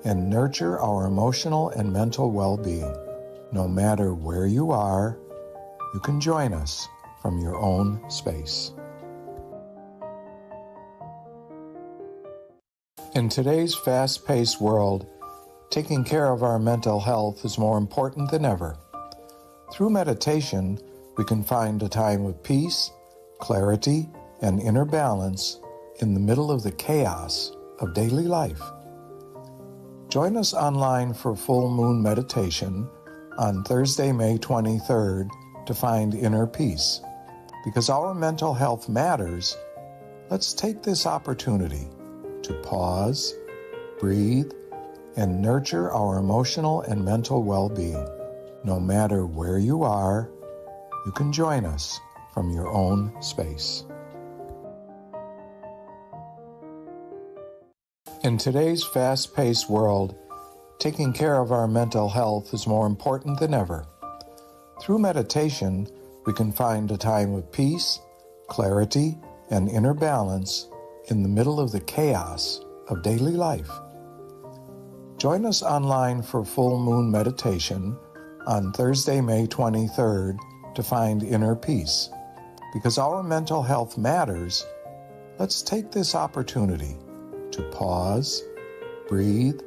and nurture our emotional and mental well-being. No matter where you are, you can join us from your own space. In today's fast-paced world, taking care of our mental health is more important than ever. Through meditation, we can find a time of peace, clarity, and inner balance in the middle of the chaos of daily life. Join us online for full moon meditation on Thursday, May 23rd to find inner peace. Because our mental health matters, let's take this opportunity to pause, breathe, and nurture our emotional and mental well-being. No matter where you are, you can join us from your own space. In today's fast-paced world, taking care of our mental health is more important than ever. Through meditation, we can find a time of peace, clarity, and inner balance in the middle of the chaos of daily life. Join us online for full moon meditation on Thursday, May 23rd to find inner peace. Because our mental health matters, let's take this opportunity to pause, breathe,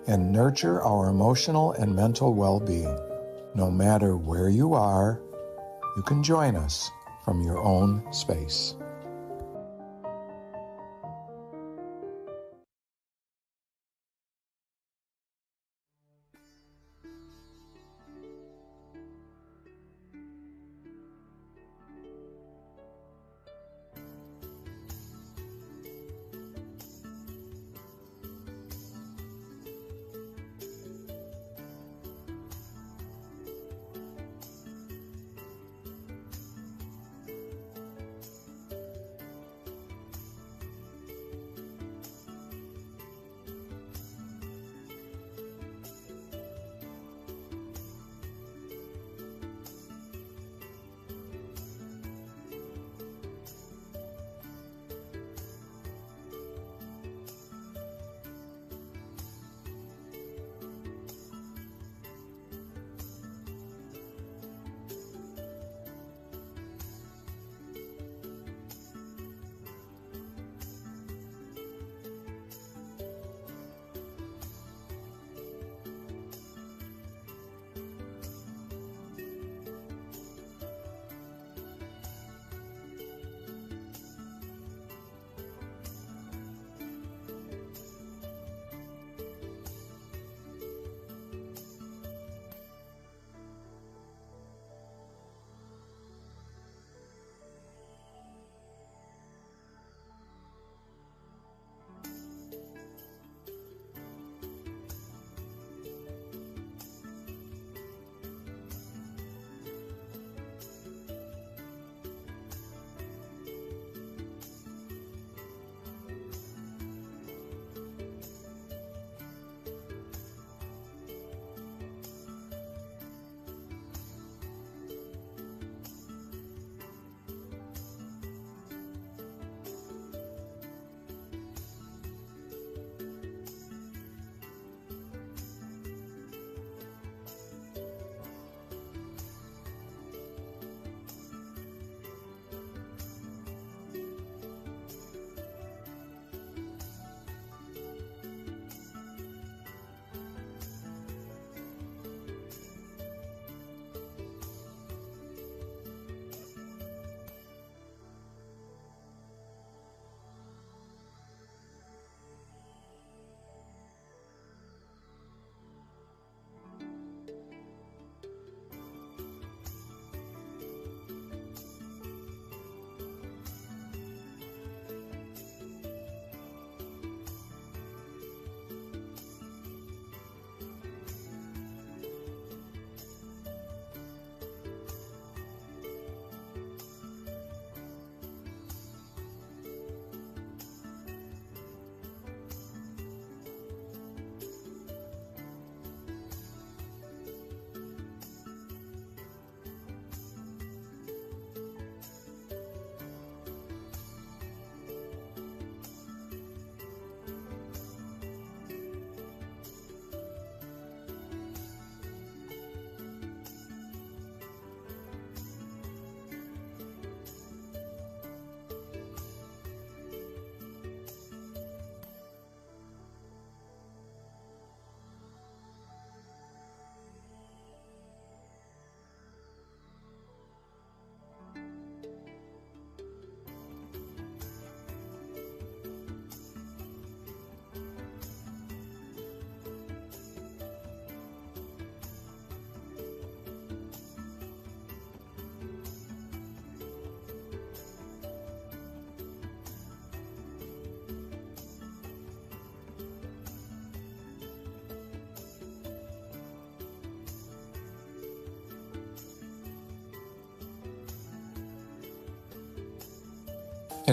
and nurture our emotional and mental well-being. No matter where you are, you can join us from your own space.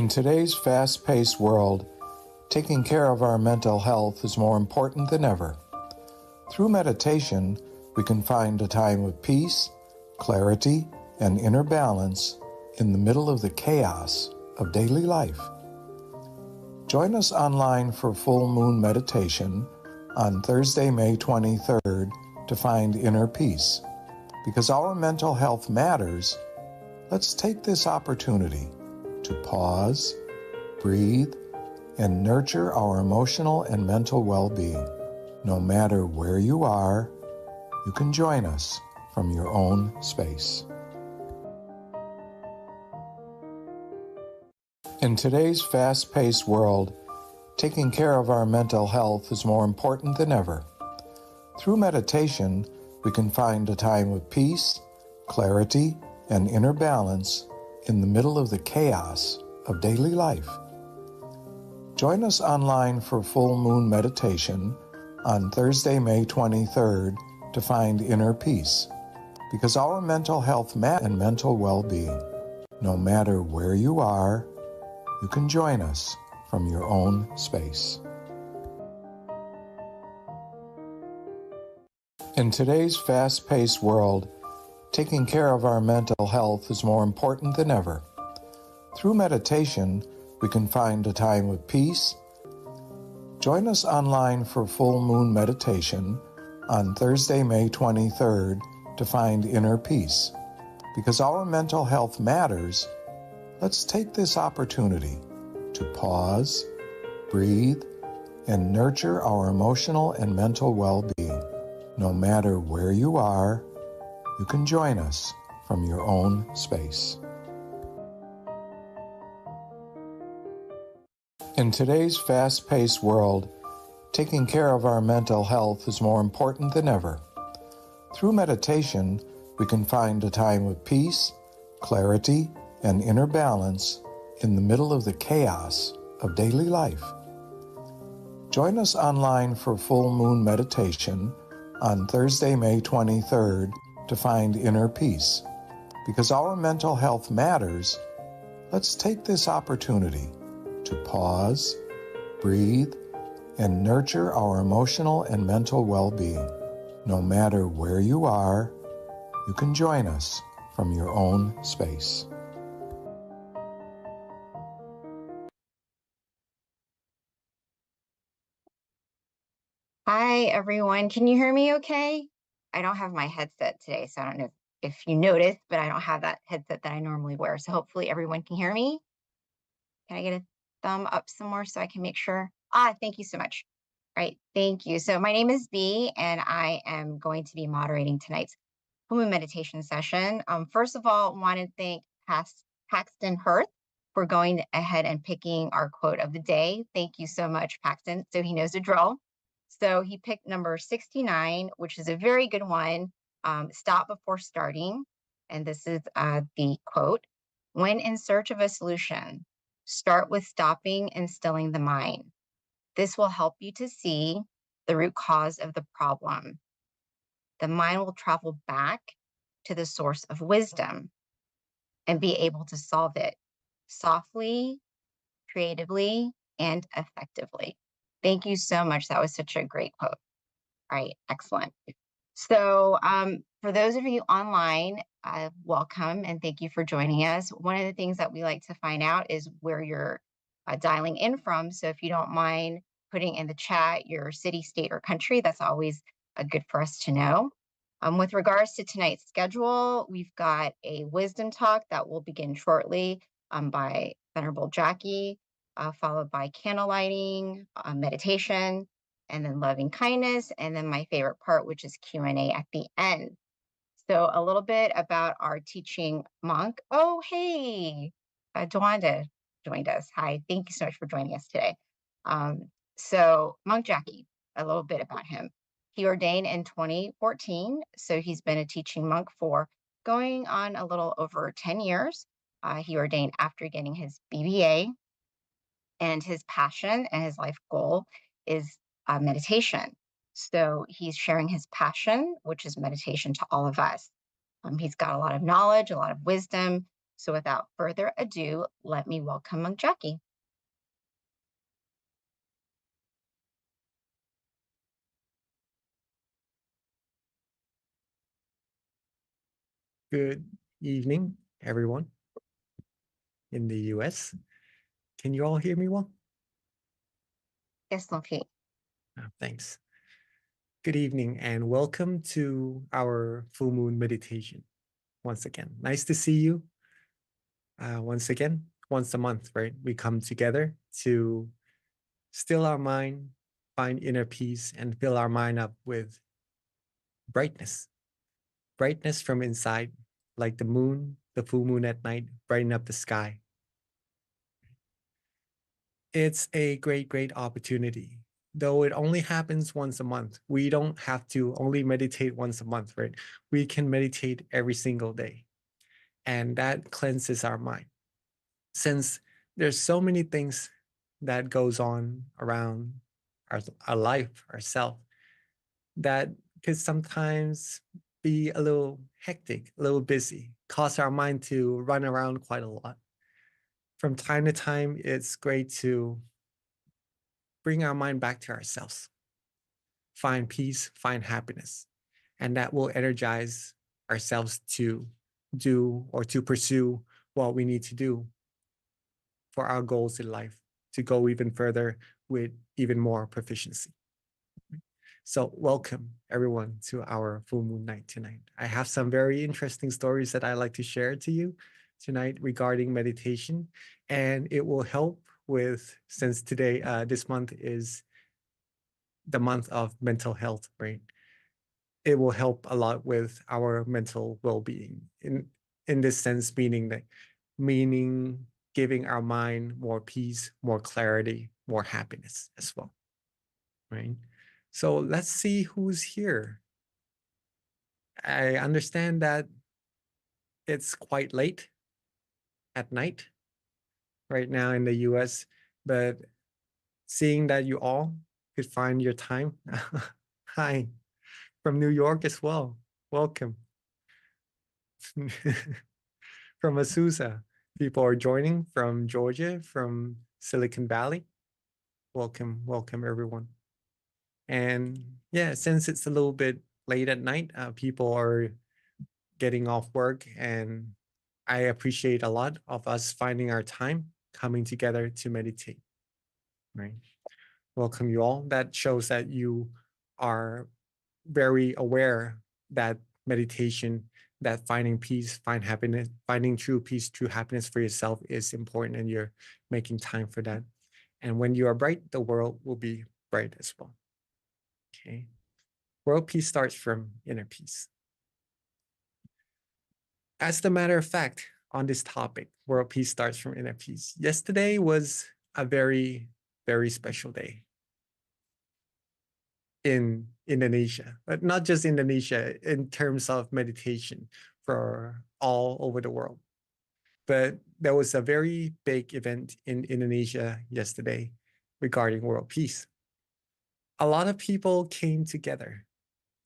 In today's fast-paced world, taking care of our mental health is more important than ever. Through meditation, we can find a time of peace, clarity, and inner balance in the middle of the chaos of daily life. Join us online for full moon meditation on Thursday, May 23rd to find inner peace. Because our mental health matters, let's take this opportunity to pause, breathe, and nurture our emotional and mental well-being. No matter where you are, you can join us from your own space. In today's fast-paced world, taking care of our mental health is more important than ever. Through meditation, we can find a time of peace, clarity, and inner balance in the middle of the chaos of daily life. Join us online for full moon meditation on Thursday, May 23rd to find inner peace. Because our mental health and mental well-being. No matter where you are, you can join us from your own space. In today's fast-paced world, taking care of our mental health is more important than ever. Through meditation, we can find a time of peace. Join us online for full moon meditation on Thursday, May 23rd to find inner peace. Because our mental health matters, let's take this opportunity to pause, breathe, and nurture our emotional and mental well-being. No matter where you are, you can join us from your own space. In today's fast-paced world, taking care of our mental health is more important than ever. Through meditation, we can find a time of peace, clarity, and inner balance in the middle of the chaos of daily life. Join us online for full moon meditation on Thursday, May 23rd to find inner peace. Because our mental health matters, let's take this opportunity to pause, breathe, and nurture our emotional and mental well-being. No matter where you are, you can join us from your own space. Hi, everyone. Can you hear me okay? I don't have my headset today, so I don't know if you noticed, but I don't have that headset that I normally wear. So hopefully everyone can hear me. Can I get a thumb up some more so I can make sure? Thank you so much. All right, thank you. So my name is Bee, and I am going to be moderating tonight's Human meditation session. First of all, want to thank Paxton Hirth for going ahead and picking our quote of the day. Thank you so much, Paxton. So he knows the drill. So he picked number 69, which is a very good one. Stop before starting. And this is the quote. When in search of a solution, start with stopping and stilling the mind. This will help you to see the root cause of the problem. The mind will travel back to the source of wisdom and be able to solve it softly, creatively, and effectively. Thank you so much. That was such a great quote. All right, excellent. So for those of you online, welcome and thank you for joining us. One of the things that we like to find out is where you're dialing in from. So if you don't mind putting in the chat your city, state, or country, that's always good for us to know. With regards to tonight's schedule, we've got a wisdom talk that will begin shortly by Venerable Jackie, followed by candle lighting, meditation, and then loving kindness, and then my favorite part, which is Q&A at the end. So a little bit about our teaching monk. Oh, hey, Dwanda joined us. Hi, thank you so much for joining us today. So Monk Jackie, a little bit about him. He ordained in 2014, so he's been a teaching monk for going on a little over 10 years. He ordained after getting his BBA, and his passion and his life goal is meditation. So he's sharing his passion, which is meditation, to all of us. He's got a lot of knowledge, a lot of wisdom. So without further ado, let me welcome Jackie. Good evening, everyone in the US. Can you all hear me well? Yes, okay. Thanks. Good evening and welcome to our full moon meditation. Once again, nice to see you. Once again, once a month, right? We come together to still our mind, find inner peace, and fill our mind up with brightness. Brightness from inside, like the moon, the full moon at night, brighten up the sky. It's a great, great opportunity. Though it only happens once a month, we don't have to only meditate once a month, right? We can meditate every single day. And that cleanses our mind. Since there's so many things that goes on around our life, ourself, that could sometimes be a little hectic, a little busy, cause our mind to run around quite a lot. From time to time, it's great to bring our mind back to ourselves, find peace, find happiness, and that will energize ourselves to do or to pursue what we need to do for our goals in life, to go even further with even more proficiency. So welcome everyone to our full moon night tonight. I have some very interesting stories that I like to share to you tonight regarding meditation, and it will help with, since today, this month is the month of mental health, right? It will help a lot with our mental well-being in this sense, meaning giving our mind more peace, more clarity, more happiness as well, right? So let's see who's here. I understand that it's quite late at night right now in the US, but seeing that you all could find your time. Hi, from New York as well. Welcome. From Azusa, people are joining from Georgia, from Silicon Valley. Welcome, welcome everyone. And yeah, since it's a little bit late at night, people are getting off work, and I appreciate a lot of us finding our time coming together to meditate, right? Welcome you all. That shows that you are very aware that meditation, that finding peace, find happiness, finding true peace, true happiness for yourself is important, and you're making time for that. And when you are bright, the world will be bright as well. Okay. World peace starts from inner peace. As a matter of fact, on this topic, world peace starts from inner peace. Yesterday was a very, very special day in Indonesia, but not just Indonesia in terms of meditation for all over the world. But there was a very big event in Indonesia yesterday regarding world peace. A lot of people came together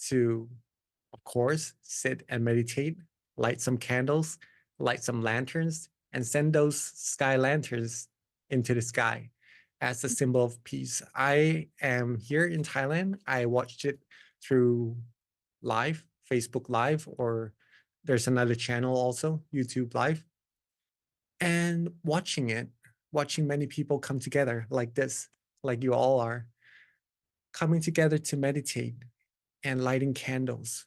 to, of course, sit and meditate, light some candles, light some lanterns, and send those sky lanterns into the sky as a symbol of peace. I am here in Thailand. I watched it through live, Facebook Live, or there's another channel also, YouTube Live. And watching it, watching many people come together like this, like you all are, coming together to meditate and lighting candles,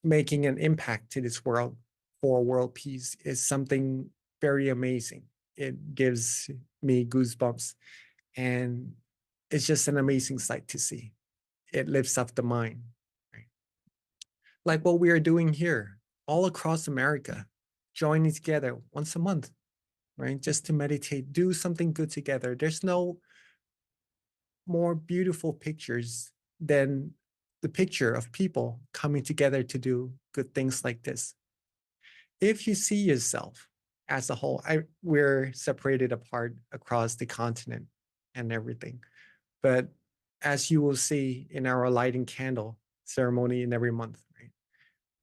making an impact to this world for world peace is something very amazing. It gives me goosebumps, and it's just an amazing sight to see. It lifts up the mind, right? Like what we are doing here, all across America, joining together once a month, right? Just to meditate, do something good together. There's no more beautiful pictures than the picture of people coming together to do good things like this. If you see yourself as a whole, we're separated apart across the continent and everything. But as you will see in our lighting candle ceremony in every month, right?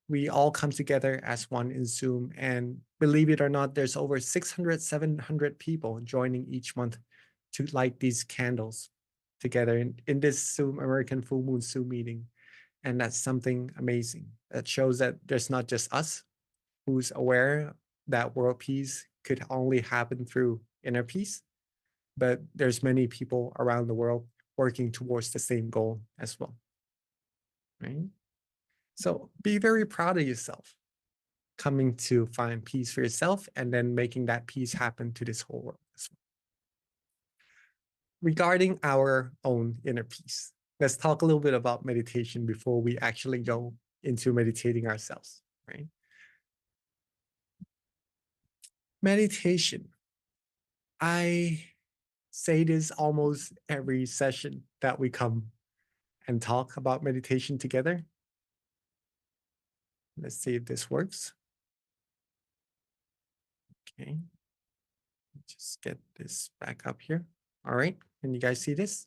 We all come together as one in Zoom. And believe it or not, there's over 600, 700 people joining each month to light these candles together in this Zoom American Full Moon Zoom meeting. And that's something amazing. That shows that there's not just us who's aware that world peace could only happen through inner peace, but there's many people around the world working towards the same goal as well, right? So be very proud of yourself, coming to find peace for yourself and then making that peace happen to this whole world as well. Regarding our own inner peace, let's talk a little bit about meditation before we actually go into meditating ourselves, right? Meditation. I say this almost every session that we come and talk about meditation together. Let's see if this works. Okay. Just get this back up here. All right. Can you guys see this?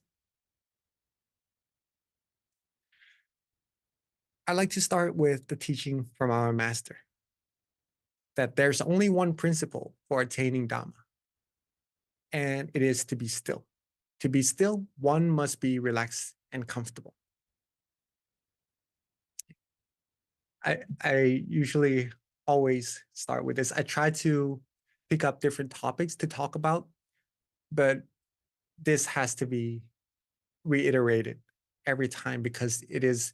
I like to start with the teaching from our master that there's only one principle for attaining Dhamma, and it is to be still. To be still, one must be relaxed and comfortable. I usually always start with this. I try to pick up different topics to talk about, but this has to be reiterated every time because it is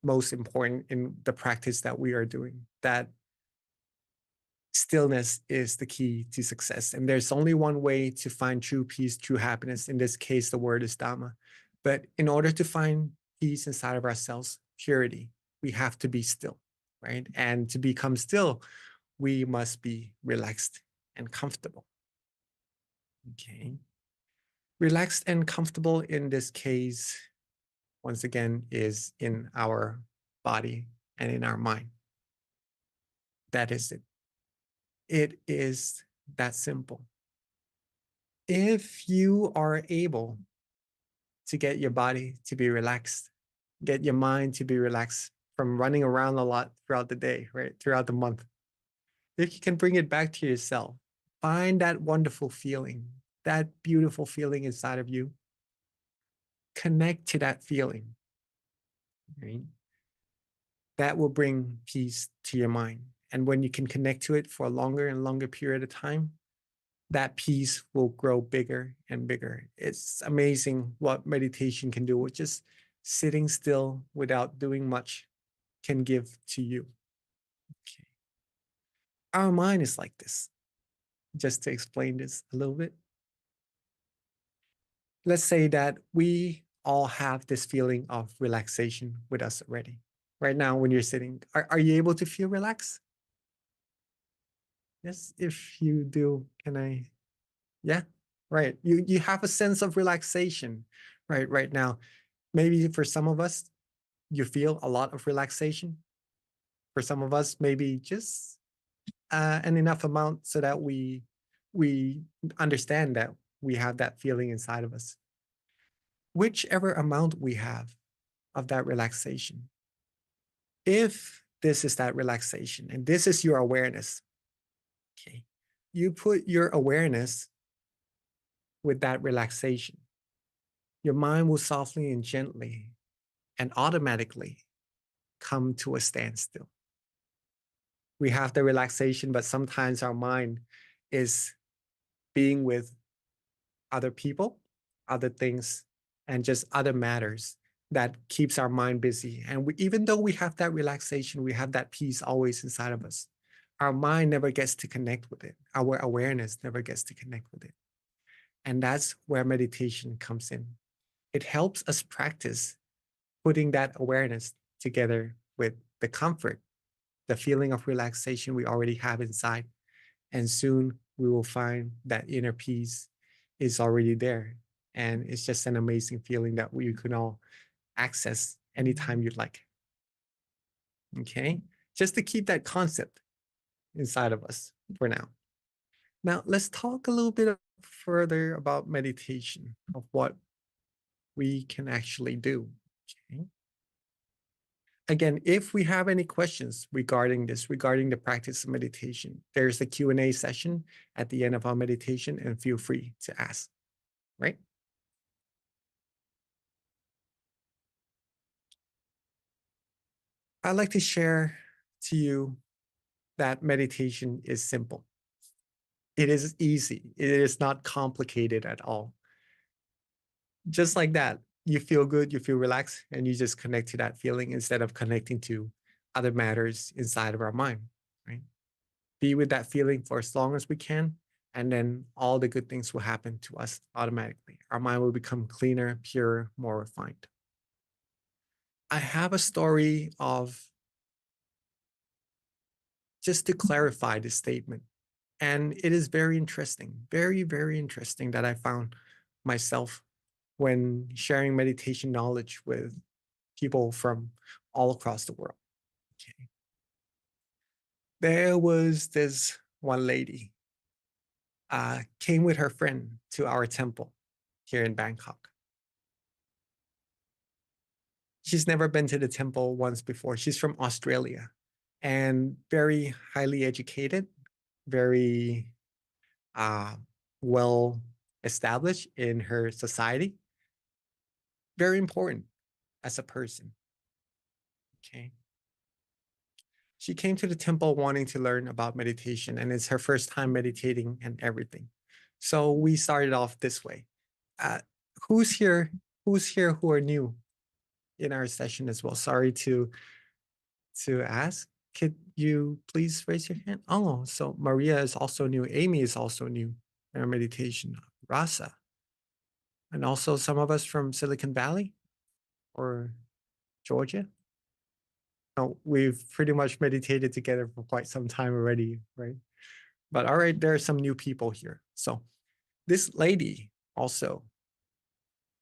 most important in the practice that we are doing. That stillness is the key to success. And there's only one way to find true peace, true happiness. In this case, the word is Dhamma. But in order to find peace inside of ourselves, purity, we have to be still, right? And to become still, we must be relaxed and comfortable. Okay. Relaxed and comfortable in this case, once again, is in our body and in our mind. That is it. It is that simple. If you are able to get your body to be relaxed, get your mind to be relaxed from running around a lot throughout the day, right? Throughout the month, if you can bring it back to yourself, find that wonderful feeling, that beautiful feeling inside of you, connect to that feeling, right? That will bring peace to your mind. And when you can connect to it for a longer and longer period of time, that peace will grow bigger and bigger. It's amazing what meditation can do with just sitting still without doing much can give to you. Okay. Our mind is like this. Just to explain this a little bit. Let's say that we all have this feeling of relaxation with us already. Right now, when you're sitting, are you able to feel relaxed? Yes, if you do, can I? Yeah, right. You have a sense of relaxation, right now. Maybe for some of us, you feel a lot of relaxation. For some of us, maybe just an enough amount so that we understand that we have that feeling inside of us. Whichever amount we have of that relaxation, if this is that relaxation and this is your awareness, okay, you put your awareness with that relaxation, your mind will softly and gently and automatically come to a standstill. We have the relaxation, but sometimes our mind is being with other people, other things, and just other matters that keeps our mind busy. And even though we have that relaxation, we have that peace always inside of us, our mind never gets to connect with it. Our awareness never gets to connect with it. And that's where meditation comes in. It helps us practice putting that awareness together with the comfort, the feeling of relaxation we already have inside. And soon we will find that inner peace is already there. And it's just an amazing feeling that we can all access anytime you'd like. Okay? Just to keep that concept inside of us for now. Now, let's talk a little bit further about meditation, of what we can actually do. Okay? again, if we have any questions regarding this, regarding the practice of meditation, there's a Q&A session at the end of our meditation, and feel free to ask, right? I'd like to share to you that meditation is simple. It is easy. It is not complicated at all. Just like that, you feel good, you feel relaxed, and you just connect to that feeling instead of connecting to other matters inside of our mind, right? Be with that feeling for as long as we can, and then all the good things will happen to us automatically. Our mind will become cleaner, purer, more refined. I have a story of just to clarify this statement. And it is very interesting, very, very interesting that I found myself when sharing meditation knowledge with people from all across the world. Okay. There was this one lady came with her friend to our temple here in Bangkok. She's never been to the temple once before. She's from Australia and very highly educated, very uh, well established in her society, very important as a person. Okay. She came to the temple wanting to learn about meditation, and it's her first time meditating and everything. So we started off this way. Uh, who's here? Who's here who are new in our session as well? Sorry to ask. Could you please raise your hand? Oh, so Maria is also new. Amy is also new in our meditation. Rasa, and also some of us from Silicon Valley or Georgia. No, we've pretty much meditated together for quite some time already, right? But all right, there are some new people here. So this lady also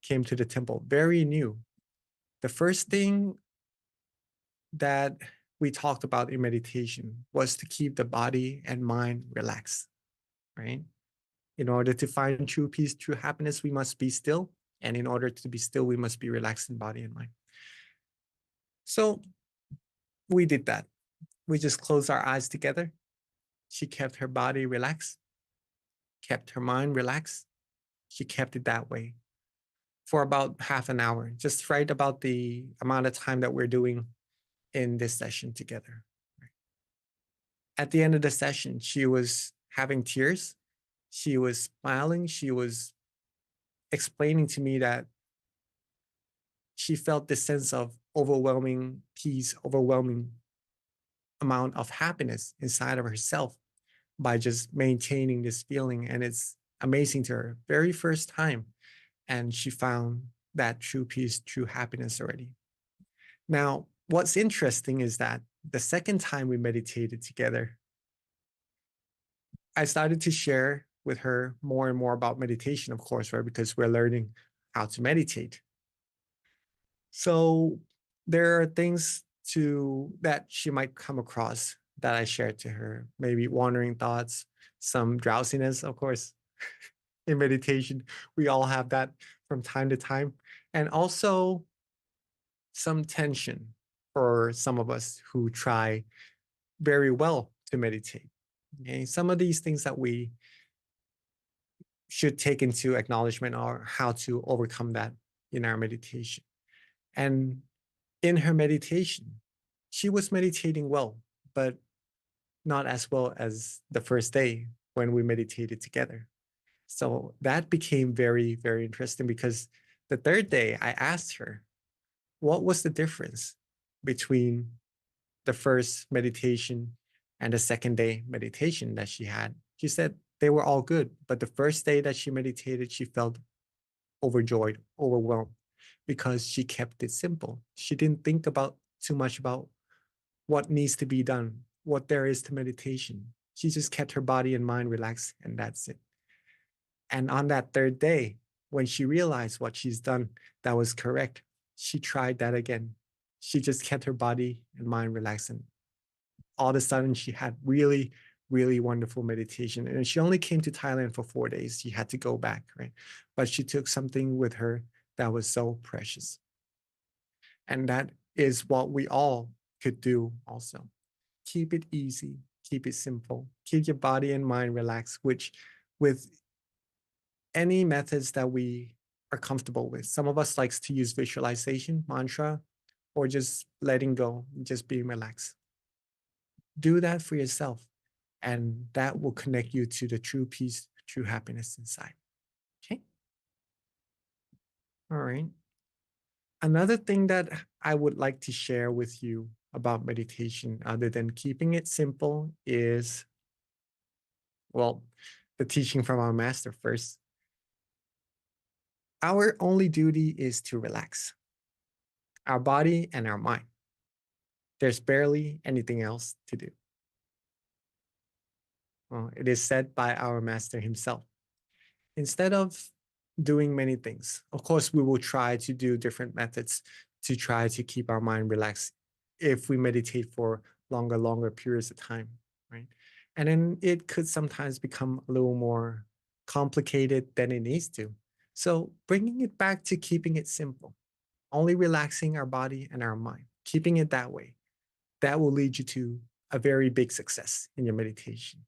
came to the temple, very new. The first thing that we talked about in meditation was to keep the body and mind relaxed, right? In order to find true peace, true happiness, we must be still. And in order to be still, we must be relaxed in body and mind. So we did that. We just closed our eyes together. She kept her body relaxed, kept her mind relaxed. She kept it that way for about half an hour, just right about the amount of time that we're doing in this session together. At the end of the session, she was having tears. She was smiling. She was explaining to me that she felt this sense of overwhelming peace, overwhelming amount of happiness inside of herself by just maintaining this feeling. And it's amazing to her. Very first time. And she found that true peace, true happiness already. Now, what's interesting is that the second time we meditated together, I started to share with her more and more about meditation, of course, right? Because we're learning how to meditate. So there are things that she might come across that I shared to her, maybe wandering thoughts, some drowsiness, of course. In meditation, we all have that from time to time, and also some tension for some of us who try very well to meditate. Okay, some of these things that we should take into acknowledgement are how to overcome that in our meditation. And in her meditation, she was meditating well, but not as well as the first day when we meditated together. So that became very, very interesting because the third day I asked her, what was the difference between the first meditation and the second day meditation that she had? She said they were all good, but the first day that she meditated, she felt overjoyed, overwhelmed because she kept it simple. She didn't think about too much about what needs to be done, what there is to meditation. She just kept her body and mind relaxed, and that's it. And on that third day, when she realized what she's done that was correct, she tried that again. She just kept her body and mind relaxed. And all of a sudden, she had really, really wonderful meditation. And she only came to Thailand for 4 days. She had to go back, right? But she took something with her that was so precious. And that is what we all could do also. Keep it easy, keep it simple, keep your body and mind relaxed, which with any methods that we are comfortable with. Some of us likes to use visualization, mantra, or just letting go, just being relaxed. Do that for yourself, and that will connect you to the true peace, true happiness inside. Okay. All right. Another thing that I would like to share with you about meditation, other than keeping it simple, is, well, the teaching from our master first. Our only duty is to relax our body and our mind. There's barely anything else to do. Well, it is said by our master himself. Instead of doing many things, of course, we will try to do different methods to try to keep our mind relaxed if we meditate for longer periods of time, right? And then it could sometimes become a little more complicated than it needs to. So bringing it back to keeping it simple, only relaxing our body and our mind, keeping it that way, that will lead you to a very big success in your meditation,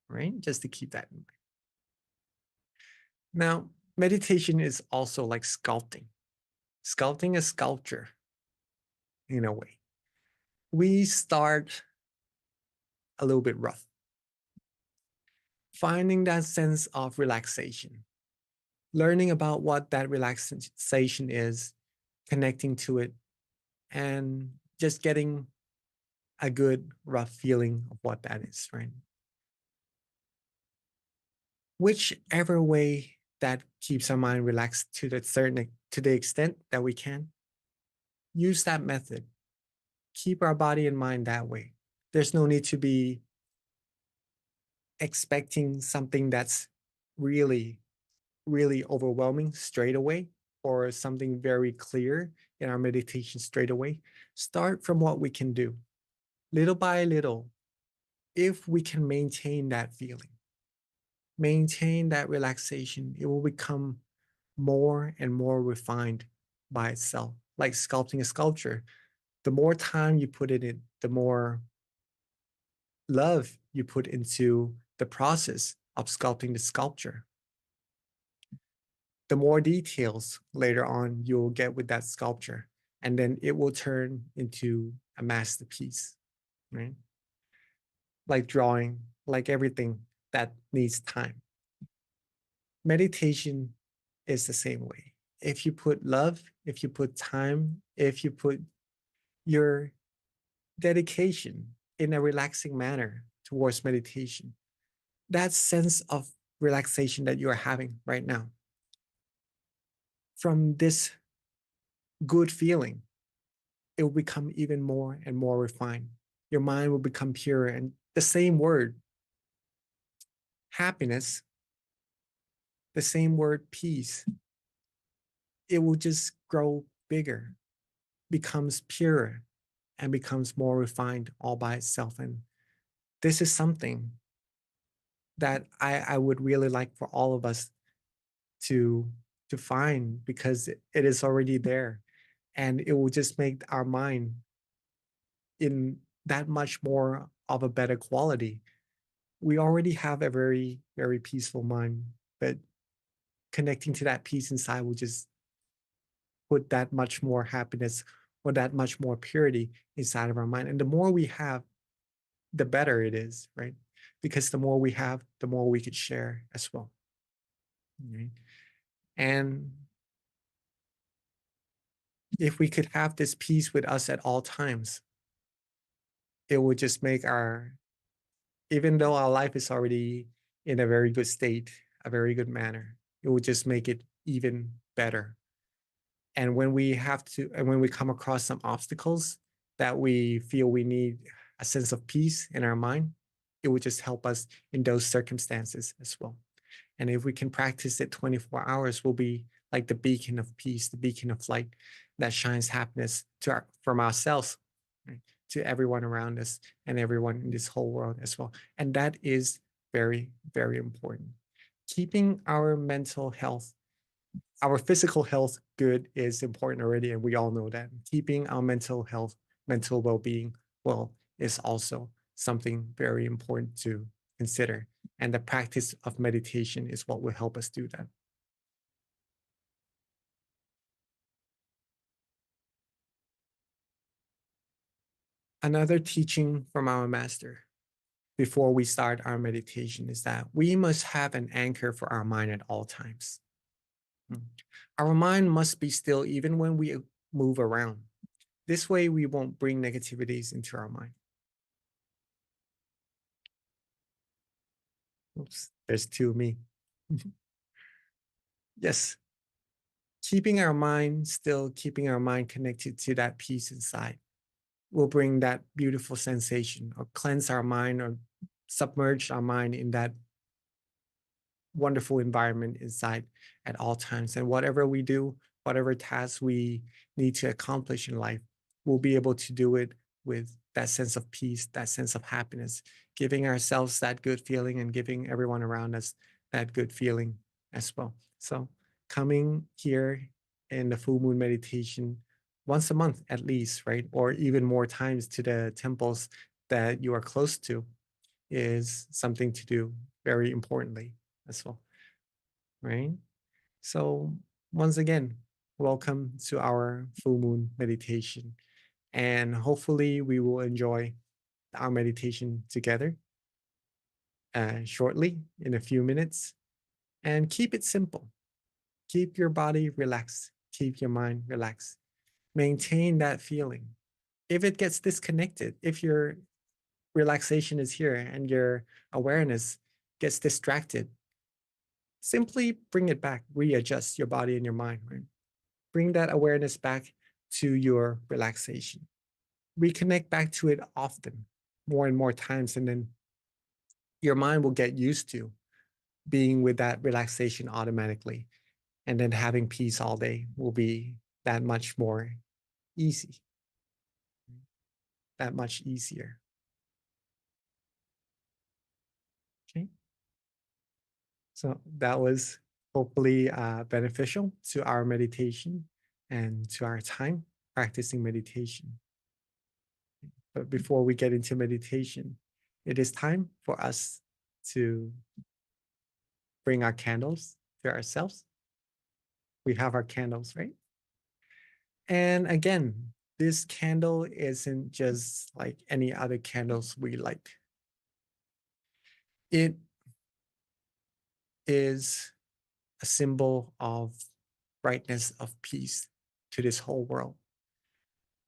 right? Just to keep that in mind. Now, meditation is also like sculpting a sculpture in a way. We start a little bit rough, finding that sense of relaxation, learning about what that relaxation is, connecting to it, and just getting a good rough feeling of what that is, right? Whichever way that keeps our mind relaxed to the extent that we can, use that method. Keep our body and mind that way. There's no need to be expecting something that's really, really overwhelming straight away, or something very clear in our meditation straight away. Start from what we can do, little by little. If we can maintain that feeling, maintain that relaxation, it will become more and more refined by itself, like sculpting a sculpture. The more time you put in it, the more love you put into the process of sculpting the sculpture, the more details later on you'll get with that sculpture, and then it will turn into a masterpiece, right? Like drawing, like everything that needs time. Meditation is the same way. If you put love, if you put time, if you put your dedication in a relaxing manner towards meditation, that sense of relaxation that you are having right now, from this good feeling, it will become even more and more refined. Your mind will become purer. And the same word, happiness, the same word, peace, it will just grow bigger, becomes purer, and becomes more refined all by itself. And this is something that I would really like for all of us to find, because it is already there, and it will just make our mind in that much more of a better quality. We already have a very, very peaceful mind, but connecting to that peace inside will just put that much more happiness or that much more purity inside of our mind. And the more we have, the better it is, right? Because the more we have, the more we could share as well. Right? And if we could have this peace with us at all times, it would just make our, even though our life is already in a very good state, a very good manner, it would just make it even better. And when we have to, and when we come across some obstacles that we feel we need a sense of peace in our mind, it would just help us in those circumstances as well. And if we can practice it 24 hours, we'll be like the beacon of peace, the beacon of light that shines happiness from ourselves, right, to everyone around us and everyone in this whole world as well. And that is very, very important. Keeping our mental health our physical health good is important already, and we all know that. Keeping our mental health, mental well-being well is also something very important to consider. And the practice of meditation is what will help us do that. Another teaching from our master before we start our meditation is that we must have an anchor for our mind at all times. Our mind must be still even when we move around. This way, we won't bring negativities into our mind. Oops, there's two of me. Yes, keeping our mind still, keeping our mind connected to that peace inside will bring that beautiful sensation, or cleanse our mind, or submerge our mind in that wonderful environment inside at all times. And whatever we do, whatever tasks we need to accomplish in life, we'll be able to do it with that sense of peace, that sense of happiness, giving ourselves that good feeling and giving everyone around us that good feeling as well. So coming here in the full moon meditation once a month at least, right? Or even more times to the temples that you are close to is something to do very importantly as well, right? So once again, welcome to our full moon meditation. And hopefully we will enjoy our meditation together shortly in a few minutes. And keep it simple. Keep your body relaxed. Keep your mind relaxed. Maintain that feeling. If it gets disconnected, if your relaxation is here and your awareness gets distracted, simply bring it back, readjust your body and your mind, right? Bring that awareness back to your relaxation. Reconnect back to it often, more and more times, and then your mind will get used to being with that relaxation automatically. And then having peace all day will be that much more easy, that much easier. Okay. So that was hopefully beneficial to our meditation and to our time practicing meditation. But before we get into meditation, it is time for us to bring our candles to ourselves. We have our candles, right? And again, this candle isn't just like any other candles we light. It is a symbol of brightness, of peace to this whole world.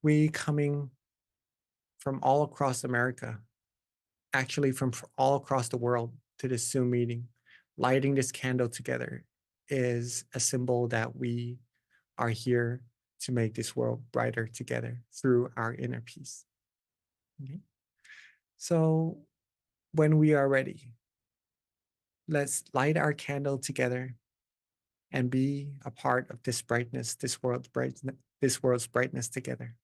We coming from all across America, actually from all across the world to this Zoom meeting, lighting this candle together is a symbol that we are here to make this world brighter together through our inner peace. Okay? So when we are ready, let's light our candle together and be a part of this brightness, this world's brightness together.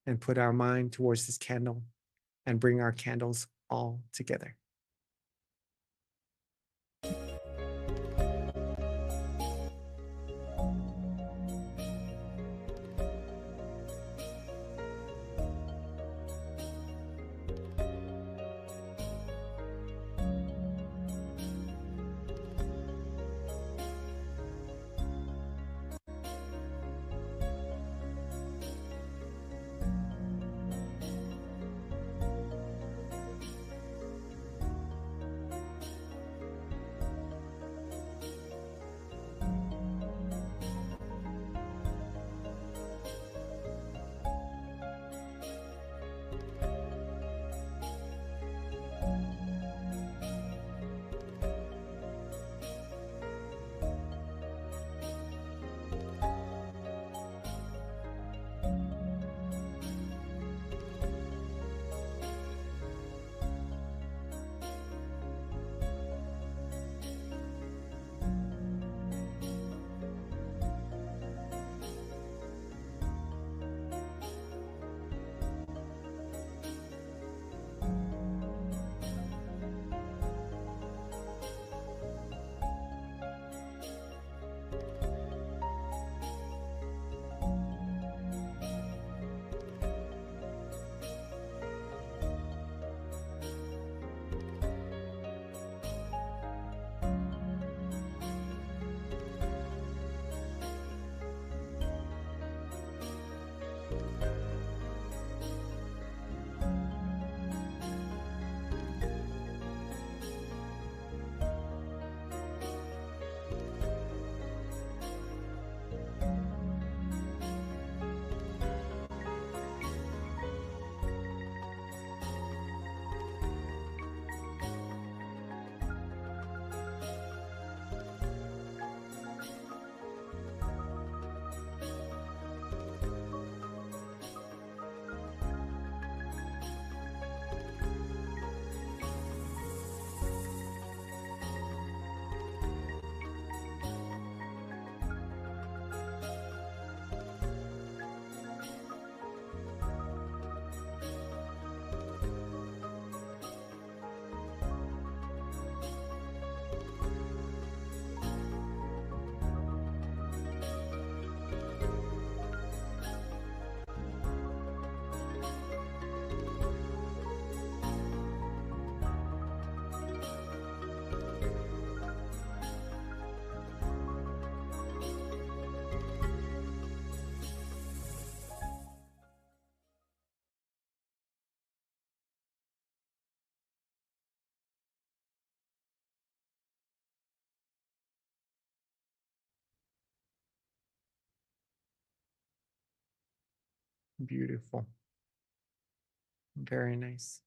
And put our mind towards this candle and bring our candles all together. Beautiful. Very nice.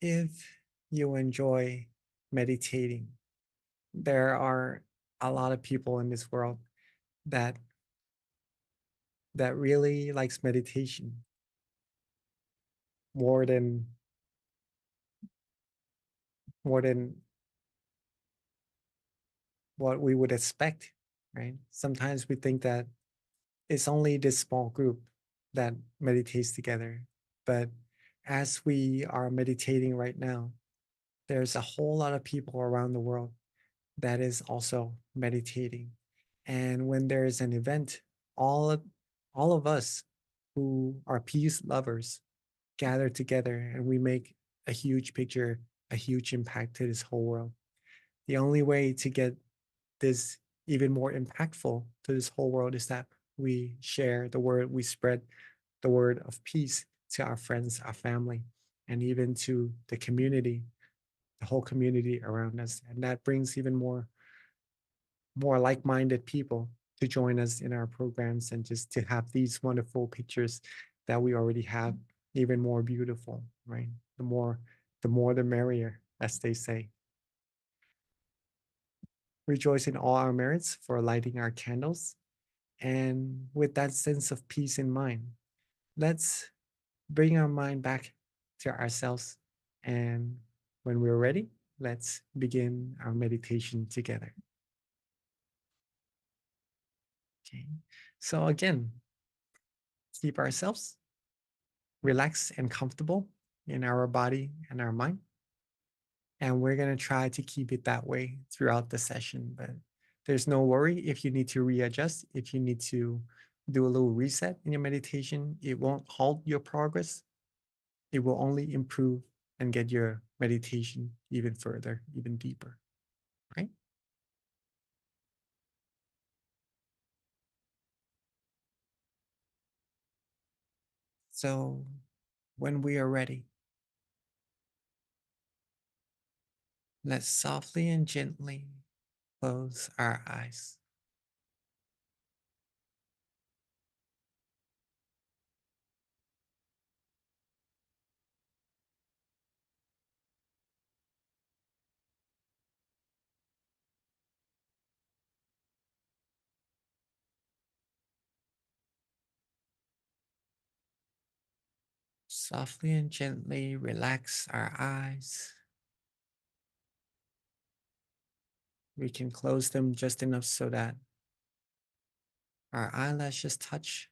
If you enjoy meditating, there are a lot of people in this world that really likes meditation more than more than what we would expect, right? Sometimes we think that it's only this small group that meditates together, but as we are meditating right now, there's a whole lot of people around the world that is also meditating. And when there's an event, all of, all of us who are peace lovers gather together and we make a huge picture, a huge impact to this whole world. The only way to get this even more impactful to this whole world is that we share the word, we spread the word of peace to our friends, our family, and even to the community, the whole community around us. And that brings even more like-minded people to join us in our programs and just to have these wonderful pictures that we already have even more beautiful, right? The more the merrier, as they say. Rejoice in all our merits for lighting our candles. And with that sense of peace in mind, let's bring our mind back to ourselves. And when we're ready, let's begin our meditation together. Okay. So again, keep ourselves relaxed and comfortable in our body and our mind. And we're going to try to keep it that way throughout the session. But there's no worry if you need to readjust, if you need to do a little reset in your meditation, it won't halt your progress. It will only improve and get your meditation even further, even deeper, right? So when we are ready, let's softly and gently close our eyes. Softly and gently relax our eyes. We can close them just enough so that our eyelashes touch.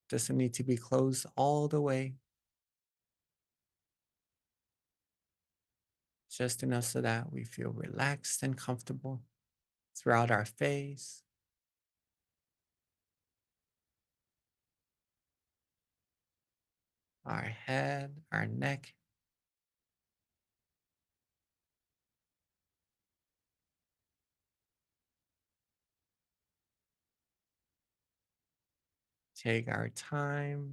Doesn't need to be closed all the way, just enough so that we feel relaxed and comfortable throughout our face, our head, our neck. Take our time,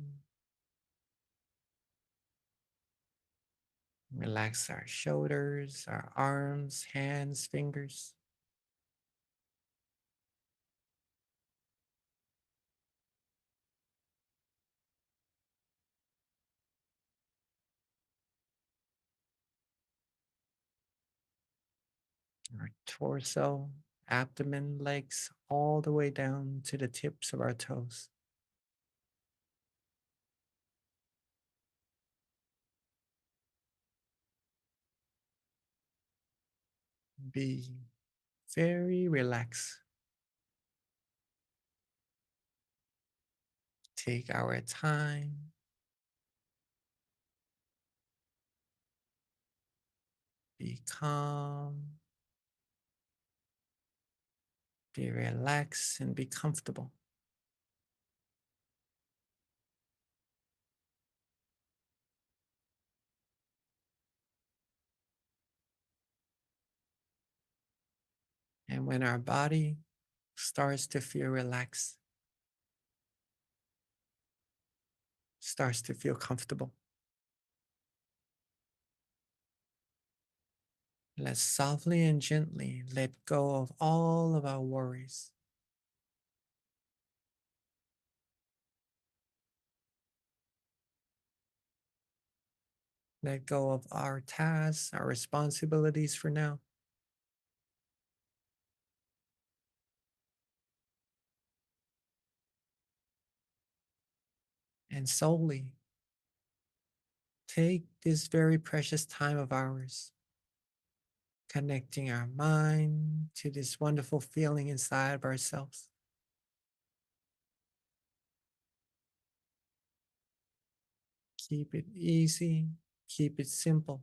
relax our shoulders, our arms, hands, fingers. Our torso, abdomen, legs, all the way down to the tips of our toes. Be very relaxed. Take our time. Be calm. Be relaxed and be comfortable. And when our body starts to feel relaxed, starts to feel comfortable, let's softly and gently let go of all of our worries. Let go of our tasks, our responsibilities for now. And solely take this very precious time of ours, connecting our mind to this wonderful feeling inside of ourselves. Keep it easy, keep it simple.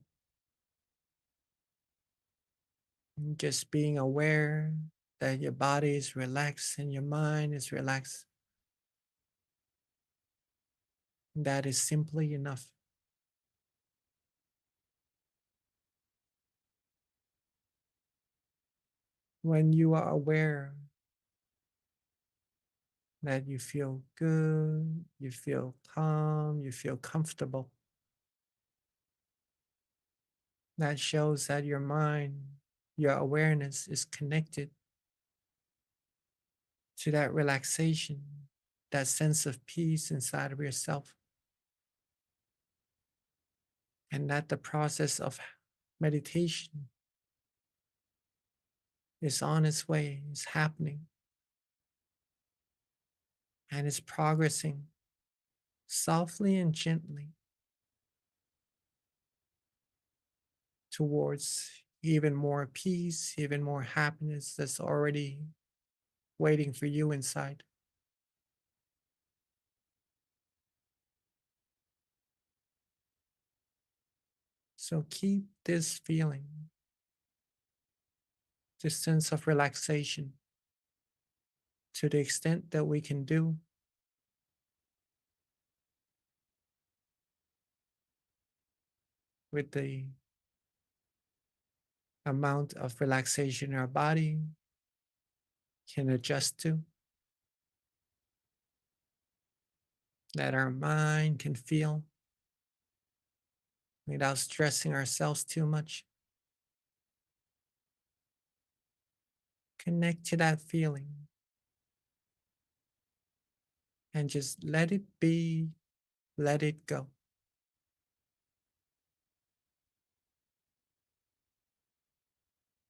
And just being aware that your body is relaxed and your mind is relaxed. That is simply enough. When you are aware that you feel good, you feel calm, you feel comfortable, that shows that your mind, your awareness is connected to that relaxation, that sense of peace inside of yourself. And that the process of meditation is on its way, is happening, and is progressing softly and gently towards even more peace, even more happiness that's already waiting for you inside. So keep this feeling, this sense of relaxation, to the extent that we can do, with the amount of relaxation our body can adjust to, that our mind can feel without stressing ourselves too much. Connect to that feeling and just let it be, let it go.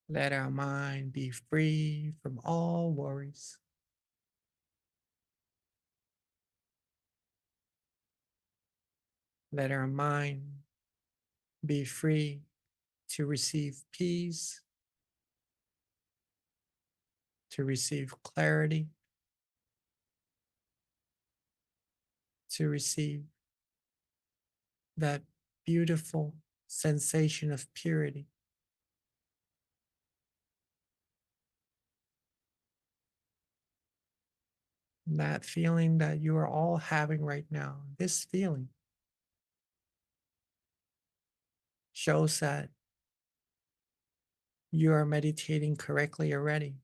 Let our mind be free from all worries. Let our mind be free to receive peace, to receive clarity, to receive that beautiful sensation of purity. That feeling that you are all having right now, this feeling shows that you are meditating correctly already.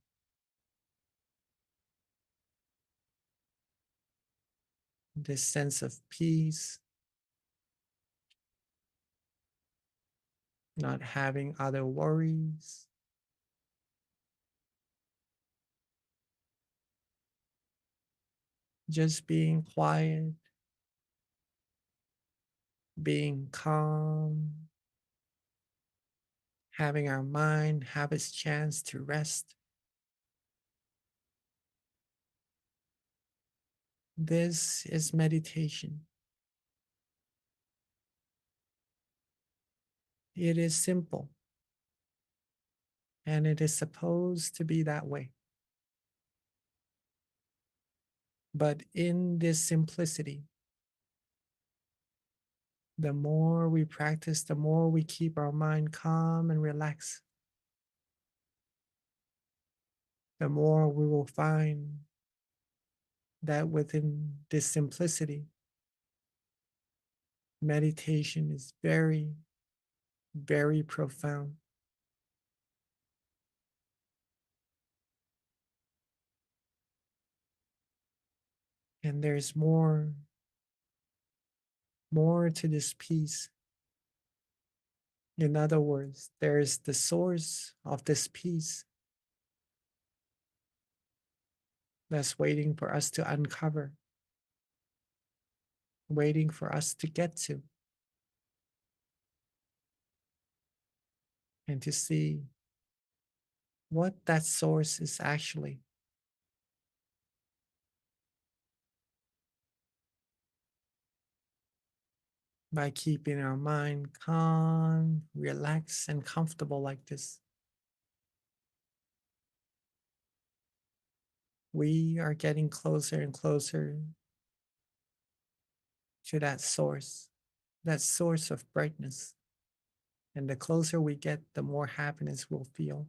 This sense of peace, not having other worries, just being quiet, being calm, having our mind have its chance to rest. This is meditation. It is simple, and it is supposed to be that way. But in this simplicity, the more we practice, the more we keep our mind calm and relaxed, the more we will find that within this simplicity, meditation is very, very profound. And there's more to this peace. In other words, there's the source of this peace that's waiting for us to uncover, waiting for us to get to. and to see what that source is actually. By keeping our mind calm, relaxed, and comfortable like this, we are getting closer and closer to that source of brightness. And the closer we get, the more happiness we'll feel,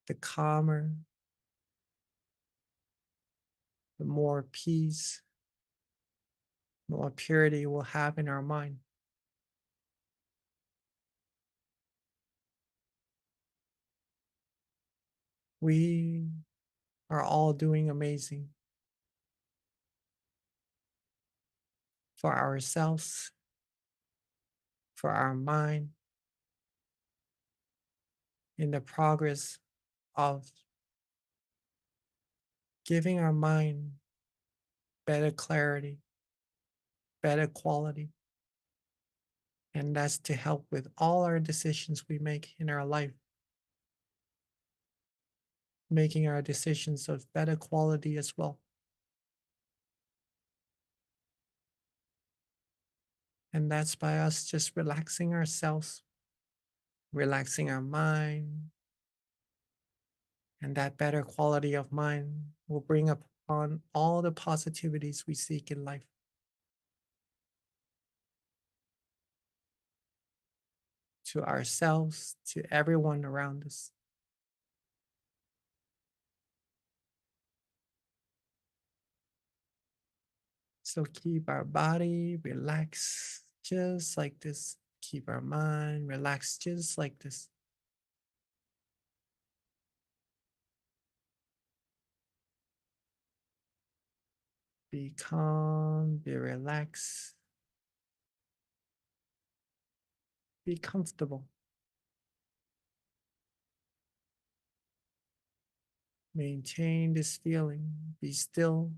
the calmer, the more peace, the more purity we'll have in our mind. We are all doing amazing for ourselves, for our mind, in the progress of giving our mind better clarity, better quality. And that's to help with all our decisions we make in our life, making our decisions of better quality as well. And that's by us just relaxing ourselves, relaxing our mind, and that better quality of mind will bring upon all the positivities we seek in life. To ourselves, to everyone around us. So keep our body relaxed just like this. Keep our mind relaxed just like this. Be calm, be relaxed, be comfortable. Maintain this feeling, be still,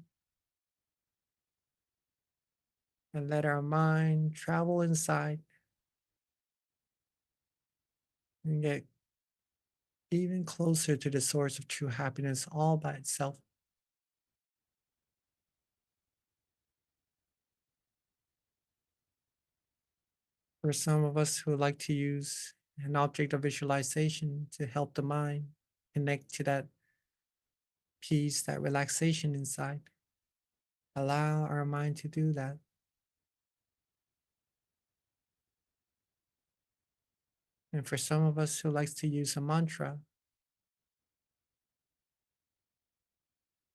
and let our mind travel inside and get even closer to the source of true happiness all by itself. For some of us who like to use an object of visualization to help the mind connect to that peace, that relaxation inside, allow our mind to do that. And for some of us who likes to use a mantra,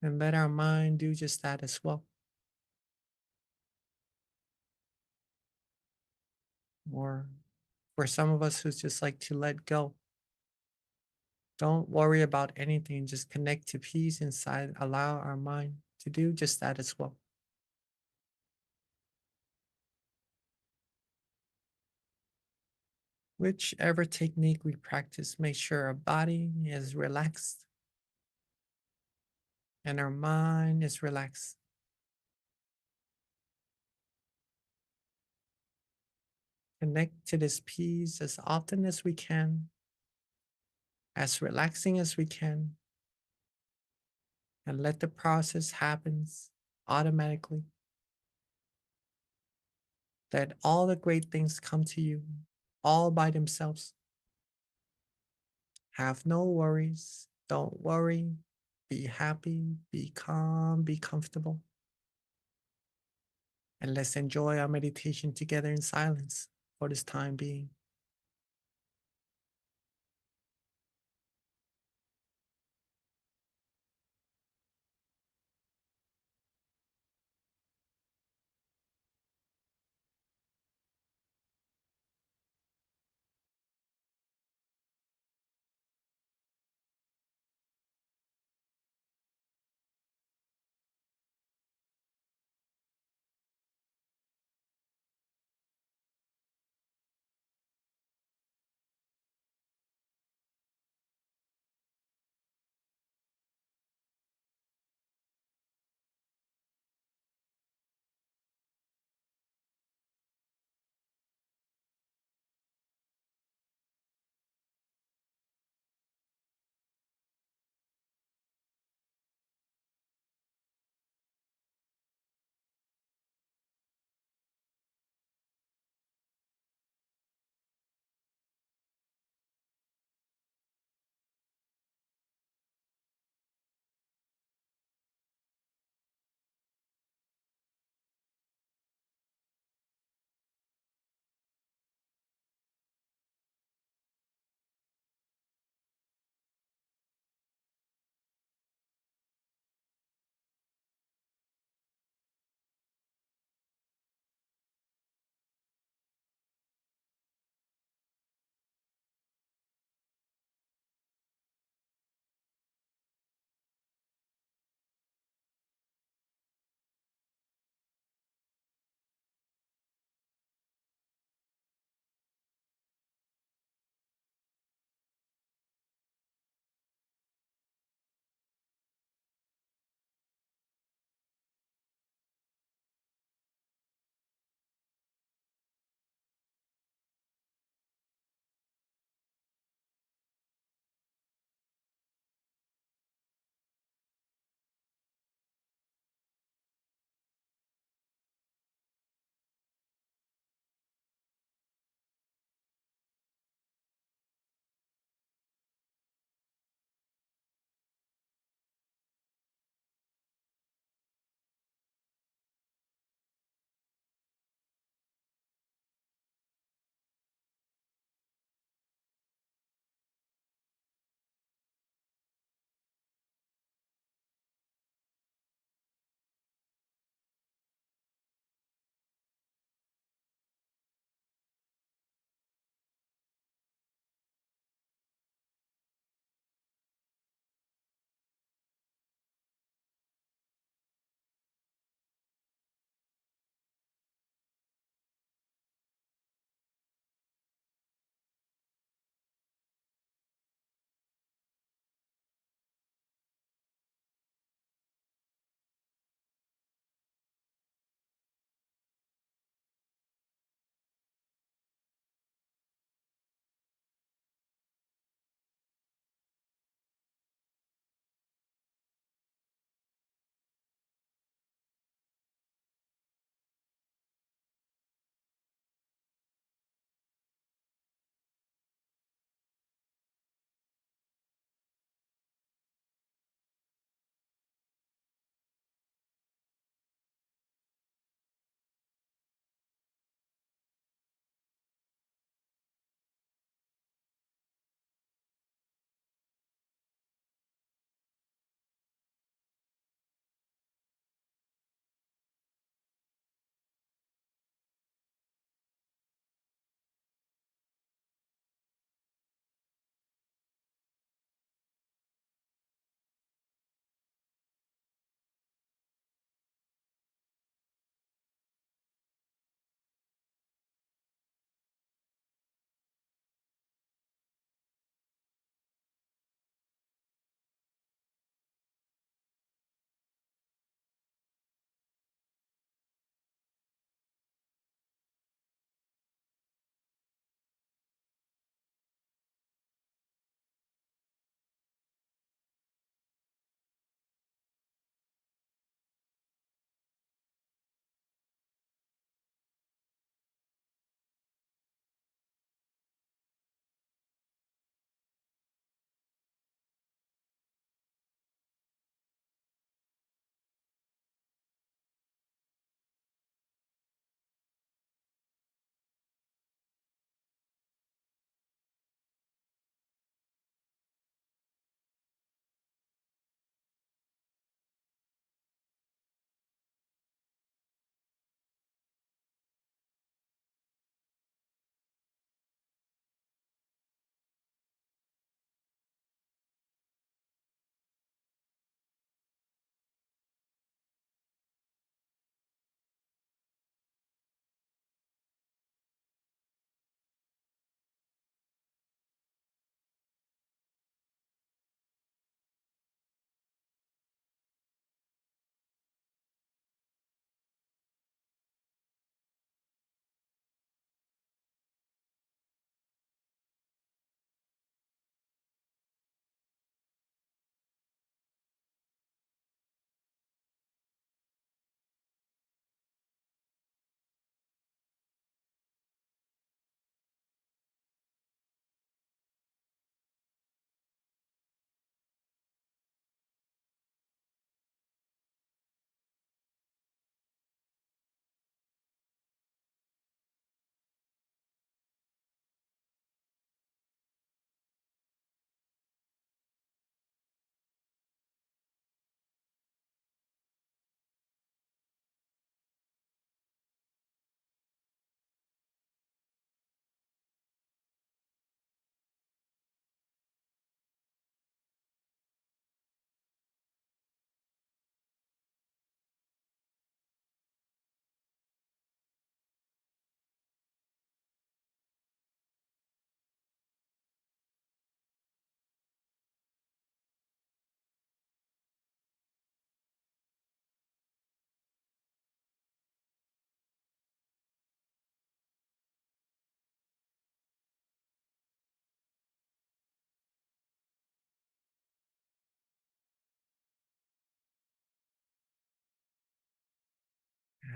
and let our mind do just that as well. Or for some of us who just like to let go, don't worry about anything, just connect to peace inside, allow our mind to do just that as well. Whichever technique we practice, make sure our body is relaxed and our mind is relaxed. Connect to this peace as often as we can, as relaxing as we can, and let the process happen automatically. Let all the great things come to you all by themselves. Have no worries. Don't worry. Be happy, be calm, be comfortable. And let's enjoy our meditation together in silence for this time being.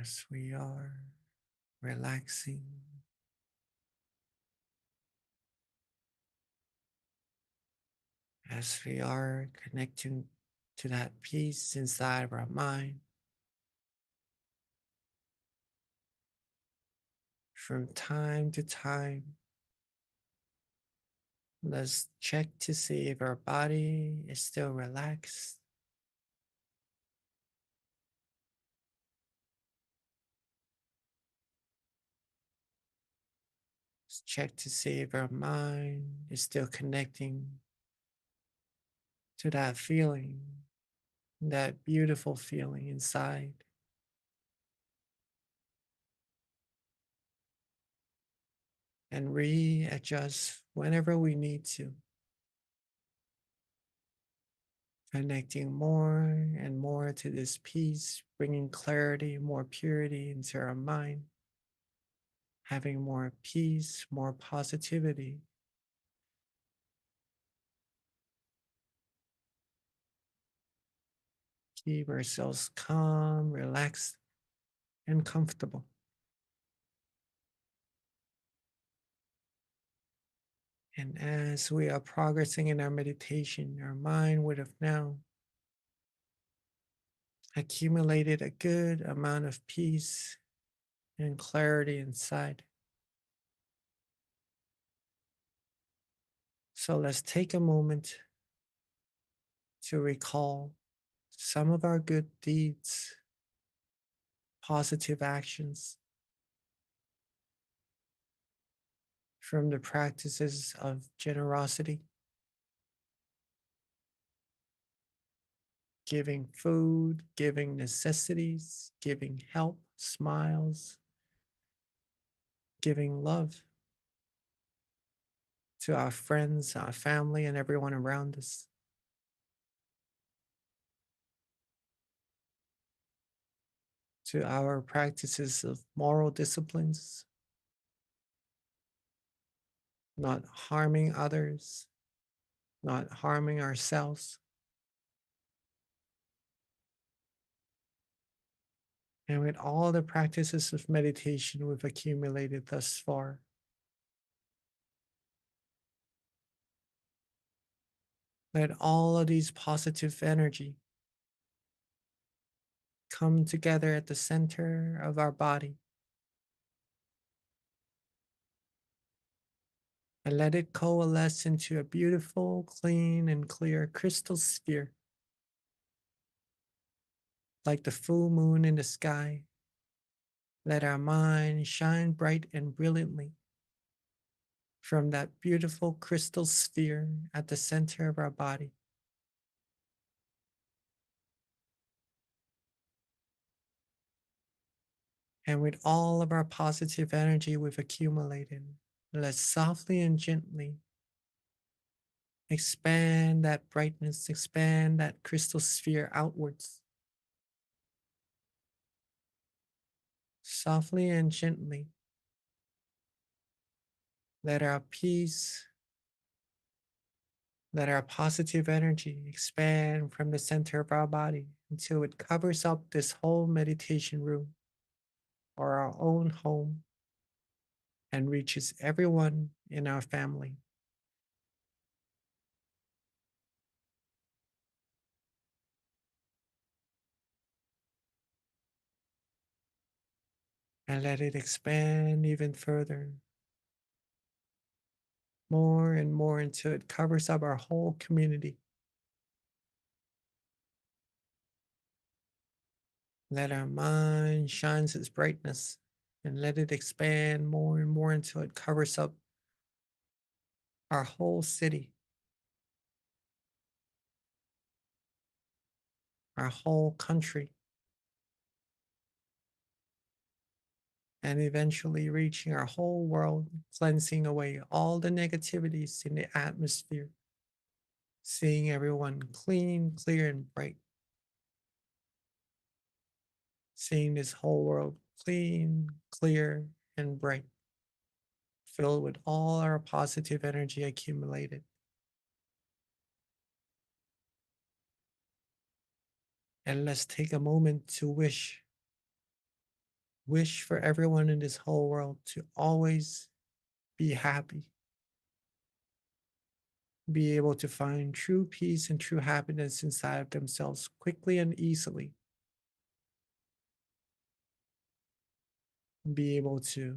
as we are relaxing, as we are connecting to that peace inside of our mind. From time to time, let's check to see if our body is still relaxed. Let's check to see if our mind is still connecting to that feeling, that beautiful feeling inside. And readjust whenever we need to, connecting more and more to this peace, bringing clarity, more purity into our mind, having more peace, more positivity. Keep ourselves calm, relaxed, and comfortable. And as we are progressing in our meditation, our mind would have now accumulated a good amount of peace and clarity inside. So let's take a moment to recall some of our good deeds, positive actions from the practices of generosity, giving food, giving necessities, giving help, smiles, giving love to our friends, our family, and everyone around us. To our practices of moral disciplines, not harming others, not harming ourselves, and with all the practices of meditation we've accumulated thus far. Let all of these positive energy come together at the center of our body and let it coalesce into a beautiful, clean, and clear crystal sphere, like the full moon in the sky. Let our mind shine bright and brilliantly from that beautiful crystal sphere at the center of our body. And with all of our positive energy we've accumulated, let's softly and gently expand that brightness, expand that crystal sphere outwards. Softly and gently, let our peace, let our positive energy expand from the center of our body until it covers up this whole meditation room or our own home and reaches everyone in our family. And let it expand even further, more and more until it covers up our whole community. Let our mind shine its brightness and let it expand more and more until it covers up our whole city, our whole country, and eventually reaching our whole world, cleansing away all the negativities in the atmosphere, seeing everyone clean, clear, and bright, seeing this whole world clean, clear, and bright, filled with all our positive energy accumulated. And let's take a moment to wish Wish for everyone in this whole world to always be happy, be able to find true peace and true happiness inside of themselves quickly and easily, be able to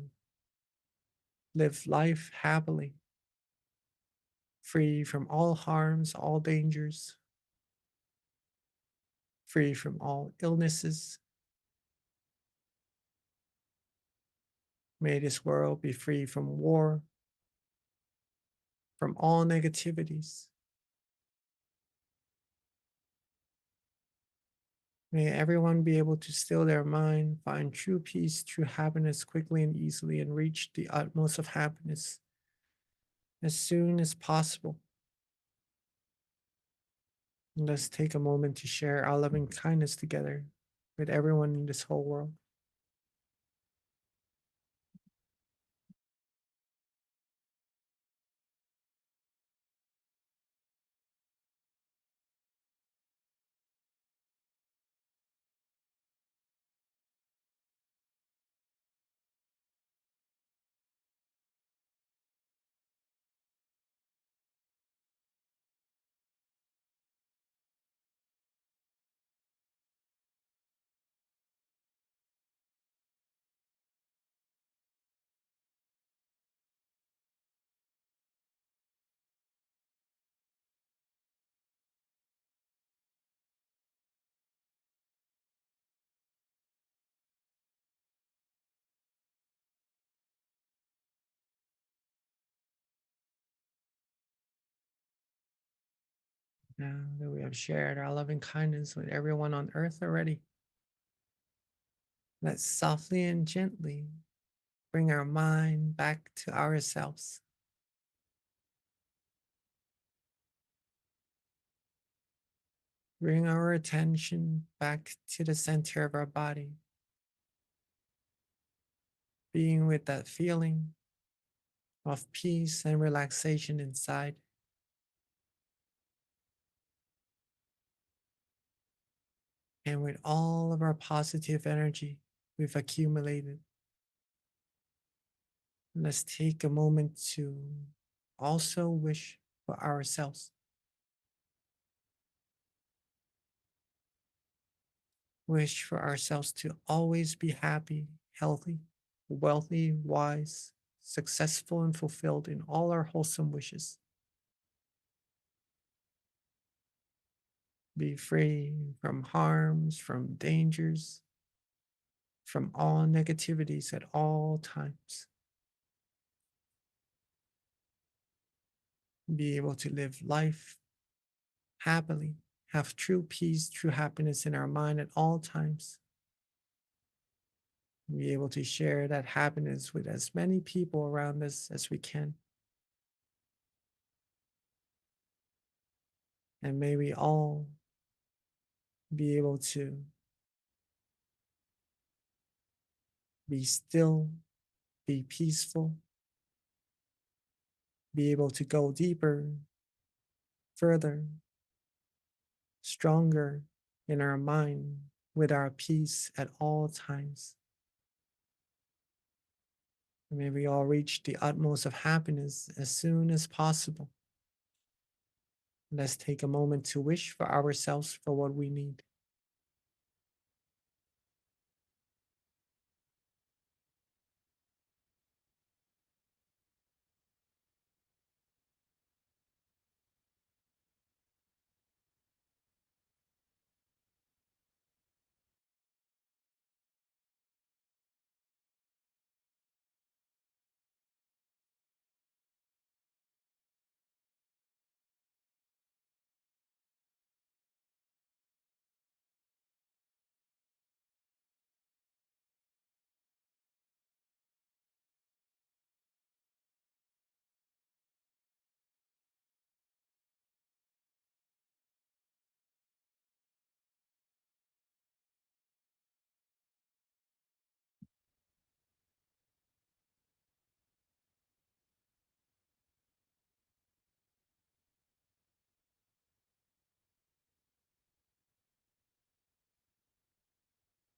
live life happily, free from all harms, all dangers, free from all illnesses. May this world be free from war, from all negativities. May everyone be able to still their mind, find true peace, true happiness quickly and easily, and reach the utmost of happiness as soon as possible. And let's take a moment to share our loving kindness together with everyone in this whole world. Now that we have shared our loving kindness with everyone on earth already, let's softly and gently bring our mind back to ourselves. Bring our attention back to the center of our body, being with that feeling of peace and relaxation inside. And with all of our positive energy we've accumulated, let's take a moment to also wish for ourselves. Wish for ourselves to always be happy, healthy, wealthy, wise, successful, and fulfilled in all our wholesome wishes. Be free from harms, from dangers, from all negativities at all times. Be able to live life happily, have true peace, true happiness in our mind at all times. Be able to share that happiness with as many people around us as we can. And may we all be able to be still, be peaceful, be able to go deeper, further, stronger in our mind with our peace at all times. And may we all reach the utmost of happiness as soon as possible. Let's take a moment to wish for ourselves for what we need.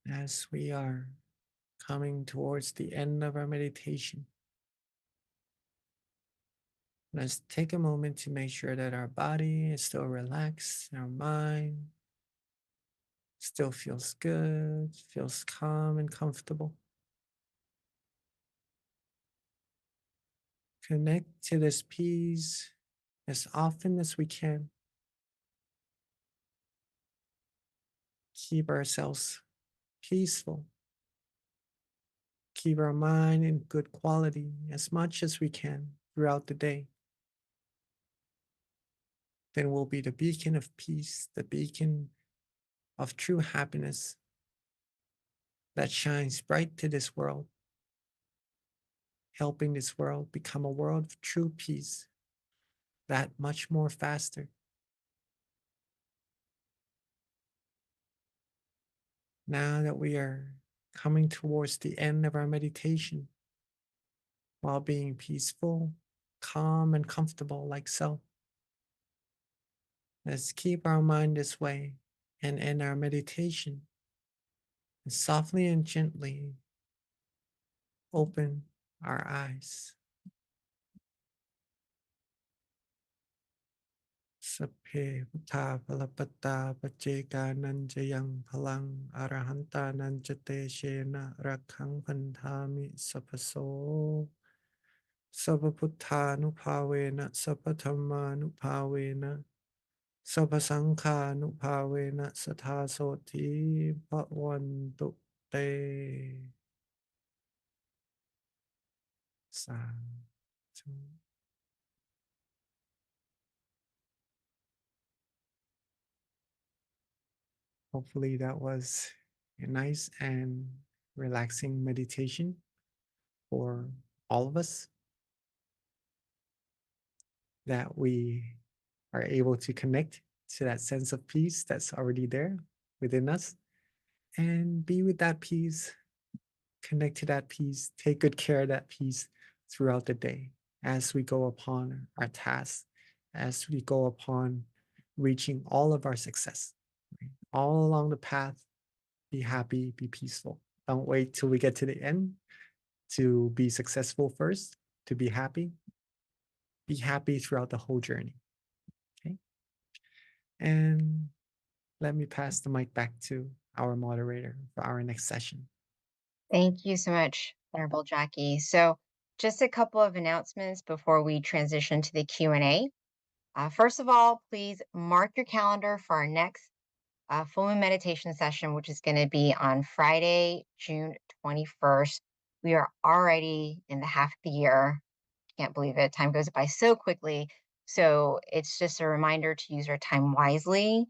As we are coming towards the end of our meditation. Let's take a moment to make sure that our body is still relaxed, our mind still feels good, feels calm and comfortable. Connect to this peace as often as we can. Keep ourselves peaceful. Keep our mind in good quality as much as we can throughout the day. Then we'll be the beacon of peace, the beacon of true happiness that shines bright to this world, helping this world become a world of true peace, that much more faster. Now that we are coming towards the end of our meditation, while being peaceful, calm, and comfortable like so, let's keep our mind this way and end our meditation. And softly and gently open our eyes. Sapphe Buddha Palapata Pacheka Nanjayang Palang Arahanta Nanjate Shena Rakhang Pandhami Sapaso Sabaputtanupavena Sapathamanupavena Sapasankhanupavena Sathasoti Bhavantu Te Sadhu. Hopefully that was a nice and relaxing meditation for all of us, that we are able to connect to that sense of peace that's already there within us and be with that peace, connect to that peace, take good care of that peace throughout the day as we go upon our tasks, as we go upon reaching all of our success. All along the path, be happy, be peaceful. Don't wait till we get to the end to be successful first, to be happy. Be happy throughout the whole journey. Okay. And let me pass the mic back to our moderator for our next session. Thank you so much, Honorable Jackie. So just a couple of announcements before we transition to the Q&A. First of all, please mark your calendar for our next full moon meditation session, which is going to be on Friday, June 21st. We are already in the half of the year. Can't believe it. Time goes by so quickly. So it's just a reminder to use our time wisely.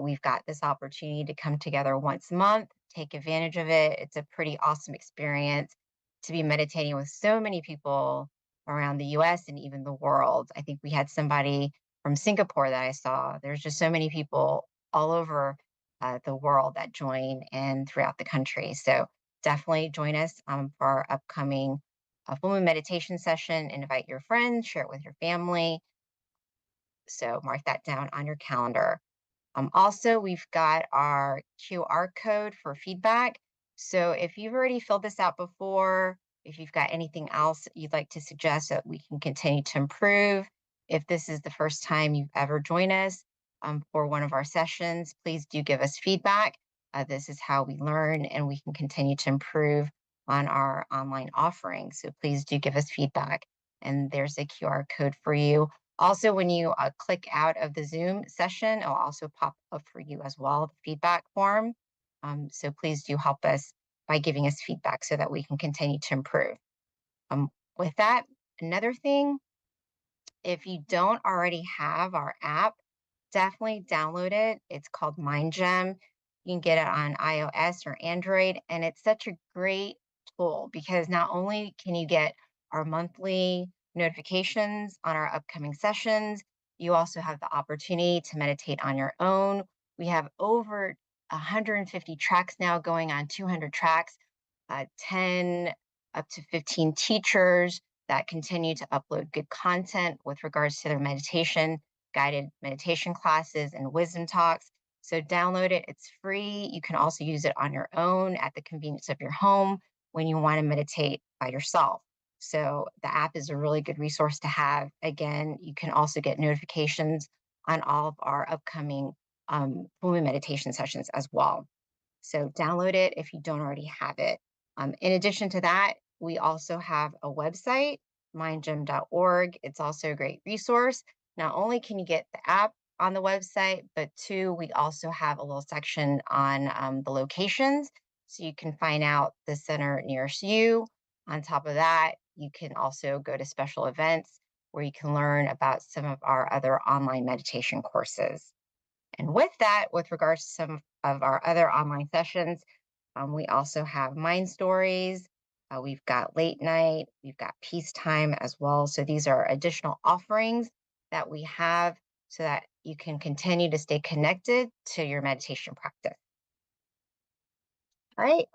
We've got this opportunity to come together once a month, take advantage of it. It's a pretty awesome experience to be meditating with so many people around the US and even the world. I think we had somebody from Singapore that I saw. There's just so many people all over the world that join and throughout the country. So definitely join us for our upcoming full moon meditation session. Invite your friends, share it with your family. So mark that down on your calendar. Also, we've got our QR code for feedback. So if you've already filled this out before, if you've got anything else you'd like to suggest that we can continue to improve, if this is the first time you've ever joined us for one of our sessions, please do give us feedback. This is how we learn and we can continue to improve on our online offerings. So please do give us feedback. And there's a QR code for you. Also, when you click out of the Zoom session, it'll also pop up for you as well, the feedback form. So please do help us by giving us feedback so that we can continue to improve. With that, another thing, if you don't already have our app, definitely download it. It's called MindGem. You can get it on iOS or Android, and it's such a great tool because not only can you get our monthly notifications on our upcoming sessions, you also have the opportunity to meditate on your own. We have over 150 tracks now, going on 200 tracks, 10 up to 15 teachers that continue to upload good content with regards to their meditation, guided meditation classes, and wisdom talks. So download it. It's free. You can also use it on your own at the convenience of your home. when you want to meditate by yourself. So the app is a really good resource to have. Again, you can also get notifications on all of our upcoming full moon meditation sessions as well. So download it if you don't already have it. In addition to that, we also have a website, mindgym.org. It's also a great resource. Not only can you get the app on the website, but two, we also have a little section on the locations. So you can find out the center nearest you. On top of that, you can also go to special events where you can learn about some of our other online meditation courses. And with that, with regards to some of our other online sessions, we also have mind stories. We've got late night, we've got peacetime as well. So these are additional offerings that we have so that you can continue to stay connected to your meditation practice. All right.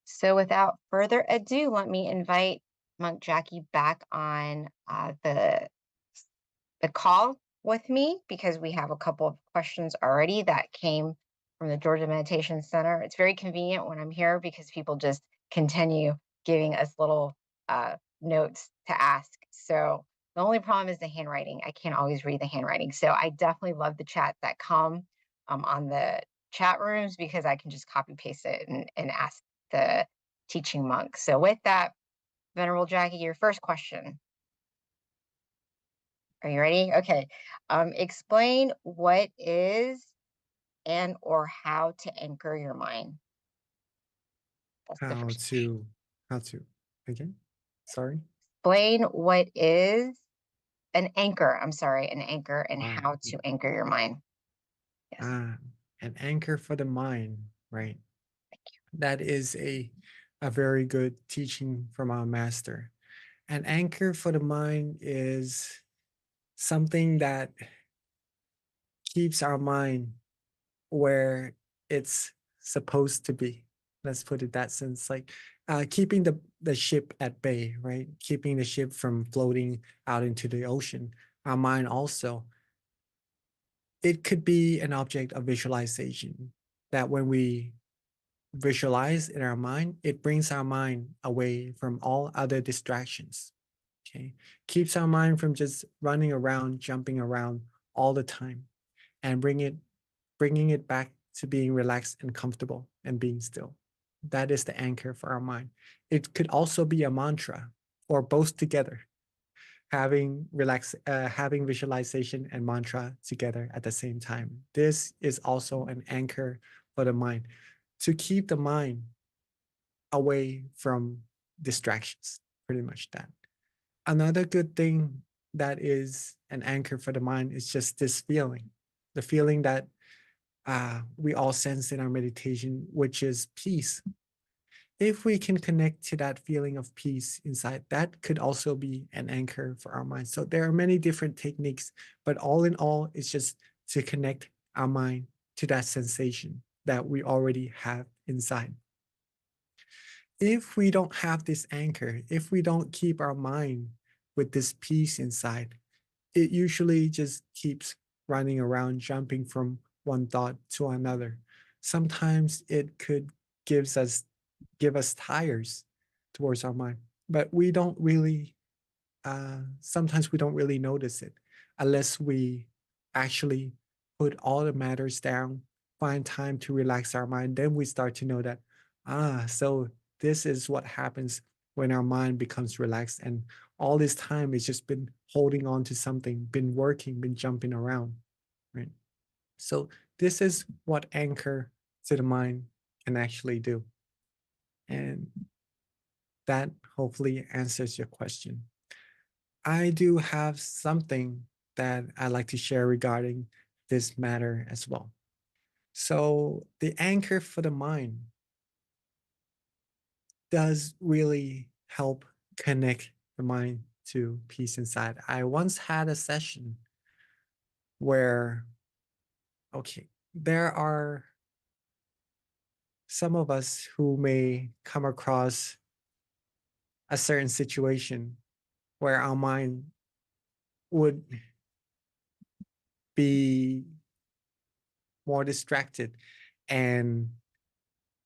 So without further ado, let me invite Monk Jackie back on the call with me because we have a couple of questions already that came from the Georgia Meditation Center. It's very convenient when I'm here because people just continue giving us little notes to ask. So the only problem is the handwriting. I can't always read the handwriting. So I definitely love the chats that come on the chat rooms because I can just copy paste it and ask the teaching monk. So with that, Venerable Jackie, your first question. Are you ready? Okay. Explain what is and or how to anchor your mind. That's the How first. to, how to, again? Sorry. Explain what is an anchor. I'm sorry, an anchor and Ah, how to anchor your mind. Yes. an anchor for the mind, right? That is a very good teaching from our master. An anchor for the mind is something that keeps our mind where it's supposed to be. Let's put it that sense, like keeping the ship at bay, right? Keeping the ship from floating out into the ocean. Our mind also, it could be an object of visualization that when we visualize in our mind, it brings our mind away from all other distractions. Okay. Keeps our mind from just running around, jumping around all the time and bringing it back to being relaxed and comfortable and being still. That is the anchor for our mind. It could also be a mantra or both together, having visualization and mantra together at the same time. This is also an anchor for the mind to keep the mind away from distractions, pretty much that. Another good thing that is an anchor for the mind is just this feeling, the feeling that we all sense in our meditation, which is peace. If we can connect to that feeling of peace inside, that could also be an anchor for our mind. So there are many different techniques, but all in all, it's just to connect our mind to that sensation that we already have inside. If we don't have this anchor, if we don't keep our mind with this peace inside, it usually just keeps running around, jumping from one thought to another. Sometimes it could give us tires towards our mind, but we don't really. Sometimes we don't really notice it unless we actually put all the matters down, find time to relax our mind. Then we start to know that so this is what happens when our mind becomes relaxed, and all this time it's just been holding on to something, been working, been jumping around, right? So this is what anchor to the mind can actually do. And that hopefully answers your question. I do have something that I'd like to share regarding this matter as well. So the anchor for the mind does really help connect the mind to peace inside. I once had a session where, okay, there are some of us who may come across a certain situation where our mind would be more distracted and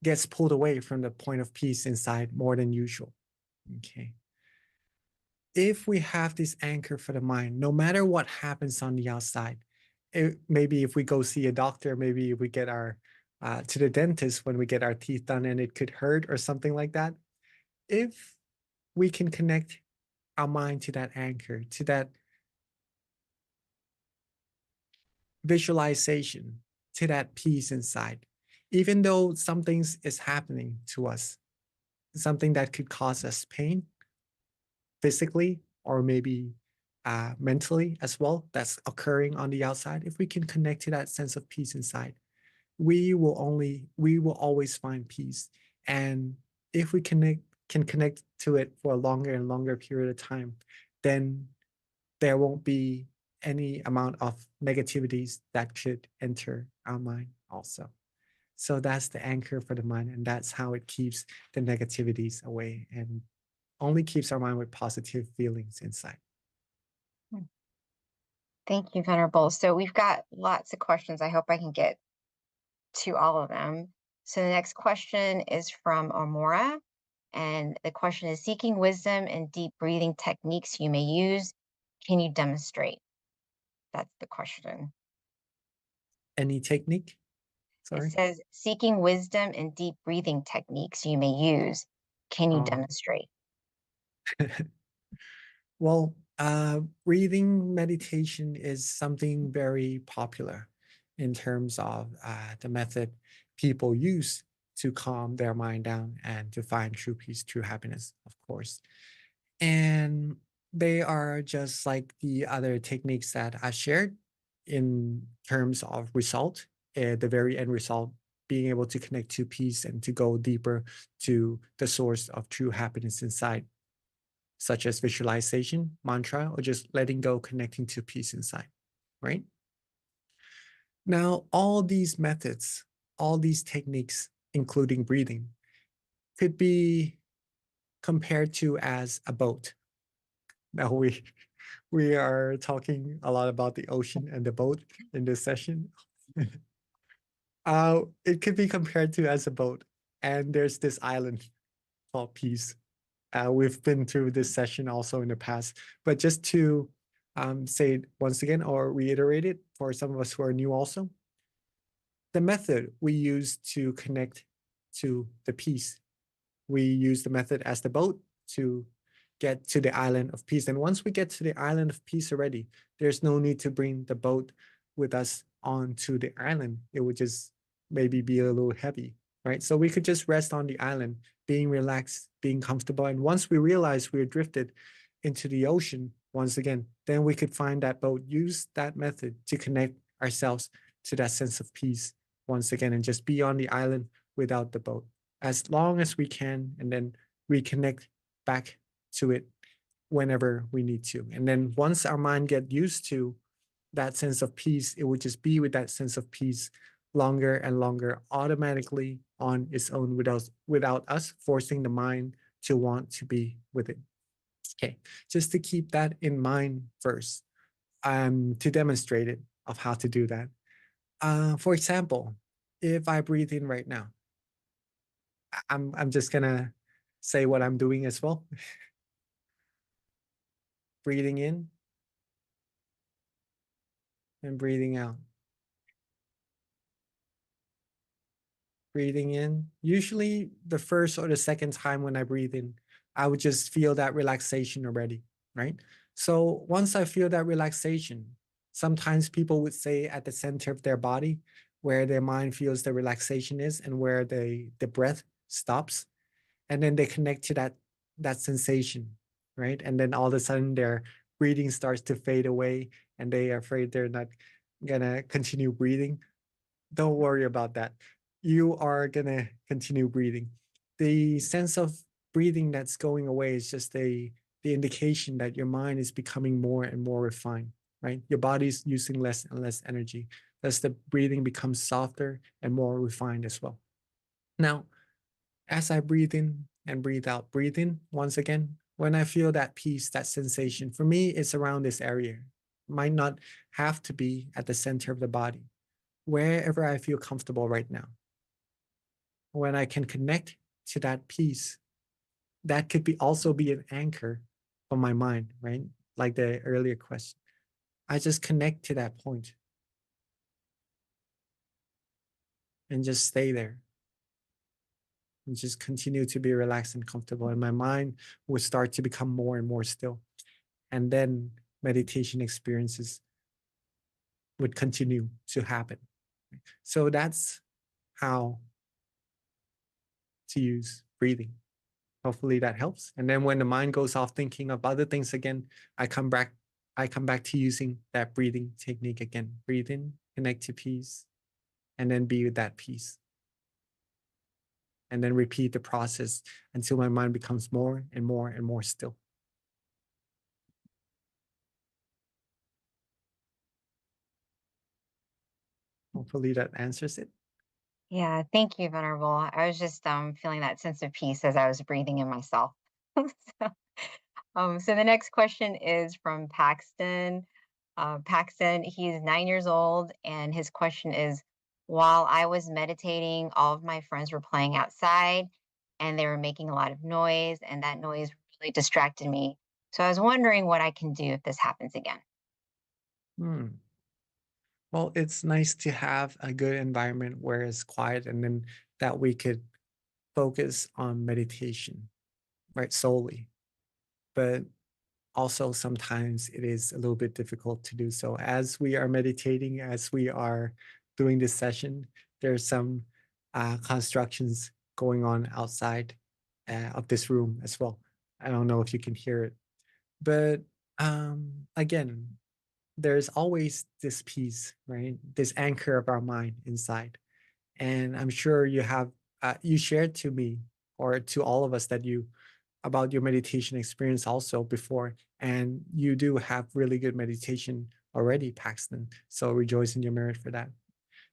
gets pulled away from the point of peace inside more than usual. Okay. If we have this anchor for the mind, no matter what happens on the outside, maybe if we go see a doctor, maybe if we get our to the dentist when we get our teeth done and it could hurt or something like that. If we can connect our mind to that anchor, to that visualization, to that peace inside, even though something is happening to us, something that could cause us pain physically or maybe mentally as well, that's occurring on the outside, if we can connect to that sense of peace inside, we will always find peace. And if we can connect to it for a longer and longer period of time, then there won't be any amount of negativities that should enter our mind also. So that's the anchor for the mind, and that's how it keeps the negativities away and only keeps our mind with positive feelings inside. Thank you, Venerable. So we've got lots of questions. I hope I can get to all of them. So the next question is from Amora. And the question is, seeking wisdom and deep breathing techniques you may use, can you demonstrate? That's the question. Any technique? It Sorry. says, seeking wisdom and deep breathing techniques you may use, can you demonstrate? Well, breathing meditation is something very popular in terms of the method people use to calm their mind down and to find true peace, true happiness, of course. And they are just like the other techniques that I shared in terms of result, the very end result, being able to connect to peace and to go deeper to the source of true happiness inside, such as visualization, mantra, or just letting go, connecting to peace inside, right? Now, all these methods, all these techniques, including breathing, could be compared to as a boat. Now we are talking a lot about the ocean and the boat in this session. It could be compared to as a boat, and there's this island called peace. We've been through this session also in the past, but just to say it once again or reiterate it for some of us who are new also, the method we use to connect to the peace, we use the method as the boat to get to the island of peace. And once we get to the island of peace already, there's no need to bring the boat with us onto the island. It would just maybe be a little heavy, right? So we could just rest on the island, being relaxed, being comfortable. And once we realize we're drifted into the ocean once again, then we could find that boat, use that method to connect ourselves to that sense of peace once again, and just be on the island without the boat as long as we can, and then reconnect back to it whenever we need to. And then once our mind get used to that sense of peace, it would just be with that sense of peace longer and longer, automatically on its own, without us forcing the mind to want to be with it. Okay, just to keep that in mind first, to demonstrate it of how to do that. For example, if I breathe in right now, I'm just gonna say what I'm doing as well. Breathing in and breathing out. Breathing in. Usually the first or the second time when I breathe in, I would just feel that relaxation already, right? So once I feel that relaxation, sometimes people would say at the center of their body, where their mind feels the relaxation is and where the breath stops. And then they connect to that sensation, right? And then all of a sudden their breathing starts to fade away and they are afraid they're not gonna continue breathing. Don't worry about that. You are gonna continue breathing. The sense of breathing that's going away is just the indication that your mind is becoming more and more refined, right? Your body's using less and less energy as the breathing becomes softer and more refined as well. Now, as I breathe in and breathe out, breathe in once again. When I feel that peace, that sensation, for me, it's around this area. Might not have to be at the center of the body, wherever I feel comfortable right now. when I can connect to that peace, that could be also be an anchor for my mind, right? Like the earlier question. I just connect to that point and just stay there and just continue to be relaxed and comfortable. And my mind would start to become more and more still. And then meditation experiences would continue to happen. So that's how to use breathing. Hopefully that helps. And then when the mind goes off thinking of other things again, I come back, I come back to using that breathing technique again. Breathe in, connect to peace, and then be with that peace. And then repeat the process until my mind becomes more and more and more still. Hopefully that answers it. Yeah, thank you, Venerable. I was just feeling that sense of peace as I was breathing in myself. So, so the next question is from Paxton. Paxton, he's 9 years old, and his question is, while I was meditating, all of my friends were playing outside and they were making a lot of noise, and that noise really distracted me. So I was wondering what I can do if this happens again. Hmm. Well, it's nice to have a good environment where it's quiet and then that we could focus on meditation, right? Solely. But also sometimes it is a little bit difficult to do so. As we are meditating, as we are doing this session, there's some constructions going on outside of this room as well. I don't know if you can hear it. But again, there's always this peace, right? This anchor of our mind inside. And I'm sure you have, you shared to me or to all of us that you about your meditation experience also before. And you do have really good meditation already, Paxton. So rejoice in your merit for that.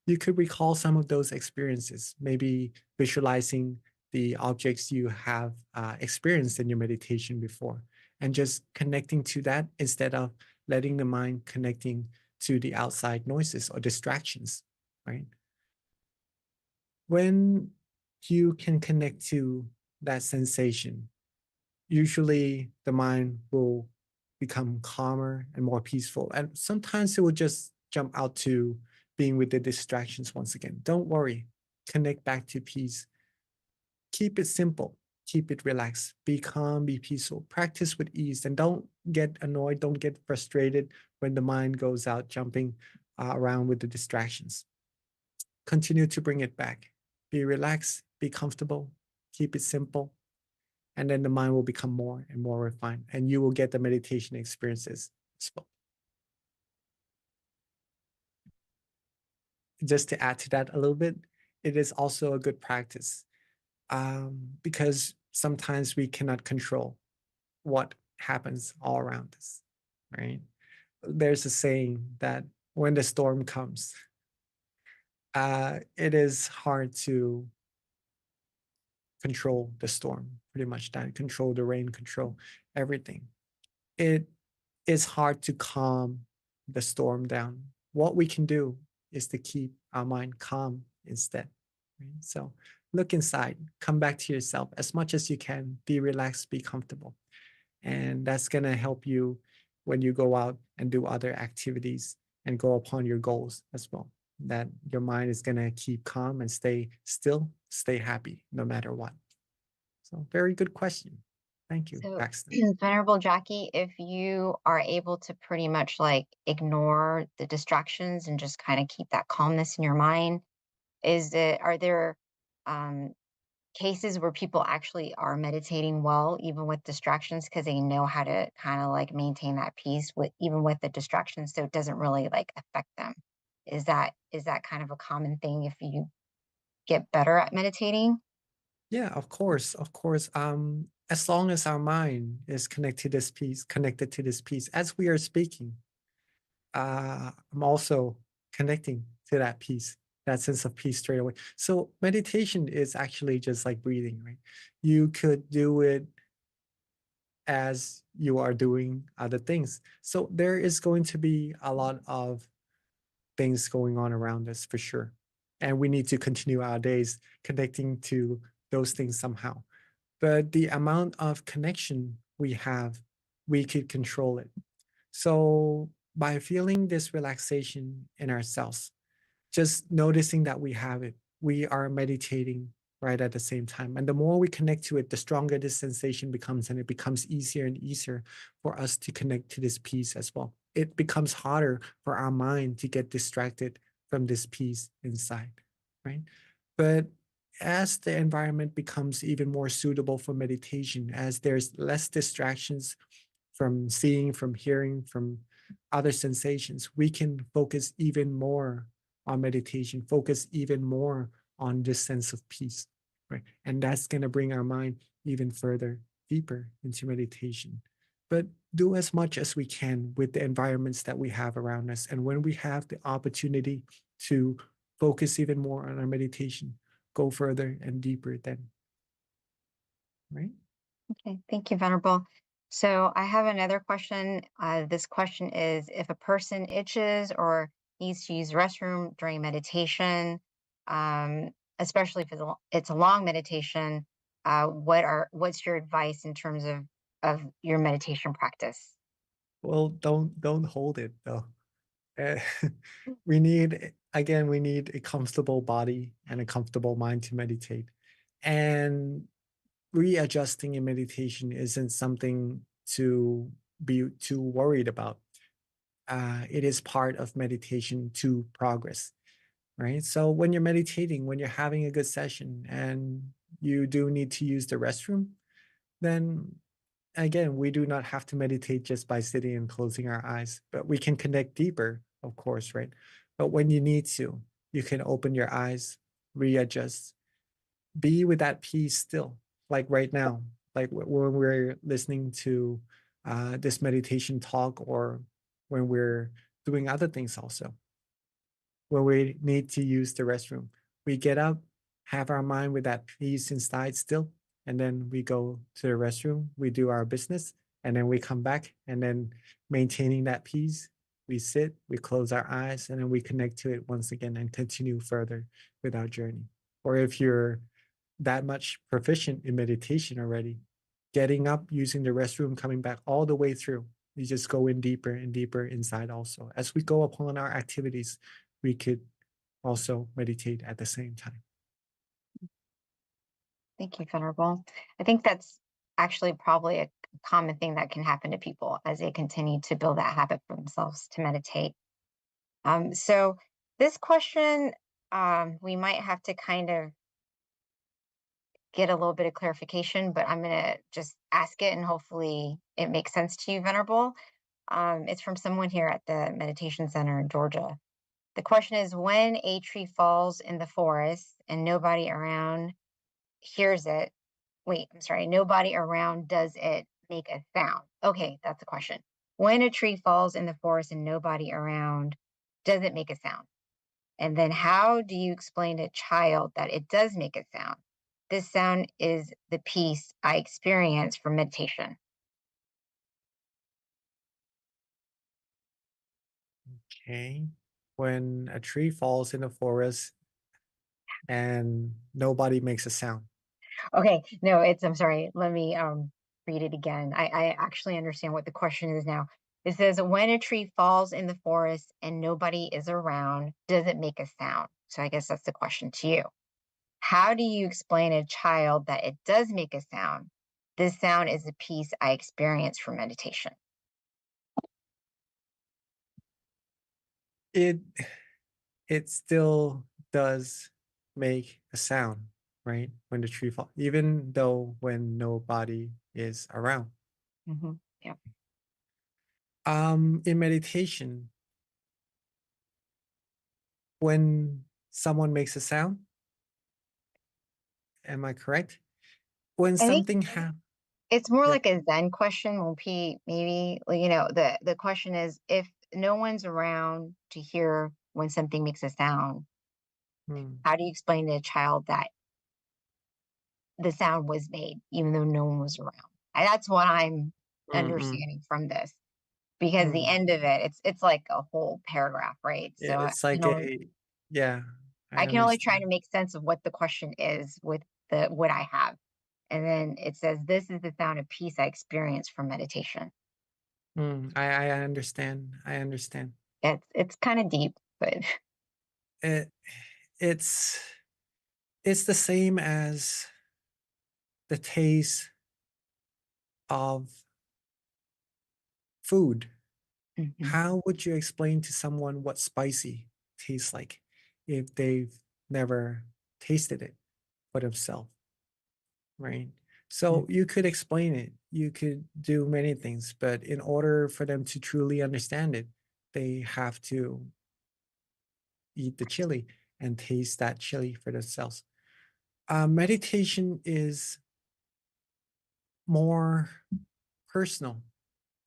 You could recall some of those experiences, maybe visualizing the objects you have experienced in your meditation before, and just connecting to that instead of letting the mind connecting to the outside noises or distractions, right? When you can connect to that sensation, usually the mind will become calmer and more peaceful. And sometimes it will just jump out to being with the distractions once again. Don't worry, connect back to peace. Keep it simple, keep it relaxed, be calm, be peaceful. Practice with ease and don't get annoyed, don't get frustrated when the mind goes out jumping around with the distractions. Continue to bring it back. Be relaxed, be comfortable, keep it simple, and then the mind will become more and more refined and you will get the meditation experiences as well. Just to add to that a little bit, it is also a good practice because sometimes we cannot control what happens all around us, right? There's a saying that when the storm comes, it is hard to control the storm, pretty much that control the rain, control everything. It is hard to calm the storm down. What we can do is to keep our mind calm instead. Right? So look inside, come back to yourself as much as you can, be relaxed, be comfortable. And that's going to help you when you go out and do other activities and go upon your goals as well. That your mind is going to keep calm and stay still, stay happy no matter what. So, very good question. Thank you, So, Paxton. Venerable Jackie, if you are able to pretty much like ignore the distractions and just kind of keep that calmness in your mind, are there um, cases where people actually are meditating well, even with distractions, because they know how to kind of like maintain that peace with even with the distractions, so it doesn't really like affect them? Is that kind of a common thing if you get better at meditating? Yeah, of course, of course. As long as our mind is connected to this piece, as we are speaking, I'm also connecting to that peace, that sense of peace straight away. So meditation is actually just like breathing, right? You could do it as you are doing other things. So there is going to be a lot of things going on around us for sure. And we need to continue our days connecting to those things somehow. But the amount of connection we have, we could control it. So by feeling this relaxation in ourselves, just noticing that we have it, we are meditating right at the same time. And the more we connect to it, the stronger this sensation becomes, and it becomes easier and easier for us to connect to this peace as well. It becomes harder for our mind to get distracted from this peace inside, right? But as the environment becomes even more suitable for meditation, as there's less distractions from seeing, from hearing, from other sensations, we can focus even more on meditation, focus even more on this sense of peace, right? And that's going to bring our mind even further, deeper into meditation. But do as much as we can with the environments that we have around us. And when we have the opportunity to focus even more on our meditation, go further and deeper then, right? Okay, thank you, Venerable. So I have another question. This question is, if a person itches or needs to use the restroom during meditation, especially if it's a long meditation, what's your advice in terms of your meditation practice? Well, don't hold it though. Uh, we need, again, we need a comfortable body and a comfortable mind to meditate. And readjusting in meditation isn't something to be too worried about. It is part of meditation to progress, right? So when you're meditating, when you're having a good session and you do need to use the restroom, then again, we do not have to meditate just by sitting and closing our eyes, but we can connect deeper, of course, right? But when you need to, you can open your eyes, readjust, be with that peace still, like right now, like when we're listening to this meditation talk, or when we're doing other things also, when we need to use the restroom. We get up, have our mind with that peace inside still, and then we go to the restroom, we do our business, and then we come back, and then maintaining that peace, we sit, we close our eyes, and then we connect to it once again and continue further with our journey. Or if you're that much proficient in meditation already, getting up, using the restroom, coming back all the way through, you just go in deeper and deeper inside also. As we go upon our activities, we could also meditate at the same time. Thank you, Venerable. I think that's actually probably a common thing that can happen to people as they continue to build that habit for themselves to meditate. So this question, we might have to kind of get a little bit of clarification, but I'm going to just ask it and hopefully it makes sense to you, Venerable. It's from someone here at the Meditation Center in Georgia. The question is, when a tree falls in the forest and nobody around hears it, wait, I'm sorry, nobody around does it make a sound? Okay, that's the question. When a tree falls in the forest and nobody around, does it make a sound? And then how do you explain to a child that it does make a sound? This sound is the peace I experience from meditation. Okay. When a tree falls in the forest and nobody makes a sound. Okay, no, I'm sorry. Let me read it again. I actually understand what the question is now. It says, when a tree falls in the forest and nobody is around, does it make a sound? So I guess that's the question to you. How do you explain to a child that it does make a sound? This sound is the peace I experience from meditation. It it still does make a sound, right? When the tree falls, even though when nobody is around. Yeah. In meditation, when someone makes a sound, am I correct? When I think something happens, it's more yeah. like a Zen question. When maybe, like, the question is, if no one's around to hear when something makes a sound, Hmm, how do you explain to a child that the sound was made even though no one was around? That's what I'm mm, mm, understanding from this, because the mm. end of it, it's like a whole paragraph, right? So I It's like don't. a, yeah. I I can only try understand. to make sense of what the question is with what I have. And then it says, "This is the sound of peace I experience from meditation." I understand. I understand. It's kind of deep, but It, it's it's the same as the taste of food. Mhm. How would you explain to someone what spicy tastes like if they've never tasted it for themselves, right? So you could explain it, you could do many things, but in order for them to truly understand it, they have to eat the chili and taste that chili for themselves. Meditation is more personal.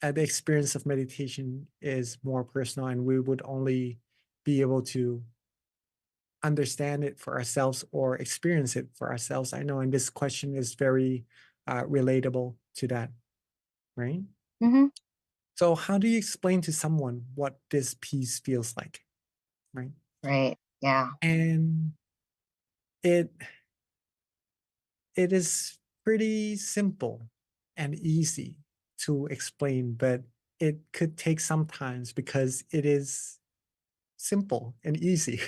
The experience of meditation is more personal, and we would only be able to understand it for ourselves or experience it for ourselves. I know, and this question is very relatable to that, right? Mhm. So, how do you explain to someone what this piece feels like, right? Right. Yeah. And it it is pretty simple and easy to explain, but it could take some times because it is simple and easy.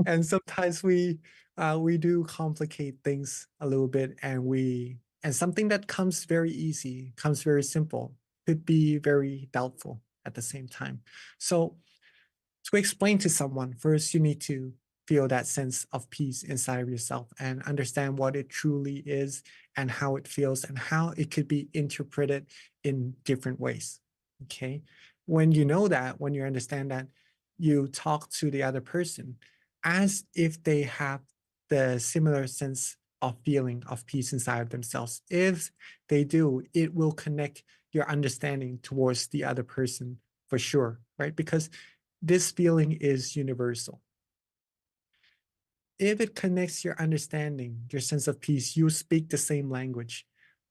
And sometimes we do complicate things a little bit, and something that comes very easy, comes very simple, could be very doubtful at the same time. So to explain to someone, first you need to feel that sense of peace inside of yourself and understand what it truly is and how it feels and how it could be interpreted in different ways. Okay. When you know that, when you understand that, you talk to the other person as if they have the similar sense of feeling of peace inside of themselves. If they do, it will connect your understanding towards the other person for sure, right? Because this feeling is universal. If it connects your understanding, your sense of peace, you speak the same language.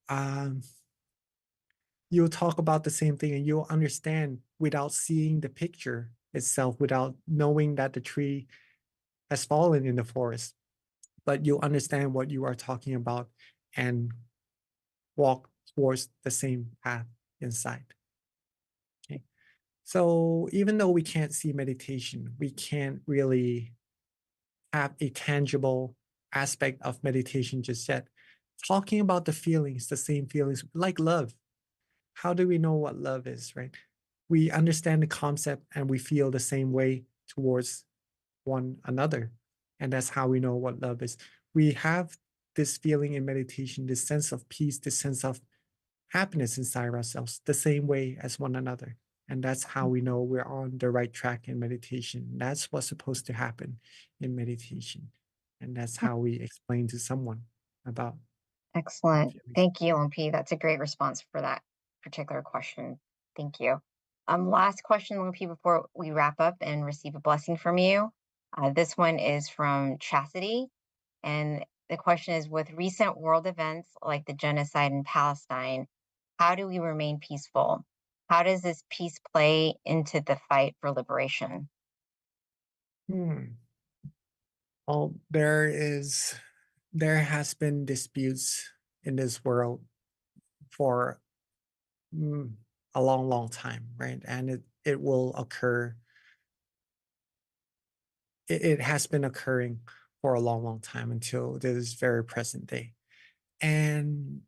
Um, you'll talk about the same thing and you'll understand without seeing the picture itself, without knowing that the tree has fallen in the forest. But you'll understand what you are talking about and walk towards the same path inside. Okay. So even though we can't see meditation, we can't really have a tangible aspect of meditation just yet. Talking about the feelings, the same feelings, like love. How do we know what love is, right? We understand the concept and we feel the same way towards one another. And that's how we know what love is. We have this feeling in meditation, this sense of peace, this sense of happiness inside ourselves, the same way as one another. And that's how we know we're on the right track in meditation. That's what's supposed to happen in meditation. And that's how we explain to someone about our Excellent. feelings. Thank you, LP. That's a great response for that particular question. Thank you. Last question, LP, before we wrap up and receive a blessing from you. This one is from Chastity. And the question is, with recent world events like the genocide in Palestine, how do we remain peaceful? How does this peace play into the fight for liberation? Hmm. Well, there has been disputes in this world for mm, a long, long time, right? And it will occur. It has been occurring for a long, long time until this very present day. And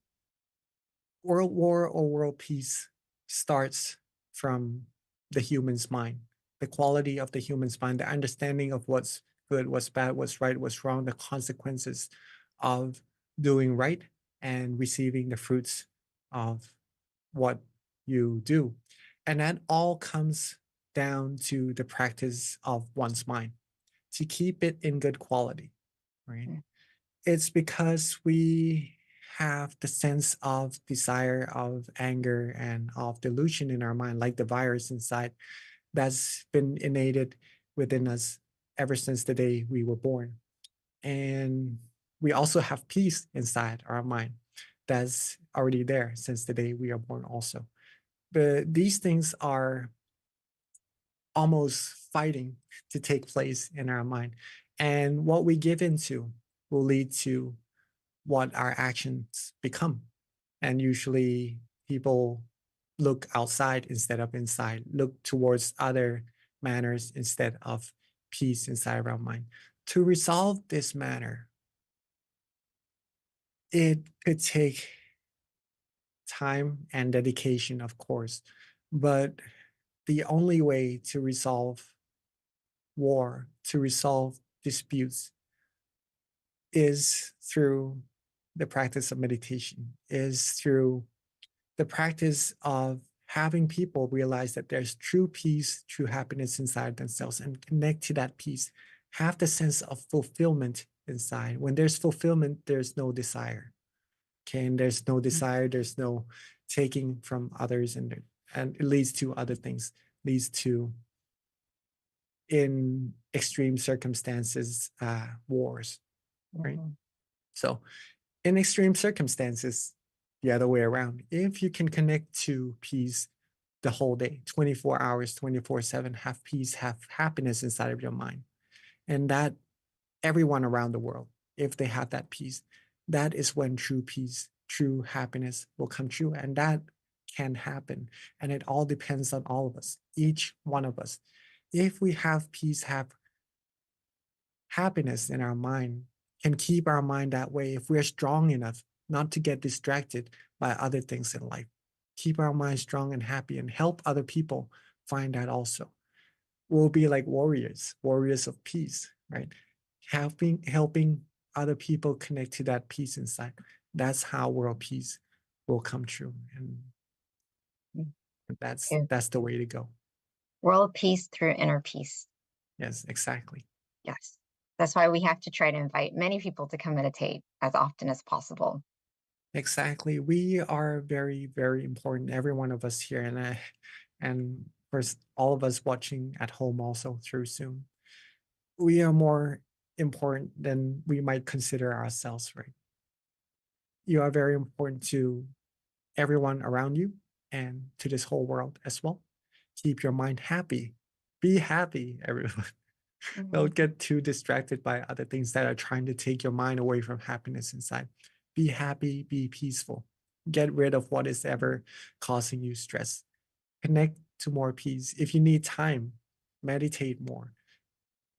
world war or world peace starts from the human's mind, the quality of the human's mind, the understanding of what's good, what's bad, what's right, what's wrong, the consequences of doing right and receiving the fruits of what you do. And that all comes down to the practice of one's mind to keep it in good quality, right? Mm. It's because we have the sense of desire, of anger, and of delusion in our mind, like the virus inside that's been innated within us ever since the day we were born. And we also have peace inside our mind that's already there since the day we are born, also. But these things are almost fighting to take place in our mind. And what we give into will lead to what our actions become. And usually people look outside instead of inside, look towards other manners instead of peace inside of our mind. To resolve this matter, it could take time and dedication, of course, but the only way to resolve war, to resolve disputes, is through the practice of meditation, is through the practice of having people realize that there's true peace, true happiness inside themselves and connect to that peace, have the sense of fulfillment inside. When there's fulfillment, there's no desire. Okay, and there's no desire, there's no taking from others, and it leads to other things, leads to, in extreme circumstances, wars, right? Mhm. So in extreme circumstances, the other way around, if you can connect to peace the whole day, 24 hours, 24/7, have peace, have happiness inside of your mind, and that everyone around the world, if they have that peace, that is when true peace, true happiness will come true. And that can happen. And it all depends on all of us, each one of us. If we have peace, have happiness in our mind, can keep our mind that way, if we're strong enough not to get distracted by other things in life, keep our mind strong and happy and help other people find that also. We'll be like warriors, warriors of peace, right? Helping other people connect to that peace inside. That's how world peace will come true. And that's Okay. that's the way to go. World peace through inner peace. Yes, exactly. Yes. That's why we have to try to invite many people to come meditate as often as possible. Exactly. We are very, very important, every one of us here, and of course all of us watching at home also through Zoom. We are more important than we might consider ourselves, right? You are very important to everyone around you and to this whole world as well. Keep your mind happy. Be happy, everyone. Mhm. Don't get too distracted by other things that are trying to take your mind away from happiness inside. Be happy, be peaceful. Get rid of what is ever causing you stress. Connect to more peace. If you need time, meditate more.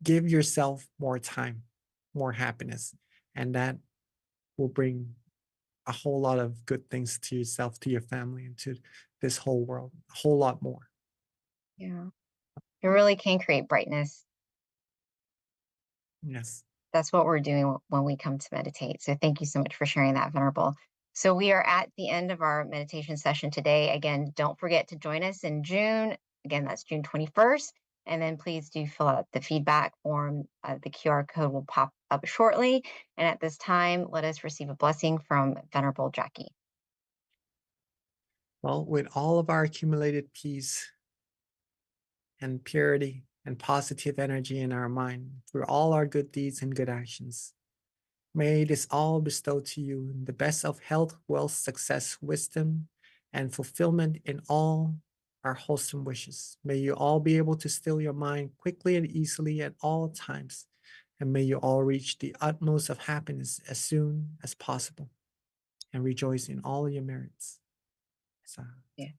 Give yourself more time, more happiness, and that will bring a whole lot of good things to yourself, to your family, and to this whole world. A whole lot more. Yeah. It really can create brightness. Yes. That's what we're doing when we come to meditate. So thank you so much for sharing that, Venerable. So we are at the end of our meditation session today. Again, don't forget to join us in June. Again, that's June 21st. And then please do fill out the feedback form. The QR code will pop up shortly. And at this time, let us receive a blessing from Venerable Jackie. Well, with all of our accumulated peace and purity and positive energy in our mind through all our good deeds and good actions, may this all bestow to you the best of health, wealth, success, wisdom, and fulfillment in all our wholesome wishes. May you all be able to still your mind quickly and easily at all times. And may you all reach the utmost of happiness as soon as possible and rejoice in all your merits. So. Yeah.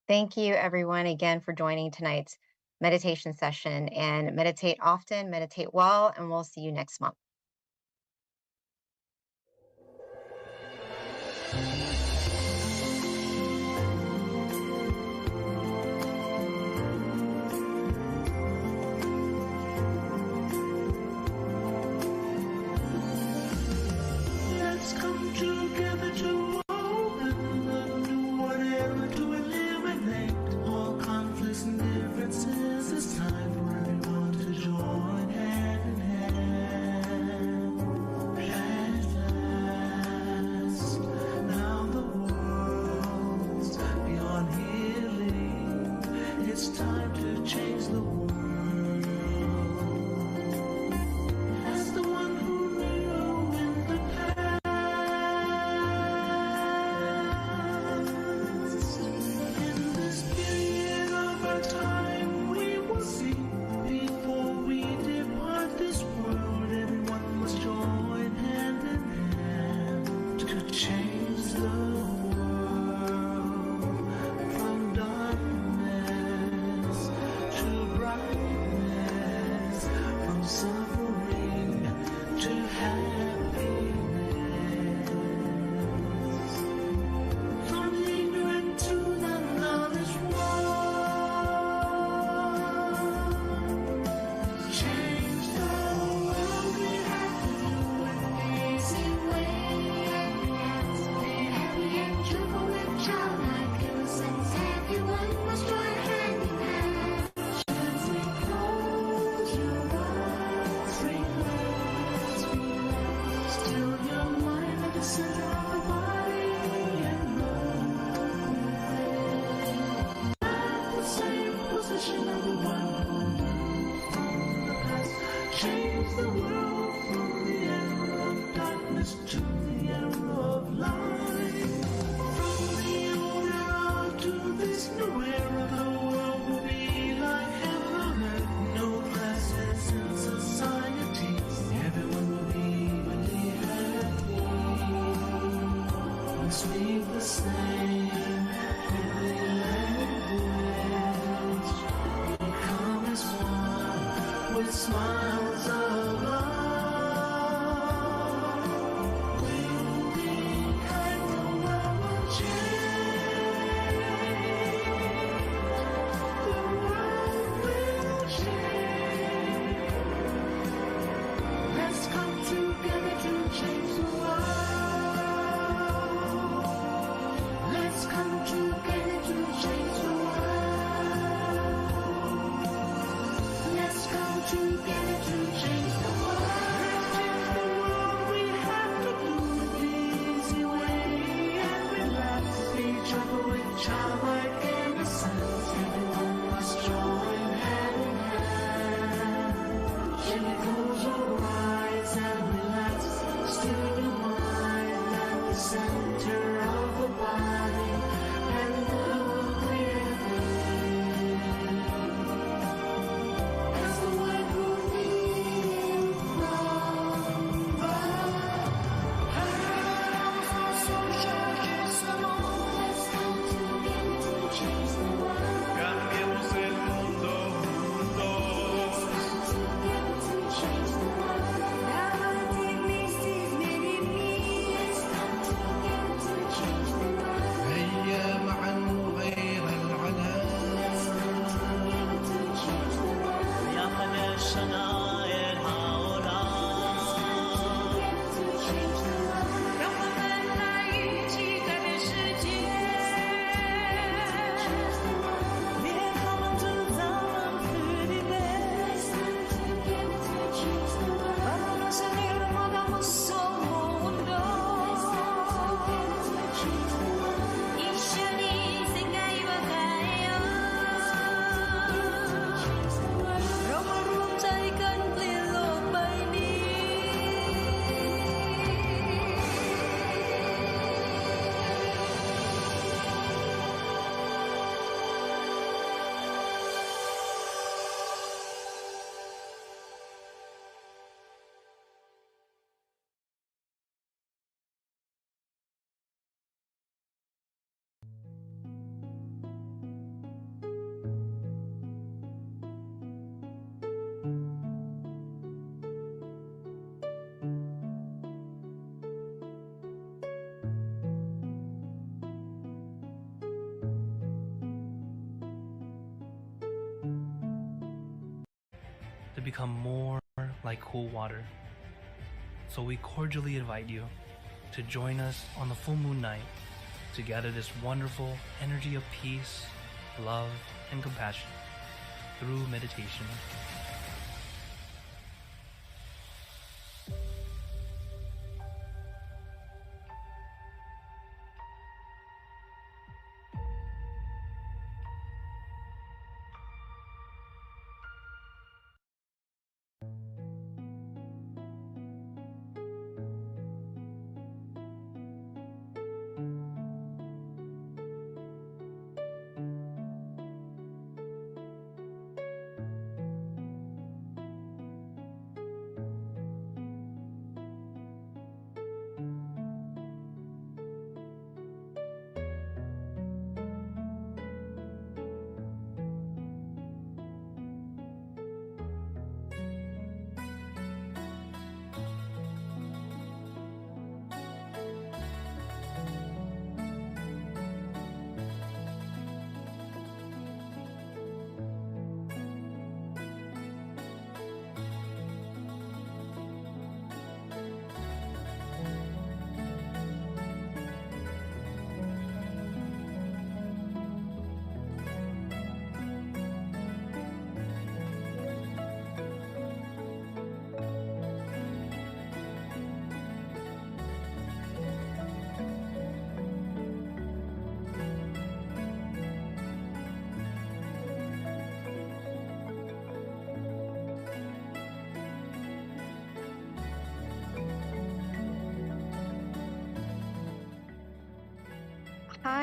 Thank you, everyone, again for joining tonight's meditation session. And meditate often, meditate well, and we'll see you next month. Let's come together to open the new whatever to eliminate all conflicts and differences. It's time for everyone to join hand in hand. At last, now the world's beyond healing. It's time to change the world. As the one who knew in the past, change the world from the era of darkness to the era of light. From the old era to this new era, the world will be like heaven on earth. No classes in society. Everyone will be evenly happy. We'll speak the same holy language. Become as one with smiles of love. We'll be kind, the world will change. The world will change. Let's come together to change the world. Let's come together to change the world. Let's come together to change the world. Let's change the world. We have to do it the easy way and relax each other with childlike innocence. Everyone must join hand in hand. Chemicals will rise and relax. Still your mind at the center of the body, and move clearly. As the wind will lead from the house of social kissamon. Let's come together to change the world. Cambiemos el mundo juntos. Let's come together to change the world. Let's come together to change the world. هيا معا نغير العالم. Let's come together to change the world. يا من الشنائر هؤلاء Together to change the world. 让我们来一起改变世界，别他们制造了距离感。 Let's come together to change the world. Vamos a unir hagamos mundo. Let's come together to change the world. 一緒に世界を変えよう Change the world. เรามารวมใจกันเปลี่ยนโลกใบนี้ To become more like cool water. So we cordially invite you to join us on the full moon night to gather this wonderful energy of peace, love, and compassion through meditation.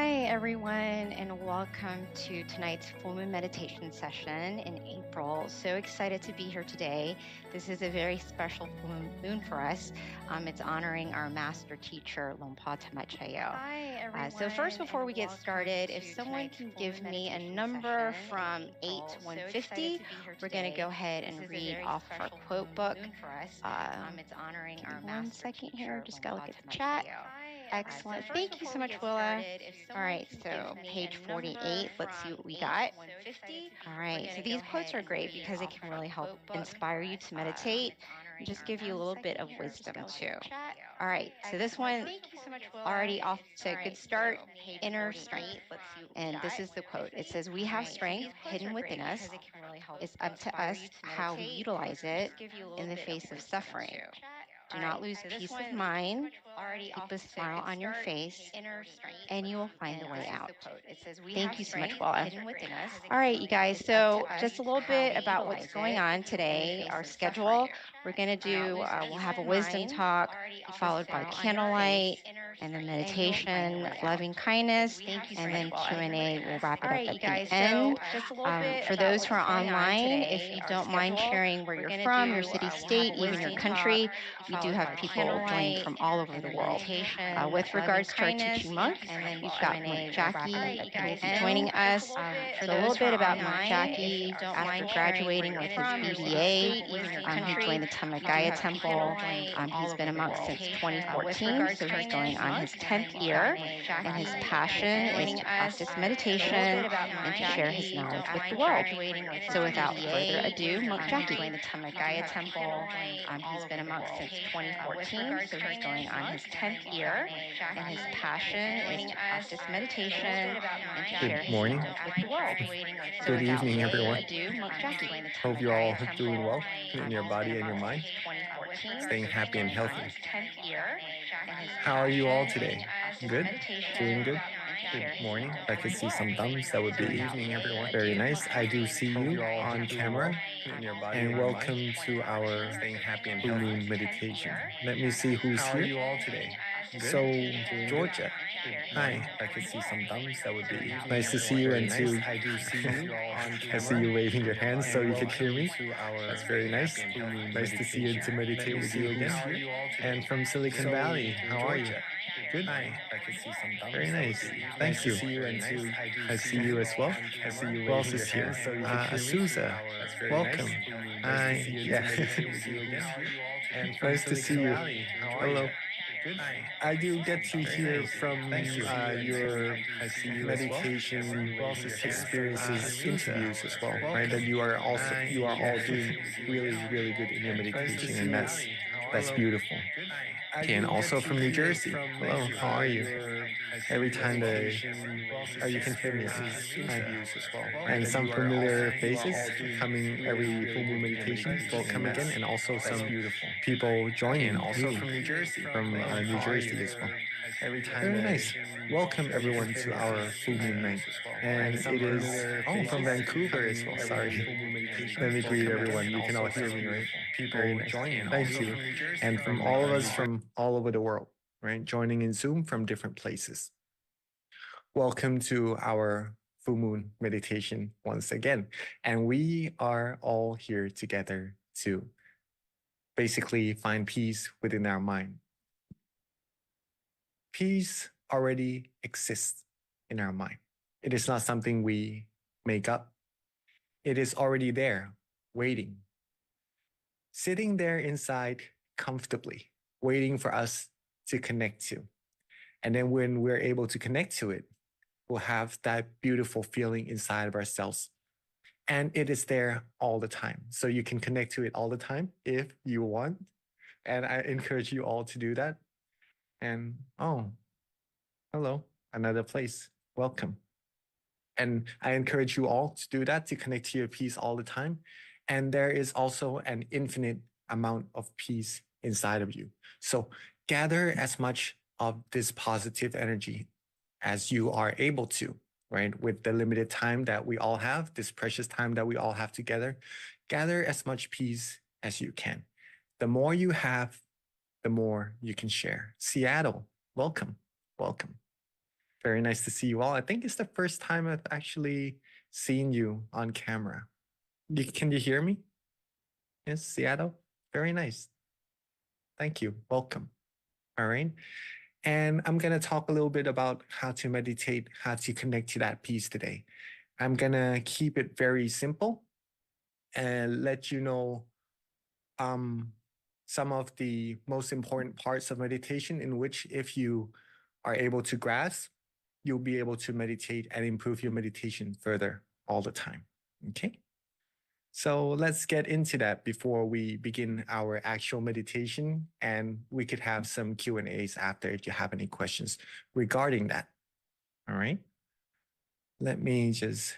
Hi, everyone, and welcome to tonight's full moon meditation session in April. So excited to be here today. This is a very special full moon for us. It's honoring our master teacher, Lompa Tamachayo. Hi, everyone. So first, before and we get welcome started, to if someone tonight's can full give moon me a meditation number session in from 8 April. to So 150, excited to be here we're going to today. go ahead This and is a read very off our special quote full book. moon for us. It's honoring Give our me one master second here. teacher, Just got to look Lompa at the chat. Tamachayo. Excellent. So Thank first, you so before we much, get Willa. started, if All someone right, can so give me page a 48. number Let's see from what we 8 got. to 150. All We're right, gonna so go these quotes ahead are and great read because it off can our really help quote book inspire for you us. to meditate It's honoring and just our give you a little bit master of teacher, wisdom Lompa too. Tamachayo. All right, so this Excellent. one Thank you so much, Willa. already off to All a good right, start. so page Inner 48. strength. Let's see what we And got. this is the quote. It says, "We All have right, so strength these quotes hidden are great within us. because it can really help It's up to inspire you us to how we meditate. utilize it Just give you a little in the bit face of of wisdom suffering. too. Do All not right, lose so this peace of one mind. already Keep off a to a smile good on your start. face, Inner strength. and you will find the And way this is out." the quote. It says, "We Thank have you so much, strength Willa. hidden within us." All right, you guys. It's up to So us just a little how bit we about what's utilize going it on in the today. face Our of schedule. suffering. We're going to Do not do. lose We'll peace have a of wisdom mind. talk, Keep a followed by smile on your candlelight, face, and then and you will find the meditation, way out. loving kindness, We have and strength then Q and hidden A. within We'll us. wrap it All up right, at you the guys. end. So just a little bit For about those who what's are going on online, today. if you Our don't mind schedule. sharing where We're you're gonna from, your do. city, We'll have state, a even your wisdom country, talk, we do followed have by people joining candlelight, from all over and the then world. meditation, With loving regards to our kindness, teaching monk, and then we've Q got and Monk A. We'll wrap it Jackie up who at the will end. be joining us. For So a those little who are bit about Monk online, if Jackie. you don't After mind sharing graduating where with you're his from, your city, BBA, state, even your he country, joined the we do Tamakaya have Temple. people joining from all He's been a over the monk world. since With 2014, regards so to he's going on his monk, 10th we've year. got Monk And his Jackie passion is joining to us. practice A little meditation bit about Monk and to share his Jackie. knowledge Don't with mind the world. graduating with So his without further BBA, ado, Monk he Jackie. joined the Tamakaya Temple. He's been a monk since With 2014, regards so to he's going on his monk, 10th we've year. got Monk And his Jackie passion is joining to us. practice A meditation little bit about and to Monk. share his morning. knowledge with the world. So Good without evening, further everyone. ado, Monk Jackie. Hope you're all doing well in your He's been body a and your monk mind, since 2014, staying so he's happy and going on healthy. his 10th year. And his How are you all passion is today? to practice Good? meditation Doing good? and to share Good his morning. knowledge I with could the see some world. thumbs. That would So be without further ado, very nice. I do Monk see Jackie. you on camera. And welcome to our Staying happy and Blue healthy. Moon meditation. Let me see who's How are here. you all today? So, Doing good? Georgia, hi. I could see some thumbs. That would be Nice to see you and very to nice. I do see you on I see you camera. waving your hands so you could hear me. To our That's very nice. Blue Moon Nice to see you and to meditate with you again. How are you all today? And from Silicon So, Valley, how are you? Georgia. Good. Hi. I could see some thumbs. Very That would nice. be Thank nice you. to see you and to I see you as well. I see you Who else waving is your here? hands so you can hear me. Azusa. That's very Welcome. nice. Hi. Nice to see you Yeah. and to meditate with you again. And nice to see you. Hello. Good. I do get to hear nice. from Thank you. your I see you as well. meditation experiences, interviews as well, right? Welcome. That you are all doing really good in your meditation, and that's beautiful. Okay, and also from New Jersey. Hello, how are you? Every time you can hear me, interviews as well, and some familiar faces coming every full moon meditation. Welcome again, and also some people joining, also from New Jersey, New Jersey as well. Very nice. Welcome everyone to our full moon night, and it is from Vancouver as well. Sorry, let me greet everyone. You can all hear me, right? Very nice. Thank you, and from all of us from all over the world, right? Joining in Zoom from different places. Welcome to our full moon meditation once again, and we are all here together to basically find peace within our mind. Peace already exists in our mind. It is not something we make up. It is already there, waiting, sitting there inside comfortably, waiting for us to connect to. And then when we're able to connect to it, we'll have that beautiful feeling inside of ourselves. And it is there all the time. So you can connect to it all the time if you want. And I encourage you all to do that. And hello, another place. Welcome. And I encourage you all to do that, to connect to your peace all the time. And there is also an infinite amount of peace inside of you. So gather as much of this positive energy as you are able to, right? With the limited time that we all have, this precious time that we all have together, gather as much peace as you can. The more you have, the more you can share. Seattle, welcome, welcome. Very nice to see you all. I think it's the first time I've actually seen you on camera. Can you hear me? Yes, Seattle? Very nice. Thank you. Welcome. All right. And I'm going to talk a little bit about how to meditate, how to connect to that peace today. I'm going to keep it very simple and let you know some of the most important parts of meditation in which if you are able to grasp, you'll be able to meditate and improve your meditation further all the time. Okay. So let's get into that before we begin our actual meditation, and we could have some Q&As after if you have any questions regarding that. All right. Let me just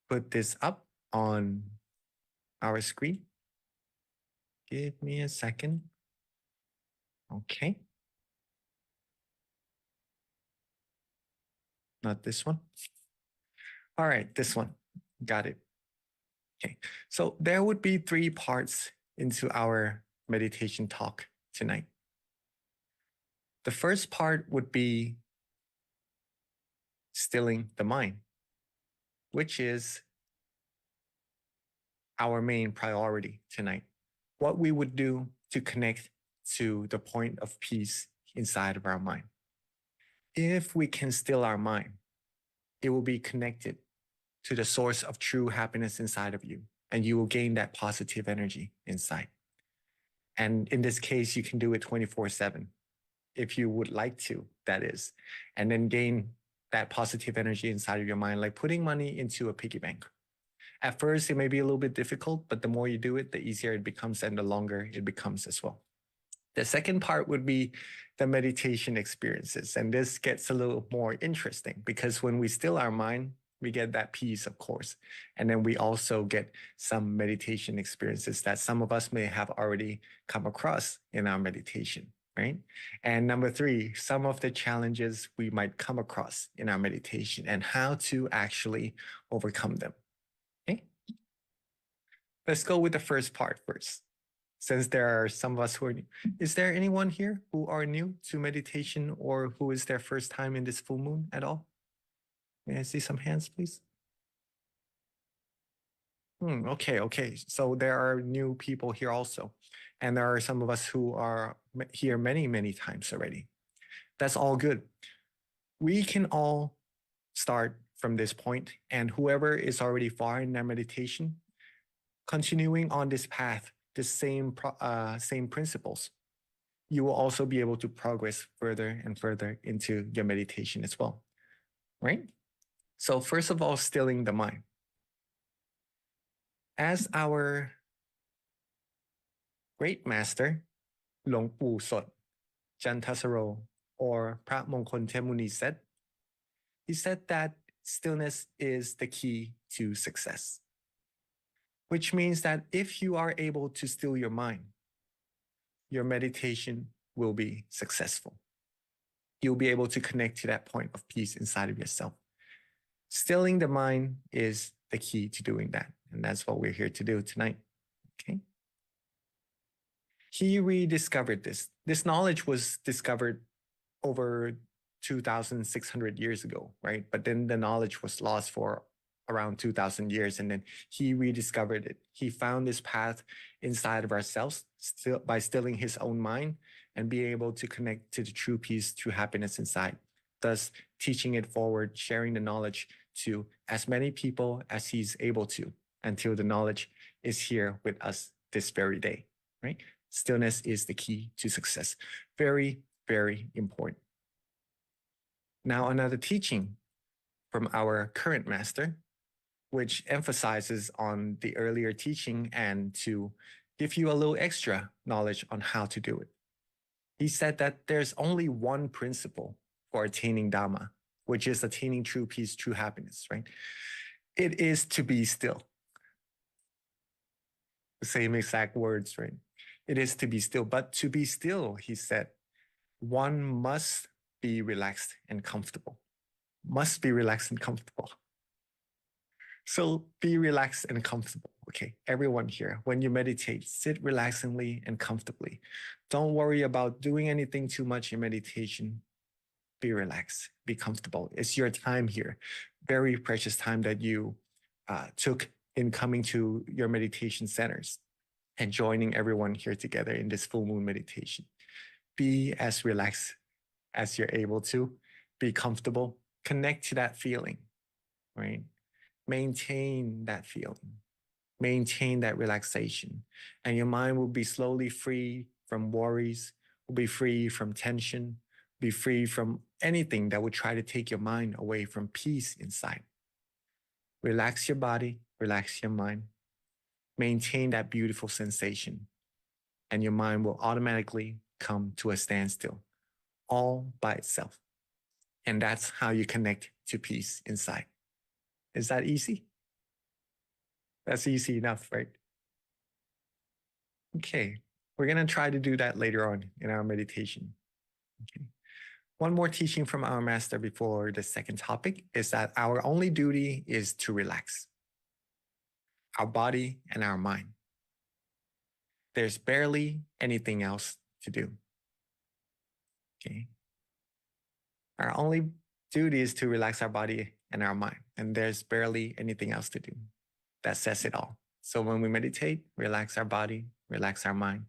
put this up on our screen. Give me a second. Okay. Not this one. All right, this one. Got it. Okay. So there would be 3 parts into our meditation talk tonight. The first part would be stilling the mind, which is our main priority tonight. What we would do to connect to the point of peace inside of our mind. If we can still our mind, it will be connected to the source of true happiness inside of you, and you will gain that positive energy inside. And in this case, you can do it 24/7 if you would like to, that is, and then gain that positive energy inside of your mind, like putting money into a piggy bank. At first, it may be a little bit difficult, but the more you do it, the easier it becomes and the longer it becomes as well. The second part would be the meditation experiences. And this gets a little more interesting because when we still our mind, we get that peace, of course. And then we also get some meditation experiences that some of us may have already come across in our meditation, right? And number 3, some of the challenges we might come across in our meditation and how to actually overcome them. Okay. Let's go with the first part first. Since there are some of us who are new. Is there anyone here who are new to meditation or who is their first time in this full moon at all? May I see some hands, please? Okay. So there are new people here also. And there are some of us who are here many, many times already. That's all good. We can all start from this point, and whoever is already far in their meditation, continuing on this path, the same principles, you will also be able to progress further and further into your meditation as well, right? So first of all, stilling the mind. As our great master, หลวงปู่สด Jantasaro, or Prat Mongkol Temuni said, he said that stillness is the key to success. Which means that if you are able to still your mind, your meditation will be successful. You'll be able to connect to that point of peace inside of yourself. Stilling the mind is the key to doing that. And that's what we're here to do tonight. Okay. He rediscovered this. This knowledge was discovered over 2,600 years ago, right? But then the knowledge was lost for around 2,000 years, and then he rediscovered it. He found this path inside of ourselves by stilling his own mind and being able to connect to the true peace, true happiness inside, thus teaching it forward, sharing the knowledge to as many people as he's able to until the knowledge is here with us this very day, right? Stillness is the key to success. Very, very important. Now, another teaching from our current master, which emphasizes on the earlier teaching and to give you a little extra knowledge on how to do it. He said that there's only one principle for attaining Dhamma, which is attaining true peace, true happiness, right? It is to be still. The same exact words, right? It is to be still. But to be still, he said, one must be relaxed and comfortable. Must be relaxed and comfortable. So be relaxed and comfortable. Okay, everyone here, when you meditate, sit relaxingly and comfortably. Don't worry about doing anything too much in meditation. be relaxed, be comfortable. It's your time here, very precious time that you took in coming to your meditation centers and joining everyone here together in this full moon meditation. Be as relaxed as you're able to, be comfortable, connect to that feeling, right? Maintain that feeling, maintain that relaxation, and your mind will be slowly free from worries, will be free from tension, be free from anything that would try to take your mind away from peace inside. Relax your body, relax your mind, maintain that beautiful sensation, and your mind will automatically come to a standstill all by itself. And that's how you connect to peace inside. Is that easy? That's easy enough, right? Okay, we're going to try to do that later on in our meditation. Okay. One more teaching from our master before the second topic is that our only duty is to relax our body and our mind. There's barely anything else to do. Okay. Our only duty is to relax our body and our mind, and there's barely anything else to do. That says it all. So when we meditate, relax our body, relax our mind,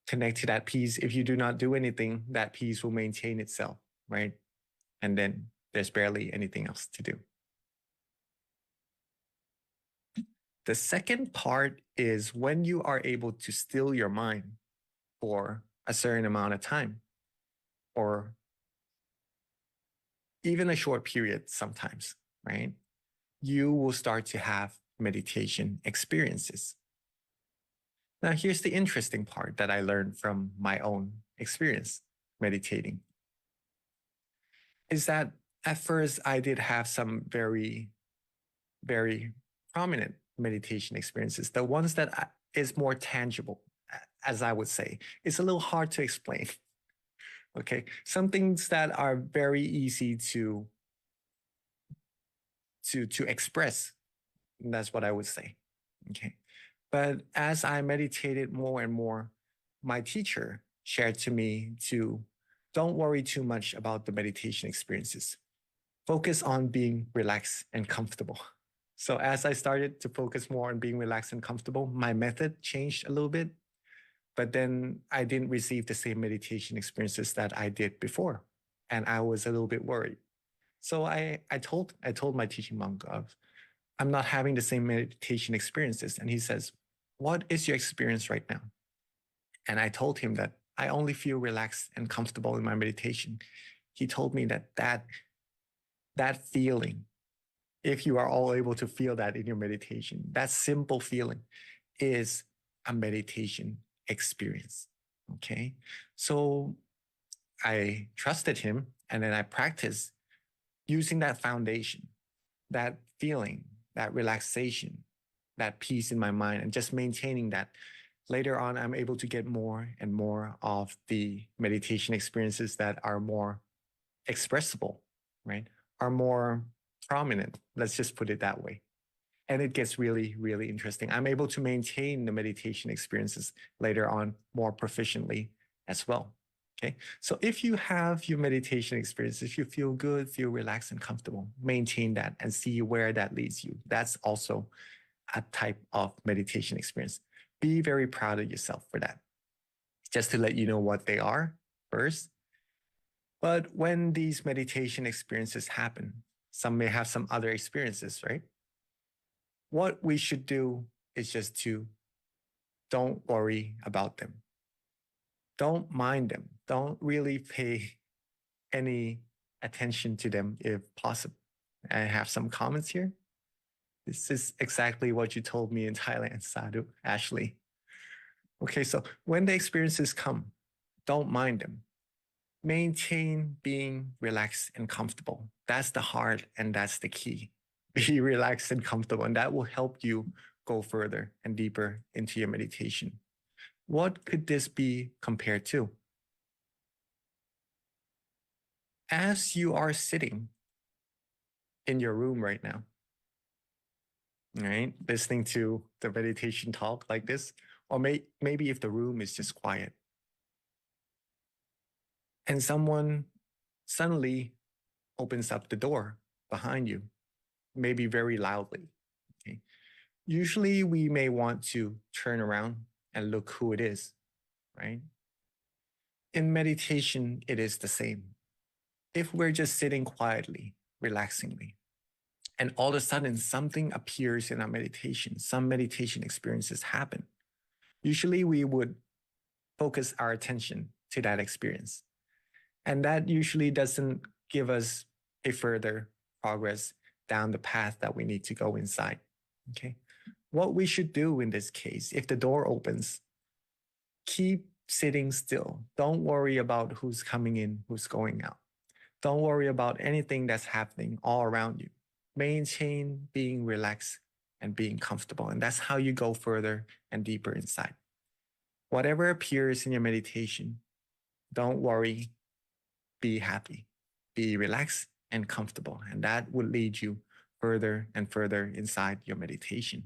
connect to that peace. If you do not do anything, that peace will maintain itself, right? And then there's barely anything else to do. The second part is when you are able to still your mind for a certain amount of time, or even a short period sometimes, right? You will start to have meditation experiences. Now, here's the interesting part that I learned from my own experience meditating, is that at first I did have some very, very prominent meditation experiences. The ones that is more tangible, as I would say. It's a little hard to explain. Okay, some things that are very easy to express. That's what I would say. Okay, but as I meditated more and more, my teacher shared to me to don't worry too much about the meditation experiences. Focus on being relaxed and comfortable. So as I started to focus more on being relaxed and comfortable, my method changed a little bit. But then I didn't receive the same meditation experiences that I did before. And I was a little bit worried. So I told my teaching monk of, I'm not having the same meditation experiences. And he says, what is your experience right now? And I told him that I only feel relaxed and comfortable in my meditation. He told me that feeling, if you are all able to feel that in your meditation, that simple feeling is a meditation experience. Okay. So I trusted him, and then I practiced using that foundation, that feeling, that relaxation, that peace in my mind, and just maintaining that. Later on, I'm able to get more and more of the meditation experiences that are more expressible, right? Are more prominent. Let's just put it that way. And it gets really, really interesting. I'm able to maintain the meditation experiences later on more proficiently as well. Okay. So if you have your meditation experience, if you feel good, feel relaxed and comfortable, maintain that and see where that leads you. That's also a type of meditation experience. Be very proud of yourself for that. Just to let you know what they are first. But when these meditation experiences happen, some may have some other experiences, right? What we should do is just to don't worry about them. Don't mind them. Don't really pay any attention to them if possible. I have some comments here. This is exactly what you told me in Thailand, Sadhu, Ashley. Okay, so when the experiences come, don't mind them. Maintain being relaxed and comfortable. That's the heart and that's the key. Be relaxed and comfortable, and that will help you go further and deeper into your meditation. What could this be compared to? As you are sitting in your room right now, right, listening to the meditation talk like this, or maybe if the room is just quiet, and someone suddenly opens up the door behind you, maybe very loudly. Okay. Usually we may want to turn around and look who it is, right? In meditation, it is the same. If we're just sitting quietly, relaxingly, and all of a sudden something appears in our meditation, some meditation experiences happen, usually we would focus our attention to that experience. And that usually doesn't give us a further progress down the path that we need to go inside. Okay. What we should do in this case, if the door opens, keep sitting still. Don't worry about who's coming in, who's going out. Don't worry about anything that's happening all around you. Maintain being relaxed and being comfortable. And that's how you go further and deeper inside. Whatever appears in your meditation, don't worry, be happy, be relaxed and comfortable. And that will lead you further and further inside your meditation.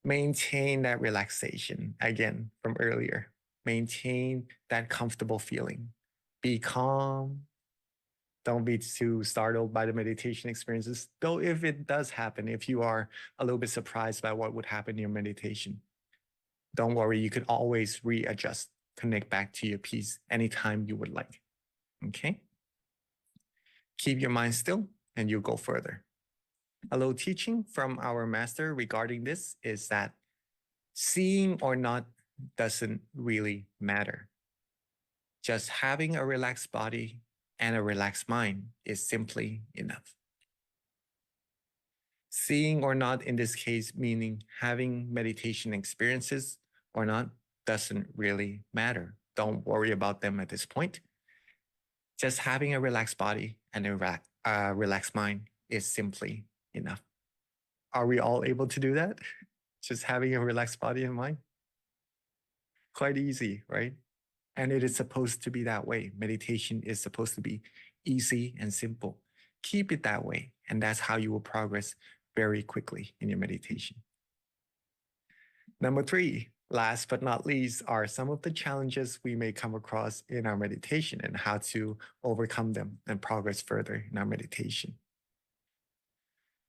Maintain that relaxation again from earlier. Maintain that comfortable feeling. Be calm. Don't be too startled by the meditation experiences. Though if it does happen, if you are a little bit surprised by what would happen in your meditation, don't worry, you can always readjust, connect back to your peace anytime you would like. Okay? Keep your mind still and you'll go further. A little teaching from our master regarding this is that seeing or not doesn't really matter. Just having a relaxed body and a relaxed mind is simply enough. Seeing or not in this case, meaning having meditation experiences or not, doesn't really matter. Don't worry about them at this point. Just having a relaxed body and a relaxed mind is simply enough. Are we all able to do that? Just having a relaxed body and mind? Quite easy, right? And it is supposed to be that way. Meditation is supposed to be easy and simple. Keep it that way. And that's how you will progress very quickly in your meditation. Number 3, last but not least, are some of the challenges we may come across in our meditation and how to overcome them and progress further in our meditation.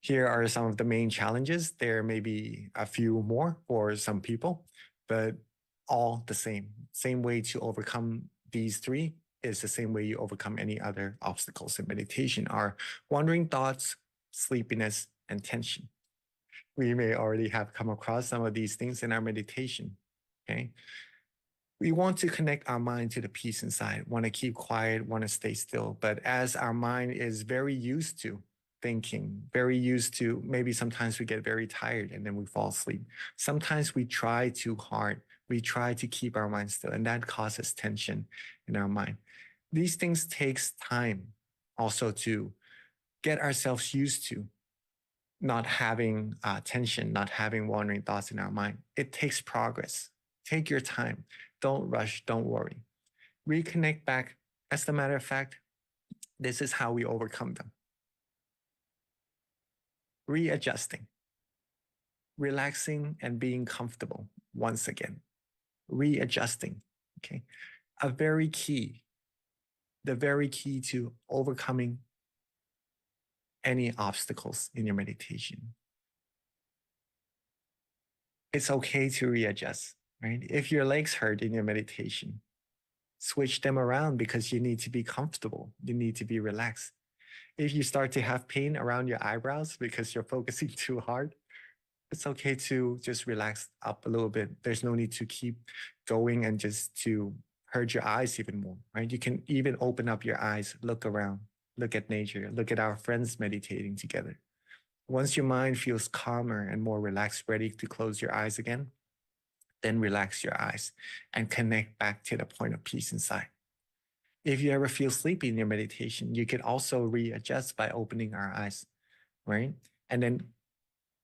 Here are some of the main challenges. There may be a few more for some people, but all the same. Same way to overcome these 3 is the same way you overcome any other obstacles in meditation are wandering thoughts, sleepiness, and tension. We may already have come across some of these things in our meditation, okay? We want to connect our mind to the peace inside, want to keep quiet, want to stay still. But as our mind is very used to thinking, very used to, maybe sometimes we get very tired and then we fall asleep. Sometimes we try too hard. We try to keep our mind still, and that causes tension in our mind. These things takes time also to get ourselves used to not having tension, not having wandering thoughts in our mind. It takes progress. Take your time. Don't rush. Don't worry. Reconnect back. As a matter of fact, this is how we overcome them. Readjusting, relaxing and being comfortable once again. Readjusting, okay? The very key to overcoming any obstacles in your meditation. It's okay to readjust, right? If your legs hurt in your meditation, switch them around because you need to be comfortable. You need to be relaxed. If you start to have pain around your eyebrows because you're focusing too hard, it's okay to just relax up a little bit. There's no need to keep going and just to hurt your eyes even more, right? You can even open up your eyes, look around, look at nature, look at our friends meditating together. Once your mind feels calmer and more relaxed, ready to close your eyes again, then relax your eyes and connect back to the point of peace inside. If you ever feel sleepy in your meditation, you can also readjust by opening our eyes, right? And then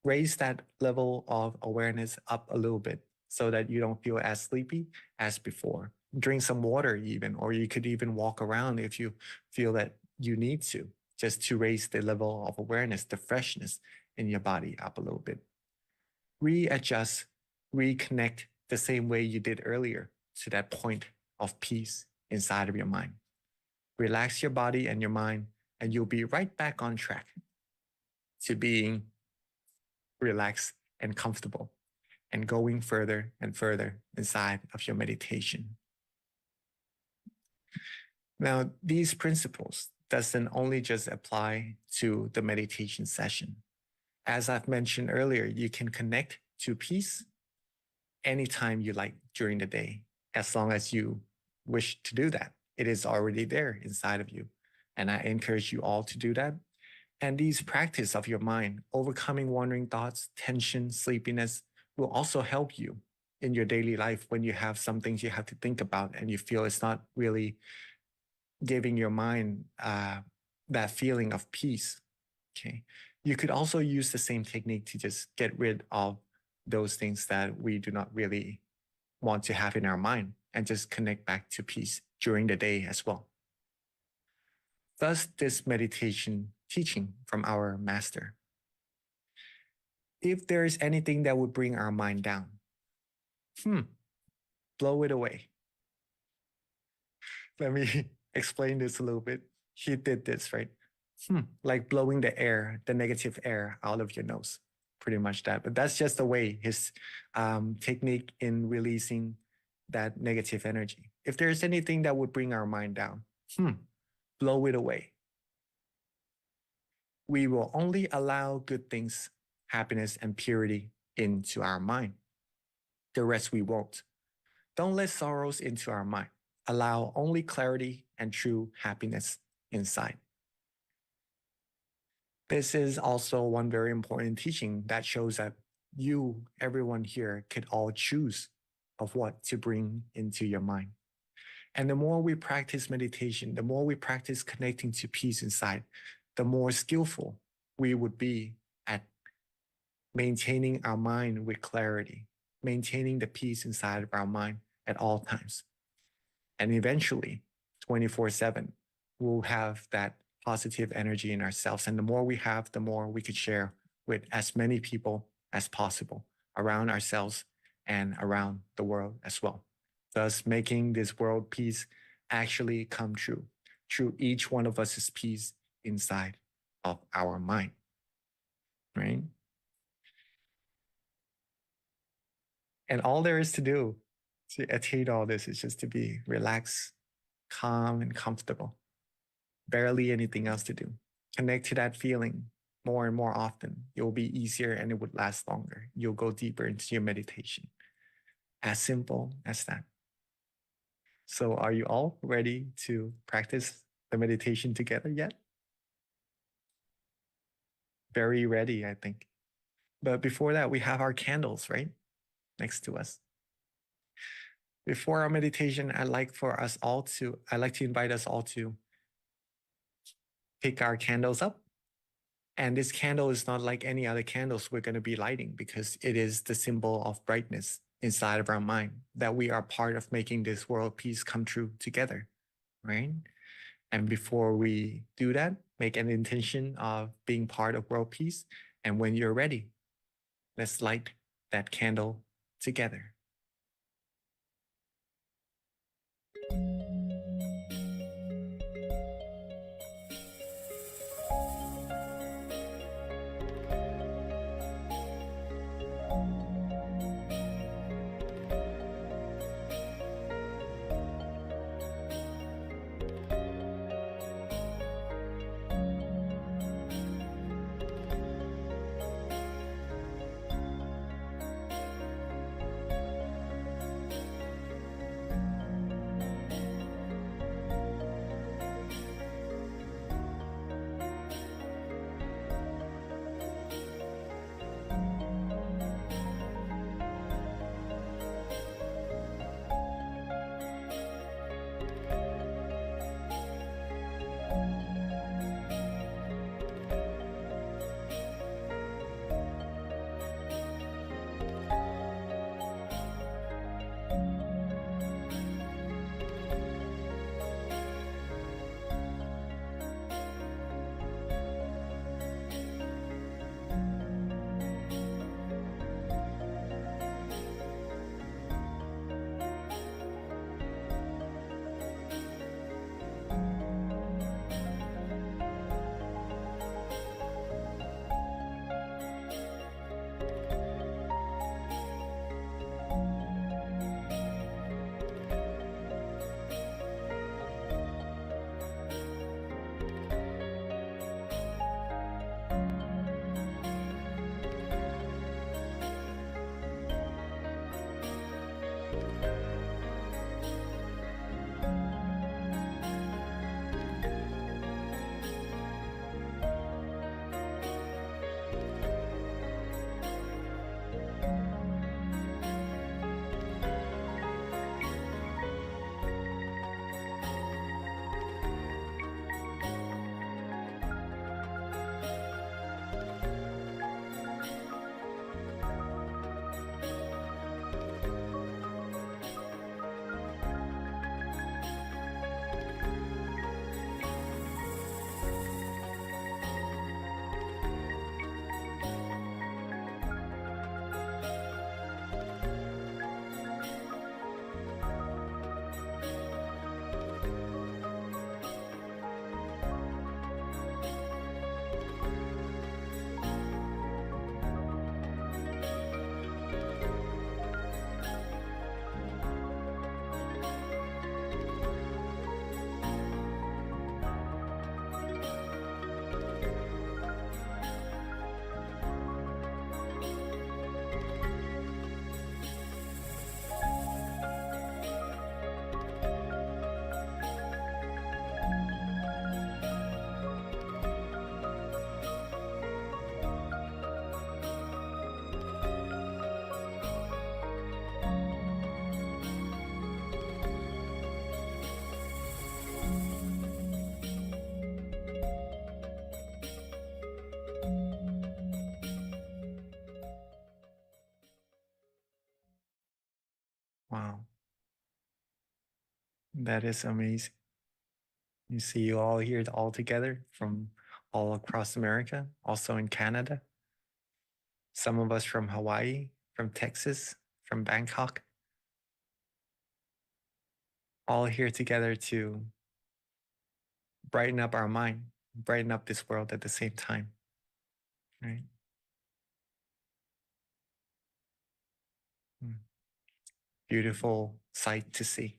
raise that level of awareness up a little bit so that you don't feel as sleepy as before. Drink some water even, or you could even walk around if you feel that you need to, just to raise the level of awareness, the freshness in your body up a little bit. Readjust, reconnect the same way you did earlier to that point of peace inside of your mind. Relax your body and your mind, and you'll be right back on track to being relaxed and comfortable and going further and further inside of your meditation. Now, these principles doesn't only just apply to the meditation session. As I've mentioned earlier, you can connect to peace anytime you like during the day, as long as you wish to do that. It is already there inside of you. And I encourage you all to do that. And these practice of your mind, overcoming wandering thoughts, tension, sleepiness, will also help you in your daily life when you have some things you have to think about and you feel it's not really giving your mind that feeling of peace. Okay. You could also use the same technique to just get rid of those things that we do not really want to have in our mind and just connect back to peace during the day as well. Thus, this meditation teaching from our master. If there is anything that would bring our mind down, blow it away. Let me explain this a little bit. He did this, right? Like blowing the air, the negative air out of your nose. Pretty much that. But that's just the way his technique in releasing that negative energy. If there's anything that would bring our mind down, blow it away. We will only allow good things, happiness, and purity into our mind. The rest we won't. Don't let sorrows into our mind. Allow only clarity and true happiness inside. This is also one very important teaching that shows that you, everyone here, could all choose of what to bring into your mind. And the more we practice meditation, the more we practice connecting to peace inside, the more skillful we would be at maintaining our mind with clarity, maintaining the peace inside of our mind at all times. And eventually, 24/7, we'll have that positive energy in ourselves. And the more we have, the more we could share with as many people as possible around ourselves and around the world as well. Thus, making this world peace actually come true through each one of us' peace inside of our mind, right? And all there is to do to attain all this is just to be relaxed, calm, and comfortable. Barely anything else to do. Connect to that feeling more and more often. It will be easier and it would last longer. You'll go deeper into your meditation. As simple as that. So are you all ready to practice the meditation together yet? Very ready, I think. But before that, we have our candles, right? Next to us. Before our meditation, I'd like to invite us all to pick our candles up. And this candle is not like any other candles we're going to be lighting because it is the symbol of brightness inside of our mind, that we are part of making this world peace come true together, right? And before we do that, make an intention of being part of world peace. And when you're ready, let's light that candle together. That is amazing. You see you all here all together from all across America, also in Canada. Some of us from Hawaii, from Texas, from Bangkok. All here together to brighten up our mind, brighten up this world at the same time. Right? Beautiful sight to see.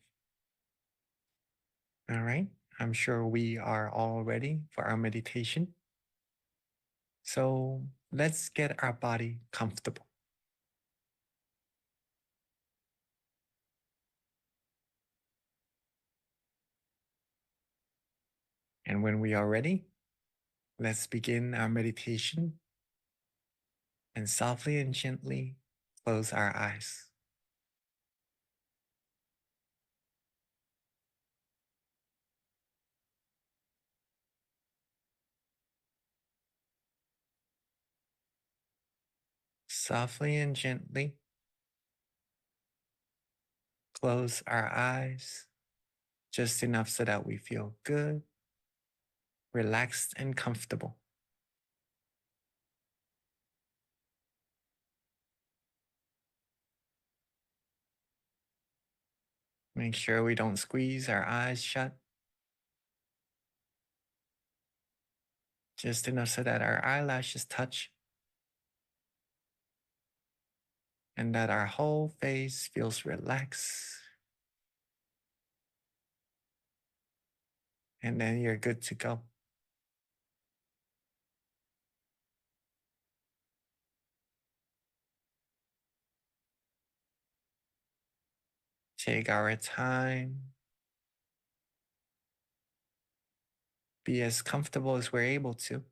All right. I'm sure we are all ready for our meditation. So let's get our body comfortable. And when we are ready, let's begin our meditation and softly and gently close our eyes. Softly and gently close our eyes, just enough so that we feel good, relaxed, and comfortable. Make sure we don't squeeze our eyes shut. Just enough so that our eyelashes touch and that our whole face feels relaxed. And then you're good to go. Take our time. Be as comfortable as we're able to.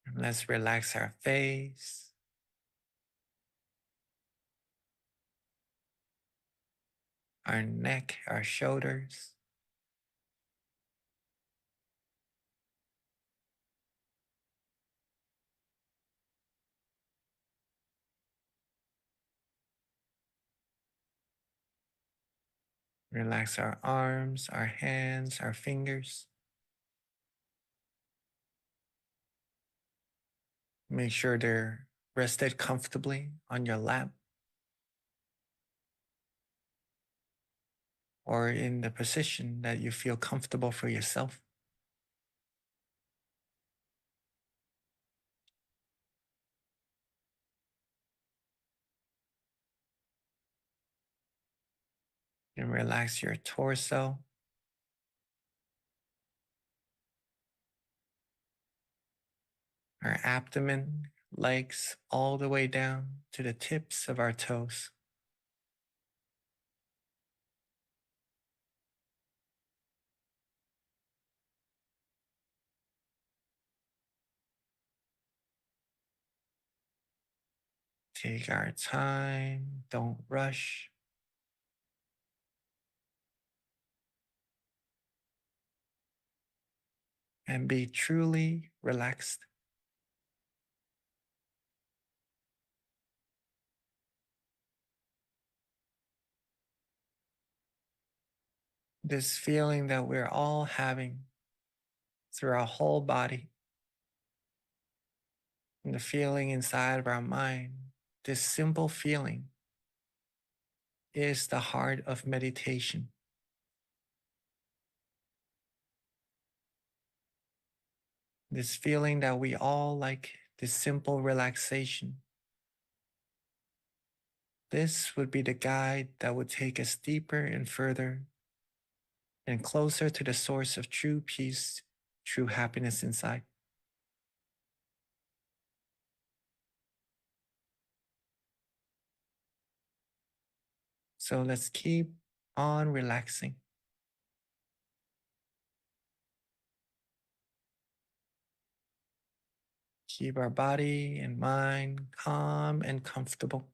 And let's relax our face. Our neck, our shoulders. Relax our arms, our hands, our fingers. Make sure they're rested comfortably on your lap or in the position that you feel comfortable for yourself. And relax your torso. Our abdomen, legs, all the way down to the tips of our toes. Take our time, don't rush. And be truly relaxed. This feeling that we're all having through our whole body, and the feeling inside of our mind, this simple feeling is the heart of meditation. This feeling that we all like, this simple relaxation. This would be the guide that would take us deeper and further and closer to the source of true peace, true happiness inside. So let's keep on relaxing. Keep our body and mind calm and comfortable.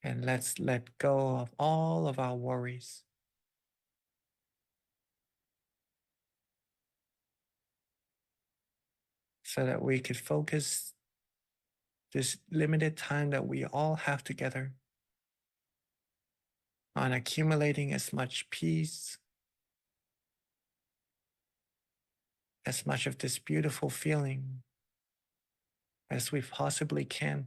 And let's let go of all of our worries. so that we could focus this limited time that we all have together on accumulating as much peace, as much of this beautiful feeling as we possibly can.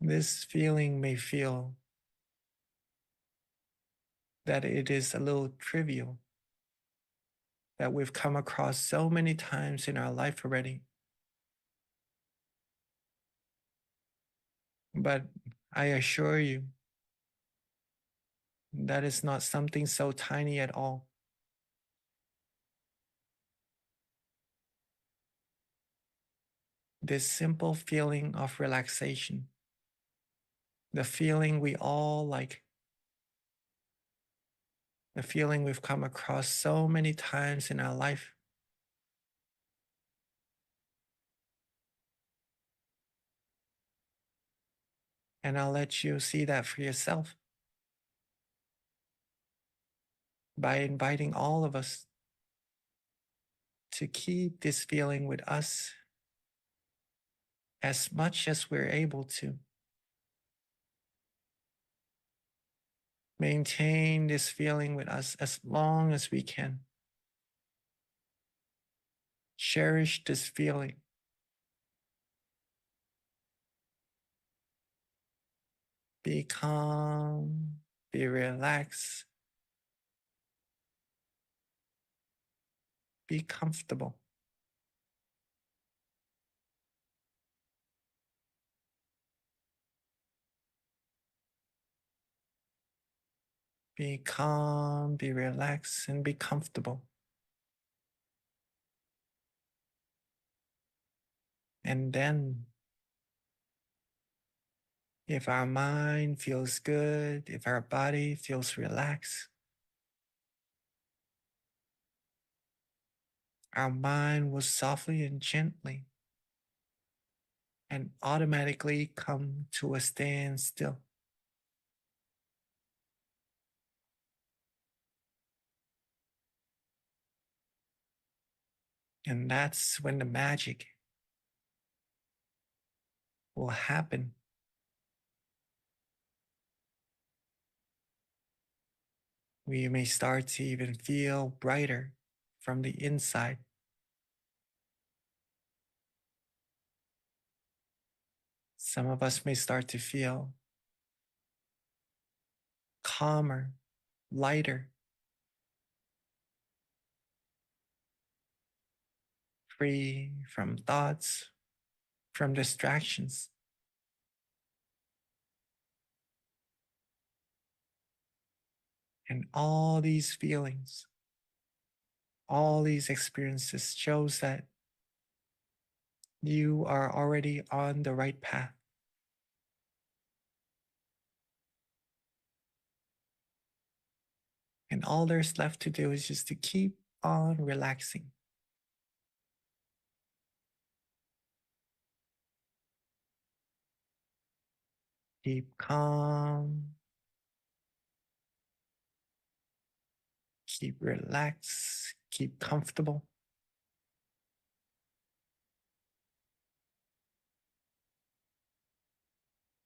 This feeling may feel that it is a little trivial, that we've come across so many times in our life already. But I assure you, that is not something so tiny at all. This simple feeling of relaxation, the feeling we all like, the feeling we've come across so many times in our life, and I'll let you see that for yourself by inviting all of us to keep this feeling with us as much as we're able to. Maintain this feeling with us as long as we can. Cherish this feeling. Be calm, be relaxed, be comfortable. Be calm, be relaxed, and be comfortable. And then, if our mind feels good, if our body feels relaxed, our mind will softly and gently and automatically come to a standstill. And that's when the magic will happen. We may start to even feel brighter from the inside. Some of us may start to feel calmer, lighter, free from thoughts, from distractions. And all these feelings, all these experiences shows that you are already on the right path. And all there's left to do is just to keep on relaxing. Keep calm. Keep relaxed. Keep comfortable.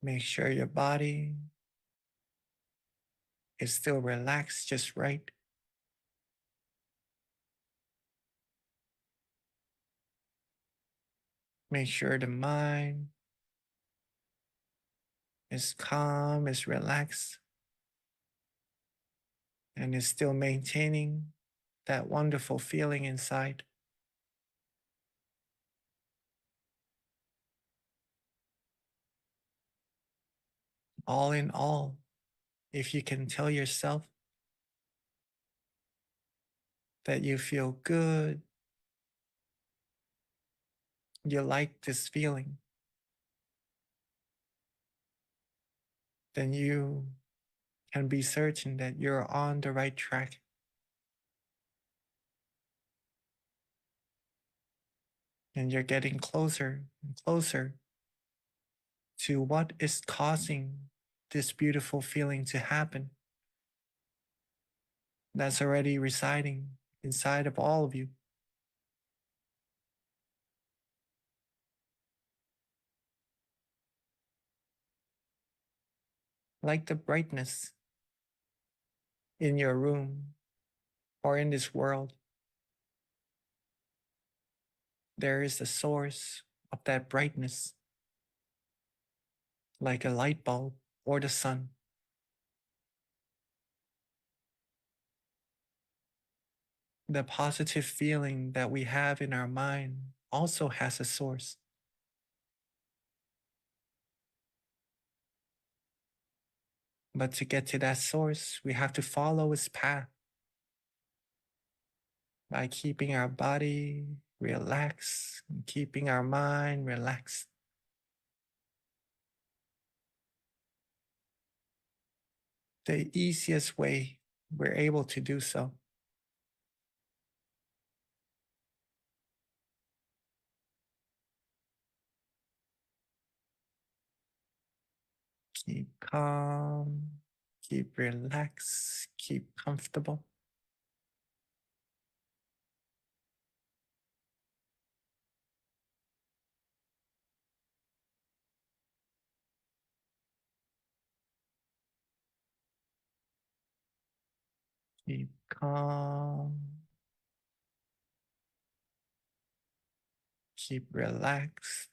Make sure your body is still relaxed just right. Make sure the mind is calm, is relaxed, and is still maintaining that wonderful feeling inside. All in all, if you can tell yourself that you feel good, you like this feeling, then you can be certain that you're on the right track. And you're getting closer and closer to what is causing this beautiful feeling to happen that's already residing inside of all of you. Like the brightness in your room or in this world, there is a source of that brightness, like a light bulb or the sun. The positive feeling that we have in our mind also has a source. But to get to that source, we have to follow its path by keeping our body relaxed and keeping our mind relaxed. The easiest way we're able to do so. Keep calm, keep relaxed, keep comfortable. Keep calm, keep relaxed,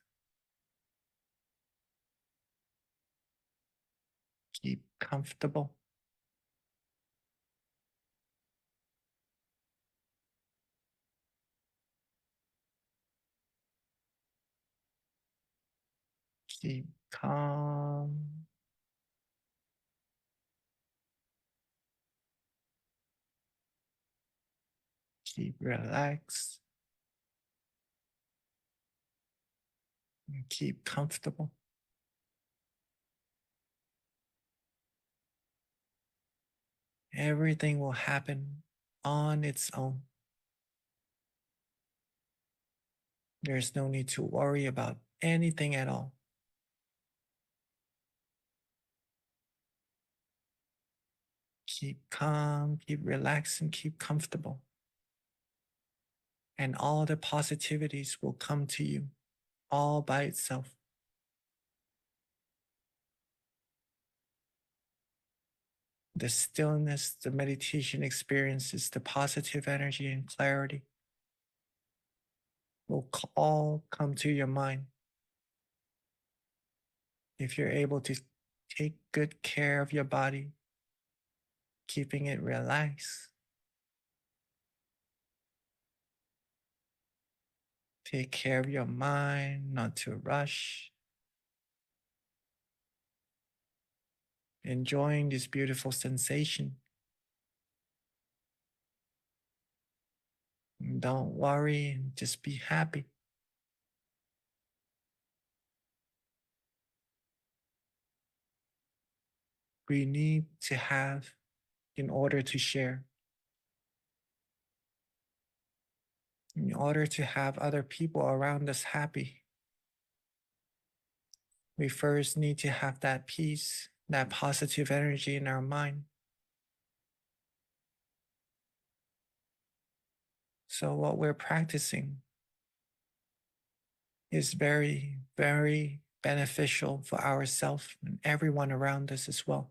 keep comfortable. Keep calm. Keep relaxed. And keep comfortable. Everything will happen on its own. There's no need to worry about anything at all. Keep calm, keep relaxed, and keep comfortable. And all the positivities will come to you all by itself. The stillness, the meditation experiences, the positive energy and clarity will all come to your mind if you're able to take good care of your body, keeping it relaxed. Take care of your mind, not to rush. Enjoying this beautiful sensation. Don't worry, just be happy. We need to have in order to share. In order to have other people around us happy, we first need to have that peace, that positive energy in our mind. So what we're practicing is very, very beneficial for ourselves and everyone around us as well.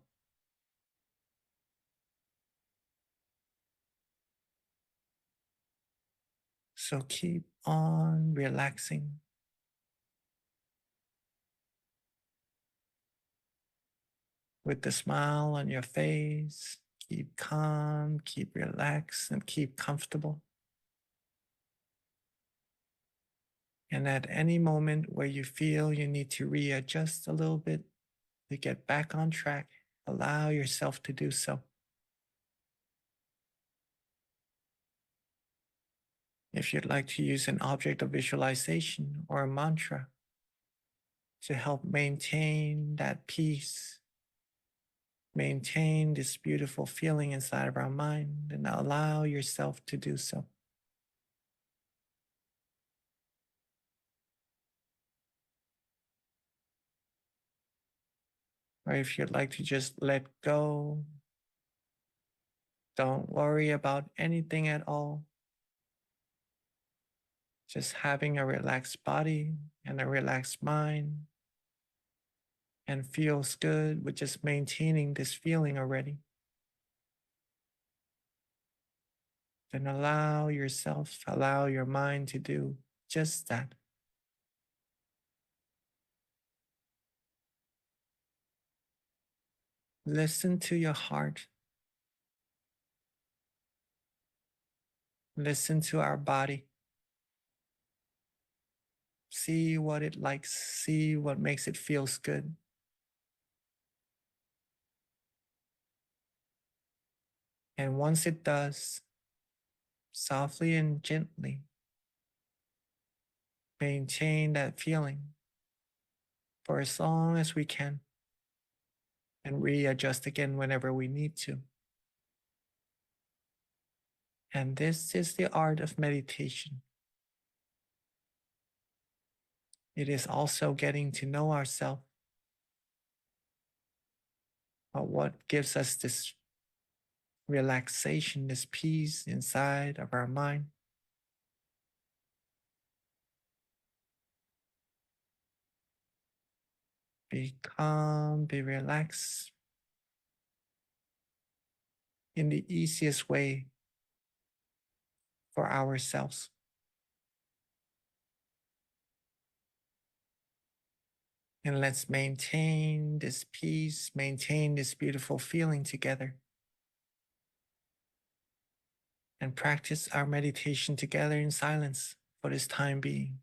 So keep on relaxing. With the smile on your face, keep calm, keep relaxed, and keep comfortable. And at any moment where you feel you need to readjust a little bit to get back on track, allow yourself to do so. If you'd like to use an object of visualization or a mantra to help maintain that peace, maintain this beautiful feeling inside of our mind, then allow yourself to do so. or if you'd like to just let go, don't worry about anything at all. Just having a relaxed body and a relaxed mind, and feels good with just maintaining this feeling already. Then allow yourself, allow your mind to do just that. Listen to your heart. Listen to our body. See what it likes, see what makes it feels good. And once it does, softly and gently maintain that feeling for as long as we can and readjust again whenever we need to. And this is the art of meditation. It is also getting to know ourselves, but what gives us this relaxation, this peace inside of our mind. Be calm, be relaxed in the easiest way for ourselves. And let's maintain this peace, maintain this beautiful feeling together, and practice our meditation together in silence for this time being.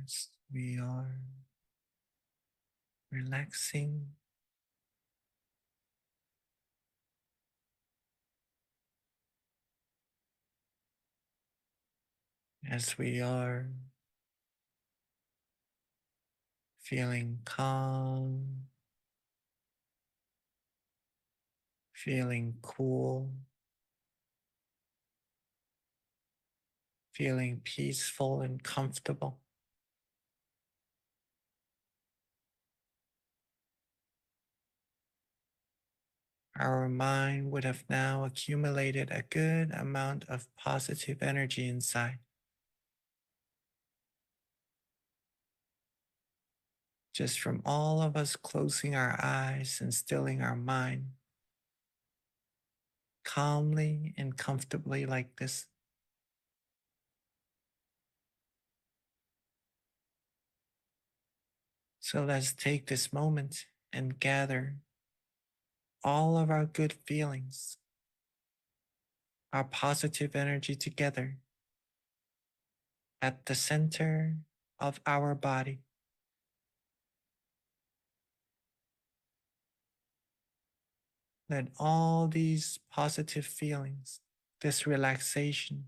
As we are relaxing, as we are feeling calm, feeling cool, feeling peaceful and comfortable. Our mind would have now accumulated a good amount of positive energy inside. Just from all of us closing our eyes and stilling our mind calmly and comfortably like this. So let's take this moment and gather all of our good feelings, our positive energy together at the center of our body. Let all these positive feelings, this relaxation,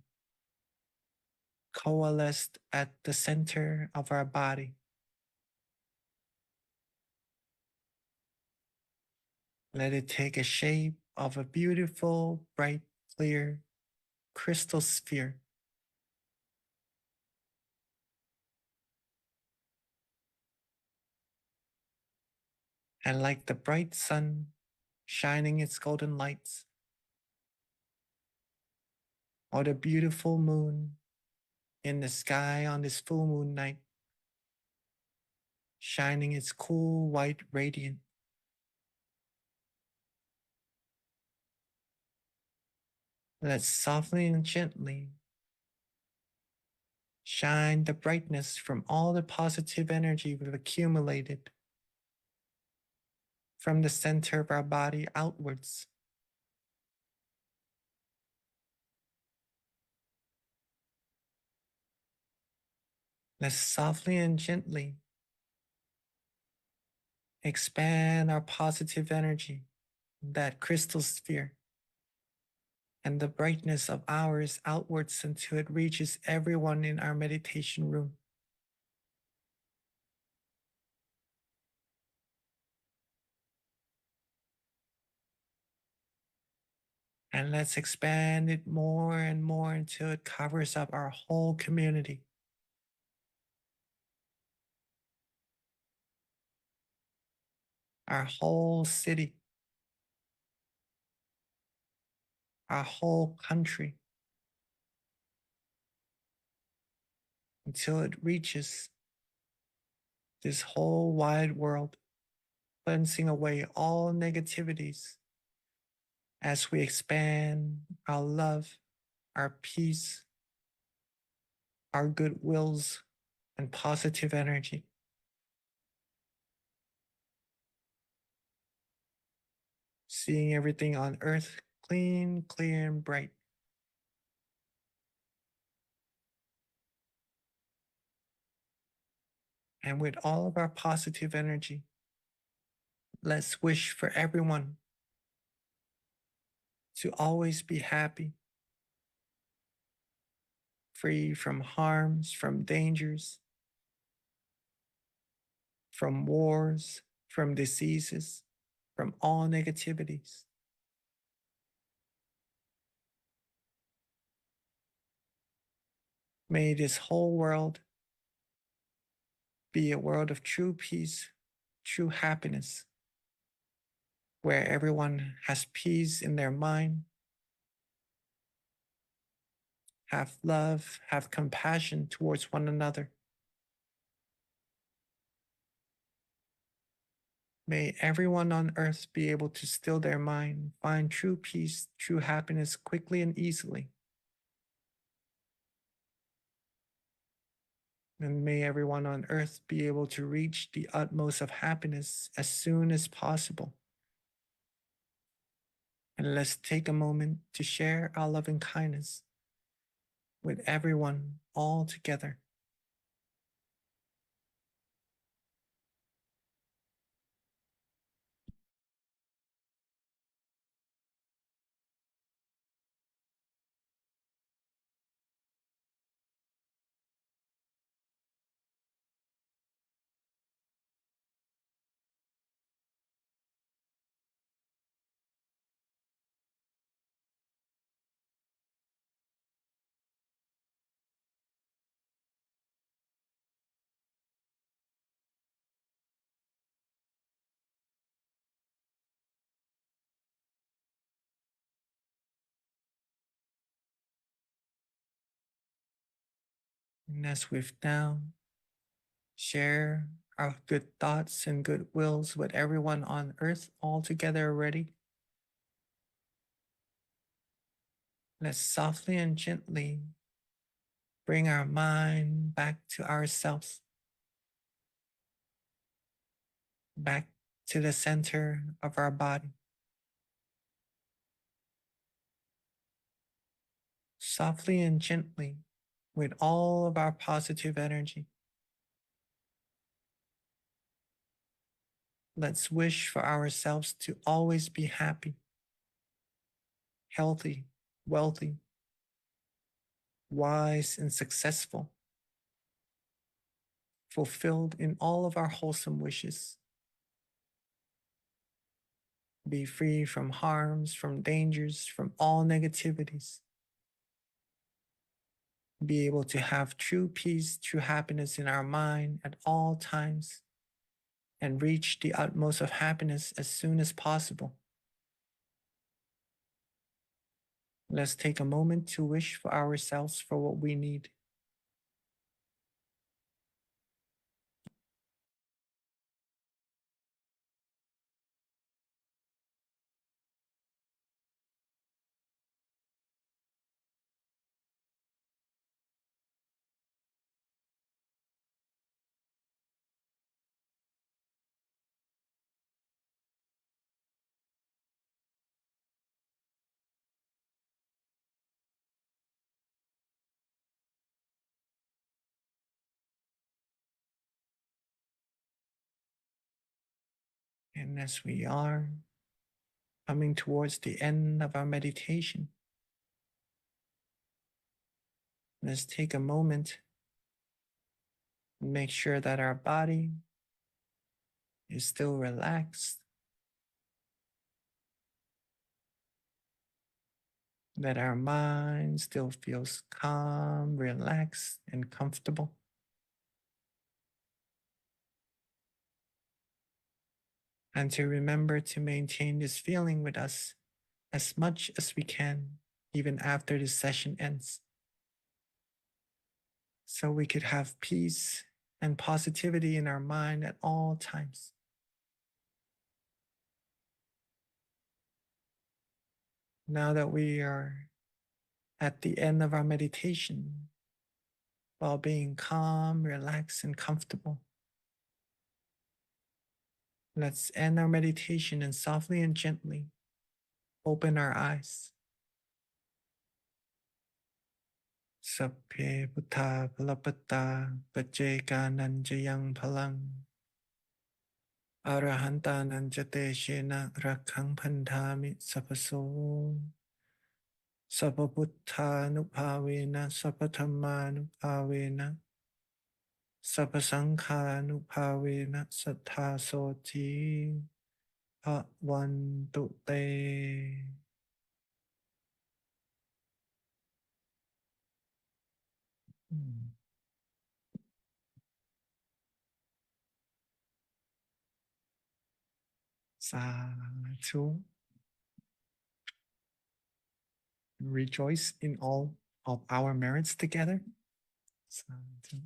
coalesce at the center of our body. Let it take a shape of a beautiful, bright, clear crystal sphere. And like the bright sun shining its golden lights, or the beautiful moon in the sky on this full moon night, shining its cool white radiance. Let's softly and gently shine the brightness from all the positive energy we've accumulated from the center of our body outwards. Let's softly and gently expand our positive energy, that crystal sphere, and the brightness of ours outwards until it reaches everyone in our meditation room. And let's expand it more and more until it covers up our whole community. Our whole city, our whole country, until it reaches this whole wide world, cleansing away all negativities as we expand our love, our peace, our goodwills, and positive energy. Seeing everything on earth clean, clear, and bright. And with all of our positive energy, let's wish for everyone to always be happy, free from harms, from dangers, from wars, from diseases, from all negativities. May this whole world be a world of true peace, true happiness, where everyone has peace in their mind, have love, have compassion towards one another. May everyone on earth be able to still their mind, find true peace, true happiness quickly and easily. And may everyone on earth be able to reach the utmost of happiness as soon as possible. And let's take a moment to share our loving kindness with everyone all together. And as we've now share our good thoughts and good wills with everyone on earth all together already, let's softly and gently bring our mind back to ourselves, back to the center of our body. Softly and gently, with all of our positive energy, let's wish for ourselves to always be happy, healthy, wealthy, wise, and successful, fulfilled in all of our wholesome wishes. Be free from harms, from dangers, from all negativities. Be able to have true peace, true happiness in our mind at all times, and reach the utmost of happiness as soon as possible. Let's take a moment to wish for ourselves for what we need. And as we are coming towards the end of our meditation, let's take a moment and make sure that our body is still relaxed, that our mind still feels calm, relaxed, and comfortable. And to remember to maintain this feeling with us as much as we can, even after this session ends, so we could have peace and positivity in our mind at all times. Now that we are at the end of our meditation, while being calm, relaxed, and comfortable, let's end our meditation and softly and gently open our eyes. Sapphe Buddha Palapata Pajeka Nanjayang Palang Arahanta Nanjate Shena Rakhang Pandhami Sapaso Sapabutta Nupavena Sapatama Nupavena Sapasangha Nupavena Sattha Soti Bhavantu Te. Sadhu. Rejoice in all of our merits together. Sadhu.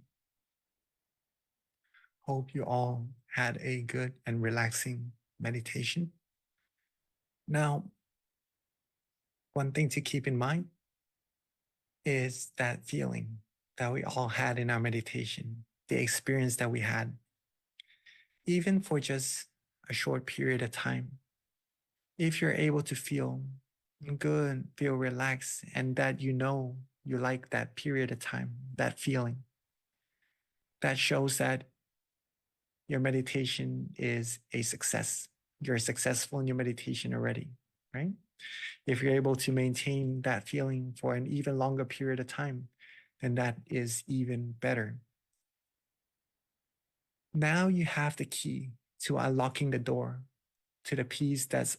Hope you all had a good and relaxing meditation. Now, one thing to keep in mind is that feeling that we all had in our meditation, the experience that we had, even for just a short period of time. If you're able to feel good, feel relaxed, and that you know you like that period of time, that feeling, that shows that your meditation is a success. You're successful in your meditation already, right? If you're able to maintain that feeling for an even longer period of time, then that is even better. Now you have the key to unlocking the door to the peace that's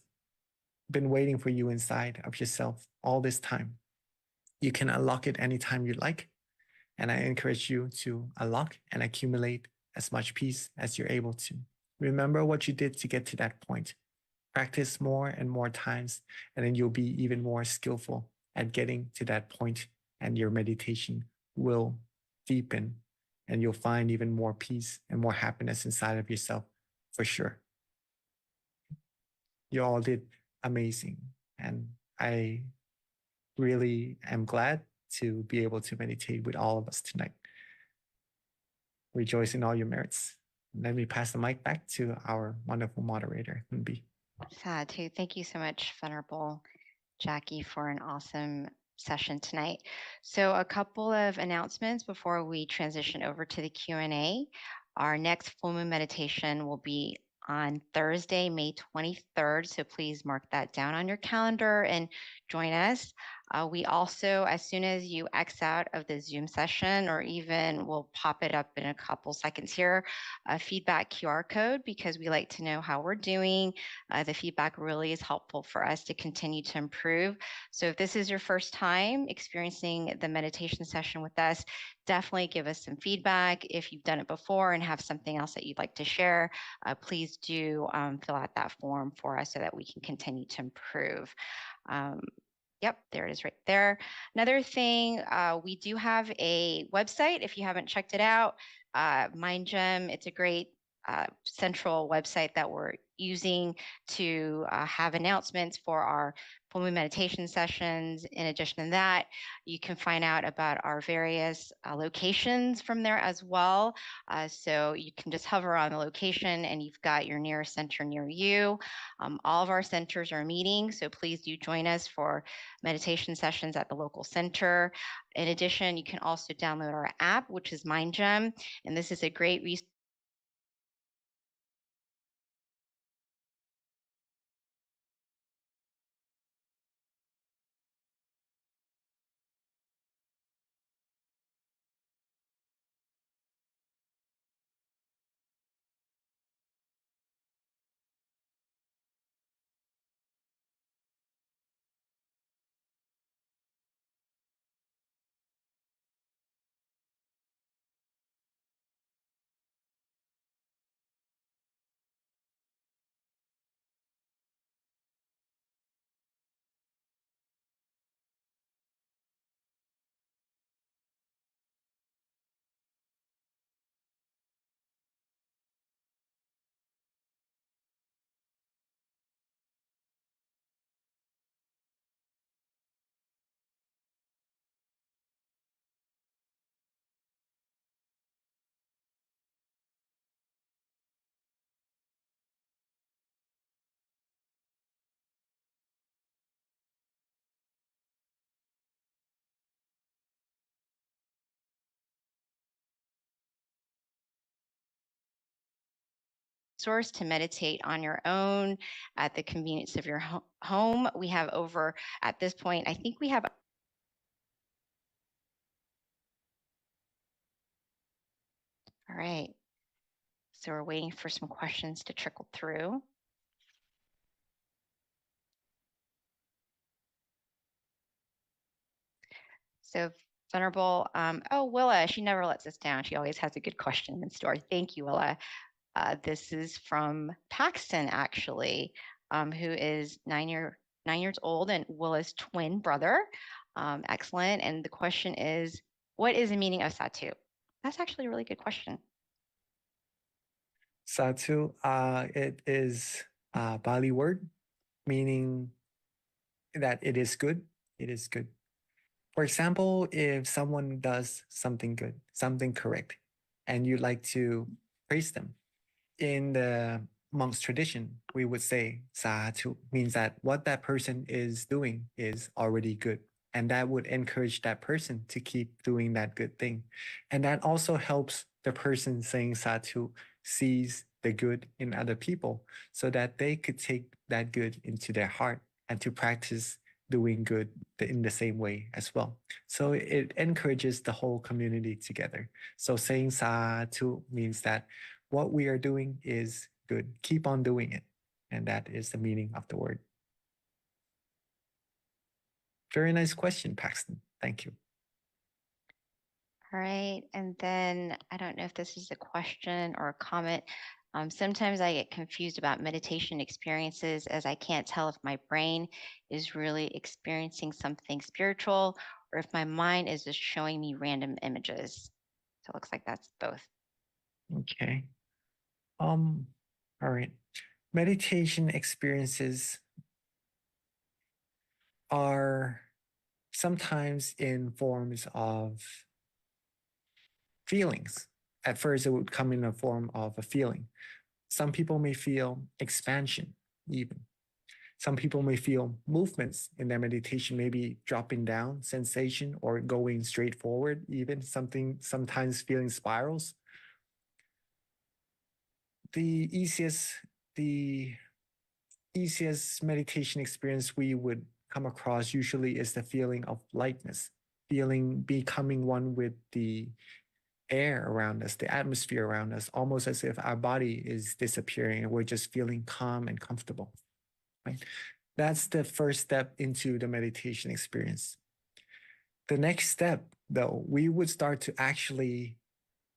been waiting for you inside of yourself all this time. You can unlock it anytime you like. And I encourage you to unlock and accumulate as much peace as you're able to. Remember what you did to get to that point. Practice more and more times, and then you'll be even more skillful at getting to that point, and your meditation will deepen, and you'll find even more peace and more happiness inside of yourself for sure. You all did amazing. And I really am glad to be able to meditate with all of us tonight. Rejoice in all your merits. Let me pass the mic back to our wonderful moderator, Nbi. Sadhu, thank you so much, Venerable Jackie, for an awesome session tonight. So a couple of announcements before we transition over to the Q&A. Our next full moon meditation will be on Thursday, May 23rd. So please mark that down on your calendar and join us. We also, as soon as you X out of the Zoom session, or even we'll pop it up in a couple seconds here, a feedback QR code, because we like to know how we're doing. The feedback really is helpful for us to continue to improve. So if this is your first time experiencing the meditation session with us, definitely give us some feedback. If you've done it before and have something else that you'd like to share, please do fill out that form for us so that we can continue to improve. Yep, there it is right there. Another thing, we do have a website if you haven't checked it out, MindGem. It's a great central website that we're using to have announcements for our full moon meditation sessions. In addition to that, you can find out about our various locations from there as well. So you can just hover on the location and you've got your nearest center near you. All of our centers are meeting, so please do join us for meditation sessions at the local center. In addition, you can also download our app, which is MindGem, and this is a great resource to meditate on your own at the convenience of your home. We have over, at this point, I think we have all right. So we're waiting for some questions to trickle through. So Venerable, oh, Willa, she never lets us down. She always has a good question in store. Thank you, Willa. This is from Paxton, actually, who is 9 years old and Willa's twin brother. Excellent. And the question is, what is the meaning of Satu? That's actually a really good question. Satu, it is a Bali word meaning that it is good. It is good. For example, if someone does something good, something correct, and you'd like to praise them, in the monk's tradition, we would say Satu means that what that person is doing is already good. And that would encourage that person to keep doing that good thing. And that also helps the person saying Satu sees the good in other people so that they could take that good into their heart and to practice doing good in the same way as well. So it encourages the whole community together. So saying Satu means that what we are doing is good. Keep on doing it. And that is the meaning of the word. Very nice question, Paxton. Thank you. All right. And then I don't know if this is a question or a comment. Sometimes I get confused about meditation experiences as I can't tell if my brain is really experiencing something spiritual or if my mind is just showing me random images. So it looks like that's both. Okay. All right. Meditation experiences are sometimes in forms of feelings. At first, it would come in a form of a feeling. Some people may feel expansion, even. Some people may feel movements in their meditation, maybe dropping down sensation or going straight forward, even sometimes feeling spirals. The easiest meditation experience we would come across usually is the feeling of lightness, becoming one with the air around us, the atmosphere around us, almost as if our body is disappearing and we're just feeling calm and comfortable. Right? That's the first step into the meditation experience. The next step, though, we would start to actually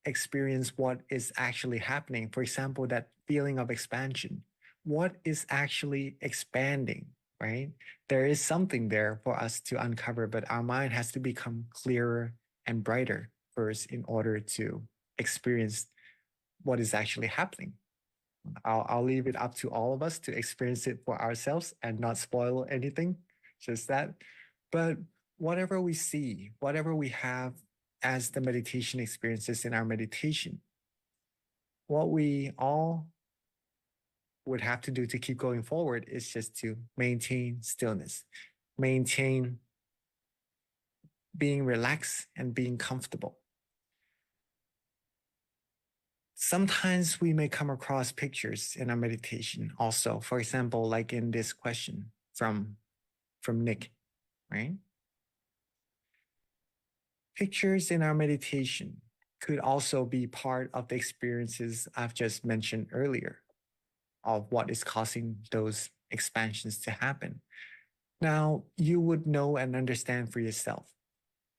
experience what is actually happening. For example, that feeling of expansion. What is actually expanding, right? There is something there for us to uncover, but our mind has to become clearer and brighter first in order to experience what is actually happening. I'll leave it up to all of us to experience it for ourselves and not spoil anything, just that. But whatever we see, whatever we have as the meditation experiences in our meditation, what we all would have to do to keep going forward is just to maintain stillness, maintain being relaxed and being comfortable. Sometimes we may come across pictures in our meditation also. For example, like in this question from Nick, right? Pictures in our meditation could also be part of the experiences I've just mentioned earlier of what is causing those expansions to happen. Now, you would know and understand for yourself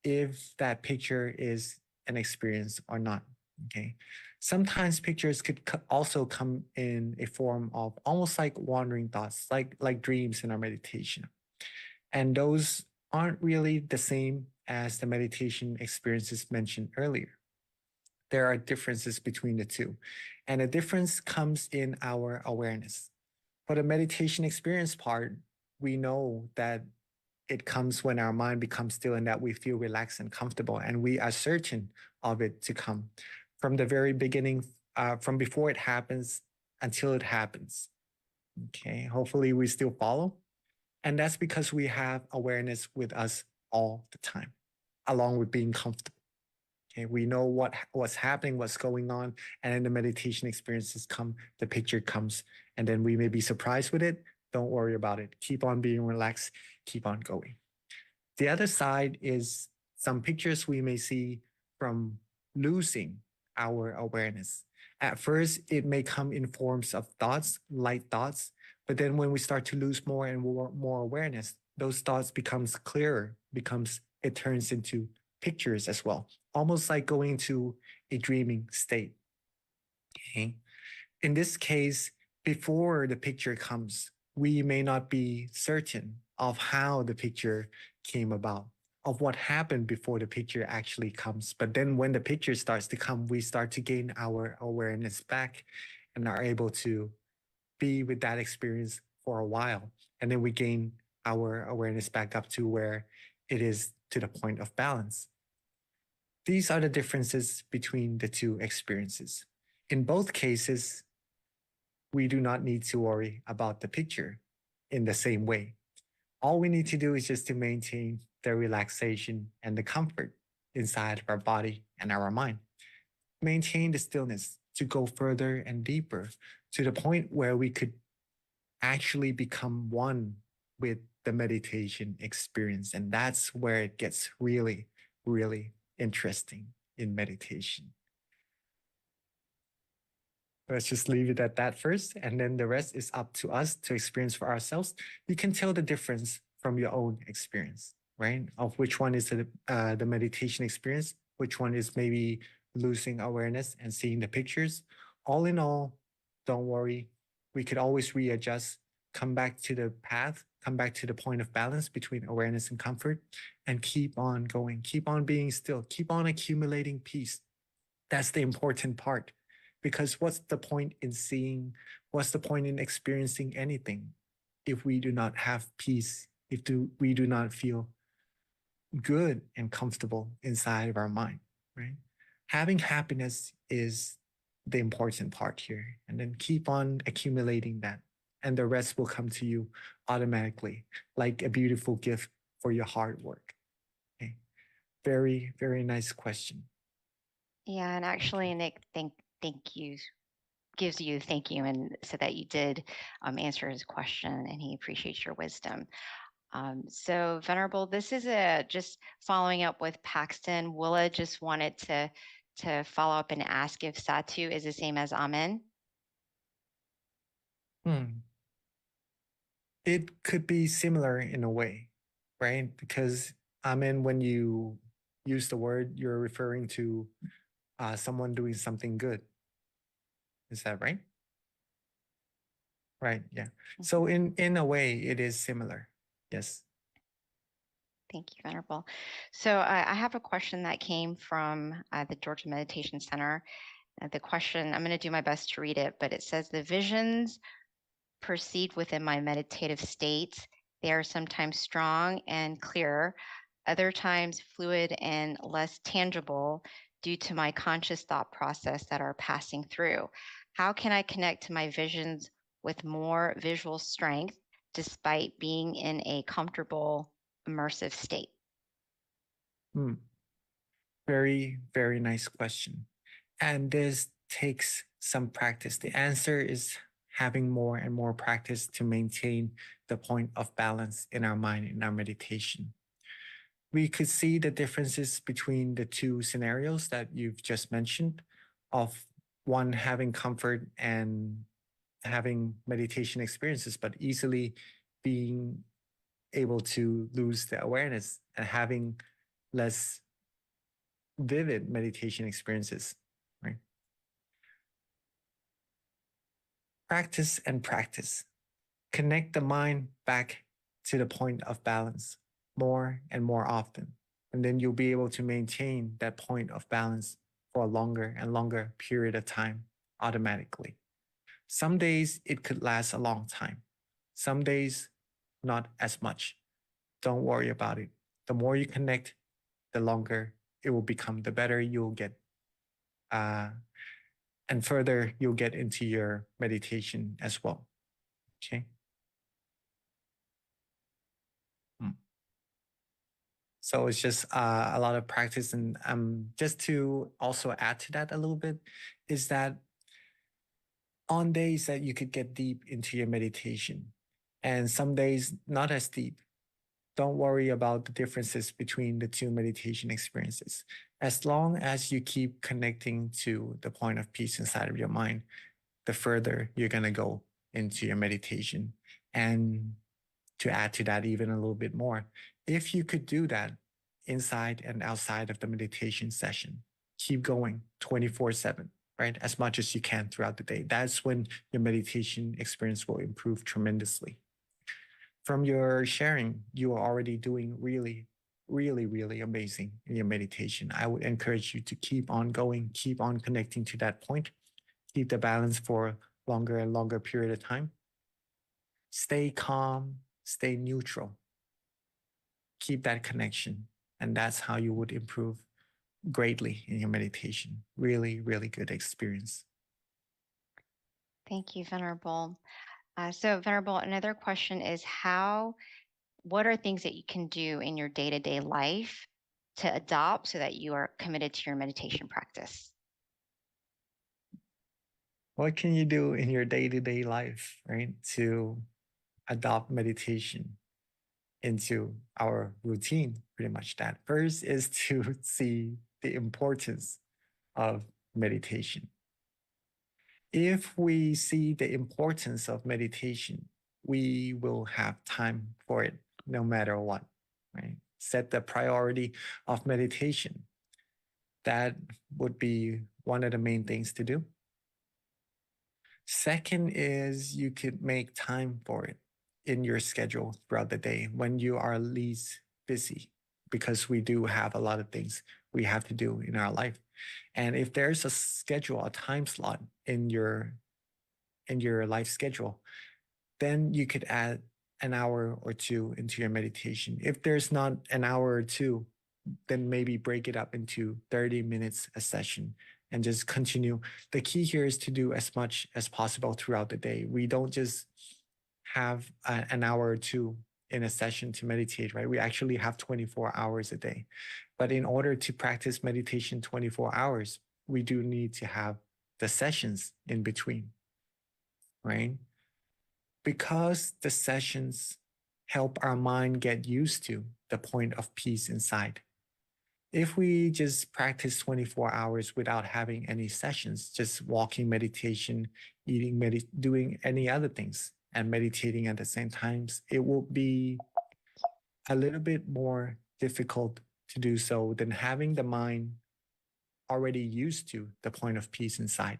if that picture is an experience or not, okay? Sometimes pictures could also come in a form of almost like wandering thoughts, like dreams in our meditation. And those aren't really the same as the meditation experiences mentioned earlier. There are differences between the two. And the difference comes in our awareness. For the meditation experience part, we know that it comes when our mind becomes still and that we feel relaxed and comfortable, and we are certain of it to come from the very beginning, from before it happens until it happens. Okay, hopefully we still follow. And that's because we have awareness with us all the time, along with being comfortable. Okay, we know what's happening, what's going on, and then the meditation experiences come, the picture comes, and then we may be surprised with it. Don't worry about it. Keep on being relaxed, keep on going. The other side is some pictures we may see from losing our awareness. At first, it may come in forms of thoughts, light thoughts, but then when we start to lose more and more awareness, those thoughts becomes clearer, it turns into pictures as well, almost like going to a dreaming state. Okay. In this case, before the picture comes, we may not be certain of how the picture came about, of what happened before the picture actually comes. But then when the picture starts to come, we start to gain our awareness back and are able to be with that experience for a while. And then we gain our awareness back up to where it is to the point of balance. These are the differences between the two experiences. In both cases, we do not need to worry about the picture in the same way. All we need to do is just to maintain the relaxation and the comfort inside of our body and our mind. Maintain the stillness to go further and deeper to the point where we could actually become one with the meditation experience. And that's where it gets really, really interesting in meditation. Let's just leave it at that first, and then the rest is up to us to experience for ourselves. You can tell the difference from your own experience, right? Of which one is the meditation experience, which one is maybe losing awareness and seeing the pictures. All in all, don't worry. We could always readjust, come back to the path, come back to the point of balance between awareness and comfort, and keep on going, keep on being still, keep on accumulating peace. That's the important part. Because what's the point in seeing, what's the point in experiencing anything if we do not have peace, if we do not feel good and comfortable inside of our mind, right? Having happiness is the important part here. And then keep on accumulating that. And the rest will come to you automatically, like a beautiful gift for your hard work. Okay. Very, very nice question. Yeah, and actually, Nick, thank you, gives you thank you, and so that you did answer his question, and he appreciates your wisdom. So Venerable, this is just following up with Paxton. Willa just wanted to follow up and ask if Satu is the same as Amen. It could be similar in a way, right? Because Amen, when you use the word, you're referring to someone doing something good. Is that right? Right, yeah. So in a way, it is similar. Yes. Thank you, Venerable. So I have a question that came from the Georgia Meditation Center. The question, I'm going to do my best to read it, but it says, the visions proceed within my meditative states. They are sometimes strong and clear, other times fluid and less tangible due to my conscious thought process that are passing through. How can I connect to my visions with more visual strength despite being in a comfortable, immersive state? Very, very nice question. And this takes some practice. The answer is having more and more practice to maintain the point of balance in our mind, in our meditation. We could see the differences between the two scenarios that you've just mentioned, of one having comfort and having meditation experiences, but easily being able to lose the awareness and having less vivid meditation experiences, right? Practice and practice. Connect the mind back to the point of balance more and more often. And then you'll be able to maintain that point of balance for a longer and longer period of time automatically. Some days it could last a long time. Some days, not as much. Don't worry about it. The more you connect, the longer it will become, the better you'll get. And further, you'll get into your meditation as well. Okay. So it's just a lot of practice. And just to also add to that a little bit, is that on days that you could get deep into your meditation and some days not as deep, don't worry about the differences between the two meditation experiences. As long as you keep connecting to the point of peace inside of your mind, the further you're going to go into your meditation. And to add to that even a little bit more, if you could do that inside and outside of the meditation session, keep going 24/7, right? As much as you can throughout the day. That's when your meditation experience will improve tremendously. From your sharing, you are already doing really, really, really amazing in your meditation. I would encourage you to keep on going, keep on connecting to that point, keep the balance for longer and longer period of time. Stay calm, stay neutral. Keep that connection. And that's how you would improve greatly in your meditation. Really, really good experience. Thank you, Venerable. So Venerable, another question is what are things that you can do in your day-to-day life to adopt so that you are committed to your meditation practice? What can you do in your day-to-day life, right, to adopt meditation into our routine? Pretty much that. First is to see the importance of meditation. If we see the importance of meditation, we will have time for it no matter what, right? Set the priority of meditation. That would be one of the main things to do. Second is you could make time for it in your schedule throughout the day when you are least busy, because we do have a lot of things we have to do in our life. And if there's a schedule, a time slot in your life schedule, then you could add an hour or two into your meditation. If there's not an hour or two, then maybe break it up into 30 minutes a session and just continue. The key here is to do as much as possible throughout the day. We don't just have an hour or two in a session to meditate, right? We actually have 24 hours a day. But in order to practice meditation 24 hours, we do need to have the sessions in between, right? Because the sessions help our mind get used to the point of peace inside. If we just practice 24 hours without having any sessions, just walking meditation, eating, doing any other things and meditating at the same times, it will be a little bit more difficult to do so than having the mind already used to the point of peace inside.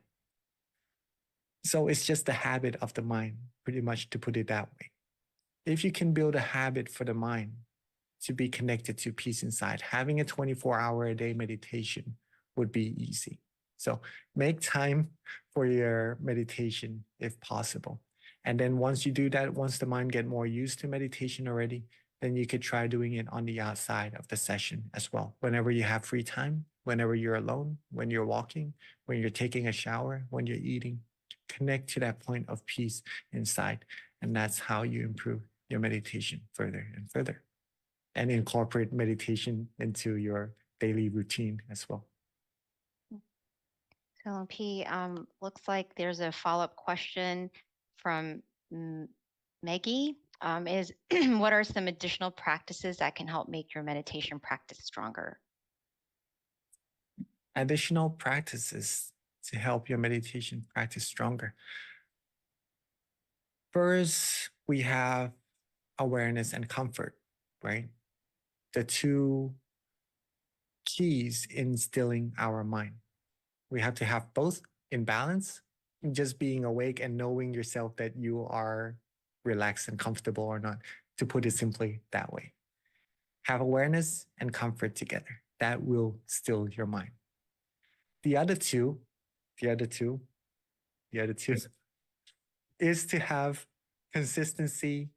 So it's just the habit of the mind, pretty much, to put it that way. If you can build a habit for the mind to be connected to peace inside, having a 24-hour-a-day meditation would be easy. So make time for your meditation if possible. And then once you do that, once the mind get more used to meditation already, then you could try doing it on the outside of the session as well. Whenever you have free time, whenever you're alone, when you're walking, when you're taking a shower, when you're eating, connect to that point of peace inside. And that's how you improve your meditation further and further, and incorporate meditation into your daily routine as well. So P, looks like there's a follow-up question from Maggie. Is what are some additional practices that can help make your meditation practice stronger? Additional practices to help your meditation practice stronger. First, we have awareness and comfort, right? The two keys in stilling our mind. We have to have both in balance, just being awake and knowing yourself that you are relaxed and comfortable or not, to put it simply that way. Have awareness and comfort together. That will still your mind. The other two is to have consistency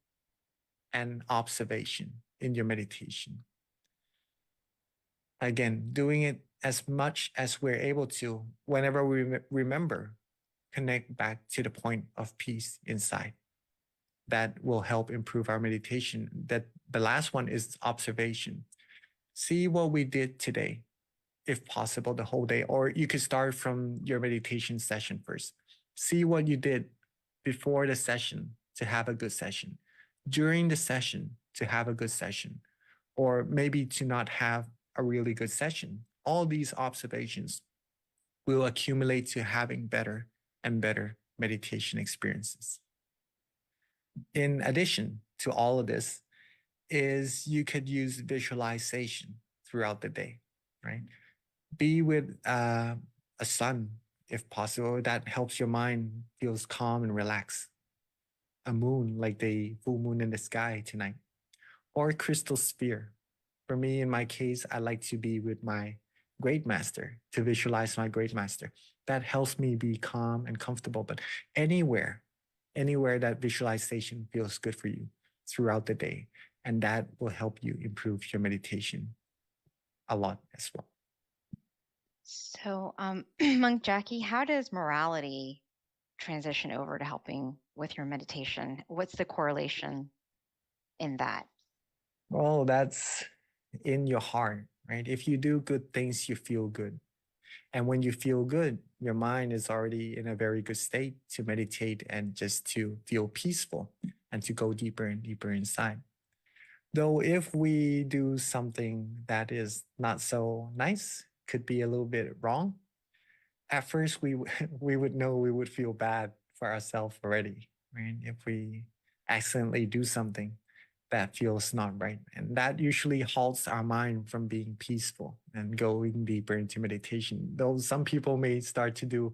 and observation in your meditation. Again, doing it as much as we're able to, whenever we remember, connect back to the point of peace inside. That will help improve our meditation. That the last one is observation. See what we did today, if possible, the whole day, or you could start from your meditation session first. See what you did before the session to have a good session, during the session to have a good session, or maybe to not have a really good session. All these observations will accumulate to having better and better meditation experiences. In addition to all of this, is you could use visualization throughout the day, right? Be with a sun, if possible. That helps your mind feels calm and relaxed. A moon, like the full moon in the sky tonight, or a crystal sphere. For me, in my case, I like to be with my great master, to visualize my great master. That helps me be calm and comfortable. But anywhere that visualization feels good for you throughout the day, and that will help you improve your meditation a lot as well. So, Monk Jackie, how does morality transition over to helping with your meditation? What's the correlation in that? Well, that's in your heart, right? If you do good things, you feel good. And when you feel good, your mind is already in a very good state to meditate and just to feel peaceful and to go deeper and deeper inside. Though if we do something that is not so nice, could be a little bit wrong, at first we would know, we would feel bad for ourselves already, right? If we accidentally do something that feels not right. And that usually halts our mind from being peaceful and going deeper into meditation. Though some people may start to do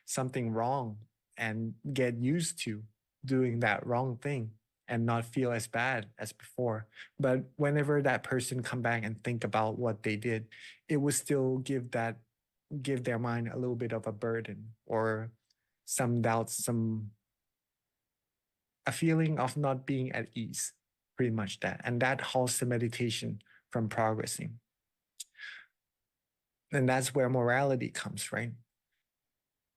something wrong and get used to doing that wrong thing and not feel as bad as before. But whenever that person come back and think about what they did, it would still give their mind a little bit of a burden or some doubts, a feeling of not being at ease, pretty much that. And that halts the meditation from progressing. And that's where morality comes, right?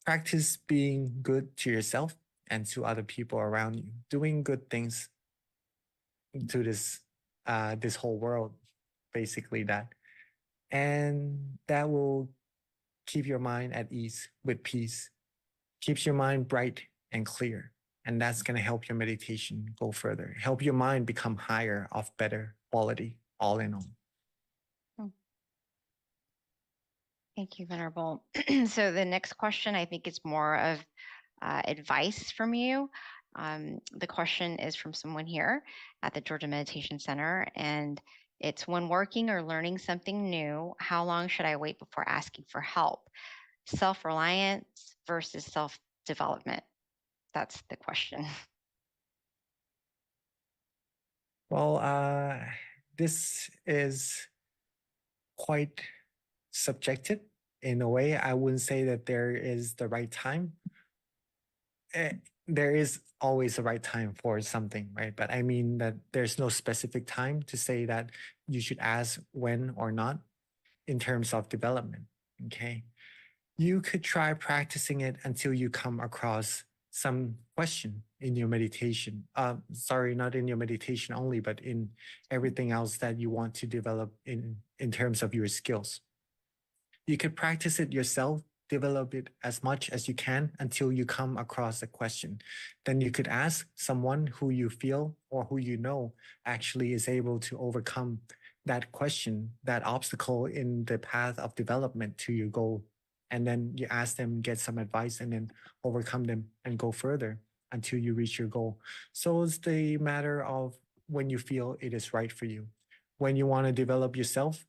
Practice being good to yourself and to other people around you, doing good things to this whole world, basically that. And that will keep your mind at ease with peace, keeps your mind bright and clear. And that's going to help your meditation go further, help your mind become higher of better quality, all in all. Thank you, Venerable. So the next question, I think it's more of advice from you. The question is from someone here at the Georgia Meditation Center, and it's, when working or learning something new, how long should I wait before asking for help? Self-reliance versus self-development. That's the question. Well, this is quite subjective in a way. I wouldn't say that there is the right time. There is always a right time for something, right? But I mean that there's no specific time to say that you should ask when or not in terms of development, okay? You could try practicing it until you come across some question in your meditation. Sorry, not in your meditation only, but in everything else that you want to develop in terms of your skills. You could practice it yourself, develop it as much as you can until you come across a question. Then you could ask someone who you feel or who you know actually is able to overcome that question, that obstacle in the path of development to your goal. And then you ask them, get some advice, and then overcome them and go further until you reach your goal. So it's the matter of when you feel it is right for you. When you want to develop yourself,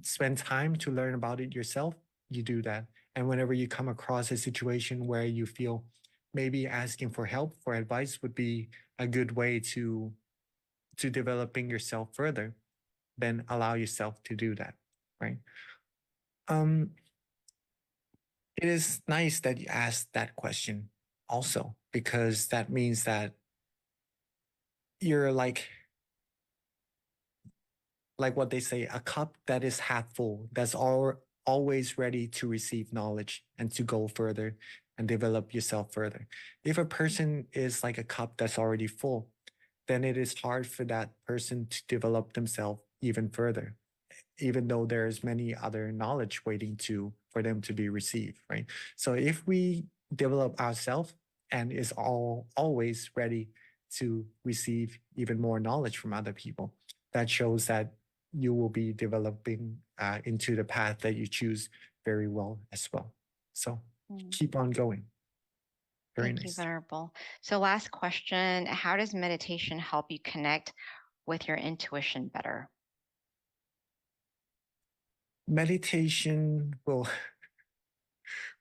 spend time to learn about it yourself, you do that. And whenever you come across a situation where you feel maybe asking for help, for advice would be a good way to developing yourself further, then allow yourself to do that, right? It is nice that you asked that question also, because that means that you're like what they say, a cup that is half full, that's always ready to receive knowledge and to go further and develop yourself further. If a person is like a cup that's already full, then it is hard for that person to develop themselves even further, even though there's many other knowledge waiting for them to be received, right? So if we develop ourselves and is always ready to receive even more knowledge from other people, that shows that you will be developing into the path that you choose very well as well. So keep on going. Very Thank you, nice. Venerable. So last question, how does meditation help you connect with your intuition better? Meditation will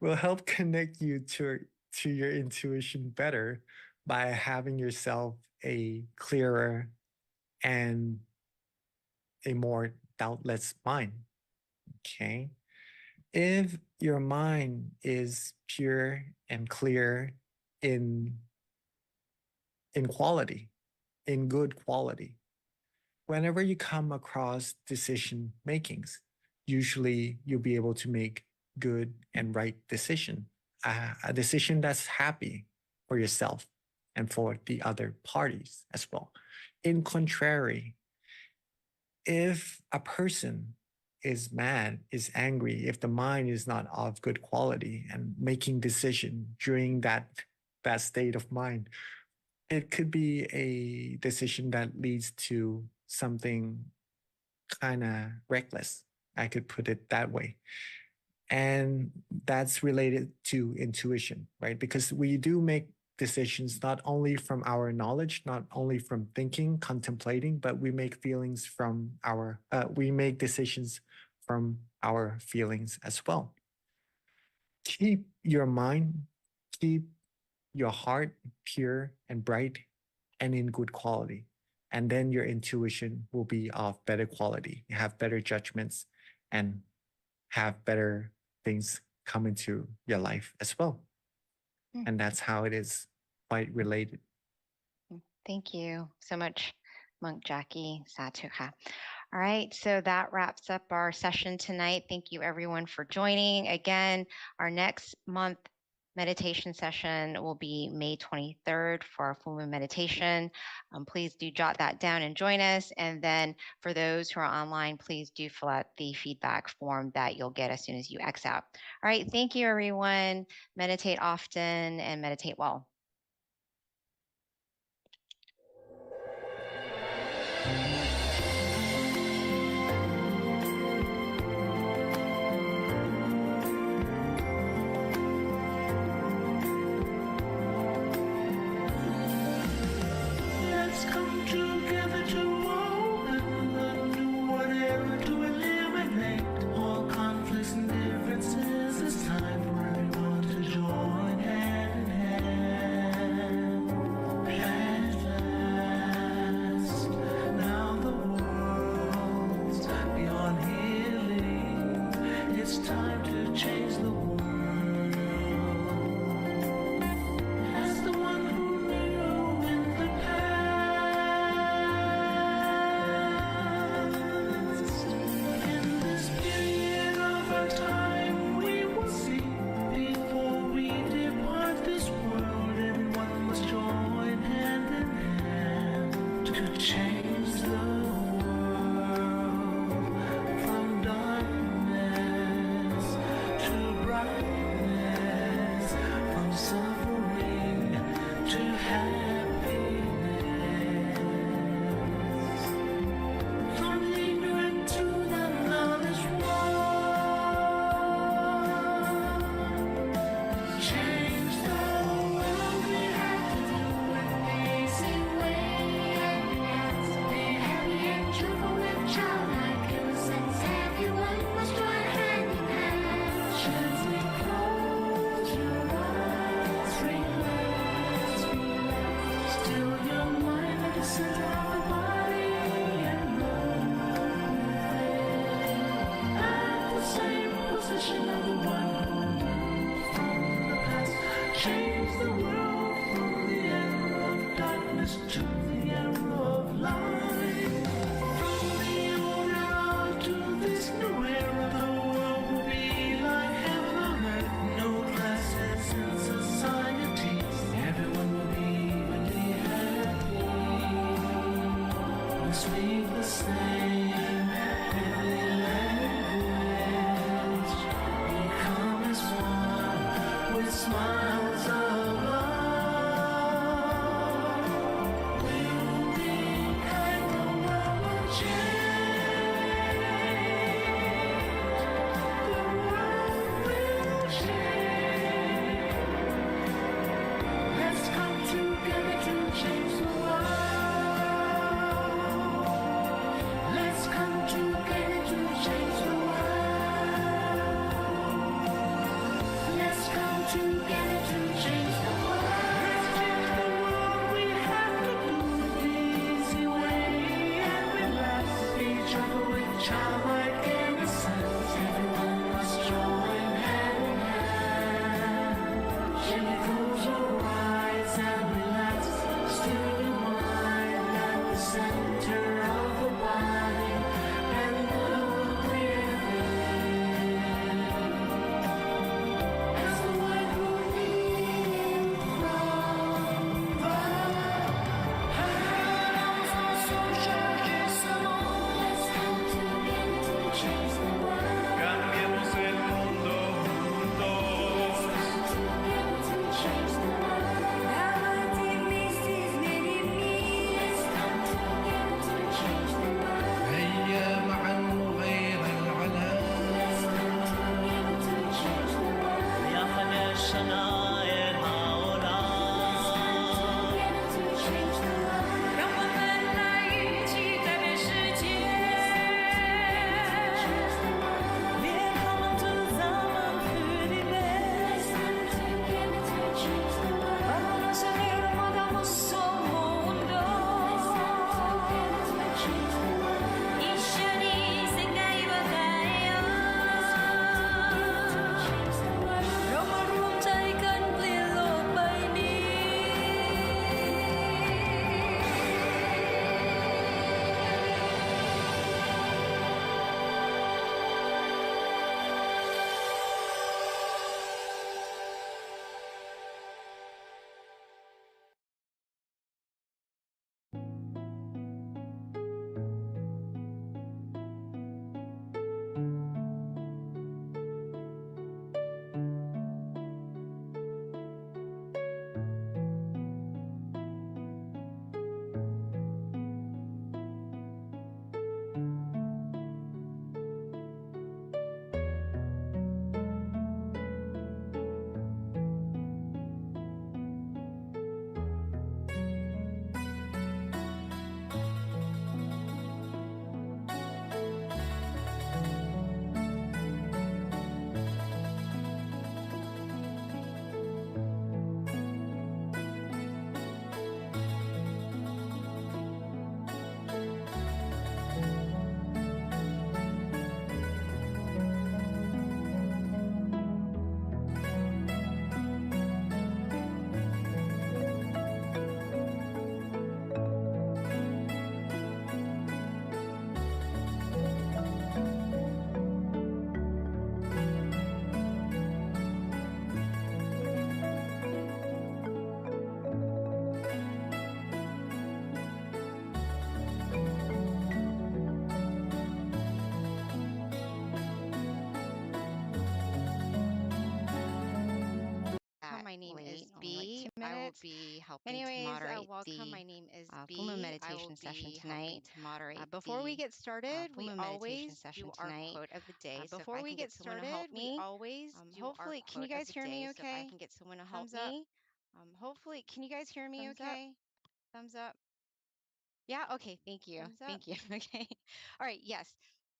help connect you to your intuition better by having yourself a clearer and a more doubtless mind. Okay. If your mind is pure and clear in quality, in good quality, whenever you come across decision makings, usually you'll be able to make good and right decision, a decision that's happy for yourself and for the other parties as well. In contrary, if a person is mad, is angry, if the mind is not of good quality and making decision during that state of mind, it could be a decision that leads to something kind of reckless. I could put it that way. And that's related to intuition, right? Because we do make decisions not only from our knowledge, not only from thinking, contemplating, but we make we make decisions from our feelings as well. Keep your mind, keep your heart pure and bright and in good quality. And then your intuition will be of better quality. You have better judgments and have better things come into your life as well. And that's how it is quite related. Thank you so much, Monk Jackie Satuha. All right, so that wraps up our session tonight. Thank you everyone for joining. Again, our next month meditation session will be May 23rd for our full moon meditation. Please do jot that down and join us. And then for those who are online, please do fill out the feedback form that you'll get as soon as you X out. All right, thank you everyone. Meditate often and meditate well. Let's come together to open the new whatever to eliminate all conflicts and differences. It's time for everyone to join hand in hand. At last, now the world's beyond healing. It's time to change the world. As the one who knew in the past, in this period of our time, we will see before we depart this world. Everyone must join hand in hand to change the world from darkness to brightness, from suffering to happiness, from ignorant to the knowledge one. Change the world, we have to do it easy way. Be happy and cheerful with childlike innocence. Everyone must join hand in hand. Gently close your eyes, relax, relax. Still your mind at the center of the body and move at the same position of the one who knew from the past. Change the world from the era of darkness to the era of light. From the old era to this new era, the world will be like heaven on earth. No classes in society. Everyone will be really happy. We speak the same heavenly language. Become as one with smiles of love. We'll be kind, the world will change. The world will change. Let's come together to change the world. Let's come together to change the world. Let's come together to change the world. Let's change the world. We have to do it the easy way and relax. Be gentle with childlike innocence. Everyone must join hand in hand. Gently close your eyes and relax. Still your mind at the center of the body and move within. As the one who minutes. be helping to Anyways, moderate welcome. My the name is full moon B. I will meditation session be helping tonight. to moderate Before we the get started, full we moon meditation always session do our tonight. quote of the day. So if Before I we can get get someone to help started, we me, always do our hopefully, can you quote of guys the hear me day. So if I okay? can get someone to help Thumbs up. me, hopefully, can you guys hear me Thumbs up. okay? Thumbs up. Yeah, okay, thank you. Thumbs up. Thank you. Okay. All right, yes.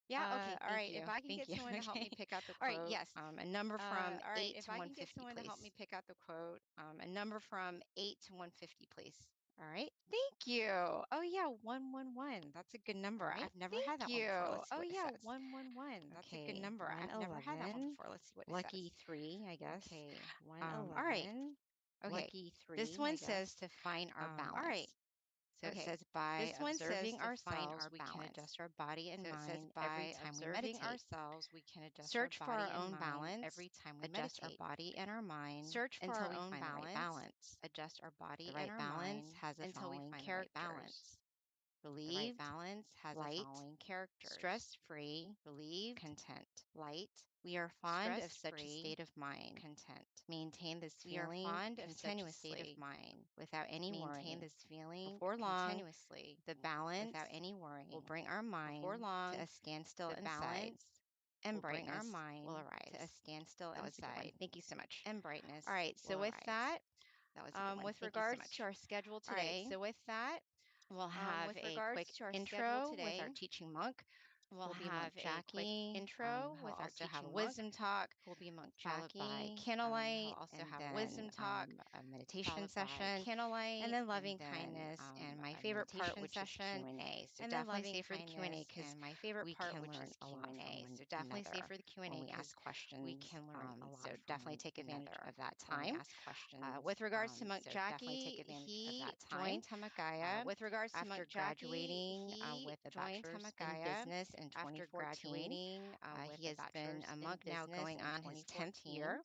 Yeah, okay, All thank right, you. if I can Thank get you. someone to help me Okay. pick out the All right, quote, yes. a number from All right, 8 if to I can get 150, someone to help me please. pick out the quote, A number from 8 to 150, please. All right. Thank you. Oh yeah, 111. That's a good number. right? I've never had that Thank one before. you. Let's see Oh what it yeah, says. 111. That's a good Okay, number. I've never had that one 111. before. Let's see what it Lucky says. 3, I guess. Okay, All right. 111. Okay. Lucky 3, This one I says guess. to find our balance. All right. So it Okay. says by This one says observing to find ourselves, our we can balance. adjust our body and So it says mind by every time we observing meditate. ourselves, we can adjust Search our for our body and own mind balance. every time we Adjust our meditate. body and our mind Search for until our we own find the right balance. Adjust our body The and right our balance mind has the until we following find the right characters: balance. The right relieved, balance has the light, following characters: stress-free, relieved, content. light, We are fond of such a stress-free, state of mind. content. Maintain this We are feeling fond of such a continuously state of mind. without any Maintain worry. this feeling Before long, continuously the balance without any worrying. will bring our mind Before long, to a standstill the inside, balance and will bring our brightness mind will arise. to a standstill That was a good one. inside, Thank you so much. and brightness All right, so will with arise. that, That was a good one. with Thank you so regards much. to our schedule All right, today, so with that, we'll have with a regards quick to our schedule intro with today, our teaching monk. we'll Will be have Monk a Jackie. quick intro He'll with our also have a teaching monk, wisdom talk, who will be Monk followed by Jackie. candlelight, He'll also and have a then wisdom talk, a meditation followed by session, candlelight, and then loving and then, kindness, and my a favorite part, meditation which session, is Q&A. So and then definitely loving stay for the Q&A kindness, because and my favorite we part, can which learn is a lot from Q&A. one So definitely stay another for the when Q&A we ask because questions. we can learn a lot So from definitely one take advantage another of that when we time. ask questions. With regards to Monk So definitely take Jackie, advantage of he that time. joined Tamakaya With regards to after Monk Jackie, graduating he with a joined bachelor's in Tamakaya business in after 2014. graduating with He a has been bachelor's a in monk now business going in on his 10th 2014. year,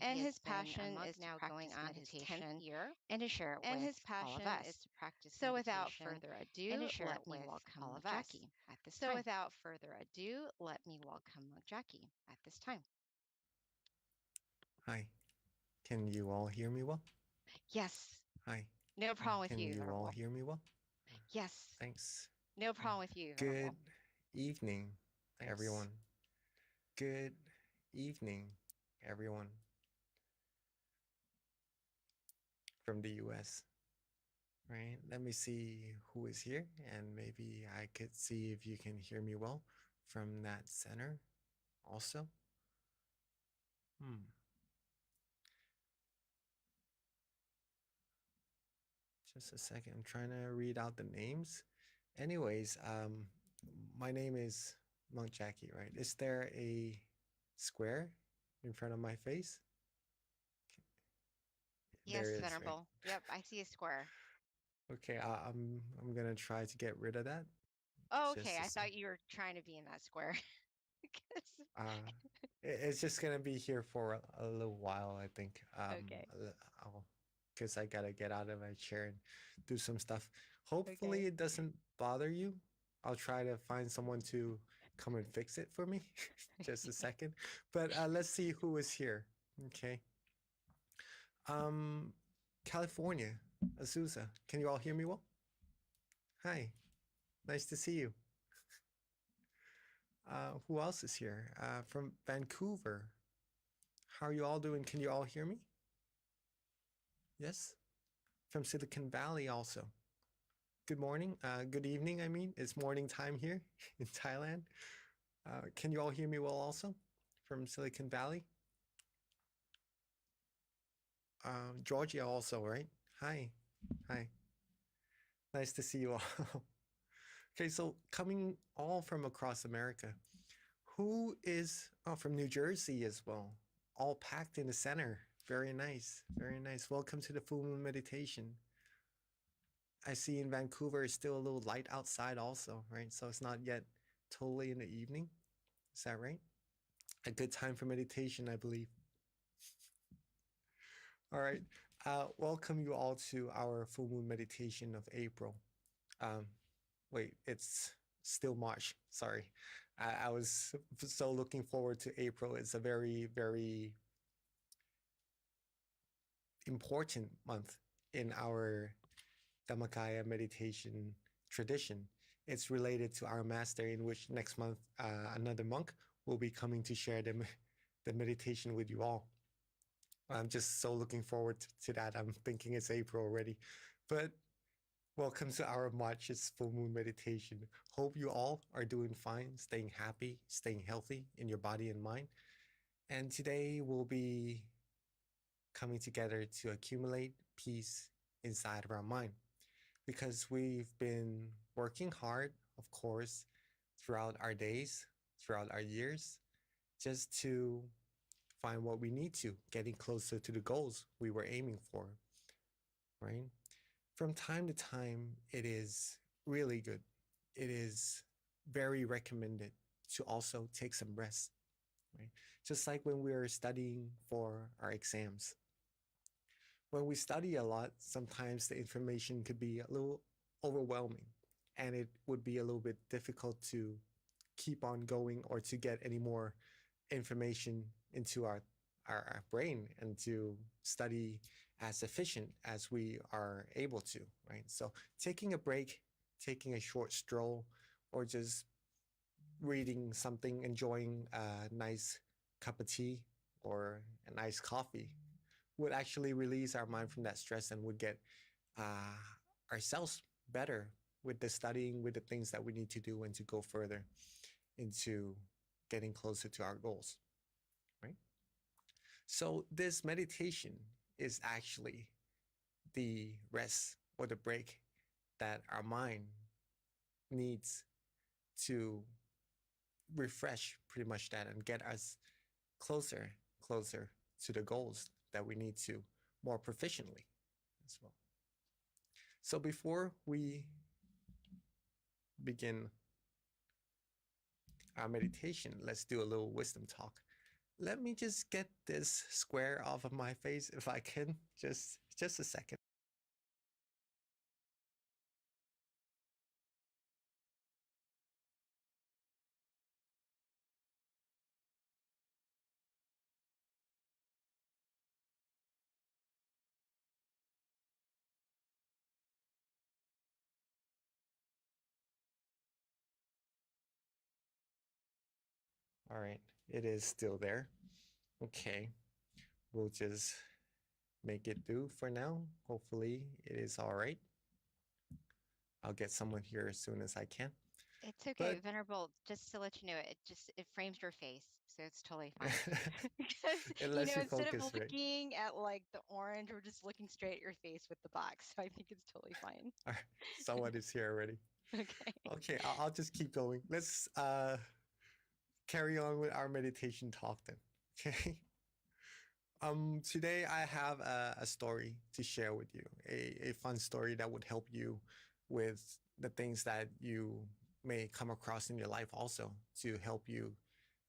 He and has his been a passion monk is to now going practice on his 10th meditation year, and to share it and with his all of passion us. is to practice So without meditation further and ado, to share let it me with welcome all Monk of us. Jackie at this So time. without further ado, let me welcome Monk Jackie at this time. Hi. Can you all hear me well? Yes, Hi. no problem with Can you, you all Venerable. hear me well? Yes, Thanks. no problem with you, Venerable. Good evening, Thanks. everyone. Good evening, everyone from the US. Right? Let me see who is here, and maybe I could see if you can hear me well from that center also. Just a second. I'm trying to read out the names. Anyways, my name is Monk Jackie, right? Is there a square in front of my face? Yes, There is, right? Venerable. Yep, I see a square. Okay, I'm gonna try to get rid of that. Oh, Just okay. a I sec. thought you were trying to be in that square. 'Cause- It's just gonna be here for a little while, I think. Okay. Because I gotta get out of my chair and do some stuff. Hopefully it doesn't bother you. I'll try to find someone to come and fix it for me. Just a second. But let's see who is here. Okay. California, Azusa. Can you all hear me well? Hi. Nice to see you. Who else is here? From Vancouver. How are you all doing? Can you all hear me? Yes? From Silicon Valley also. Good morning. Good evening, I mean. It's morning time here in Thailand. Can you all hear me well also? From Silicon Valley? Georgia also, right? Hi. Hi. Nice to see you all. Okay, so coming all from across America. Who is from New Jersey as well? All packed in the center. Very nice. Very nice. Welcome to the full moon meditation. I see in Vancouver it's still a little light outside also, right? So it's not yet totally in the evening. Is that right? A good time for meditation, I believe. All right. Welcome you all to our full moon meditation of April. Wait, it's still March. Sorry. I was so looking forward to April. It's a very, very important month in our Dhammakaya meditation tradition. It's related to our master, in which next month another monk will be coming to share the meditation with you all. I'm just so looking forward to that. I'm thinking it's April already. But welcome to our March's full moon meditation. Hope you all are doing fine, staying happy, staying healthy in your body and mind. And today we'll be coming together to accumulate peace inside of our mind, because we've been working hard, of course, throughout our days, throughout our years, just to find what we need to, getting closer to the goals we were aiming for, right? From time to time, it is really good. It is very recommended to also take some rest, right? Just like when we're studying for our exams. When we study a lot, sometimes the information could be a little overwhelming, and it would be a little bit difficult to keep on going or to get any more information into our brain and to study as efficient as we are able to, right? So taking a break, taking a short stroll, or just reading something, enjoying a nice cup of tea or a nice coffee would actually release our mind from that stress and would get ourselves better with the studying, with the things that we need to do, and to go further into getting closer to our goals, right? So this meditation is actually the rest or the break that our mind needs to refresh pretty much that and get us closer to the goals that we need to more proficiently as well. So before we begin our meditation, let's do a little wisdom talk. Let me just get this square off of my face if I can, just a second. All right, it is still there. Okay, we'll just make it do for now. Hopefully it is all right. I'll get someone here as soon as I can. It's okay, But Venerable. Just to let you know, it frames your face, so it's totally fine. Because it lets you instead of focus, right? looking at like the orange, we're just looking straight at your face with the box. So I think it's totally fine. All right, someone is here already. Okay. Okay, I'll just keep going. Let's carry on with our meditation talk then. Okay. Today I have a story to share with you, a fun story that would help you with the things that you may come across in your life also, to help you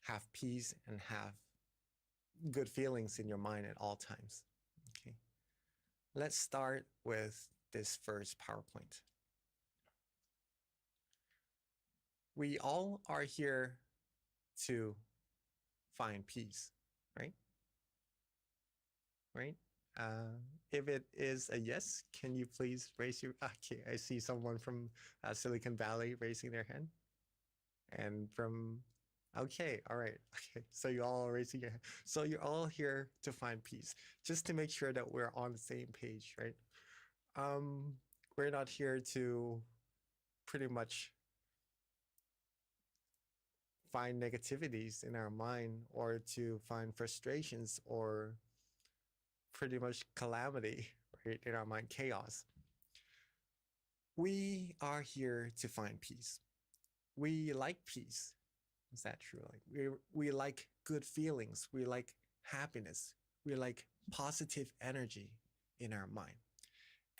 have peace and have good feelings in your mind at all times. Okay. Let's start with this first PowerPoint. We all are here to find peace, right? Right? If it is a yes, can you please raise your, okay, I see someone from Silicon Valley raising their hand. And from, okay, all right, okay, so you all are raising your hand. So you're all here to find peace, just to make sure that we're on the same page, right? We're not here to pretty much find negativities in our mind, or to find frustrations, or pretty much calamity, right, in our mind, chaos. We are here to find peace. We like peace. Is that true? Like we like good feelings. We like happiness. We like positive energy in our mind.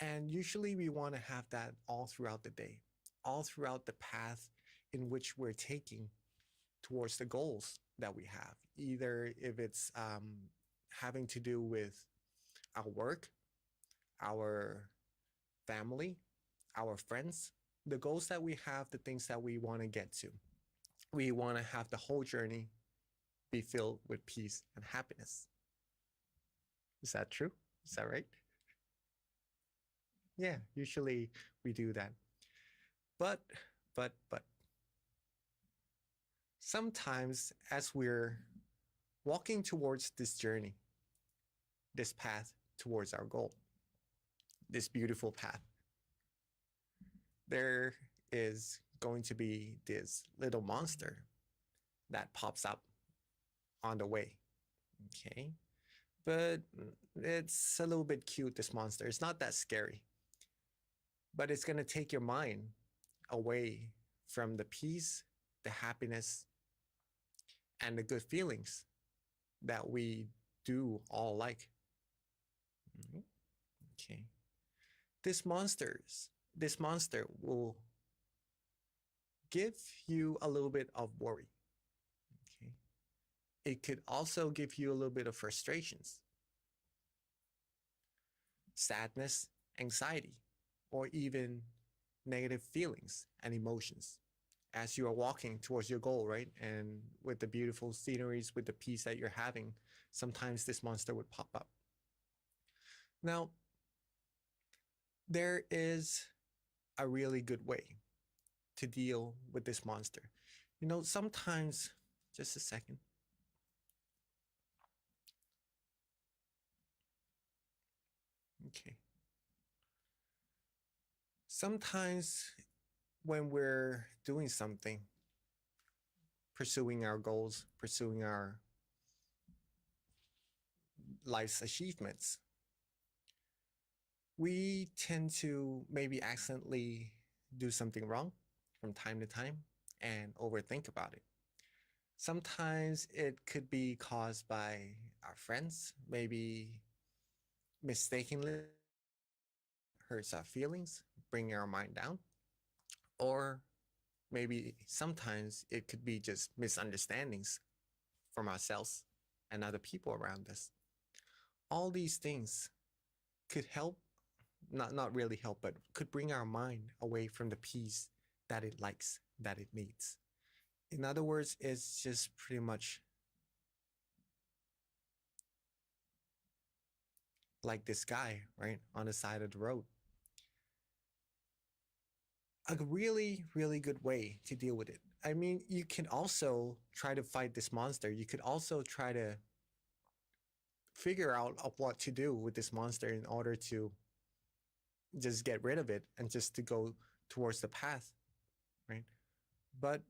And usually we want to have that all throughout the day, all throughout the path in which we're taking towards the goals that we have, either if it's having to do with our work, our family, our friends, the goals that we have, the things that we want to get to. We want to have the whole journey be filled with peace and happiness. Is that true? Is that right? Yeah, usually we do that. But sometimes as we're walking towards this journey, this path towards our goal, this beautiful path, there is going to be this little monster that pops up on the way. Okay. But it's a little bit cute, this monster. It's not that scary. But it's going to take your mind away from the peace, the happiness, and the good feelings that we do all like. Okay. This monster will give you a little bit of worry. Okay. It could also give you a little bit of frustrations, sadness, anxiety, or even negative feelings and emotions as you are walking towards your goal, right? And with the beautiful sceneries, with the peace that you're having, sometimes this monster would pop up. Now, there is a really good way to deal with this monster. You know, sometimes, just a second. Okay. Sometimes when we're doing something, pursuing our goals, pursuing our life's achievements, we tend to maybe accidentally do something wrong from time to time and overthink about it. Sometimes it could be caused by our friends, maybe mistakenly hurts our feelings, bringing our mind down, or maybe sometimes it could be just misunderstandings from ourselves and other people around us. All these things could help, not really help, but could bring our mind away from the peace that it likes, that it needs. In other words, it's just pretty much like this guy, right, on the side of the road. A really, really good way to deal with it. I mean, you can also try to fight this monster. You could also try to figure out of what to do with this monster in order to just get rid of it and just to go towards the path, right? But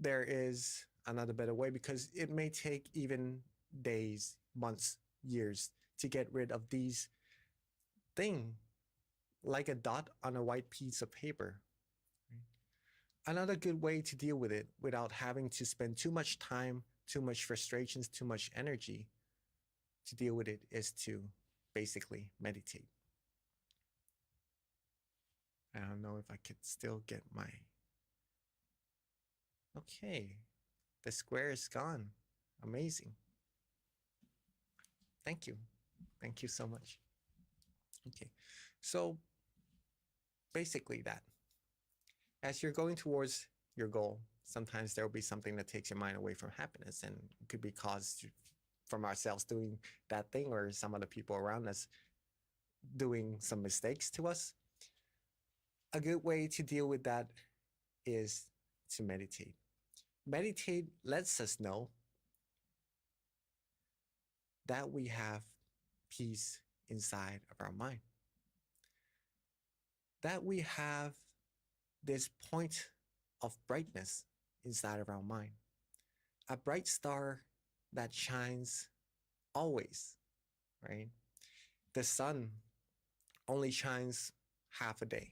there is another better way, because it may take even days, months, years to get rid of these thing, like a dot on a white piece of paper. Right? Another good way to deal with it without having to spend too much time, too much frustrations, too much energy to deal with it is to basically meditate. I don't know if I could still get my... Okay, the square is gone. Amazing. Thank you. Thank you so much. Okay, so basically that. As you're going towards your goal, sometimes there will be something that takes your mind away from happiness, and it could be caused from ourselves doing that thing, or some other people around us doing some mistakes to us. A good way to deal with that is to meditate. Meditate lets us know that we have peace inside of our mind, that we have this point of brightness inside of our mind, a bright star that shines always, right? The sun only shines half a day,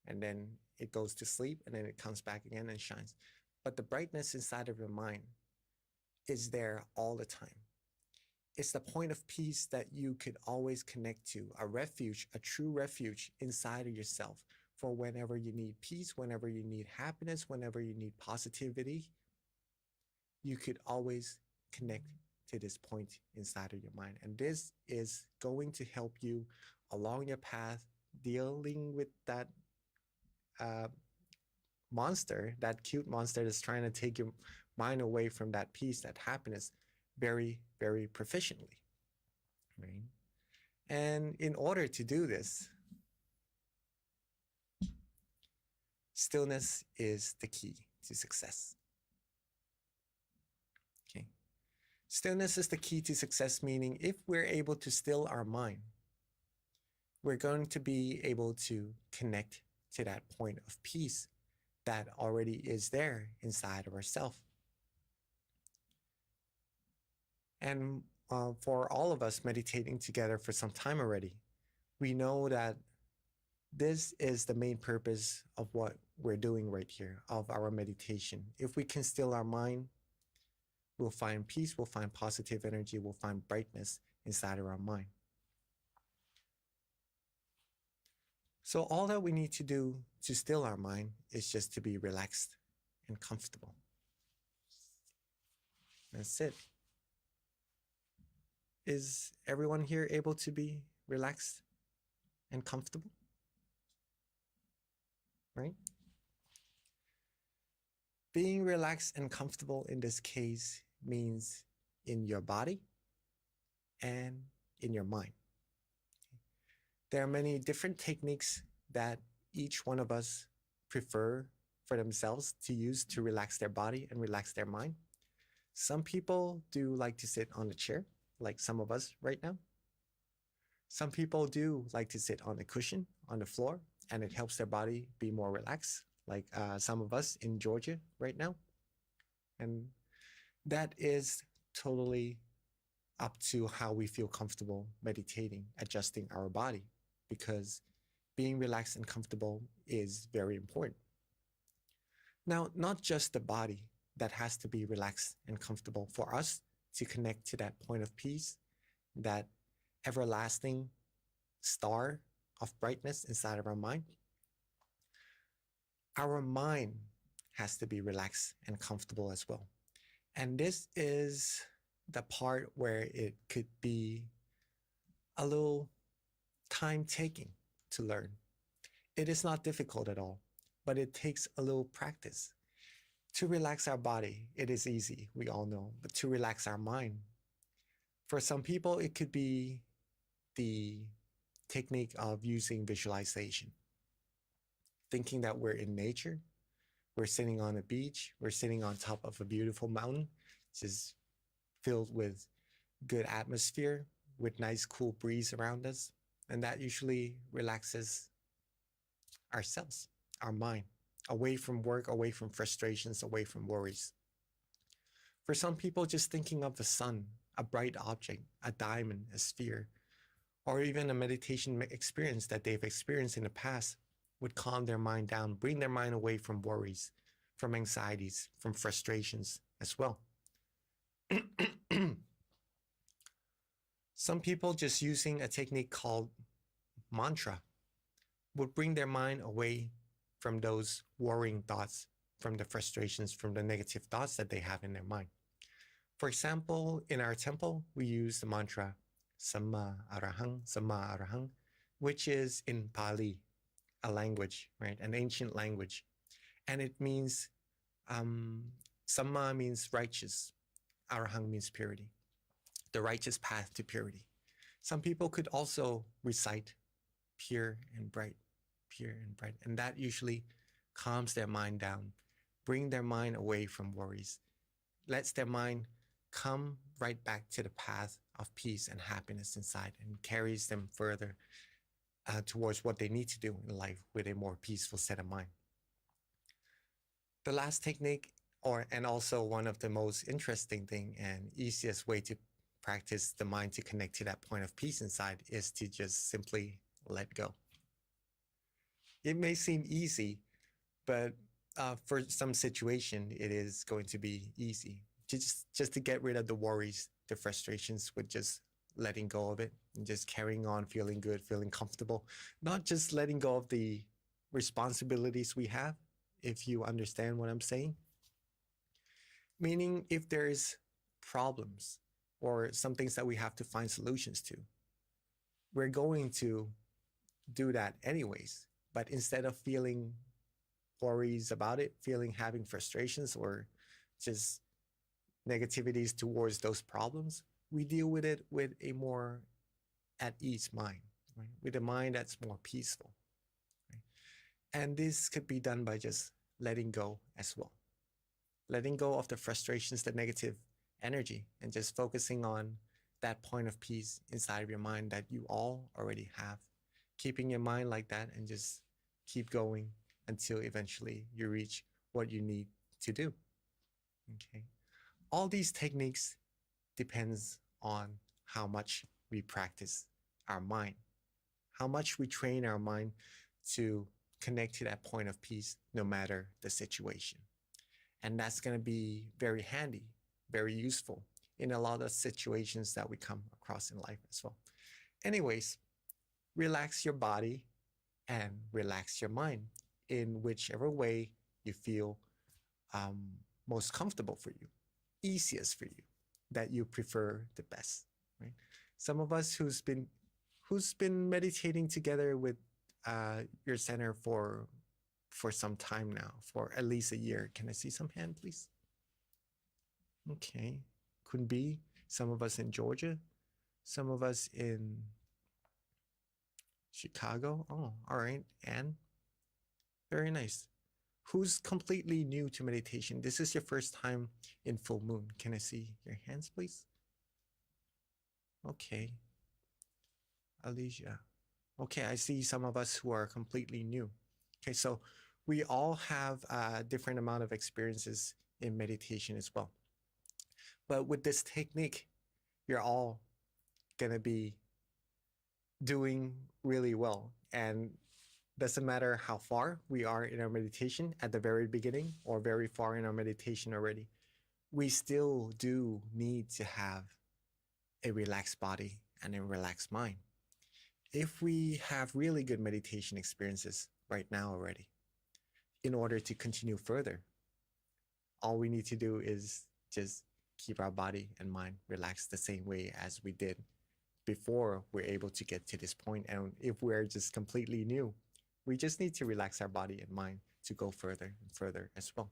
and then it goes to sleep, and then it comes back again and shines. But the brightness inside of your mind is there all the time. It's the point of peace that you could always connect to, a refuge, a true refuge inside of yourself for whenever you need peace, whenever you need happiness, whenever you need positivity. You could always connect to this point inside of your mind. And this is going to help you along your path, dealing with that monster, that cute monster that's trying to take your mind away from that peace, that happiness, very, very proficiently, right? And in order to do this, stillness is the key to success. Okay. Stillness is the key to success, meaning if we're able to still our mind, we're going to be able to connect to that point of peace that already is there inside of ourselves. And for all of us meditating together for some time already, we know that this is the main purpose of what we're doing right here, of our meditation. If we can still our mind, we'll find peace, we'll find positive energy, we'll find brightness inside of our mind. So all that we need to do to still our mind is just to be relaxed and comfortable. That's it. Is everyone here able to be relaxed and comfortable? Right? Being relaxed and comfortable in this case means in your body and in your mind. There are many different techniques that each one of us prefer for themselves to use to relax their body and relax their mind. Some people do like to sit on a chair, like some of us right now. Some people do like to sit on a cushion on the floor, and it helps their body be more relaxed, like some of us in Georgia right now. And that is totally up to how we feel comfortable meditating, adjusting our body, because being relaxed and comfortable is very important. Now, not just the body that has to be relaxed and comfortable for us to connect to that point of peace, that everlasting star of brightness inside of our mind. Our mind has to be relaxed and comfortable as well. And this is the part where it could be a little time-taking to learn. It is not difficult at all, but it takes a little practice. To relax our body, it is easy, we all know, but to relax our mind, for some people, it could be the technique of using visualization. Thinking that we're in nature, we're sitting on a beach, we're sitting on top of a beautiful mountain, just filled with good atmosphere, with nice cool breeze around us. And that usually relaxes ourselves, our mind, away from work, away from frustrations, away from worries. For some people, just thinking of the sun, a bright object, a diamond, a sphere, or even a meditation experience that they've experienced in the past would calm their mind down, bring their mind away from worries, from anxieties, from frustrations as well. Some people just using a technique called mantra would bring their mind away from those worrying thoughts, from the frustrations, from the negative thoughts that they have in their mind. For example, in our temple, we use the mantra Samma Arahang, which is in Pali, a language, right? An ancient language. And it means, Samma means righteous, Arahang means purity, the righteous path to purity. Some people could also recite pure and bright, and that usually calms their mind down, bring their mind away from worries, lets their mind come right back to the path of peace and happiness inside, and carries them further towards what they need to do in life with a more peaceful set of mind. The last technique, and also one of the most interesting thing and easiest way to practice the mind to connect to that point of peace inside, is to just simply let go. It may seem easy, but for some situation, it is going to be easy. Just to get rid of the worries, the frustrations, with just letting go of it and just carrying on, feeling good, feeling comfortable. Not just letting go of the responsibilities we have, if you understand what I'm saying. Meaning, if there's problems or some things that we have to find solutions to, we're going to do that anyways. But instead of feeling worries about it, having frustrations or just negativities towards those problems, we deal with it with a more at ease mind, right? With a mind that's more peaceful. Right? And this could be done by just letting go as well. Letting go of the frustrations, the negative energy, and just focusing on that point of peace inside of your mind that you all already have. Keeping your mind like that and just keep going until eventually you reach what you need to do. Okay. All these techniques depends on how much we practice our mind, how much we train our mind to connect to that point of peace no matter the situation. And that's going to be very handy, very useful in a lot of situations that we come across in life as well. Anyways, relax your body and relax your mind in whichever way you feel most comfortable for you, easiest for you, that you prefer the best, right? Some of us who's been meditating together with your center for some time now, for at least a year. Can I see some hand, please? Okay, could be some of us in Georgia, some of us in Chicago. Oh, all right, and very nice. Who's completely new to meditation? This is your first time in full moon. Can I see your hands, please? Okay. Alicia. Okay, I see some of us who are completely new. Okay, so we all have a different amount of experiences in meditation as well. But with this technique, you're all gonna be doing really well. And doesn't matter how far we are in our meditation at the very beginning or very far in our meditation already, we still do need to have a relaxed body and a relaxed mind. If we have really good meditation experiences right now already, in order to continue further, all we need to do is just keep our body and mind relaxed the same way as we did before we're able to get to this point. And if we're just completely new, we just need to relax our body and mind to go further and further as well.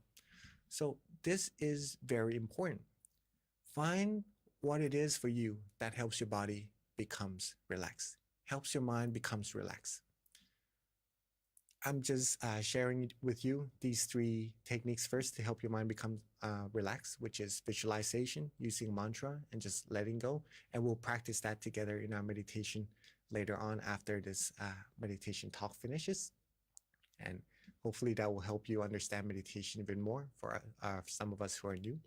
So this is very important. Find what it is for you that helps your body becomes relaxed, helps your mind becomes relaxed. I'm just sharing with you these 3 techniques first to help your mind become relaxed, which is visualization, using mantra, and just letting go. And we'll practice that together in our meditation later on after this meditation talk finishes. And hopefully that will help you understand meditation even more for some of us who are new.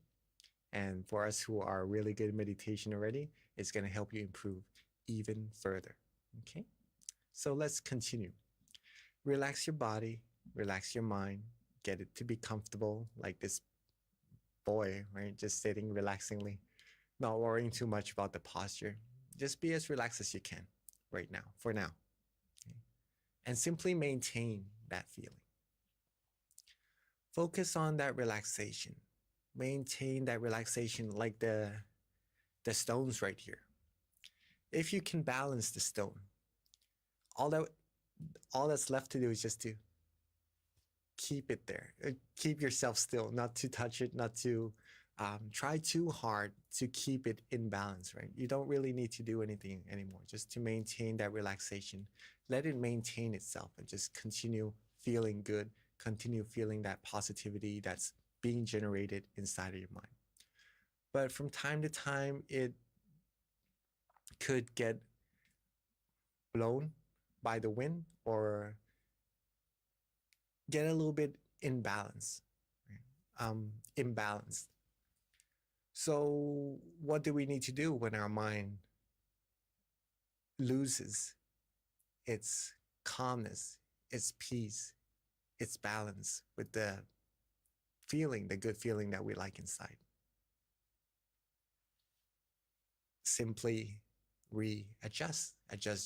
And for us who are really good at meditation already, it's going to help you improve even further. Okay, so let's continue. Relax your body, relax your mind, get it to be comfortable, like this boy, right? Just sitting relaxingly, not worrying too much about the posture. Just be as relaxed as you can right now, for now. Okay? And simply maintain that feeling. Focus on that relaxation. Maintain that relaxation like the stones right here. If you can balance the stone, all that's left to do is just to keep it there. Keep yourself still, not to touch it, not to try too hard to keep it in balance, right? You don't really need to do anything anymore, just to maintain that relaxation. Let it maintain itself and just continue feeling good, continue feeling that positivity that's being generated inside of your mind. But from time to time, it could get blown by the wind or get a little bit imbalanced. So what do we need to do when our mind loses its calmness, its peace, its balance with the feeling, the good feeling that we like inside? Simply adjust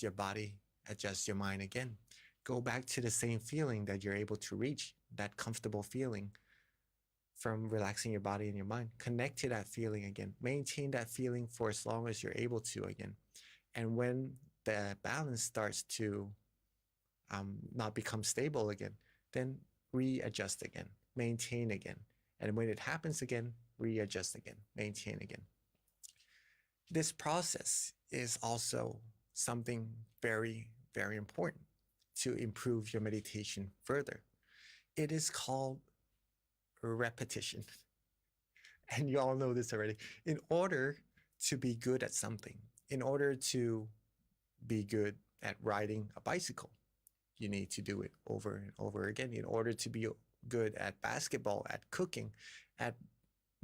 your body, adjust your mind again. Go back to the same feeling that you're able to reach, that comfortable feeling from relaxing your body and your mind. Connect to that feeling again. Maintain that feeling for as long as you're able to again. And when the balance starts to not become stable again, then readjust again, maintain again. And when it happens again, readjust again, maintain again. This process is also something very, very important to improve your meditation further. It is called repetition. And you all know this already. In order to be good at something, in order to be good at riding a bicycle, you need to do it over and over again. In order to be good at basketball, at cooking, at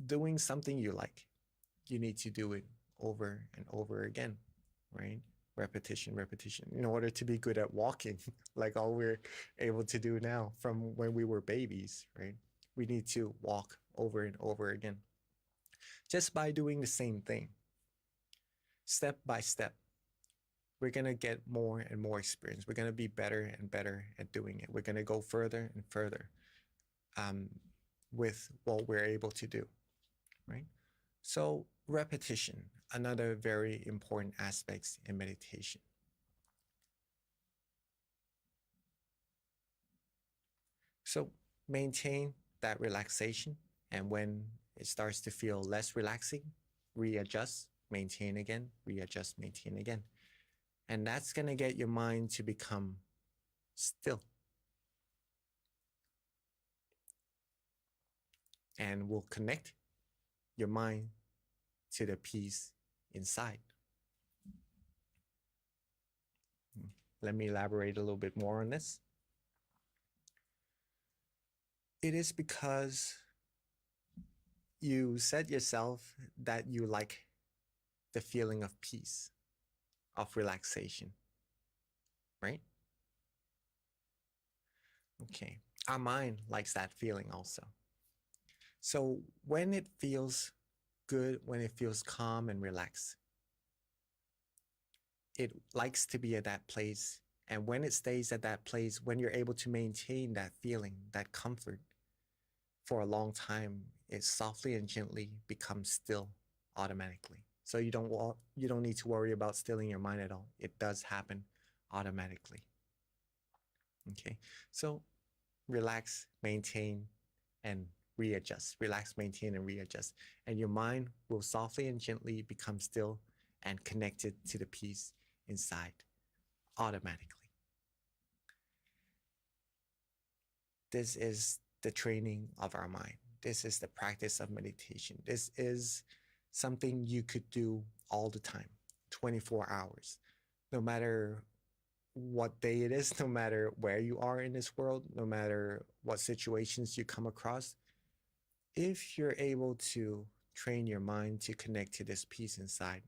doing something you like, you need to do it over and over again, right? Repetition, repetition. In order to be good at walking, like all we're able to do now from when we were babies, right? We need to walk over and over again. Just by doing the same thing, step by step, we're going to get more and more experience. We're going to be better and better at doing it. We're going to go further and further with what we're able to do, right? So repetition, another very important aspect in meditation. So maintain that relaxation, and when it starts to feel less relaxing, readjust, maintain again, readjust, maintain again. And that's going to get your mind to become still. And will connect your mind to the peace inside. Let me elaborate a little bit more on this. It is because you said yourself that you like the feeling of peace, of relaxation, right? Okay, our mind likes that feeling also. So when it feels good, when it feels calm and relaxed, it likes to be at that place. And when it stays at that place, when you're able to maintain that feeling, that comfort for a long time, it softly and gently becomes still automatically. So you don't need to worry about stilling your mind at all. It does happen automatically. Okay, so relax, maintain, and readjust. Relax, maintain, and readjust. And your mind will softly and gently become still and connected to the peace inside automatically. This is the training of our mind. This is the practice of meditation. This is something you could do all the time, 24 hours, no matter what day it is, no matter where you are in this world, no matter what situations you come across. If you're able to train your mind to connect to this peace inside,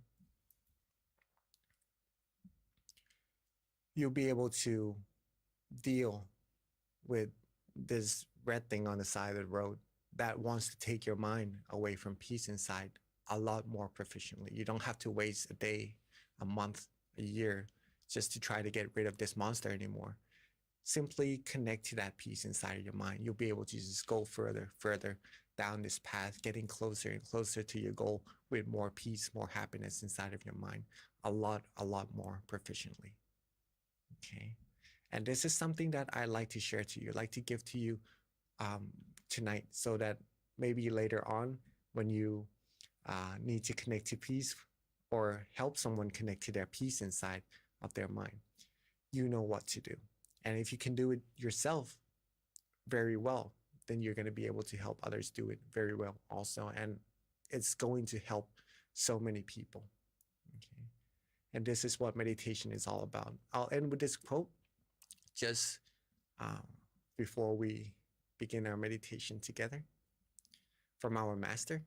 you'll be able to deal with this red thing on the side of the road that wants to take your mind away from peace inside a lot more proficiently. You don't have to waste a day, a month, a year just to try to get rid of this monster anymore. Simply connect to that peace inside of your mind. You'll be able to just go further, further down this path, getting closer and closer to your goal with more peace, more happiness inside of your mind, a lot more proficiently. Okay. And this is something that I like to share to you, like to give to you tonight, so that maybe later on when you need to connect to peace or help someone connect to their peace inside of their mind, you know what to do. And if you can do it yourself very well, then you're going to be able to help others do it very well also. And it's going to help so many people. Okay. And this is what meditation is all about. I'll end with this quote just before we begin our meditation together from our master,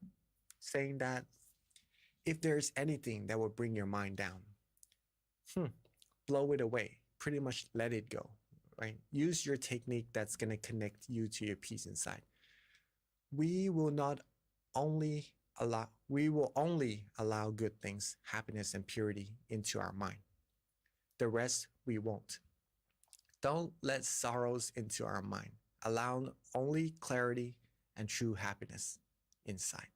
saying that if there's anything that will bring your mind down, blow it away, pretty much let it go, right? Use your technique that's going to connect you to your peace inside. We will only allow good things, happiness and purity into our mind. The rest we won't. Don't let sorrows into our mind. Allow only clarity and true happiness inside.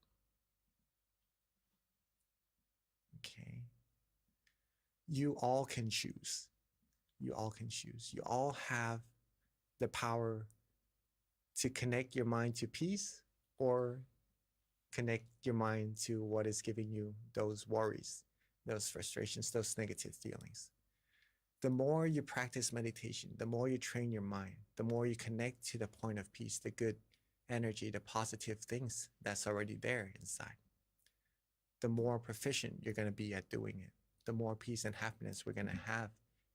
Okay. You all can choose. You all can choose. You all have the power to connect your mind to peace or connect your mind to what is giving you those worries, those frustrations, those negative feelings. The more you practice meditation, the more you train your mind, the more you connect to the point of peace, the good energy, the positive things that's already there inside, the more proficient you're going to be at doing it, the more peace and happiness we're going to have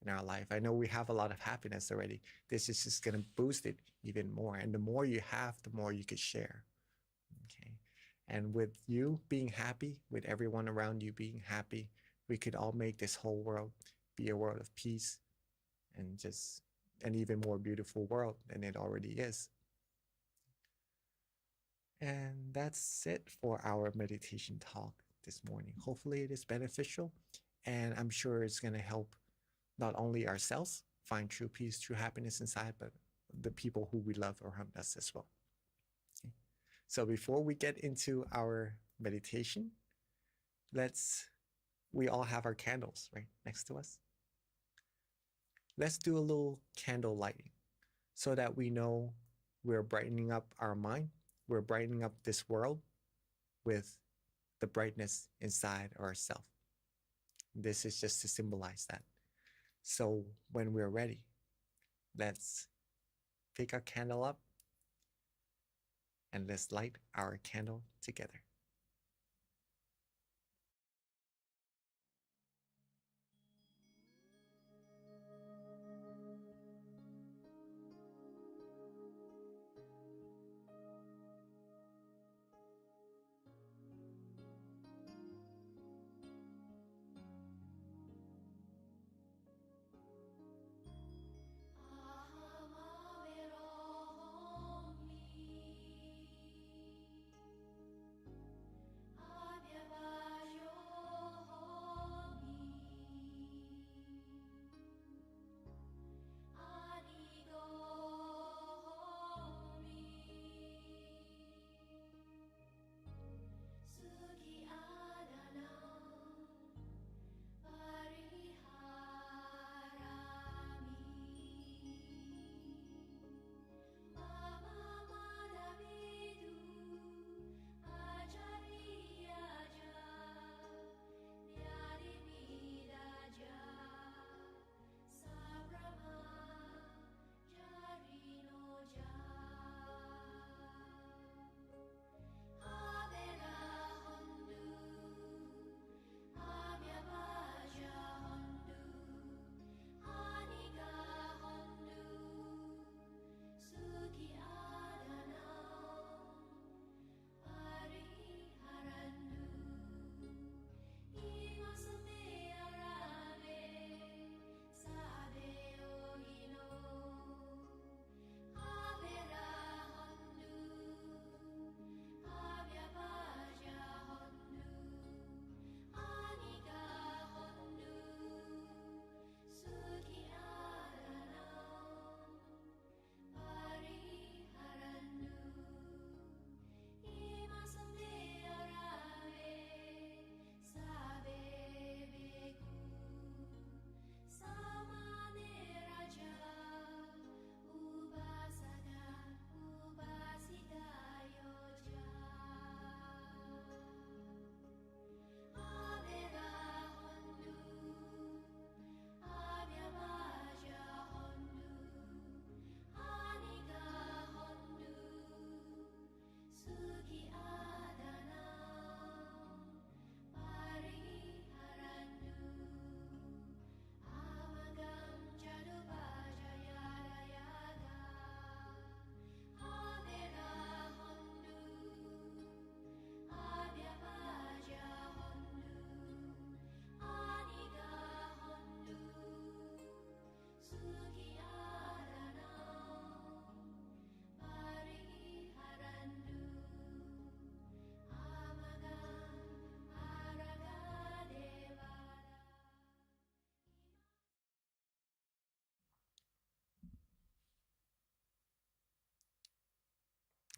in our life. I know we have a lot of happiness already. This is just going to boost it even more. And the more you have, the more you could share. Okay. And with you being happy, with everyone around you being happy, we could all make this whole world be a world of peace and just an even more beautiful world than it already is. And that's it for our meditation talk this morning. Hopefully it is beneficial, and I'm sure it's going to help not only ourselves find true peace, true happiness inside, but the people who we love around us as well. Okay. So before we get into our meditation, we all have our candles right next to us. Let's do a little candle lighting so that we know we're brightening up our mind, we're brightening up this world with the brightness inside ourselves. This is just to symbolize that. So when we're ready, let's pick our candle up and let's light our candle together.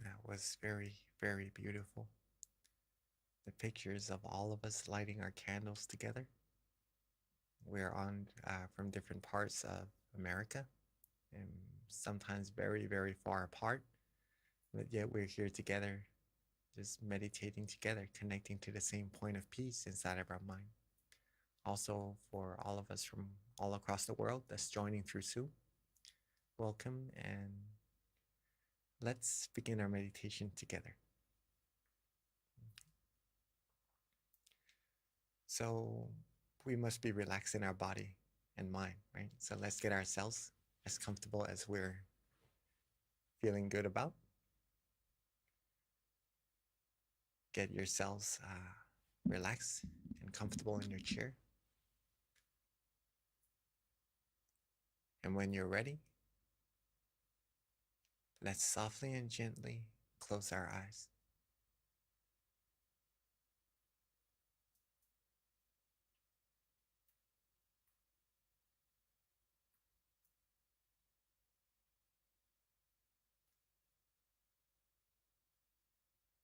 That was very, very beautiful. The pictures of all of us lighting our candles together. We're on from different parts of America and sometimes very, very far apart, but yet we're here together, just meditating together, connecting to the same point of peace inside of our mind. Also, for all of us from all across the world that's joining through Zoom, welcome, and let's begin our meditation together. So we must be relaxing our body and mind, right? So let's get ourselves as comfortable as we're feeling good about. Get yourselves relaxed and comfortable in your chair. And when you're ready, let's softly and gently close our eyes.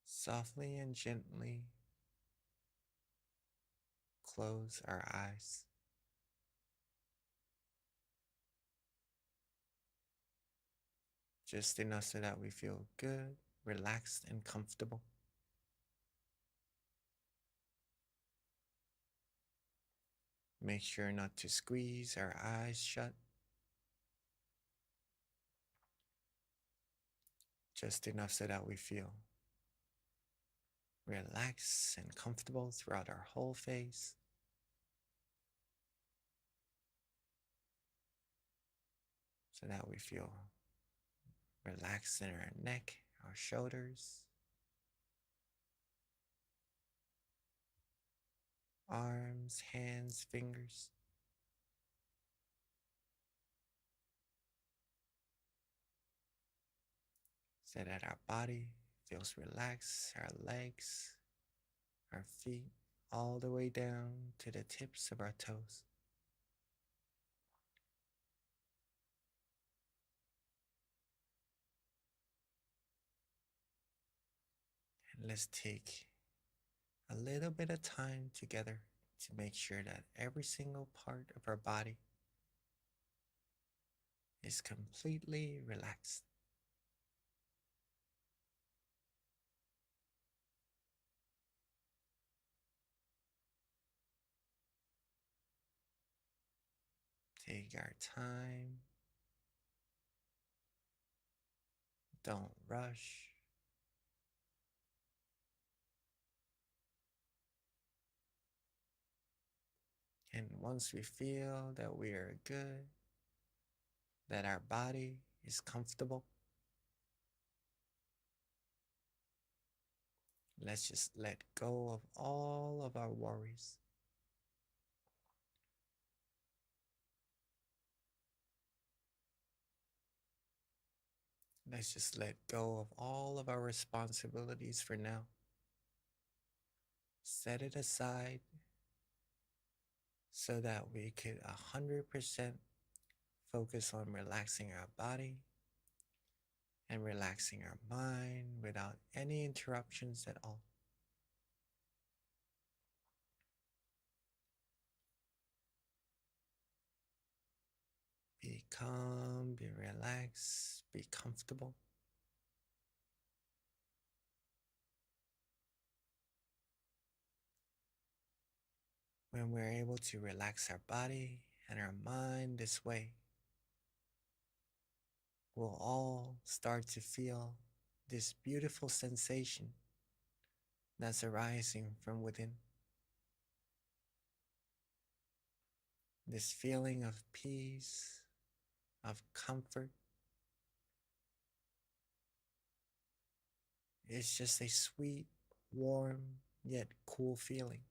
Softly and gently close our eyes. Just enough so that we feel good, relaxed, and comfortable. Make sure not to squeeze our eyes shut. Just enough so that we feel relaxed and comfortable throughout our whole face. So that we feel relaxed in our neck, our shoulders, arms, hands, fingers. So that our body feels relaxed, our legs, our feet, all the way down to the tips of our toes. And let's take a little bit of time together to make sure that every single part of our body is completely relaxed. Take our time. Don't rush. And once we feel that we are good, that our body is comfortable, let's just let go of all of our worries. Let's just let go of all of our responsibilities for now. Set it aside so that we could 100% focus on relaxing our body and relaxing our mind without any interruptions at all. Be calm, be relaxed, be comfortable. When we're able to relax our body and our mind this way, we'll all start to feel this beautiful sensation that's arising from within. This feeling of peace, of comfort. It's just a sweet, warm, yet cool feeling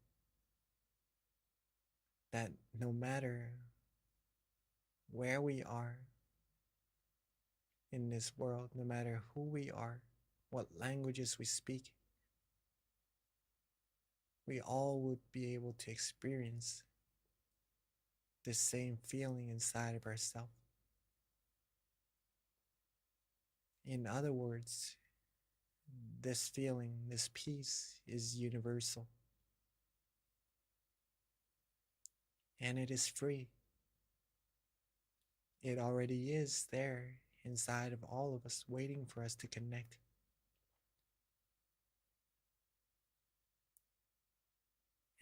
that no matter where we are in this world, no matter who we are, what languages we speak, we all would be able to experience the same feeling inside of ourselves. In other words, this feeling, this peace is universal. And it is free. It already is there inside of all of us, waiting for us to connect.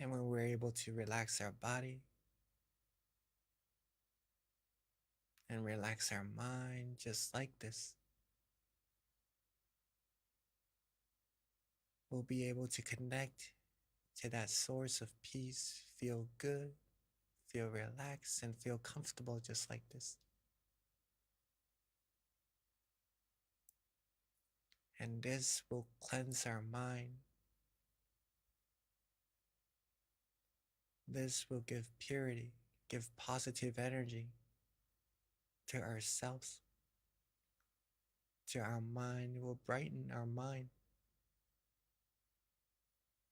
And when we're able to relax our body and relax our mind just like this, we'll be able to connect to that source of peace, feel good, feel relaxed, and feel comfortable just like this. And this will cleanse our mind. This will give purity, give positive energy to ourselves, to our mind. It will brighten our mind,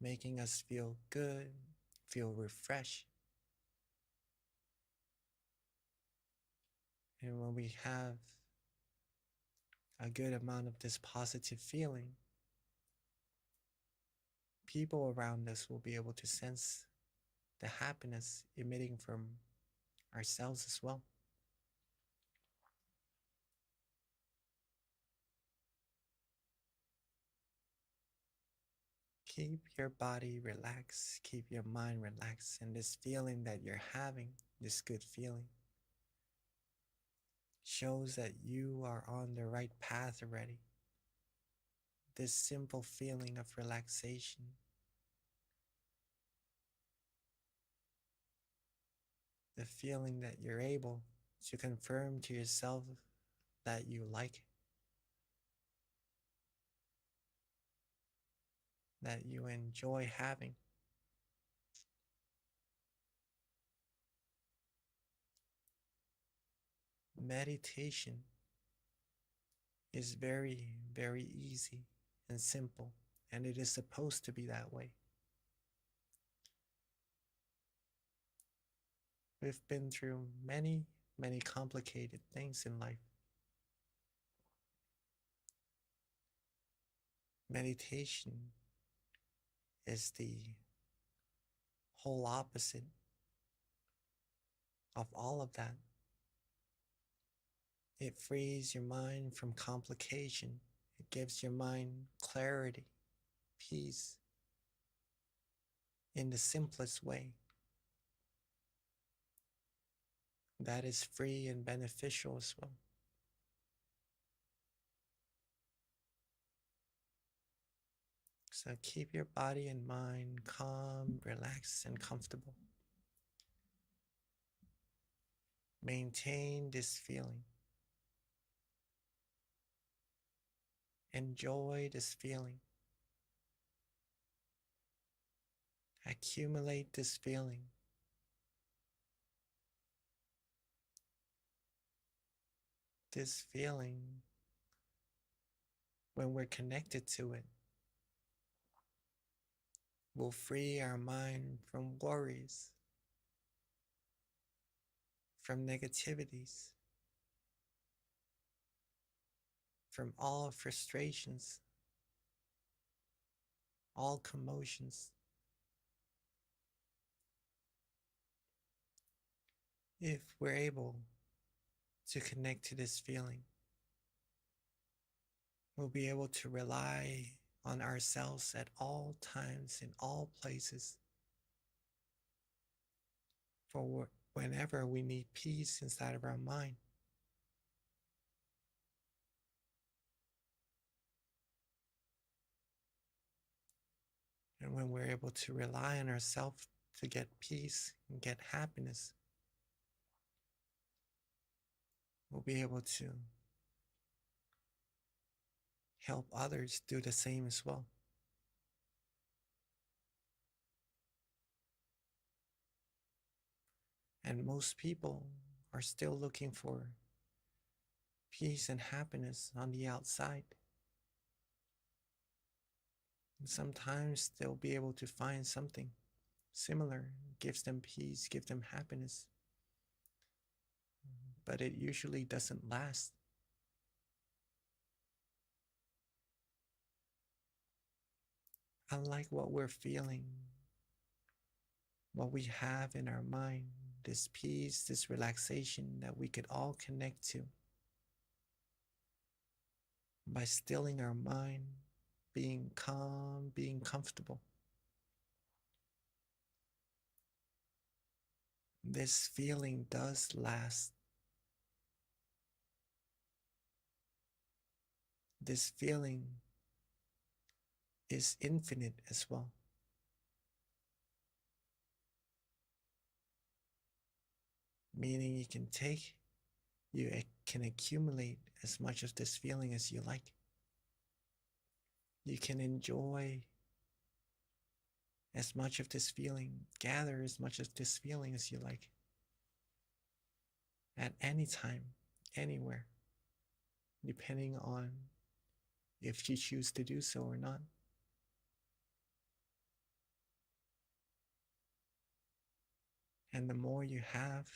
making us feel good, feel refreshed. And when we have a good amount of this positive feeling, people around us will be able to sense the happiness emitting from ourselves as well. Keep your body relaxed, keep your mind relaxed, and this feeling that you're having, this good feeling, shows that you are on the right path already. This simple feeling of relaxation, the feeling that you're able to confirm to yourself that you like it, that you enjoy having. Meditation is very, very easy and simple, and it is supposed to be that way. We've been through many, many complicated things in life. Meditation is the whole opposite of all of that. It frees your mind from complication. It gives your mind clarity, peace, in the simplest way. That is free and beneficial as well. So keep your body and mind calm, relaxed, and comfortable. Maintain this feeling. Enjoy this feeling. Accumulate this feeling. This feeling, when we're connected to it, will free our mind from worries, from negativities, from all frustrations, all commotions. If we're able to connect to this feeling, we'll be able to rely on ourselves at all times, in all places, for whenever we need peace inside of our mind. And when we're able to rely on ourselves to get peace and get happiness, we'll be able to help others do the same as well. And most people are still looking for peace and happiness on the outside. And sometimes they'll be able to find something similar, gives them peace, gives them happiness. But it usually doesn't last. Unlike what we're feeling, what we have in our mind, this peace, this relaxation that we could all connect to by stilling our mind, being calm, being comfortable. this feeling does last. This feeling is infinite as well. Meaning you can accumulate as much of this feeling as you like. You can enjoy as much of this feeling, gather as much of this feeling as you like. At any time, anywhere, depending on if you choose to do so or not. And the more you have,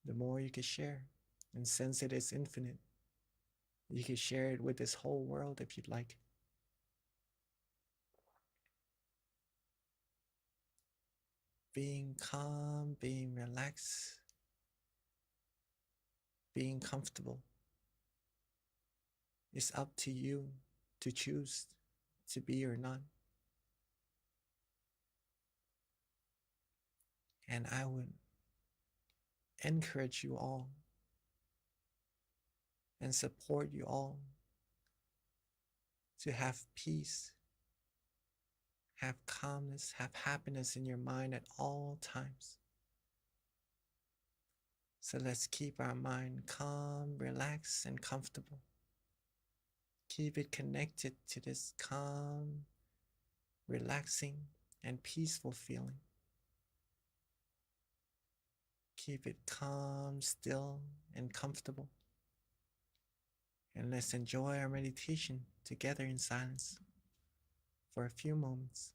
the more you can share. And since it is infinite, you can share it with this whole world if you'd like. Being calm, being relaxed, being comfortable. It's up to you to choose to be or not. And I would encourage you all and support you all to have peace, have calmness, have happiness in your mind at all times. So let's keep our mind calm, relaxed, and comfortable. Keep it connected to this calm, relaxing, and peaceful feeling. Keep it calm, still, and comfortable. And let's enjoy our meditation together in silence for a few moments.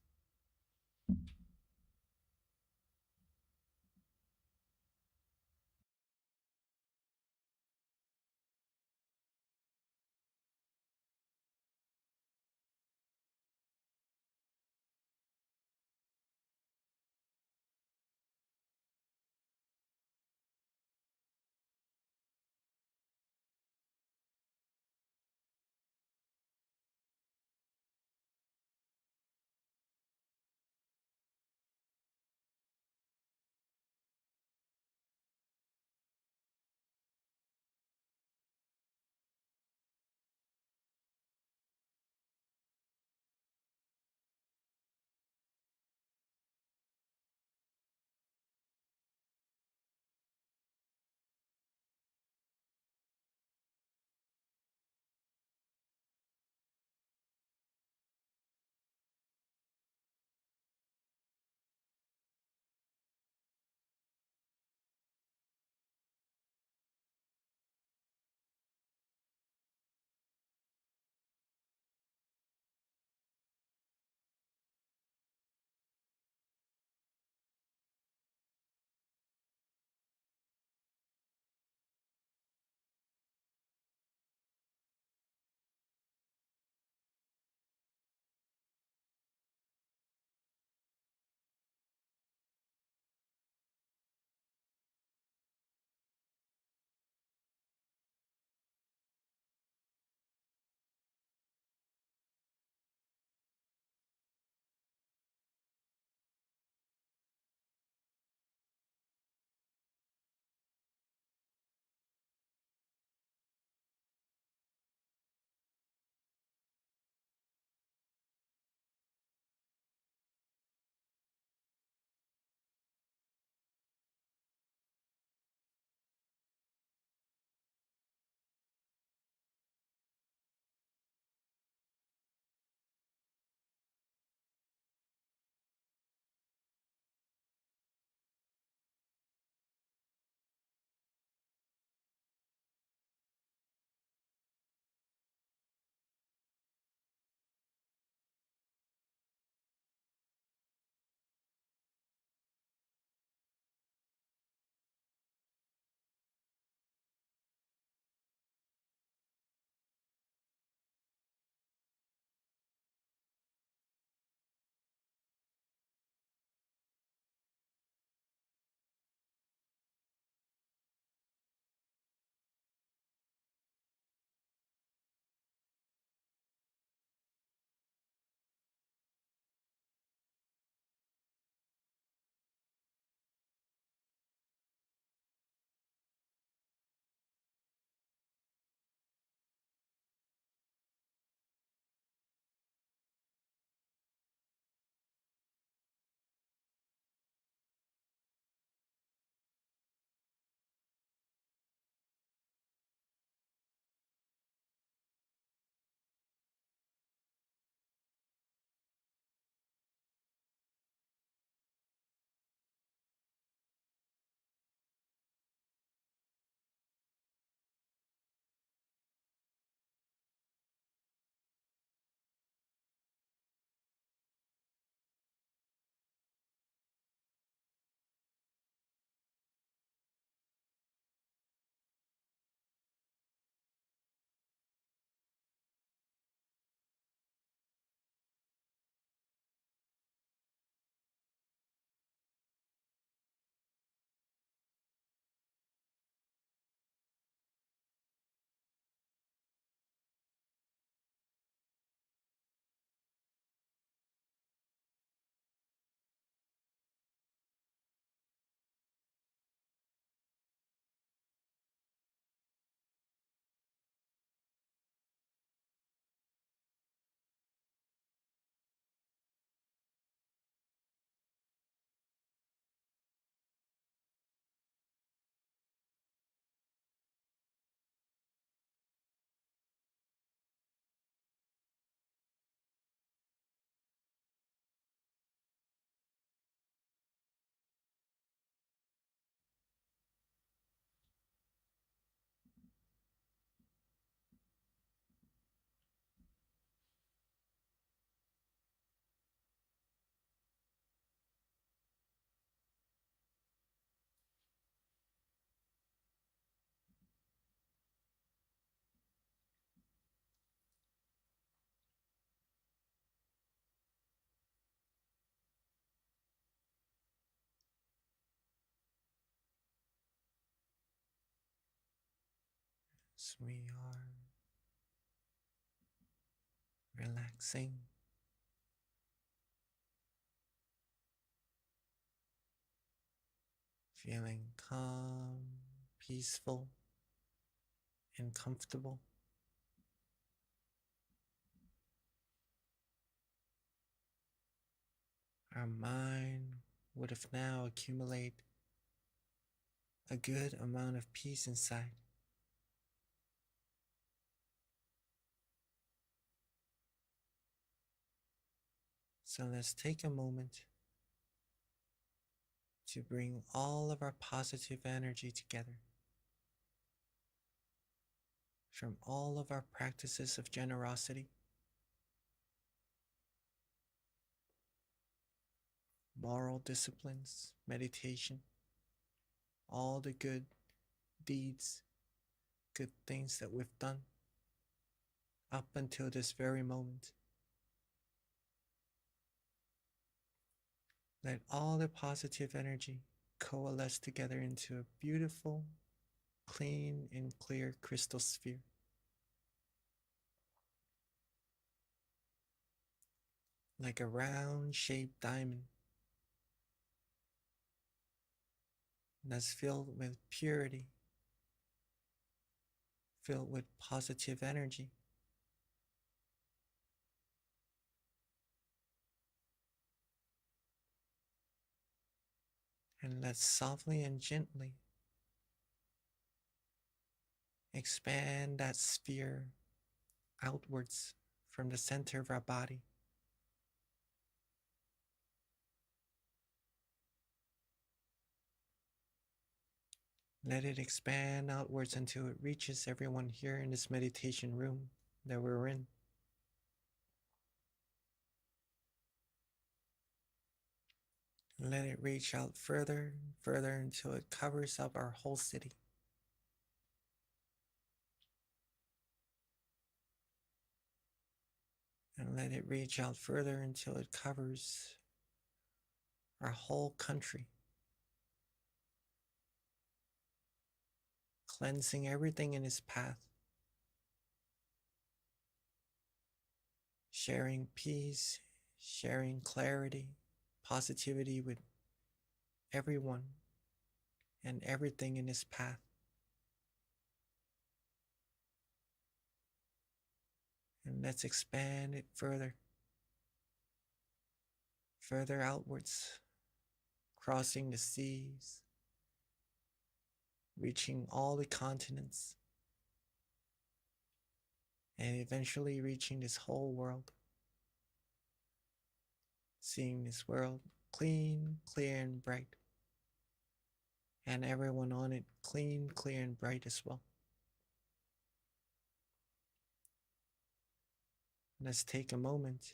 as we are relaxing, feeling calm, peaceful, and comfortable. Our mind would have now accumulated a good amount of peace inside. So let's take a moment to bring all of our positive energy together from all of our practices of generosity, moral disciplines, meditation, all the good deeds, good things that we've done up until this very moment. Let all the positive energy coalesce together into a beautiful, clean, and clear crystal sphere. Like a round shaped diamond that's filled with purity, filled with positive energy. And let's softly and gently expand that sphere outwards from the center of our body. Let it expand outwards until it reaches everyone here in this meditation room that we're in. Let it reach out further and further until it covers up our whole city. And let it reach out further until it covers our whole country, cleansing everything in its path, sharing peace, sharing clarity, positivity with everyone and everything in its path. And let's expand it further, further outwards, crossing the seas, reaching all the continents, and eventually reaching this whole world. Seeing this world clean, clear, and bright, and everyone on it clean, clear, and bright as well. Let's take a moment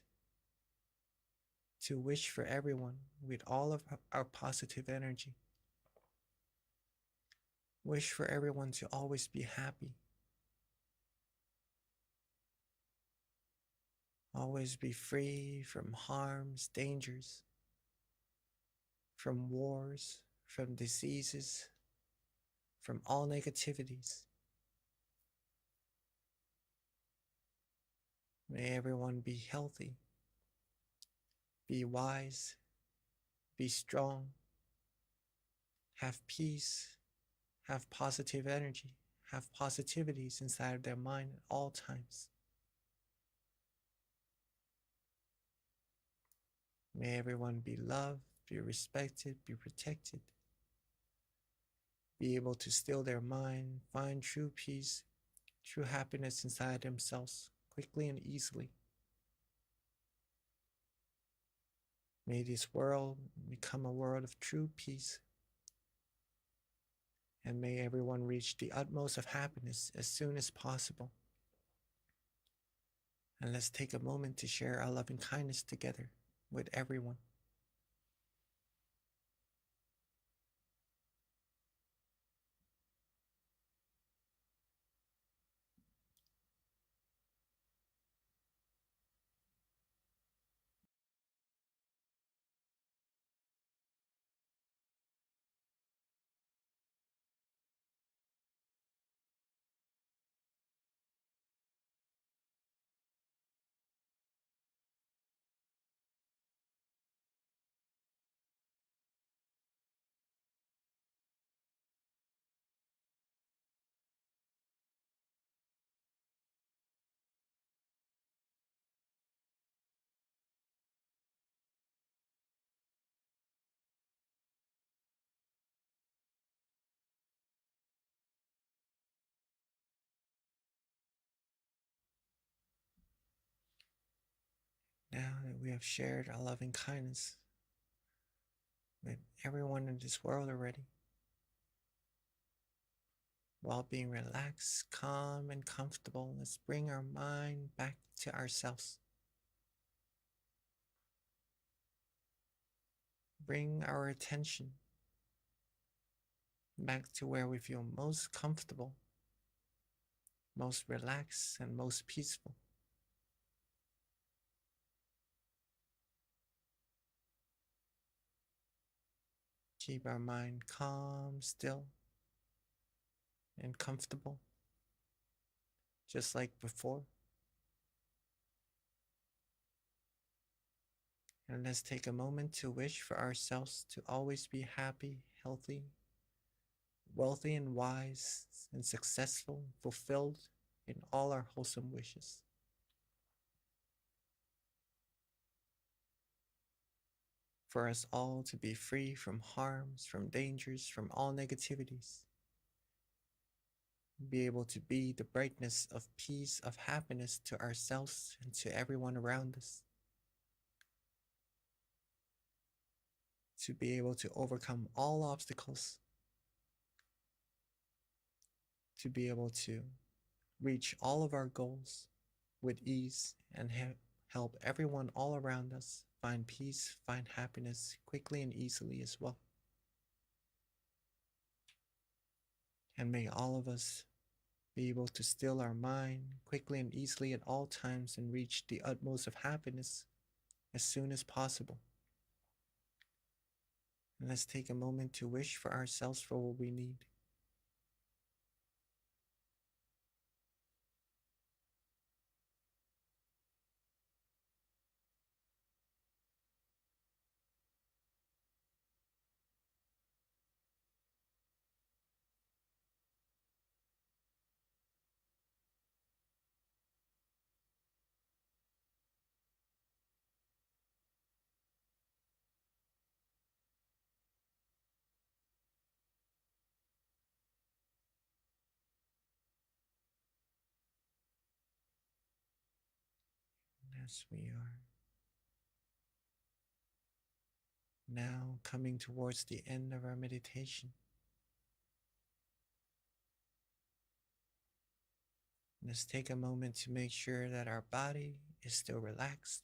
to wish for everyone with all of our positive energy. Wish for everyone to always be happy, always be free from harms, dangers, from wars, from diseases, from all negativities. May everyone be healthy, be wise, be strong, have peace, have positive energy, have positivities inside of their mind at all times. May everyone be loved, be respected, be protected, be able to still their mind, find true peace, true happiness inside themselves quickly and easily. May this world become a world of true peace, and may everyone reach the utmost of happiness as soon as possible. And let's take a moment to share our loving kindness together with everyone. Now that we have shared our loving kindness with everyone in this world already, while being relaxed, calm, and comfortable, let's bring our mind back to ourselves. Bring our attention back to where we feel most comfortable, most relaxed, and most peaceful. Keep our mind calm, still, and comfortable, just like before. And let's take a moment to wish for ourselves to always be happy, healthy, wealthy, and wise, and successful, fulfilled in all our wholesome wishes. For us all to be free from harms, from dangers, from all negativities. Be able to be the brightness of peace, of happiness to ourselves and to everyone around us. To be able to overcome all obstacles. To be able to reach all of our goals with ease and help everyone all around us find peace, find happiness quickly and easily as well. And may all of us be able to still our mind quickly and easily at all times and reach the utmost of happiness as soon as possible. And let's take a moment to wish for ourselves for what we need. As we are now coming towards the end of our meditation, let's take a moment to make sure that our body is still relaxed,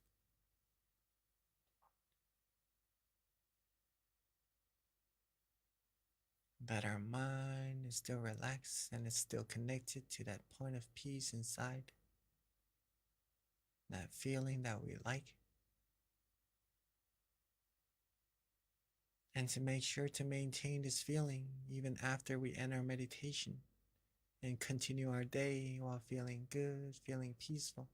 that our mind is still relaxed and is still connected to that point of peace inside, that feeling that we like. And to make sure to maintain this feeling even after we end our meditation and continue our day while feeling good, feeling peaceful.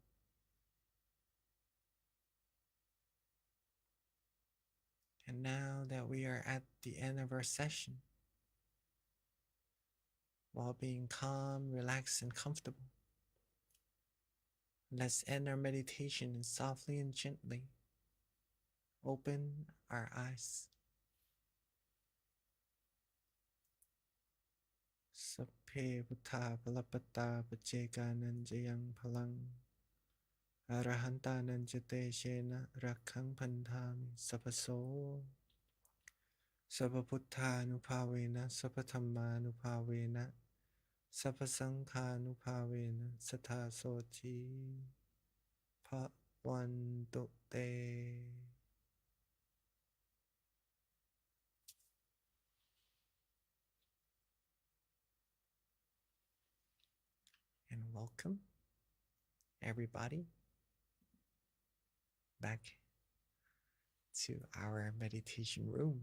And now that we are at the end of our session, while being calm, relaxed, and comfortable, let's end our meditation and softly and gently open our eyes. Sapphe buddha palapata pacheganan jayang palang arahantanan jate shena rakhang pandhami sapaso sapabuddhanupavena sapathammanupavena sapasanghanupavena sathasoti bhavantu te. And welcome everybody back to our meditation room.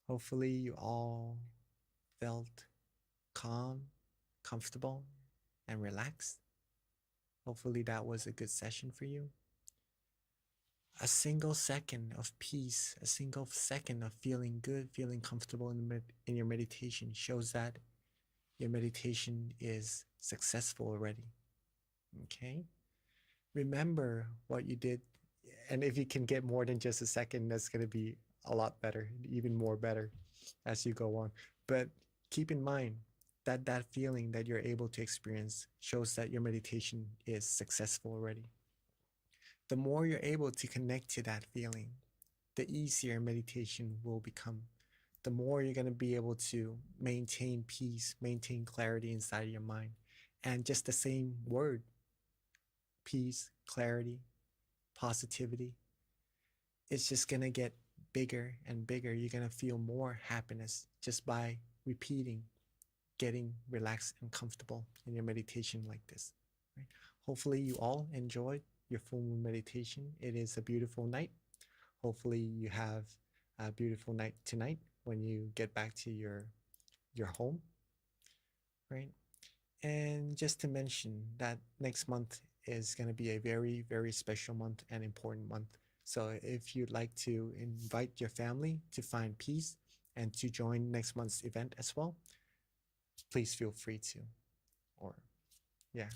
Hopefully you all felt calm, comfortable, and relaxed. Hopefully that was a good session for you. A single second of peace, a single second of feeling good, feeling comfortable in your meditation shows that your meditation is successful already. Okay? Remember what you did, and if you can get more than just a second, that's going to be a lot better, even more better as you go on. But keep in mind, that feeling that you're able to experience shows that your meditation is successful already. The more you're able to connect to that feeling, the easier meditation will become. The more you're going to be able to maintain peace, maintain clarity inside your mind. And just the same word, peace, clarity, positivity, it's just going to get bigger and bigger. You're going to feel more happiness just by repeating, getting relaxed and comfortable in your meditation like this. Right? Hopefully you all enjoyed your full moon meditation. It is a beautiful night. Hopefully you have a beautiful night tonight when you get back to your home, right? And just to mention that next month is going to be a very, very special month and important month. So if you'd like to invite your family to find peace and to join next month's event as well, please feel free to. Or yeah,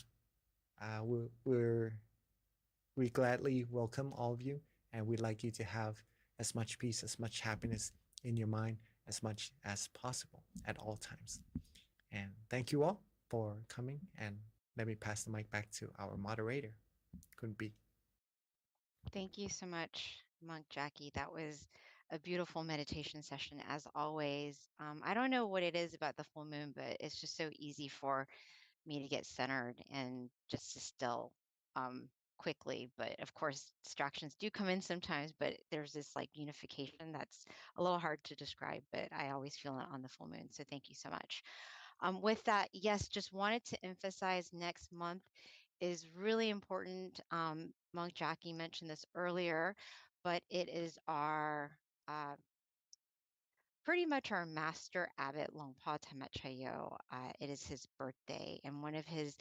we gladly welcome all of you, and we'd like you to have as much peace, as much happiness in your mind as much as possible at all times. And thank you all for coming, and let me pass the mic back to our moderator, Kunbi. Thank you so much, Monk Jackie. That was a beautiful meditation session, as always. I don't know what it is about the full moon, but it's just so easy for me to get centered and just to still quickly. But of course, distractions do come in sometimes, but there's this like unification that's a little hard to describe, but I always feel it on the full moon. So thank you so much. With that, yes, just wanted to emphasize next month is really important. Monk Jackie mentioned this earlier, but it is our uh, pretty much our master abbot Longpa Tamechayo. It is his birthday, and one of his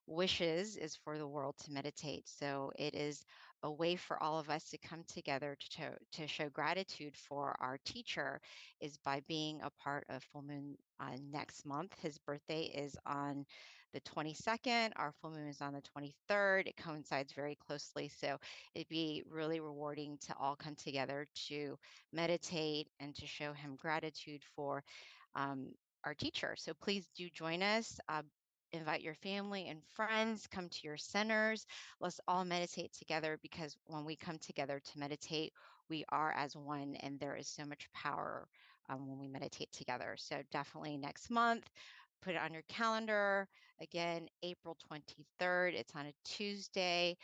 wishes is for the world to meditate. So it is a way for all of us to come together to show gratitude for our teacher is by being a part of Full Moon next month. His birthday is on the 22nd. Our full moon is on the 23rd. It coincides very closely. So it'd be really rewarding to all come together to meditate and to show him gratitude for our teacher. So please do join us. Invite your family and friends, come to your centers. Let's all meditate together, because when we come together to meditate, we are as one, and there is so much power when we meditate together. So definitely next month, put it on your calendar. Again, April 23rd. It's on a Tuesday,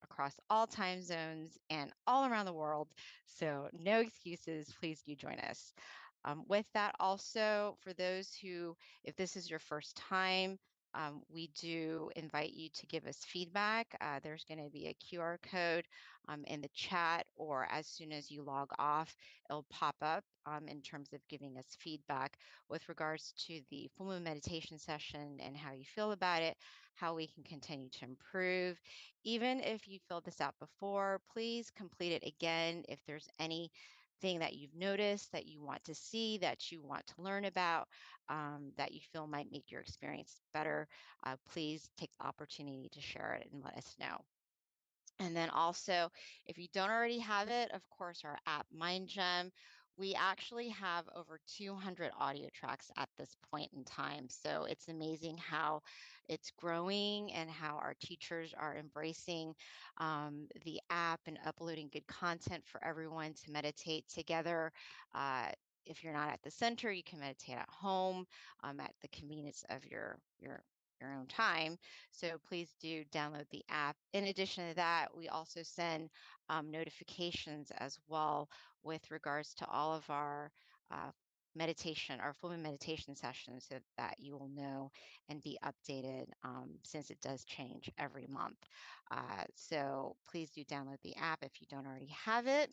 across all time zones and all around the world. So no excuses. Please do join us. With that, also, for those who, if this is your first time, we do invite you to give us feedback. There's going to be a QR code in the chat, or as soon as you log off, it'll pop up in terms of giving us feedback with regards to the full moon meditation session and how you feel about it, how we can continue to improve. Even if you filled this out before, please complete it again if there's any thing that you've noticed that you want to see, that you want to learn about, that you feel might make your experience better, please take the opportunity to share it and let us know. And then also, if you don't already have it, of course, our app MindGem, we actually have over 200 audio tracks at this point in time. So it's amazing how it's growing and how our teachers are embracing the app and uploading good content for everyone to meditate together. If you're not at the center, you can meditate at home at the convenience of your own time. So please do download the app. In addition to that, we also send notifications as well with regards to all of our meditation, our full moon meditation sessions, so that you will know and be updated since it does change every month. So please do download the app if you don't already have it.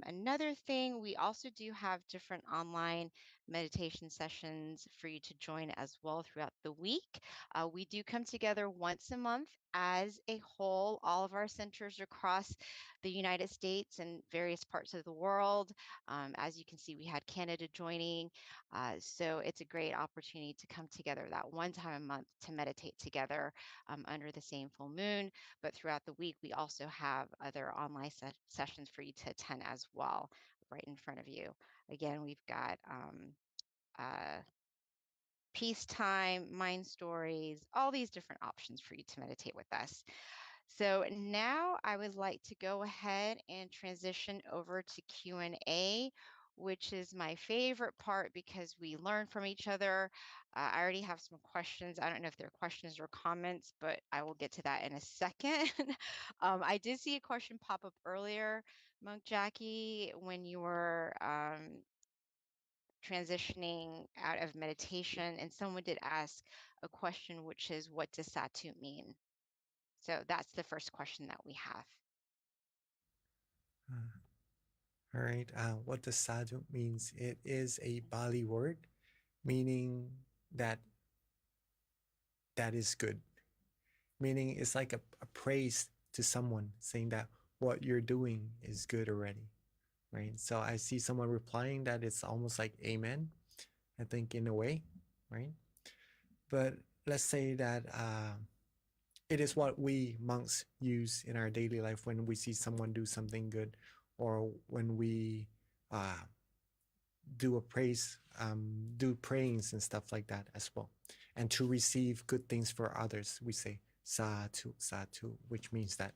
Another thing, we also do have different online meditation sessions for you to join as well throughout the week. We do come together once a month as a whole, all of our centers across the United States and various parts of the world. As you can see, we had Canada joining. So it's a great opportunity to come together that one time a month to meditate together under the same full moon. But throughout the week, we also have other online sessions for you to attend as well, right in front of you. Again, we've got peacetime, mind stories, all these different options for you to meditate with us. So now I would like to go ahead and transition over to Q&A, which is my favorite part because we learn from each other. I already have some questions. I don't know if they're questions or comments, but I will get to that in a second. I did see a question pop up earlier, Monk Jackie, when you were transitioning out of meditation, and someone did ask a question, which is, what does Satu mean? So that's the first question that we have. All right. What does sadhu means? It is a Bali word meaning that is good. Meaning it's like a praise to someone saying that what you're doing is good already, right? So I see someone replying that it's almost like amen, I think, in a way, right? But let's say that it is what we monks use in our daily life when we see someone do something good, or when we do a praise, do prayings and stuff like that as well. And to receive good things for others, we say satu, satu, which means that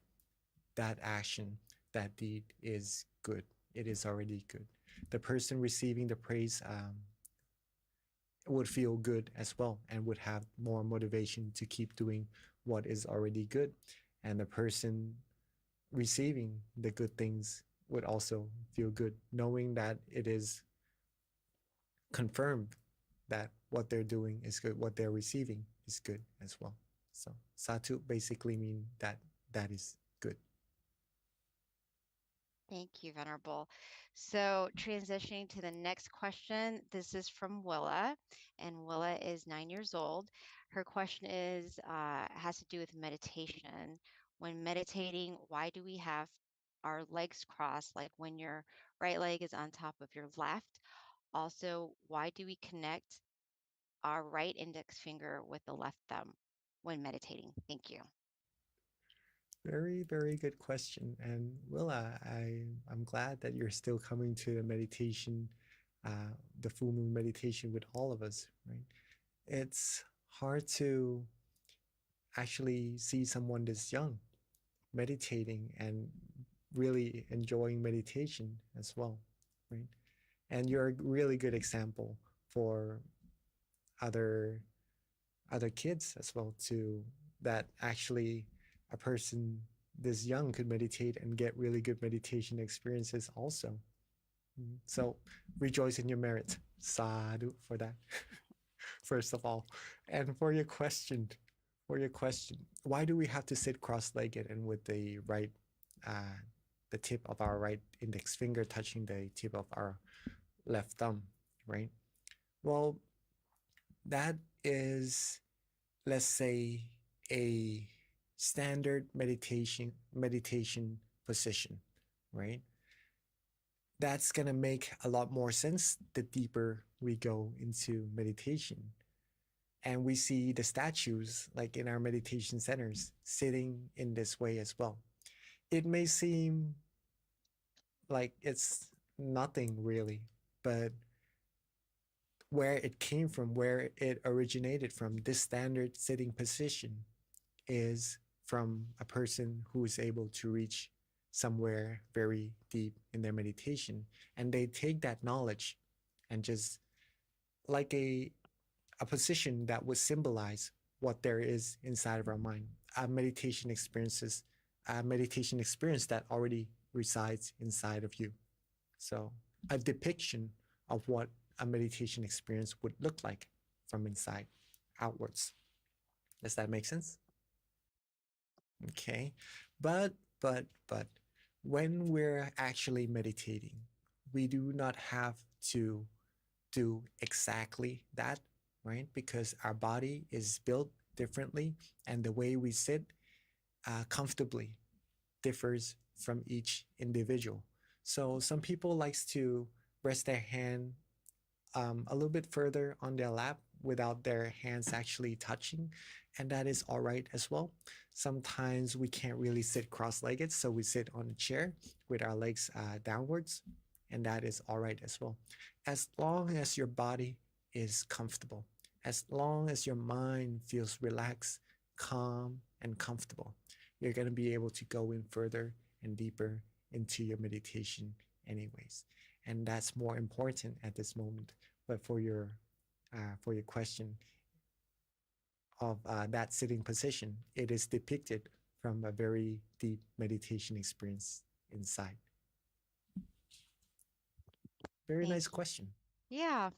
that action, that deed is good. It is already good. The person receiving the praise would feel good as well and would have more motivation to keep doing what is already good. And the person receiving the good things would also feel good, knowing that it is confirmed that what they're doing is good, what they're receiving is good as well. So satu basically mean that that is good. Thank you, Venerable. So transitioning to the next question, this is from Willa, and Willa is 9 years old. Her question is has to do with meditation. When meditating, why do we have our legs crossed, like when your right leg is on top of your left? Also, why do we connect our right index finger with the left thumb when meditating? Thank you. Very, very good question. And Willa, I'm glad that you're still coming to the meditation, the full moon meditation with all of us, right? It's hard to actually see someone this young meditating and really enjoying meditation as well, right? And you're a really good example for other kids as well too, that actually a person this young could meditate and get really good meditation experiences also. So rejoice in your merit. Sadhu for that. First of all. And for your question, why do we have to sit cross-legged and with the right, the tip of our right index finger touching the tip of our left thumb, right? Well, that is, let's say, a standard meditation position, right? That's gonna make a lot more sense the deeper we go into meditation. And we see the statues, like in our meditation centers, sitting in this way as well. It may seem like it's nothing really, but where it came from, where it originated from, this standard sitting position is from a person who is able to reach somewhere very deep in their meditation. And they take that knowledge and just like a position that would symbolize what there is inside of our mind, a meditation experience that already resides inside of you. So a depiction of what a meditation experience would look like from inside outwards. Does that make sense? Okay, but when we're actually meditating, we do not have to do exactly that, right? Because our body is built differently, and the way we sit comfortably differs from each individual. So some people likes to rest their hand a little bit further on their lap without their hands actually touching, and that is all right as well. Sometimes we can't really sit cross-legged, so we sit on a chair with our legs downwards, and that is all right as well. As long as your body is comfortable, As long as your mind feels relaxed, calm, and comfortable, you're going to be able to go in further and deeper into your meditation anyways. And that's more important at this moment. But for your question of that sitting position, it is depicted from a very deep meditation experience inside. Very Thank nice you. question. Yeah,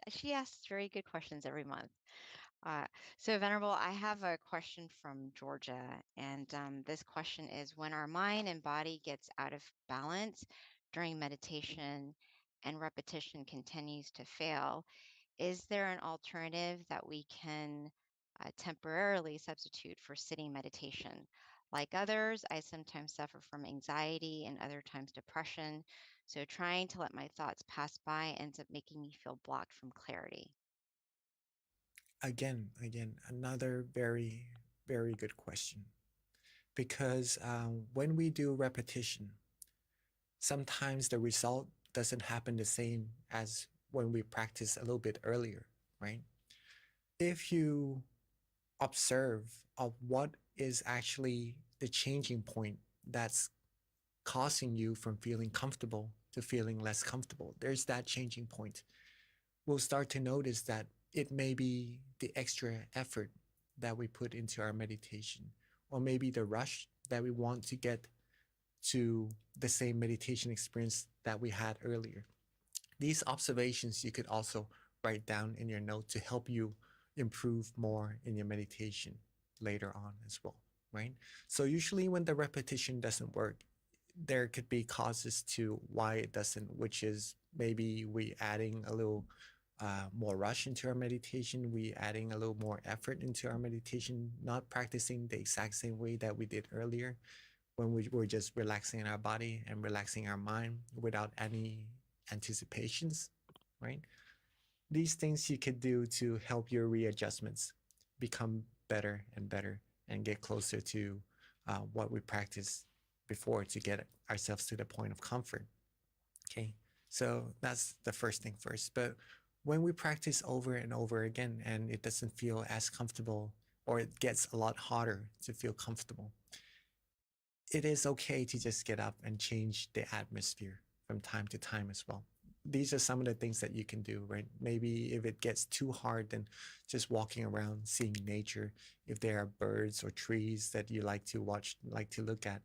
she asks very good questions every month. So Venerable, I have a question from Georgia, and this question is: when our mind and body gets out of balance during meditation and repetition continues to fail, is there an alternative that we can temporarily substitute for sitting meditation? Like others, I sometimes suffer from anxiety and other times depression. So trying to let my thoughts pass by ends up making me feel blocked from clarity. Again, another very, very good question. Because when we do repetition, sometimes the result doesn't happen the same as when we practice a little bit earlier, right? If you observe of what is actually the changing point that's causing you from feeling comfortable to feeling less comfortable, there's that changing point. We'll start to notice that it may be the extra effort that we put into our meditation, or maybe the rush that we want to get to the same meditation experience that we had earlier. These observations you could also write down in your note to help you improve more in your meditation later on as well, right? So usually when the repetition doesn't work, there could be causes to why it doesn't, which is maybe we adding a little more rush into our meditation, we adding a little more effort into our meditation, not practicing the exact same way that we did earlier when we were just relaxing our body and relaxing our mind without any anticipations, right? These things you could do to help your readjustments become better and better and get closer to what we practiced before to get ourselves to the point of comfort. Okay, so that's the first thing first. But when we practice over and over again and it doesn't feel as comfortable, or it gets a lot harder to feel comfortable, it is okay to just get up and change the atmosphere from time to time as well. These are some of the things that you can do, right? Maybe if it gets too hard, then just walking around, seeing nature. If there are birds or trees that you like to watch, like to look at,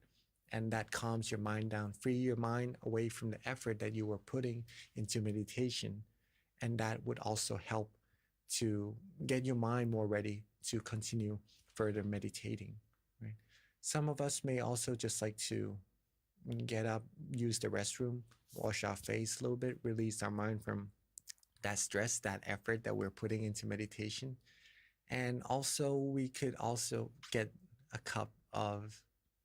and that calms your mind down, free your mind away from the effort that you were putting into meditation. And that would also help to get your mind more ready to continue further meditating, right? Some of us may also just like to get up, use the restroom, wash our face a little bit, release our mind from that stress, that effort that we're putting into meditation. And also we could also get a cup of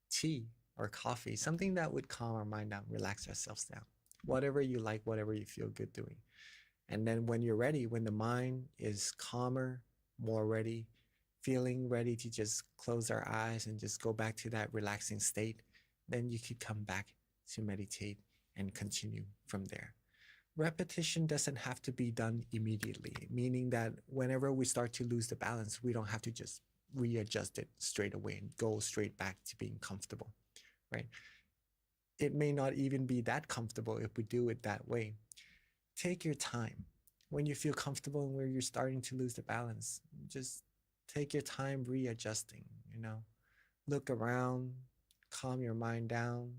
tea or coffee, something that would calm our mind down, relax ourselves down, whatever you like, whatever you feel good doing. And then when you're ready, when the mind is calmer, more ready, feeling ready to just close our eyes and just go back to that relaxing state, then you could come back to meditate and continue from there. Repetition doesn't have to be done immediately, meaning that whenever we start to lose the balance, we don't have to just readjust it straight away and go straight back to being comfortable, right? It may not even be that comfortable if we do it that way. Take your time. When you feel comfortable and where you're starting to lose the balance, just take your time readjusting, look around, calm your mind down.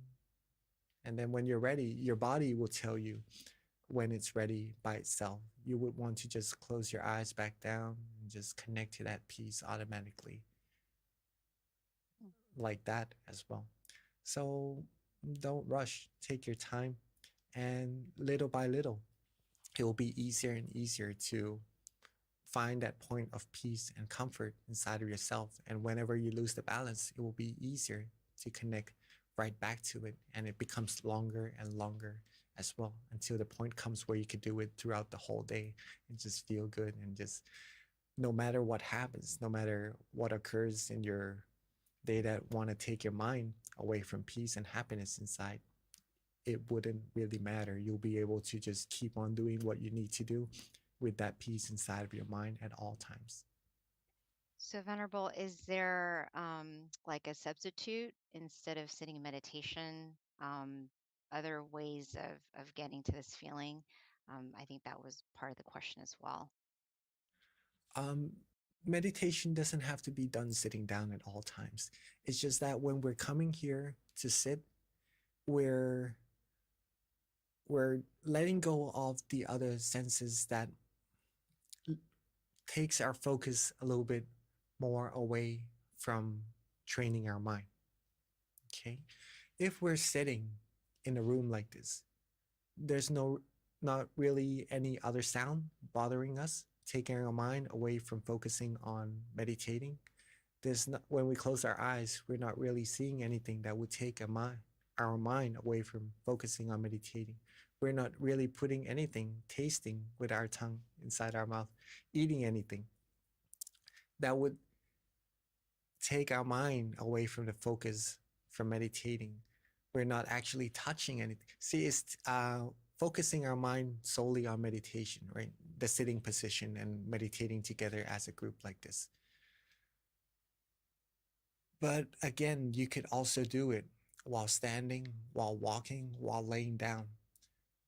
And then when you're ready, your body will tell you when it's ready by itself. You would want to just close your eyes back down and just connect to that peace automatically, like that as well. So don't rush, take your time, and little by little, it will be easier and easier to find that point of peace and comfort inside of yourself. And whenever you lose the balance, it will be easier to connect right back to it. And it becomes longer and longer as well, until the point comes where you could do it throughout the whole day and just feel good. And just no matter what happens, no matter what occurs in your day that want to take your mind away from peace and happiness inside, it wouldn't really matter. You'll be able to just keep on doing what you need to do with that peace inside of your mind at all times. So, Venerable, is there like a substitute instead of sitting meditation? Other ways of getting to this feeling? I think that was part of the question as well. Meditation doesn't have to be done sitting down at all times. It's just that when we're coming here to sit, we're letting go of the other senses that takes our focus a little bit more away from training our mind. Okay, if we're sitting in a room like this, there's not really any other sound bothering us, taking our mind away from focusing on meditating. When we close our eyes, we're not really seeing anything that would take our mind away from focusing on meditating. We're not really putting anything, tasting with our tongue inside our mouth, eating anything that would take our mind away from the focus from meditating. We're not actually touching anything. See, it's focusing our mind solely on meditation, right? The sitting position and meditating together as a group like this. But again, you could also do it while standing, while walking, while laying down.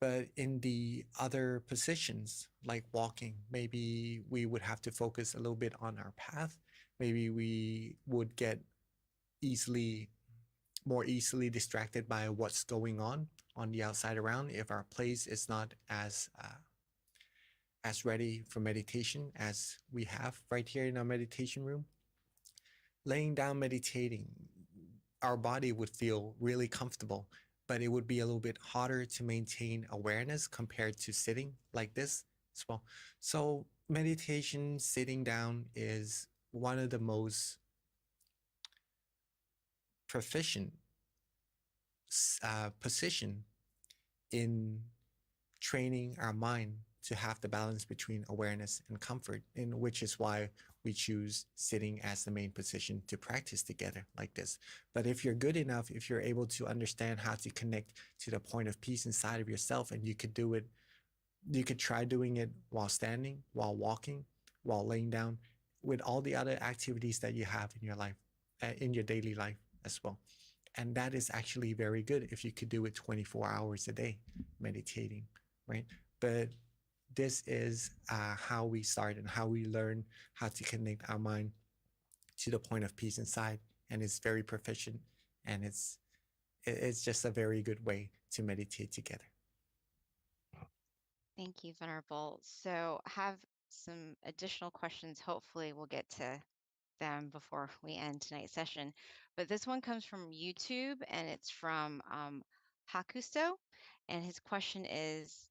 But in the other positions, like walking, maybe we would have to focus a little bit on our path. Maybe we would get more easily distracted by what's going on the outside around if our place is not as ready for meditation as we have right here in our meditation room. Laying down meditating, our body would feel really comfortable, but it would be a little bit harder to maintain awareness compared to sitting like this as well. So meditation, sitting down is one of the most proficient position in training our mind to have the balance between awareness and comfort, in which is why we choose sitting as the main position to practice together like this. But if you're good enough, if you're able to understand how to connect to the point of peace inside of yourself, and you could do it, you could try doing it while standing, while walking, while laying down, with all the other activities that you have in your life, in your daily life as well. And that is actually very good if you could do it 24 hours a day, meditating, right? But this is how we start and how we learn how to connect our mind to the point of peace inside. And it's very proficient, and it's just a very good way to meditate together. Thank you, Venerable. So I have some additional questions. Hopefully we'll get to them before we end tonight's session. But this one comes from YouTube, and it's from Hakusto. And his question is,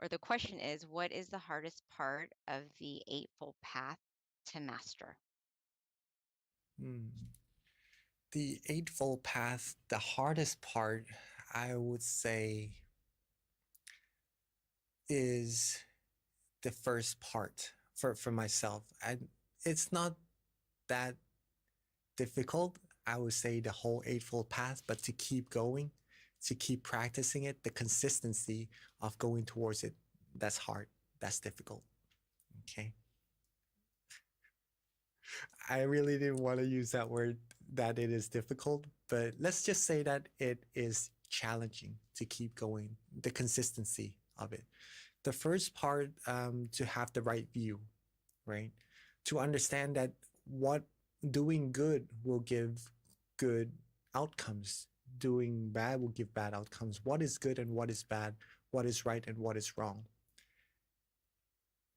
or the question is, what is the hardest part of the Eightfold Path to master? The Eightfold Path, the hardest part, I would say, is the first part for myself. It's not that difficult, I would say, the whole Eightfold Path, but to keep going, to keep practicing it, the consistency of going towards it, that's hard, that's difficult. Okay. I really didn't want to use that word, that it is difficult, but let's just say that it is challenging to keep going, the consistency of it. The first part, to have the right view, right? To understand that what doing good will give good outcomes, doing bad will give bad outcomes. What is good and what is bad, what is right and what is wrong.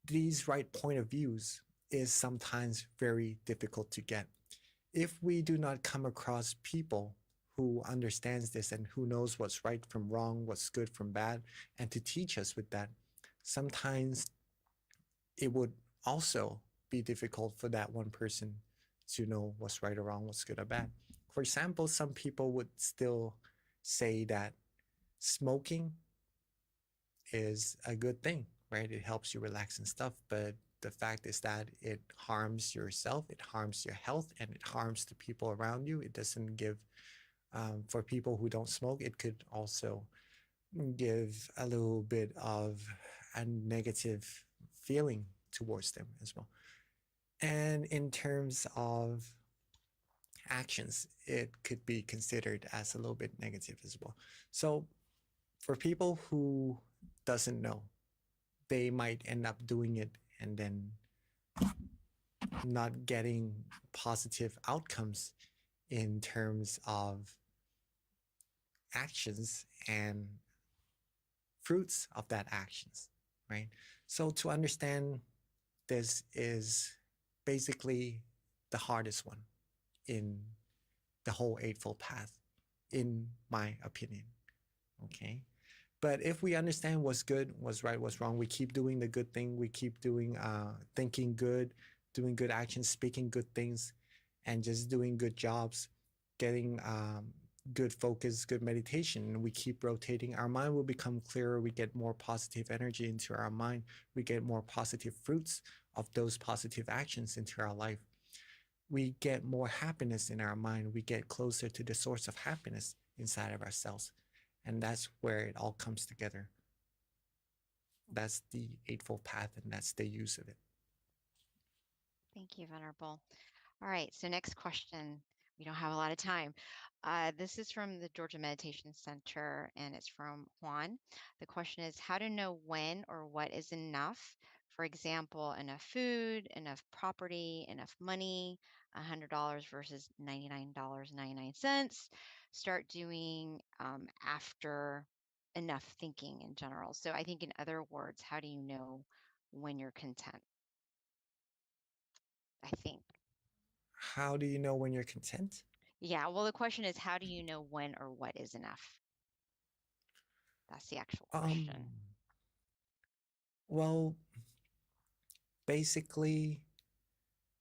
These right point of views is sometimes very difficult to get. If we do not come across people who understands this and who knows what's right from wrong, what's good from bad, and to teach us with that, sometimes it would also be difficult for that one person to know what's right or wrong, what's good or bad. For example, some people would still say that smoking is a good thing, right? It helps you relax and stuff, but the fact is that it harms yourself, it harms your health, and it harms the people around you. It doesn't give, for people who don't smoke, it could also give a little bit of a negative feeling towards them as well. And in terms of actions, it could be considered as a little bit negative as well. So for people who doesn't know, they might end up doing it and then not getting positive outcomes in terms of actions and fruits of that actions, right? So to understand this is basically the hardest one in the whole Eightfold Path, in my opinion. Okay. But if we understand what's good, what's right, what's wrong, we keep doing the good thing, we keep doing thinking good, doing good actions, speaking good things, and just doing good jobs, getting good focus, good meditation, and we keep rotating, our mind will become clearer. We get more positive energy into our mind. We get more positive fruits of those positive actions into our life. We get more happiness in our mind. We get closer to the source of happiness inside of ourselves. And that's where it all comes together. That's the Eightfold Path, and that's the use of it. Thank you, Venerable. All right, so next question. We don't have a lot of time. This is from the Georgia Meditation Center, and it's from Juan. The question is how to know when or what is enough. For example, enough food, enough property, enough money, $100 versus $99.99. Start doing after enough thinking in general. So I think in other words, how do you know when you're content? I think. How do you know when you're content? Yeah, well, the question is, how do you know when or what is enough? That's the actual question. Well, basically,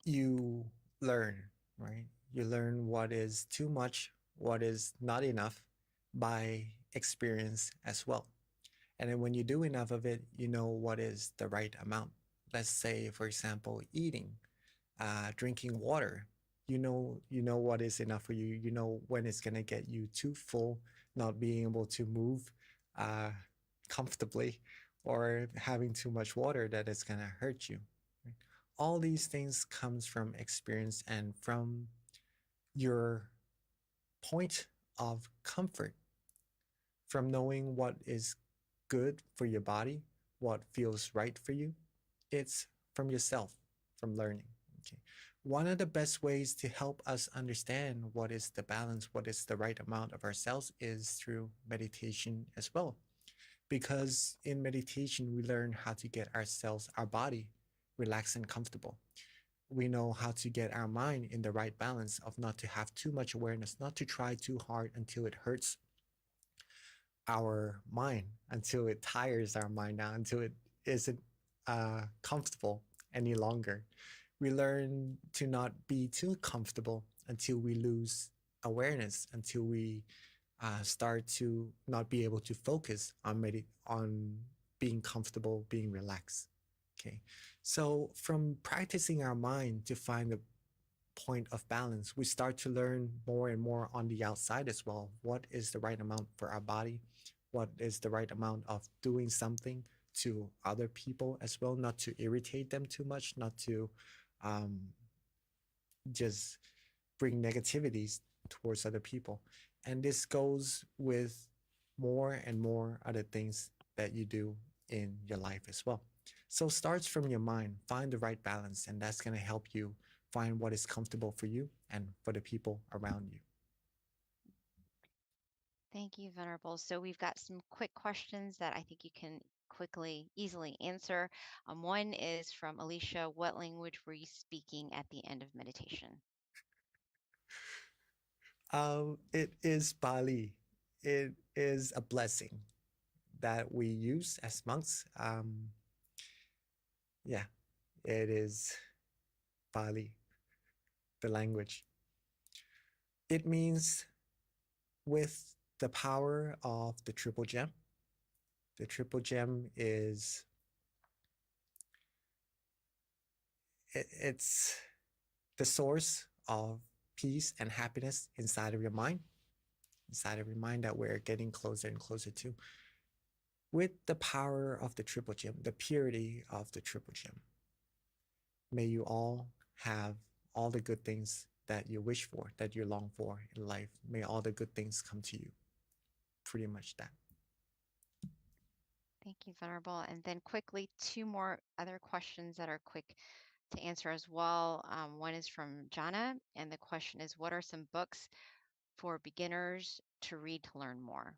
you learn, right? You learn what is too much, what is not enough by experience as well. And then when you do enough of it, you know what is the right amount. Let's say, for example, eating, drinking water. You know what is enough for you. You know when it's gonna get you too full, not being able to move comfortably, or having too much water that it's gonna hurt you. Right? All these things comes from experience and from your point of comfort, from knowing what is good for your body, what feels right for you. It's from yourself, from learning. Okay. One of the best ways to help us understand what is the balance, what is the right amount of ourselves is through meditation as well. Because in meditation, we learn how to get ourselves, our body, relaxed and comfortable. We know how to get our mind in the right balance of not to have too much awareness, not to try too hard until it hurts our mind, until it tires our mind out, until it isn't comfortable any longer. We learn to not be too comfortable until we lose awareness, until we start to not be able to focus on being comfortable, being relaxed. Okay, so from practicing our mind to find the point of balance, we start to learn more and more on the outside as well. What is the right amount for our body? What is the right amount of doing something to other people as well? Not to irritate them too much, not to just bring negativities towards other people. And this goes with more and more other things that you do in your life as well. So it starts from your mind, find the right balance, and that's going to help you find what is comfortable for you and for the people around you. Thank you, Venerable. So we've got some quick questions that I think you can easily answer. One is from Alicia. What language were you speaking at the end of meditation? It is Bali. It is a blessing that we use as monks. Yeah, it is Bali, the language. It means with the power of the triple gem. The triple gem is it's the source of peace and happiness inside of your mind that we're getting closer and closer to. with the power of the triple gem, the purity of the triple gem. May you all have all the good things that you wish for, that you long for in life. May all the good things come to you. Pretty much that. Thank you, Venerable. And then quickly, two more other questions that are quick to answer as well. One is from Jana, and the question is, what are some books for beginners to read to learn more?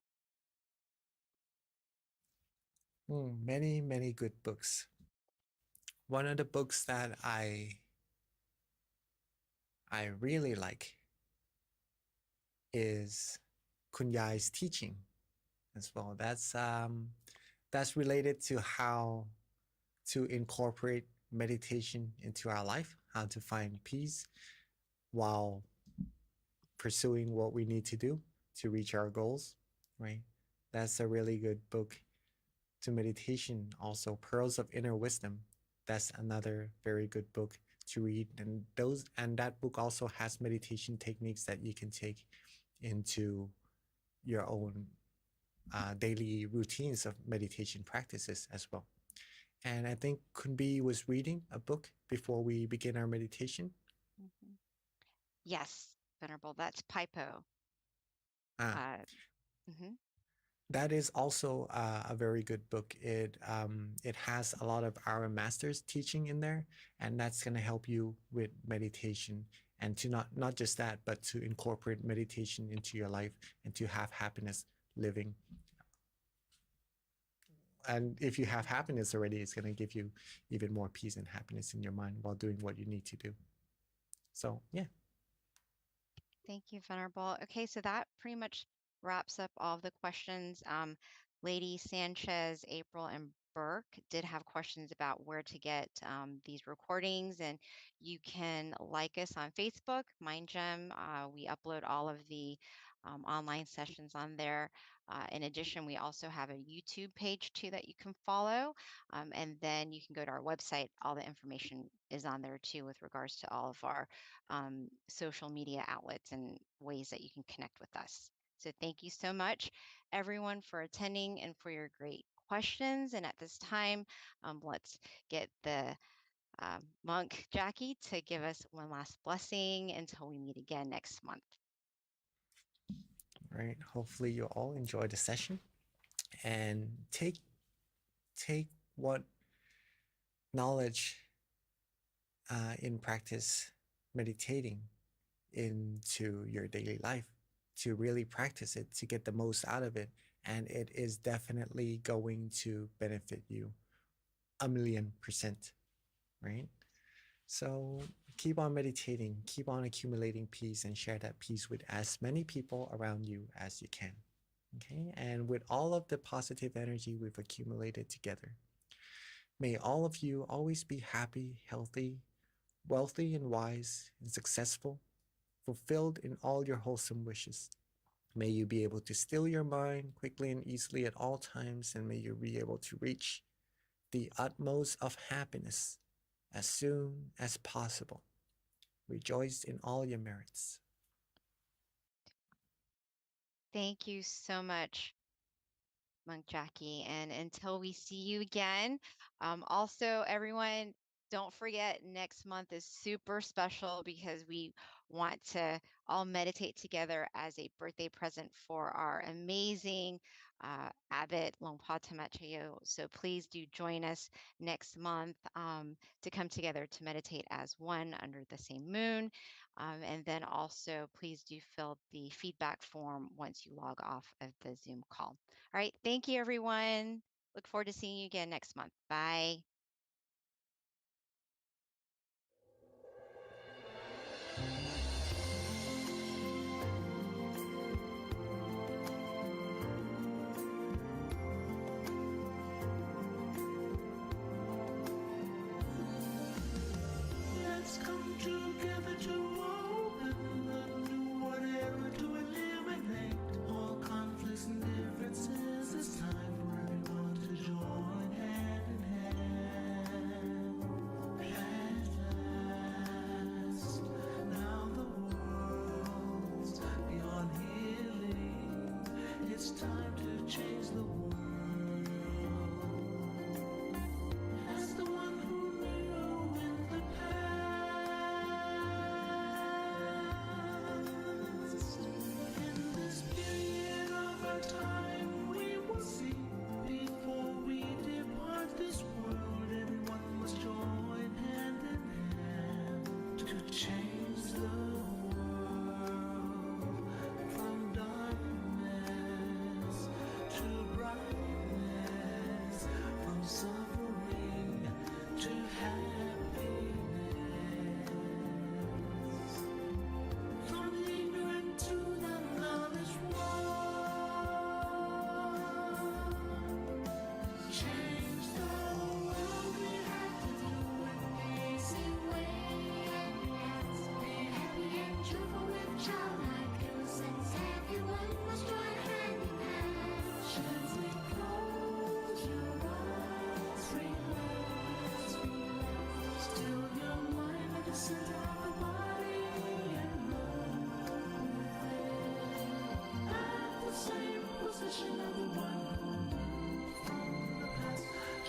Many, many good books. One of the books that I really like is Kunyai's teaching as well. That's related to how to incorporate meditation into our life, how to find peace while pursuing what we need to do to reach our goals, right? That's a really good book to meditation. Also, Pearls of Inner Wisdom. That's another very good book to read. And that book also has meditation techniques that you can take into your own daily routines of meditation practices as well. And I think Kunbi was reading a book before we begin our meditation. Yes, Venerable, that's Pipo. That is also a very good book. It has a lot of our masters teaching in there, and that's going to help you with meditation, and to not just that, but to incorporate meditation into your life and to have happiness living. And if you have happiness already, it's going to give you even more peace and happiness in your mind while doing what you need to do. So, yeah. Thank you, Venerable. Okay, so that pretty much wraps up all of the questions. Lady Sanchez, April, and Burke did have questions about where to get these recordings, and you can like us on Facebook, MindGem. We upload all of the online sessions on there. In addition, we also have a YouTube page too that you can follow. And then you can go to our website. All the information is on there too with regards to all of our social media outlets and ways that you can connect with us. So thank you so much, everyone, for attending and for your great questions. And at this time, let's get the monk Jackie to give us one last blessing until we meet again next month. Right. Hopefully you all enjoy the session and take what knowledge in practice meditating into your daily life, to really practice it, to get the most out of it. And it is definitely going to benefit you 1,000,000%, right? So keep on meditating, keep on accumulating peace, and share that peace with as many people around you as you can. Okay, and with all of the positive energy we've accumulated together, may all of you always be happy, healthy, wealthy, and wise, and successful, fulfilled in all your wholesome wishes. May you be able to still your mind quickly and easily at all times, and may you be able to reach the utmost of happiness as soon as possible. Rejoice in all your merits. Thank you so much, Monk Jackie. And until we see you again, also everyone, don't forget next month is super special because we want to all meditate together as a birthday present for our amazing abbot Longpa Tamachayo. So please do join us next month to come together to meditate as one under the same moon. And then also please do fill the feedback form once you log off of the Zoom call. All right. Thank you, everyone. Look forward to seeing you again next month. Bye. Let's come together to open the new whatever to eliminate all conflicts and differences. It's time for everyone to join hand in hand. happiness. From the ignorant to the knowledge one. Change the world, we have to do it the easy way. Be happy and joyful with childlike innocence. Everyone must join hand in hand. Gently close your eyes, relax, relax. Still your mind at the center of the body and move with it. At the same position of the one who moved from the past.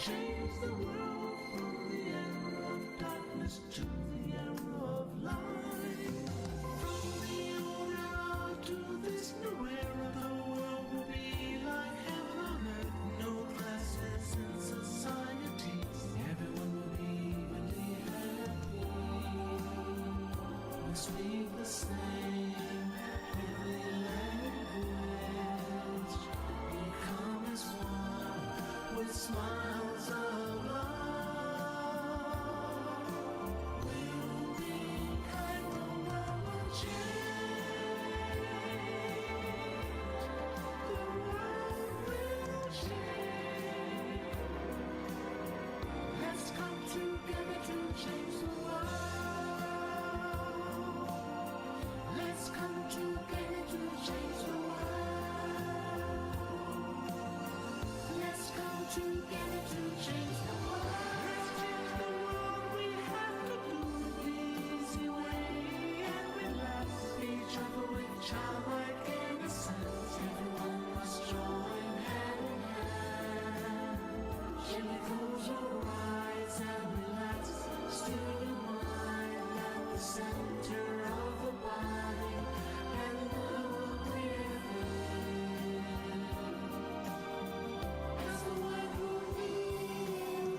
Change the world from the era of darkness to the era of light. From the old era to this new era, the world will be like heaven on earth. No classes in society. Everyone will be evenly happy. We speak the same heavenly language. Become as one with smiles of love. We'll be kind, the world will change. The world will change. Let's come together to change the world. Let's come together to change the world. Let's come together to change the world. Let's change the world. We have to do it the easy way and relax. Each other with childlike innocence. Everyone must join hand in hand. Gently close your eyes and relax. Still your mind at the center of the body and move with it. As the one who needs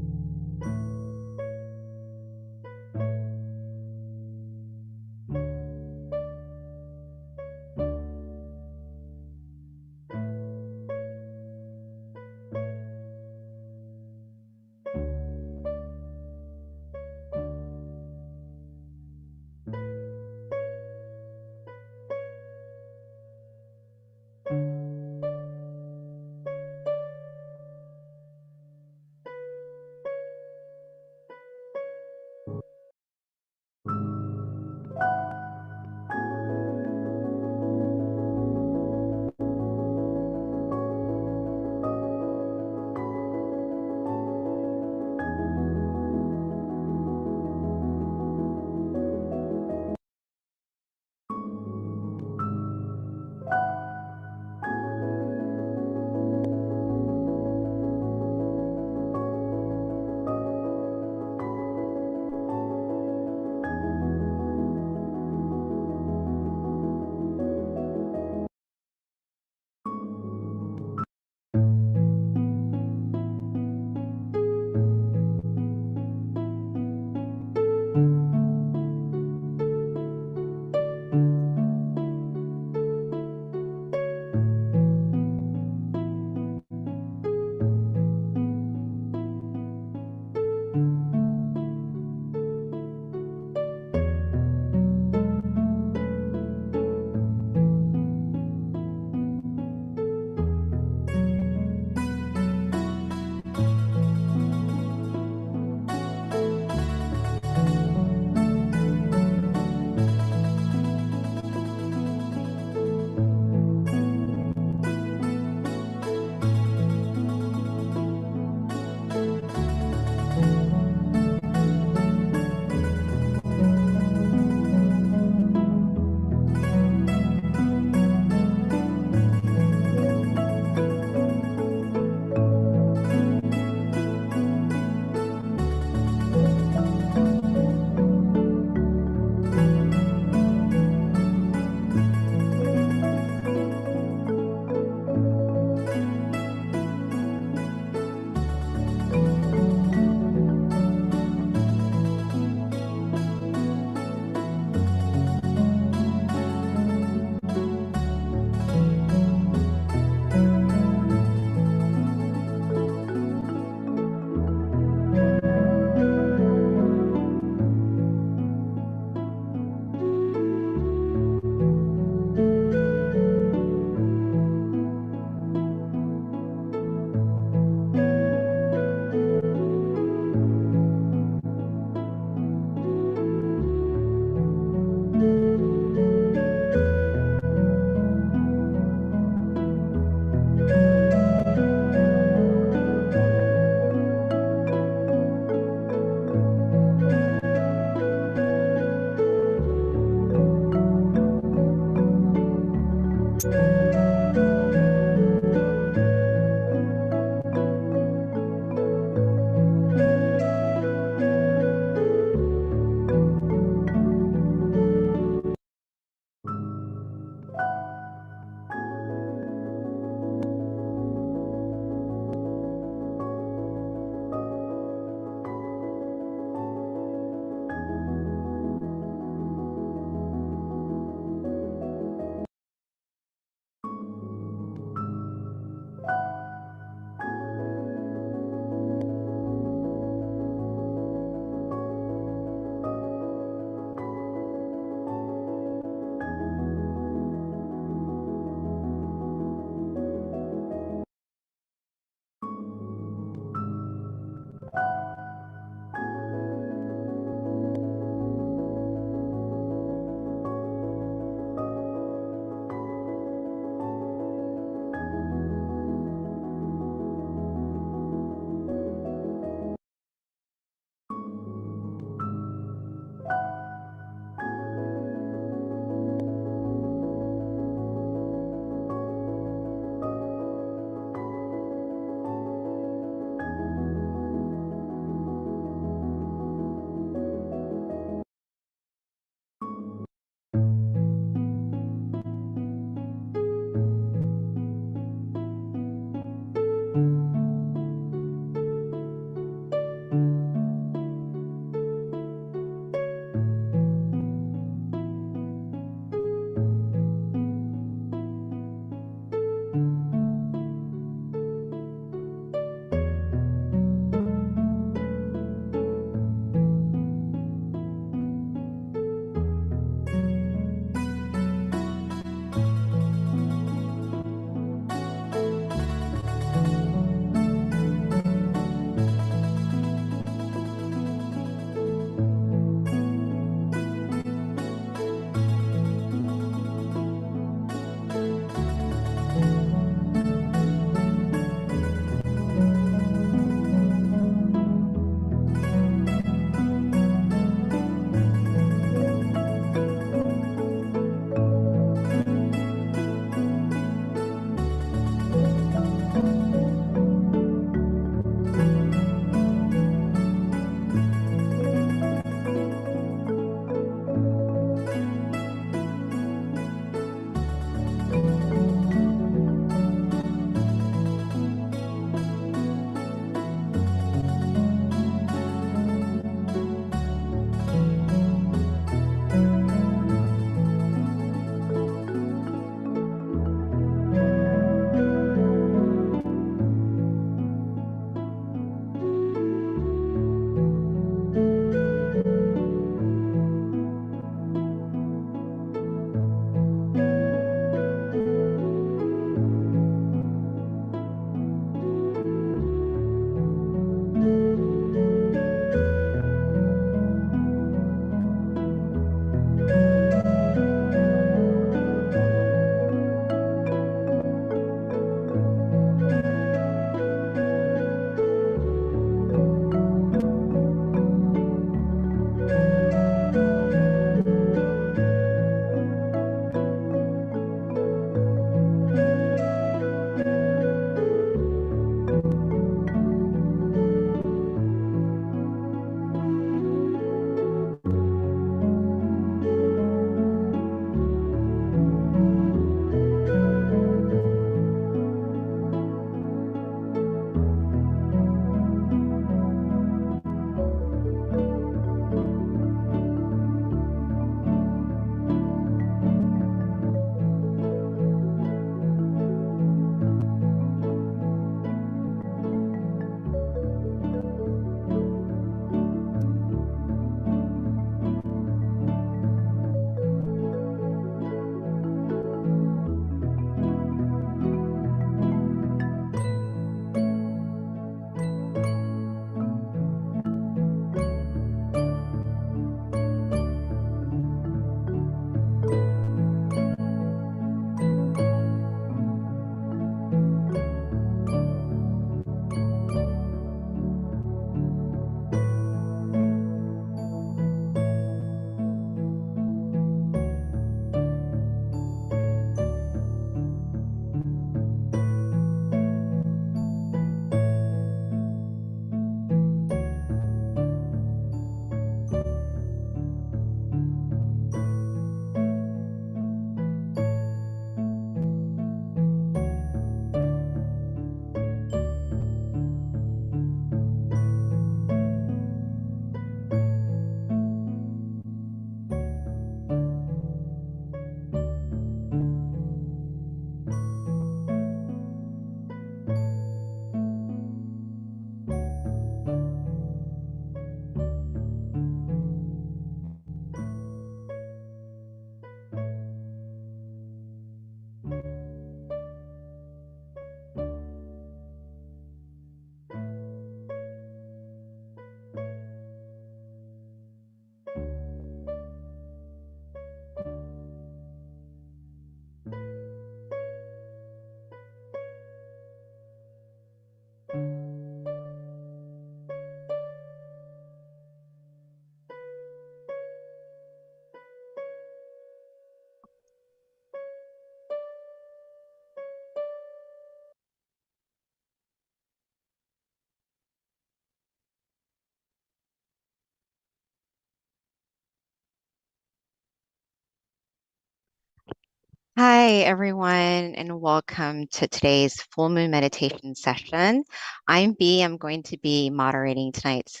Hi, everyone, and welcome to today's full moon meditation session. I'm B. I'm going to be moderating tonight's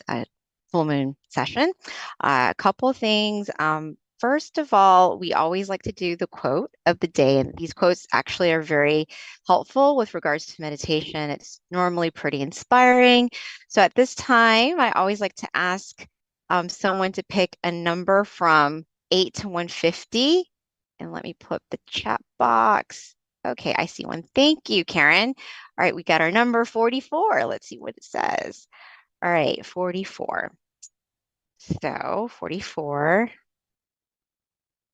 full moon session. A couple of things. First of all, we always like to do the quote of the day, and these quotes actually are very helpful with regards to meditation. It's normally pretty inspiring. So at this time, I always like to ask someone to pick a number from 8 to 150. And let me put up the chat box. Okay, I see one. Thank you, Karen. All right, we got our number 44. Let's see what it says. All right, 44. So 44.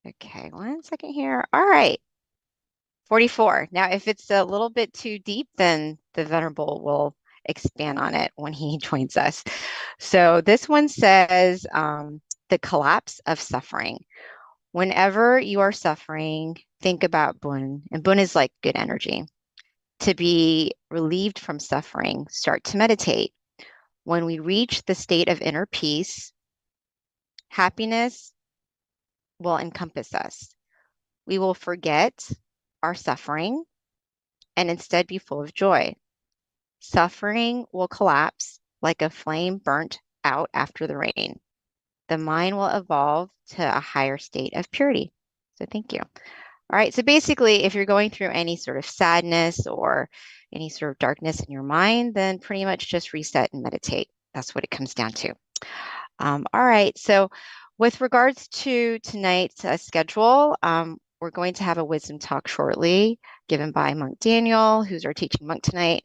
Okay, 1 second here. All right, 44. Now, if it's a little bit too deep, then the Venerable will expand on it when he joins us. So this one says the collapse of suffering. Whenever you are suffering, think about Bun, and Bun is like good energy. To be relieved from suffering, start to meditate. When we reach the state of inner peace, happiness will encompass us. We will forget our suffering and instead be full of joy. Suffering will collapse like a flame burnt out after the rain. The mind will evolve to a higher state of purity. So thank you. All right, so basically, if you're going through any sort of sadness or any sort of darkness in your mind, then pretty much just reset and meditate. That's what it comes down to. All right, so with regards to tonight's schedule, we're going to have a wisdom talk shortly given by Monk Daniel, who's our teaching monk tonight.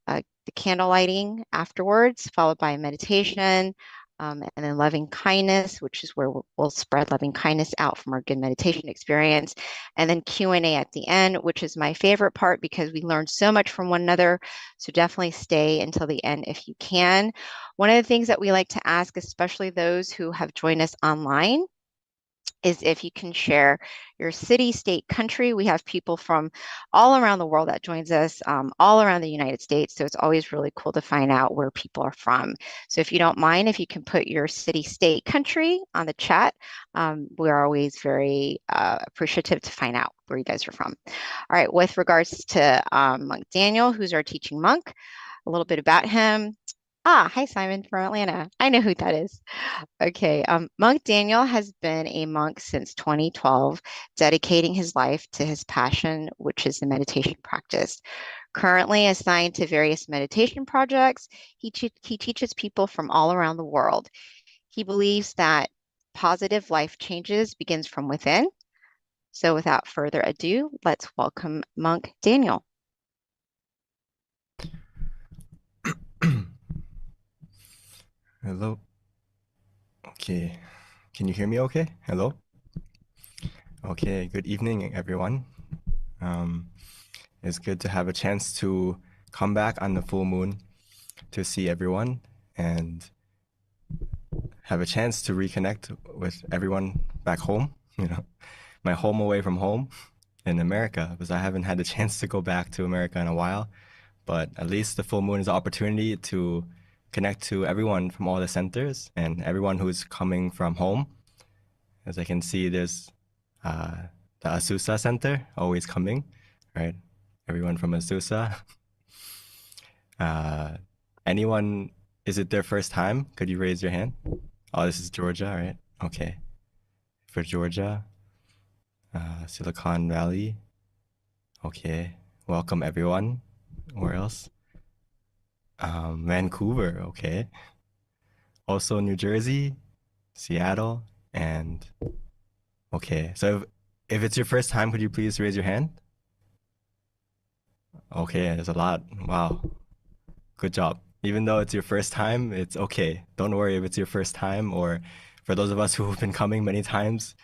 The candle lighting afterwards, followed by a meditation, and then loving kindness, which is where we'll spread loving kindness out from our good meditation experience, and then Q&A at the end, which is my favorite part because we learn so much from one another. So definitely stay until the end if you can. One of the things that we like to ask, especially those who have joined us online, is if you can share your city, state, country. We have people from all around the world that joins us, all around the United States. So it's always really cool to find out where people are from. So if you don't mind, if you can put your city, state, country on the chat, we're always very appreciative to find out where you guys are from. All right, with regards to Monk Daniel, who's our teaching monk, a little bit about him. Hi, Simon from Atlanta. I know who that is. Okay, Monk Daniel has been a monk since 2012, dedicating his life to his passion, which is the meditation practice. Currently assigned to various meditation projects, he teaches people from all around the world. He believes that positive life changes begins from within. So without further ado, let's welcome Monk Daniel. Hello. Okay. Can you hear me okay? Hello? Okay, good evening, everyone. It's good to have a chance to come back on the full moon to see everyone and have a chance to reconnect with everyone back home, my home away from home in America, because I haven't had the chance to go back to America in a while. But at least the full moon is an opportunity to connect to everyone from all the centers and everyone who's coming from home. As I can see, there's the Azusa Center always coming, right? Everyone from Azusa. Anyone, is it their first time? Could you raise your hand? Oh, this is Georgia, right? Okay. For Georgia, Silicon Valley. Okay. Welcome, everyone. Where else? Vancouver, okay. Also New Jersey, Seattle, and okay. So if it's your first time, could you please raise your hand? Okay, there's a lot. Wow. Good job. Even though it's your first time, it's okay. Don't worry if it's your first time, or for those of us who have been coming many times,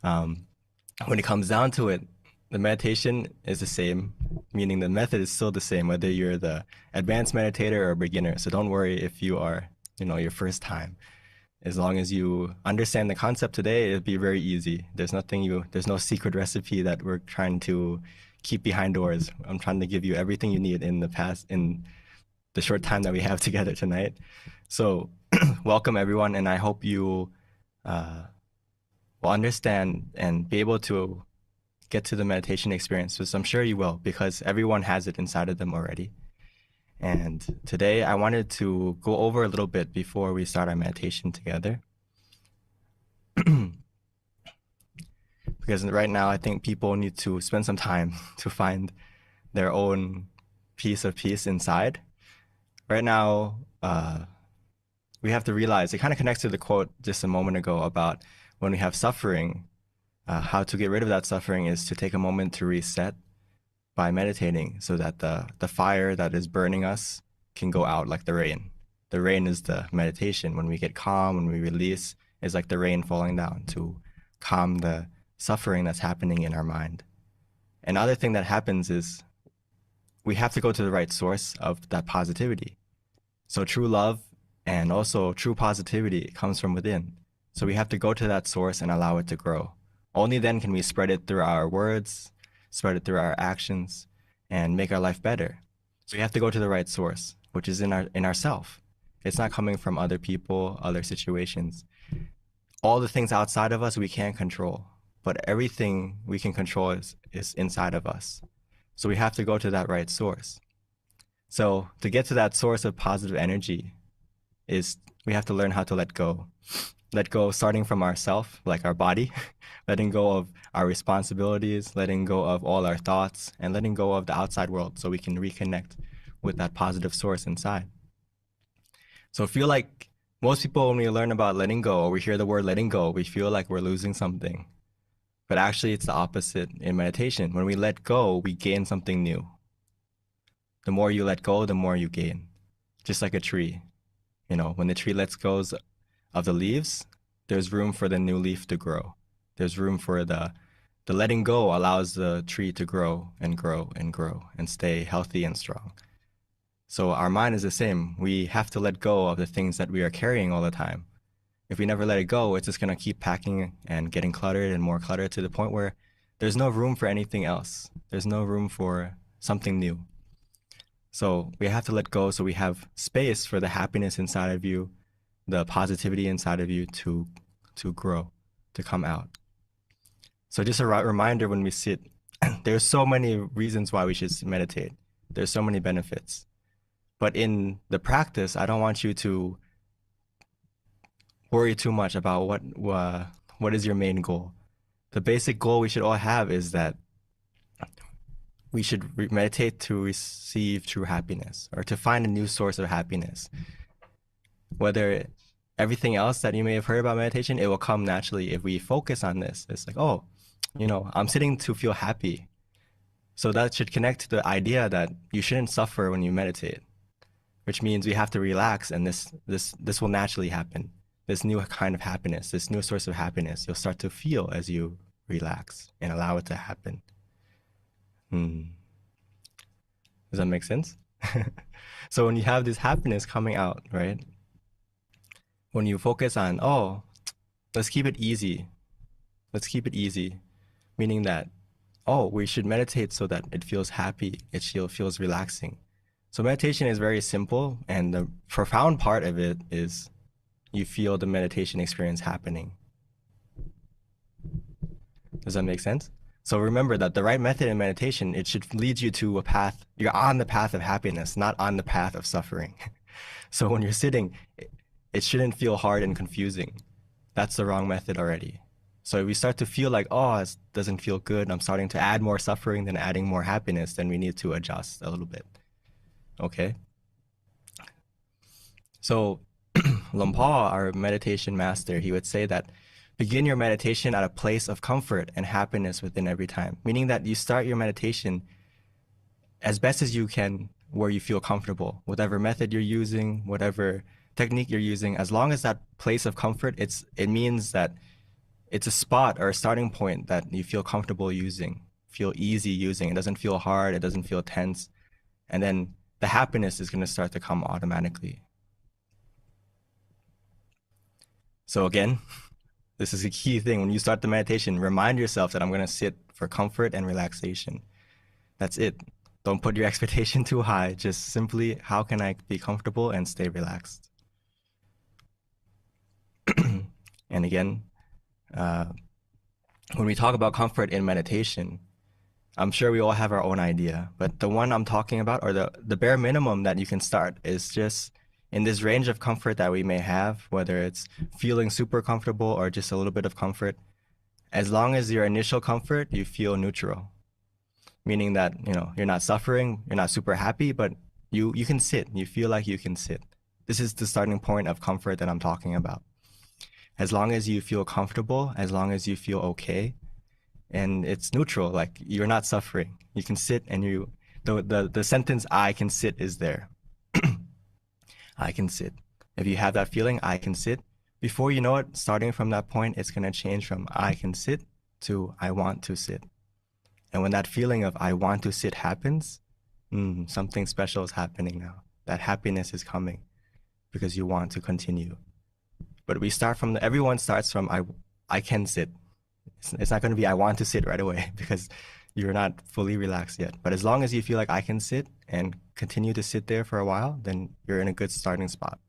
when it comes down to it, the meditation is the same, meaning the method is still the same, whether you're the advanced meditator or a beginner. So don't worry if you are, your first time. As long as you understand the concept today, it'll be very easy. There's no secret recipe that we're trying to keep behind doors. I'm trying to give you everything you need in the short time that we have together tonight. So welcome everyone, and I hope you will understand and be able to get to the meditation experience, which I'm sure you will, because everyone has it inside of them already. And today I wanted to go over a little bit before we start our meditation together. Because right now I think people need to spend some time to find their own piece of peace inside. Right now, we have to realize, it kind of connects to the quote just a moment ago about when we have suffering, how to get rid of that suffering is to take a moment to reset by meditating so that the fire that is burning us can go out like the rain. The rain is the meditation. When we get calm, when we release, it's like the rain falling down to calm the suffering that's happening in our mind. Another thing that happens is we have to go to the right source of that positivity. So true love and also true positivity comes from within. So we have to go to that source and allow it to grow. Only then can we spread it through our words, spread it through our actions, and make our life better. So we have to go to the right source, which is in ourself. It's not coming from other people, other situations. All the things outside of us we can't control, but everything we can control is inside of us. So we have to go to that right source. So to get to that source of positive energy is we have to learn how to let go. Let go starting from ourself, like our body, letting go of our responsibilities, letting go of all our thoughts, and letting go of the outside world so we can reconnect with that positive source inside. So I feel like most people, when we learn about letting go or we hear the word letting go, we feel like we're losing something. But actually, it's the opposite in meditation. When we let go, we gain something new. The more you let go, the more you gain. Just like a tree. You know, when the tree lets go of the leaves, there's room for the new leaf to grow. There's room for the letting go allows the tree to grow and grow and grow and stay healthy and strong. So our mind is the same. We have to let go of the things that we are carrying all the time. If we never let it go, it's just going to keep packing and getting cluttered and more cluttered to the point where there's no room for anything else. There's no room for something new. So we have to let go so we have space for the happiness inside of you, the positivity inside of you to grow, to come out. So just a reminder when we sit, there's so many reasons why we should meditate. There's so many benefits. But in the practice, I don't want you to worry too much about what is your main goal. The basic goal we should all have is that we should meditate to receive true happiness or to find a new source of happiness. Whether everything else that you may have heard about meditation, it will come naturally if we focus on this. It's like, oh, I'm sitting to feel happy. So that should connect to the idea that you shouldn't suffer when you meditate, which means we have to relax, and this will naturally happen. This new kind of happiness, this new source of happiness, you'll start to feel as you relax and allow it to happen. Does that make sense? So when you have this happiness coming out, right? When you focus on, oh, let's keep it easy. Let's keep it easy. Meaning that, oh, we should meditate so that it feels happy. It feels relaxing. So meditation is very simple, and the profound part of it is you feel the meditation experience happening. Does that make sense? So remember that the right method in meditation, it should lead you to a path. You're on the path of happiness, not on the path of suffering. So when you're sitting, it shouldn't feel hard and confusing. That's the wrong method already. So if we start to feel like, oh, it doesn't feel good, I'm starting to add more suffering than adding more happiness, then we need to adjust a little bit. Okay? So Lumpur, our meditation master, he would say that begin your meditation at a place of comfort and happiness within every time, meaning that you start your meditation as best as you can where you feel comfortable, whatever method you're using, whatever technique you're using, as long as that place of comfort, it means that it's a spot or a starting point that you feel comfortable using, feel easy using. It doesn't feel hard, it doesn't feel tense. And then the happiness is going to start to come automatically. So again, this is a key thing. When you start the meditation, remind yourself that I'm going to sit for comfort and relaxation. That's it. Don't put your expectation too high. Just simply, how can I be comfortable and stay relaxed? And again, when we talk about comfort in meditation, I'm sure we all have our own idea, but the one I'm talking about, or the bare minimum that you can start, is just in this range of comfort that we may have, whether it's feeling super comfortable or just a little bit of comfort. As long as your initial comfort, you feel neutral, meaning that, you're not suffering, you're not super happy, but you can sit, you feel like you can sit. This is the starting point of comfort that I'm talking about. As long as you feel comfortable, as long as you feel okay, and it's neutral, like you're not suffering, you can sit, and the sentence "I can sit" is there. I can sit. If you have that feeling, I can sit, before you know it, starting from that point, it's going to change from I can sit to I want to sit. And when that feeling of I want to sit happens, something special is happening now. That happiness is coming because you want to continue. But we start from everyone starts from I can sit. It's not going to be I want to sit right away because you're not fully relaxed yet. But as long as you feel like I can sit and continue to sit there for a while, then you're in a good starting spot.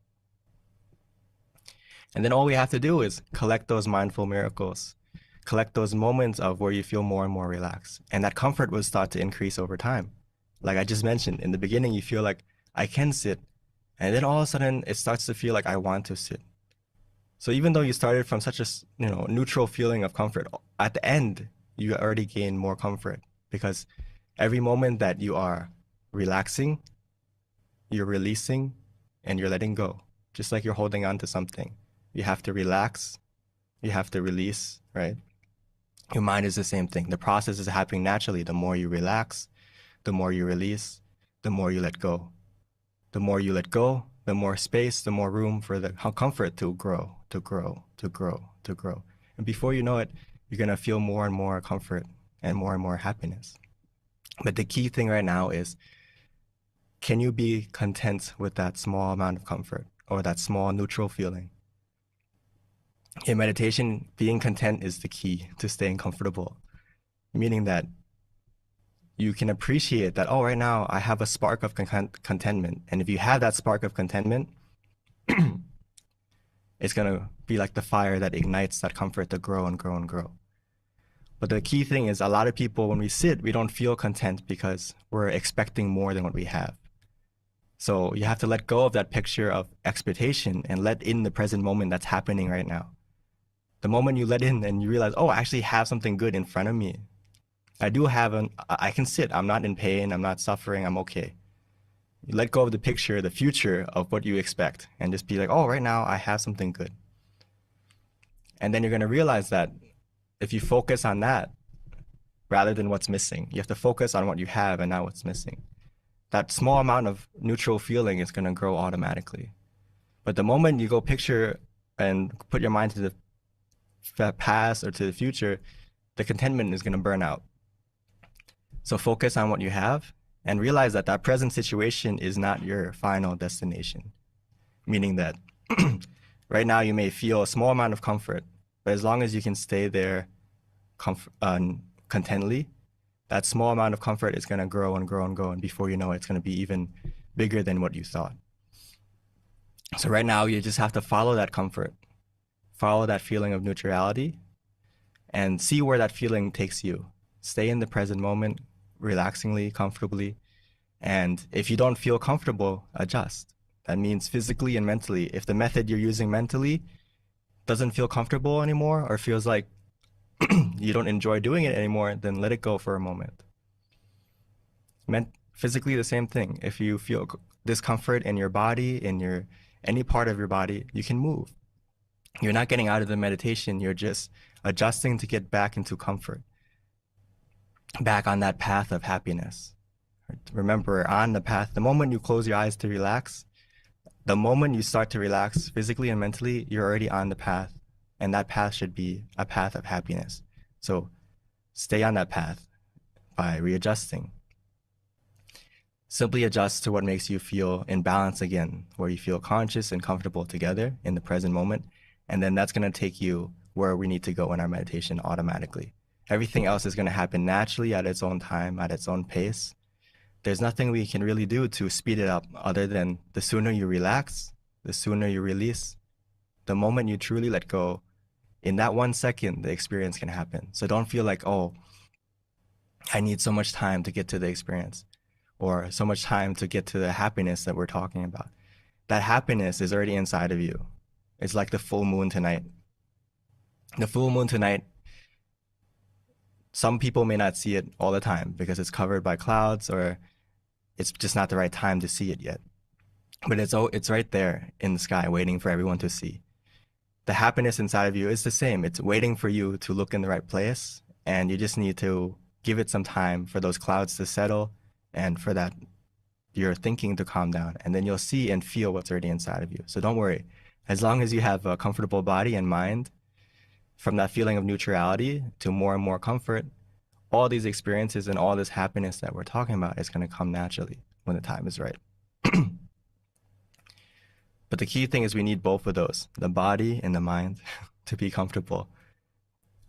And then all we have to do is collect those mindful miracles, collect those moments of where you feel more and more relaxed. And that comfort will start to increase over time. Like I just mentioned, in the beginning, you feel like I can sit. And then all of a sudden, it starts to feel like I want to sit. So even though you started from such a neutral feeling of comfort, at the end, you already gain more comfort, because every moment that you are relaxing, you're releasing, and you're letting go, just like you're holding on to something. You have to relax, you have to release, right? Your mind is the same thing. The process is happening naturally. The more you relax, the more you release, the more you let go. The more you let go, the more space, the more room for the comfort to grow, to grow, to grow, to grow. And before you know it, you're going to feel more and more comfort and more happiness. But the key thing right now is, can you be content with that small amount of comfort or that small neutral feeling? In meditation, being content is the key to staying comfortable, meaning that you can appreciate that, oh, right now I have a spark of contentment. And if you have that spark of contentment, it's going to be like the fire that ignites that comfort to grow and grow and grow. But the key thing is, a lot of people, when we sit, we don't feel content because we're expecting more than what we have. So you have to let go of that picture of expectation and let in the present moment that's happening right now. The moment you let in and you realize, oh, I actually have something good in front of me. I can sit, I'm not in pain, I'm not suffering, I'm okay. You let go of the picture, the future of what you expect, and just be like, oh, right now I have something good. And then you're going to realize that if you focus on that rather than what's missing, you have to focus on what you have and not what's missing. That small amount of neutral feeling is going to grow automatically. But the moment you go picture and put your mind to the past or to the future, the contentment is going to burn out. So focus on what you have and realize that that present situation is not your final destination. Meaning that right now you may feel a small amount of comfort, but as long as you can stay there contently, that small amount of comfort is going to grow and grow and grow. And before you know it, it's going to be even bigger than what you thought. So right now you just have to follow that comfort, follow that feeling of neutrality, and see where that feeling takes you. Stay in the present moment, relaxingly, comfortably. And if you don't feel comfortable, adjust. That means physically and mentally. If the method you're using mentally doesn't feel comfortable anymore, or feels like you don't enjoy doing it anymore, then let it go for a moment. Physically, the same thing. If you feel discomfort in your body, in any part of your body, you can move. You're not getting out of the meditation, you're just adjusting to get back into comfort, back on that path of happiness. Remember, on the path, the moment you close your eyes to relax, the moment you start to relax physically and mentally, you're already on the path, and that path should be a path of happiness. So stay on that path by readjusting. Simply adjust to what makes you feel in balance again, where you feel conscious and comfortable together in the present moment, and then that's going to take you where we need to go in our meditation automatically. Everything else is going to happen naturally at its own time, at its own pace. There's nothing we can really do to speed it up other than the sooner you relax, the sooner you release, the moment you truly let go, in that 1 second, the experience can happen. So don't feel like, oh, I need so much time to get to the experience, or so much time to get to the happiness that we're talking about. That happiness is already inside of you. It's like the full moon tonight. The full moon tonight, some people may not see it all the time because it's covered by clouds, or it's just not the right time to see it yet. But it's right there in the sky waiting for everyone to see. The happiness inside of you is the same. It's waiting for you to look in the right place, and you just need to give it some time for those clouds to settle and for that your thinking to calm down, and then you'll see and feel what's already inside of you. So don't worry. As long as you have a comfortable body and mind, from that feeling of neutrality to more and more comfort, all these experiences and all this happiness that we're talking about is going to come naturally when the time is right. But the key thing is we need both of those, the body and the mind, to be comfortable.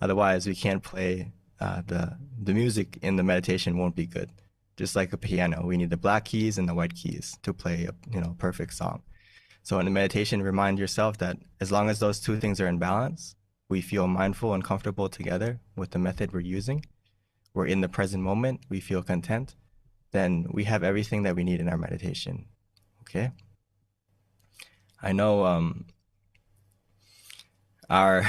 Otherwise, we can't play the music in the meditation won't be good. Just like a piano, we need the black keys and the white keys to play a perfect song. So in the meditation, remind yourself that as long as those two things are in balance, we feel mindful and comfortable together with the method we're using, we're in the present moment, we feel content, then we have everything that we need in our meditation. Okay? I know our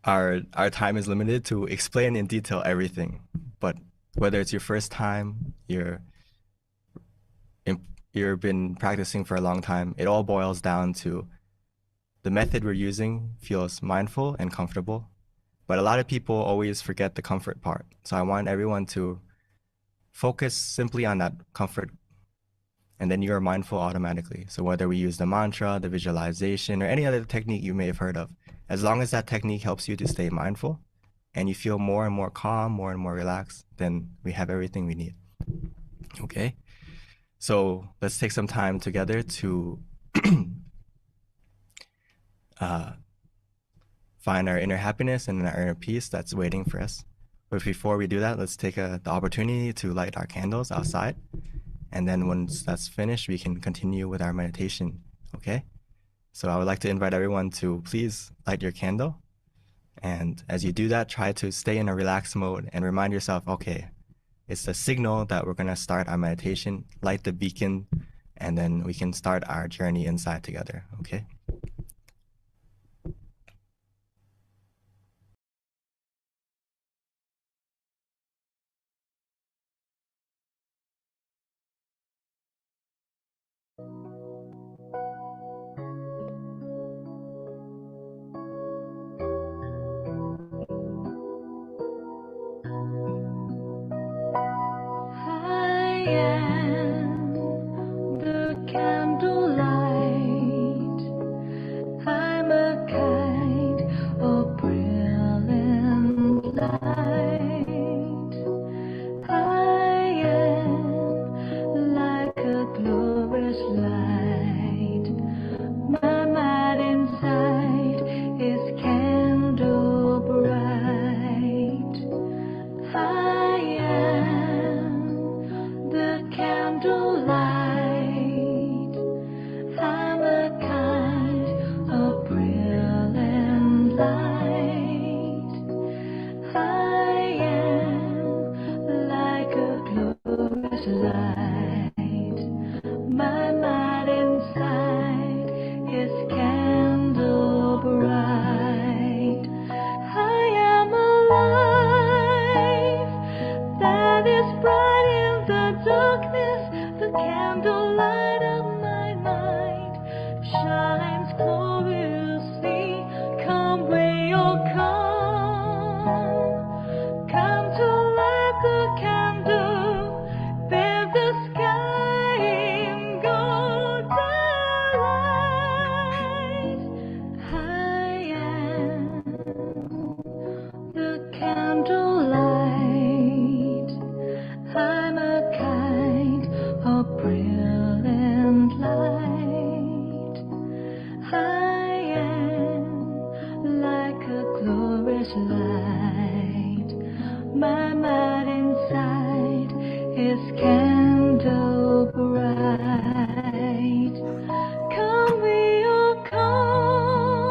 our time is limited to explain in detail everything, but whether it's your first time, you've been practicing for a long time, it all boils down to the method we're using feels mindful and comfortable, but a lot of people always forget the comfort part. So I want everyone to focus simply on that comfort, and then you're mindful automatically. So whether we use the mantra, the visualization, or any other technique you may have heard of, as long as that technique helps you to stay mindful and you feel more and more calm, more and more relaxed, then we have everything we need. Okay? So let's take some time together to find our inner happiness and our inner peace that's waiting for us. But before we do that, let's take the opportunity to light our candles outside. And then once that's finished, we can continue with our meditation, okay? So I would like to invite everyone to please light your candle. And as you do that, try to stay in a relaxed mode and remind yourself, okay, it's a signal that we're gonna start our meditation, light the beacon, and then we can start our journey inside together, okay? I am the candlelight. I'm a kind of brilliant light. I am like a glorious light. My mind inside is candle bright. I am the candlelight. I'm a kind of brilliant light. I am like a glorious light. My mind inside is candle bright. I am a light that is bright in the darkness. The candlelight of my mind shines gloriously. Come where you'll come. Come to light the candle. Bathe the sky in golden light. I am the candlelight. I'm a kind of brilliant light. I am like a glorious light. My mind inside is candle bright. Come where you'll come.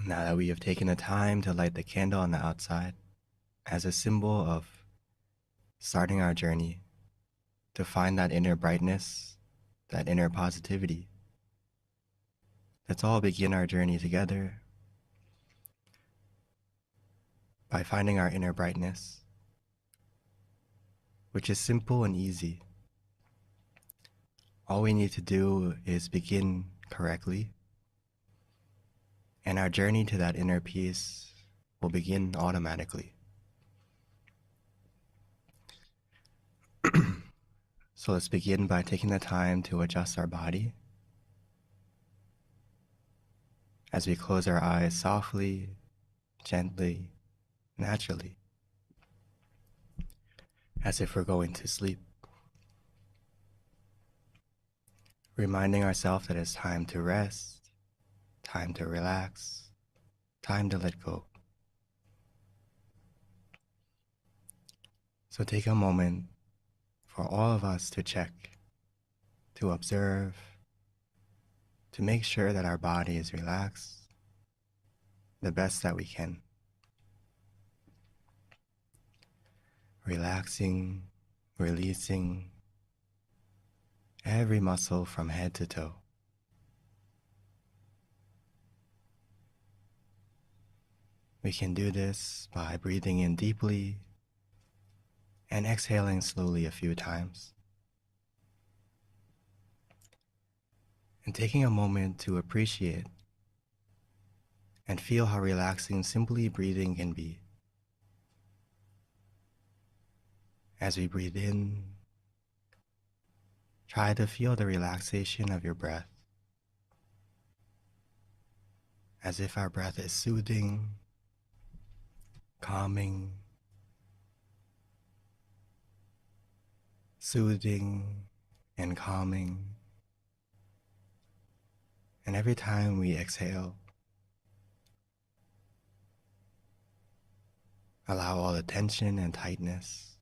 Now that we have taken the time to light the candle on the outside as a symbol of starting our journey to find that inner brightness, that inner positivity, let's all begin our journey together by finding our inner brightness, which is simple and easy. All we need to do is begin correctly, and our journey to that inner peace will begin automatically. So let's begin by taking the time to adjust our body as we close our eyes softly, gently, naturally, as if we're going to sleep. Reminding ourselves that it's time to rest, time to relax, time to let go. So take a moment for all of us to check, to observe, to make sure that our body is relaxed the best that we can. Relaxing, releasing every muscle from head to toe. We can do this by breathing in deeply and exhaling slowly a few times. And taking a moment to appreciate and feel how relaxing simply breathing can be. As we breathe in, try to feel the relaxation of your breath, as if our breath is soothing, calming, soothing and calming. And every time we exhale, allow all the tension and tightness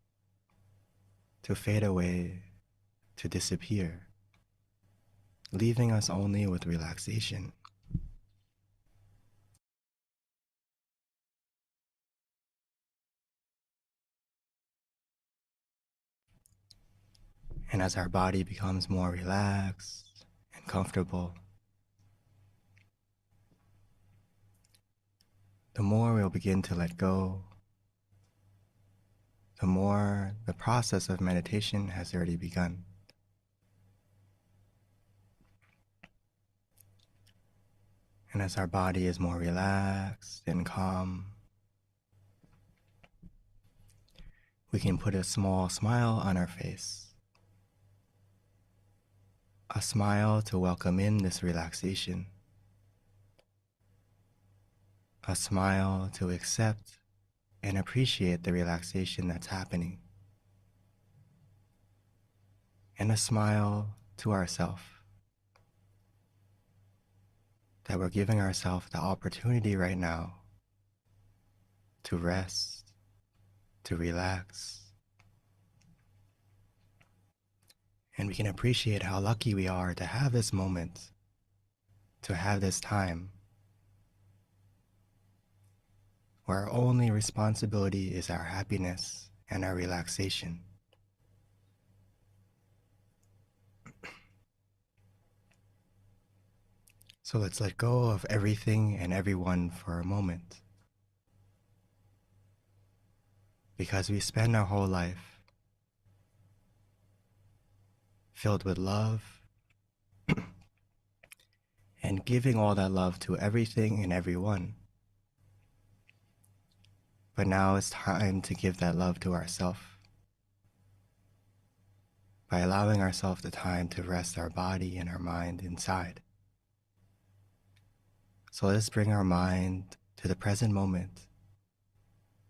to fade away, to disappear, leaving us only with relaxation. And as our body becomes more relaxed and comfortable, the more we'll begin to let go, the more the process of meditation has already begun. And as our body is more relaxed and calm, we can put a small smile on our face. A smile to welcome in this relaxation. A smile to accept and appreciate the relaxation that's happening. And a smile to ourselves, that we're giving ourselves the opportunity right now to rest, to relax. And we can appreciate how lucky we are to have this moment, to have this time, where our only responsibility is our happiness and our relaxation. So let's let go of everything and everyone for a moment. Because we spend our whole life filled with love and giving all that love to everything and everyone. But now it's time to give that love to ourselves by allowing ourselves the time to rest our body and our mind inside. So let's bring our mind to the present moment,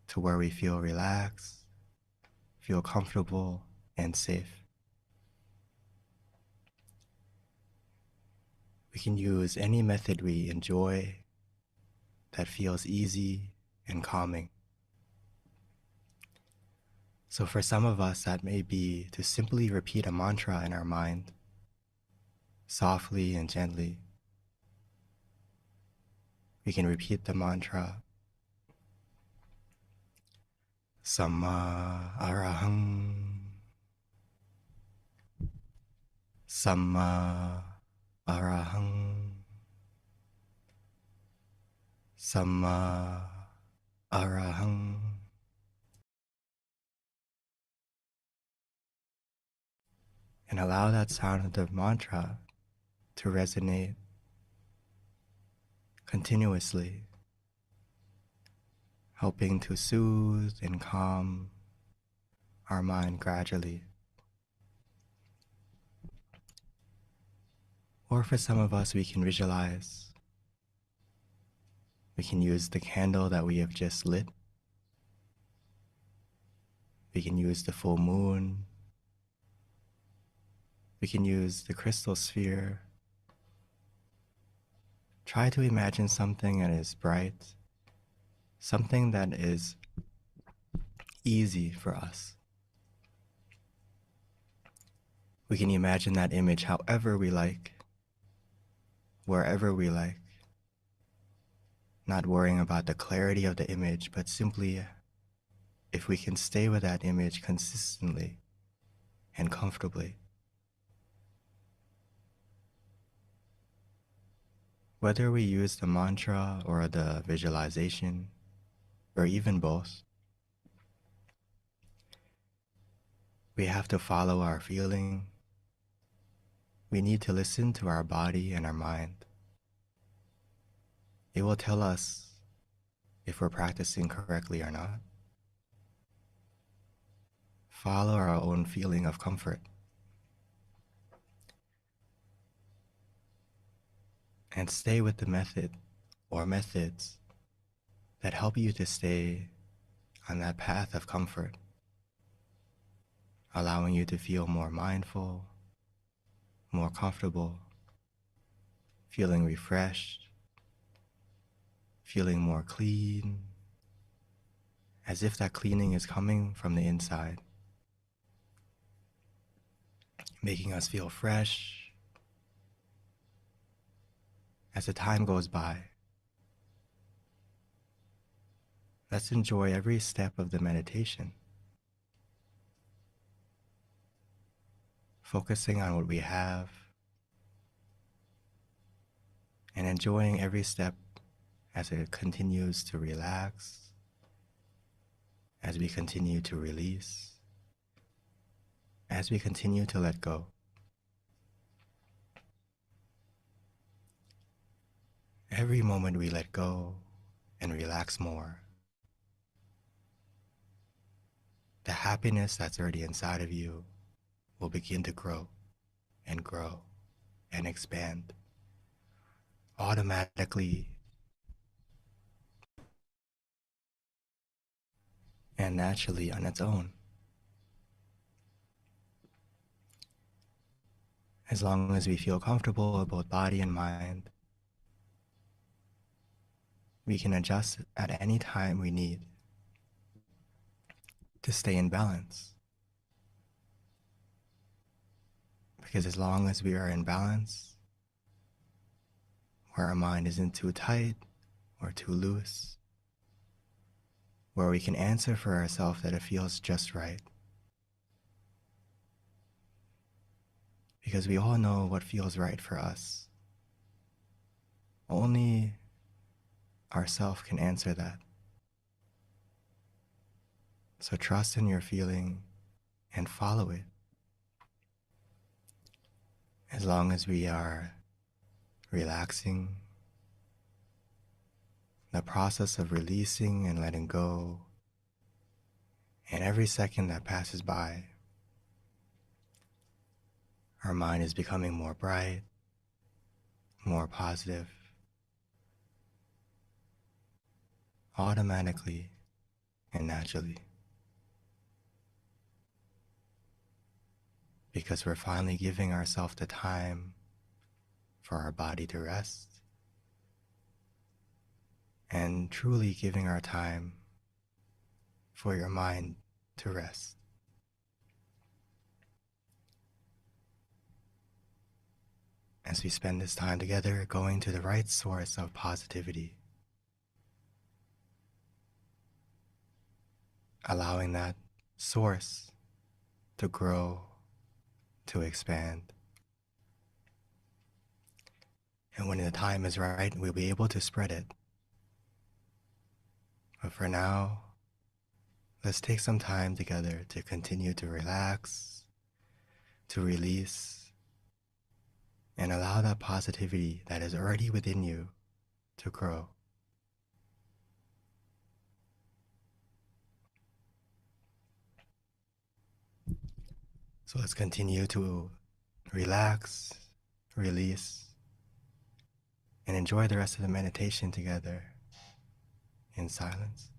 to where we feel relaxed, feel comfortable and safe. We can use any method we enjoy that feels easy and calming. So for some of us, that may be to simply repeat a mantra in our mind, softly and gently. we can repeat the mantra Samma Arahang, Samma Arahang, Samma Arahang. And allow that sound of the mantra to resonate continuously, helping to soothe and calm our mind gradually. Or for some of us, we can visualize. We can use the candle that we have just lit. We can use the full moon. We can use the crystal sphere. Try to imagine something that is bright, something that is easy for us. We can imagine that image however we like, wherever we like, not worrying about the clarity of the image, but simply if we can stay with that image consistently and comfortably. Whether we use the mantra or the visualization, or even both, we have to follow our feeling. We need to listen to our body and our mind. It will tell us if we're practicing correctly or not. Follow our own feeling of comfort. And stay with the method or methods that help you to stay on that path of comfort, allowing you to feel more mindful, more comfortable, feeling refreshed, feeling more clean, as if that cleaning is coming from the inside, making us feel fresh. As the time goes by, let's enjoy every step of the meditation, focusing on what we have and enjoying every step as it continues to relax, as we continue to release, as we continue to let go. Every moment we let go and relax more, the happiness that's already inside of you will begin to grow and grow and expand automatically and naturally on its own. As long as we feel comfortable with both body and mind, we can adjust at any time we need to stay in balance. Because as long as we are in balance, where our mind isn't too tight or too loose, where we can answer for ourselves that it feels just right. Because we all know what feels right for us. Only ourself can answer that. So trust in your feeling and follow it. As long as we are relaxing, the process of releasing and letting go, and every second that passes by, our mind is becoming more bright, more positive, automatically and naturally. Because we're finally giving ourselves the time for our body to rest and truly giving our time for your mind to rest. As we spend this time together going to the right source of positivity, allowing that source to grow, to expand. And when the time is right, we'll be able to spread it. But for now, let's take some time together to continue to relax, to release, and allow that positivity that is already within you to grow. So let's continue to relax, release, and enjoy the rest of the meditation together in silence.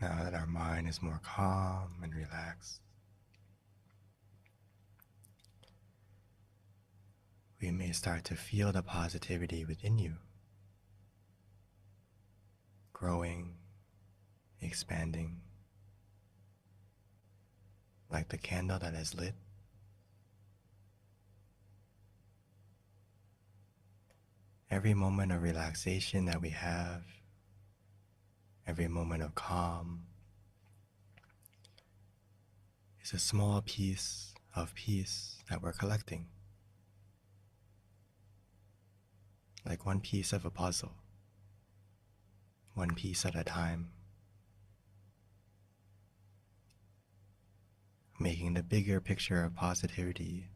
Now that our mind is more calm and relaxed, we may start to feel the positivity within you, growing, expanding, like the candle that is lit. Every moment of relaxation that we have, every moment of calm, is a small piece of peace that we're collecting, like one piece of a puzzle, one piece at a time, making the bigger picture of positivity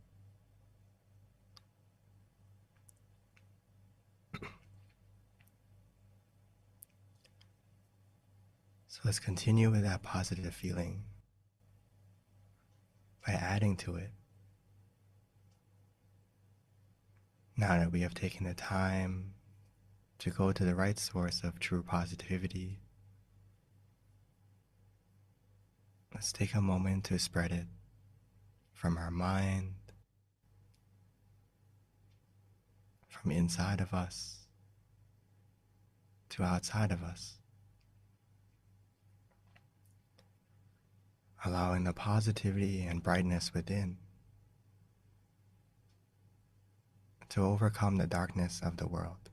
So let's continue with that positive feeling by adding to it. Now that we have taken the time to go to the right source of true positivity, let's take a moment to spread it from our mind, from inside of us to outside of us, allowing the positivity and brightness within to overcome the darkness of the world.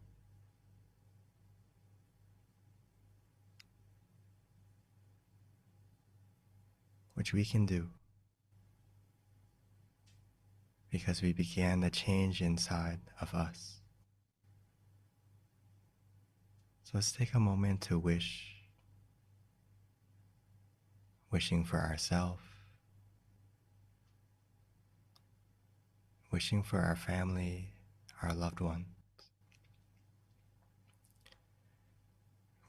Which we can do because we began the change inside of us. So let's take a moment to wishing for ourselves, wishing for our family, our loved ones,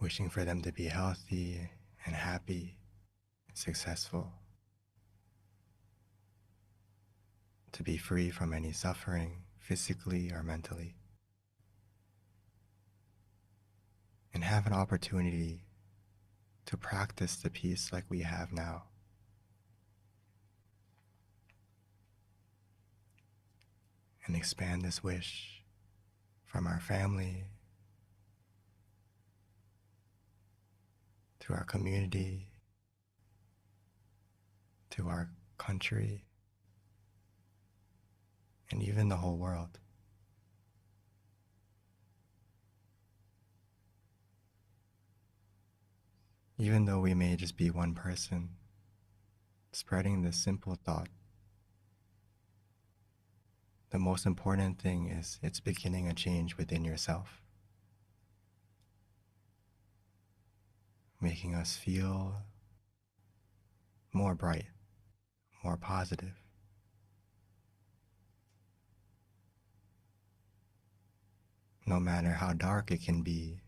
wishing for them to be healthy and happy, successful, to be free from any suffering, physically or mentally, and have an opportunity to practice the peace like we have now. And expand this wish from our family to our community, to our country, and even the whole world. Even though we may just be one person, spreading this simple thought, the most important thing is it's beginning a change within yourself, making us feel more bright, more positive. No matter how dark it can be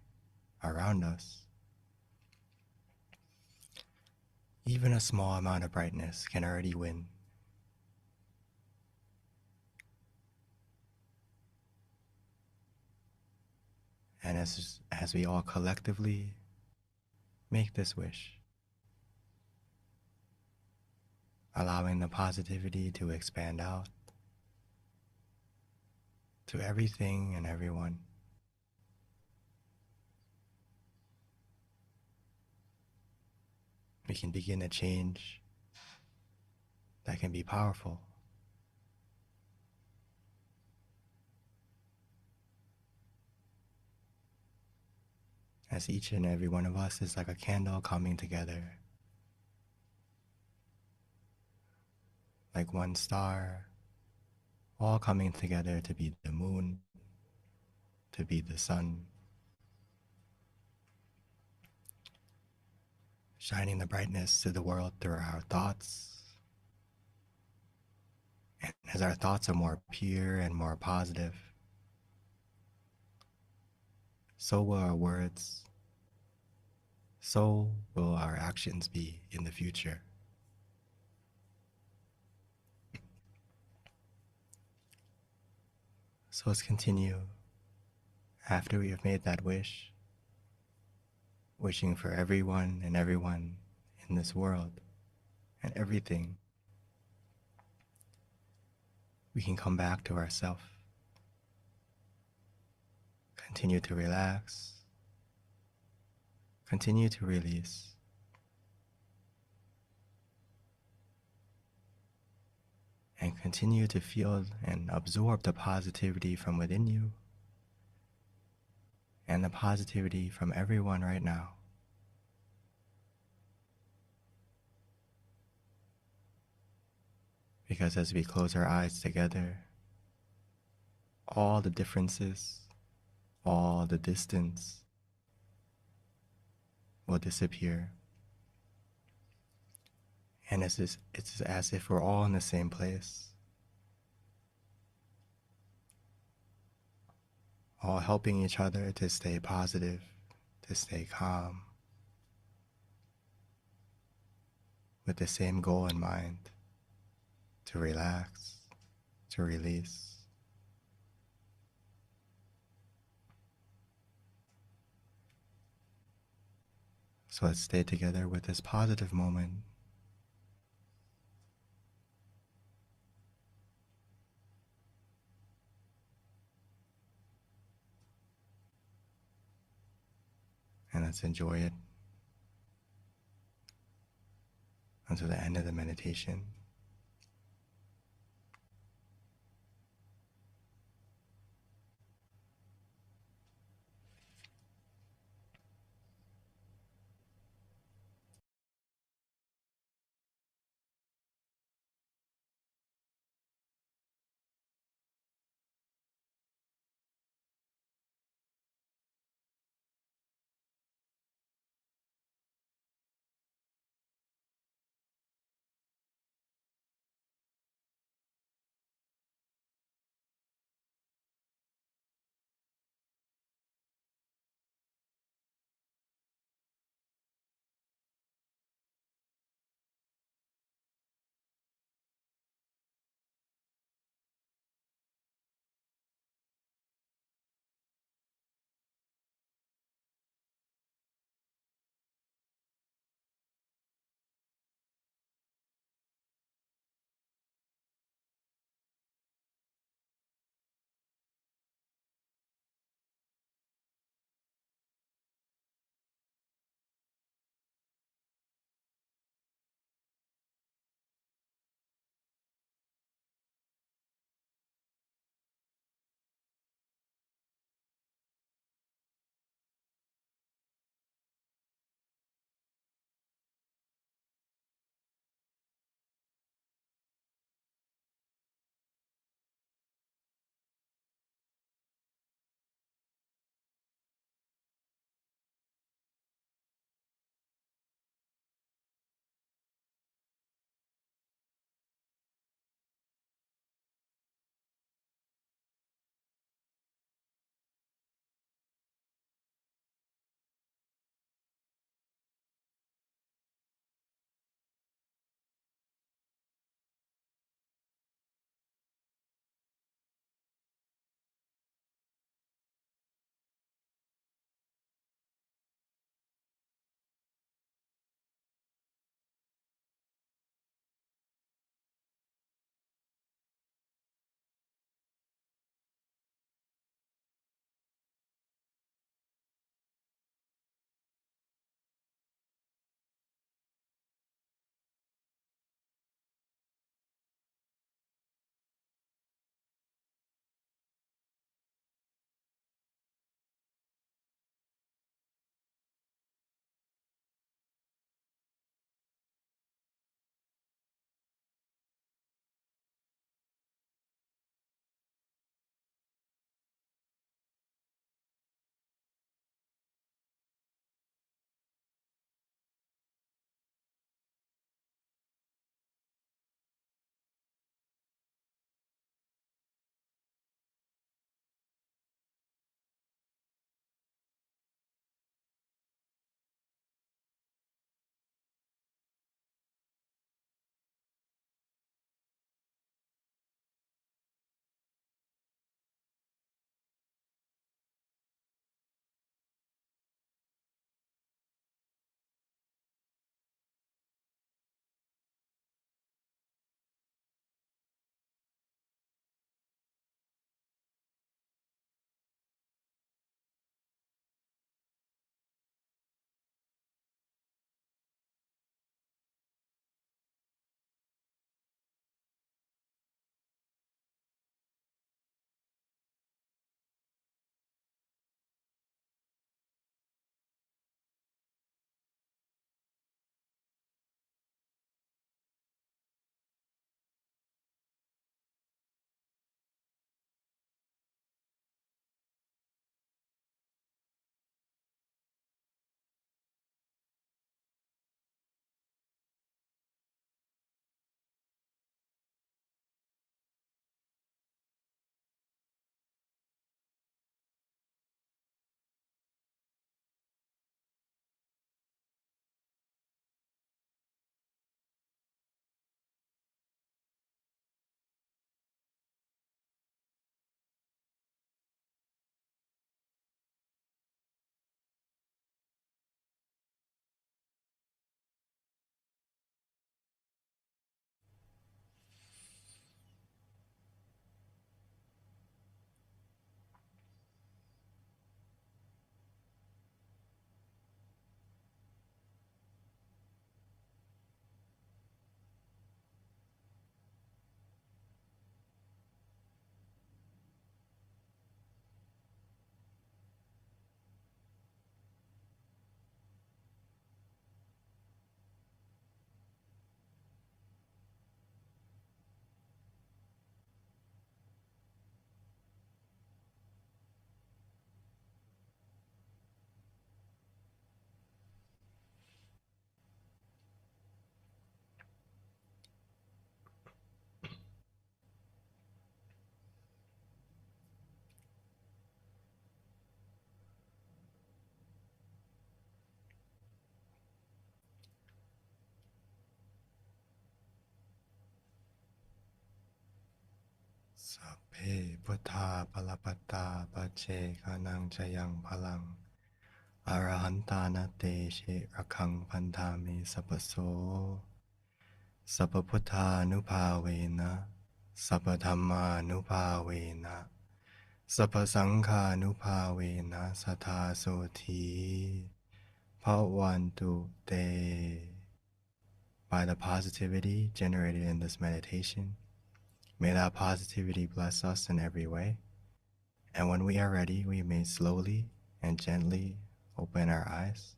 around us, even a small amount of brightness can already win. And as we all collectively make this wish, allowing the positivity to expand out to everything and everyone, we can begin a change that can be powerful. As each and every one of us is like a candle coming together, like one star, all coming together to be the moon, to be the sun, shining the brightness to the world through our thoughts. And as our thoughts are more pure and more positive, so will our words, so will our actions be in the future. So let's continue after we have made that wish, wishing for everyone and everyone in this world and everything, we can come back to ourselves. Continue to relax. Continue to release. And continue to feel and absorb the positivity from within you and the positivity from everyone right now. Because as we close our eyes together, all the differences, all the distance will disappear. And it's as if we're all in the same place, all helping each other to stay positive, to stay calm, with the same goal in mind, to relax, to release. So let's stay together with this positive moment. And let's enjoy it until the end of the meditation. Sappe Buddha Palapatta Pache Kanang Chayang Palang Arahantana Te She Rakang Pantami Sapaso Sapaputtha Nupavena Sapadhamma Nupavena Sapasangha Nupavena Satha Soti Bhavantu Te. By the positivity generated in this meditation, may that positivity bless us in every way. And when we are ready, we may slowly and gently open our eyes.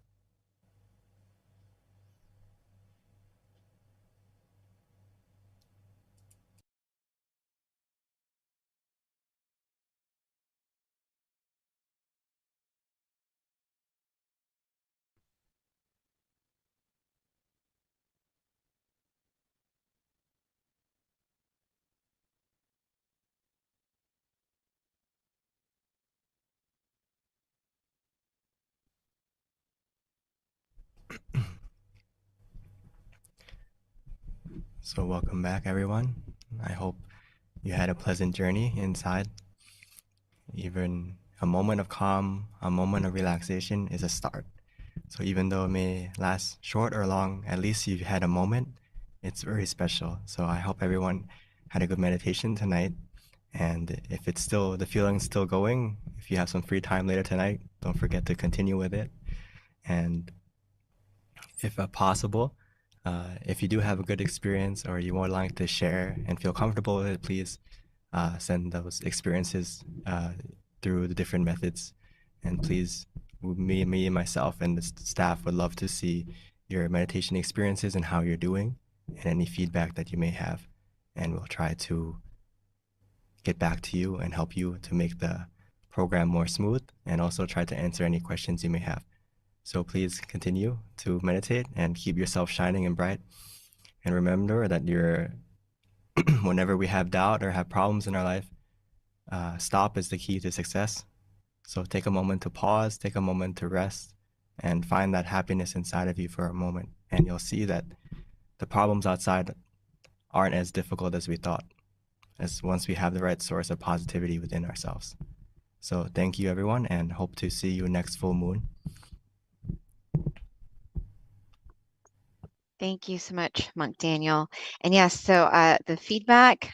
So welcome back, everyone. I hope you had a pleasant journey inside. Even a moment of calm, a moment of relaxation is a start. So even though it may last short or long, at least you've had a moment. It's very special. So I hope everyone had a good meditation tonight. And if it's still, the feeling's still going, if you have some free time later tonight, don't forget to continue with it. And if possible, if you do have a good experience or you would like to share and feel comfortable with it, please send those experiences through the different methods. And please, me and myself and the staff would love to see your meditation experiences and how you're doing and any feedback that you may have. And we'll try to get back to you and help you to make the program more smooth and also try to answer any questions you may have. So please continue to meditate and keep yourself shining and bright. And remember that whenever we have doubt or have problems in our life, stop is the key to success. So take a moment to pause, take a moment to rest, and find that happiness inside of you for a moment. And you'll see that the problems outside aren't as difficult as we thought, as once we have the right source of positivity within ourselves. So thank you, everyone, and hope to see you next full moon. Thank you so much, Monk Daniel. And yes, so the feedback,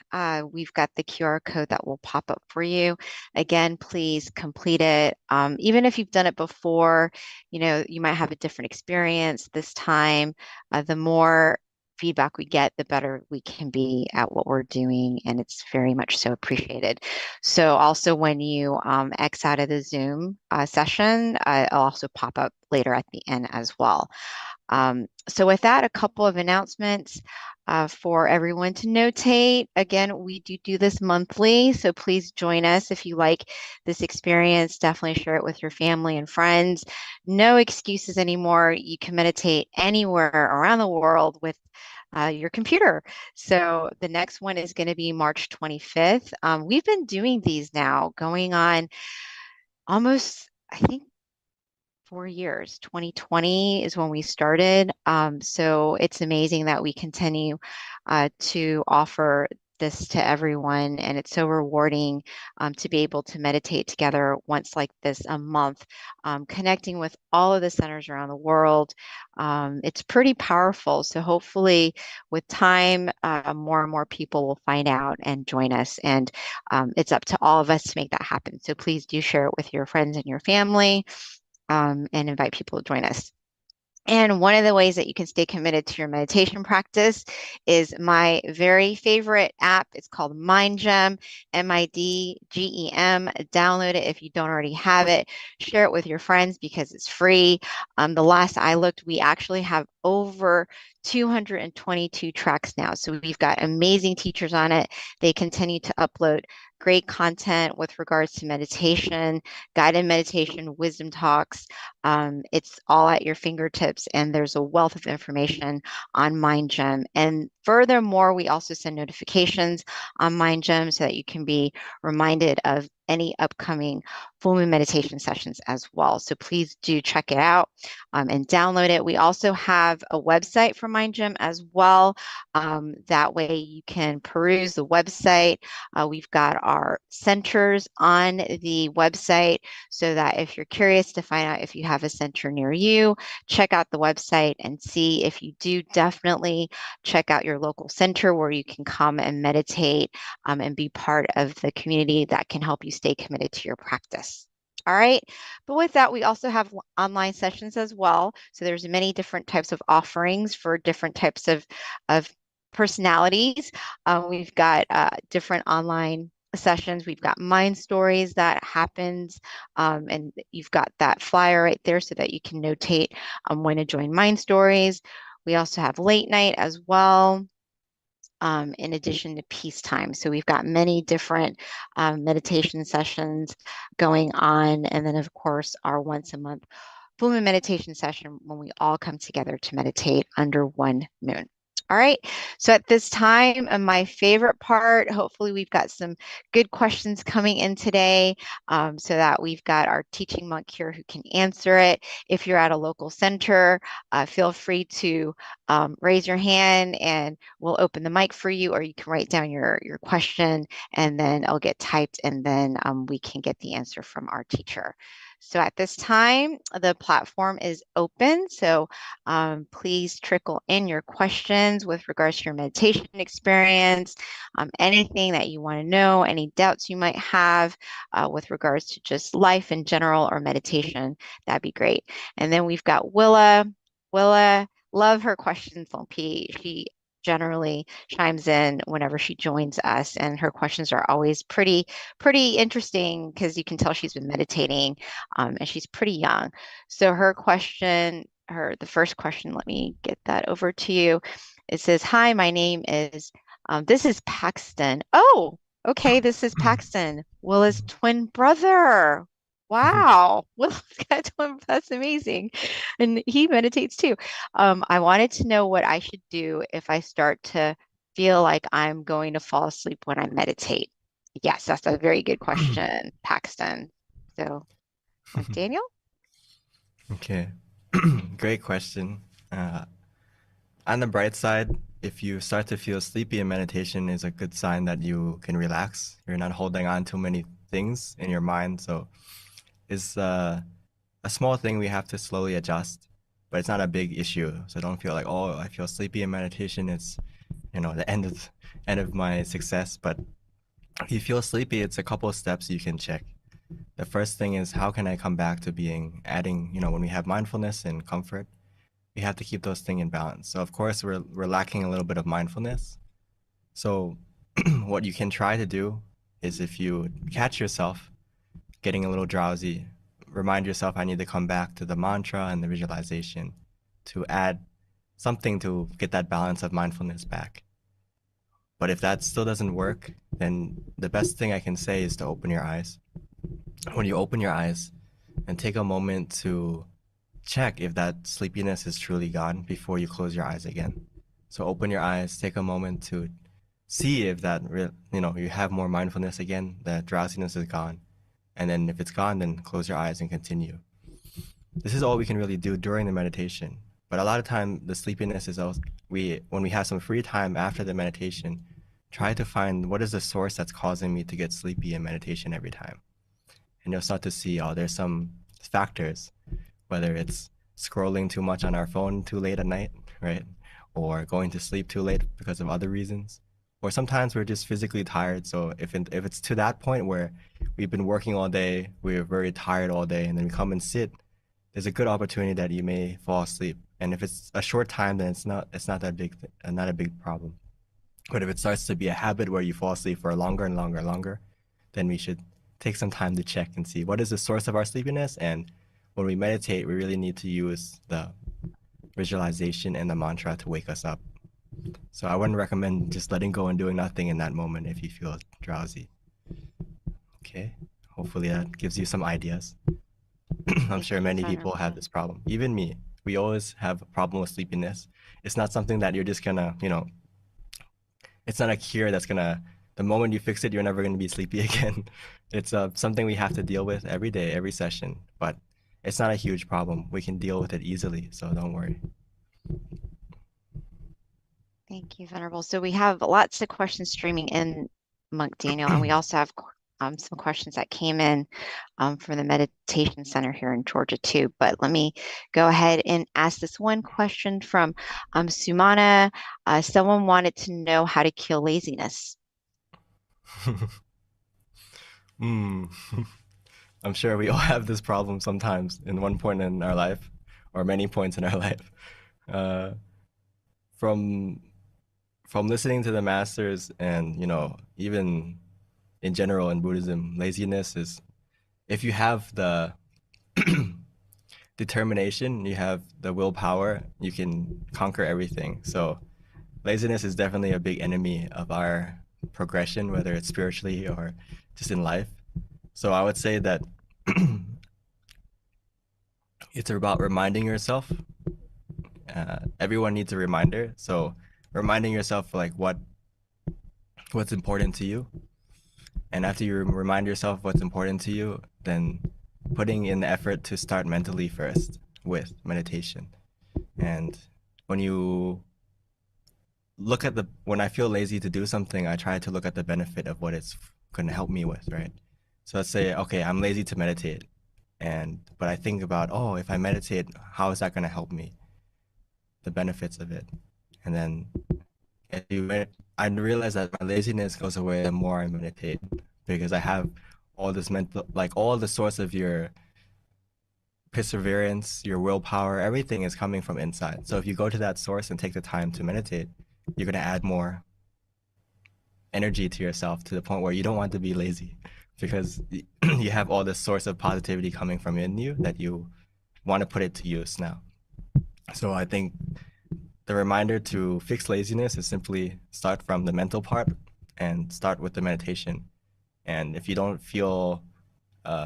we've got the QR code that will pop up for you. Again, please complete it. Even if you've done it before, you might have a different experience this time. The more feedback we get, the better we can be at what we're doing, and it's very much so appreciated. So also when you X out of the Zoom session, it'll also pop up later at the end as well. So with that, a couple of announcements for everyone to notate. Again, we do this monthly, so please join us if you like this experience. Definitely share it with your family and friends. No excuses anymore. You can meditate anywhere around the world with your computer. So the next one is going to be March 25th. We've been doing these now going on almost, I think, 4 years. 2020 is when we started. So it's amazing that we continue to offer this to everyone. And it's so rewarding to be able to meditate together once like this a month, connecting with all of the centers around the world. It's pretty powerful. So hopefully with time, more and more people will find out and join us. And it's up to all of us to make that happen. So please do share it with your friends and your family. And invite people to join us. And one of the ways that you can stay committed to your meditation practice is my very favorite app. It's called MindGem, MIDGEM. Download it if you don't already have it. Share it with your friends because it's free. The last I looked, we actually have over 222 tracks now. So we've got amazing teachers on it. They continue to upload great content with regards to meditation, guided meditation, wisdom talks. It's all at your fingertips, and there's a wealth of information on MindGem. And furthermore, we also send notifications on MindGem so that you can be reminded of any upcoming full moon meditation sessions as well. So please do check it out and download it. We also have a website for MindGem as well. That way you can peruse the website. We've got our centers on the website so that if you're curious to find out if you have a center near you, check out the website and see. If you do, definitely check out your local center where you can come and meditate and be part of the community that can help you stay committed to your practice. All right. But with that, we also have online sessions as well. So there's many different types of offerings for different types of personalities. We've got different online sessions. We've got Mind Stories that happens, and you've got that flyer right there so that you can notate when to join Mind Stories. We also have late night as well. In addition to peacetime. So we've got many different meditation sessions going on. And then of course, our once a month full moon meditation session when we all come together to meditate under one moon. All right, so at this time, my favorite part, hopefully we've got some good questions coming in today so that we've got our teaching monk here who can answer it. If you're at a local center, feel free to raise your hand and we'll open the mic for you, or you can write down your question and then it'll get typed and then we can get the answer from our teacher. So at this time, the platform is open. So please trickle in your questions with regards to your meditation experience, anything that you want to know, any doubts you might have with regards to just life in general or meditation. That'd be great. And then we've got Willa. Willa, love her questions on P. She generally chimes in whenever she joins us, and her questions are always pretty interesting because you can tell she's been meditating and she's pretty young. So her question, the first question, let me get that over to you. It says, hi, my name is, this is Paxton. Oh, okay, this is Paxton, Willa's twin brother. Wow, Willa's got a twin, that's amazing. And he meditates too. I wanted to know what I should do if I start to feel like I'm going to fall asleep when I meditate. Yes, that's a very good question, Paxton. So, Daniel? Okay, great question. On the bright side, if you start to feel sleepy in meditation, is a good sign that you can relax. You're not holding on to many things in your mind. So it's a small thing we have to slowly adjust, but it's not a big issue. So don't feel like, oh, I feel sleepy in meditation. It's, the end of my success. But if you feel sleepy, it's a couple of steps you can check. The first thing is, how can I come back to adding, when we have mindfulness and comfort, we have to keep those things in balance. So of course we're lacking a little bit of mindfulness. So what you can try to do is, if you catch yourself getting a little drowsy, remind yourself, I need to come back to the mantra and the visualization to add something to get that balance of mindfulness back. But if that still doesn't work, then the best thing I can say is to open your eyes. When you open your eyes, and take a moment to check if that sleepiness is truly gone before you close your eyes again. So open your eyes, take a moment to see if that, you have more mindfulness again, that drowsiness is gone. And then if it's gone, then close your eyes and continue. This is all we can really do during the meditation. But a lot of time, the sleepiness is also, when we have some free time after the meditation, try to find what is the source that's causing me to get sleepy in meditation every time. And you'll start to see, there's some factors, whether it's scrolling too much on our phone too late at night, right? Or going to sleep too late because of other reasons. Or sometimes we're just physically tired. So if it's to that point where we've been working all day, we're very tired all day, and then we come and sit, there's a good opportunity that you may fall asleep. And if it's a short time, then it's not that big, not a big problem. But if it starts to be a habit where you fall asleep for longer and longer and longer, then we should take some time to check and see what is the source of our sleepiness. And when we meditate, we really need to use the visualization and the mantra to wake us up. So I wouldn't recommend just letting go and doing nothing in that moment if you feel drowsy. okay. Hopefully that gives you some ideas. I'm Thank sure you, many people have Venerable. this problem. Even me. We always have a problem with sleepiness. It's not something that you're just gonna, it's not a cure that's gonna, the moment you fix it, you're never gonna be sleepy again. It's something we have to deal with every day, every session. But it's not a huge problem. We can deal with it easily, so don't worry. Thank you, Venerable. So we have lots of questions streaming in, Monk Daniel, and we also have some questions that came in from the Meditation Center here in Georgia too. But let me go ahead and ask this one question from Sumana. Someone wanted to know how to kill laziness. Hmm. I'm sure we all have this problem sometimes in one point in our life, or many points in our life. Uh, from from listening to the masters, and even in general in Buddhism, laziness is, if you have the determination, you have the willpower, you can conquer everything. So laziness is definitely a big enemy of our progression, whether it's spiritually or just in life. So I would say that it's about reminding yourself. Everyone needs a reminder. So reminding yourself like what's important to you. And after you remind yourself what's important to you, then putting in the effort to start mentally first with meditation. And when you when I feel lazy to do something, I try to look at the benefit of what it's going to help me with, right? So let's say, okay, I'm lazy to meditate. But I think about, oh, if I meditate, how is that going to help me? The benefits of it. And then I realize that my laziness goes away the more I meditate, because I have all this mental, like all the source of your perseverance, your willpower, everything is coming from inside. So if you go to that source and take the time to meditate, you're going to add more energy to yourself to the point where you don't want to be lazy, because you have all this source of positivity coming from in you that you want to put it to use now. So I think the reminder to fix laziness is simply start from the mental part and start with the meditation. And if you don't feel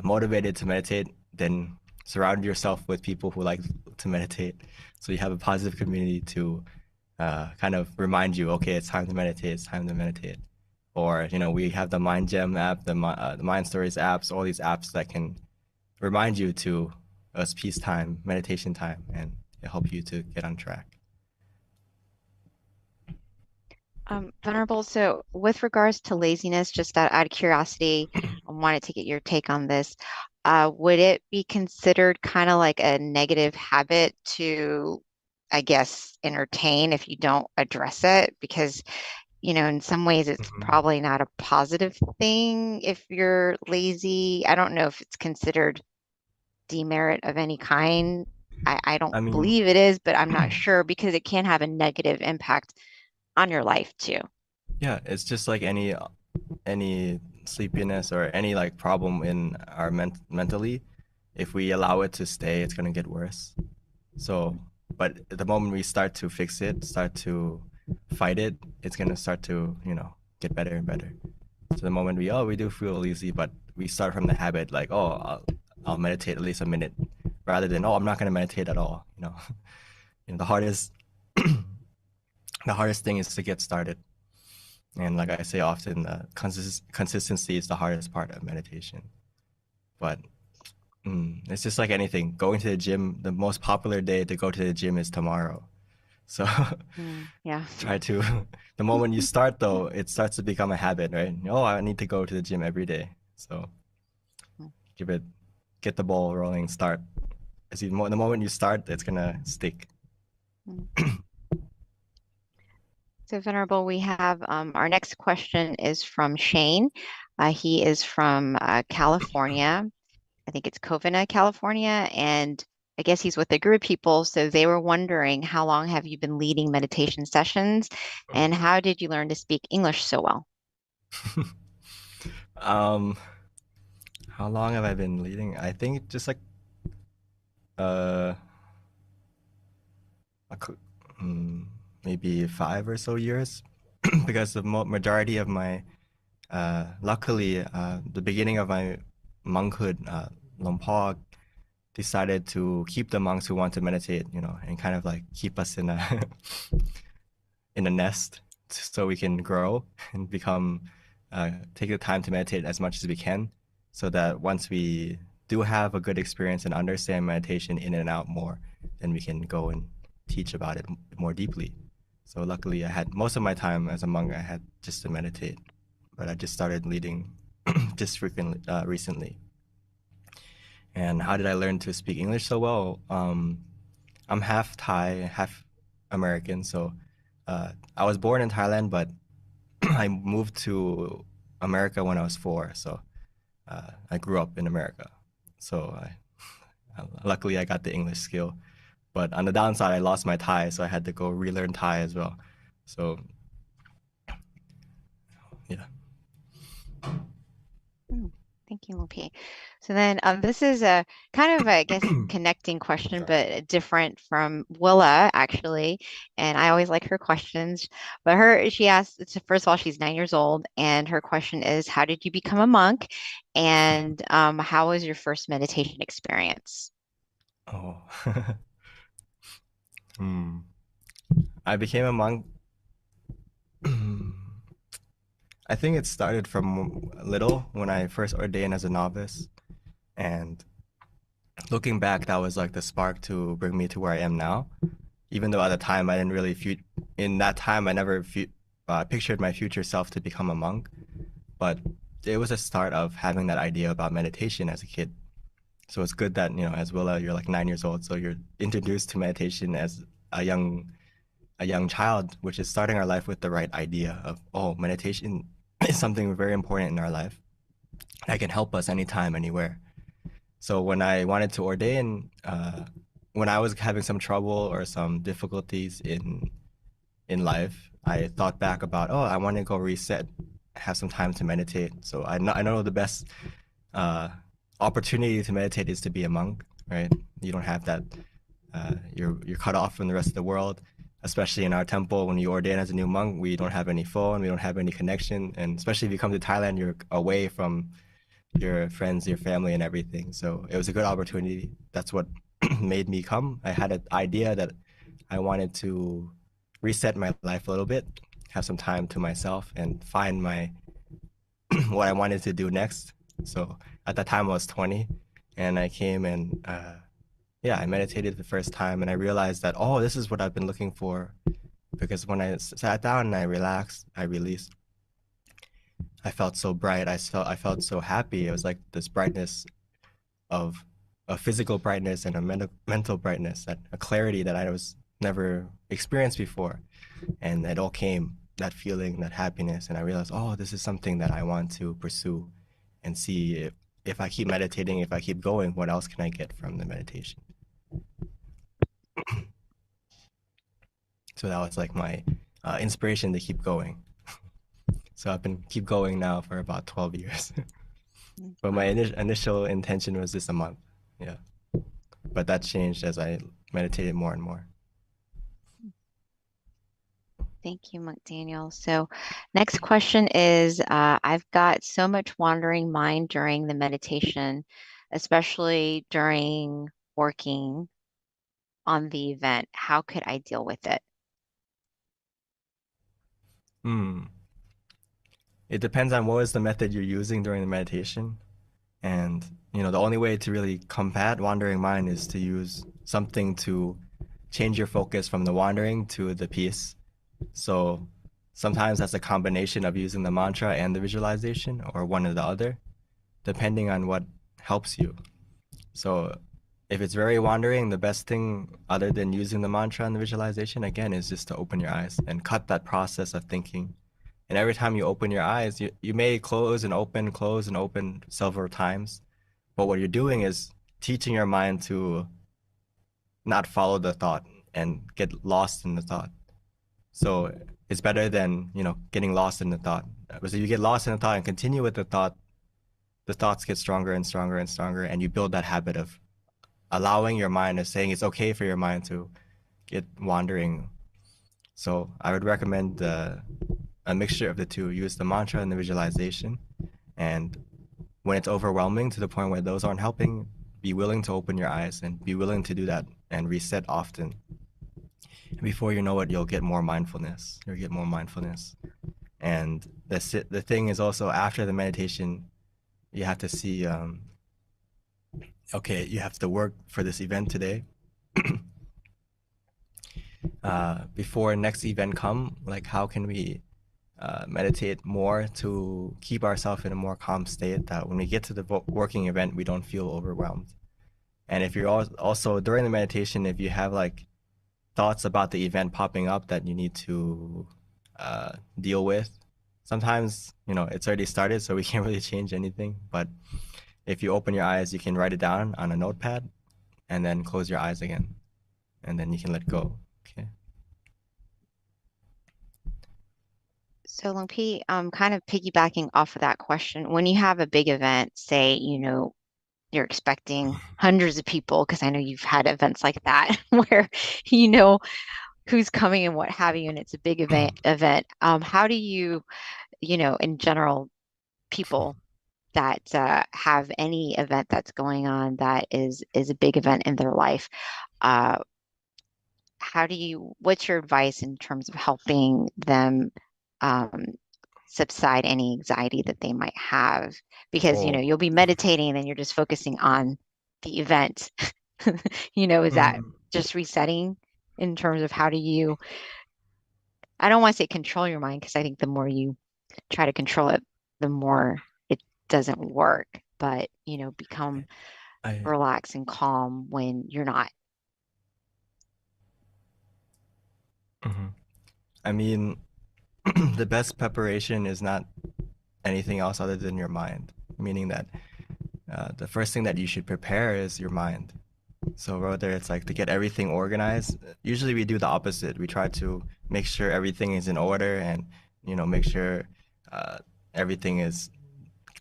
motivated to meditate, then surround yourself with people who like to meditate. So you have a positive community to kind of remind you, okay, it's time to meditate, it's time to meditate. Or, we have the Mind Gem app, the Mind Stories apps, all these apps that can remind you to us peace time, meditation time, and help you to get on track. Venerable, so with regards to laziness, just out of curiosity, I wanted to get your take on this. Would it be considered kind of like a negative habit to, I guess, entertain if you don't address it? Because, in some ways it's probably not a positive thing if you're lazy. I don't know if it's considered demerit of any kind. I don't believe it is, but I'm not sure, because it can have a negative impact on your life too. Yeah, it's just like any sleepiness or any like problem in our mentally. If we allow it to stay, it's gonna get worse. So, but the moment we start to fix it, start to fight it, it's gonna start to get better and better. So the moment we do feel lazy, but we start from the habit like, oh, I'll meditate at least a minute, rather than, oh, I'm not gonna meditate at all. The hardest the hardest thing is to get started. And like I say often, consistency is the hardest part of meditation. But it's just like anything. Going to the gym, the most popular day to go to the gym is tomorrow. So yeah. Try to, the moment you start though, it starts to become a habit, right? Oh, I need to go to the gym every day. So get the ball rolling, start. The moment you start, it's gonna stick. So Venerable, we have our next question is from Shane. He is from California. I think it's Covina, California. And I guess he's with a group of people. So they were wondering, how long have you been leading meditation sessions? And how did you learn to speak English so well? How long have I been leading? I think just like maybe 5 or so years, because the majority of my luckily, the beginning of my monkhood, Lom Po decided to keep the monks who want to meditate, and kind of like keep us in a in a nest so we can grow and become take the time to meditate as much as we can, so that once we do have a good experience and understand meditation in and out more, then we can go and teach about it more deeply. So luckily, I had most of my time as a monk, I had just to meditate, but I just started leading just recently. And how did I learn to speak English so well? I'm half Thai, half American. So I was born in Thailand, but I moved to America when I was 4. So I grew up in America. So luckily, I got the English skill. But on the downside, I lost my Thai, so I had to go relearn Thai as well. So yeah. Thank you, Lupi. So then this is a kind of, I guess, connecting question, but different from Willa, actually. And I always like her questions. But she asked, first of all, she's 9 years old. And her question is, how did you become a monk? And how was your first meditation experience? Oh. I became a monk. I think it started from little when I first ordained as a novice. And looking back, that was like the spark to bring me to where I am now. Even though at the time I didn't really in that time I never pictured my future self to become a monk, but it was a start of having that idea about meditation as a kid. So it's good that, as Willa, you're like 9 years old, so you're introduced to meditation as a young child, which is starting our life with the right idea of, meditation is something very important in our life that can help us anytime, anywhere. So when I wanted to ordain, when I was having some trouble or some difficulties in life, I thought back about, I want to go reset, have some time to meditate. So I know the best opportunity to meditate is to be a monk, right? You don't have that. You're cut off from the rest of the world, especially in our temple. When you ordain as a new monk, we don't have any phone, we don't have any connection, and especially if you come to Thailand, you're away from your friends, your family, and everything. So it was a good opportunity. That's what made me come. I had an idea that I wanted to reset my life a little bit, have some time to myself, and find what I wanted to do next. So at that time I was 20, and I came and I meditated the first time, and I realized that, this is what I've been looking for. Because when I sat down and I relaxed, I released, I felt so bright. I felt so happy. It was like this brightness of a physical brightness and a mental brightness, a clarity that I was never experienced before. And it all came, that feeling, that happiness. And I realized, this is something that I want to pursue and see if I keep meditating, if I keep going, what else can I get from the meditation? So that was like my inspiration to keep going. So I've been keep going now for about 12 years. But my initial intention was just a month. Yeah. But that changed as I meditated more and more. Thank you, Monk Daniel. So next question is, I've got so much wandering mind during the meditation, especially during working on the event. How could I deal with it? It depends on what is the method you're using during the meditation. And, the only way to really combat wandering mind is to use something to change your focus from the wandering to the peace. So sometimes that's a combination of using the mantra and the visualization, or one or the other, depending on what helps you. So if it's very wandering, the best thing other than using the mantra and the visualization, again, is just to open your eyes and cut that process of thinking. And every time you open your eyes, you may close and open several times. But what you're doing is teaching your mind to not follow the thought and get lost in the thought. So it's better than, getting lost in the thought. Because if you get lost in the thought and continue with the thoughts get stronger and stronger and stronger, and you build that habit of allowing your mind, of saying it's okay for your mind to get wandering. So I would recommend a mixture of the two. Use the mantra and the visualization. And when it's overwhelming to the point where those aren't helping, be willing to open your eyes and be willing to do that and reset often. And before you know it, you'll get more mindfulness. You'll get more mindfulness. And the thing is also, after the meditation, you have to see, okay, you have to work for this event today. Before next event come, like how can we meditate more to keep ourselves in a more calm state, that when we get to the working event, we don't feel overwhelmed. And if you're also during the meditation, if you have like thoughts about the event popping up that you need to deal with, sometimes, you know, it's already started, so we can't really change anything. But if you open your eyes, you can write it down on a notepad and then close your eyes again. And then you can let go. Okay. So Long P, kind of piggybacking off of that question, when you have a big event, say, you're expecting hundreds of people, because I know you've had events like that where you know who's coming and what have you, and it's a big event. How do you, in general, people that have any event that's going on that is a big event in their life, what's your advice in terms of helping them subside any anxiety that they might have? Because, you'll be meditating and then you're just focusing on the event. Is that just resetting in terms of how do you, I don't want to say control your mind, because I think the more you try to control it, the more it doesn't work, but, become relaxed and calm when you're not. I mean, the best preparation is not anything else other than your mind, meaning that the first thing that you should prepare is your mind. So whether it's like to get everything organized, usually we do the opposite. We try to make sure everything is in order and, make sure everything is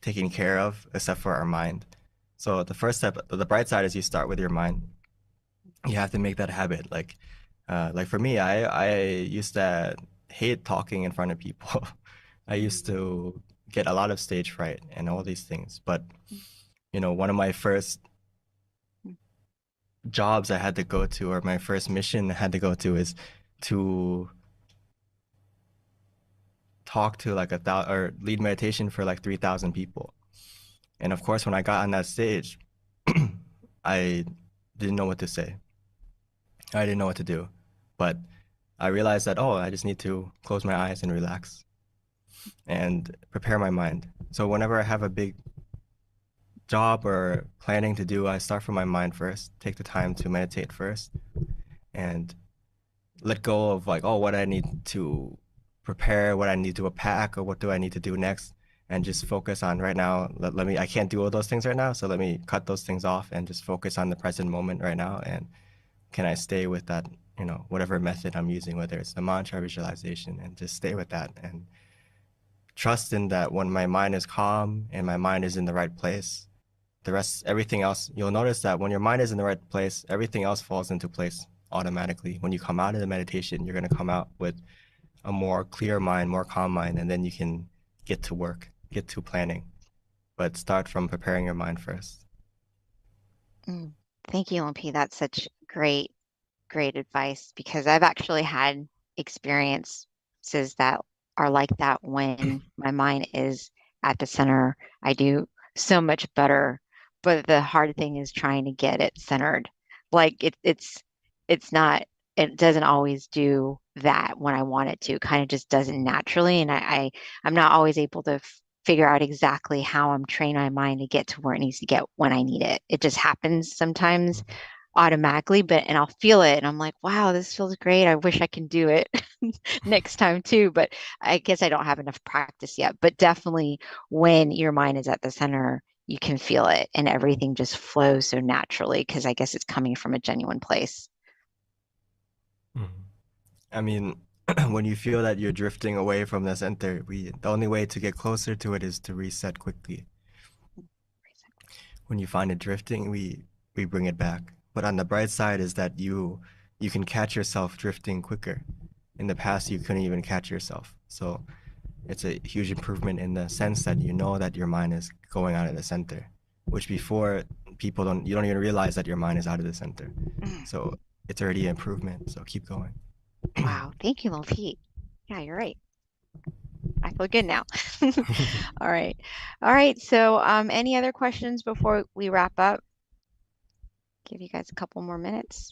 taken care of except for our mind. So the first step, the bright side, is you start with your mind. You have to make that habit. Like for me, I used to hate talking in front of people. I used to get a lot of stage fright and all these things. But, one of my first jobs I had to go to, or my first mission I had to go to, is to talk to like or lead meditation for like 3,000 people. And of course, when I got on that stage, I didn't know what to say. I didn't know what to do. But I realized that, I just need to close my eyes and relax and prepare my mind. So whenever I have a big job or planning to do, I start from my mind first, take the time to meditate first, and let go of like, what I need to prepare, what I need to pack, or what do I need to do next, and just focus on right now. I can't do all those things right now, so let me cut those things off and just focus on the present moment right now. And can I stay with that, whatever method I'm using, whether it's the mantra, visualization, and just stay with that and trust in that when my mind is calm and my mind is in the right place, the rest, everything else, you'll notice that when your mind is in the right place, everything else falls into place automatically. When you come out of the meditation, you're going to come out with a more clear mind, more calm mind, and then you can get to work, get to planning. But start from preparing your mind first. Thank you, LP. That's such great advice, because I've actually had experiences that are like that. When my mind is at the center, I do so much better. But the hard thing is trying to get it centered. Like it's not, it doesn't always do that when I want it to. It kind of just does it naturally. And I'm not always able to figure out exactly how I'm training my mind to get to where it needs to get when I need it. It just happens sometimes automatically, and I'll feel it and I'm like, wow, this feels great. I wish I can do it next time too. But I guess I don't have enough practice yet. But definitely when your mind is at the center, you can feel it and everything just flows so naturally, because I guess it's coming from a genuine place. I mean, when you feel that you're drifting away from the center, the only way to get closer to it is to reset quickly. When you find it drifting, we bring it back. But on the bright side is that you can catch yourself drifting quicker. In the past, you couldn't even catch yourself. So it's a huge improvement in the sense that you know that your mind is going out of the center, which before you don't even realize that your mind is out of the center. So it's already an improvement. So keep going. Wow. Thank you, Lil Pete. Yeah, you're right. I feel good now. All right. All right. So any other questions before we wrap up? Give you guys a couple more minutes.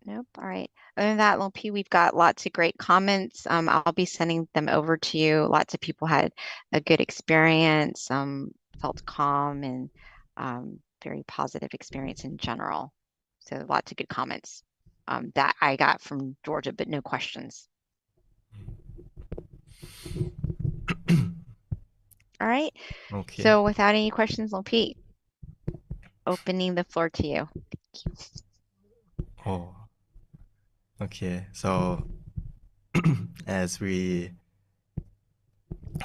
Nope. All right. Other than that, Lil P, we've got lots of great comments. I'll be sending them over to you. Lots of people had a good experience, felt calm, and very positive experience in general. So lots of good comments that I got from Georgia, but no questions. All right. Okay. So without any questions, Lil Pete, opening the floor to you. Oh, okay. So as we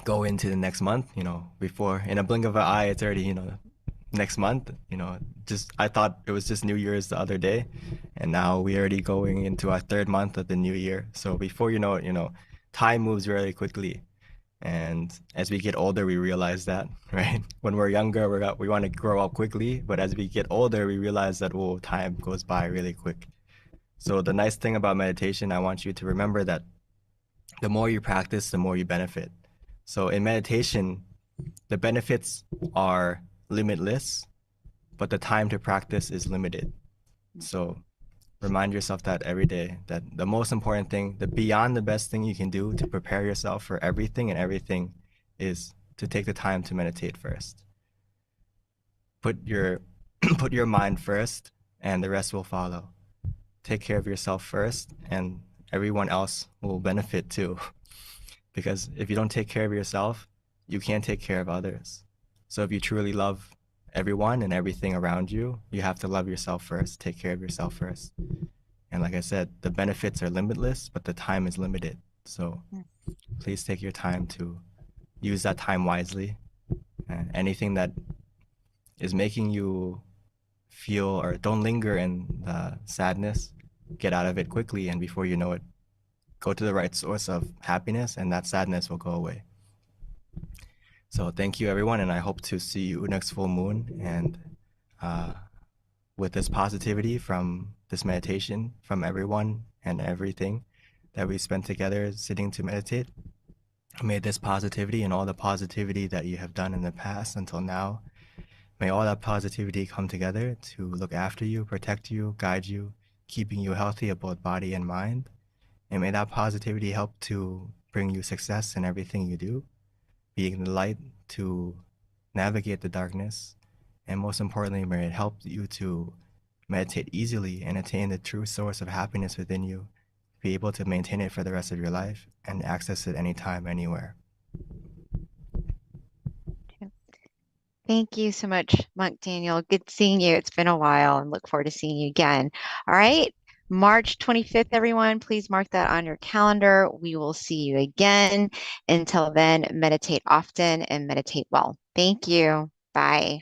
go into the next month, before in a blink of an eye, it's already, next month, I thought it was just New Year's the other day, and now we're already going into our third month of the new year. So before you know it, time moves really quickly. And as we get older, we realize that, right? When we're younger, we want to grow up quickly, but as we get older, we realize that, whoa, time goes by really quick. So the nice thing about meditation, I want you to remember that the more you practice, the more you benefit. So in meditation, the benefits are limitless, but the time to practice is limited. So remind yourself that every day, that the most important thing, beyond the best thing you can do to prepare yourself for everything and everything is to take the time to meditate first. Put your mind first, and the rest will follow. Take care of yourself first, and everyone else will benefit too. Because if you don't take care of yourself, you can't take care of others. So if you truly love everyone and everything around you, you have to love yourself first, take care of yourself first. And like I said, the benefits are limitless, but the time is limited. So please take your time to use that time wisely. And anything that is making you feel, or don't linger in the sadness, get out of it quickly, and before you know it, go to the right source of happiness, and that sadness will go away. So thank you, everyone, and I hope to see you next full moon. And with this positivity from this meditation, from everyone and everything that we spent together sitting to meditate, may this positivity and all the positivity that you have done in the past until now, may all that positivity come together to look after you, protect you, guide you, keeping you healthy of both body and mind. And may that positivity help to bring you success in everything you do, being the light to navigate the darkness. And most importantly, may it help you to meditate easily and attain the true source of happiness within you, be able to maintain it for the rest of your life and access it anytime, anywhere. Thank you so much, Monk Daniel. Good seeing you. It's been a while, and look forward to seeing you again. All right. March 25th, everyone, please mark that on your calendar. We will see you again. Until then, meditate often and meditate well. Thank you. Bye.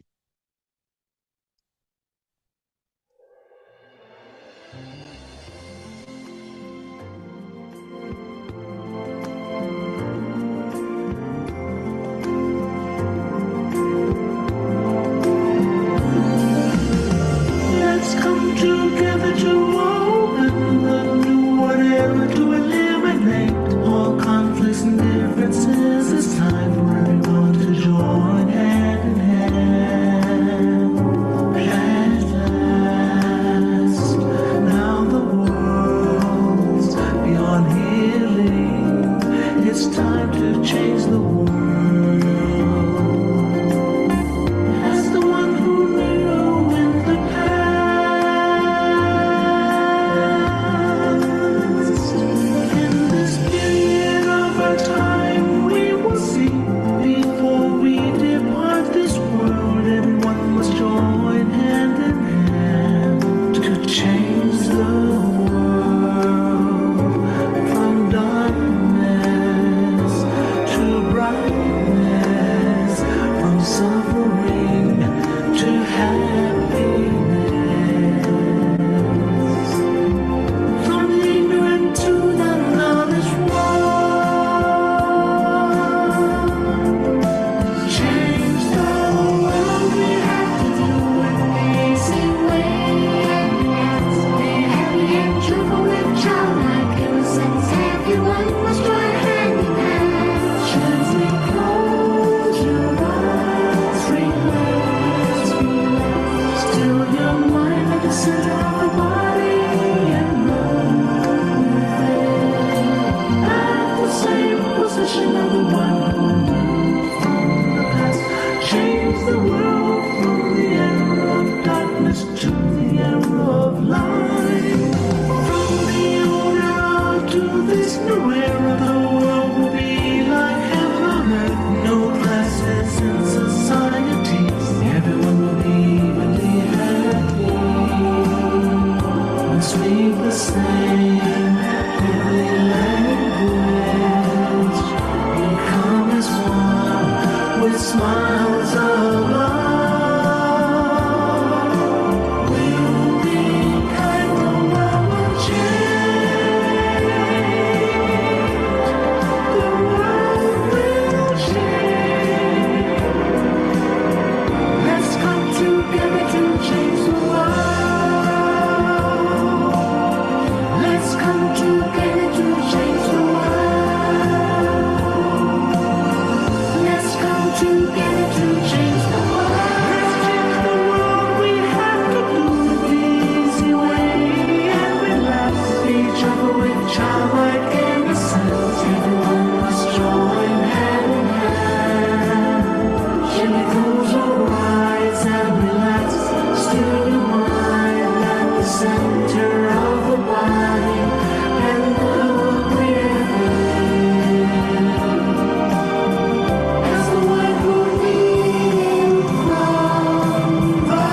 Let's come together to open the new whatever, to eliminate all conflicts and differences. It's time for everyone to join hand in hand. with smiles of love. We'll be kind, the world will change. The world will change. Let's come together to change the world. Let's come together to change the world. Let's come together to change the world. Let's change the world. We have to do it the easy way and relax each other with childlike innocence. Everyone must join hand in hand. Chemicals will rise and relax. Still your mind at the center of the body and look within. As the word will lead from the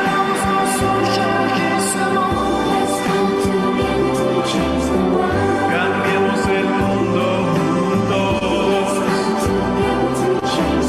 house of social disarray. Let's come together to change the world. Cambiemos el mundo Let's juntos. come together to change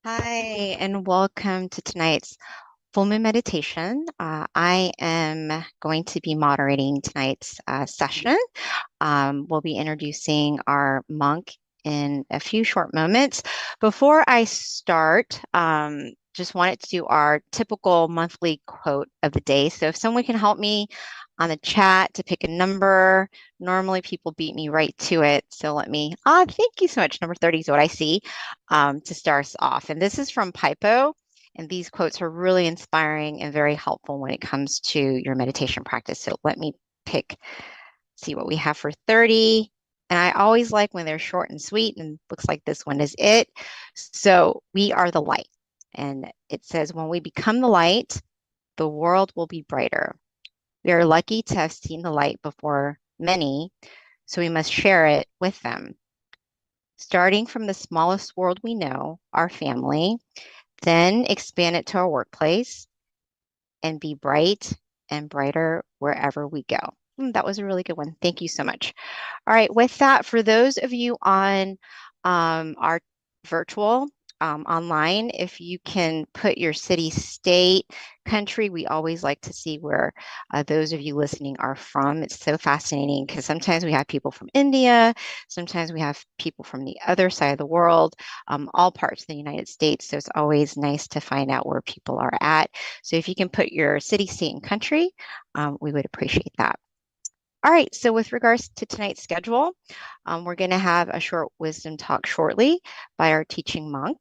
Hi, and welcome to tonight's full moon meditation. I am going to be moderating tonight's session. We'll be introducing our monk in a few short moments. Before I start, just wanted to do our typical monthly quote of the day. So if someone can help me on the chat to pick a number, normally people beat me right to it. So let me, thank you so much. Number 30 is what I see to start us off. And this is from Pipo. And these quotes are really inspiring and very helpful when it comes to your meditation practice. So let me see what we have for 30. And I always like when they're short and sweet, and looks like this one is it. So we are the light. And it says, when we become the light, the world will be brighter. We are lucky to have seen the light before many, so we must share it with them. Starting from the smallest world we know, our family, then expand it to our workplace and be bright and brighter wherever we go. That was a really good one. Thank you so much. All right, with that, for those of you on our virtual online, if you can put your city, state, country, we always like to see where those of you listening are from. It's so fascinating because sometimes we have people from India, sometimes we have people from the other side of the world, all parts of the United States. So it's always nice to find out where people are at. So if you can put your city, state, and country, we would appreciate that. All right, so with regards to tonight's schedule, we're going to have a short wisdom talk shortly by our teaching monk.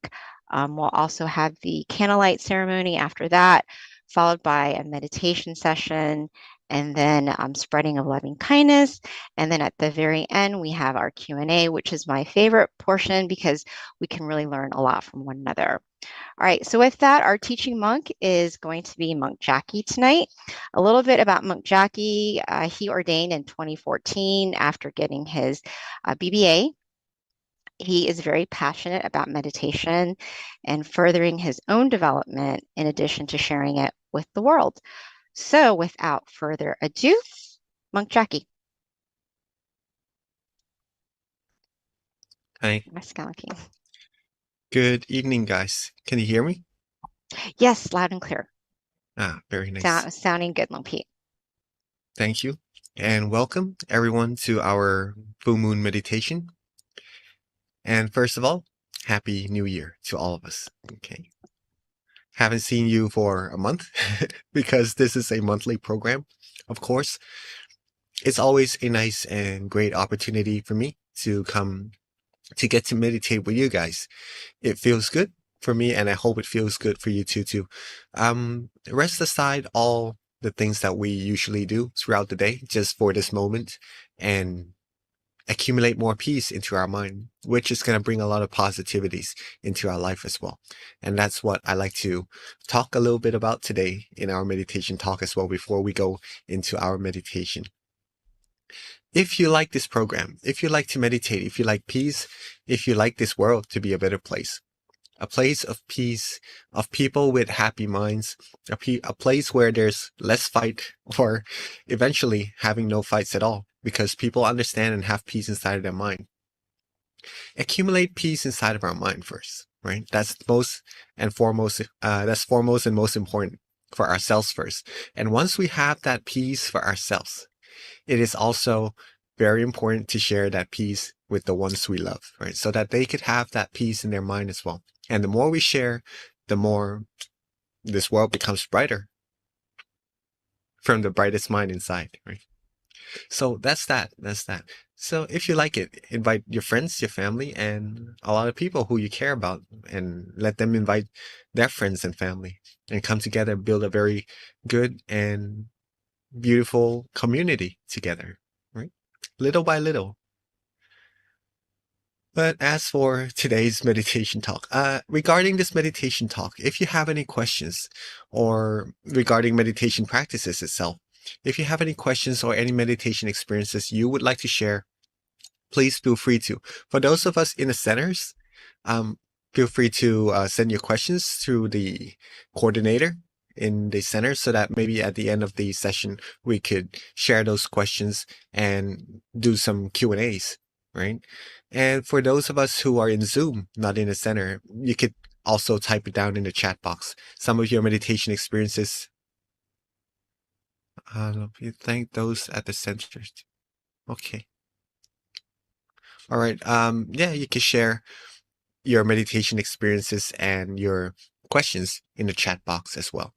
We'll also have the candlelight ceremony after that, followed by a meditation session, and then spreading of loving kindness. And then at the very end, we have our Q&A, which is my favorite portion because we can really learn a lot from one another. All right, so with that, our teaching monk is going to be Monk Jackie tonight. A little bit about Monk Jackie. He ordained in 2014 after getting his BBA. He is very passionate about meditation and furthering his own development in addition to sharing it with the world. So without further ado, Monk Jackie. Hi. Good evening, guys. Can you hear me? Yes, loud and clear. Very nice. Sounding good, Pete. Thank you. And welcome everyone to our full moon meditation. And first of all, Happy New Year to all of us. Okay. Haven't seen you for a month because this is a monthly program. Of course, it's always a nice and great opportunity for me to come to get to meditate with you guys. It feels good for me, and I hope it feels good for you too. Rest aside all the things that we usually do throughout the day just for this moment and accumulate more peace into our mind, which is going to bring a lot of positivities into our life as well. And that's what I like to talk a little bit about today in our meditation talk as well before we go into our meditation. If you like this program, if you like to meditate, if you like peace, if you like this world to be a better place, a place of peace, of people with happy minds, a place where there's less fight or eventually having no fights at all because people understand and have peace inside of their mind. Accumulate peace inside of our mind first, right? That's most and foremost, that's foremost and most important for ourselves first. And once we have that peace for ourselves, it is also very important to share that peace with the ones we love, right? So that they could have that peace in their mind as well. And the more we share, the more this world becomes brighter from the brightest mind inside, right? So that's that. So if you like it, invite your friends, your family, and a lot of people who you care about, and let them invite their friends and family and come together, build a very good and beautiful community together, right? Little by little. But as for today's meditation talk, regarding this meditation talk, if you have any questions or regarding meditation practices itself, if you have any questions or any meditation experiences you would like to share, please feel free to. For those of us in the centers, feel free to send your questions through the coordinator in the center so that maybe at the end of the session, we could share those questions and do some Q&As, right? And for those of us who are in Zoom, not in the center, you could also type it down in the chat box. Some of your meditation experiences. You thank those at the centers. Okay. All right. Yeah, you can share your meditation experiences and your questions in the chat box as well,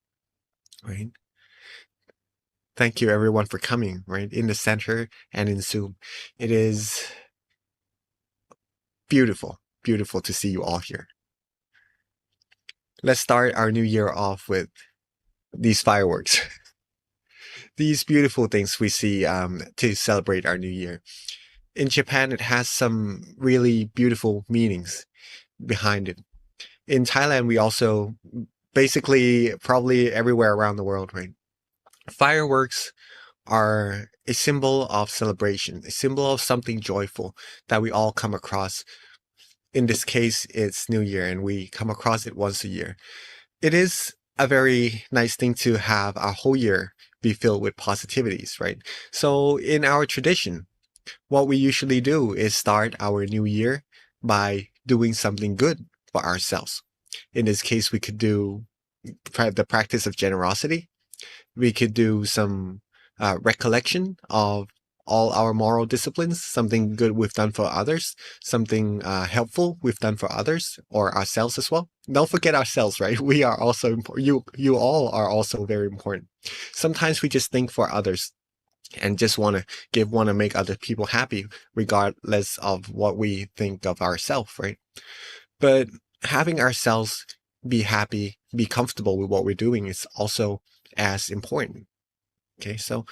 right? Thank you everyone for coming, right? In the center and in Zoom. It is beautiful to see you all here. Let's start our new year off with these fireworks. These beautiful things we see to celebrate our new year. In Japan, it has some really beautiful meanings behind it. In Thailand, we also basically probably everywhere around the world, right? Fireworks are a symbol of celebration, a symbol of something joyful that we all come across. In this case, it's New Year, and we come across it once a year. It is a very nice thing to have our whole year be filled with positivities, right? So in our tradition, what we usually do is start our new year by doing something good for ourselves. In this case, we could do the practice of generosity. We could do some recollection of all our moral disciplines, something good we've done for others, something helpful we've done for others or ourselves as well. Don't forget ourselves, right? We are also important. You all are also very important. Sometimes we just think for others and just want to make other people happy, regardless of what we think of ourselves, right? But having ourselves be happy, be comfortable with what we're doing is also as important. Okay, so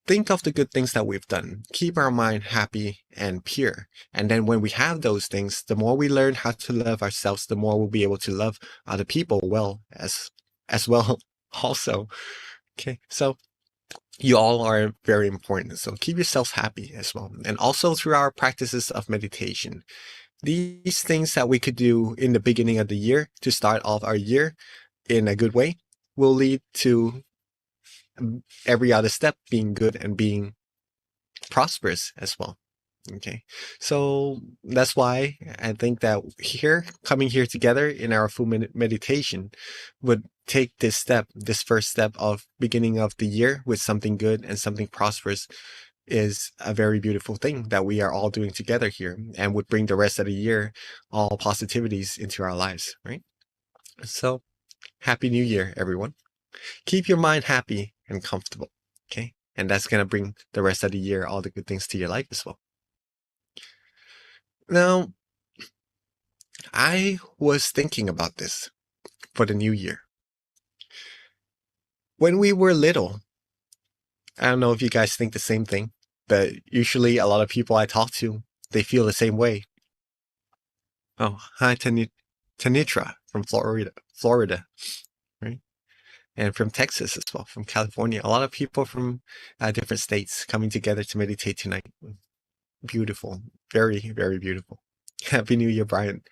think of the good things that we've done. Keep our mind happy and pure. And then when we have those things, the more we learn how to love ourselves, the more we'll be able to love other people well as well also. Okay, so you all are very important. So keep yourselves happy as well. And also through our practices of meditation. These things that we could do in the beginning of the year to start off our year in a good way will lead to every other step being good and being prosperous as well. Okay, so that's why I think that coming here together in our full meditation would take this first step of beginning of the year with something good and something prosperous is a very beautiful thing that we are all doing together here, and would bring the rest of the year all positivities into our lives, right? So Happy New Year, everyone. Keep your mind happy and comfortable, okay? And that's going to bring the rest of the year all the good things to your life as well. Now, I was thinking about this for the new year. When we were little, I don't know if you guys think the same thing, but usually a lot of people I talk to, they feel the same way. Oh, hi, Tanitra from Florida, right? And from Texas as well, from California. A lot of people from different states coming together to meditate tonight. Beautiful. Very, very beautiful. Happy New Year, Brian.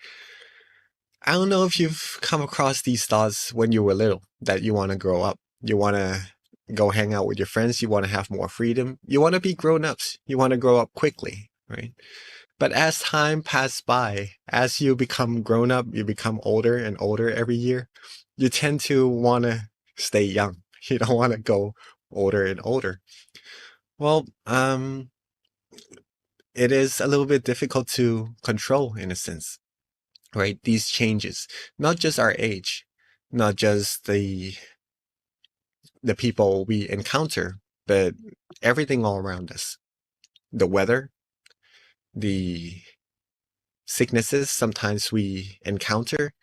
I don't know if you've come across these thoughts when you were little, that you want to grow up. You want to go hang out with your friends. You want to have more freedom. You want to be grown-ups. You want to grow up quickly, right? But as time passes by, as you become grown up, you become older and older every year, you tend to want to stay young. You don't want to go older and older. Well, it is a little bit difficult to control in a sense, right? These changes, not just our age, not just the people we encounter, but everything all around us. The weather, the sicknesses sometimes we encounter,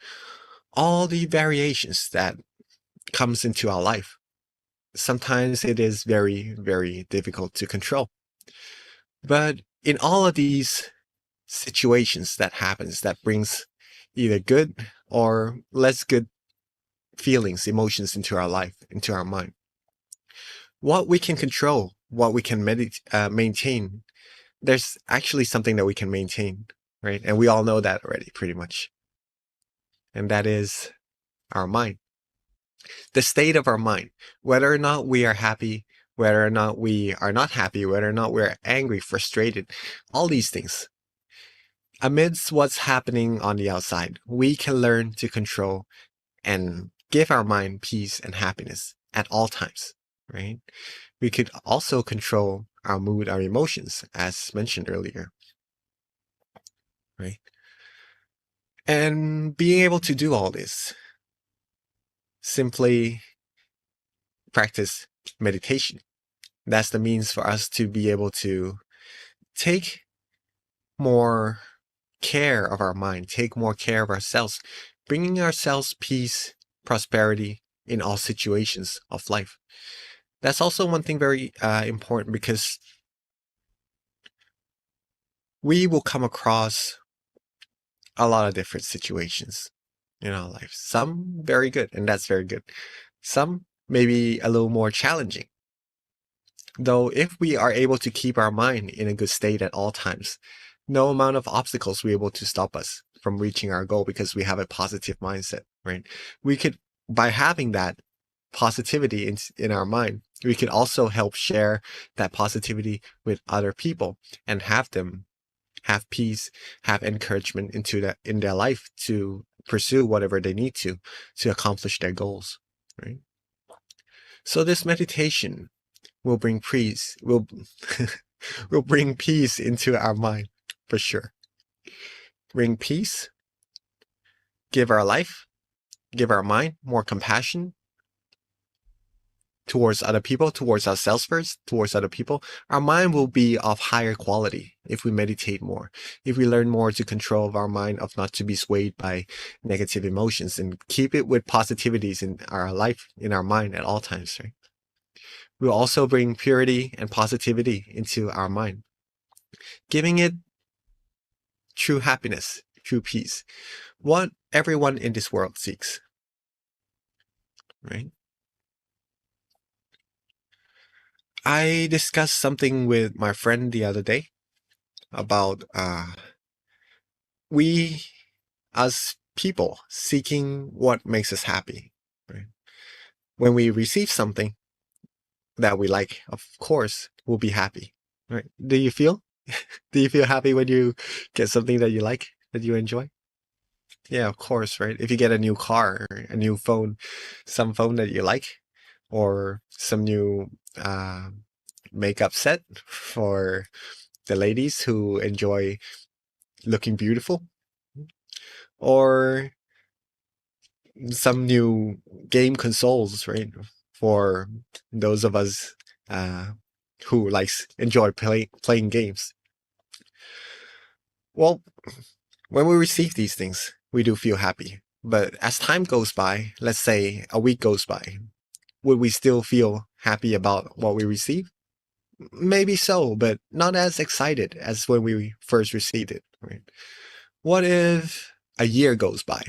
all the variations that comes into our life. Sometimes it is very, very difficult to control. But in all of these situations that happens, that brings either good or less good feelings, emotions into our life, into our mind. What we can control, what we can maintain, there's actually something that we can maintain, right? And we all know that already, pretty much. And that is our mind. The state of our mind, whether or not we are happy, whether or not we are not happy, whether or not we're angry, frustrated, all these things. Amidst what's happening on the outside, we can learn to control and give our mind peace and happiness at all times, right? We could also control our mood, our emotions, as mentioned earlier, right? And being able to do all this, simply practice meditation. That's the means for us to be able to take more care of our mind, take more care of ourselves, bringing ourselves peace, prosperity in all situations of life. That's also one thing very important, because we will come across a lot of different situations in our life. Some very good, and that's very good. Some maybe a little more challenging. Though if we are able to keep our mind in a good state at all times, no amount of obstacles will be able to stop us from reaching our goal, because we have a positive mindset, right? We could, by having that positivity in our mind, we could also help share that positivity with other people and have them have peace, have encouragement in their life to pursue whatever they need to accomplish their goals, right? So this meditation will bring peace, will bring peace into our mind, for sure. Bring peace, give our life, give our mind more compassion towards other people, towards ourselves first, towards other people. Our mind will be of higher quality if we meditate more, if we learn more to control our mind, of not to be swayed by negative emotions, and keep it with positivities in our life, in our mind at all times, right? We'll also bring purity and positivity into our mind, giving it true happiness, true peace, what everyone in this world seeks, right? I discussed something with my friend the other day about we as people seeking what makes us happy, right? When we receive something that we like, of course, we'll be happy, right? Do you feel Do you feel happy when you get something that you like, that you enjoy? Yeah, of course, right? If you get a new car, or a new phone, some phone that you like, or some new makeup set for the ladies who enjoy looking beautiful, or some new game consoles, right? For those of us who enjoy playing games. Well, when we receive these things, we do feel happy. But as time goes by, let's say a week goes by, would we still feel happy about what we receive? Maybe so, but not as excited as when we first received it, right? What if a year goes by?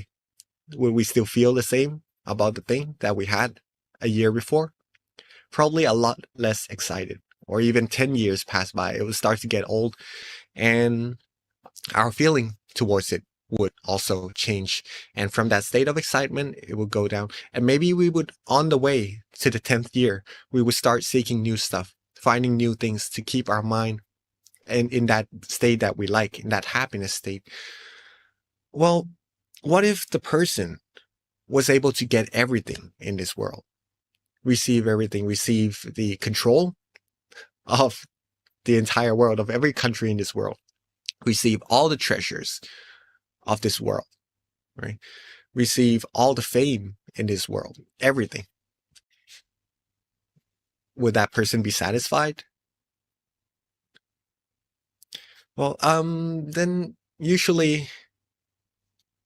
Would we still feel the same about the thing that we had a year before? Probably a lot less excited. Or even 10 years pass by, it would start to get old, and our feeling towards it would also change. And from that state of excitement, it would go down. And maybe we would, on the way to the 10th year, we would start seeking new stuff, finding new things to keep our mind in that state that we like, in that happiness state. Well, what if the person was able to get everything in this world? Receive everything, receive the control of the entire world, of every country in this world, receive all the treasures of this world, right? Receive all the fame in this world, everything. Would that person be satisfied? Well, then usually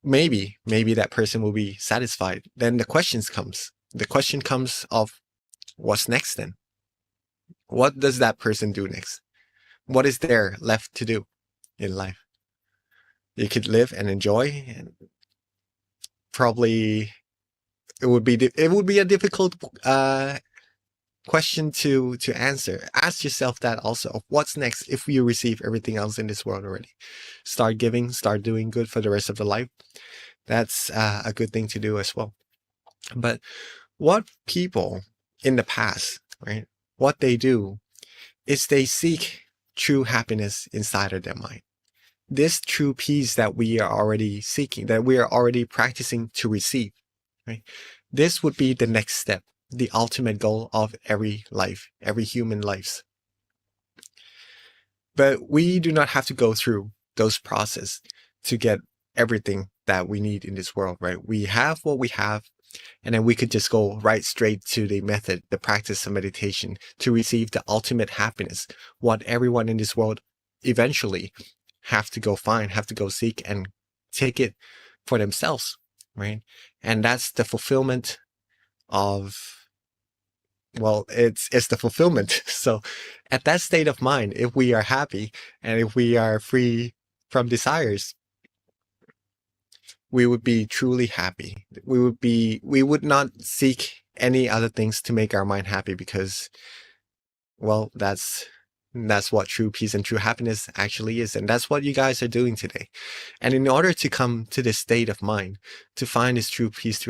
maybe that person will be satisfied. Then the question comes of what's next then? What does that person do next? What is there left to do in life? You could live and enjoy, and probably it would be a difficult question to answer. Ask yourself that also. What's next if you receive everything else in this world already? Start giving, start doing good for the rest of the life. That's a good thing to do as well. But what people in the past, right? What they do is they seek true happiness inside of their mind. This true peace that we are already seeking, that we are already practicing to receive, right? This would be the next step, the ultimate goal of every life, every human lives. But we do not have to go through those processes to get everything that we need in this world, right? We have what we have, and then we could just go right straight to the method, the practice of meditation to receive the ultimate happiness, what everyone in this world eventually have to go find, have to go seek and take it for themselves, right? And that's the fulfillment of, well, it's the fulfillment. So at that state of mind, if we are happy and if we are free from desires, we would be truly happy. We would not seek any other things to make our mind happy, because, well, that's what true peace and true happiness actually is. And that's what you guys are doing today. And in order to come to this state of mind, to find this true peace,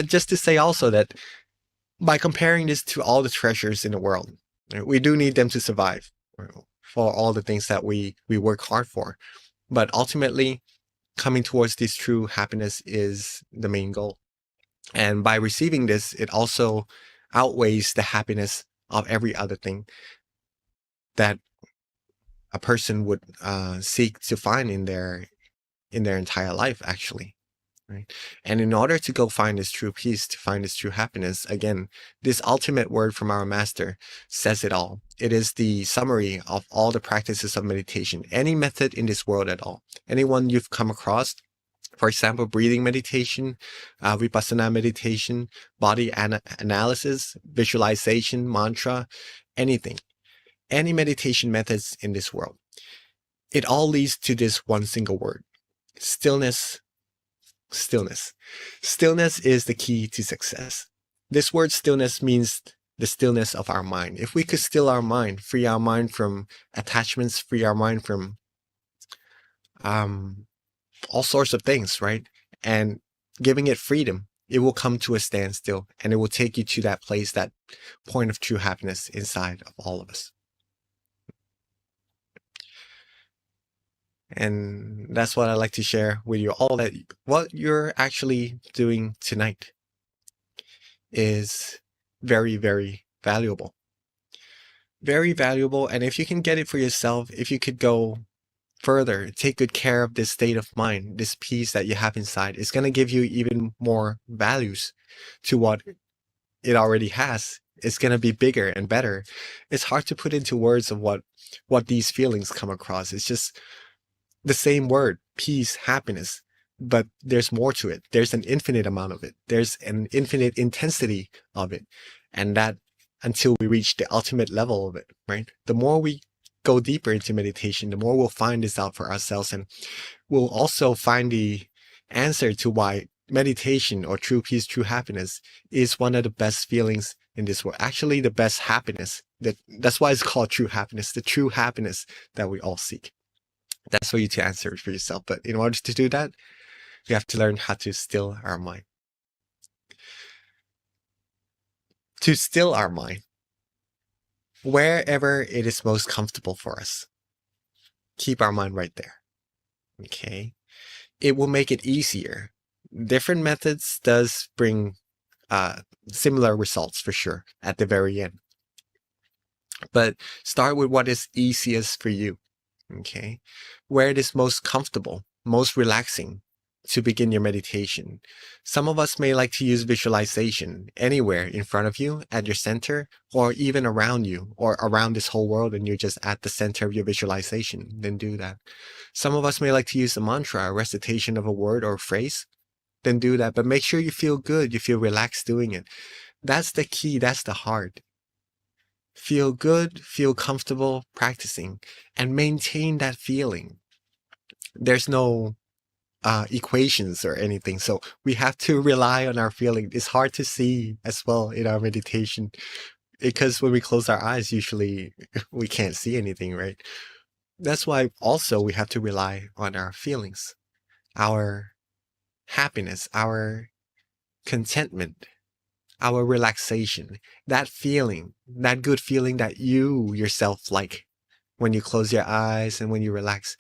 just to say also that by comparing this to all the treasures in the world, we do need them to survive, for all the things that we work hard for. But ultimately, coming towards this true happiness is the main goal. And by receiving this, it also outweighs the happiness of every other thing that a person would seek to find in their entire life, actually. Right? And in order to go find this true peace, to find this true happiness, again, this ultimate word from our master says it all. It is the summary of all the practices of meditation, any method in this world at all. Anyone you've come across, for example, breathing meditation, vipassana meditation, body analysis, visualization, mantra, anything, any meditation methods in this world, it all leads to this one single word: stillness. Stillness. Stillness is the key to success. This word stillness means the stillness of our mind. If we could still our mind, free our mind from attachments, free our mind from all sorts of things, right? And giving it freedom, it will come to a standstill, and it will take you to that place, that point of true happiness inside of all of us. And that's what I like to share with you all, that what you're actually doing tonight is very, very valuable. Very valuable. And if you can get it for yourself, if you could go further, take good care of this state of mind, this peace that you have inside, it's going to give you even more values to what it already has. It's going to be bigger and better. It's hard to put into words of what these feelings come across. It's just the same word, peace, happiness, but there's more to it. There's an infinite amount of it. There's an infinite intensity of it. And that until we reach the ultimate level of it, right? The more we go deeper into meditation, the more we'll find this out for ourselves. And we'll also find the answer to why meditation or true peace, true happiness is one of the best feelings in this world. Actually, the best happiness. That's why it's called true happiness, the true happiness that we all seek. That's for you to answer for yourself. But in order to do that, we have to learn how to still our mind. To still our mind, wherever it is most comfortable for us, keep our mind right there. Okay? It will make it easier. Different methods does bring similar results for sure at the very end. But start with what is easiest for you. Okay? Where it is most comfortable, most relaxing to begin your meditation. Some of us may like to use visualization anywhere in front of you, at your center, or even around you, or around this whole world, and you're just at the center of your visualization. Then do that. Some of us may like to use a mantra, a recitation of a word or phrase. Then do that. But make sure you feel good, you feel relaxed doing it. That's the key. That's the heart. Feel good, feel comfortable practicing, and maintain that feeling. There's no equations or anything, so we have to rely on our feeling. It's hard to see as well in our meditation, because when we close our eyes, usually we can't see anything, right? That's why also we have to rely on our feelings, our happiness, our contentment, our relaxation, that feeling, that good feeling that you yourself like when you close your eyes and when you relax.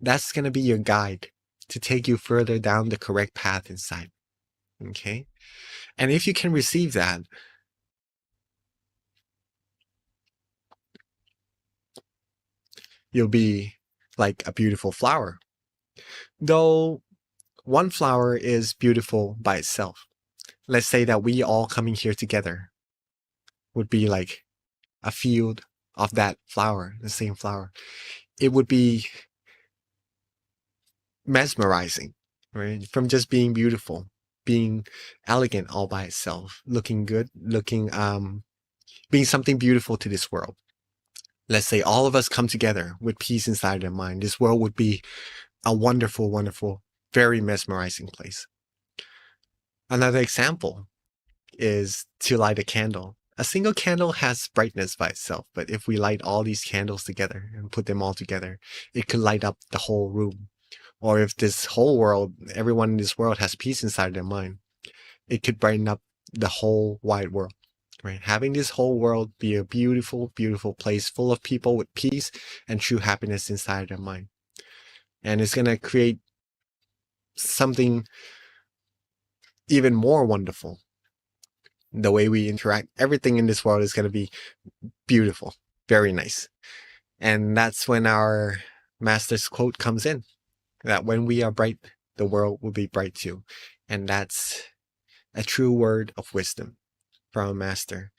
That's going to be your guide to take you further down the correct path inside. Okay? And if you can receive that, you'll be like a beautiful flower. Though one flower is beautiful by itself. Let's say that we all coming here together would be like a field of that flower, the same flower. It would be mesmerizing, right? From just being beautiful, being elegant all by itself, looking good, being something beautiful to this world. Let's say all of us come together with peace inside our mind. This world would be a wonderful, wonderful, very mesmerizing place. Another example is to light a candle. A single candle has brightness by itself, but if we light all these candles together and put them all together, it could light up the whole room. Or if this whole world, everyone in this world has peace inside their mind, it could brighten up the whole wide world, right? Having this whole world be a beautiful, beautiful place full of people with peace and true happiness inside their mind. And it's going to create something even more wonderful. The way we interact, everything in this world is going to be beautiful, very nice. And that's when our master's quote comes in, that when we are bright, the world will be bright too. And that's a true word of wisdom from a master.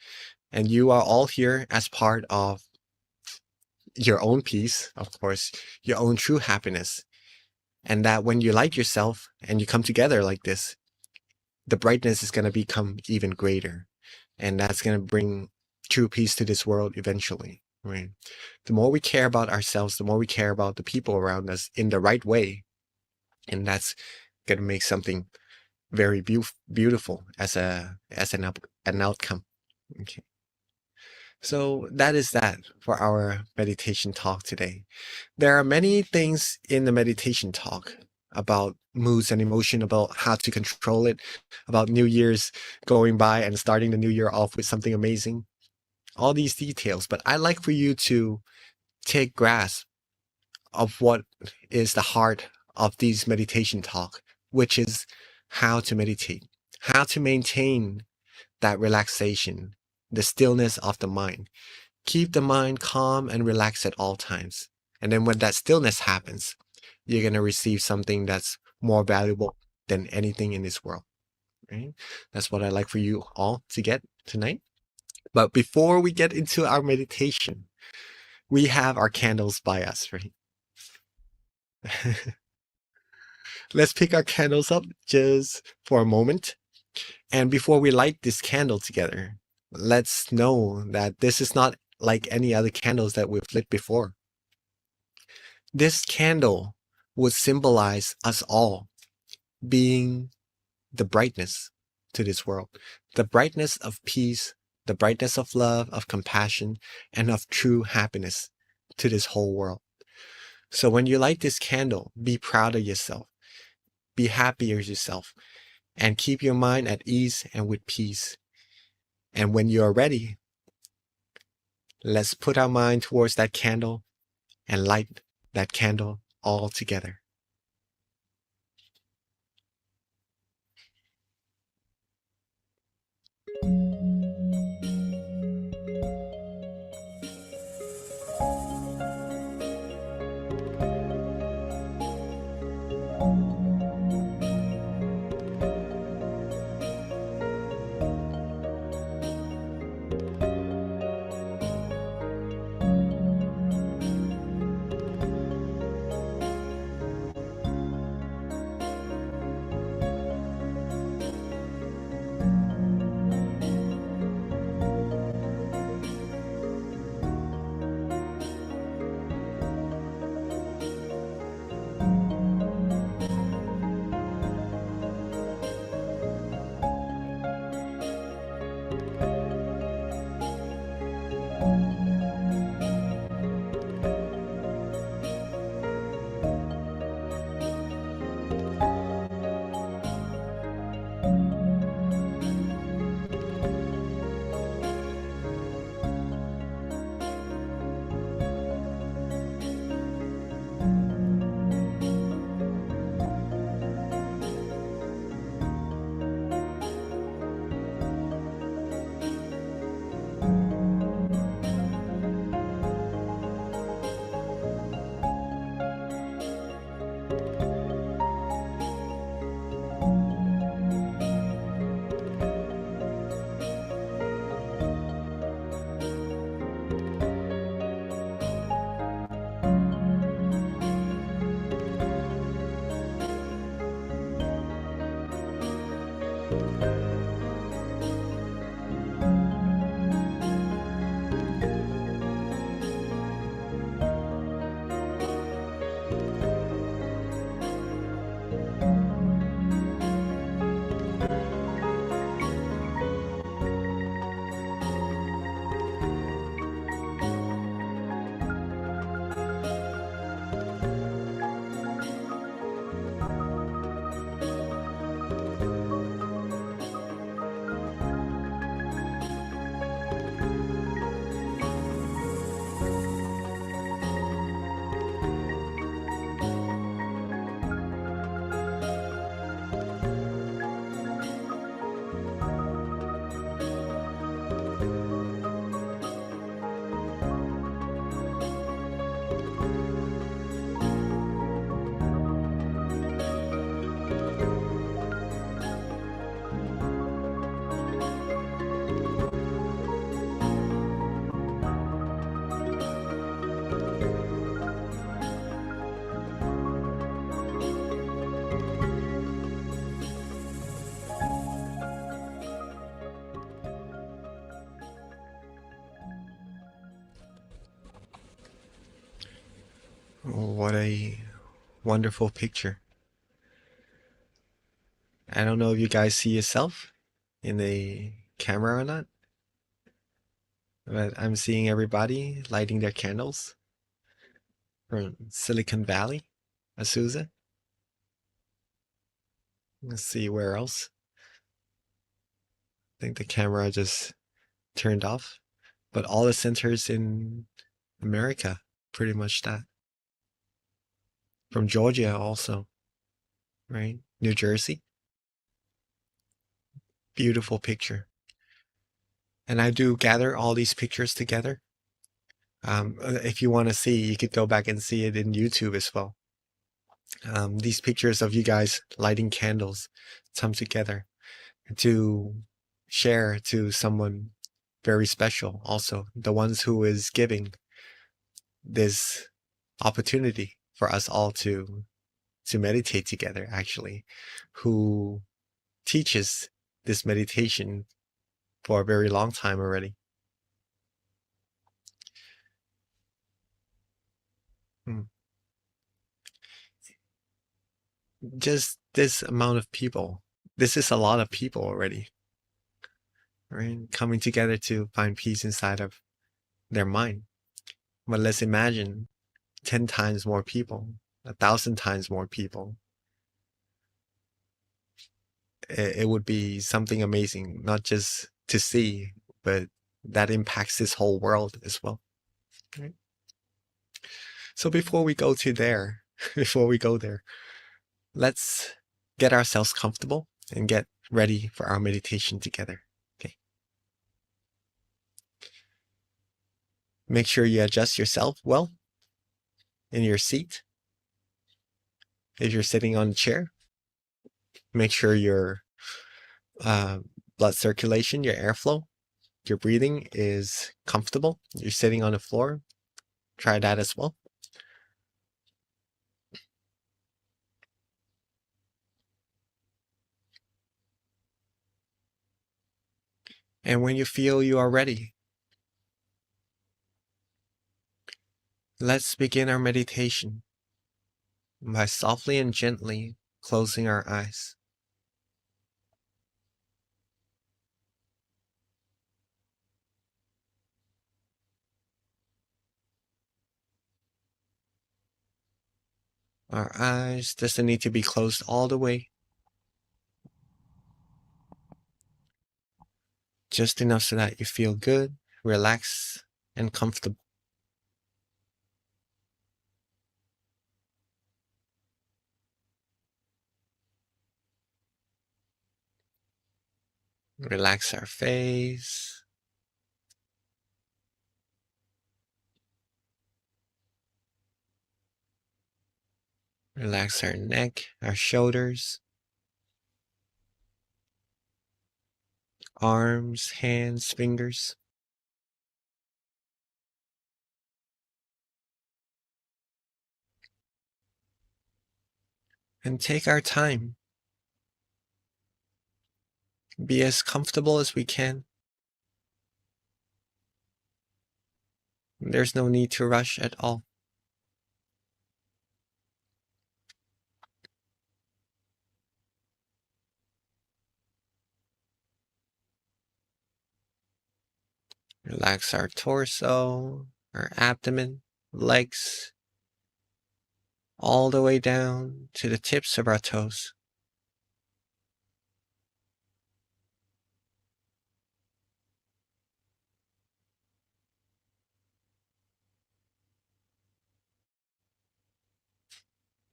And you are all here as part of your own peace, of course, your own true happiness. And that when you like yourself and you come together like this, the brightness is going to become even greater. And that's going to bring true peace to this world eventually, right? The more we care about ourselves, the more we care about the people around us in the right way. And that's going to make something very beautiful as an outcome. Okay. So that is that for our meditation talk today. There are many things in the meditation talk about moods and emotion, about how to control it, about New Year's going by and starting the new year off with something amazing. All these details, but I'd like for you to take grasp of what is the heart of these meditation talk, which is how to meditate, how to maintain that relaxation, the stillness of the mind. Keep the mind calm and relaxed at all times. And then when that stillness happens, you're going to receive something that's more valuable than anything in this world. Right? That's what I'd like for you all to get tonight. But before we get into our meditation, we have our candles by us, right? Let's pick our candles up just for a moment. And before we light this candle together, let's know that this is not like any other candles that we've lit before. This candle would symbolize us all being the brightness to this world, the brightness of peace, the brightness of love, of compassion, and of true happiness to this whole world. So when you light this candle, be proud of yourself, be happy with yourself, and keep your mind at ease and with peace. And when you are ready, let's put our mind towards that candle and light that candle all together. What a wonderful picture. I don't know if you guys see yourself in the camera or not, but I'm seeing everybody lighting their candles from Silicon Valley, Azusa. Let's see where else. I think the camera just turned off, but all the centers in America, pretty much that. from Georgia also, right? New Jersey. Beautiful picture. And I do gather all these pictures together. If you want to see, you could go back and see it in YouTube as well. These pictures of you guys lighting candles come together to share to someone very special also, the ones who is giving this opportunity for us all to meditate together, actually, who teaches this meditation for a very long time already. Just this amount of people, this is a lot of people already, right? Coming together to find peace inside of their mind. But let's imagine 10 times more people, 1,000 times more people. It would be something amazing, not just to see, but that impacts this whole world as well. Right? So before we go there, let's get ourselves comfortable and get ready for our meditation together. Okay. Make sure you adjust yourself well in your seat. If you're sitting on a chair, make sure your blood circulation, your airflow, your breathing is comfortable. You're sitting on the floor. Try that as well. And when you feel you are ready, let's begin our meditation by softly and gently closing our eyes. Our eyes doesn't need to be closed all the way. Just enough so that you feel good, relaxed, and comfortable. Relax our face. Relax our neck, our shoulders, arms, hands, fingers. And take our time. Be as comfortable as we can. There's no need to rush at all. Relax our torso, our abdomen, legs, all the way down to the tips of our toes.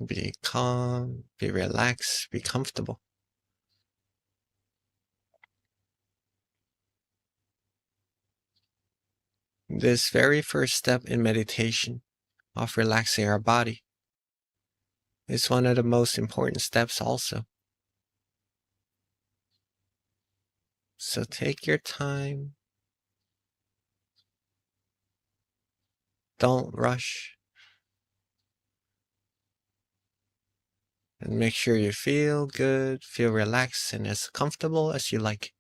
Be calm, be relaxed, be comfortable. This very first step in meditation of relaxing our body is one of the most important steps also. So take your time. Don't rush. And make sure you feel good, feel relaxed, and as comfortable as you like.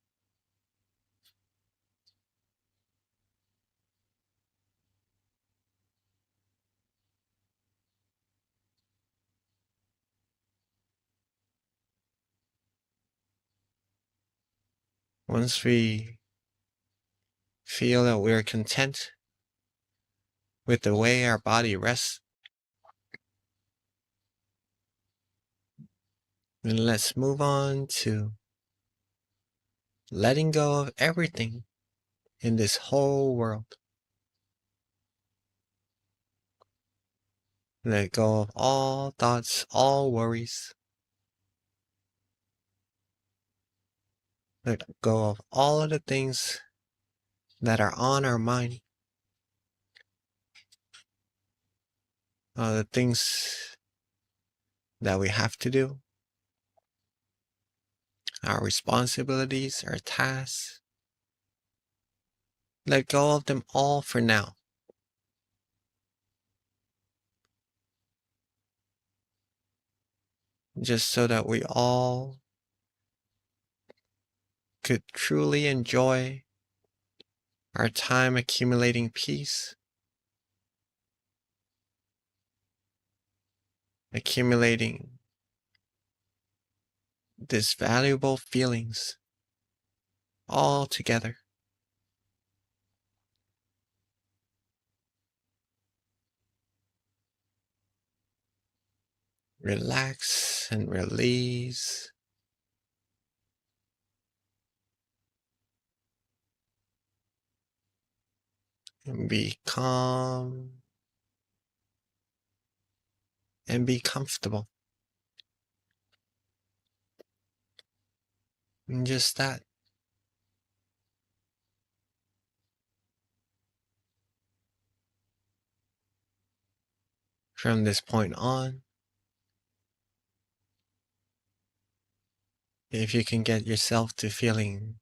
Once we feel that we're content with the way our body rests, then let's move on to letting go of everything in this whole world. Let go of all thoughts, all worries. Let go of all of the things that are on our mind. The things that we have to do, our responsibilities, our tasks. Let go of them all for now. Just so that we all could truly enjoy our time accumulating peace, accumulating these valuable feelings all together. Relax and release. And be calm and be comfortable. And just that. From this point on, if you can get yourself to feeling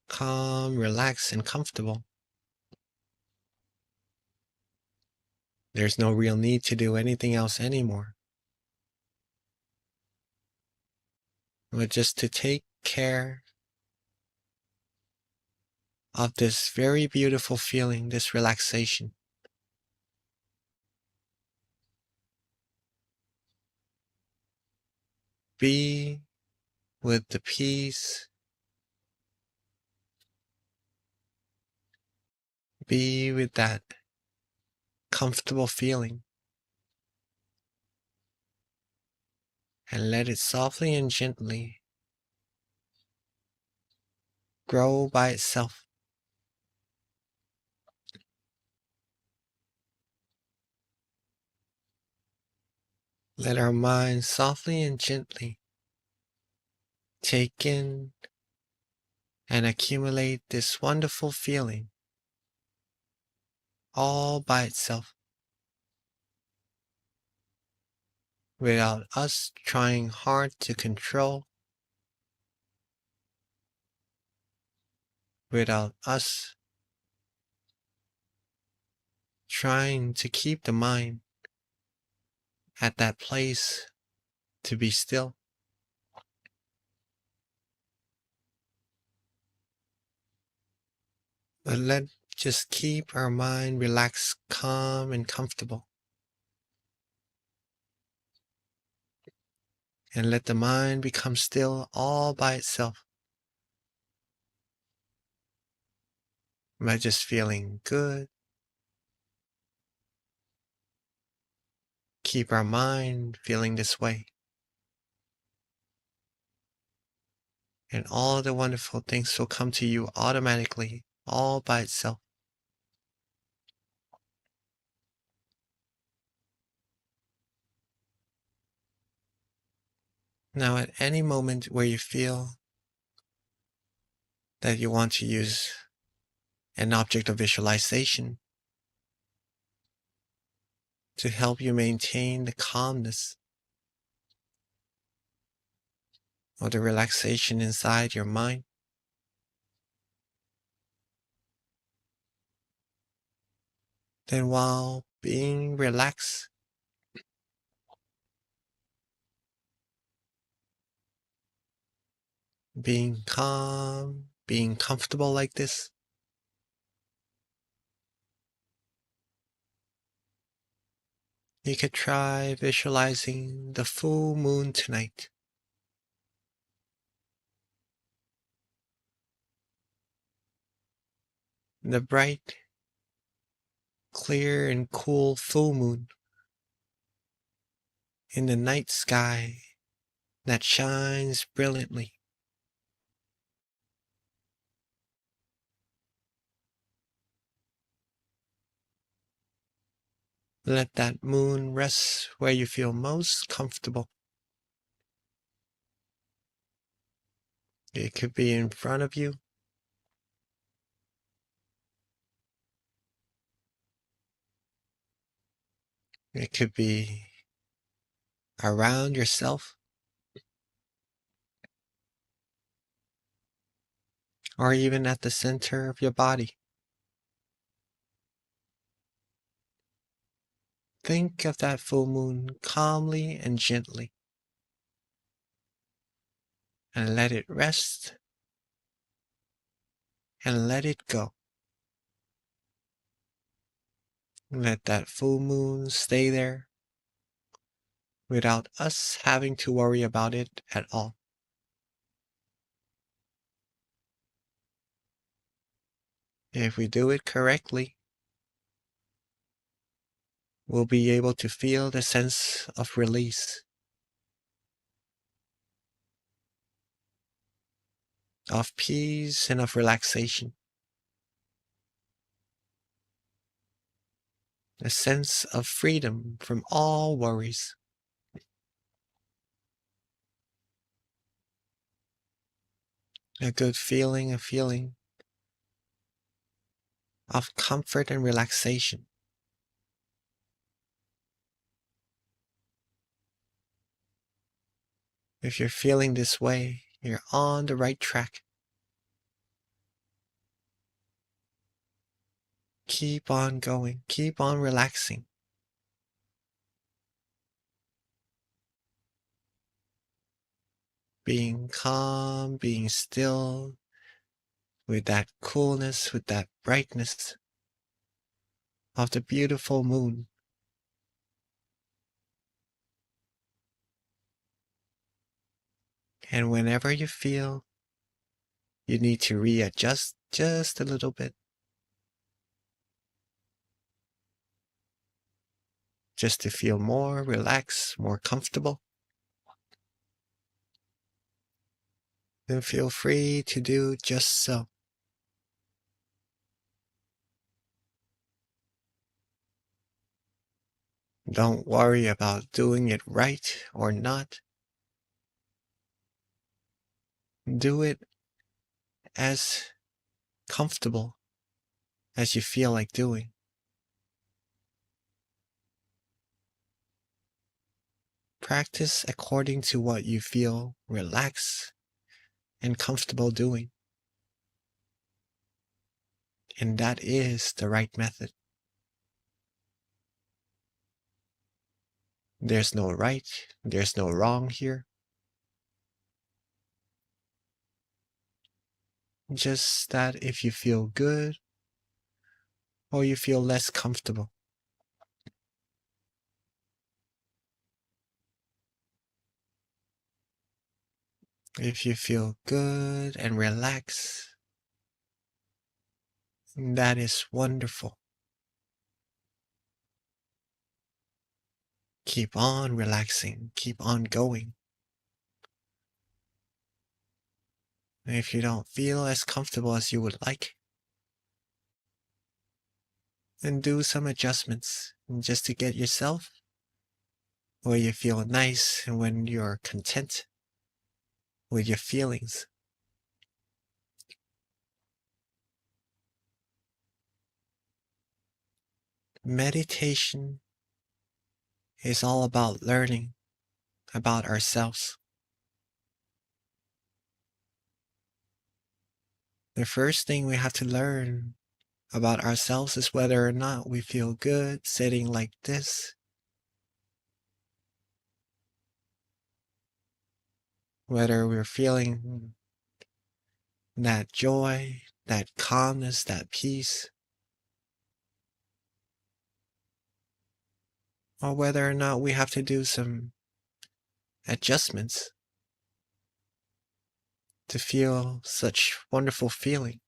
calm, relaxed, and comfortable, there's no real need to do anything else anymore. But just to take care of this very beautiful feeling, this relaxation. Be with the peace. Be with that comfortable feeling. And let it softly and gently grow by itself. Let our mind softly and gently take in and accumulate this wonderful feeling all by itself, without us trying hard to control, without us trying to keep the mind at that place to be still. But let's just keep our mind relaxed, calm, and comfortable. And let the mind become still all by itself by just feeling good. Keep our mind feeling this way. And all the wonderful things will come to you automatically, all by itself. Now, at any moment where you feel that you want to use an object of visualization to help you maintain the calmness or the relaxation inside your mind, then while being relaxed, being calm, being comfortable like this, you could try visualizing the full moon tonight. The bright, clear, and cool full moon in the night sky that shines brilliantly. Let that moon rest where you feel most comfortable. It could be in front of you. It could be around yourself. Or even at the center of your body. Think of that full moon calmly and gently. And let it rest. And let it go. Let that full moon stay there without us having to worry about it at all. If we do it correctly, we'll be able to feel the sense of release, of peace and of relaxation, a sense of freedom from all worries. A good feeling, a feeling of comfort and relaxation. If you're feeling this way, you're on the right track. Keep on going, keep on relaxing. Being calm, being still, with that coolness, with that brightness of the beautiful moon. And whenever you feel you need to readjust just a little bit, just to feel more relaxed, more comfortable, then feel free to do just so. Don't worry about doing it right or not. Do it as comfortable as you feel like doing. Practice according to what you feel relaxed and comfortable doing. And that is the right method. There's no right, there's no wrong here. Just that if you feel good or you feel less comfortable. If you feel good and relaxed, that is wonderful. Keep on relaxing, keep on going. And if you don't feel as comfortable as you would like, then do some adjustments just to get yourself where you feel nice and when you're content with your feelings. Meditation is all about learning about ourselves. The first thing we have to learn about ourselves is whether or not we feel good sitting like this. Whether we're feeling that joy, that calmness, that peace. Or whether or not we have to do some adjustments to feel such wonderful feeling.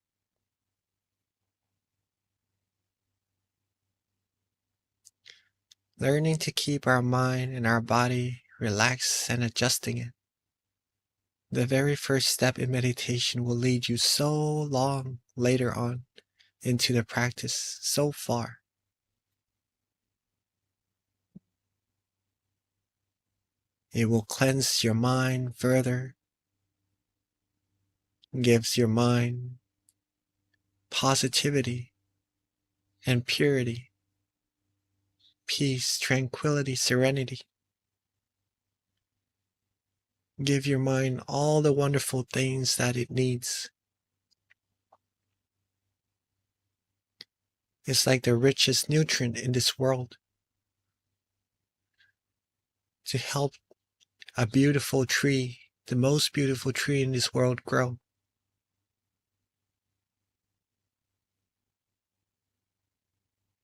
Learning to keep our mind and our body relaxed and adjusting it. The very first step in meditation will lead you so long later on into the practice, so far. It will cleanse your mind further, gives your mind positivity and purity, peace, tranquility, serenity. Give your mind all the wonderful things that it needs. It's like the richest nutrient in this world to help a beautiful tree, the most beautiful tree in this world, grow.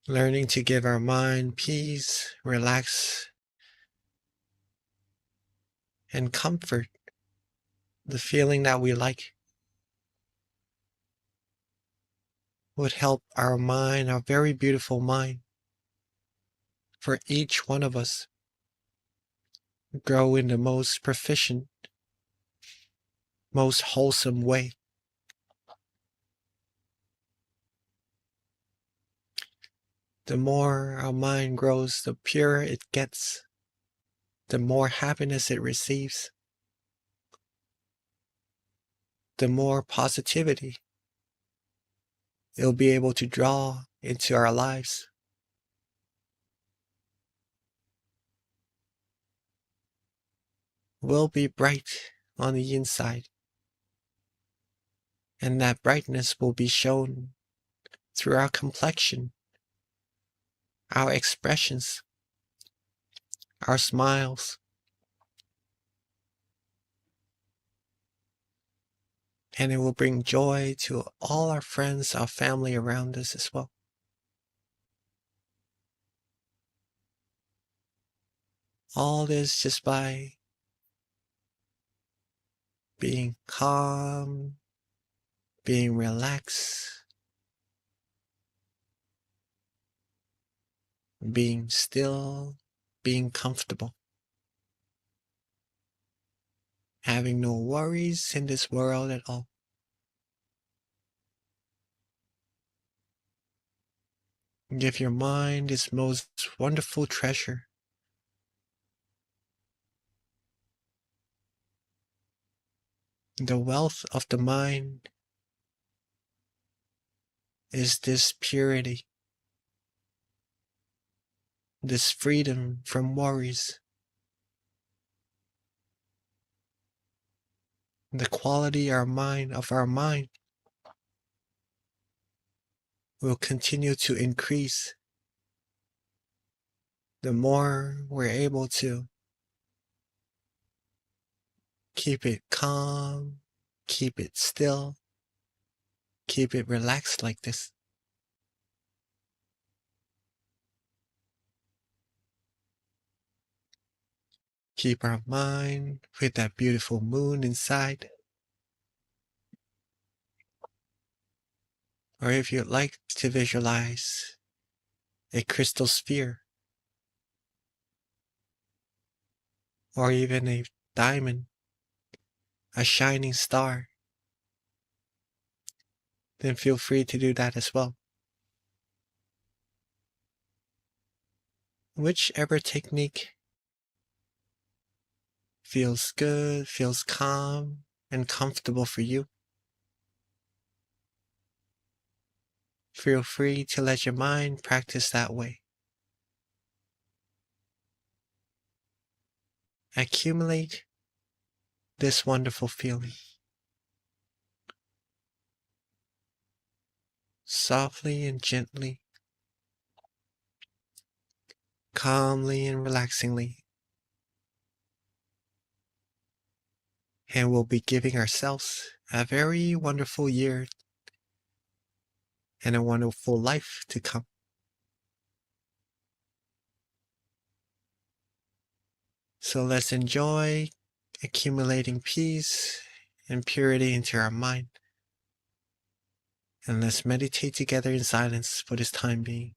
Learning to give our mind peace, relax, and comfort, the feeling that we like, would help our mind, our very beautiful mind, for each one of us, grow in the most proficient, most wholesome way. The more our mind grows, the purer it gets, the more happiness it receives, the more positivity it'll be able to draw into our lives. We'll be bright on the inside, and that brightness will be shown through our complexion, our expressions, our smiles, and it will bring joy to all our friends, our family around us as well. All this just by being calm, being relaxed, being still, being comfortable, having no worries in this world at all. Give your mind its most wonderful treasure. The wealth of the mind is this purity, this freedom from worries. The quality of our mind will continue to increase the more we're able to keep it calm, keep it still, keep it relaxed like this. Keep our mind with that beautiful moon inside. Or if you'd like to visualize a crystal sphere, or even a diamond, a shining star, then feel free to do that as well. Whichever technique feels good, feels calm and comfortable for you, feel free to let your mind practice that way. Accumulate this wonderful feeling. Softly and gently, calmly and relaxingly. And we'll be giving ourselves a very wonderful year and a wonderful life to come. So let's enjoy accumulating peace and purity into our mind. And let's meditate together in silence for this time being.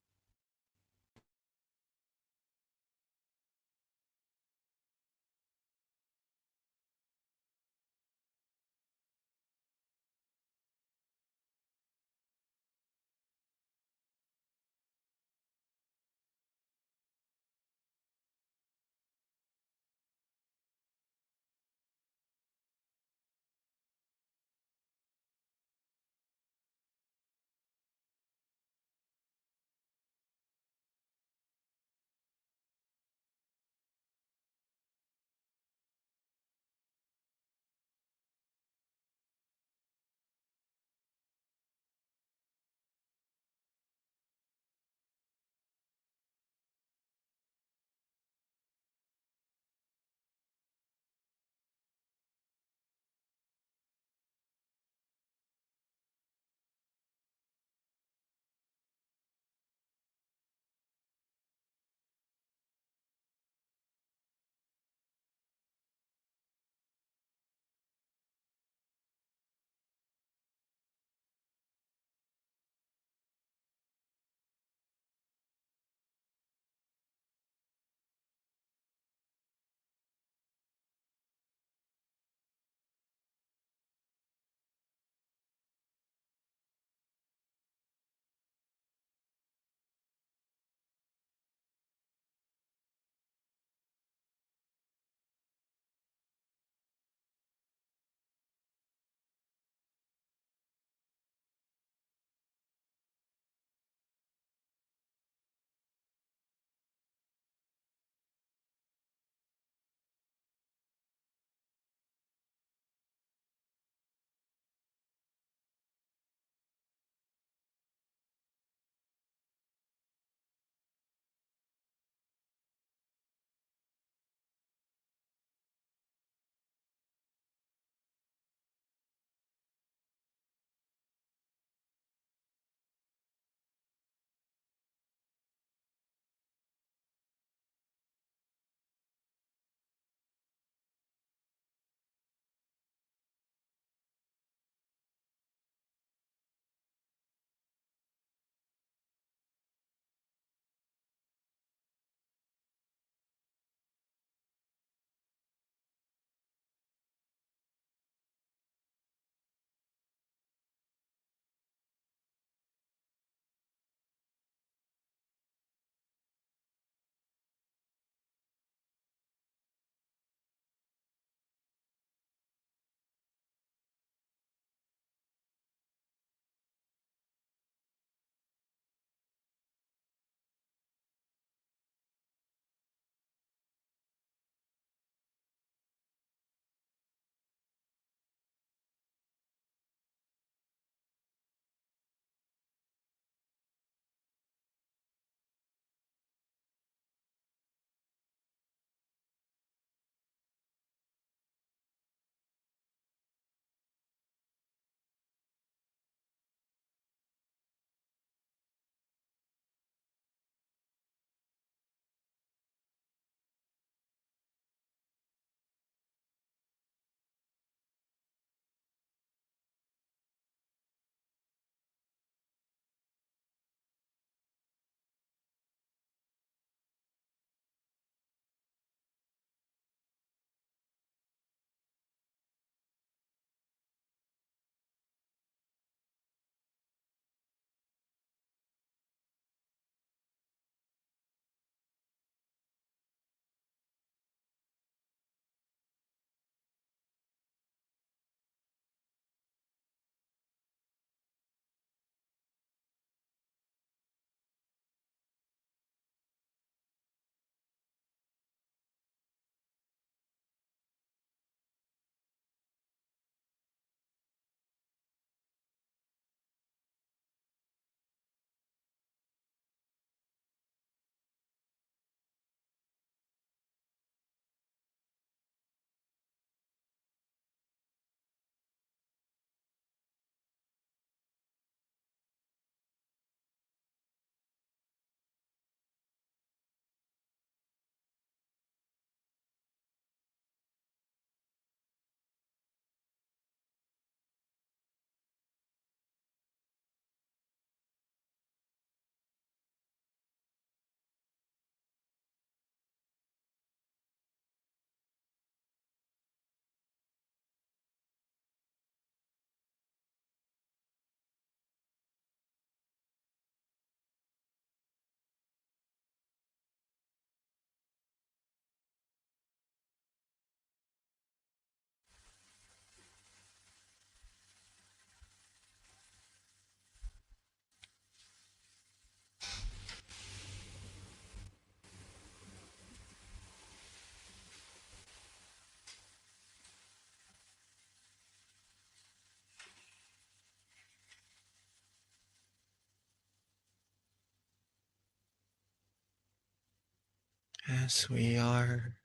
as we are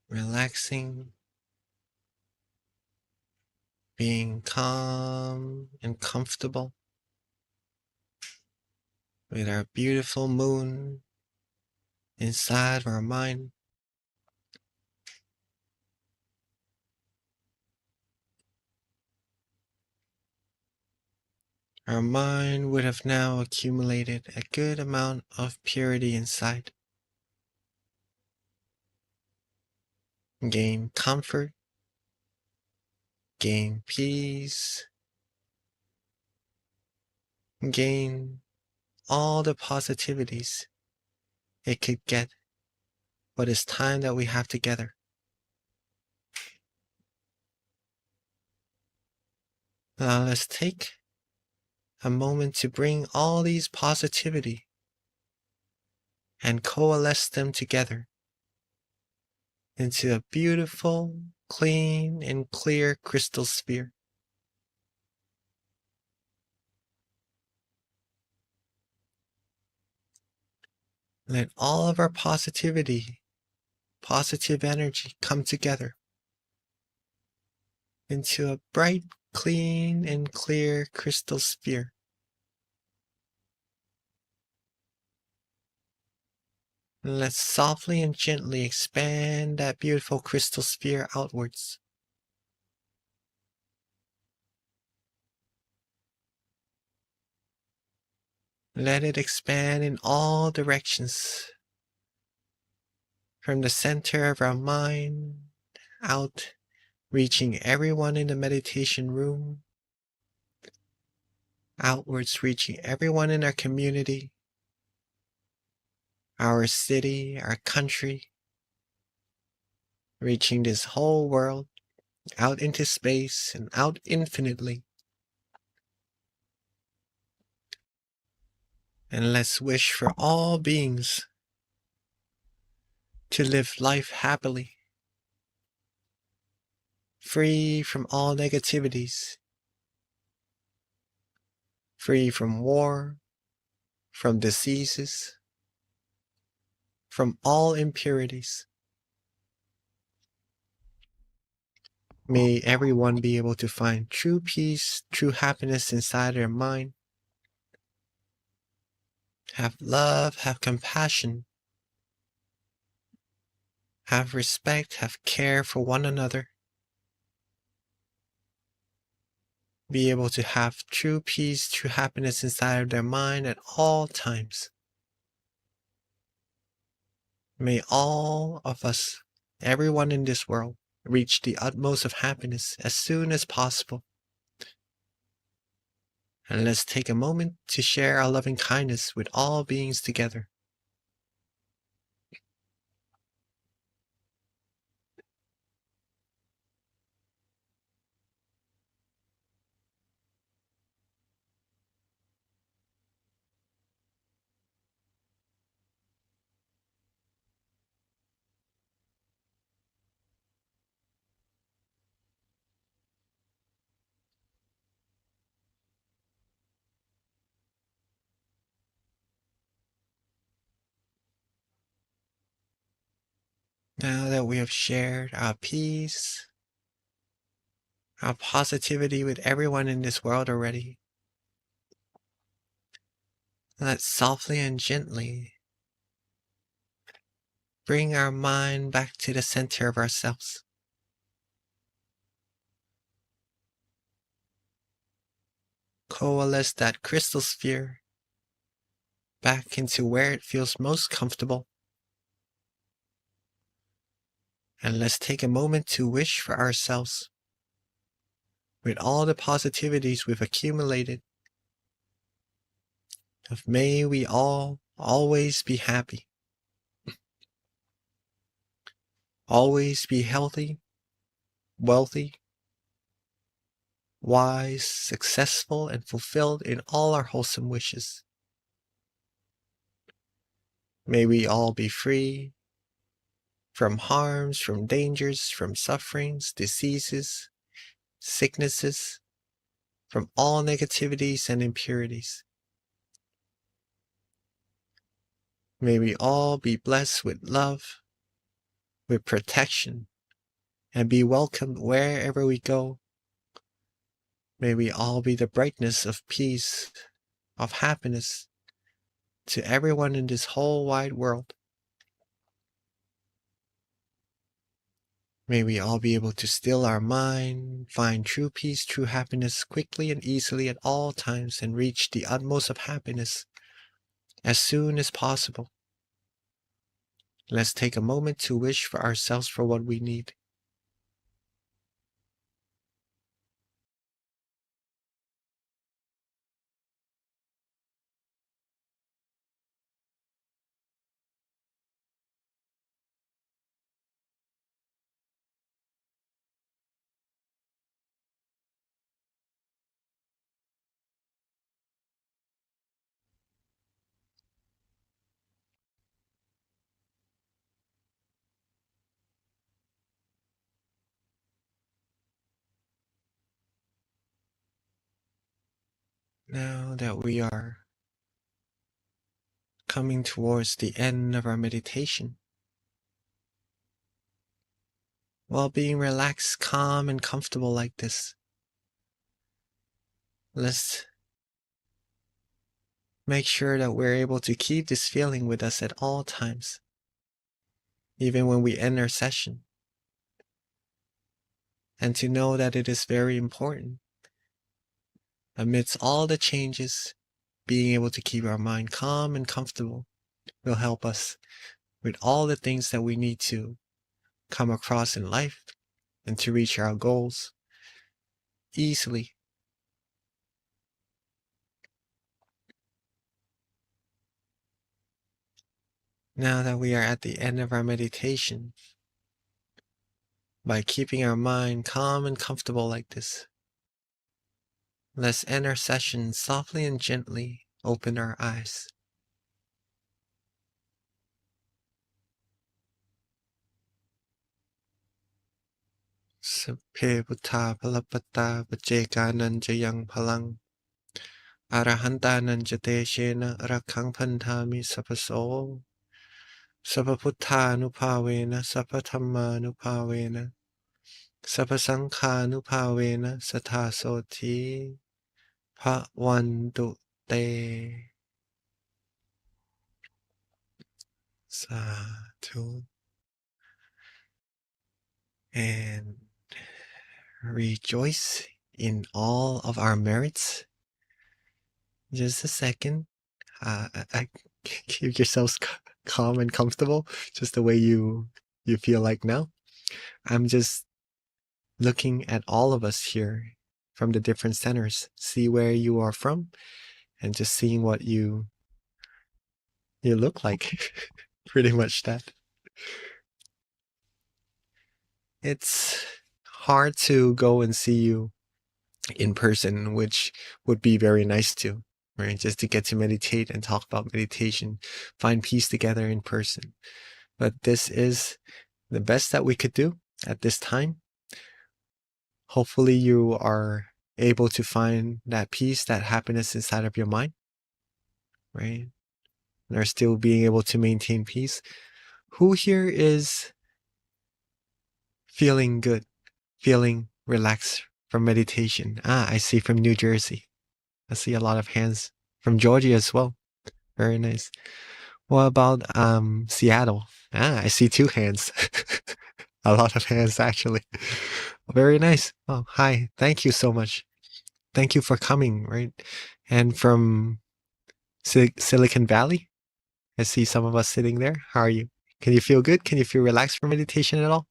relaxing, being calm and comfortable with our beautiful moon inside of our mind. Our mind would have now accumulated a good amount of purity inside. Gain comfort, gain peace, gain all the positivities it could get for this time that we have together. Now let's take a moment to bring all these positivity and coalesce them together into a beautiful, clean, and clear crystal sphere. Let all of our positivity, positive energy come together into a bright, clean, and clear crystal sphere. And let's softly and gently expand that beautiful crystal sphere outwards. Let it expand in all directions, from the center of our mind out, reaching everyone in the meditation room, outwards reaching everyone in our community, our city, our country, reaching this whole world, out into space and out infinitely. And let's wish for all beings to live life happily, free from all negativities, free from war, from diseases, from all impurities. May everyone be able to find true peace, true happiness inside their mind. Have love, have compassion, have respect, have care for one another. Be able to have true peace, true happiness inside of their mind at all times. May all of us, everyone in this world, reach the utmost of happiness as soon as possible. And let's take a moment to share our loving kindness with all beings together. Now that we have shared our peace, our positivity with everyone in this world already, let's softly and gently bring our mind back to the center of ourselves. Coalesce that crystal sphere back into where it feels most comfortable. And let's take a moment to wish for ourselves, with all the positivities we've accumulated, of may we all always be happy, always be healthy, wealthy, wise, successful, and fulfilled in all our wholesome wishes. May we all be free from harms, from dangers, from sufferings, diseases, sicknesses, from all negativities and impurities. May we all be blessed with love, with protection, and be welcomed wherever we go. May we all be the brightness of peace, of happiness to everyone in this whole wide world. May we all be able to still our mind, find true peace, true happiness quickly and easily at all times, and reach the utmost of happiness as soon as possible. Let's take a moment to wish for ourselves for what we need. Now that we are coming towards the end of our meditation, while being relaxed, calm, and comfortable like this, let's make sure that we're able to keep this feeling with us at all times, even when we end our session, and to know that it is very important. Amidst all the changes, being able to keep our mind calm and comfortable will help us with all the things that we need to come across in life and to reach our goals easily. Now that we are at the end of our meditation, by keeping our mind calm and comfortable like this, let's end our session softly and gently. Open our eyes. Sapphe buddha palapata vajekanan jayang palang arahantanan jateshena rakhang pantami sapaso sapaputthanupavena sapathammanupavena sapasankhanupavena sathasoti bhavantu te. Sadhu. And rejoice in all of our merits. Just a second. Keep yourselves calm and comfortable, just the way you feel like now. I'm just looking at all of us here from the different centers, see where you are from, and just seeing what you look like. Pretty much that. It's hard to go and see you in person, which would be very nice too, right? Just to get to meditate and talk about meditation, find peace together in person. But this is the best that we could do at this time. Hopefully you are able to find that peace, that happiness inside of your mind, right? And are still being able to maintain peace. Who here is feeling good, feeling relaxed from meditation? I see from New Jersey. I see a lot of hands from Georgia as well. Very nice. What about Seattle? I see 2 hands. A lot of hands actually. Very nice. Oh, hi. Thank you so much. Thank you for coming, right? And from Silicon Valley, I see some of us sitting there. How are you? Can you feel good? Can you feel relaxed from meditation at all?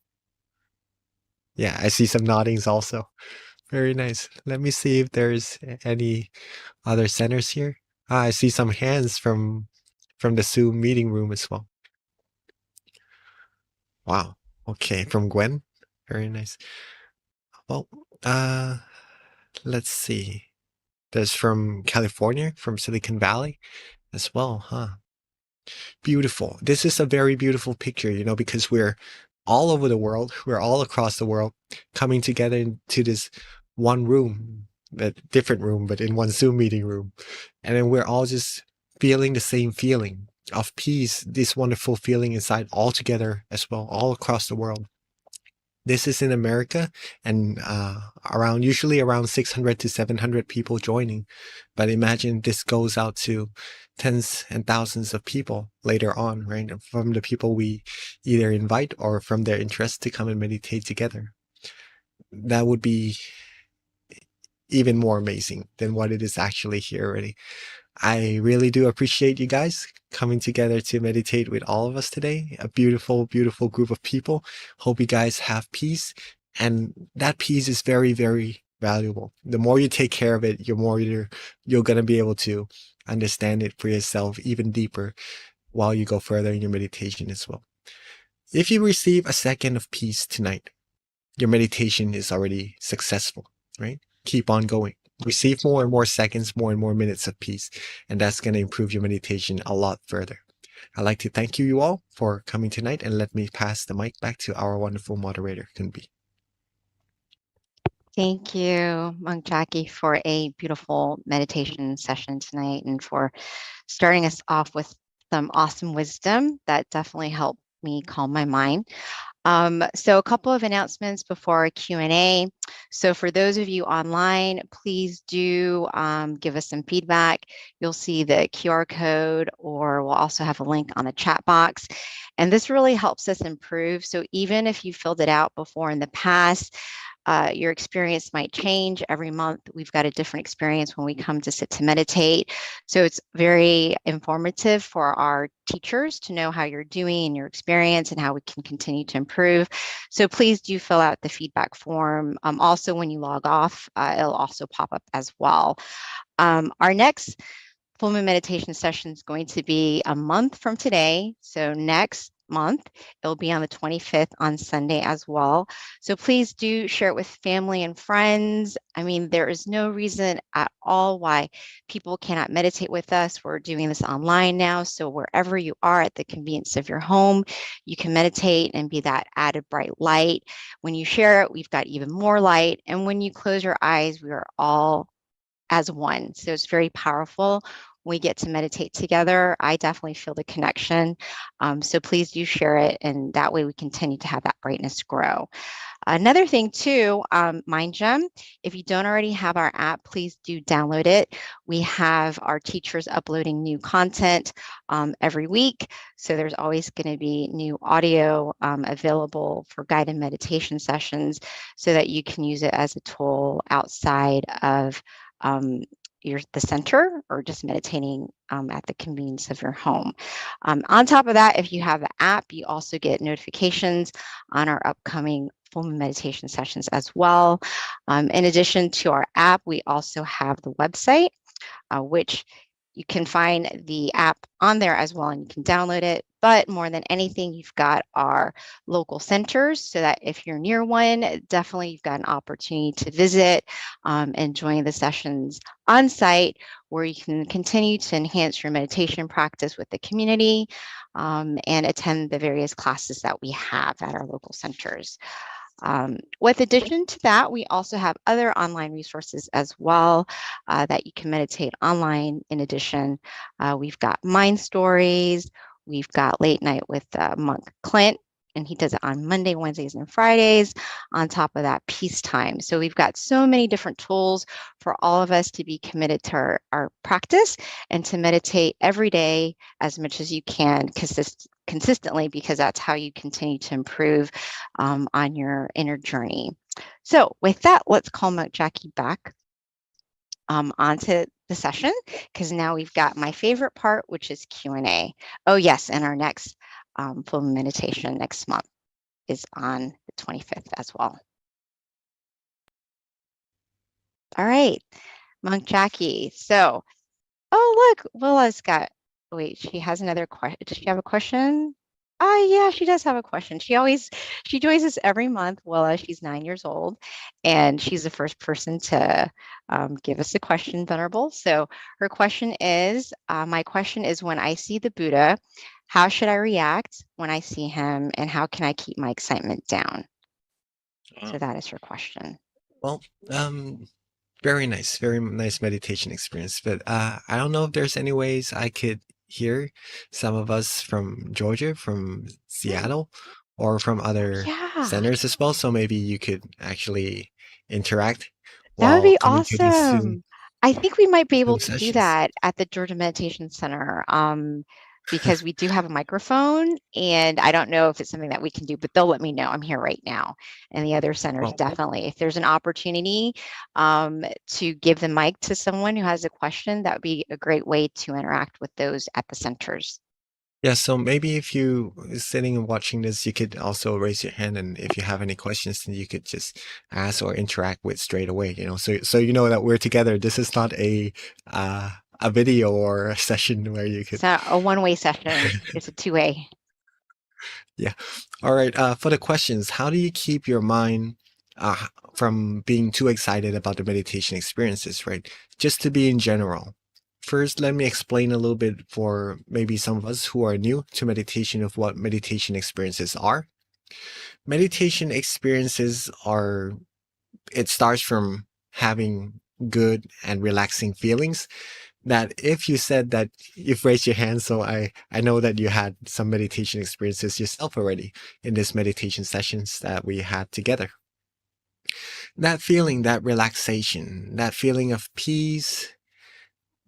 Yeah, I see some noddings also. Very nice. Let me see if there's any other centers here. I see some hands from the Zoom meeting room as well. Wow. Okay, from Gwen. Very nice. Well, let's see. There's from California, from Silicon Valley as well, huh? Beautiful. This is a very beautiful picture, you know, because we're all over the world. We're all across the world coming together into this one room, a different room, but in one Zoom meeting room. And then we're all just feeling the same feeling, of peace, this wonderful feeling inside all together as well, all across the world. This is in America, and usually around 600 to 700 people joining. But imagine this goes out to tens and thousands of people later on, right? From the people we either invite or from their interest to come and meditate together. That would be even more amazing than what it is actually here already. I really do appreciate you guys coming together to meditate with all of us today. A beautiful, beautiful group of people. Hope you guys have peace. And that peace is very, very valuable. The more you take care of it, the more you're going to be able to understand it for yourself even deeper while you go further in your meditation as well. If you receive a second of peace tonight, your meditation is already successful, right? Keep on going. Receive more and more seconds, more and more minutes of peace, and that's going to improve your meditation a lot further. I'd like to thank you all for coming tonight, and let me pass the mic back to our wonderful moderator, Kunbi. Thank you, Monk Jackie, for a beautiful meditation session tonight and for starting us off with some awesome wisdom that definitely helped me calm my mind. So a couple of announcements before our Q&A. So for those of you online, please do give us some feedback. You'll see the QR code, or we'll also have a link on the chat box. And this really helps us improve. So even if you filled it out before in the past, your experience might change every month. We've got a different experience when we come to sit to meditate. So it's very informative for our teachers to know how you're doing in your experience and how we can continue to improve. So please do fill out the feedback form. Also, when you log off, it'll also pop up as well. Our next full moon meditation session is going to be a month from today. So next month, it'll be on the 25th on Sunday as well. So please do share it with family and friends. I mean, there is no reason at all why people cannot meditate with us. We're doing this online now. So wherever you are at the convenience of your home, you can meditate and be that added bright light. When you share it, we've got even more light. And when you close your eyes, we are all as one. So it's very powerful. We get to meditate together. I definitely feel the connection. So please do share it, and that way we continue to have that brightness grow. Another thing too, MindGem, if you don't already have our app, please do download it. We have our teachers uploading new content every week. So there's always going to be new audio available for guided meditation sessions so that you can use it as a tool outside of the center, or just meditating at the convenience of your home. On top of that, if you have the app, you also get notifications on our upcoming full moon meditation sessions as well. In addition to our app, we also have the website, which you can find the app on there as well, and you can download it. But more than anything, you've got our local centers, so that if you're near one, definitely you've got an opportunity to visit and join the sessions on site, where you can continue to enhance your meditation practice with the community and attend the various classes that we have at our local centers. With addition to that, we also have other online resources as well that you can meditate online. In addition, we've got Mind Stories, we've got Late Night with Monk Clint, and he does it on Monday, Wednesdays, and Fridays. On top of that, Peace Time. So we've got so many different tools for all of us to be committed to our practice and to meditate every day as much as you can consistently, because that's how you continue to improve on your inner journey. So with that, let's call Monk Jackie back onto the session, because now we've got my favorite part, which is Q&A. Oh yes, and our next full meditation next month is on the 25th as well. All right, Monk Jackie. So, oh look, Willa's got, wait, she has another question. Does she have a question? Oh yeah, she does have a question. She joins us every month. Willa, she's 9 years old, and she's the first person to give us a question, Venerable. So her question is, my question is, when I see the Buddha, how should I react when I see him, and how can I keep my excitement down? So that is her question. Well, very nice meditation experience. But I don't know if there's any ways I could here, some of us from Georgia, from Seattle, or from other Yeah, centers as well. So maybe you could actually interact that would while be coming to these awesome. I think we might be able Zoom to do sessions. that at the Georgia Meditation Center, because we do have a microphone, and I don't know if it's something that we can do, but they'll let me know. I'm here right now, and the other centers Well, definitely. If there's an opportunity to give the mic to someone who has a question, that would be a great way to interact with those at the centers. yeah, so maybe if you sitting and watching this, you could also raise your hand, and if you have any questions, then you could just ask or interact with straight away. So you know that we're together. This is not a video or a session where you It's could. not a one-way session; it's a two-way. Yeah. All right. For the questions, how do you keep your mind from being too excited about the meditation experiences, right? Just to be in general. First, let me explain a little bit for maybe some of us who are new to meditation of what meditation experiences are. Meditation experiences are, it starts from having good and relaxing feelings that if you said that you've raised your hand, so I know that you had some meditation experiences yourself already in this meditation sessions that we had together. That feeling, that relaxation, that feeling of peace,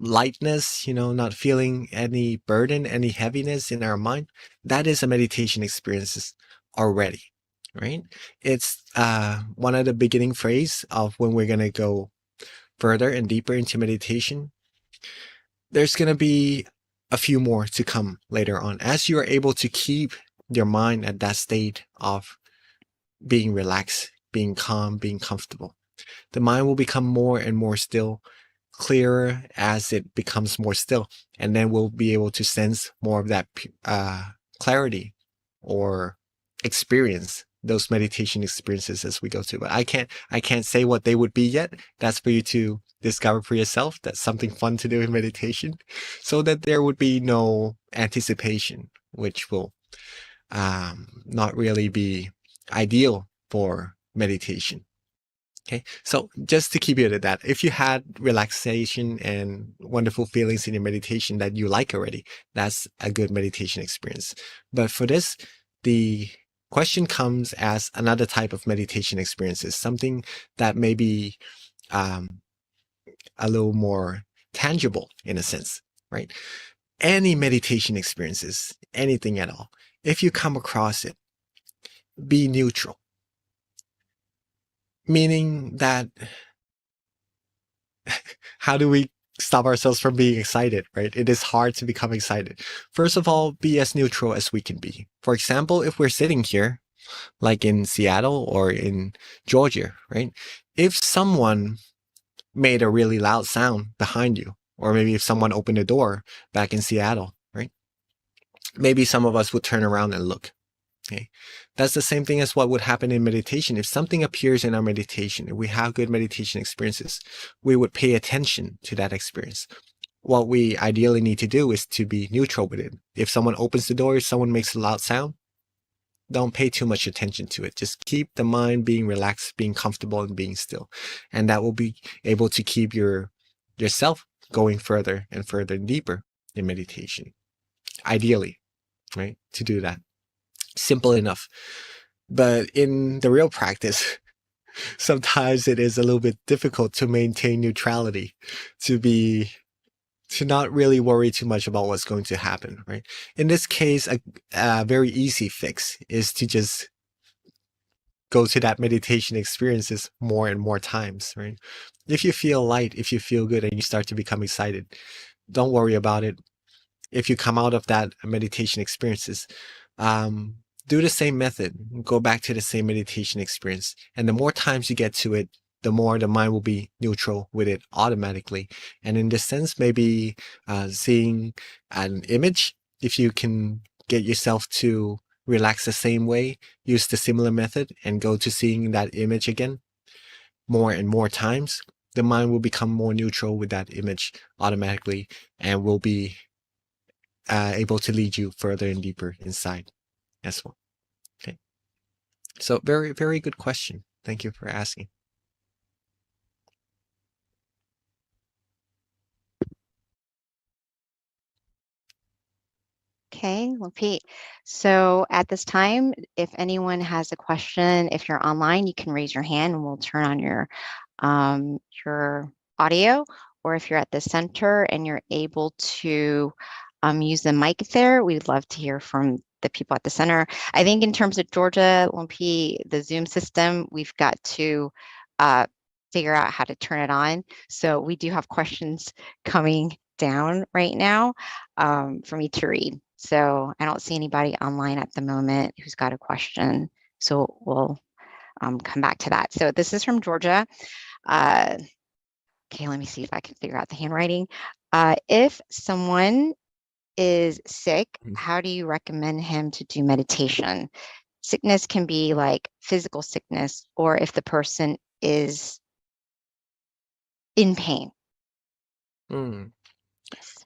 lightness, not feeling any burden, any heaviness in our mind, that is a meditation experiences already, right? It's one of the beginning phrase of when we're going to go further and deeper into meditation. There's going to be a few more to come later on as you are able to keep your mind at that state of being relaxed, being calm, being comfortable. The mind will become more and more still, clearer as it becomes more still, and then we'll be able to sense more of that clarity or experience those meditation experiences as we go through. But I can't say what they would be yet. That's for you to discover for yourself. That's something fun to do in meditation, so that there would be no anticipation, which will not really be ideal for meditation. Okay, so just to keep it at that, if you had relaxation and wonderful feelings in your meditation that you like already, that's a good meditation experience. But for this, the question comes as another type of meditation experiences, something that may be a little more tangible in a sense, right? Any meditation experiences, anything at all, if you come across it, be neutral. Meaning that how do we stop ourselves from being excited, right? It is hard to become excited. First of all, be as neutral as we can be. For example, if we're sitting here, like in Seattle or in Georgia, right? If someone made a really loud sound behind you, or maybe if someone opened a door back in Seattle, right? Maybe some of us would turn around and look. Okay. That's the same thing as what would happen in meditation. If something appears in our meditation, if we have good meditation experiences, we would pay attention to that experience. What we ideally need to do is to be neutral with it. If someone opens the door, if someone makes a loud sound, don't pay too much attention to it. Just keep the mind being relaxed, being comfortable, and being still. And that will be able to keep yourself going further and further and deeper in meditation. Ideally, right? To do that. Simple enough. But in the real practice, sometimes it is a little bit difficult to maintain neutrality, to not really worry too much about what's going to happen, right? In this case, a very easy fix is to just go to that meditation experiences more and more times, right? If you feel light, if you feel good and you start to become excited, don't worry about it. If you come out of that meditation experiences, do the same method, go back to the same meditation experience. And the more times you get to it, the more the mind will be neutral with it automatically. And in this sense, maybe seeing an image, if you can get yourself to relax the same way, use the similar method and go to seeing that image again more and more times, the mind will become more neutral with that image automatically and will be able to lead you further and deeper inside as well. Okay. So very, very good question. Thank you for asking. Okay, well, Pete. So at this time, if anyone has a question, if you're online, you can raise your hand and we'll turn on your audio. Or if you're at the center and you're able to use the mic there, we'd love to hear from the people at the center. I think in terms of Georgia, Lumpy, the Zoom system, we've got to figure out how to turn it on. So we do have questions coming down right now for me to read. So I don't see anybody online at the moment who's got a question. So we'll come back to that. So this is from Georgia. Okay, let me see if I can figure out the handwriting. If someone is sick, how do you recommend him to do meditation? Sickness can be like physical sickness, or if the person is in pain. Yes.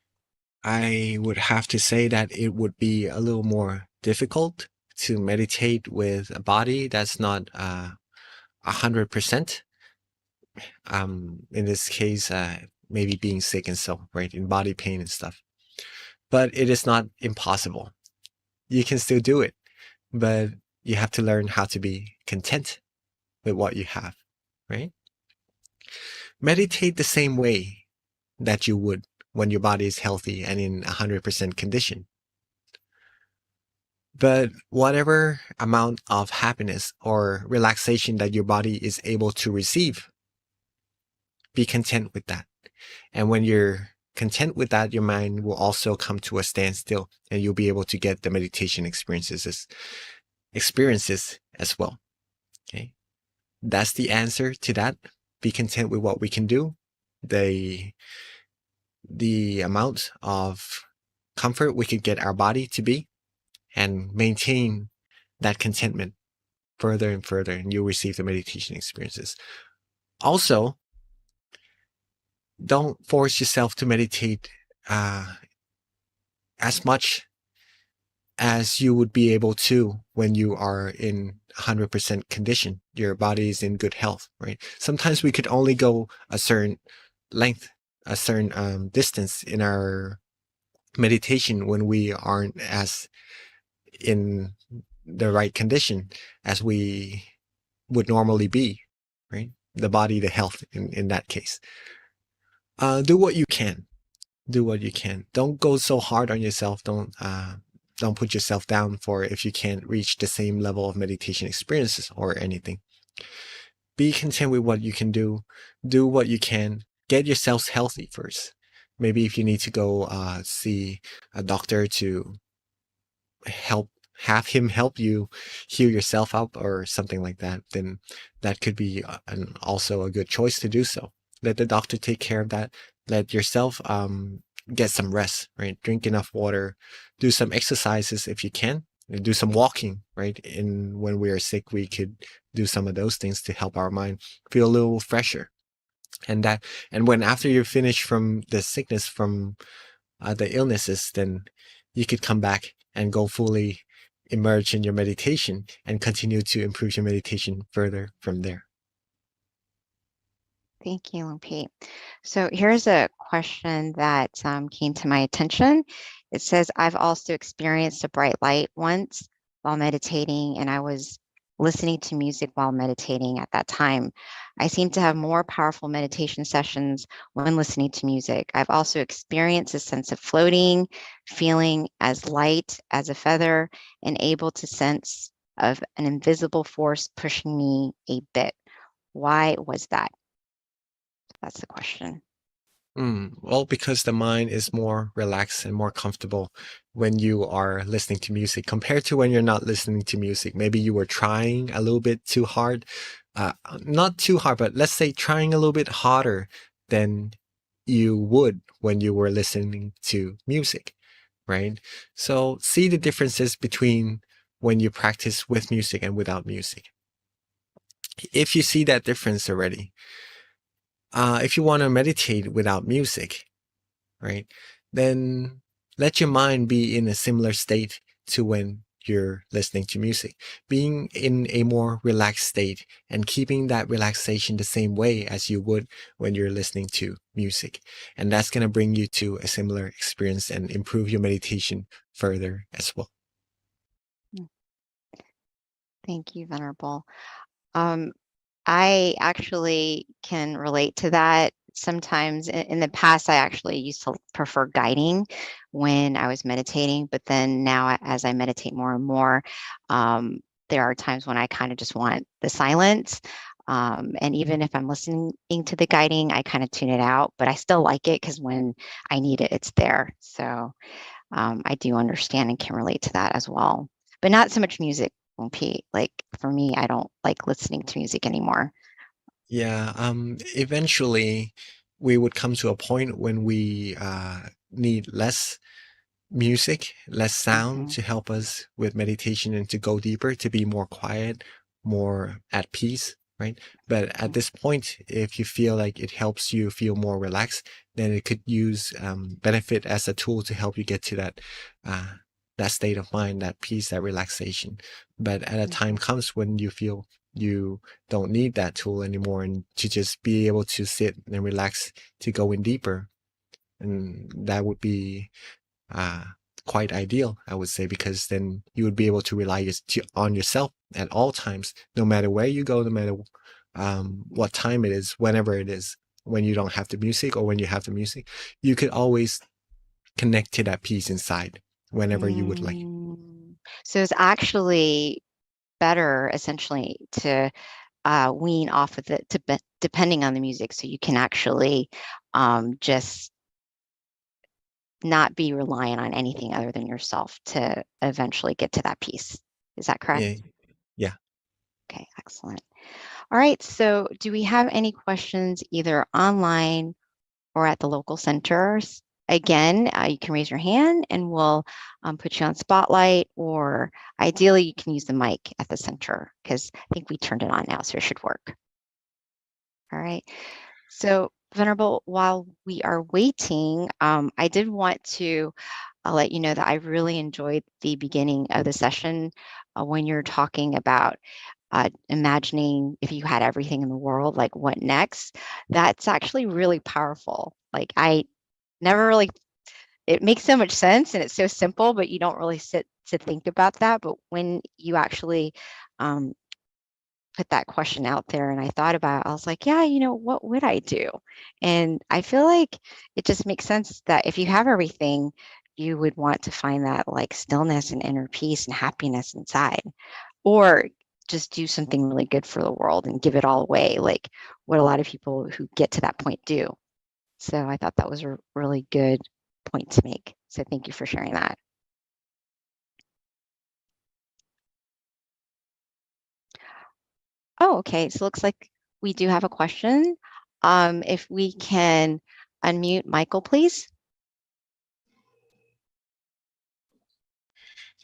I would have to say that it would be a little more difficult to meditate with a body that's not 100%. In this case, maybe being sick and so, right, in body pain and stuff. But it is not impossible. You can still do it, but you have to learn how to be content with what you have, right? Meditate the same way that you would when your body is healthy and in 100% condition. But whatever amount of happiness or relaxation that your body is able to receive, be content with that. And when you're content with that, your mind will also come to a standstill and you'll be able to get the meditation experiences as well. Okay. That's the answer to that. Be content with what we can do. The amount of comfort we could get our body to be, and maintain that contentment further and further, and you'll receive the meditation experiences. Also, don't force yourself to meditate as much as you would be able to when you are in 100% condition. Your body is in good health, right? Sometimes we could only go a certain length, a certain distance in our meditation when we aren't as in the right condition as we would normally be, right? The body, the health in that case. Do what you can. Do what you can. Don't go so hard on yourself. Don't put yourself down for if you can't reach the same level of meditation experiences or anything. Be content with what you can do. Do what you can. Get yourselves healthy first. Maybe if you need to go see a doctor to have him help you heal yourself up or something like that, then that could be also a good choice to do so. Let the doctor take care of that. Let yourself get some rest, right? Drink enough water, do some exercises if you can, do some walking, right? When we are sick, we could do some of those things to help our mind feel a little fresher. And when after you're finished from the sickness, from the illnesses, then you could come back and go fully immerse in your meditation and continue to improve your meditation further from there. Thank you, Lumpy. So here's a question that came to my attention. It says, I've also experienced a bright light once while meditating, and I was listening to music while meditating at that time. I seem to have more powerful meditation sessions when listening to music. I've also experienced a sense of floating, feeling as light as a feather, and able to sense of an invisible force pushing me a bit. Why was that? That's the question. Well, because the mind is more relaxed and more comfortable when you are listening to music compared to when you're not listening to music. Maybe you were trying a little bit too hard, not too hard, but let's say trying a little bit harder than you would when you were listening to music, right? So see the differences between when you practice with music and without music. If you see that difference already, if you want to meditate without music, right, then let your mind be in a similar state to when you're listening to music. Being in a more relaxed state and keeping that relaxation the same way as you would when you're listening to music. And that's going to bring you to a similar experience and improve your meditation further as well. Thank you, Venerable. I actually can relate to that. Sometimes in the past, I actually used to prefer guiding when I was meditating, but then now as I meditate more and more, there are times when I kind of just want the silence. And even if I'm listening to the guiding, I kind of tune it out, but I still like it because when I need it, it's there. So I do understand and can relate to that as well, but not so much music. Pete, like for me, I don't like listening to music anymore. Yeah, eventually we would come to a point when we need less music, less sound to help us with meditation and to go deeper, to be more quiet, more at peace, right? But at this point, if you feel like it helps you feel more relaxed, then it could use benefit as a tool to help you get to that state of mind, that peace, that relaxation. But at a time comes when you feel you don't need that tool anymore, and to just be able to sit and relax to go in deeper. And that would be quite ideal, I would say, because then you would be able to rely on yourself at all times, no matter where you go, no matter what time it is, whenever it is, when you don't have the music or when you have the music, you could always connect to that peace inside whenever you would like. So it's actually better essentially to wean off of it depending on the music, so you can actually just not be reliant on anything other than yourself to eventually get to that peace. Is that correct? Yeah. Okay, excellent. All right, so do we have any questions either online or at the local centers? Again, you can raise your hand and we'll put you on spotlight, or ideally you can use the mic at the center because I think we turned it on now, so it should work. All right, so Venerable, while we are waiting, I did want to let you know that I really enjoyed the beginning of the session when you're talking about imagining if you had everything in the world, like what next. That's actually really powerful. Like I never really, it makes so much sense and it's so simple, but you don't really sit to think about that. But when you actually put that question out there and I thought about it, I was like, yeah, what would I do? And I feel like it just makes sense that if you have everything, you would want to find that like stillness and inner peace and happiness inside, or just do something really good for the world and give it all away, like what a lot of people who get to that point do. So I thought that was a really good point to make. So thank you for sharing that. Oh, okay. So it looks like we do have a question. If we can unmute Michael, please.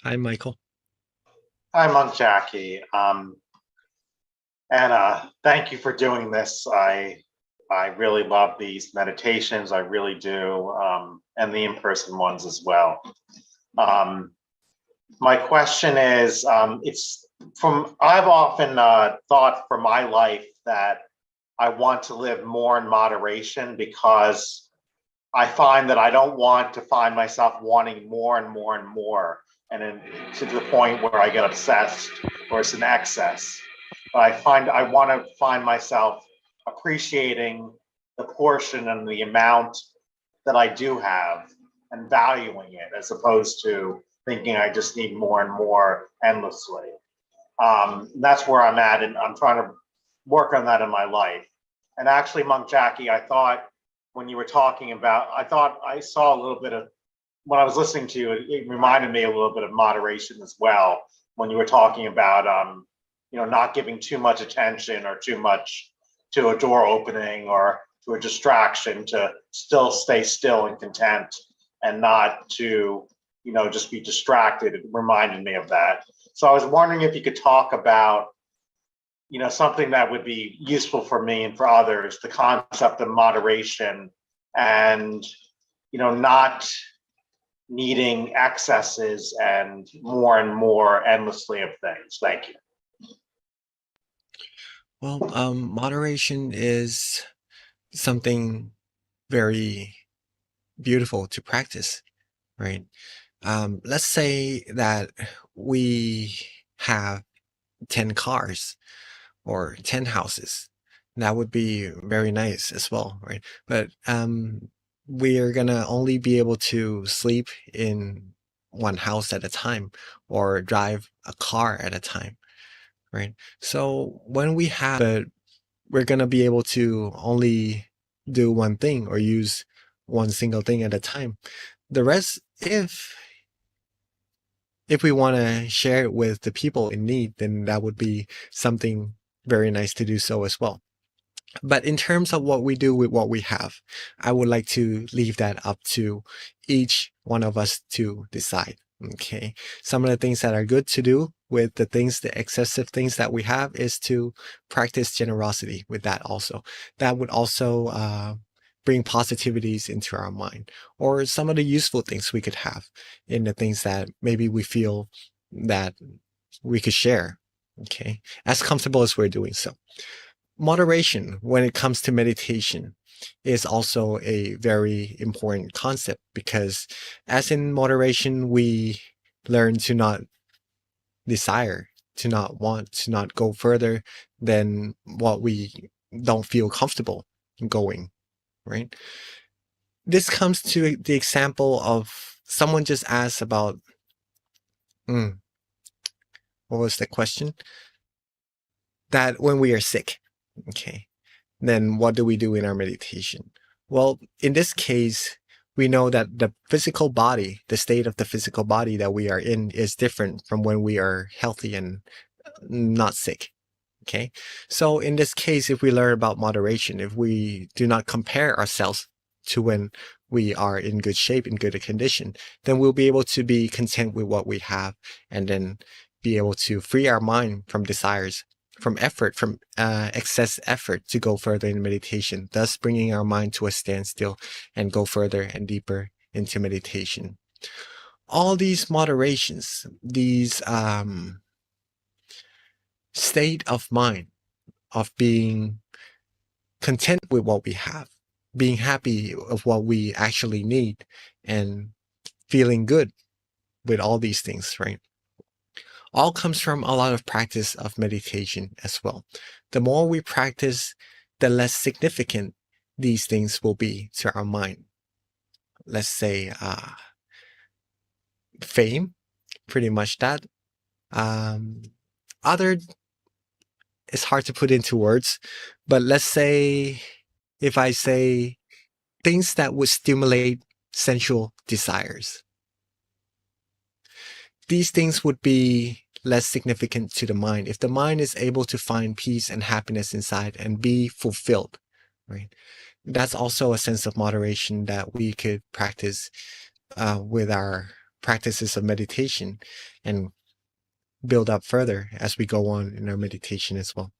Hi, Michael. Hi, Monk Jackie. And thank you for doing this. I really love these meditations. I really do, and the in-person ones as well. My question is, I've often thought for my life that I want to live more in moderation, because I find that I don't want to find myself wanting more and more and more, and then to the point where I get obsessed or it's an excess. But I want to find myself appreciating the portion and the amount that I do have and valuing it, as opposed to thinking I just need more and more endlessly. That's where I'm at, and I'm trying to work on that in my life. And actually, Monk Jackie, I thought when you were talking about, I thought I saw a little bit of, when I was listening to you, it reminded me a little bit of moderation as well, when you were talking about, not giving too much attention or too much to a door opening or to a distraction, to still stay still and content and not to, just be distracted. It reminded me of that. So I was wondering if you could talk about, something that would be useful for me and for others, the concept of moderation, and, not needing excesses and more endlessly of things. Thank you. Well, moderation is something very beautiful to practice, right? Let's say that we have 10 cars or 10 houses. That would be very nice as well, right? But we're gonna only be able to sleep in one house at a time or drive a car at a time, right? So when we have it, we're gonna be able to only do one thing or use one single thing at a time. The rest, if we want to share it with the people in need, then that would be something very nice to do so as well. But in terms of what we do with what we have, I would like to leave that up to each one of us to decide. Okay. Some of the things that are good to do with the excessive things that we have is to practice generosity with that also. That would also bring positivities into our mind, or some of the useful things we could have in the things that maybe we feel that we could share. Okay. As comfortable as we're doing so. Moderation when it comes to meditation is also a very important concept, because as in moderation, we learn to not desire, to not want, to not go further than what we don't feel comfortable going, right? This comes to the example of someone just asked about, what was the question? That when we are sick, okay, then what do we do in our meditation? Well, in this case, we know that the physical body, the state of the physical body that we are in is different from when we are healthy and not sick. Okay. So in this case, if we learn about moderation, if we do not compare ourselves to when we are in good shape, in good condition, then we'll be able to be content with what we have, and then be able to free our mind from desires, from effort, from excess effort to go further in meditation, thus bringing our mind to a standstill and go further and deeper into meditation. All these moderations, these state of mind of being content with what we have, being happy of what we actually need, and feeling good with all these things, right? All comes from a lot of practice of meditation as well. The more we practice, the less significant these things will be to our mind. Let's say fame, pretty much that. Other, it's hard to put into words, but let's say, if I say things that would stimulate sensual desires, these things would be less significant to the mind if the mind is able to find peace and happiness inside and be fulfilled, right? That's also a sense of moderation that we could practice with our practices of meditation, and build up further as we go on in our meditation as well.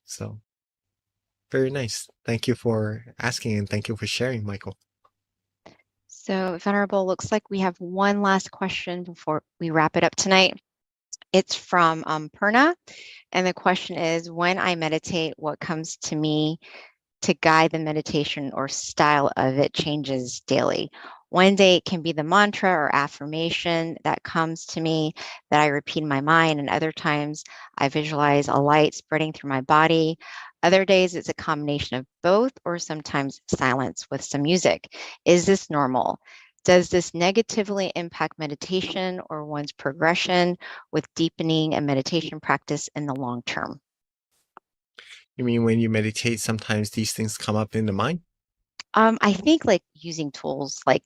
So very nice. Thank you for asking, and thank you for sharing, Michael. So, Venerable, looks like we have one last question before we wrap it up tonight. It's from Purna, and the question is, when I meditate, what comes to me to guide the meditation or style of it changes daily? One day it can be the mantra or affirmation that comes to me that I repeat in my mind, and other times I visualize a light spreading through my body. Other days it's a combination of both, or sometimes silence with some music. Is this normal? Does this negatively impact meditation or one's progression with deepening a meditation practice in the long term? You mean when you meditate, sometimes these things come up in the mind? I think like using tools like,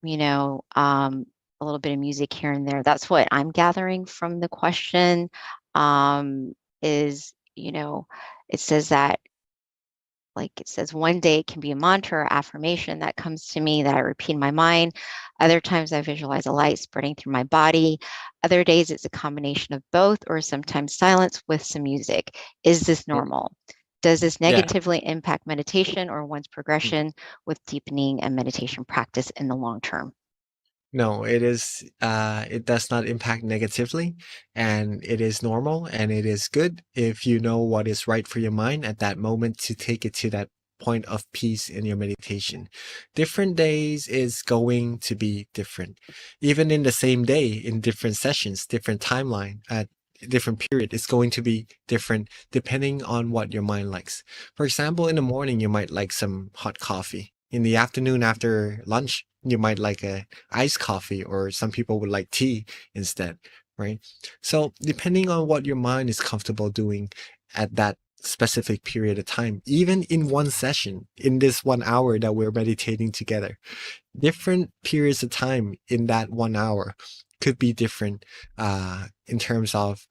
a little bit of music here and there. That's what I'm gathering from the question. Is, it says that, like it says, one day it can be a mantra or affirmation that comes to me that I repeat in my mind. Other times I visualize a light spreading through my body. Other days it's a combination of both, or sometimes silence with some music. Is this normal? Does this negatively impact meditation or one's progression with deepening a meditation practice in the long term? No, it is it does not impact negatively, and it is normal, and it is good if you know what is right for your mind at that moment to take it to that point of peace in your meditation. Different days is going to be different. Even in the same day, in different sessions, different timeline, at different period, it's going to be different depending on what your mind likes. For example, in the morning, you might like some hot coffee. In the afternoon after lunch, you might like a iced coffee, or some people would like tea instead, right? So depending on what your mind is comfortable doing at that specific period of time, even in one session, in this 1 hour that we're meditating together, different periods of time in that 1 hour could be different in terms of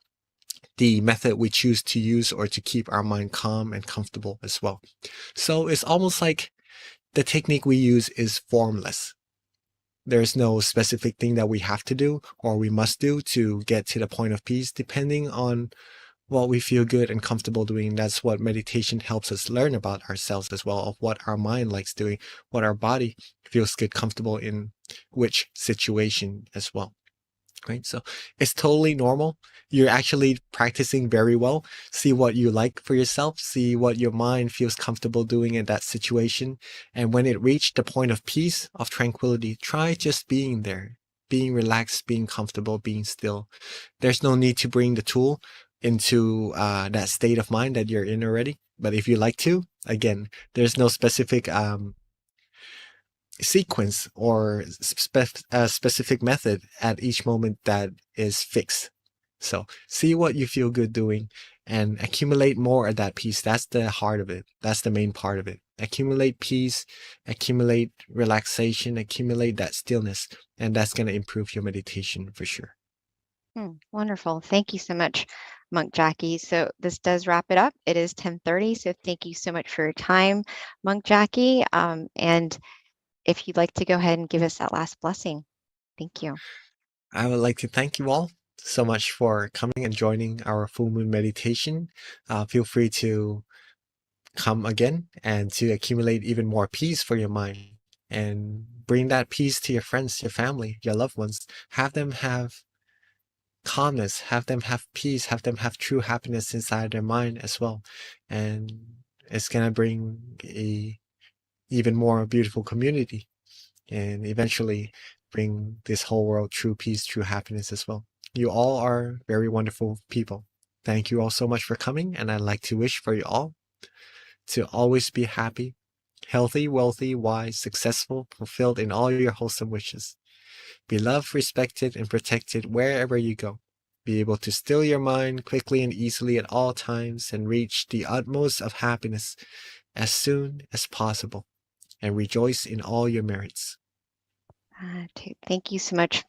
the method we choose to use or to keep our mind calm and comfortable as well. So it's almost like the technique we use is formless. There's no specific thing that we have to do or we must do to get to the point of peace, depending on what we feel good and comfortable doing. That's what meditation helps us learn about ourselves as well, of what our mind likes doing, what our body feels good, comfortable in which situation as well. Right? So it's totally normal. You're actually practicing very well. See what you like for yourself. See what your mind feels comfortable doing in that situation. And when it reached the point of peace, of tranquility, try just being there, being relaxed, being comfortable, being still. There's no need to bring the tool into that state of mind that you're in already. But if you like to, again, there's no specific sequence or specific method at each moment that is fixed. So see what you feel good doing and accumulate more of that peace. That's the heart of it. That's the main part of it. Accumulate peace, accumulate relaxation, accumulate that stillness, and that's going to improve your meditation for sure. Wonderful. Thank you so much, Monk Jackie. So this does wrap it up. It is 10:30. So thank you so much for your time, Monk Jackie. And if you'd like to go ahead and give us that last blessing. Thank you. I would like to thank you all so much for coming and joining our full moon meditation. Feel free to come again and to accumulate even more peace for your mind and bring that peace to your friends, your family, your loved ones. Have them have calmness, have them have peace, have them have true happiness inside their mind as well. And it's going to bring a even more beautiful community and eventually bring this whole world true peace, true happiness as well. You all are very wonderful people. Thank you all so much for coming, and I'd like to wish for you all to always be happy, healthy, wealthy, wise, successful, fulfilled in all your wholesome wishes. Be loved, respected, and protected wherever you go. Be able to still your mind quickly and easily at all times and reach the utmost of happiness as soon as possible, and rejoice in all your merits. Thank you so much,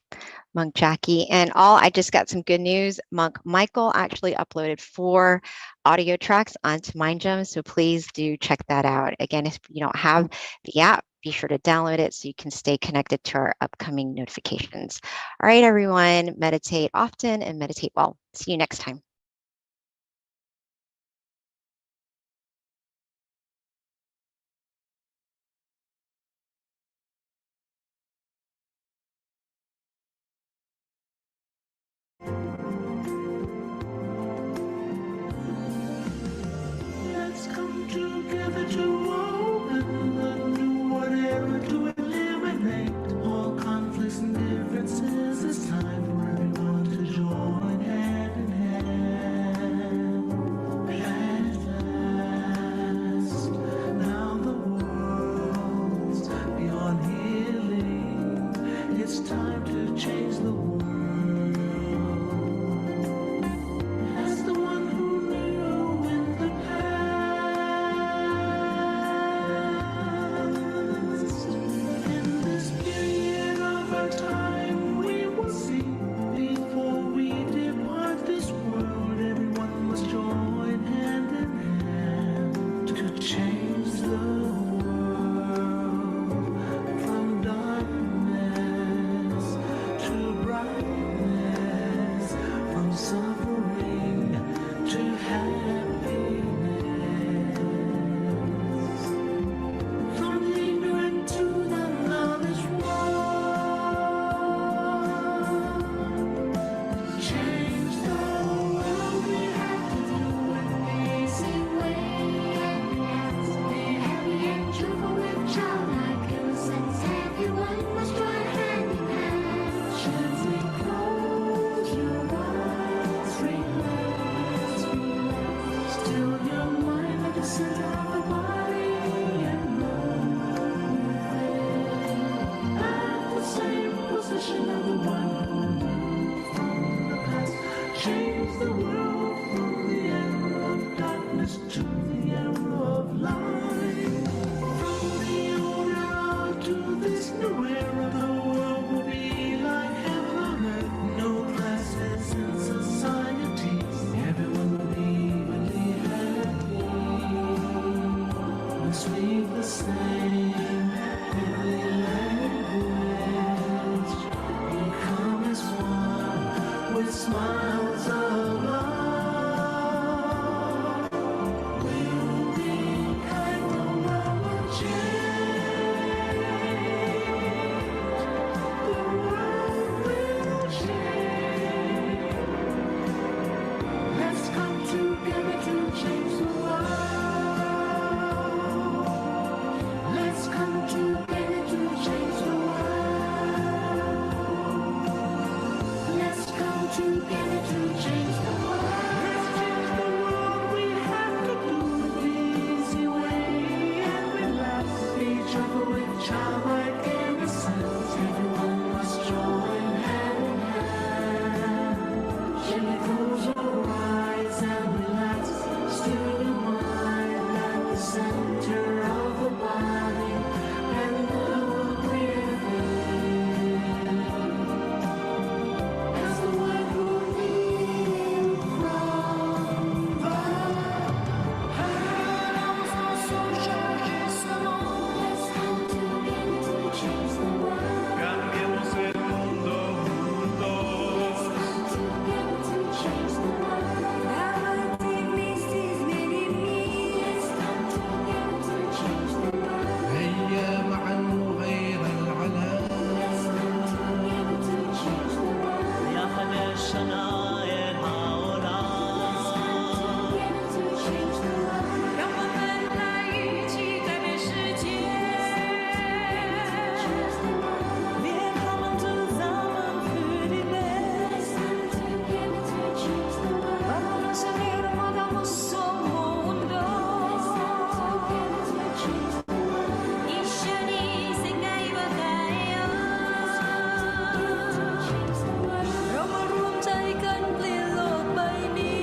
Monk Jackie. And I just got some good news. Monk Michael actually uploaded 4 audio tracks onto MindGem, so please do check that out. Again, if you don't have the app, be sure to download it so you can stay connected to our upcoming notifications. All right, everyone, meditate often and meditate well. See you next time. Let's come together to open and do whatever to eliminate all conflicts and differences. It's time for everyone to join hand in hand. Plan fast. Now the world's beyond healing. It's time to change the world. As the one who knew in the past, in this period of our time, we will see before we depart this world. Everyone must join hand in hand to change the world from darkness to brightness, from suffering to happiness, from ignorant to the knowledge one. speak the same holy language. Become as one with smiles of love. We'll be kind, the world will change. The world will change. Let's come together to change the world. Let's come together to change the world. Let's come together to change the world. Let's change the world. We have to do it the easy way and relax each other with childlike innocence. Everyone must join hand in hand. Gently close your eyes and relax. Still your mind at the center of the body and look within. As the word will in from the heart of social justement. Let's come together to change the world. Cambiemos el mundo juntos. Let's come together to change the world. Let's come together to change the world. هيا معا نغير العالم. Let's come together to change the world. يا خلي الشناير هؤلاء Let's come together to change the world. 让我们来一起改变世界。Wir kommen zusammen für die Welt. Let's come together to change the world. Vamos a ver podamos mundo. Let's come together to change the world. 一緒に世界を変えよう Change the world. เรามารวมใจกันเปลี่ยนโลกใบนี้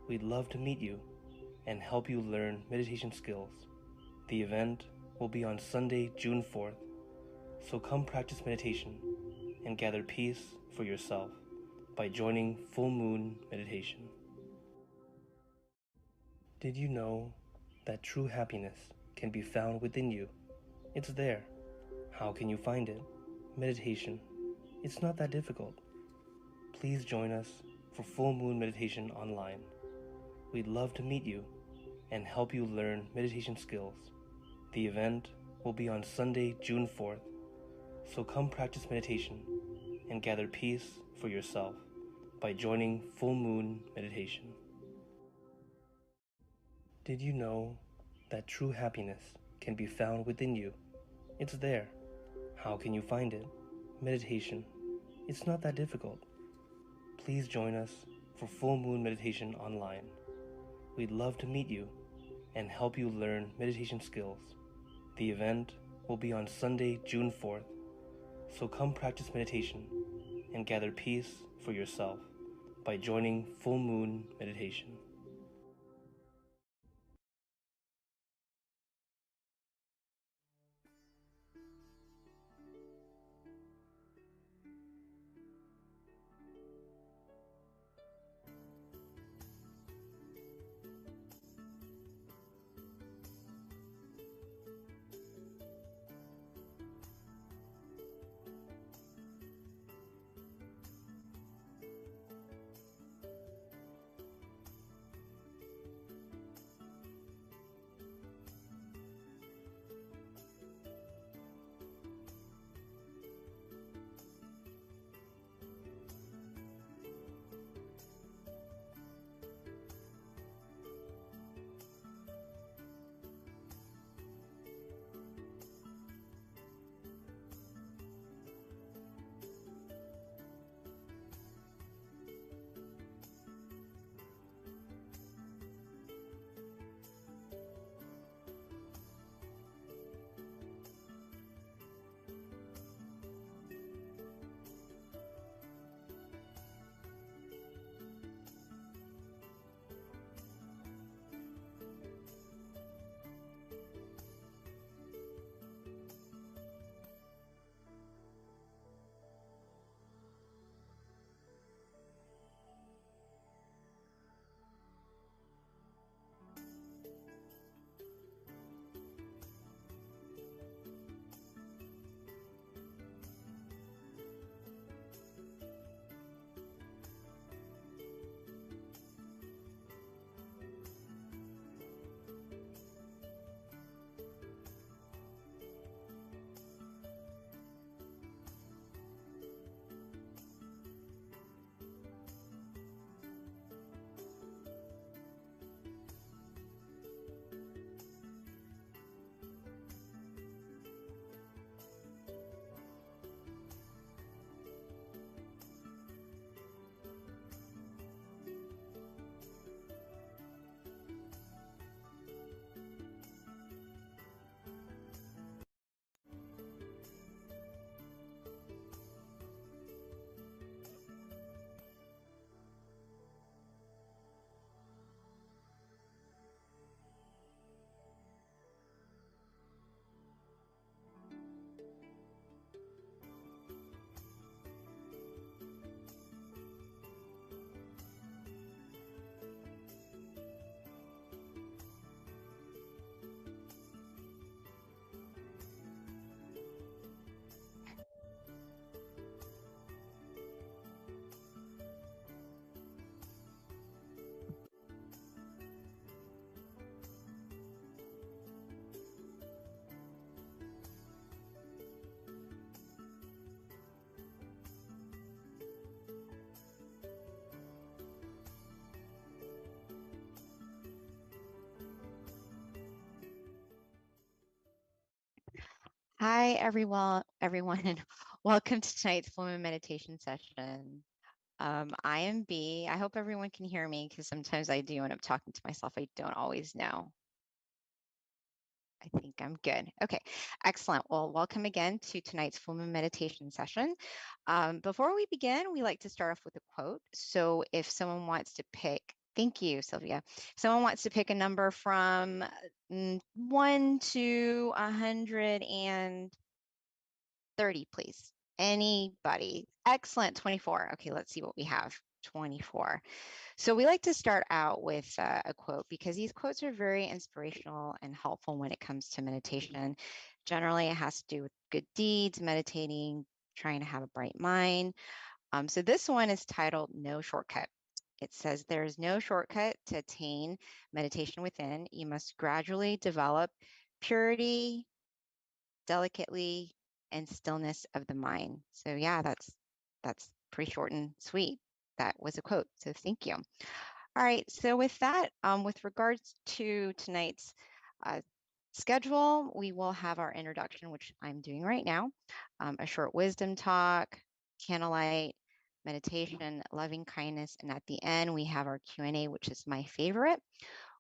We'd love to meet you and help you learn meditation skills. The event will be on Sunday, June 4th, so come practice meditation and gather peace for yourself by joining Full Moon Meditation. Did you know that true happiness can be found within you? It's there. How can you find it? Meditation. It's not that difficult. Please join us for Full Moon Meditation online. We'd love to meet you and help you learn meditation skills. The event will be on Sunday, June 4th, so come practice meditation and gather peace for yourself by joining Full Moon Meditation. Did you know that true happiness can be found within you? It's there. How can you find it? Meditation. It's not that difficult. Please join us for Full Moon Meditation online. We'd love to meet you and help you learn meditation skills. The event will be on Sunday, June 4th, so come practice meditation and gather peace for yourself by joining Full Moon Meditation. Did you know that true happiness can be found within you? It's there. How can you find it? Meditation. It's not that difficult. Please join us for Full Moon Meditation online. We'd love to meet you and help you learn meditation skills. The event will be on Sunday, June 4th, so come practice meditation and gather peace for yourself by joining Full Moon Meditation. Did you know that true happiness can be found within you? It's there. How can you find it? Meditation. It's not that difficult. Please join us for Full Moon Meditation online. We'd love to meet you and help you learn meditation skills. The event will be on Sunday, June 4th, so come practice meditation and gather peace for yourself by joining Full Moon Meditation. Hi, everyone, and welcome to tonight's full moon meditation session. I am B. I hope everyone can hear me because sometimes I do end up talking to myself. I don't always know. I think I'm good. Okay, excellent. Well, welcome again to tonight's full moon meditation session. Before we begin, we like to start off with a quote. So if someone wants to pick, thank you, Sylvia. If someone wants to pick a number from 1 to 130, please. Anybody? Excellent. 24. Okay, let's see what we have. 24. So we like to start out with a quote because these quotes are very inspirational and helpful when it comes to meditation. Generally, it has to do with good deeds, meditating, trying to have a bright mind. So this one is titled No Shortcut. It says there is no shortcut to attain meditation within. You must gradually develop purity, delicately, and stillness of the mind. So yeah, that's pretty short and sweet. That was a quote. So thank you. All right. So with that, with regards to tonight's schedule, we will have our introduction, which I'm doing right now, a short wisdom talk, candlelight, meditation, loving kindness, and at the end we have our Q&A, which is my favorite.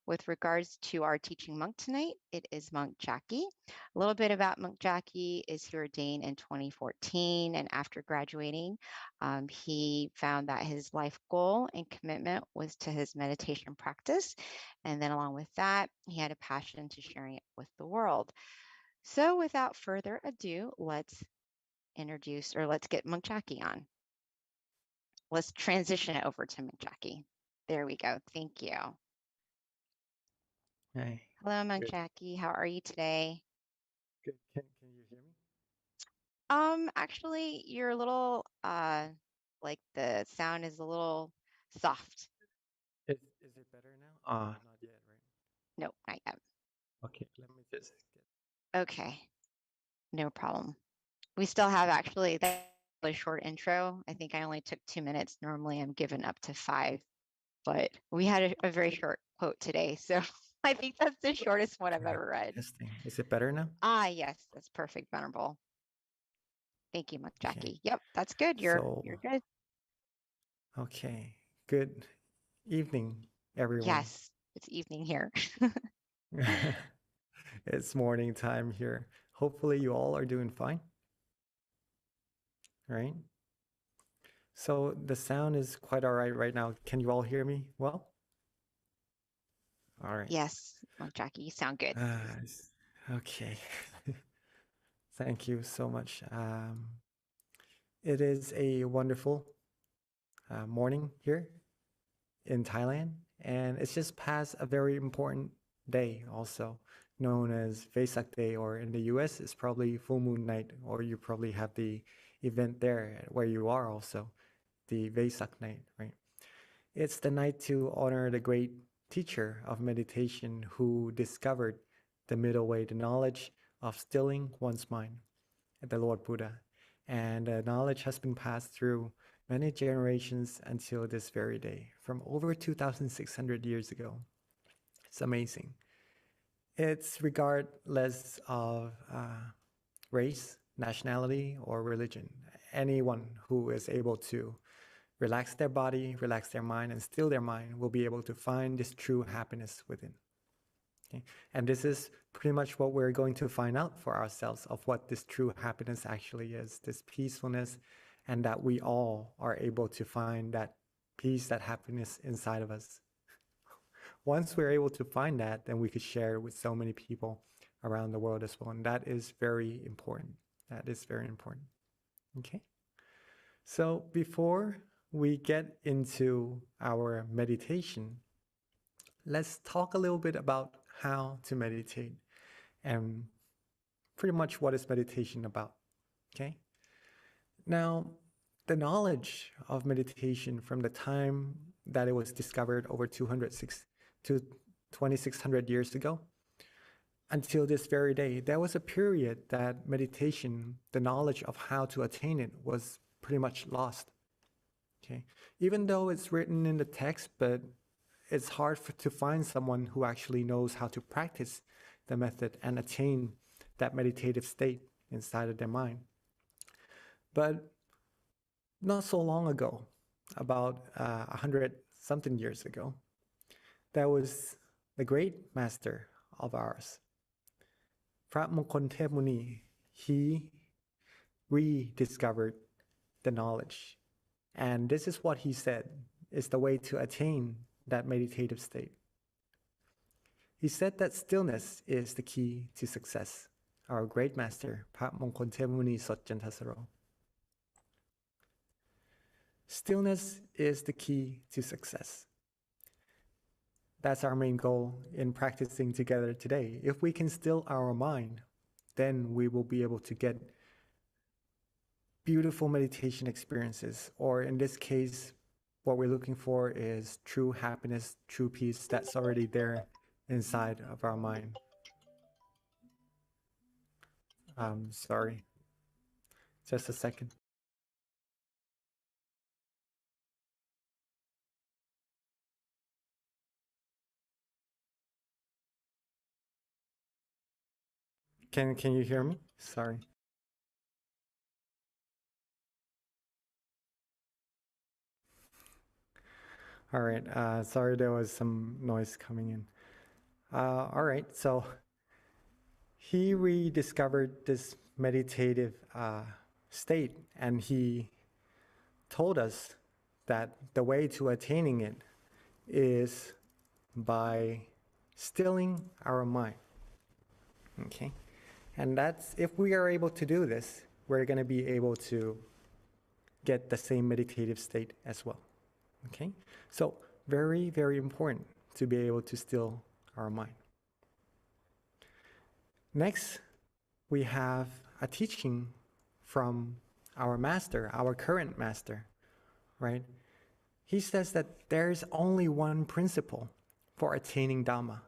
With regards to our teaching monk tonight, it is Monk Jackie. A little bit about Monk Jackie is he ordained in 2014, and after graduating, he found that his life goal and commitment was to his meditation practice. And then along with that, he had a passion to sharing it with the world. So without further ado, let's get Monk Jackie on. Let's transition it over to Monk Jackie. There we go. Thank you. Hey, Hello, Monk good. Jackie. How are you today? Good. Can you hear me? Actually, you're a little like the sound is a little soft. Is it better now? Not yet, right? Nope, not yet. Okay, let me just get. Okay, no problem. We still have actually that a short intro. I think I only took 2 minutes. Normally I'm given up to 5, but we had a very short quote today. So I think that's the shortest one I've Okay, ever read. testing. Is it better now? Ah, yes, that's perfect, Venerable. Thank you, Monk Okay. Jackie. Yep, that's good. You're good. Okay. Good evening, everyone. Yes, it's evening here. It's morning time here. Hopefully you all are doing fine. Right? So the sound is quite all right now. Can you all hear me well? All right. Yes, Monk Jackie, you sound good. Okay. Thank you so much. It is a wonderful morning here in Thailand, and it's just past a very important day also, known as Vesak Day, or in the US, it's probably full moon night, or you probably have the event there where you are also, the Vesak night, right? It's the night to honor the great teacher of meditation who discovered the middle way, the knowledge of stilling one's mind, the Lord Buddha. And the knowledge has been passed through many generations until this very day, from over 2,600 years ago. It's amazing. It's regardless of race, nationality, or religion. Anyone who is able to relax their body, relax their mind, and still their mind will be able to find this true happiness within. Okay? And this is pretty much what we're going to find out for ourselves of what this true happiness actually is, this peacefulness, and that we all are able to find that peace, that happiness inside of us. Once we're able to find that, then we could share it with so many people around the world as well. And that is very important. That is very important. Okay. So before we get into our meditation, let's talk a little bit about how to meditate and pretty much what is meditation about. Okay. Now, the knowledge of meditation from the time that it was discovered over 2,600 years ago until this very day, there was a period that meditation, the knowledge of how to attain it, was pretty much lost. Okay, even though it's written in the text, but it's hard to find someone who actually knows how to practice the method and attain that meditative state inside of their mind. But not so long ago, about 100-something years ago, there was the great master of ours, Prat Mongkol Thep Muni. He rediscovered the knowledge. And this is what he said is the way to attain that meditative state. He said that stillness is the key to success. Our great master, Prat Mongkol Thep Muni Sotjantasaro. Stillness is the key to success. That's our main goal in practicing together today. If we can still our mind, then we will be able to get beautiful meditation experiences, or in this case, what we're looking for is true happiness, true peace that's already there inside of our mind. Sorry, just a second. Can you hear me? Sorry. All right, sorry there was some noise coming in. All right, so he rediscovered this meditative state, and he told us that the way to attaining it is by stilling our mind. Okay, and that's, if we are able to do this, we're going to be able to get the same meditative state as well. Okay, so very, very important to be able to still our mind. Next, we have a teaching from our master, our current master, right? He says that there is only one principle for attaining Dhamma.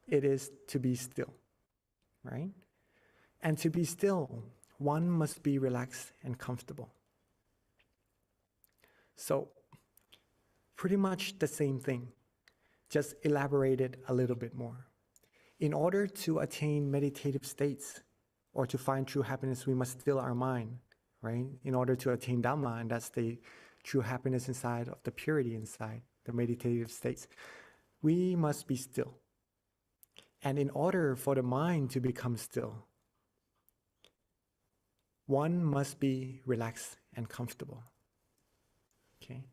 It is to be still, right? And to be still, one must be relaxed and comfortable. So, pretty much the same thing, just elaborated a little bit more. In order to attain meditative states or to find true happiness, we must still our mind, right? In order to attain Dhamma, and that's the true happiness inside of the purity inside, the meditative states, we must be still. And in order for the mind to become still, one must be relaxed and comfortable. Okay?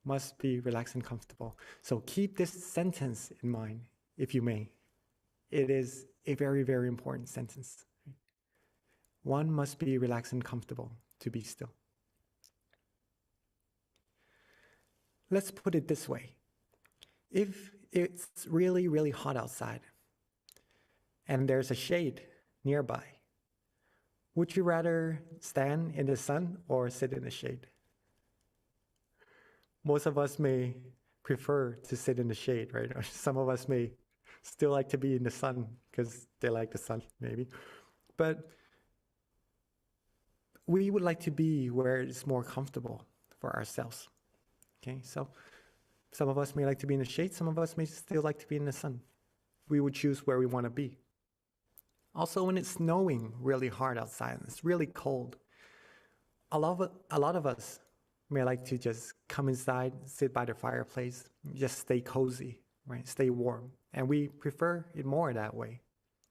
Must be relaxed and comfortable. So keep this sentence in mind, if you may. It is a very, very important sentence. One must be relaxed and comfortable to be still. Let's put it this way. If it's really, really hot outside and there's a shade nearby, would you rather stand in the sun or sit in the shade? Most of us may prefer to sit in the shade, right? Or some of us may still like to be in the sun because they like the sun, maybe. But we would like to be where it's more comfortable for ourselves. Okay, so some of us may like to be in the shade, some of us may still like to be in the sun. We would choose where we want to be. Also, when it's snowing really hard outside and it's really cold, a lot of us may like to just come inside, sit by the fireplace, just stay cozy, right? Stay warm. And we prefer it more that way,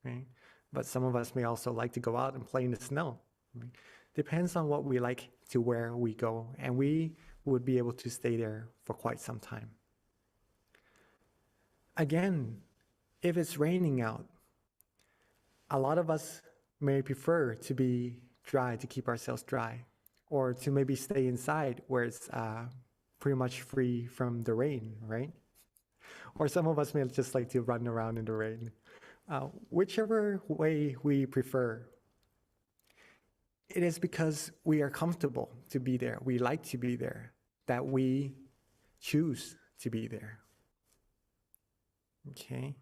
right? But some of us may also like to go out and play in the snow. Right? Depends on what we like to where we go, and we would be able to stay there for quite some time. Again, if it's raining out, a lot of us may prefer to be dry, to keep ourselves dry, or to maybe stay inside where it's pretty much free from the rain, right? Or some of us may just like to run around in the rain. Whichever way we prefer, it is because we are comfortable to be there, we like to be there, that we choose to be there. Okay?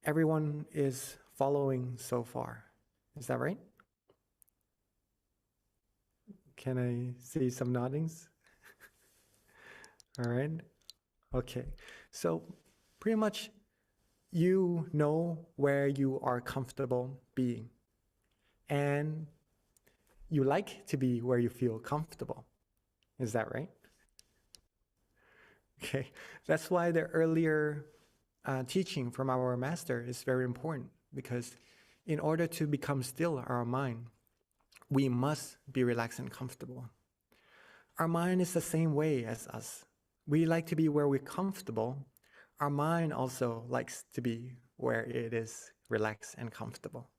Everyone is following so far. Is that right? Can I see some noddings? All right. Okay. So pretty much you know where you are comfortable being. And you like to be where you feel comfortable. Is that right? Okay, that's why the earlier teaching from our master is very important, because in order to become still our mind, we must be relaxed and comfortable. Our mind is the same way as us. We like to be where we're comfortable. Our mind also likes to be where it is relaxed and comfortable.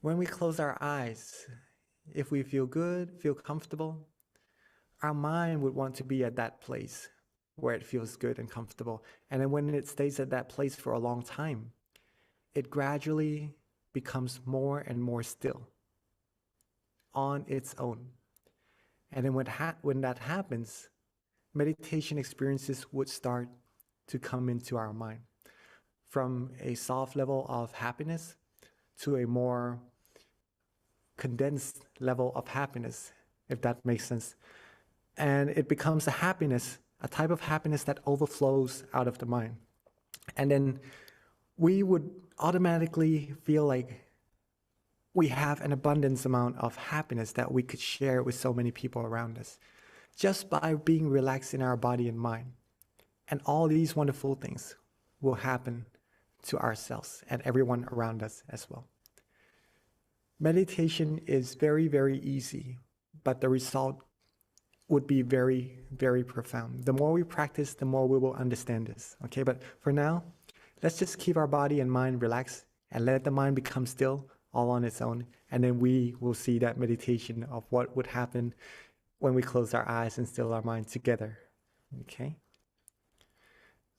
When we close our eyes, if we feel good, feel comfortable, our mind would want to be at that place where it feels good and comfortable. And then when it stays at that place for a long time, it gradually becomes more and more still on its own. And then when that happens, meditation experiences would start to come into our mind, from a soft level of happiness to a more condensed level of happiness, if that makes sense. And it becomes a happiness, a type of happiness that overflows out of the mind. And then we would automatically feel like we have an abundance amount of happiness that we could share with so many people around us, just by being relaxed in our body and mind. And all these wonderful things will happen to ourselves and everyone around us as well. Meditation is very, very easy, but the result would be very, very profound. The more we practice, the more we will understand this. Okay, but for now, let's just keep our body and mind relaxed and let the mind become still all on its own. And then we will see that meditation of what would happen when we close our eyes and still our mind together. Okay?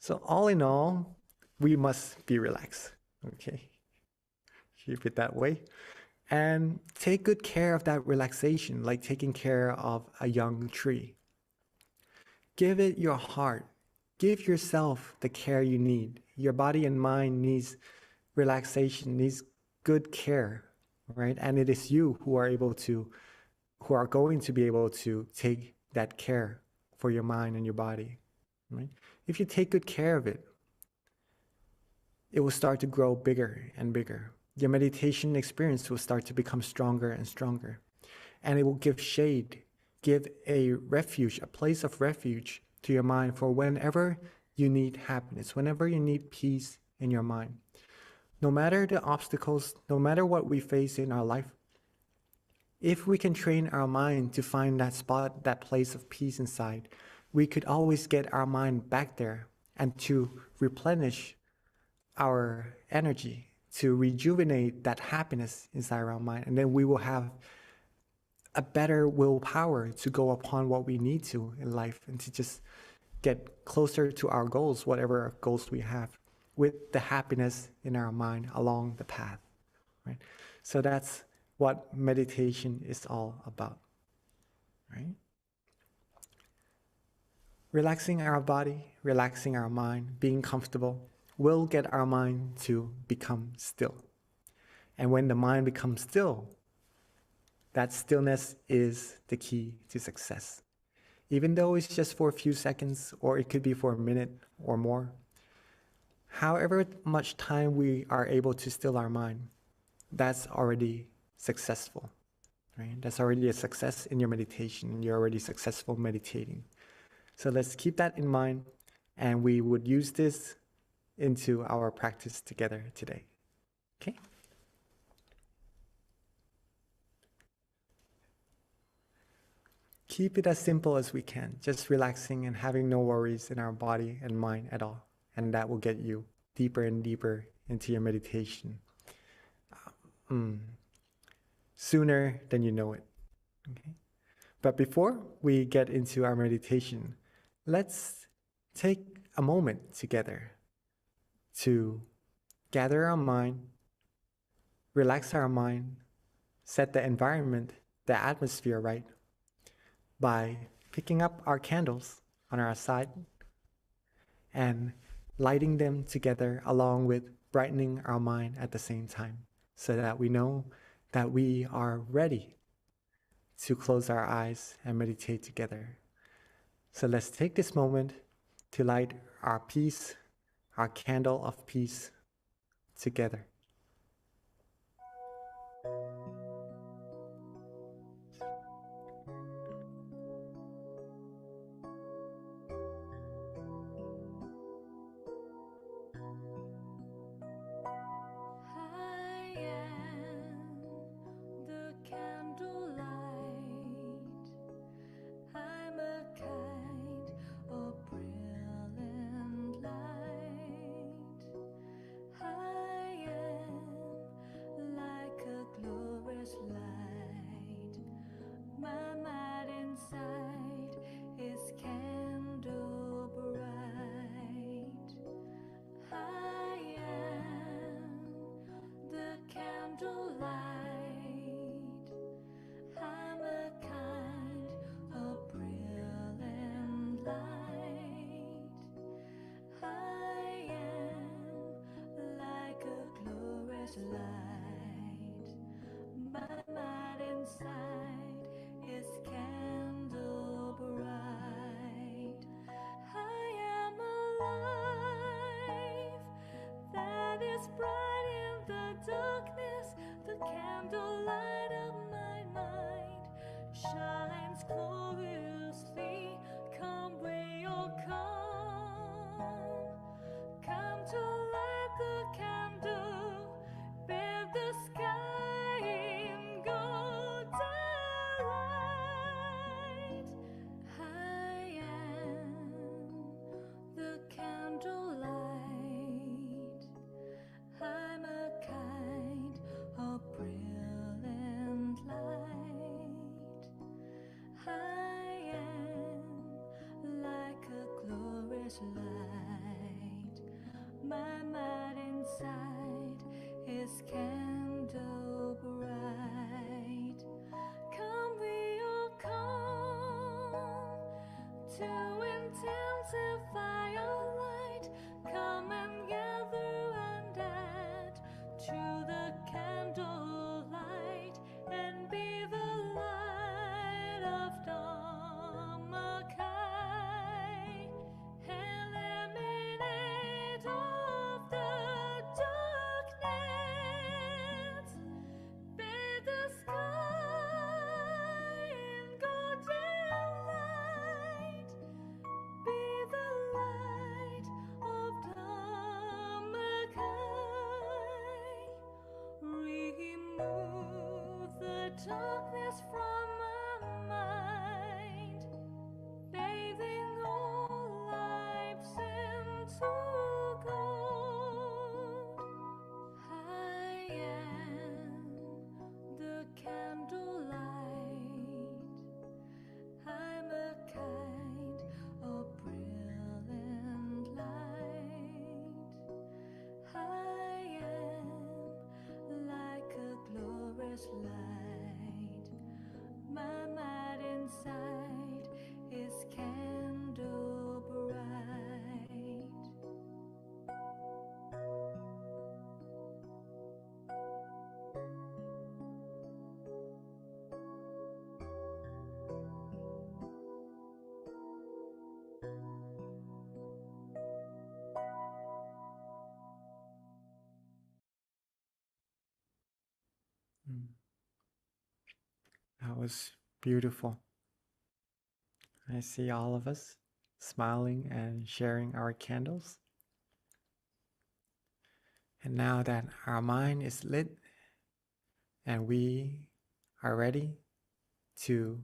So all in all, we must be relaxed. Okay? Keep it that way. And take good care of that relaxation, like taking care of a young tree. Give it your heart. Give yourself the care you need. Your body and mind needs relaxation, needs good care, right? And it is you who are going to be able to take that care for your mind and your body, right? If you take good care of it, it will start to grow bigger and bigger. Your meditation experience will start to become stronger and stronger. And it will give shade, give a refuge, a place of refuge to your mind for whenever you need happiness, whenever you need peace in your mind. No matter the obstacles, no matter what we face in our life, if we can train our mind to find that spot, that place of peace inside, we could always get our mind back there and to replenish our energy, to rejuvenate that happiness inside our mind. And then we will have a better willpower to go upon what we need to in life and to just get closer to our goals, whatever goals we have, with the happiness in our mind along the path, right? So that's what meditation is all about, right? Relaxing our body, relaxing our mind, being comfortable will get our mind to become still. And when the mind becomes still, that stillness is the key to success. Even though it's just for a few seconds, or it could be for a minute or more, however much time we are able to still our mind, that's already successful, right? That's already a success in your meditation. You're already successful meditating. So let's keep that in mind, and we would use this into our practice together today. Okay? Keep it as simple as we can, just relaxing and having no worries in our body and mind at all. And that will get you deeper and deeper into your meditation sooner than you know it. Okay? But before we get into our meditation, let's take a moment together to gather our mind, relax our mind, set the environment, the atmosphere right by picking up our candles on our side and lighting them together along with brightening our mind at the same time, so that we know that we are ready to close our eyes and meditate together. So let's take this moment to light our peace, our candle of peace together. is bright in the darkness. The candlelight of my mind shines gloriously. Come where you'll come. Come to light the candle. Bear the sky in golden light. I am the candlelight. I'm a kind of brilliant light. I am like a glorious light. My mind inside is candle bright. Come we all come to intensify our light. Come and gather and add to the candlelight and be the light of Dhammakai. Eliminate of the darkness. Bathe the sky in golden light. Be the light of Dhammakai. Remove the darkness from my mind, bathing all lives into gold. I am the candlelight. I'm a kind of brilliant light. I am like a glorious light. My mind inside is candle bright. Mm. That was beautiful. I see all of us smiling and sharing our candles. And now that our mind is lit and we are ready to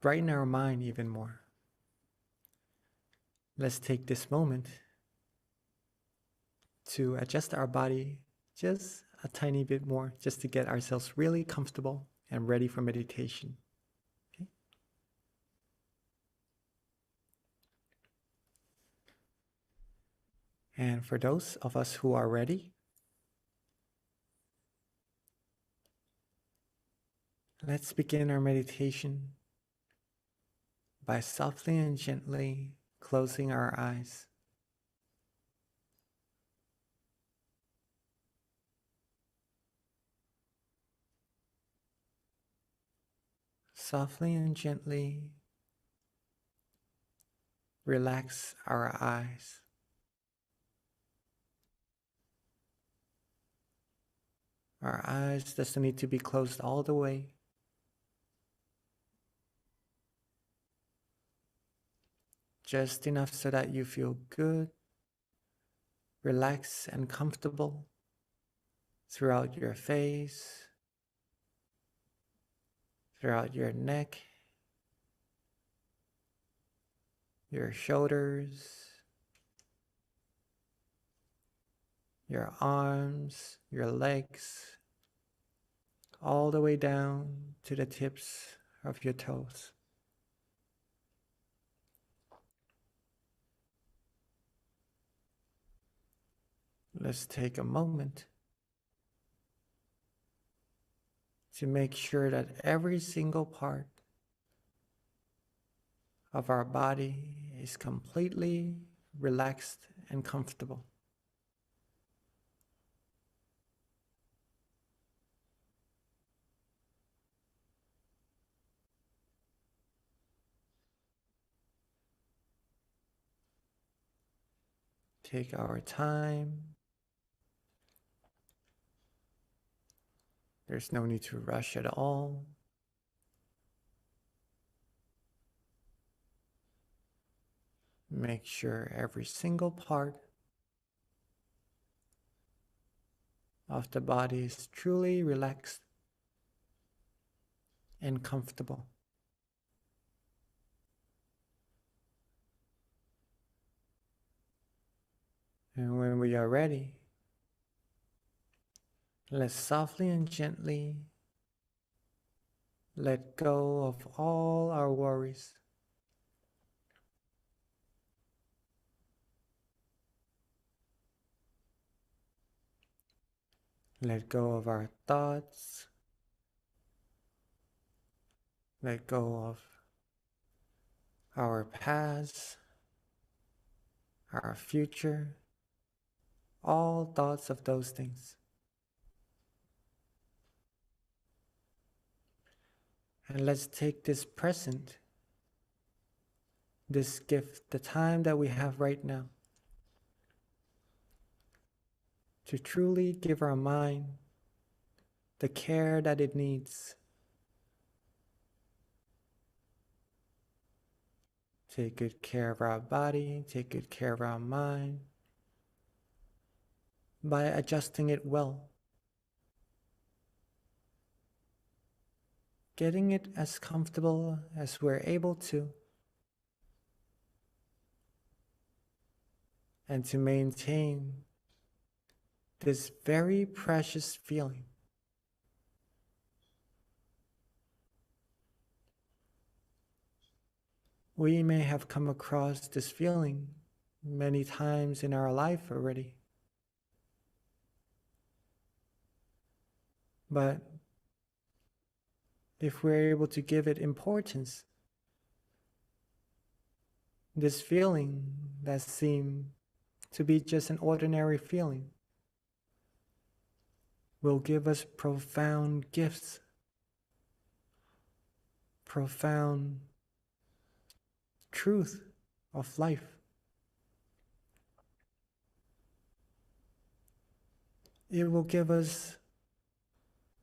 brighten our mind even more, let's take this moment to adjust our body just a tiny bit more, just to get ourselves really comfortable and ready for meditation. Okay? And for those of us who are ready, let's begin our meditation by softly and gently closing our eyes. Softly and gently relax our eyes. Our eyes doesn't need to be closed all the way. Just enough so that you feel good, relaxed and comfortable throughout your face, throughout your neck, your shoulders, your arms, your legs, all the way down to the tips of your toes. Let's take a moment to make sure that every single part of our body is completely relaxed and comfortable. Take our time There's no need to rush at all. Make sure every single part of the body is truly relaxed and comfortable. And when we are ready, let's softly and gently let go of all our worries. Let go of our thoughts. Let go of our past, our future, all thoughts of those things. And let's take this present, this gift, the time that we have right now, to truly give our mind the care that it needs. Take good care of our body, take good care of our mind by adjusting it well. Getting it as comfortable as we're able to, and to maintain this very precious feeling. We may have come across this feeling many times in our life already, but if we're able to give it importance, this feeling that seemed to be just an ordinary feeling will give us profound gifts, profound truth of life. It will give us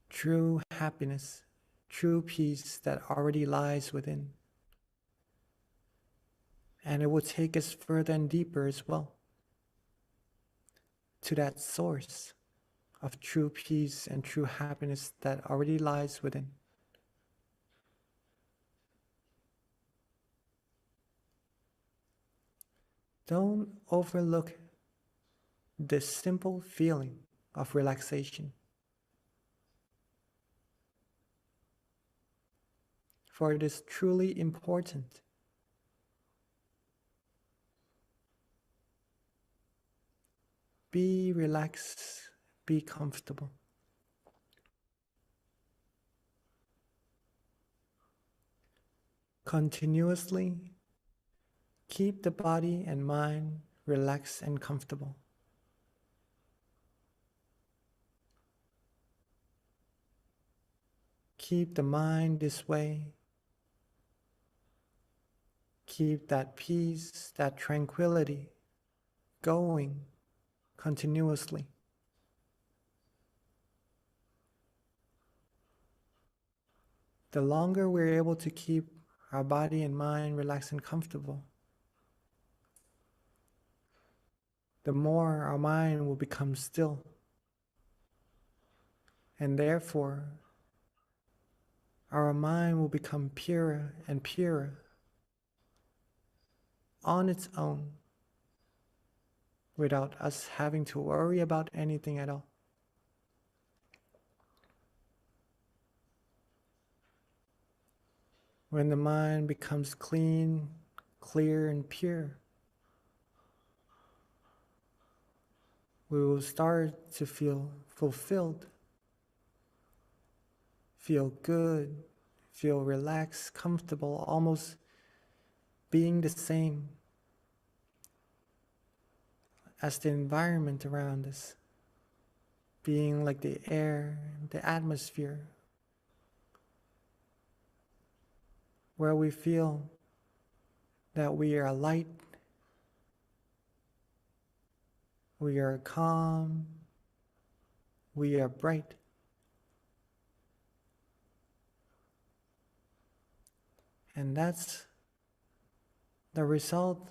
true happiness, true peace that already lies within. And it will take us further and deeper as well to that source of true peace and true happiness that already lies within. Don't overlook this simple feeling of relaxation, for it is truly important. Be relaxed, be comfortable. Continuously keep the body and mind relaxed and comfortable. Keep the mind this way. Keep that peace, that tranquility going continuously. The longer we're able to keep our body and mind relaxed and comfortable, the more our mind will become still. And therefore, our mind will become purer and purer on its own, without us having to worry about anything at all. When the mind becomes clean, clear, and pure, we will start to feel fulfilled, feel good, feel relaxed, comfortable, almost being the same as the environment around us, being like the air, the atmosphere, where we feel that we are light, we are calm, we are bright. And that's the result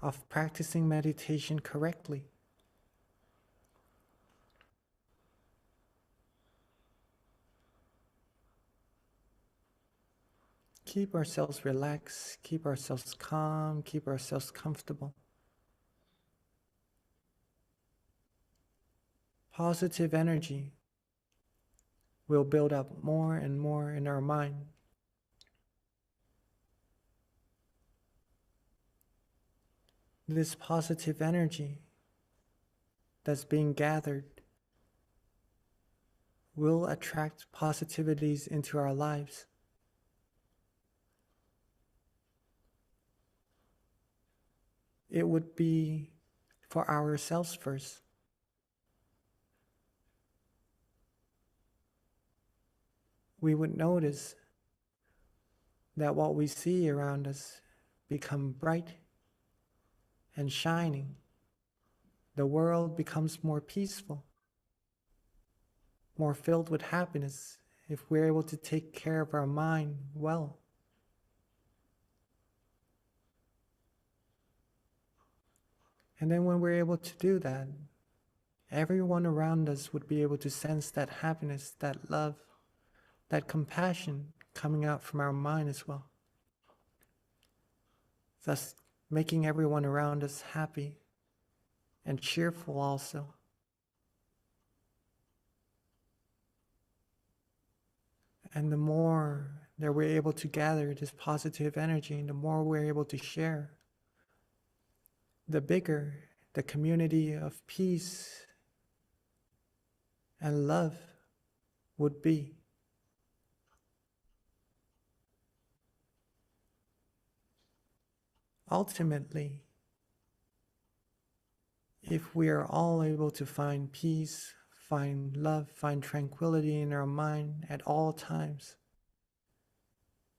of practicing meditation correctly. Keep ourselves relaxed, keep ourselves calm, keep ourselves comfortable. Positive energy will build up more and more in our mind. This positive energy that's being gathered will attract positivities into our lives. It would be for ourselves first. We would notice that what we see around us become bright and shining. The world becomes more peaceful, more filled with happiness if we're able to take care of our mind well. And then when we're able to do that, everyone around us would be able to sense that happiness, that love, that compassion coming out from our mind as well. Thus making everyone around us happy and cheerful also. And the more that we're able to gather this positive energy, and the more we're able to share, the bigger the community of peace and love would be. Ultimately, if we are all able to find peace, find love, find tranquility in our mind at all times,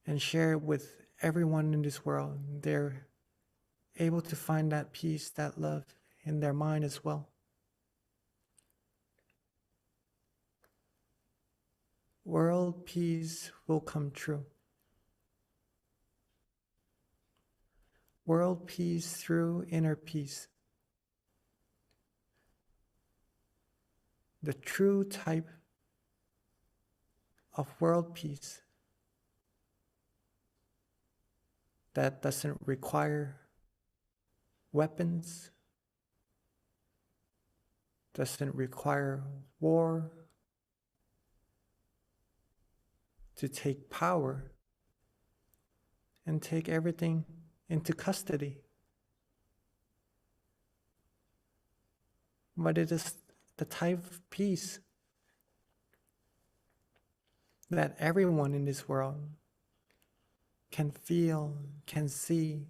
and share it with everyone in this world, they're able to find that peace, that love in their mind as well. World peace will come true. World peace through inner peace. The true type of world peace that doesn't require weapons, doesn't require war to take power and take everything into custody. But it is the type of peace that everyone in this world can feel, can see,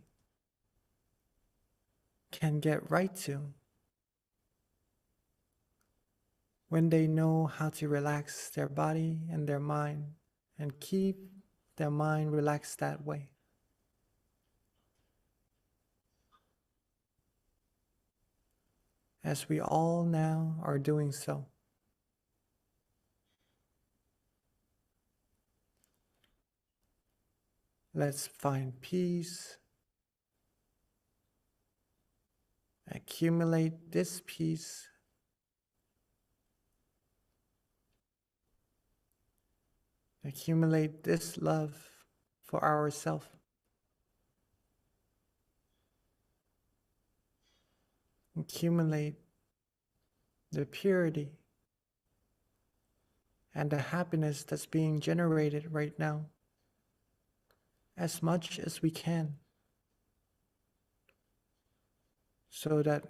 can get right to when they know how to relax their body and their mind and keep their mind relaxed that way. As we all now are doing so. Let's find peace, accumulate this peace, accumulate this love for ourselves. Accumulate the purity and the happiness that's being generated right now as much as we can, so that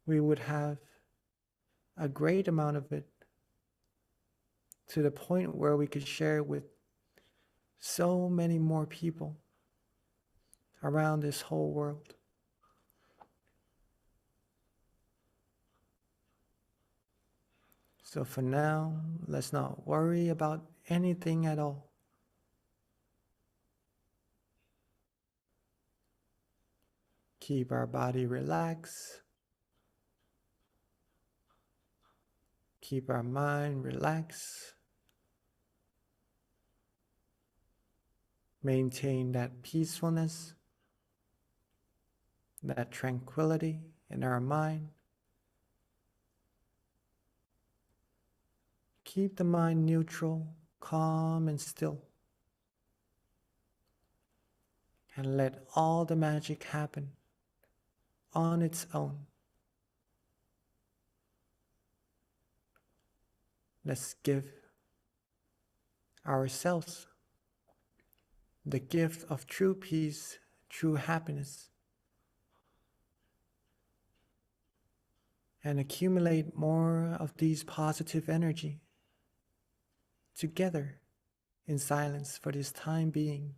we would have a great amount of it to the point where we could share it with so many more people around this whole world. So for now, let's not worry about anything at all. Keep our body relaxed. Keep our mind relaxed. Maintain that peacefulness, that tranquility in our mind. Keep the mind neutral, calm, and still. And let all the magic happen on its own. Let's give ourselves the gift of true peace, true happiness, and accumulate more of these positive energy together in silence for this time being.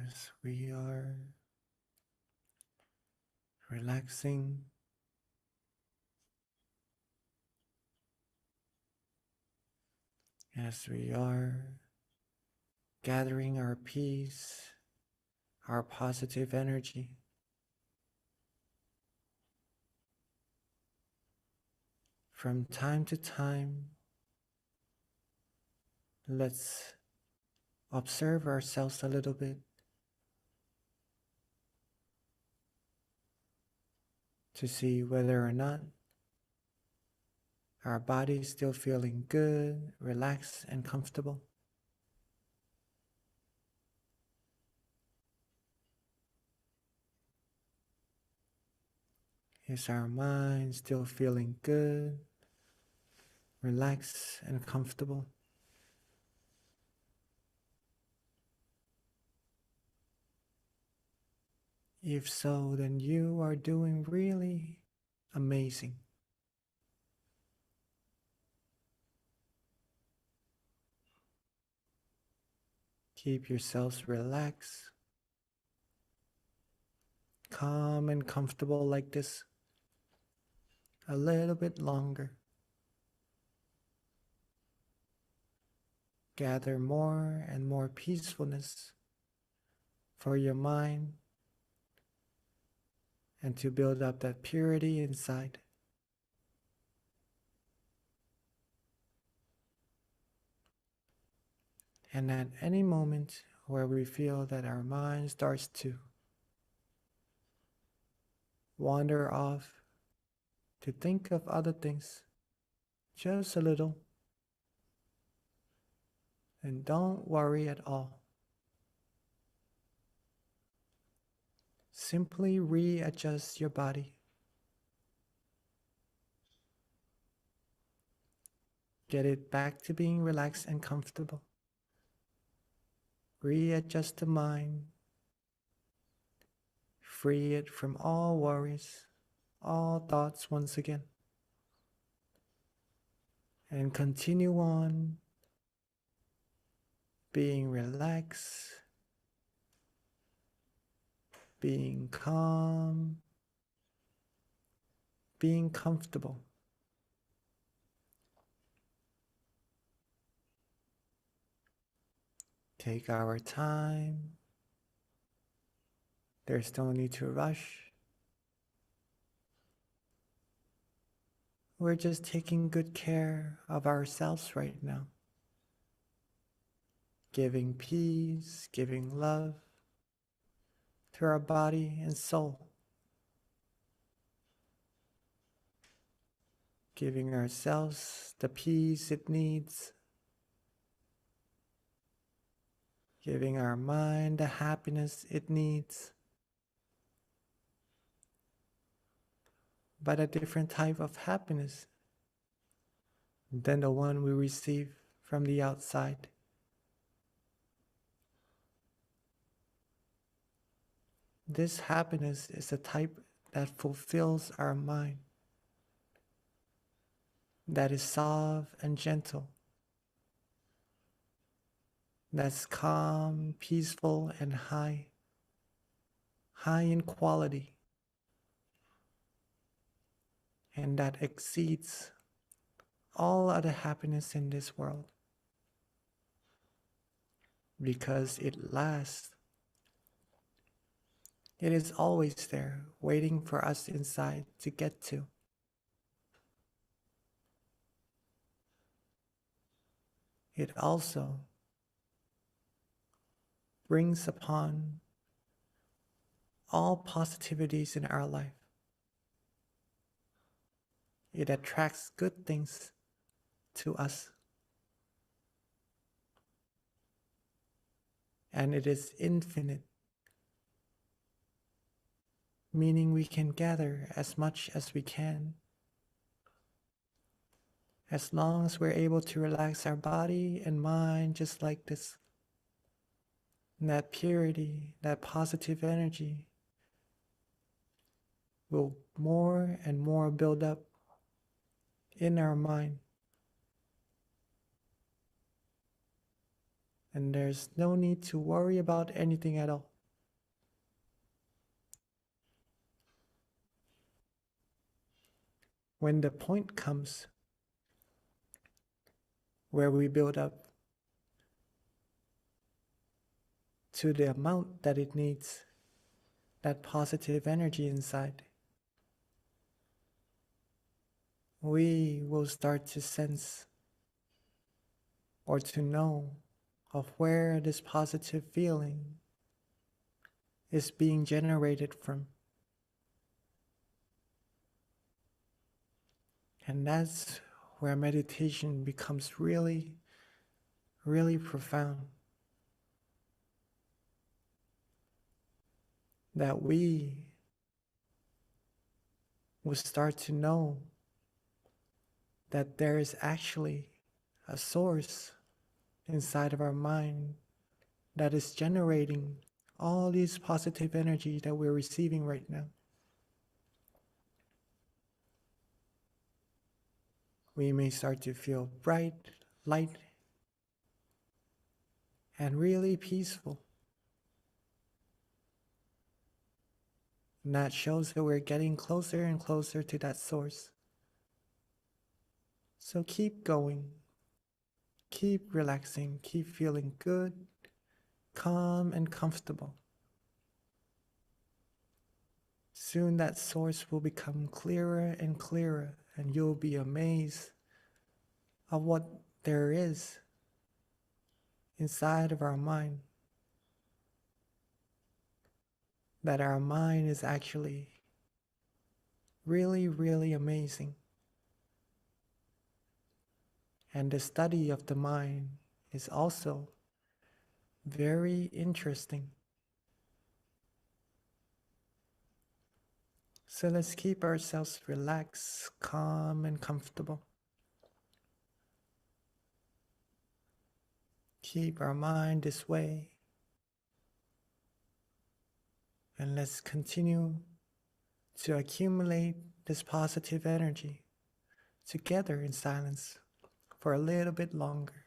as we are relaxing, as we are gathering our peace, our positive energy, from time to time, let's observe ourselves a little bit to see whether or not our body is still feeling good, relaxed, and comfortable. Is our mind still feeling good, relaxed, and comfortable? If so, then you are doing really amazing. Keep yourselves relaxed, calm, and comfortable like this a little bit longer. Gather more and more peacefulness for your mind and to build up that purity inside. And at any moment where we feel that our mind starts to wander off to think of other things just a little, and don't worry at all. Simply readjust your body. Get it back to being relaxed and comfortable. Readjust the mind. Free it from all worries, all thoughts once again. And continue on being relaxed, being calm, being comfortable. Take our time. There's no need to rush. We're just taking good care of ourselves right now. Giving peace, giving love to our body and soul. Giving ourselves the peace it needs. Giving our mind the happiness it needs. But a different type of happiness than the one we receive from the outside. This happiness is a type that fulfills our mind, that is soft and gentle, that's calm, peaceful, and high in quality, and that exceeds all other happiness in this world, because it lasts. It is always there, waiting for us inside to get to. It also brings upon all positivities in our life. It attracts good things to us. And it is infinite, meaning we can gather as much as we can, as long as we're able to relax our body and mind just like this. And that purity, that positive energy will more and more build up in our mind. And there's no need to worry about anything at all. when the point comes where we build up to the amount that it needs, that positive energy inside, we will start to sense or to know of where this positive feeling is being generated from. And that's where meditation becomes really, really profound. That we will start to know that there is actually a source inside of our mind that is generating all these positive energy that we're receiving right now. We may start to feel bright, light, and really peaceful. And that shows that we're getting closer and closer to that source. So keep going, keep relaxing, keep feeling good, calm, and comfortable. Soon that source will become clearer and clearer, and you'll be amazed of what there is inside of our mind. That our mind is actually really, really amazing. And the study of the mind is also very interesting. So let's keep ourselves relaxed, calm, and comfortable. Keep our mind this way. And let's continue to accumulate this positive energy together in silence for a little bit longer.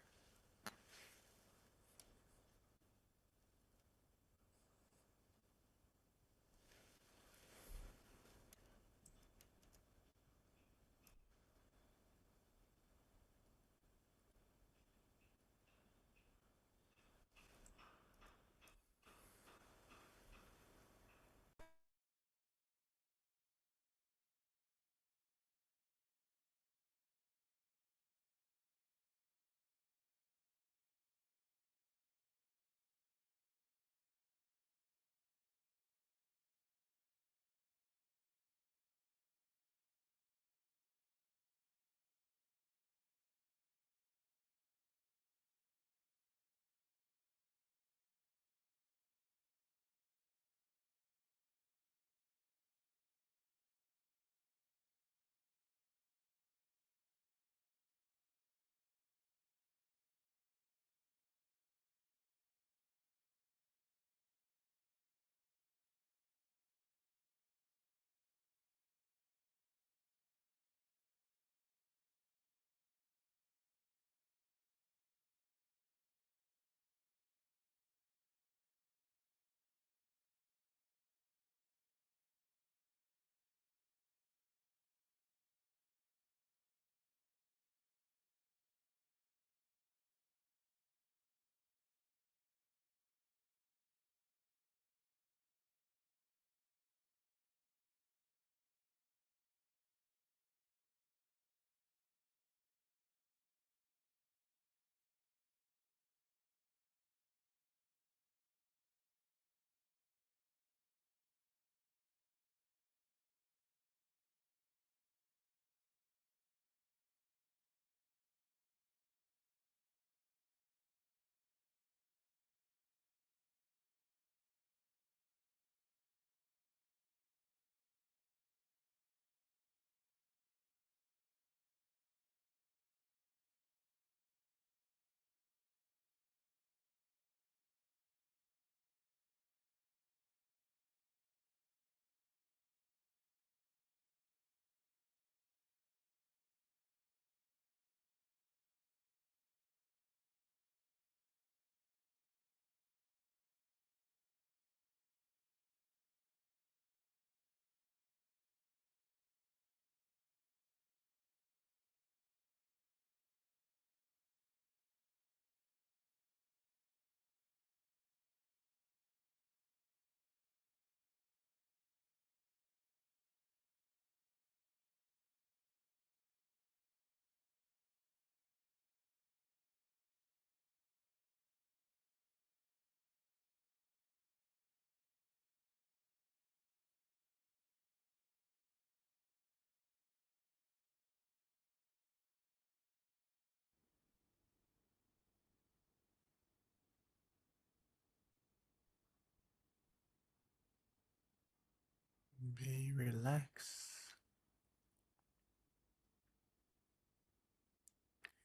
Be relaxed.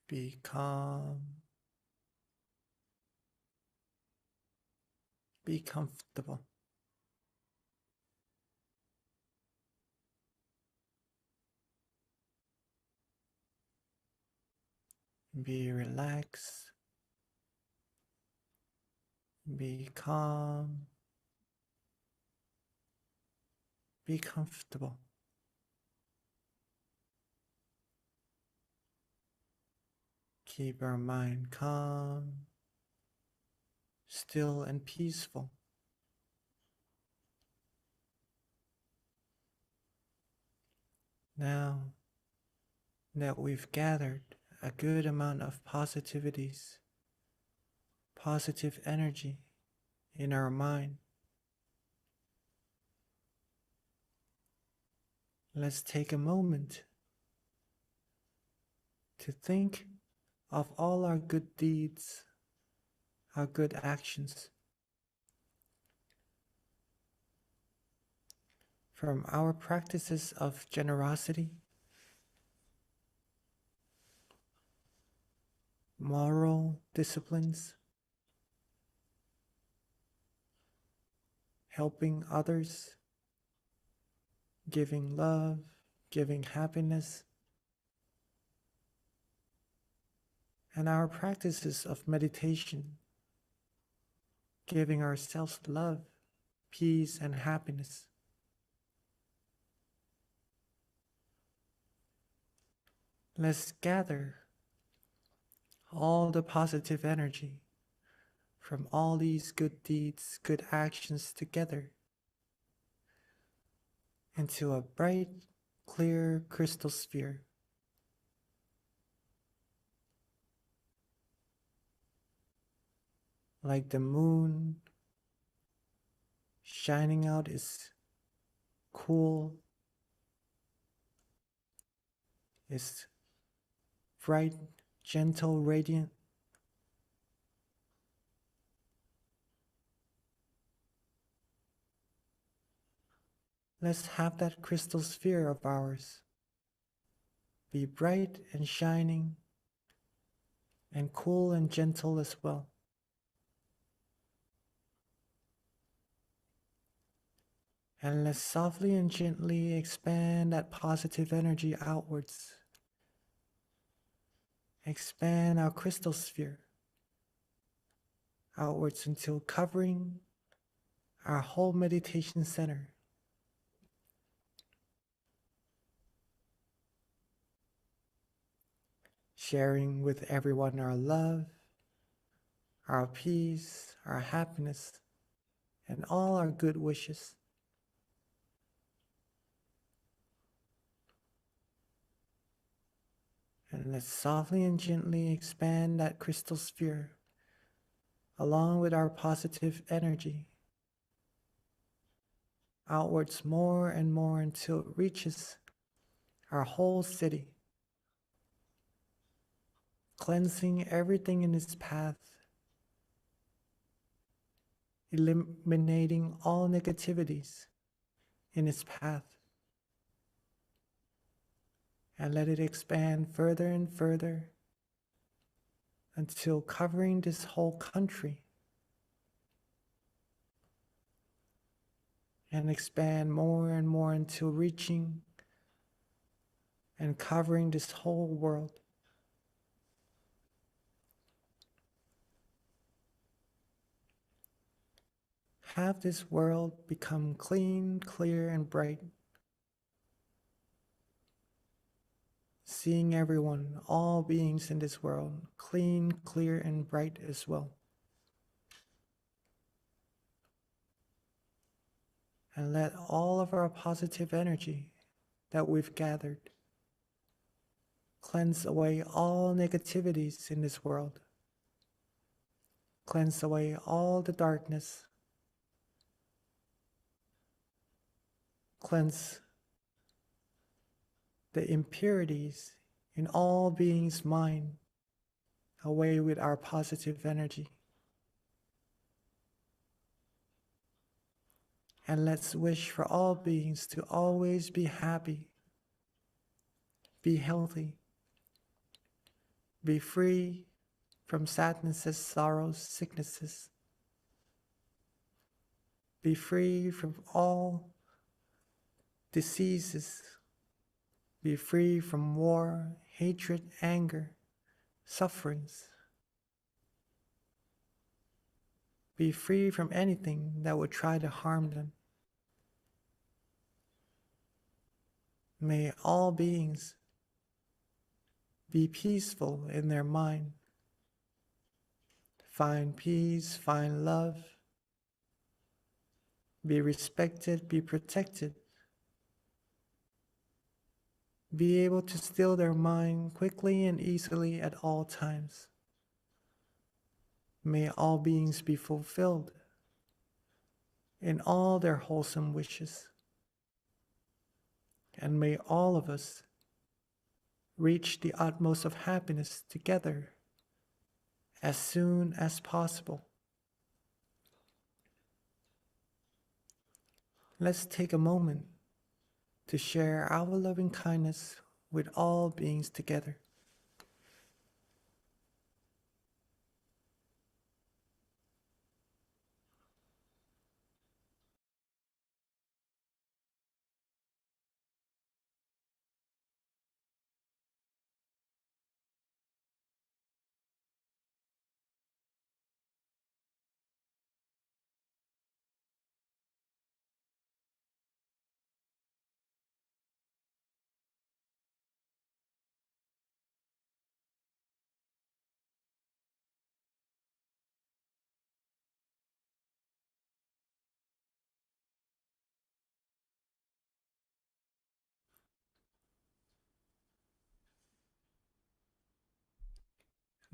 Be calm. Be comfortable. Be relaxed. Be calm. Be comfortable. Keep our mind calm, still and peaceful. Now that we've gathered a good amount of positivities, positive energy in our mind, let's take a moment to think of all our good deeds, our good actions, from our practices of generosity, moral disciplines, helping others, giving love, giving happiness, and our practices of meditation, giving ourselves love, peace, and happiness. Let's gather all the positive energy from all these good deeds, good actions together into a bright, clear crystal sphere. Like the moon shining out is cool, is bright, gentle, radiant. Let's have that crystal sphere of ours be bright and shining and cool and gentle as well. And let's softly and gently expand that positive energy outwards. Expand our crystal sphere outwards until covering our whole meditation center. Sharing with everyone our love, our peace, our happiness, and all our good wishes. And let's softly and gently expand that crystal sphere along with our positive energy outwards more and more until it reaches our whole city, cleansing everything in its path, eliminating all negativities in its path, and let it expand further and further until covering this whole country, and expand more and more until reaching and covering this whole world. Have this world become clean, clear, and bright. Seeing everyone, all beings in this world, clean, clear, and bright as well. And let all of our positive energy that we've gathered cleanse away all negativities in this world. Cleanse away all the darkness. Cleanse the impurities in all beings' mind away with our positive energy. And let's wish for all beings to always be happy, be healthy, be free from sadnesses, sorrows, sicknesses, be free from all diseases, be free from war, hatred, anger, sufferings. Be free from anything that would try to harm them. May all beings be peaceful in their mind, find peace, find love, be respected, be protected, be able to still their mind quickly and easily at all times. May all beings be fulfilled in all their wholesome wishes. And may all of us reach the utmost of happiness together as soon as possible. Let's take a moment to share our loving kindness with all beings together.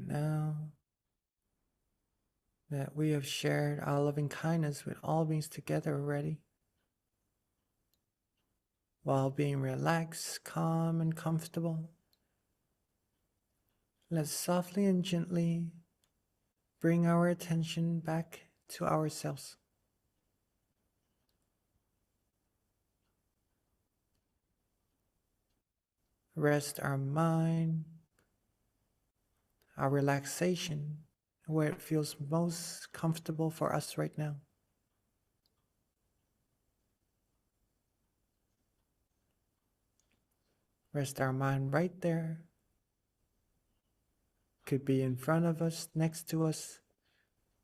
Now that we have shared our loving kindness with all beings together already, while being relaxed, calm, and comfortable, let's softly and gently bring our attention back to ourselves. Rest our mind, our relaxation, where it feels most comfortable for us right now. Rest our mind right there. Could be in front of us, next to us,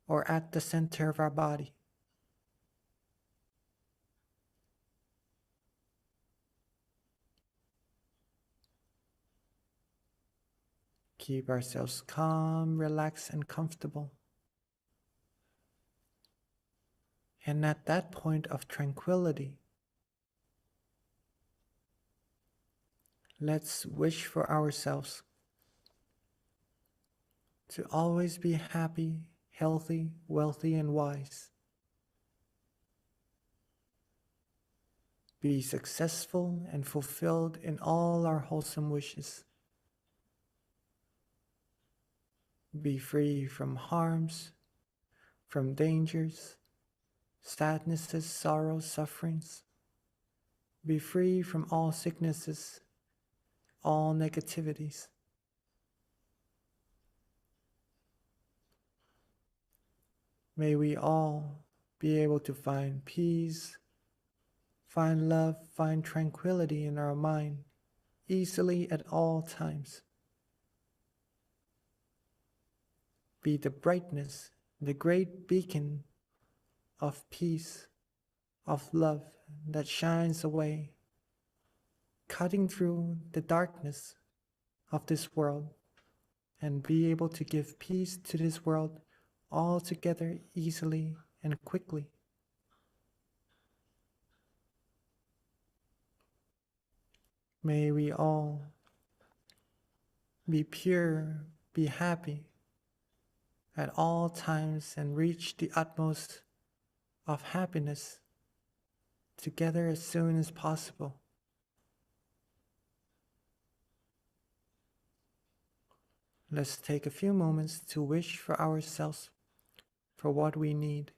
or at the center of our body. Keep ourselves calm, relaxed, and comfortable. And at that point of tranquility, let's wish for ourselves to always be happy, healthy, wealthy, and wise. Be successful and fulfilled in all our wholesome wishes. Be free from harms, from dangers, sadnesses, sorrows, sufferings. Be free from all sicknesses, all negativities. May we all be able to find peace, find love, find tranquility in our mind easily at all times. Be the brightness, the great beacon of peace, of love that shines away, cutting through the darkness of this world, and be able to give peace to this world altogether easily and quickly. May we all be pure, be happy at all times, and reach the utmost of happiness together as soon as possible. Let's take a few moments to wish for ourselves for what we need.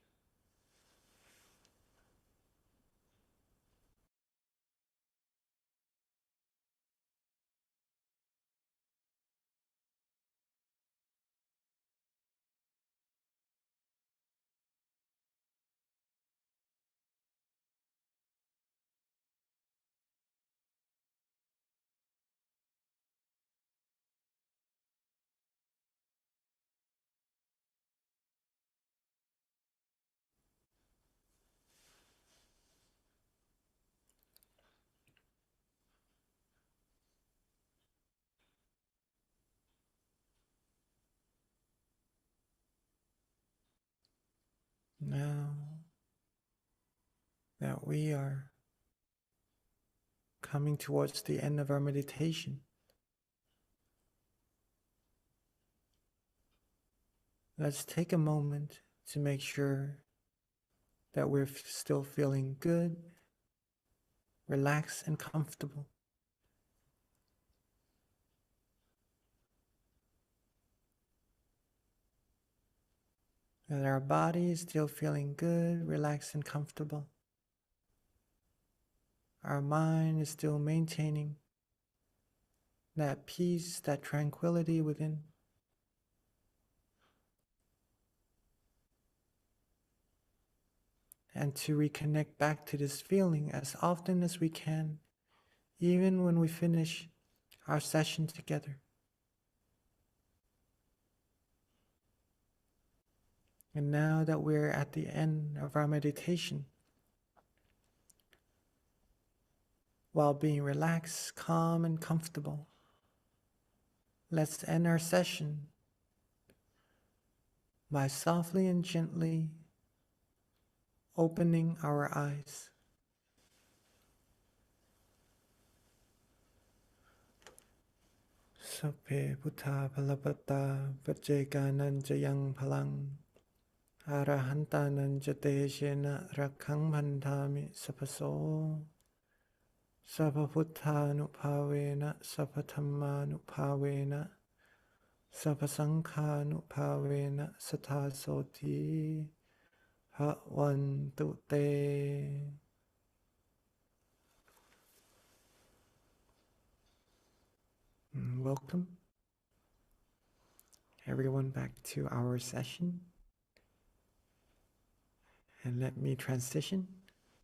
Now that we are coming towards the end of our meditation, let's take a moment to make sure that we're still feeling good, relaxed, and comfortable. That our body is still feeling good, relaxed, and comfortable. Our mind is still maintaining that peace, that tranquility within. And to reconnect back to this feeling as often as we can, even when we finish our session together. And now that we're at the end of our meditation, while being relaxed, calm, and comfortable, let's end our session by softly and gently opening our eyes. Sape Buddha Palapata Pajeganan Jayang Palang Arahantanan Jateshena Rakhang Bandhami Sapaso Sapaputthanupavena Sapathammanupavena Sapasankhanupavena Satasoti Bhavantu Te. Welcome everyone back to our session. And let me transition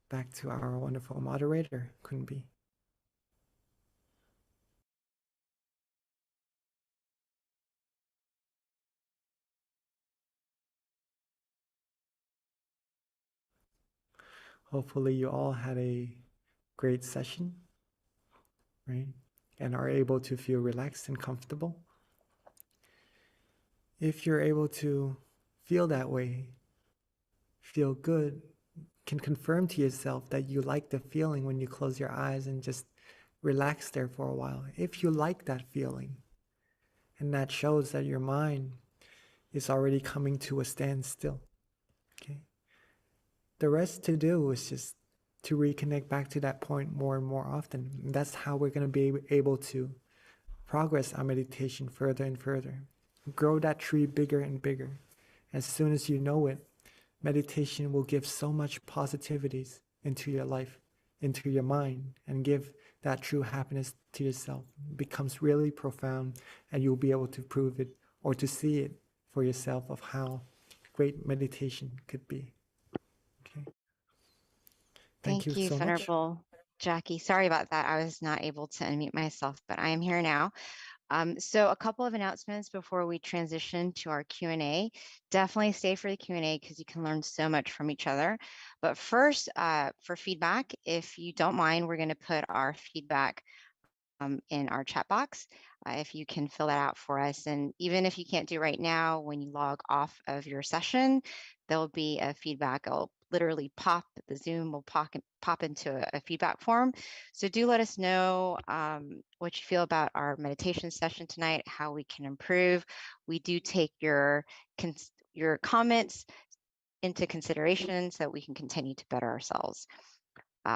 back to our wonderful moderator, Kunbi. Hopefully you all had a great session, right? And are able to feel relaxed and comfortable. If you're able to feel that way, feel good, can confirm to yourself that you like the feeling when you close your eyes and just relax there for a while. If you like that feeling, and that shows that your mind is already coming to a standstill. Okay. The rest to do is just to reconnect back to that point more and more often. And that's how we're going to be able to progress our meditation further and further. Grow that tree bigger and bigger. As soon as you know it, meditation will give so much positivities into your life, into your mind, and give that true happiness to yourself. It becomes really profound, and you'll be able to prove it or to see it for yourself of how great meditation could be. Okay. Thank you so much. Venerable Jackie. Sorry about that. I was not able to unmute myself, but I am here now. So a couple of announcements before we transition to our Q&A. Definitely stay for the Q&A because you can learn so much from each other. But first, for feedback, if you don't mind, we're going to put our feedback in our chat box. If you can fill that out for us. And even if you can't do right now, when you log off of your session, there'll be a feedback. It'll literally pop, the Zoom will pop into a feedback form. So do let us know what you feel about our meditation session tonight, how we can improve. We do take your comments into consideration so that we can continue to better ourselves.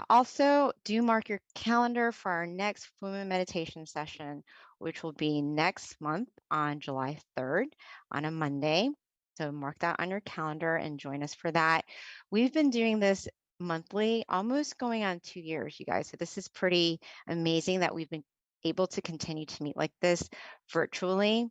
Also, do mark your calendar for our next full moon meditation session, which will be next month on July 3rd on a Monday. So mark that on your calendar and join us for that. We've been doing this monthly, almost going on 2 years, you guys. So this is pretty amazing that we've been able to continue to meet like this virtually.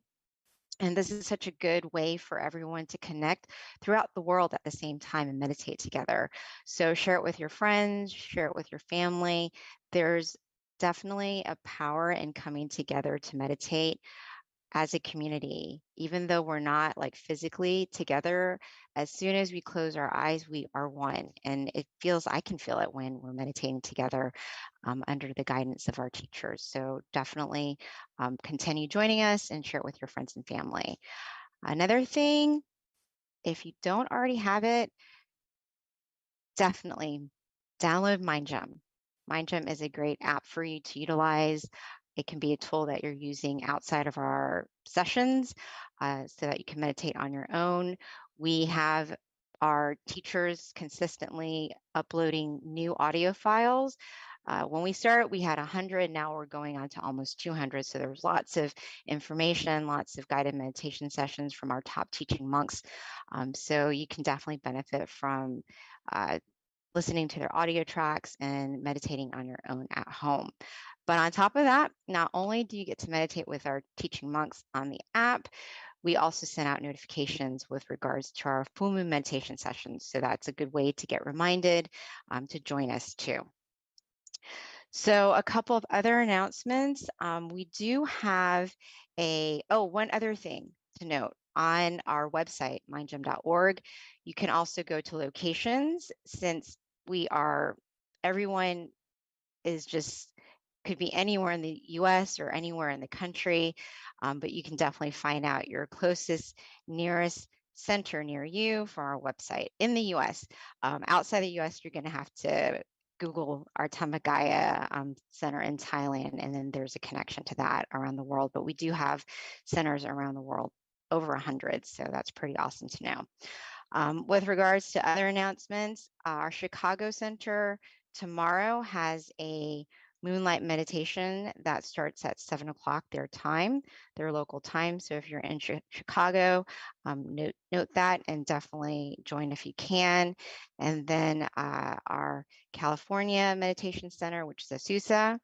And this is such a good way for everyone to connect throughout the world at the same time and meditate together. So share it with your friends, share it with your family. There's definitely a power in coming together to meditate as a community. Even though we're not like physically together, as soon as we close our eyes, we are one. And it feels, I can feel it when we're meditating together under the guidance of our teachers. So definitely continue joining us and share it with your friends and family. Another thing, if you don't already have it, definitely download MindGem. MindGem is a great app for you to utilize. It can be a tool that you're using outside of our sessions so that you can meditate on your own. We have our teachers consistently uploading new audio files. When we started, we had 100. Now we're going on to almost 200. So there's lots of information, lots of guided meditation sessions from our top teaching monks. So you can definitely benefit from listening to their audio tracks and meditating on your own at home. But on top of that, not only do you get to meditate with our teaching monks on the app, we also send out notifications with regards to our full moon meditation sessions. So that's a good way to get reminded to join us too. So a couple of other announcements. We do have one other thing to note. On our website, mindgem.org, you can also go to locations since everyone is just could be anywhere in the US or anywhere in the country, but you can definitely find out your closest, nearest center near you for our website. In the US, outside the US, you're going to have to Google our Tamagaya center in Thailand, and then there's a connection to that around the world. But we do have centers around the world, over 100, so that's pretty awesome to know. With regards to other announcements, our Chicago Center tomorrow has a moonlight meditation that starts at 7 o'clock their local time. So if you're in Chicago, note that and definitely join if you can. And then our California Meditation Center, which is Azusa,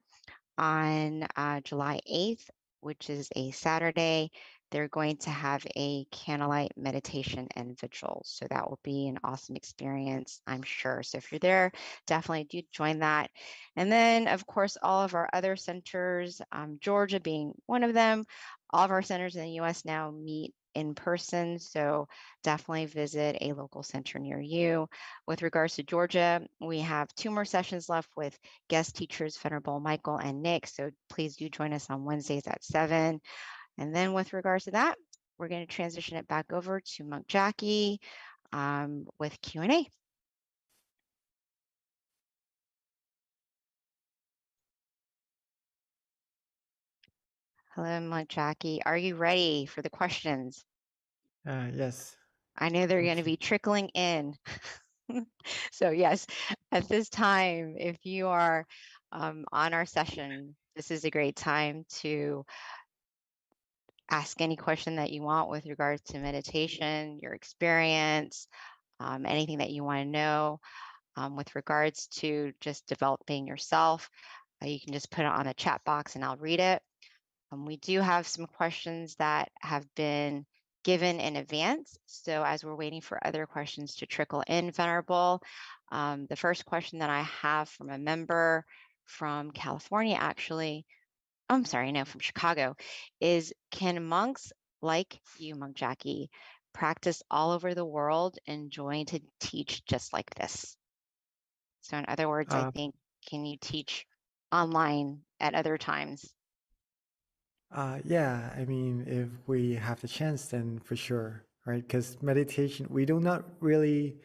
on July 8th, which is a Saturday, they're going to have a candlelight meditation and vigil. So that will be an awesome experience, I'm sure. So if you're there, definitely do join that. And then, of course, all of our other centers, Georgia being one of them, all of our centers in the US now meet in person. So definitely visit a local center near you. With regards to Georgia, we have 2 more sessions left with guest teachers, Venerable Michael and Nick. So please do join us on Wednesdays at 7. And then with regards to that, we're going to transition it back over to Monk Jackie with Q&A. Hello, Monk Jackie. Are you ready for the questions? Yes. I know they're going to be trickling in. So yes, at this time, if you are on our session, this is a great time to ask any question that you want with regards to meditation, your experience, anything that you want to know with regards to just developing yourself. You can just put it on the chat box and I'll read it. We do have some questions that have been given in advance. So as we're waiting for other questions to trickle in, Venerable, the first question that I have from a member from California, actually, I'm sorry, no, from Chicago, is can monks like you, Monk Jackie, practice all over the world and join to teach just like this? So in other words, I think, can you teach online at other times? Yeah, I mean, if we have the chance, then for sure, right? Because meditation, we do not really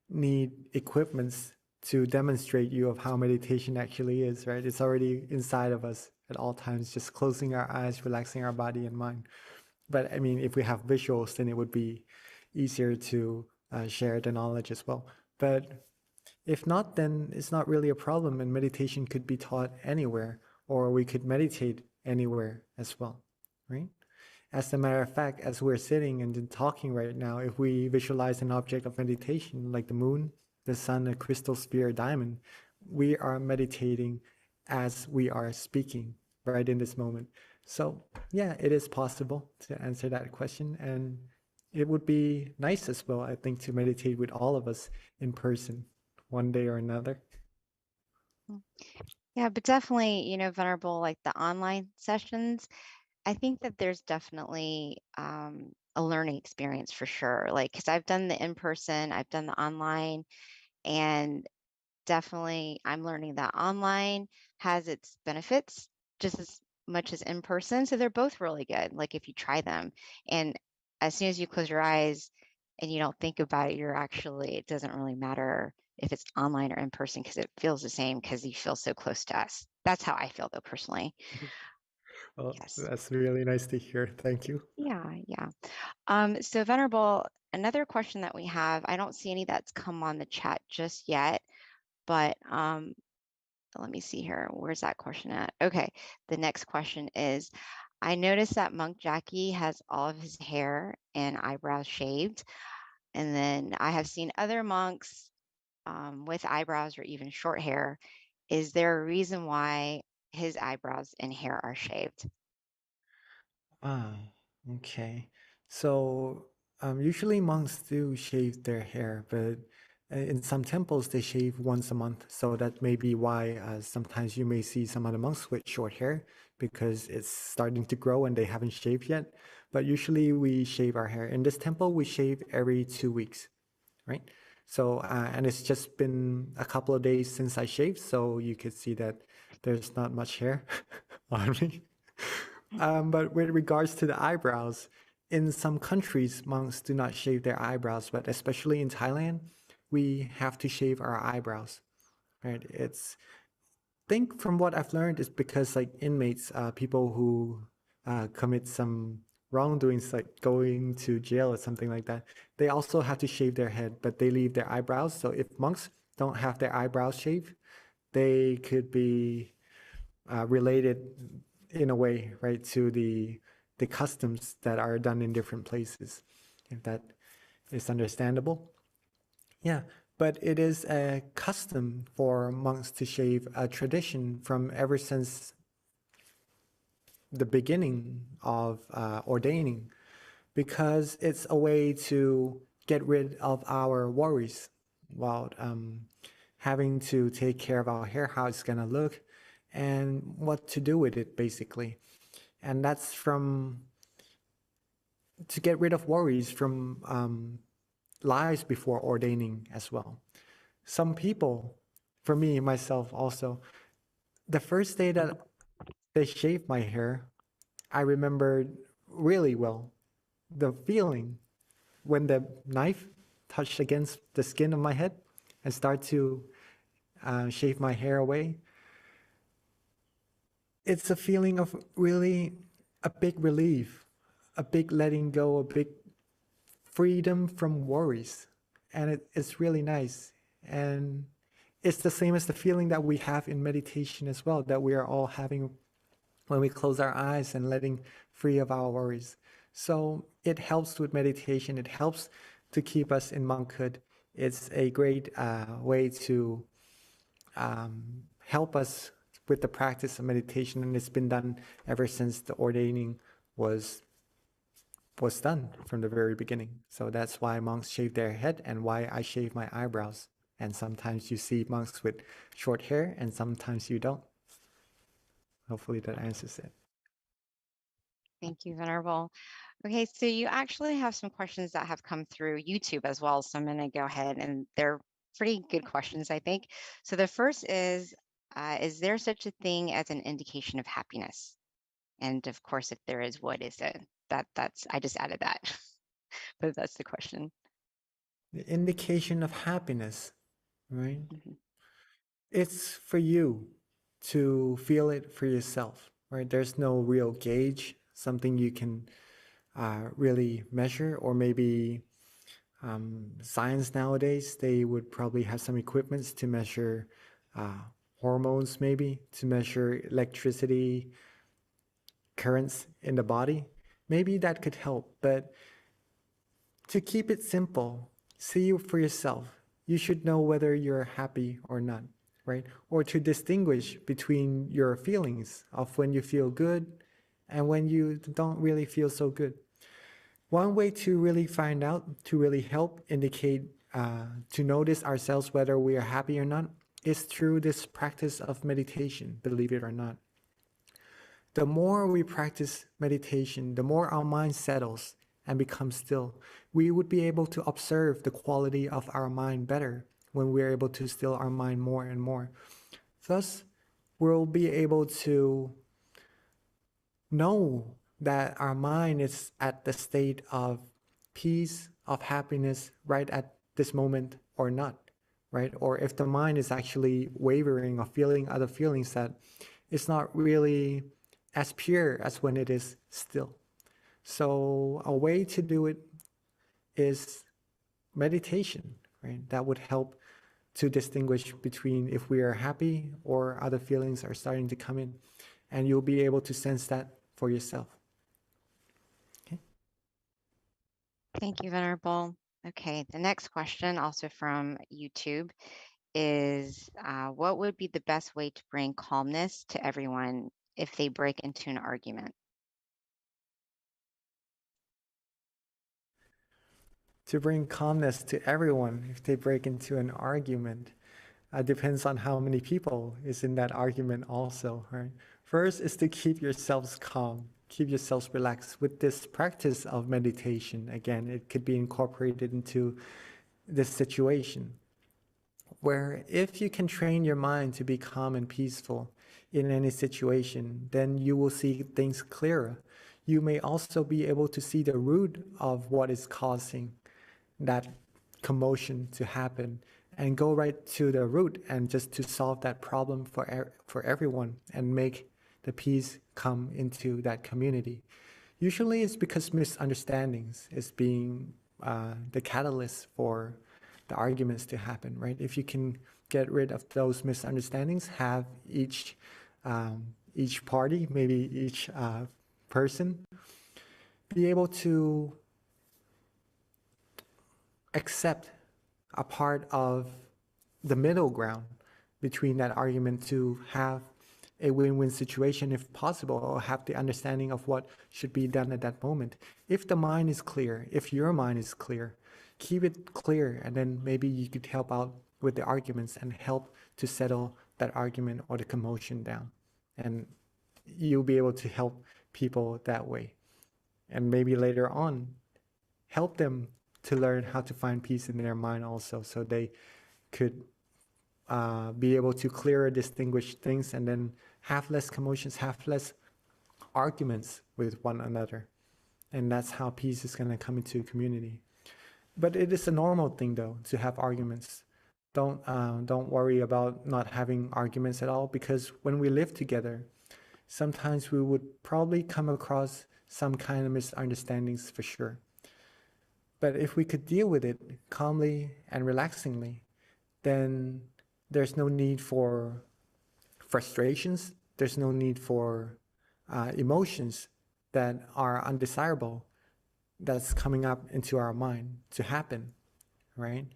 need equipments to demonstrate you of how meditation actually is, right? It's already inside of us at all times, just closing our eyes, relaxing our body and mind. But I mean, if we have visuals, then it would be easier to share the knowledge as well. But if not, then it's not really a problem, and meditation could be taught anywhere, or we could meditate anywhere as well, right? As a matter of fact, as we're sitting and talking right now, if we visualize an object of meditation like the moon, the sun, a crystal sphere, a diamond, we are meditating as we are speaking right in this moment. So yeah, it is possible to answer that question, and it would be nice as well, I think, to meditate with all of us in person one day or another. Yeah, but definitely, Venerable, like the online sessions, I think that there's definitely a learning experience for sure. Like, because I've done the in-person, I've done the online, and definitely I'm learning that online has its benefits just as much as in person. So they're both really good, like if you try them. And as soon as you close your eyes, and you don't think about it, it doesn't really matter if it's online or in person because it feels the same because you feel so close to us. That's how I feel though, personally. Well, Yes. that's really nice to hear. Thank you. Yeah, yeah. So Venerable, another question that we have, I don't see any that's come on the chat just yet, but let me see here. Where's that question at? Okay, the next question is, I noticed that Monk Jackie has all of his hair and eyebrows shaved, and then I have seen other monks with eyebrows or even short hair. Is there a reason why his eyebrows and hair are shaved? Ah, okay. So usually monks do shave their hair, but in some temples they shave once a month. So that may be why sometimes you may see some other monks with short hair because it's starting to grow and they haven't shaved yet. But usually we shave our hair. In this temple, we shave every 2 weeks, right? So, and it's just been a couple of days since I shaved, so you could see that there's not much hair on me. But with regards to the eyebrows, in some countries, monks do not shave their eyebrows, but especially in Thailand, we have to shave our eyebrows, right? Think from what I've learned is because like inmates, people who commit some wrongdoings, like going to jail or something like that, they also have to shave their head, but they leave their eyebrows. So if monks don't have their eyebrows shaved, they could be related in a way, right, to the customs that are done in different places, if that is understandable. Yeah, but it is a custom for monks to shave, a tradition from ever since the beginning of ordaining, because it's a way to get rid of our worries about having to take care of our hair, how it's going to look, and what to do with it, basically. And that's to get rid of worries from lives before ordaining as well. Some people, for me, myself also, the first day that they shaved my hair, I remembered really well the feeling when the knife touched against the skin of my head and start to shave my hair away. It's a feeling of really a big relief, a big letting go, a big freedom from worries. And it's really nice. And it's the same as the feeling that we have in meditation as well, that we are all having when we close our eyes and letting free of our worries. So it helps with meditation. It helps to keep us in monkhood. It's a great way to help us with the practice of meditation, and it's been done ever since the ordaining was done from the very beginning. So that's why monks shave their head and why I shave my eyebrows. And sometimes you see monks with short hair and sometimes you don't. Hopefully that answers it. Thank you, Venerable. Okay, so you actually have some questions that have come through YouTube as well. So I'm going to go ahead, and they're pretty good questions, I think. So the first is there such a thing as an indication of happiness? And of course, if there is, what is it? That's I just added that, but that's the question. The indication of happiness, right? Mm-hmm. It's for you to feel it for yourself, right? There's no real gauge, something you can really measure, or maybe science nowadays, they would probably have some equipments to measure hormones, maybe to measure electricity currents in the body. Maybe that could help, but to keep it simple, see for yourself. You should know whether you're happy or not, right? Or to distinguish between your feelings of when you feel good and when you don't really feel so good. One way to really find out, to really help indicate, to notice ourselves whether we are happy or not, is through this practice of meditation, believe it or not. The more we practice meditation, the more our mind settles and becomes still. We would be able to observe the quality of our mind better when we're able to still our mind more and more. Thus, we'll be able to know that our mind is at the state of peace, of happiness right at this moment or not, right? Or if the mind is actually wavering or feeling other feelings that it's not really as pure as when it is still. So a way to do it is meditation, right? That would help to distinguish between if we are happy or other feelings are starting to come in, and you'll be able to sense that for yourself. Okay. Thank you, Venerable. Okay, the next question, also from YouTube, is what would be the best way to bring calmness to everyone if they break into an argument? To bring calmness to everyone if they break into an argument depends on how many people is in that argument also, right? First is to keep yourselves calm, keep yourselves relaxed. With this practice of meditation, again, it could be incorporated into this situation, where if you can train your mind to be calm and peaceful in any situation, then you will see things clearer. You may also be able to see the root of what is causing that commotion to happen and go right to the root and just to solve that problem for everyone and make the peace come into that community. Usually it's because misunderstandings is being the catalyst for the arguments to happen, right? If you can get rid of those misunderstandings, have each party, maybe each person, be able to accept a part of the middle ground between that argument to have a win-win situation if possible, or have the understanding of what should be done at that moment. If the mind is clear, if your mind is clear, keep it clear, and then maybe you could help out with the arguments and help to settle that argument or the commotion down. And you'll be able to help people that way. And maybe later on, help them to learn how to find peace in their mind also, so they could be able to clearer distinguish things and then have less commotions, have less arguments with one another. And that's how peace is going to come into a community. But it is a normal thing, though, to have arguments. Don't worry about not having arguments at all, because when we live together, sometimes we would probably come across some kind of misunderstandings for sure. But if we could deal with it calmly and relaxingly, then there's no need for frustrations. There's no need for emotions that are undesirable that's coming up into our mind to happen, right?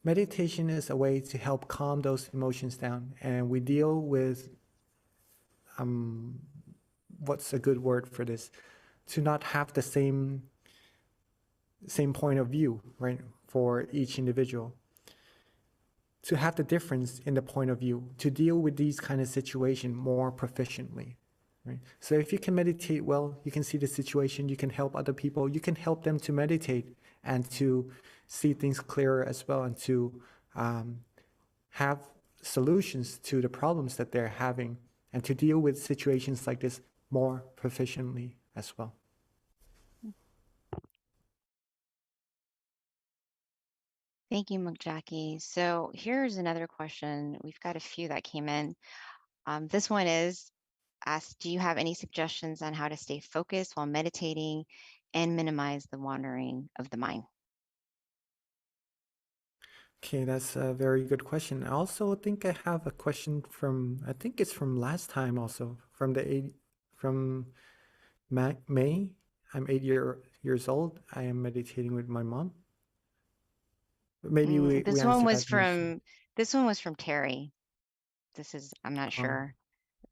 Meditation is a way to help calm those emotions down, and we deal with, what's a good word for this? To not have the same point of view, right, for each individual. To have the difference in the point of view, to deal with these kind of situations more proficiently, right? So if you can meditate well, you can see the situation, you can help other people, you can help them to meditate and to see things clearer as well, and to have solutions to the problems that they're having, and to deal with situations like this more proficiently as well. Thank you, Jackie. So here's another question. We've got a few that came in. This one is asked, do you have any suggestions on how to stay focused while meditating and minimize the wandering of the mind? Okay, that's a very good question. I also think I have a question from, I think it's from last time also, from May. I'm 8 years old. I am meditating with my mom. Maybe we This one answered was that initially. from Terry. This is, I'm not sure.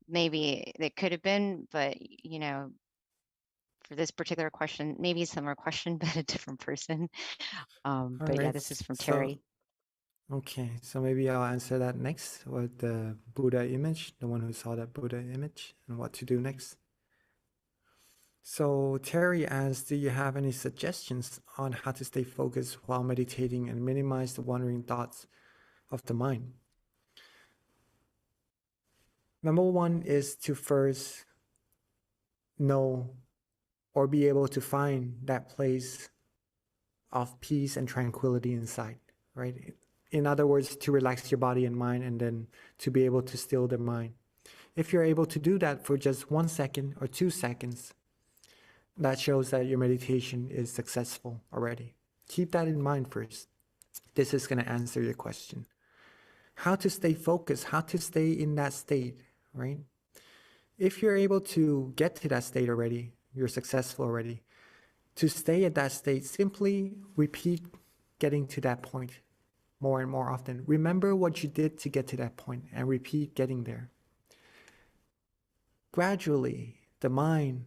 Maybe it could have been, but for this particular question, maybe a similar question, but a different person. But yeah, right, this is from so Terry. okay, so maybe I'll answer that next with the Buddha image, the one who saw that Buddha image, and what to do next. So Terry asks, do you have any suggestions on how to stay focused while meditating and minimize the wandering thoughts of the mind? Number one is to first know or be able to find that place of peace and tranquility inside, right? In other words, to relax your body and mind, and then to be able to still the mind. If you're able to do that for just 1 second or 2 seconds, that shows that your meditation is successful already. Keep that in mind first. This is going to answer your question. How to stay focused, how to stay in that state, right? If you're able to get to that state already, you're successful already. To stay at that state, simply repeat getting to that point more and more often. Remember what you did to get to that point and repeat getting there. Gradually, the mind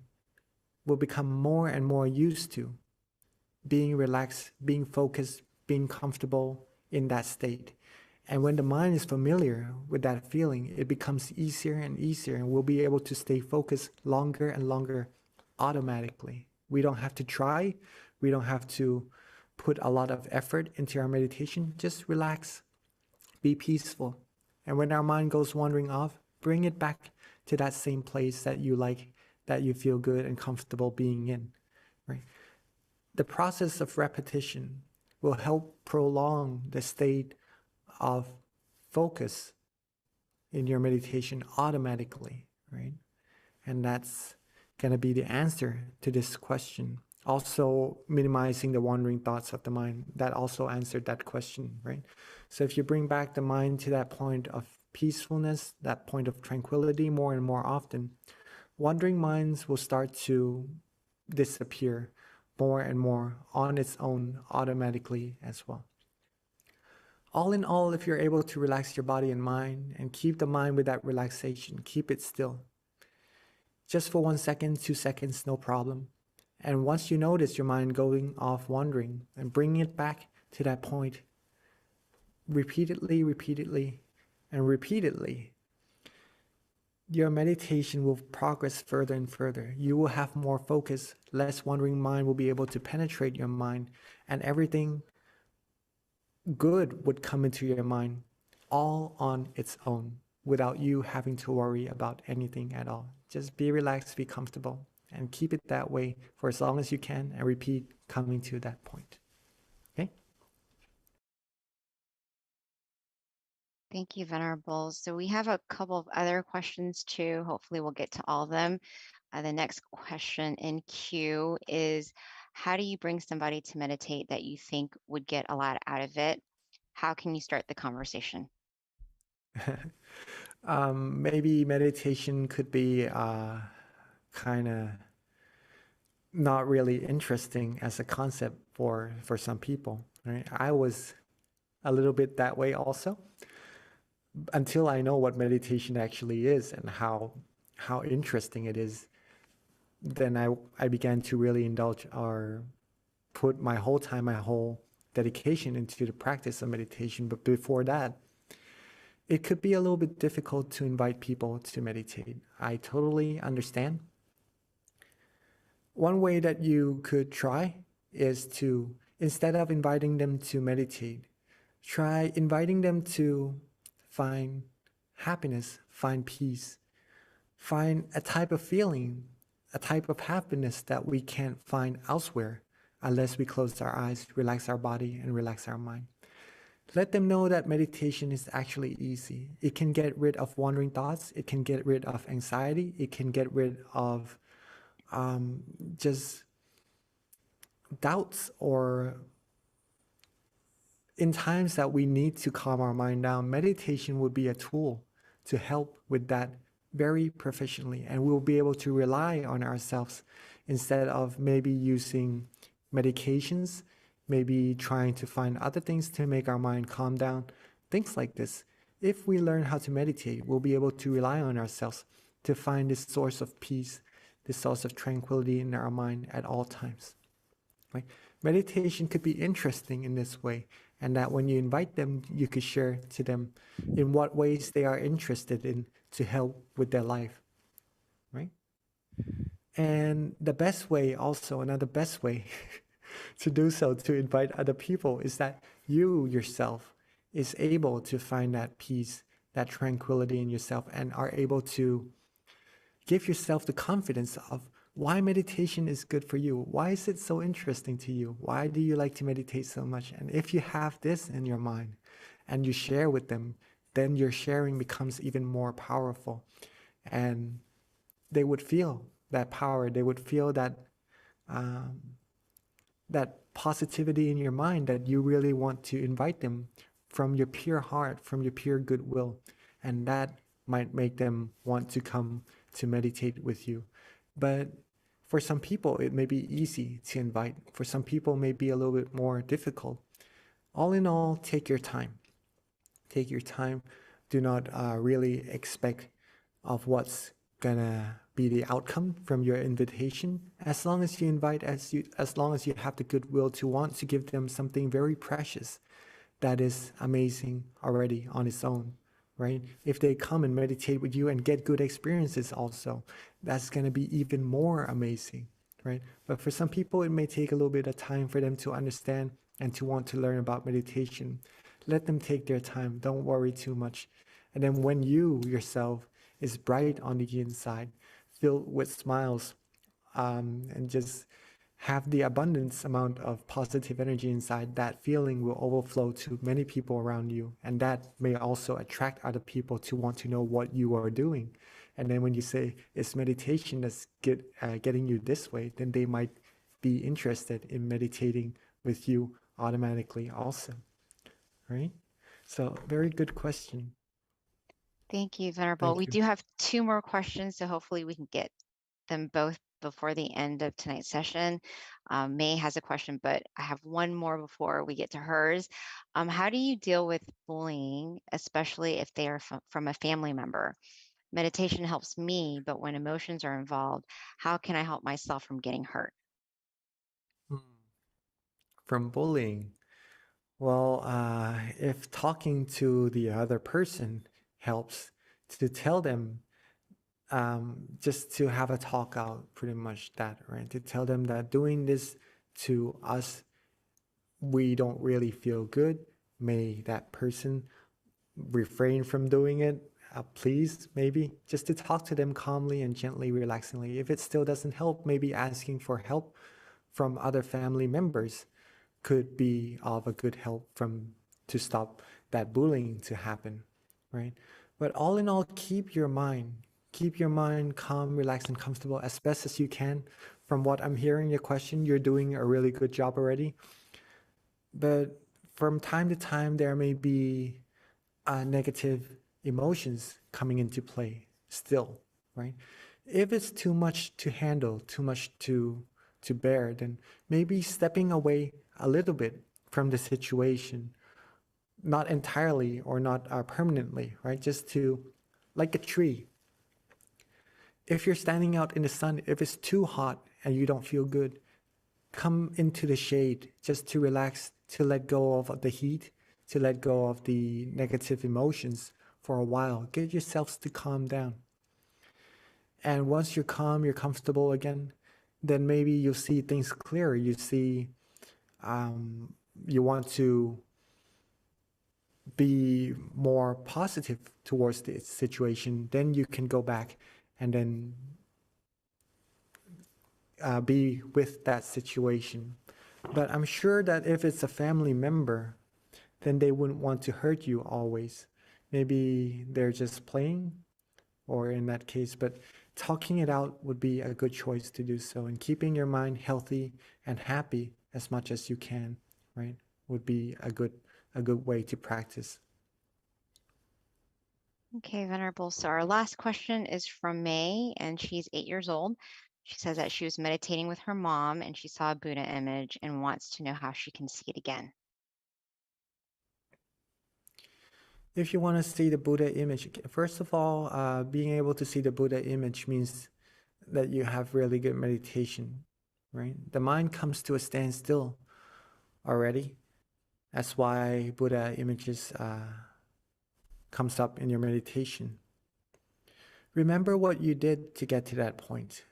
will become more and more used to being relaxed, being focused, being comfortable in that state. And when the mind is familiar with that feeling, it becomes easier and easier, and we'll be able to stay focused longer and longer automatically. We don't have to try. We don't have to put a lot of effort into our meditation. Just relax, be peaceful. And when our mind goes wandering off, bring it back to that same place that you like, that you feel good and comfortable being in, right? The process of repetition will help prolong the state of focus in your meditation automatically, right? And that's going to be the answer to this question. Also, minimizing the wandering thoughts of the mind, that also answered that question, right? So if you bring back the mind to that point of peacefulness, that point of tranquility more and more often, wandering minds will start to disappear more and more on its own automatically as well. All in all, if you're able to relax your body and mind and keep the mind with that relaxation, keep it still. Just for 1 second, 2 seconds, no problem. And once you notice your mind going off wandering, and bring it back to that point repeatedly, and repeatedly, your meditation will progress further and further. You will have more focus, less wandering mind will be able to penetrate your mind, and everything good would come into your mind all on its own without you having to worry about anything at all. Just be relaxed, be comfortable, and keep it that way for as long as you can, and repeat coming to that point. Okay? Thank you, Venerable. So we have a couple of other questions too. Hopefully we'll get to all of them. The next question in queue is, how do you bring somebody to meditate that you think would get a lot out of it? How can you start the conversation? Maybe meditation could be kind of not really interesting as a concept for some people, right? I was a little bit that way also, until I know what meditation actually is and how interesting it is. Then I began to really indulge or put my whole time, my whole dedication into the practice of meditation. But before that, it could be a little bit difficult to invite people to meditate. I totally understand. One way that you could try is to, instead of inviting them to meditate, try inviting them to find happiness, find peace, find a type of feeling, a type of happiness that we can't find elsewhere unless we close our eyes, relax our body, and relax our mind. Let them know that meditation is actually easy. It can get rid of wandering thoughts. It can get rid of anxiety. It can get rid of just doubts, or in times that we need to calm our mind down, meditation would be a tool to help with that very proficiently, and we'll be able to rely on ourselves instead of maybe using medications, maybe trying to find other things to make our mind calm down, things like this. If we learn how to meditate, we'll be able to rely on ourselves to find this source of peace, this source of tranquility in our mind at all times. Right? Meditation could be interesting in this way, and that when you invite them, you could share to them in what ways they are interested in to help with their life, right? And the best way also, another best way to do so, to invite other people, is that you yourself is able to find that peace, that tranquility in yourself, and are able to give yourself the confidence of why meditation is good for you. Why is it so interesting to you? Why do you like to meditate so much? And if you have this in your mind and you share with them, then your sharing becomes even more powerful. And they would feel that power. They would feel that that positivity in your mind, that you really want to invite them from your pure heart, from your pure goodwill. And that might make them want to come to meditate with you. But for some people, it may be easy to invite. For some people, it may be a little bit more difficult. All in all, take your time. Take your time. Do not really expect of what's gonna be the outcome from your invitation. As long as you invite, as long as you have the goodwill to want to give them something very precious, that is amazing already on its own, right? If they come and meditate with you and get good experiences also, that's gonna be even more amazing, right? But for some people, it may take a little bit of time for them to understand and to want to learn about meditation. Let them take their time. Don't worry too much. And then when you yourself is bright on the inside, filled with smiles, and just have the abundance amount of positive energy inside, that feeling will overflow to many people around you. And that may also attract other people to want to know what you are doing. And then when you say it's meditation that's getting you this way, then they might be interested in meditating with you automatically also, right? So very good question. Thank you, Venerable. Thank We you. do have 2 more questions, so hopefully we can get them both before the end of tonight's session. May has a question, but I have one more before we get to hers. How do you deal with bullying, especially if they are from a family member? Meditation helps me, but when emotions are involved, how can I help myself from getting hurt? From bullying, well, if talking to the other person helps, to tell them, just to have a talk out, pretty much that, right? To tell them that doing this to us, we don't really feel good. May that person refrain from doing it, please, maybe. Just to talk to them calmly and gently, relaxingly. If it still doesn't help, maybe asking for help from other family members could be of a good help to stop that bullying to happen, right? But all in all, keep your mind calm, relaxed, and comfortable as best as you can. From what I'm hearing your question, you're doing a really good job already. But from time to time, there may be negative emotions coming into play still, right? If it's too much to handle, too much to bear, then maybe stepping away a little bit from the situation, not entirely or not permanently, right? Just to, like a tree. If you're standing out in the sun, if it's too hot and you don't feel good, come into the shade just to relax, to let go of the heat, to let go of the negative emotions for a while. Get yourselves to calm down. And once you're calm, you're comfortable again, then maybe you'll see things clearer. You see, you want to be more positive towards the situation, then you can go back and then be with that situation. But I'm sure that if it's a family member, then they wouldn't want to hurt you always. Maybe they're just playing, or in that case, but talking it out would be a good choice to do so. And keeping your mind healthy and happy as much as you can, right, would be a good way to practice. Okay, Venerable. So our last question is from May, and she's 8 years old. She says that she was meditating with her mom and she saw a Buddha image and wants to know how she can see it again. If you want to see the Buddha image, first of all, being able to see the Buddha image means that you have really good meditation, right? The mind comes to a standstill already. That's why Buddha images comes up in your meditation. Remember what you did to get to that point.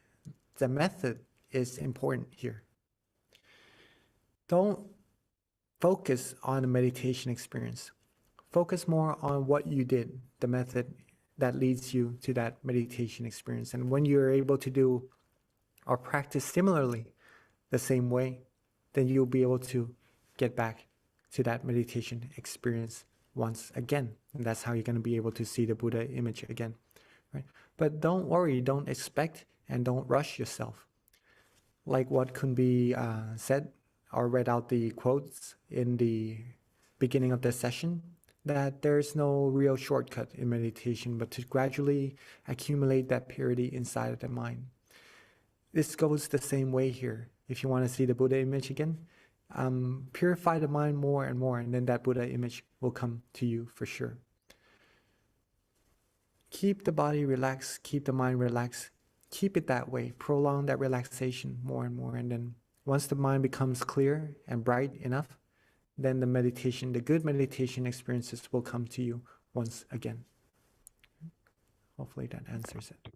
The method is important here. Don't focus on the meditation experience. Focus more on what you did, the method that leads you to that meditation experience. And when you're able to do or practice similarly the same way, then you'll be able to get back to that meditation experience once again. And that's how you're going to be able to see the Buddha image again, right? But don't worry, don't expect, and don't rush yourself. Like what could be said or read out the quotes in the beginning of the session, that there's no real shortcut in meditation, but to gradually accumulate that purity inside of the mind. This goes the same way here. If you want to see the Buddha image again, purify the mind more and more, and then that Buddha image will come to you for sure. Keep the body relaxed, keep the mind relaxed, keep it that way, prolong that relaxation more and more, and then once the mind becomes clear and bright enough, then the meditation, the good meditation experiences will come to you once again. Hopefully that answers it.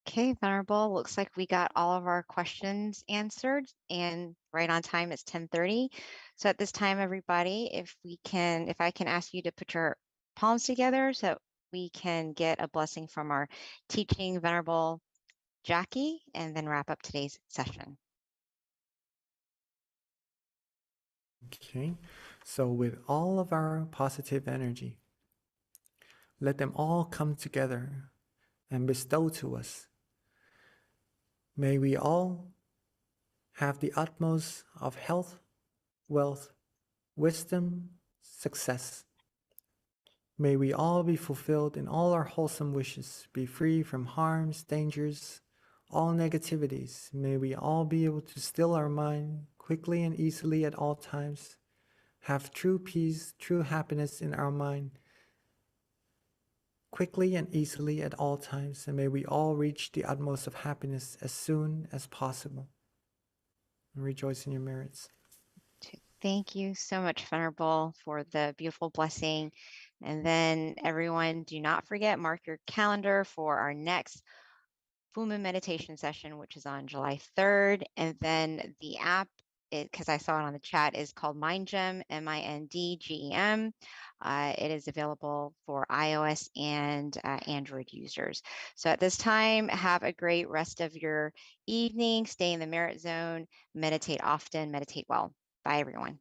Okay, Venerable, looks like we got all of our questions answered and right on time. It's 10:30. So at this time, everybody, if I can ask you to put your palms together so we can get a blessing from our teaching Venerable Jackie and then wrap up today's session. Okay, so with all of our positive energy, let them all come together and bestow to us. May we all have the utmost of health, wealth, wisdom, success. May we all be fulfilled in all our wholesome wishes, be free from harms, dangers, all negativities. May we all be able to still our mind quickly and easily at all times, have true peace, true happiness in our mind, quickly and easily at all times, and may we all reach the utmost of happiness as soon as possible. And rejoice in your merits. Thank you so much, Venerable, for the beautiful blessing. And then everyone, do not forget, mark your calendar for our next full moon meditation session, which is on July 3rd. And then the app, because I saw it on the chat, is called MindGem, MINDGEM. It is available for iOS and Android users. So at this time, have a great rest of your evening. Stay in the merit zone, meditate often, meditate well. Bye, everyone.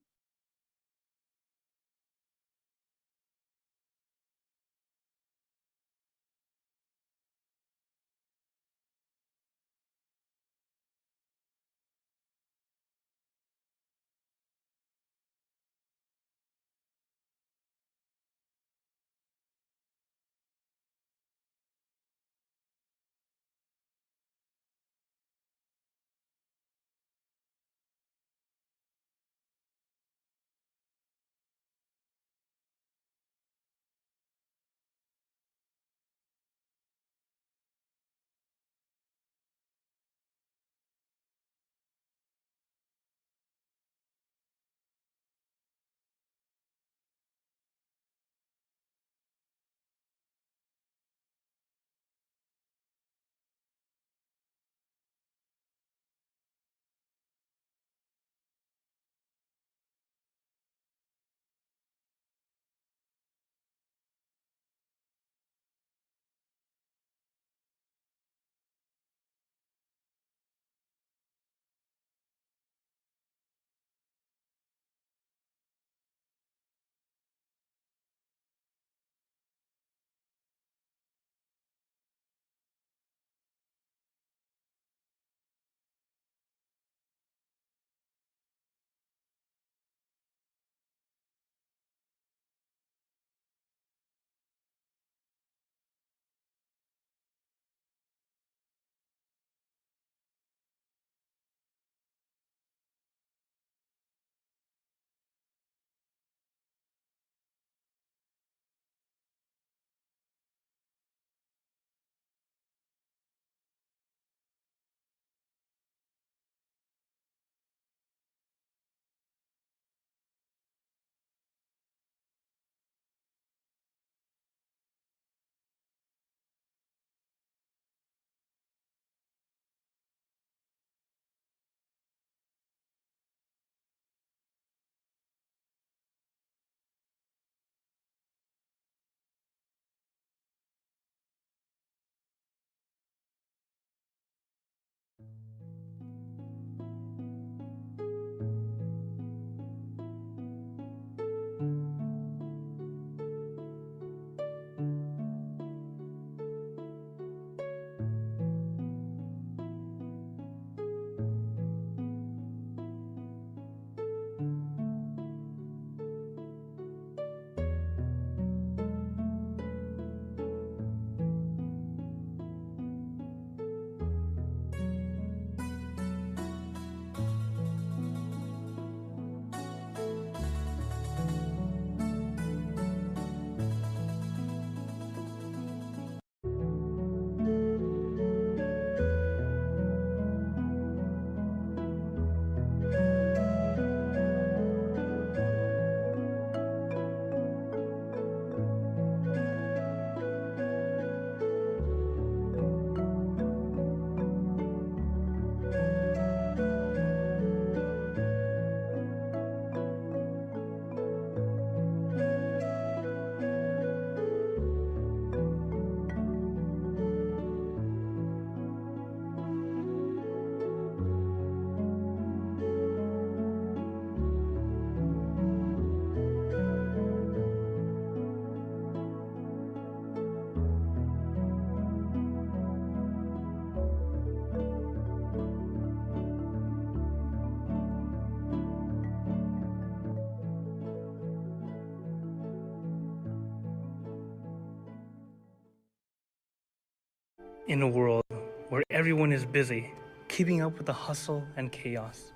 In a world where everyone is busy, keeping up with the hustle and chaos,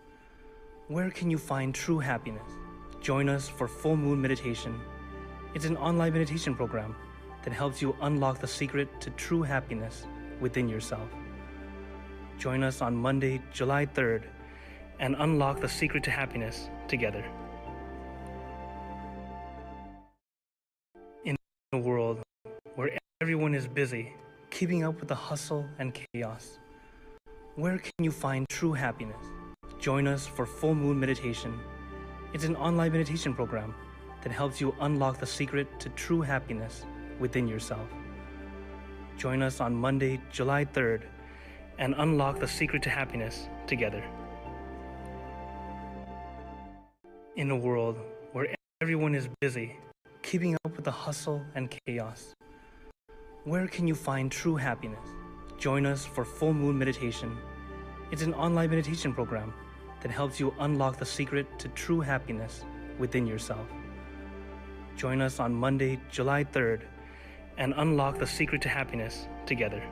where can you find true happiness? Join us for Full Moon Meditation. It's an online meditation program that helps you unlock the secret to true happiness within yourself. Join us on Monday, July 3rd, and unlock the secret to happiness together. In a world where everyone is busy, keeping up with the hustle and chaos, where can you find true happiness? Join us for Full Moon Meditation. It's an online meditation program that helps you unlock the secret to true happiness within yourself. Join us on Monday, July 3rd, and unlock the secret to happiness together. In a world where everyone is busy, keeping up with the hustle and chaos, where can you find true happiness? Join us for Full Moon Meditation. It's an online meditation program that helps you unlock the secret to true happiness within yourself. Join us on Monday, July 3rd, and unlock the secret to happiness together.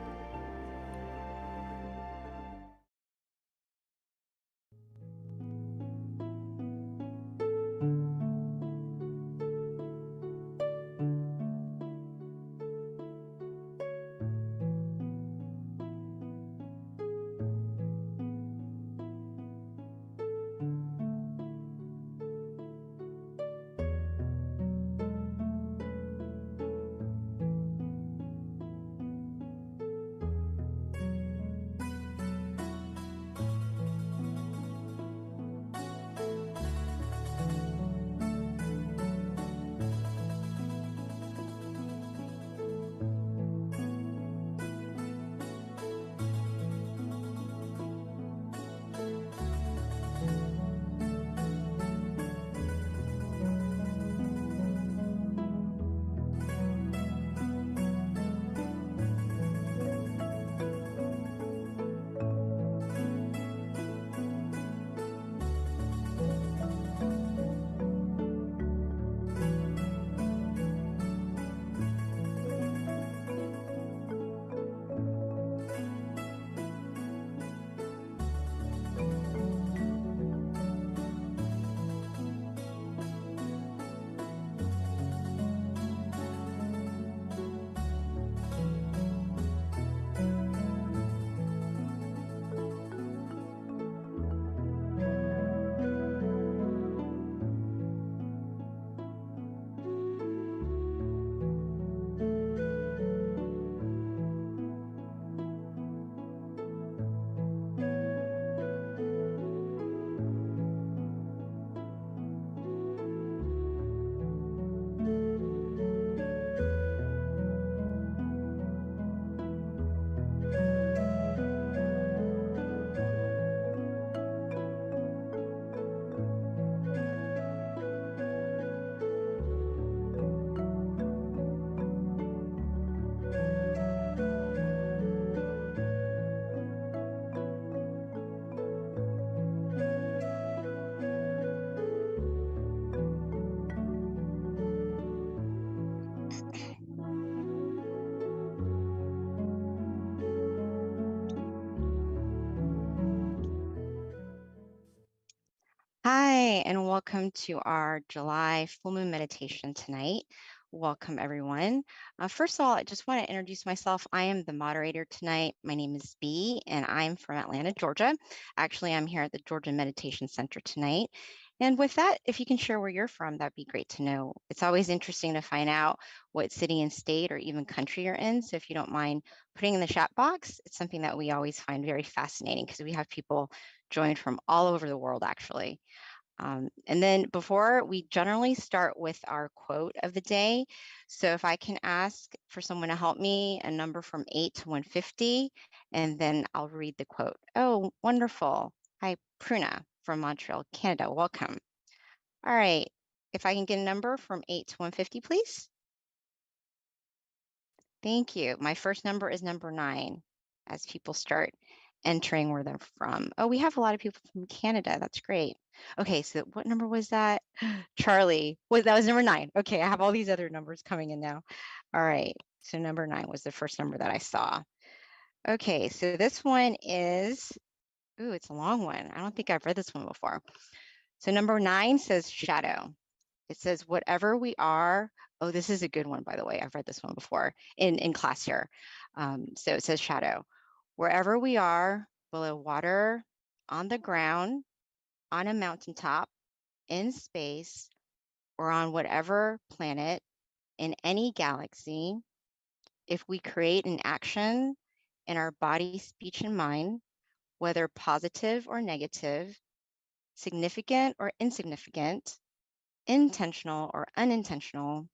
Hi, and welcome to our July full moon meditation tonight. Welcome, everyone. First of all, I just want to introduce myself. I am the moderator tonight. My name is Bee, and I'm from Atlanta, Georgia. Actually, I'm here at the Georgia Meditation Center tonight. And with that, if you can share where you're from, that'd be great to know. It's always interesting to find out what city and state or even country you're in. So if you don't mind putting in the chat box, it's something that we always find very fascinating because we have people join from all over the world, actually. And then before we generally start with our quote of the day. So if I can ask for someone to help me, a number from 8 to 150, and then I'll read the quote. Oh, wonderful. Hi, Pruna from Montreal, Canada. Welcome. All right. If I can get a number from 8 to 150, please. Thank you. My first number is number 9 as people start entering where they're from. Oh, we have a lot of people from Canada. That's great. Okay, so what number was that? Charlie. That was number 9. Okay, I have all these other numbers coming in now. All right, so number 9 was the first number that I saw. Okay, so this one is, ooh, it's a long one. I don't think I've read this one before. So number 9 says shadow. It says, whatever we are, oh, this is a good one, by the way. I've read this one before in class here. So it says shadow. Wherever we are, below water, on the ground, on a mountaintop, in space, or on whatever planet, in any galaxy, if we create an action in our body, speech, and mind, whether positive or negative, significant or insignificant, intentional or unintentional,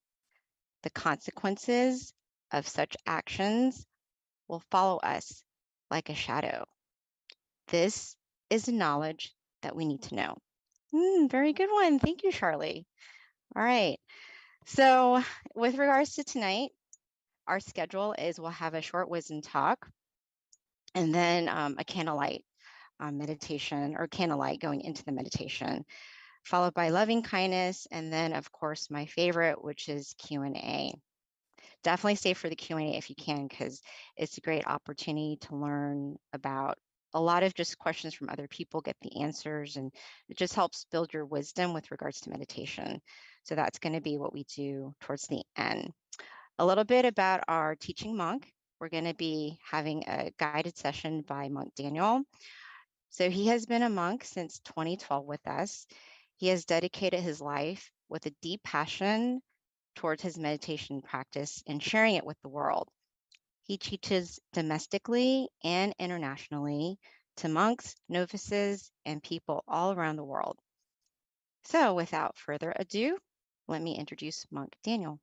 the consequences of such actions will follow us like a shadow. This is the knowledge that we need to know. Very good one. Thank you, Charlie. All right. So with regards to tonight, our schedule is we'll have a short wisdom talk and then a candlelight meditation or candlelight going into the meditation, followed by loving kindness. And then of course, my favorite, which is Q&A. Definitely stay for the Q&A if you can, because it's a great opportunity to learn about a lot of just questions from other people, get the answers, and it just helps build your wisdom with regards to meditation. So that's going to be what we do towards the end. A little bit about our teaching monk. We're going to be having a guided session by Monk Daniel. So he has been a monk since 2012 with us. He has dedicated his life with a deep passion towards his meditation practice and sharing it with the world. He teaches domestically and internationally to monks, novices, and people all around the world. So without further ado, let me introduce Monk Daniel.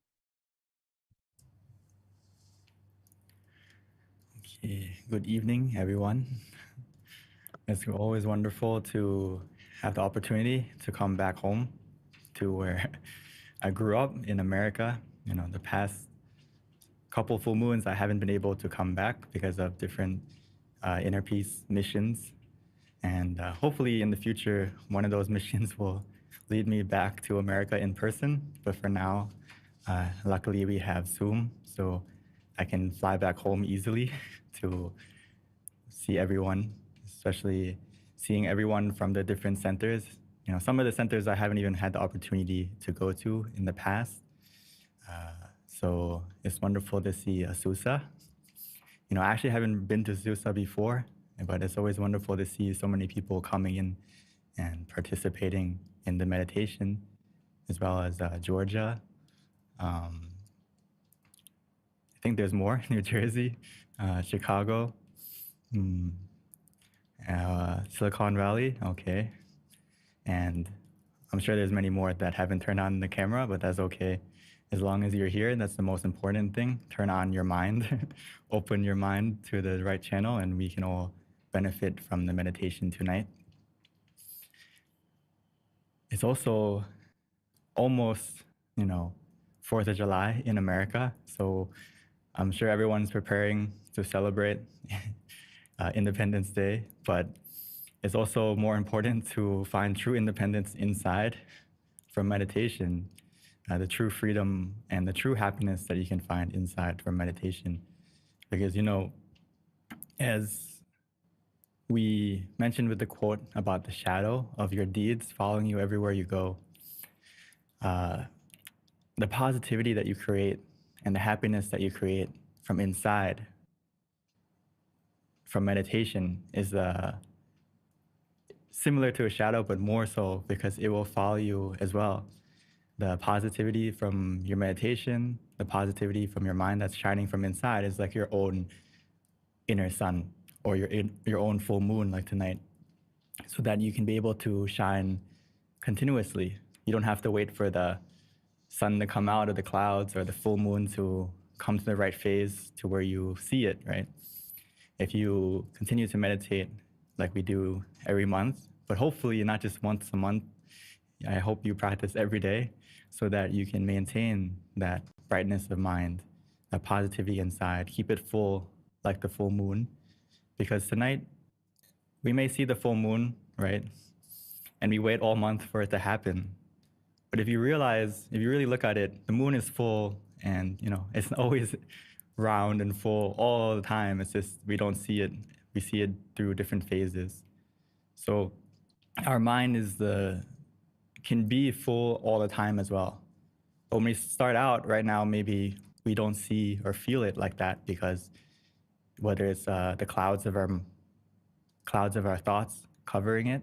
Okay, good evening, everyone. It's always wonderful to have the opportunity to come back home to where I grew up in America. You know, the past couple full moons, I haven't been able to come back because of different inner peace missions. And hopefully in the future, one of those missions will lead me back to America in person. But for now, luckily we have Zoom, so I can fly back home easily to see everyone, especially seeing everyone from the different centers. You know, some of the centers I haven't even had the opportunity to go to in the past. So it's wonderful to see Azusa. You know, I actually haven't been to Azusa before, but it's always wonderful to see so many people coming in and participating in the meditation, as well as Georgia. I think there's more, New Jersey, Chicago, Silicon Valley, okay. And I'm sure there's many more that haven't turned on the camera, but that's okay. As long as you're here, that's the most important thing. Turn on your mind, open your mind to the right channel, and we can all benefit from the meditation tonight. It's also almost, 4th of July in America. So I'm sure everyone's preparing to celebrate Independence Day, but it's also more important to find true independence inside from meditation, the true freedom and the true happiness that you can find inside from meditation. Because, as we mentioned with the quote about the shadow of your deeds following you everywhere you go, the positivity that you create and the happiness that you create from inside, from meditation, is similar to a shadow, but more so because it will follow you as well. The positivity from your meditation, the positivity from your mind that's shining from inside is like your own inner sun or your own full moon like tonight, so that you can be able to shine continuously. You don't have to wait for the sun to come out of the clouds or the full moon to come to the right phase to where you see it, right? If you continue to meditate like we do every month, but hopefully not just once a month, I hope you practice every day so that you can maintain that brightness of mind, that positivity inside. Keep it full like the full moon, because tonight we may see the full moon, right? And we wait all month for it to happen. But if you really look at it, the moon is full, and it's always round and full all the time. It's just we don't see it. We see it through different phases. So our mind can be full all the time as well. But when we start out right now, maybe we don't see or feel it like that because whether it's the clouds of our thoughts covering it,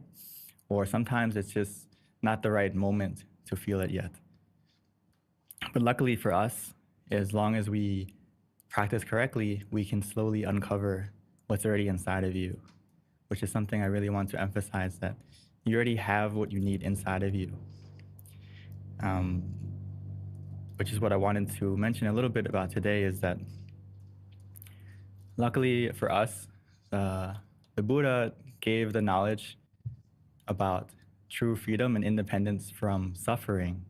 or sometimes it's just not the right moment to feel it yet. But luckily for us, as long as we practice correctly, we can slowly uncover what's already inside of you, which is something I really want to emphasize, that you already have what you need inside of you. Which is what I wanted to mention a little bit about today, is that luckily for us, the Buddha gave the knowledge about true freedom and independence from suffering,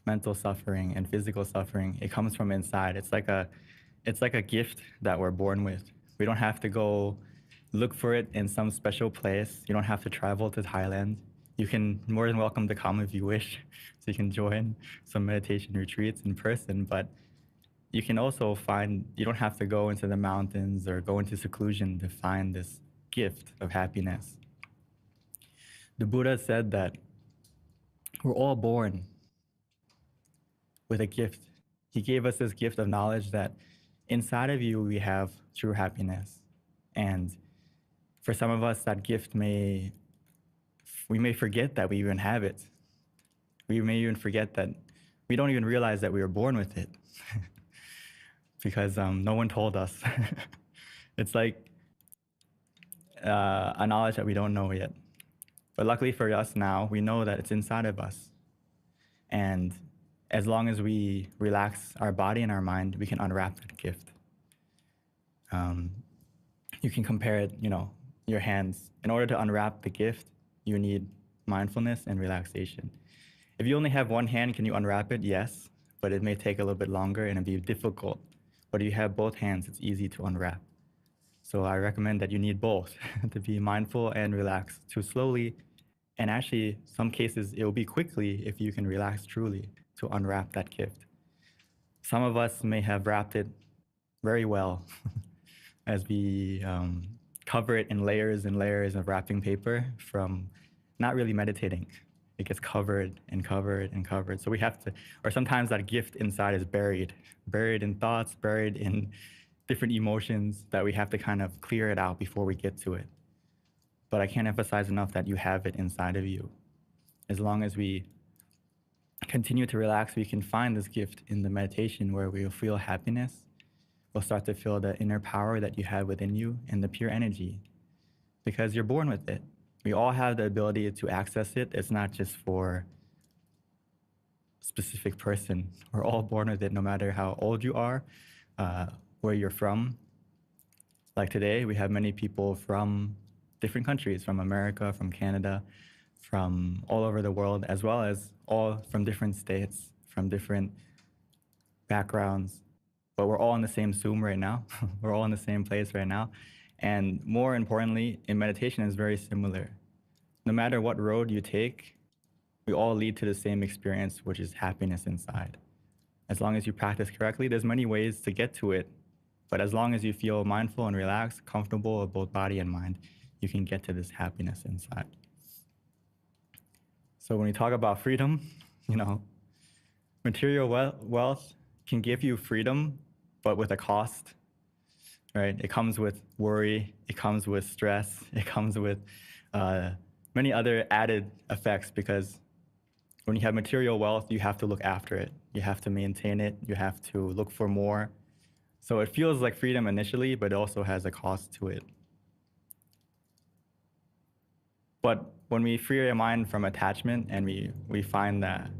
mental suffering and physical suffering. It comes from inside. It's like a gift that we're born with. We don't have to go look for it in some special place. You don't have to travel to Thailand. You can more than welcome to come if you wish. So you can join some meditation retreats in person, but you can also you don't have to go into the mountains or go into seclusion to find this gift of happiness. The Buddha said that we're all born with a gift. He gave us this gift of knowledge that inside of you we have true happiness. And for some of us, that gift we may forget that we even have it. We may even forget that we don't even realize that we were born with it because no one told us. It's like a knowledge that we don't know yet. But luckily for us now, we know that it's inside of us. And as long as we relax our body and our mind, we can unwrap that gift. You can compare it, your hands. In order to unwrap the gift, you need mindfulness and relaxation. If you only have one hand, can you unwrap it? Yes, but it may take a little bit longer and it'd be difficult. But if you have both hands, it's easy to unwrap. So I recommend that you need both to be mindful and relax, to slowly, and actually some cases it will be quickly if you can relax truly to unwrap that gift. Some of us may have wrapped it very well as we cover it in layers and layers of wrapping paper from not really meditating. It gets covered and covered and covered. So we have to, or sometimes that gift inside is buried in thoughts, buried in different emotions that we have to kind of clear it out before we get to it. But I can't emphasize enough that you have it inside of you. As long as we continue to relax, we can find this gift in the meditation where we'll feel happiness. We'll start to feel the inner power that you have within you and the pure energy, because you're born with it. We all have the ability to access it. It's not just for a specific person. We're all born with it, no matter how old you are, where you're from. Like today, we have many people from different countries, from America, from Canada, from all over the world, as well as all from different states, from different backgrounds. But we're all in the same Zoom right now. We're all in the same place right now. And more importantly, in meditation is very similar. No matter what road you take, we all lead to the same experience, which is happiness inside. As long as you practice correctly, there's many ways to get to it. But as long as you feel mindful and relaxed, comfortable with both body and mind, you can get to this happiness inside. So when we talk about freedom, material wealth can give you freedom, but with a cost, right? It comes with worry, it comes with stress, it comes with many other added effects, because when you have material wealth, you have to look after it. You have to maintain it. You have to look for more. So it feels like freedom initially, but it also has a cost to it. But when we free our mind from attachment and we find that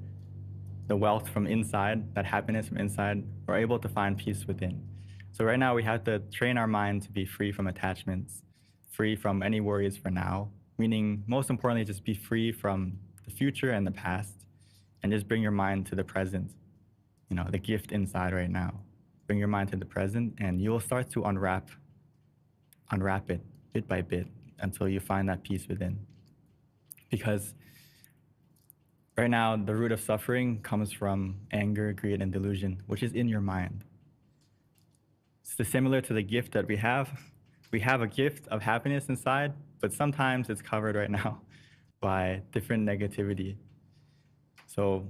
the wealth from inside, that happiness from inside, we're able to find peace within. So right now we have to train our mind to be free from attachments, free from any worries for now, meaning most importantly, just be free from the future and the past, and just bring your mind to the present, the gift inside right now. Bring your mind to the present and you'll start to unwrap it bit by bit until you find that peace within. Because right now, the root of suffering comes from anger, greed, and delusion, which is in your mind. similar to the gift that we have. We have a gift of happiness inside, but sometimes it's covered right now by different negativity. So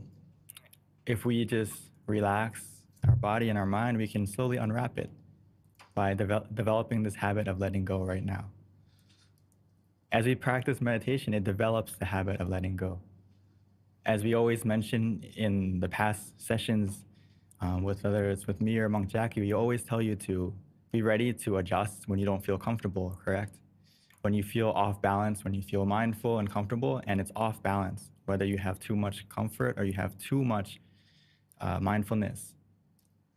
if we just relax our body and our mind, we can slowly unwrap it by developing this habit of letting go right now. As we practice meditation, it develops the habit of letting go. As we always mention in the past sessions, whether it's with me or Monk Jackie, we always tell you to be ready to adjust when you don't feel comfortable, correct? When you feel off balance, when you feel mindful and comfortable and it's off balance, whether you have too much comfort or you have too much mindfulness.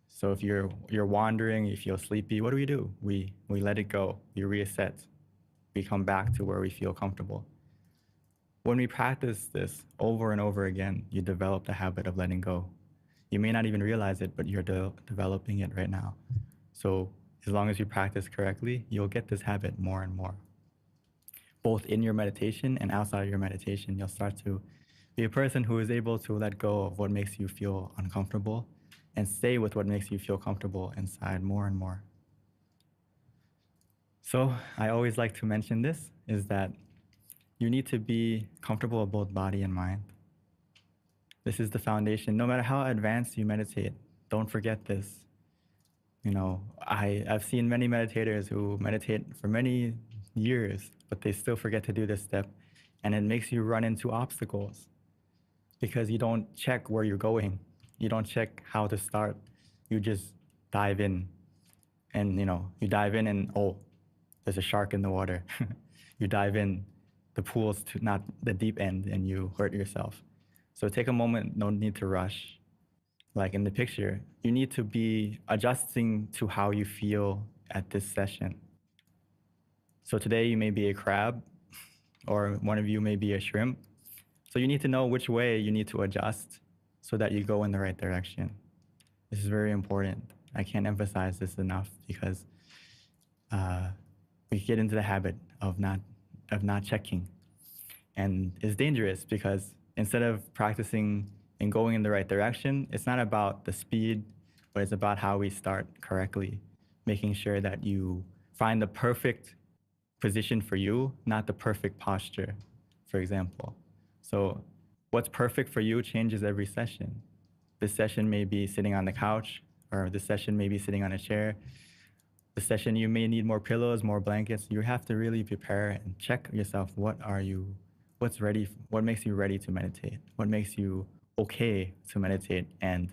So if you're wandering, you feel sleepy, what do? We let it go, we reset, we come back to where we feel comfortable. When we practice this over and over again, you develop the habit of letting go. You may not even realize it, but you're developing it right now. So as long as you practice correctly, you'll get this habit more and more. Both in your meditation and outside of your meditation, you'll start to be a person who is able to let go of what makes you feel uncomfortable and stay with what makes you feel comfortable inside more and more. So I always like to mention this, is that you need to be comfortable with both body and mind. This is the foundation. No matter how advanced you meditate, don't forget this. You know, I've seen many meditators who meditate for many years, but they still forget to do this step. And it makes you run into obstacles because you don't check where you're going. You don't check how to start. You just dive in. And, you know, you dive in and, oh, there's a shark in the water. You dive in, the pool's not the deep end, and you hurt yourself. So take a moment, no need to rush. Like in the picture, you need to be adjusting to how you feel at this session. So today you may be a crab, or one of you may be a shrimp. So you need to know which way you need to adjust so that you go in the right direction. This is very important. I can't emphasize this enough because we get into the habit of not checking. And it's dangerous because instead of practicing and going in the right direction, it's not about the speed, but it's about how we start correctly, making sure that you find the perfect position for you, not the perfect posture, for example. So what's perfect for you changes every session. This session may be sitting on the couch, or this session may be sitting on a chair. This session you may need more pillows, more blankets. You have to really prepare and check yourself. What makes you ready to meditate? What makes you okay to meditate? And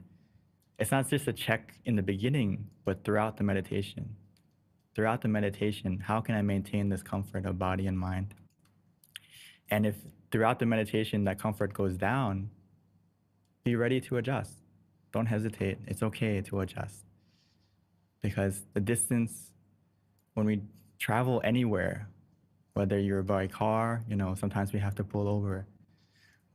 it's not just a check in the beginning, but throughout the meditation. Throughout the meditation, how can I maintain this comfort of body and mind? And if throughout the meditation that comfort goes down, be ready to adjust. Don't hesitate. It's okay to adjust. Because the distance, when we travel anywhere, whether you're by car, you know, sometimes we have to pull over.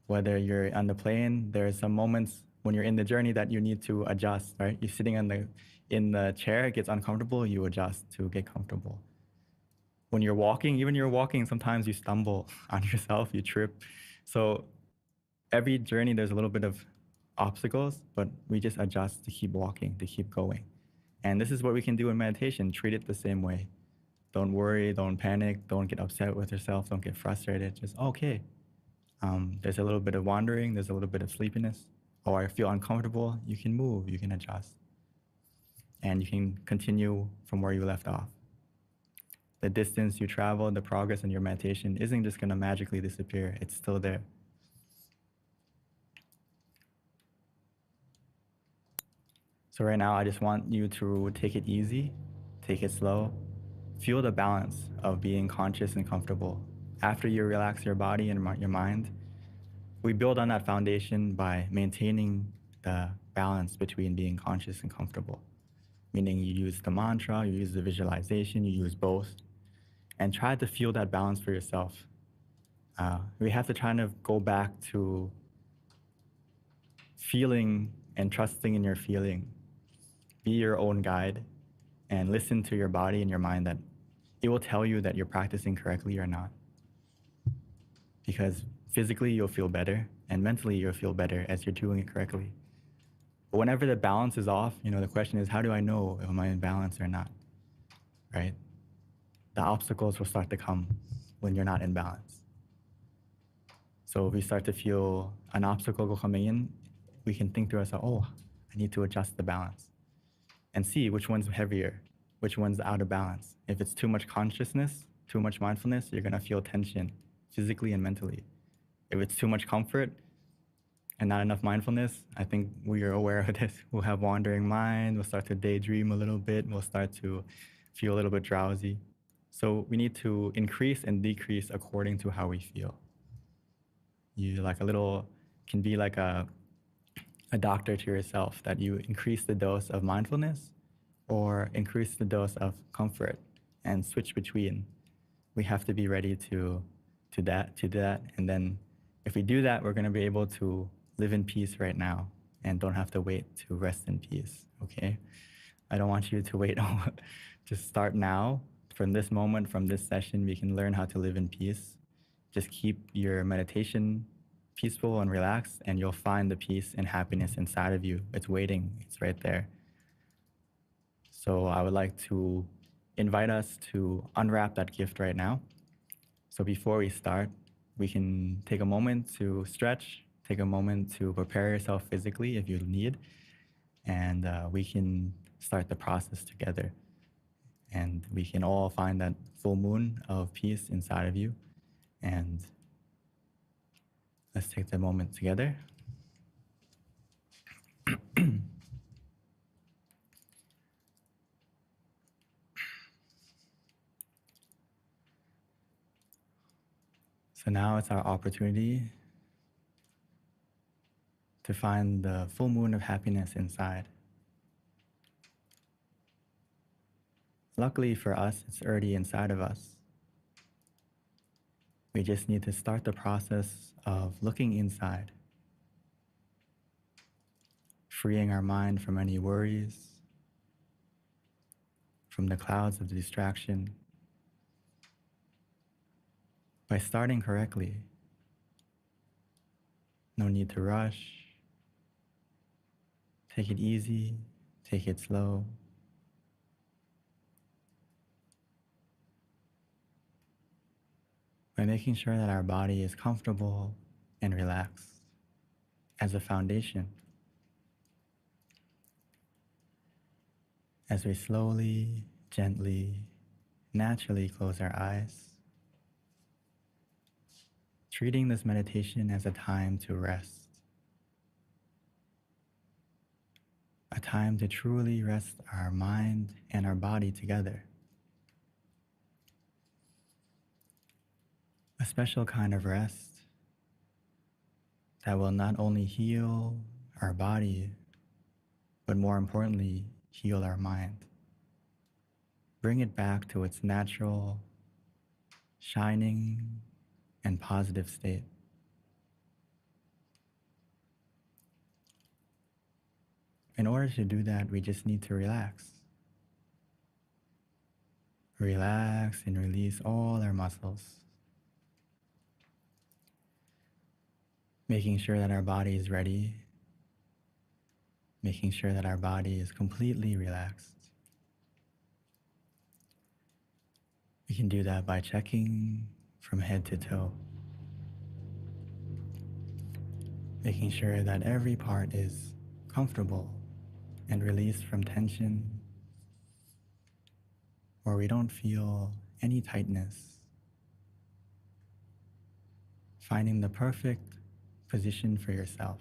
Whether you're on the plane, there are some moments when you're in the journey that you need to adjust, right? You're sitting in the chair, it gets uncomfortable, you adjust to get comfortable. When you're walking, even you're walking, sometimes you stumble on yourself, you trip. So every journey, there's a little bit of obstacles, but we just adjust to keep walking, to keep going. And this is what we can do in meditation, treat it the same way. Don't worry, don't panic, don't get upset with yourself, don't get frustrated, just, okay. There's a little bit of wandering, there's a little bit of sleepiness, or I feel uncomfortable, you can move, you can adjust. And you can continue from where you left off. The distance you travel, the progress in your meditation isn't just gonna magically disappear, it's still there. So right now, I just want you to take it easy, take it slow, feel the balance of being conscious and comfortable. After you relax your body and your mind, we build on that foundation by maintaining the balance between being conscious and comfortable. Meaning you use the mantra, you use the visualization, you use both, and try to feel that balance for yourself. We have to try to go back to feeling and trusting in your feeling. Be your own guide and listen to your body and your mind that it will tell you that you're practicing correctly or not. Because physically you'll feel better and mentally you'll feel better as you're doing it correctly. But whenever the balance is off, the question is, how do I know if I'm in balance or not, right? The obstacles will start to come when you're not in balance. So if we start to feel an obstacle coming in, we can think to ourselves, oh, I need to adjust the balance and see which one's heavier, which one's out of balance. If it's too much consciousness, too much mindfulness, you're gonna feel tension physically and mentally. If it's too much comfort and not enough mindfulness, I think we are aware of this. We'll have wandering mind, we'll start to daydream a little bit, we'll start to feel a little bit drowsy. So we need to increase and decrease according to how we feel. You can be like a doctor to yourself, that you increase the dose of mindfulness or increase the dose of comfort and switch between. We have to be ready to that. And then if we do that, we're going to be able to live in peace right now and don't have to wait to rest in peace. Okay. I don't want you to wait. Just start now. From this moment, from this session, we can learn how to live in peace. Just keep your meditation peaceful and relaxed, and you'll find the peace and happiness inside of you. It's waiting, it's right there. So I would like to invite us to unwrap that gift right now. So before we start, we can take a moment to stretch, take a moment to prepare yourself physically if you need, and we can start the process together. And we can all find that full moon of peace inside of you. And let's take the moment together. So now it's our opportunity to find the full moon of happiness inside. Luckily for us, it's already inside of us. We just need to start the process of looking inside, freeing our mind from any worries, from the clouds of distraction. By starting correctly, no need to rush. Take it easy, take it slow. By making sure that our body is comfortable and relaxed as a foundation. As we slowly, gently, naturally close our eyes, treating this meditation as a time to rest, a time to truly rest our mind and our body together. A special kind of rest that will not only heal our body, but more importantly, heal our mind. Bring it back to its natural, shining, and positive state. In order to do that, we just need to relax. Relax and release all our muscles. Making sure that our body is ready. Making sure that our body is completely relaxed. We can do that by checking from head to toe. Making sure that every part is comfortable and released from tension, where we don't feel any tightness. Finding the perfect position for yourself.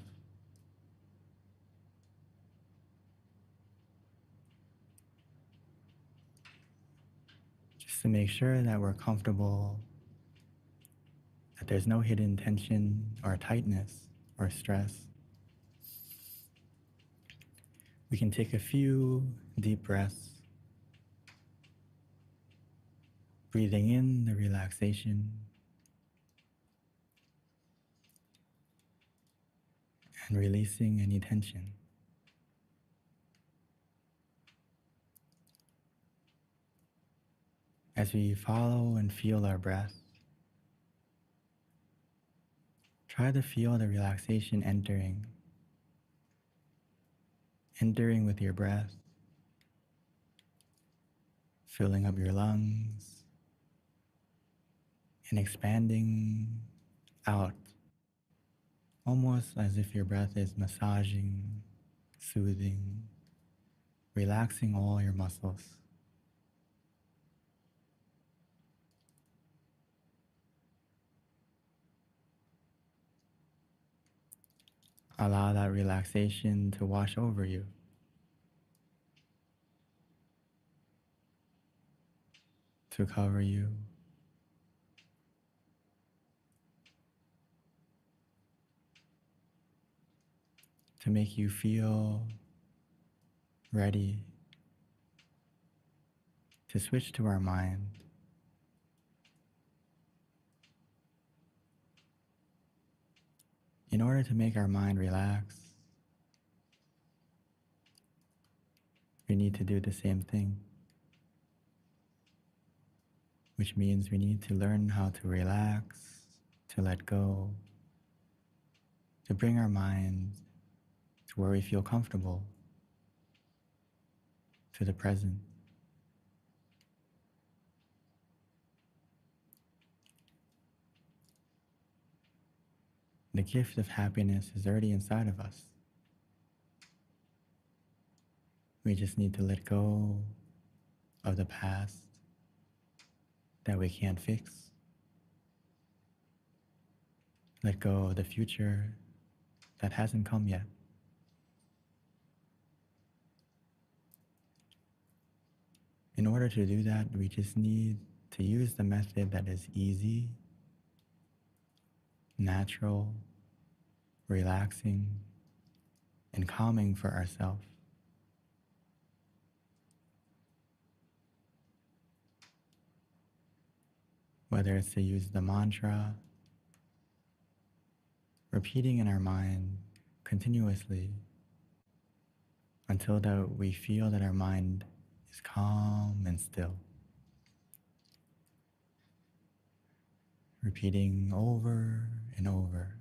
Just to make sure that we're comfortable, that there's no hidden tension or tightness or stress. We can take a few deep breaths, breathing in the relaxation and releasing any tension. As we follow and feel our breath, try to feel the relaxation entering entering with your breath, filling up your lungs, and expanding out, almost as if your breath is massaging, soothing, relaxing all your muscles. Allow that relaxation to wash over you. To cover you. To make you feel ready to switch to our mind. In order to make our mind relax, we need to do the same thing, which means we need to learn how to relax, to let go, to bring our mind to where we feel comfortable, to the present. The gift of happiness is already inside of us. We just need to let go of the past that we can't fix. Let go of the future that hasn't come yet. In order to do that, we just need to use the method that is easy, natural, relaxing, and calming for ourselves. Whether it's to use the mantra, repeating in our mind continuously until that we feel that our mind is calm and still. Repeating over and over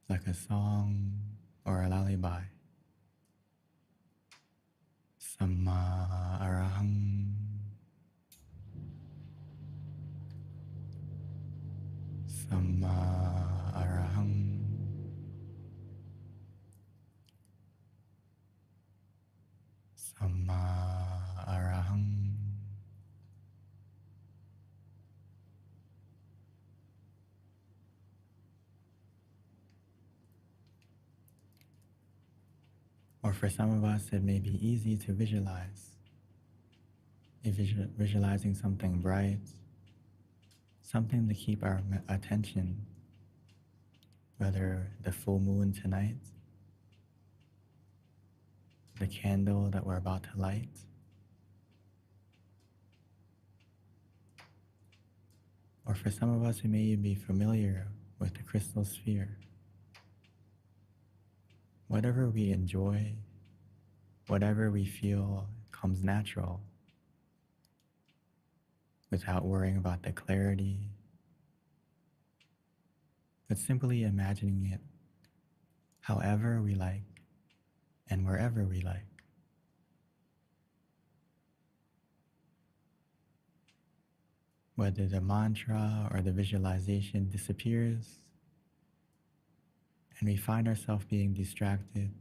like a song or a lullaby. Samma arahang. Samma arahang. Samma arahang. Or for some of us, it may be easy to visualize. Visualizing something bright, something to keep our attention, whether the full moon tonight, the candle that we're about to light, or for some of us who may be familiar with the crystal sphere. Whatever we enjoy, whatever we feel comes natural, without worrying about the clarity, but simply imagining it however we like and wherever we like. Whether the mantra or the visualization disappears and we find ourselves being distracted,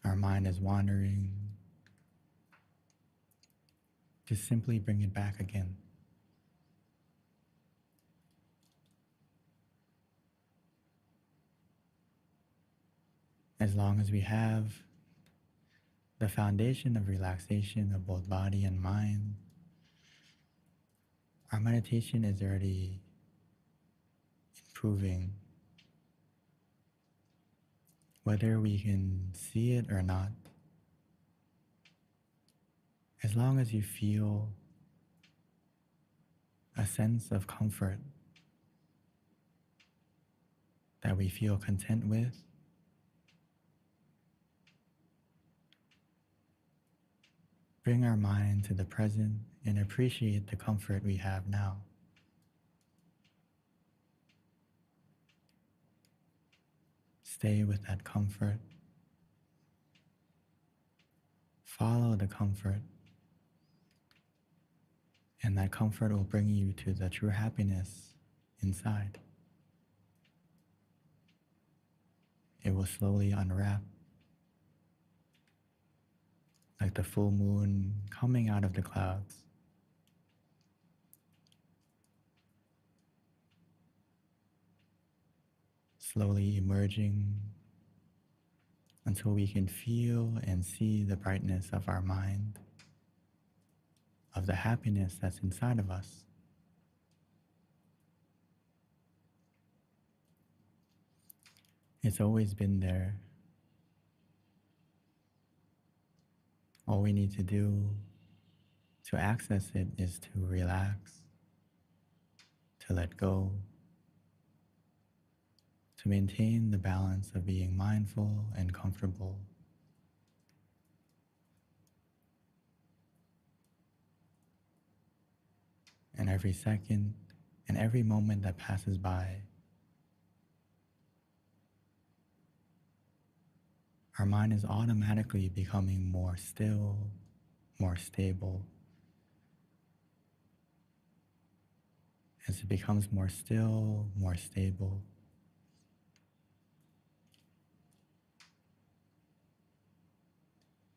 our mind is wandering, just simply bring it back again. As long as we have the foundation of relaxation of both body and mind, our meditation is already improving. Whether we can see it or not, as long as you feel a sense of comfort that we feel content with, bring our mind to the present and appreciate the comfort we have now. Stay with that comfort follow the comfort, and that comfort will bring you to the true happiness inside. It will slowly unwrap like the full moon coming out of the clouds. Slowly emerging until we can feel and see the brightness of our mind, of the happiness that's inside of us. It's always been there. All we need to do to access it is to relax, to let go, to maintain the balance of being mindful and comfortable. And every second and every moment that passes by, our mind is automatically becoming more still, more stable. As it becomes more still, more stable,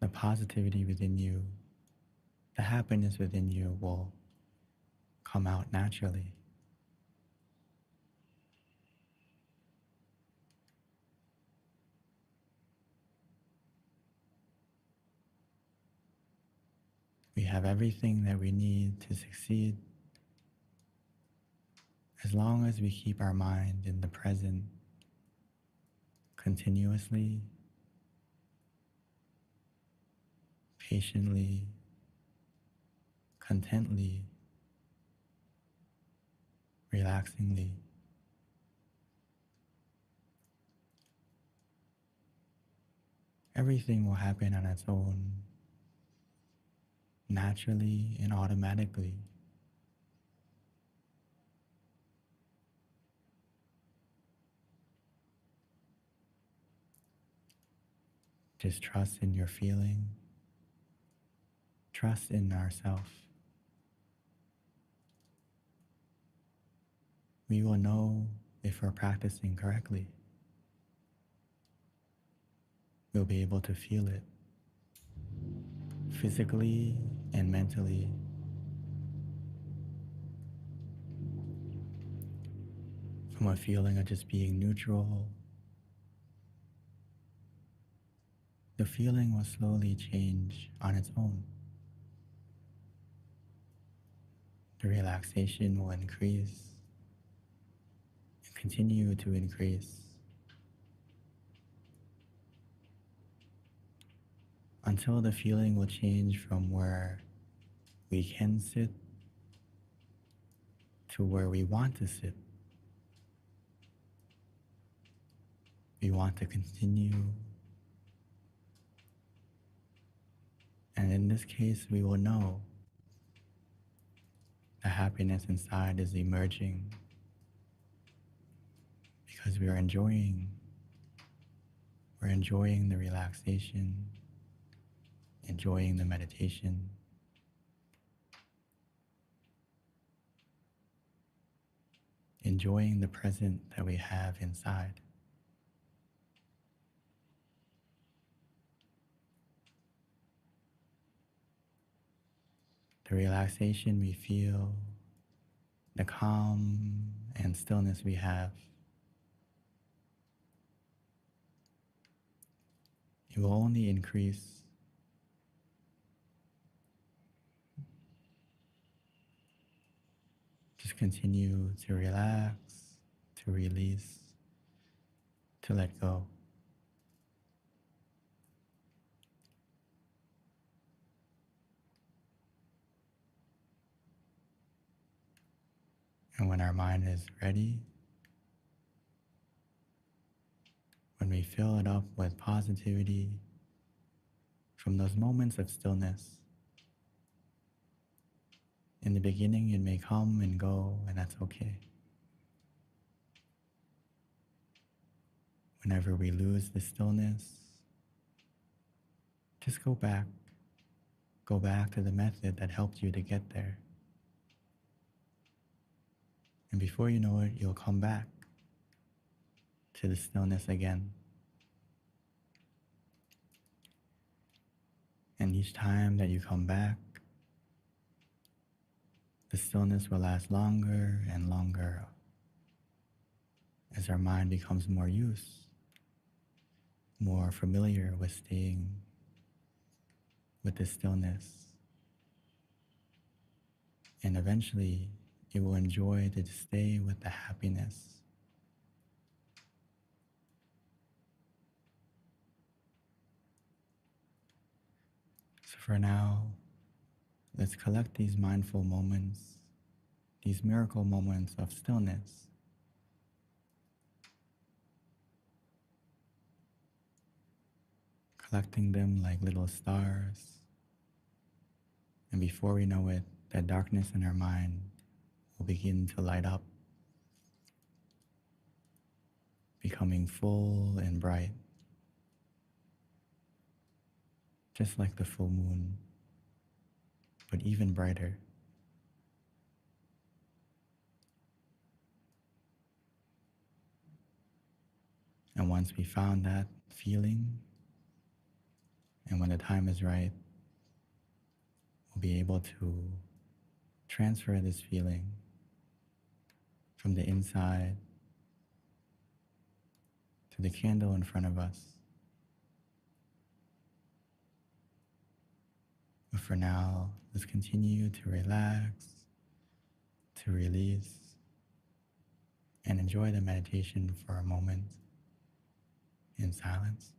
the positivity within you, the happiness within you will come out naturally. We have everything that we need to succeed as long as we keep our mind in the present continuously, patiently, contently, relaxingly. Everything will happen on its own, naturally and automatically. Just trust in your feeling, trust in ourselves. We will know if we're practicing correctly. We'll be able to feel it physically and mentally. From a feeling of just being neutral, the feeling will slowly change on its own. The relaxation will increase and continue to increase until the feeling will change from where we can sit to where we want to sit. We want to continue. And in this case, we will know the happiness inside is emerging because we're enjoying the relaxation, enjoying the meditation, enjoying the present that we have inside. The relaxation we feel, the calm and stillness we have, it will only increase. Just continue to relax, to release, to let go. And when our mind is ready, when we fill it up with positivity from those moments of stillness, in the beginning it may come and go, and that's okay. Whenever we lose the stillness, just go back Go back to the method that helped you to get there. And before you know it, you'll come back to the stillness again. And each time that you come back, the stillness will last longer and longer as our mind becomes more used, more familiar with staying with the stillness. And eventually, it will enjoy to stay with the happiness. So for now, let's collect these mindful moments, these miracle moments of stillness. Collecting them like little stars. And before we know it, that darkness in our mind will begin to light up, becoming full and bright, just like the full moon, but even brighter. And once we found that feeling, and when the time is right, we'll be able to transfer this feeling from the inside to the candle in front of us. But for now, let's continue to relax, to release, and enjoy the meditation for a moment in silence.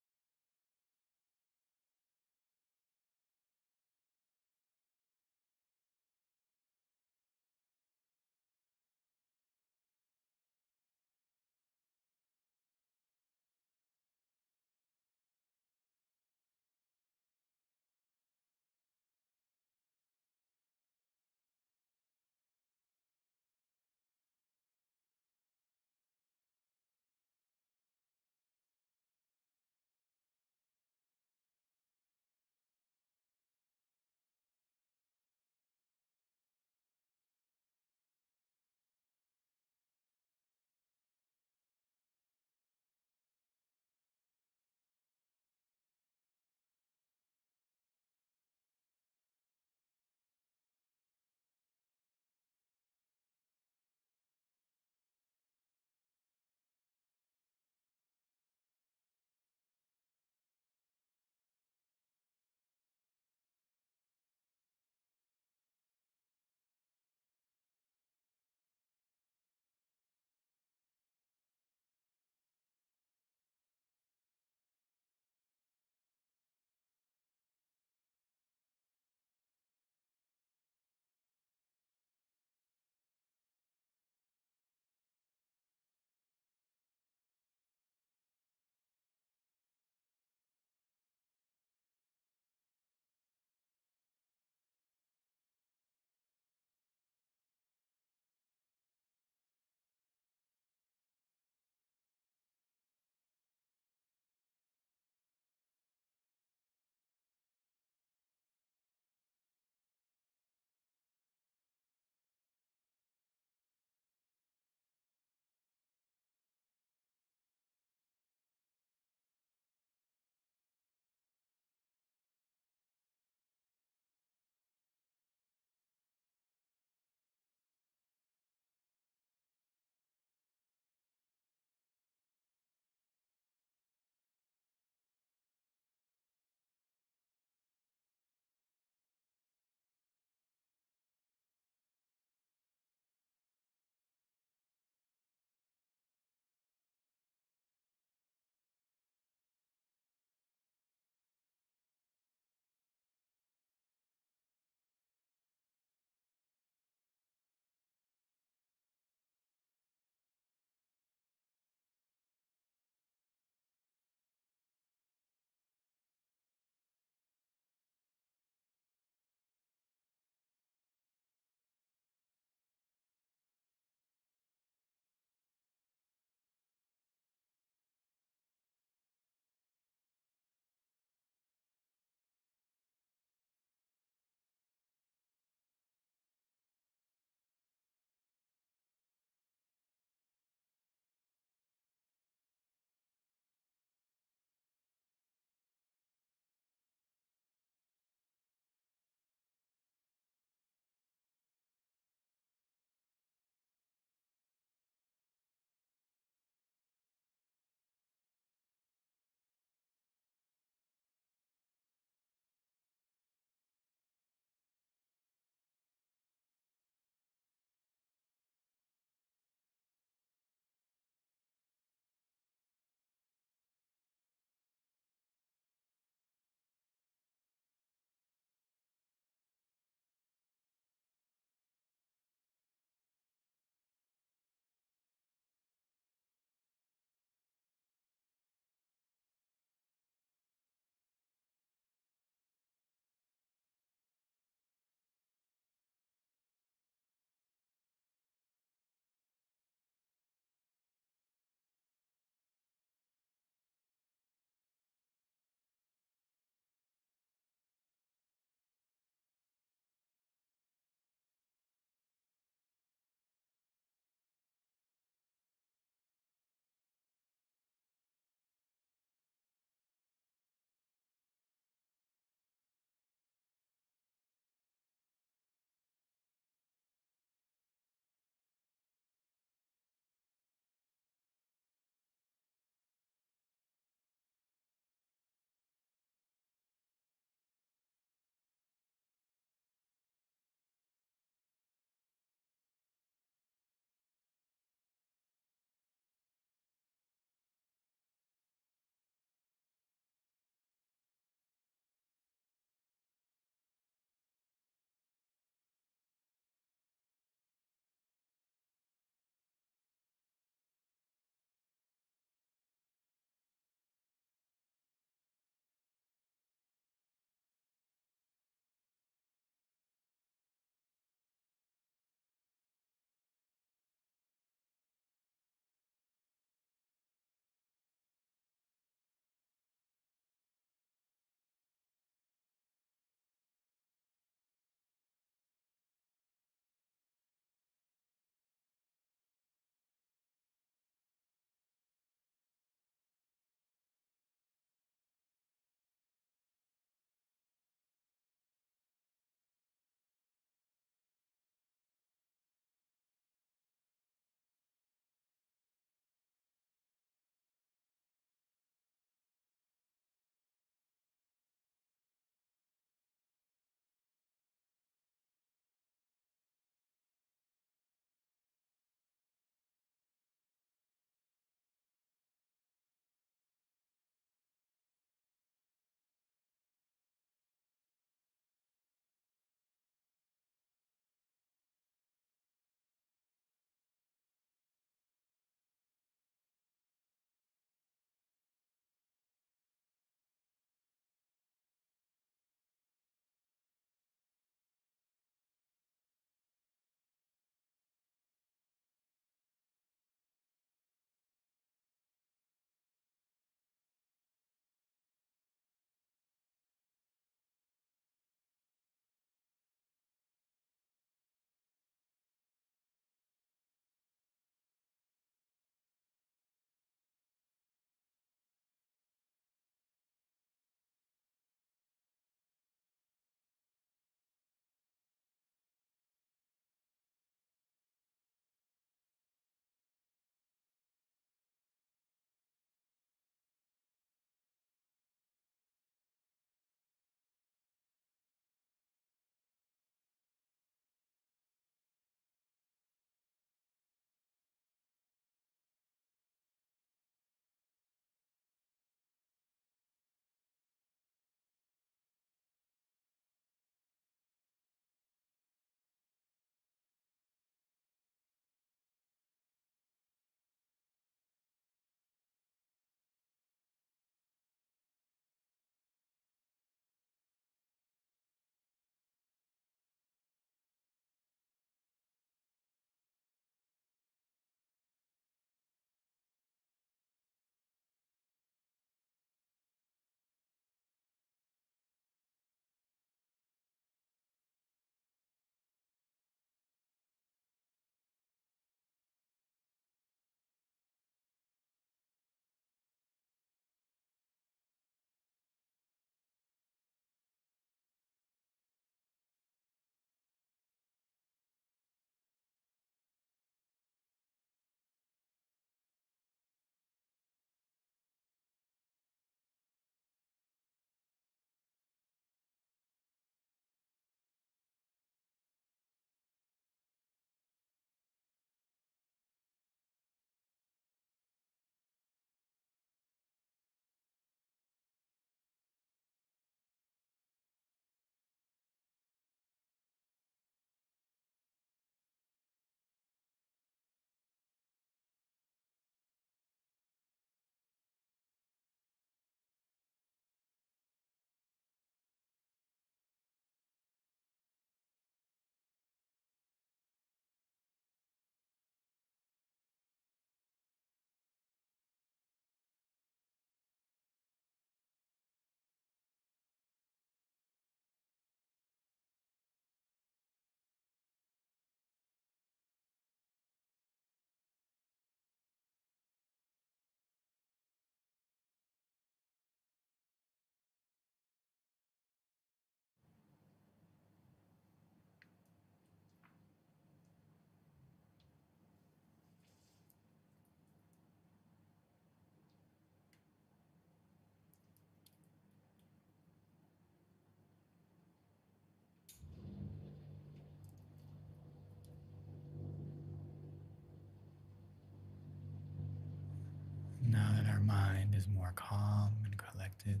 mind is more calm and collected.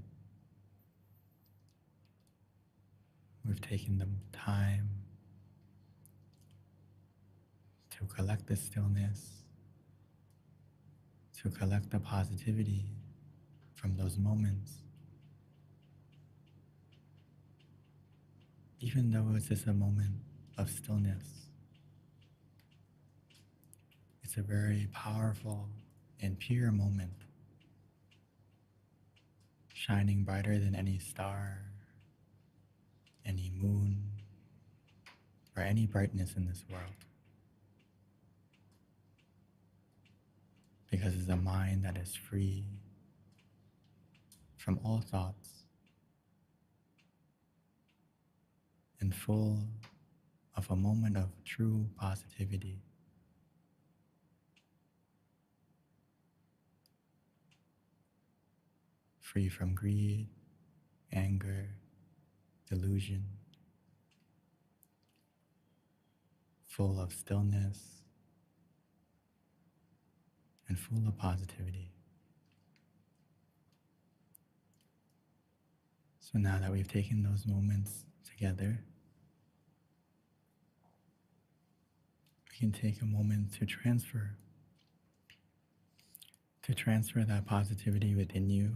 We've taken the time to collect the stillness, to collect the positivity from those moments. Even though it's just a moment of stillness, it's a very powerful and pure moment, shining brighter than any star, any moon, or any brightness in this world. Because it's a mind that is free from all thoughts and full of a moment of true positivity. Free from greed, anger, delusion, full of stillness, and full of positivity. So now that we've taken those moments together, we can take a moment to transfer that positivity within you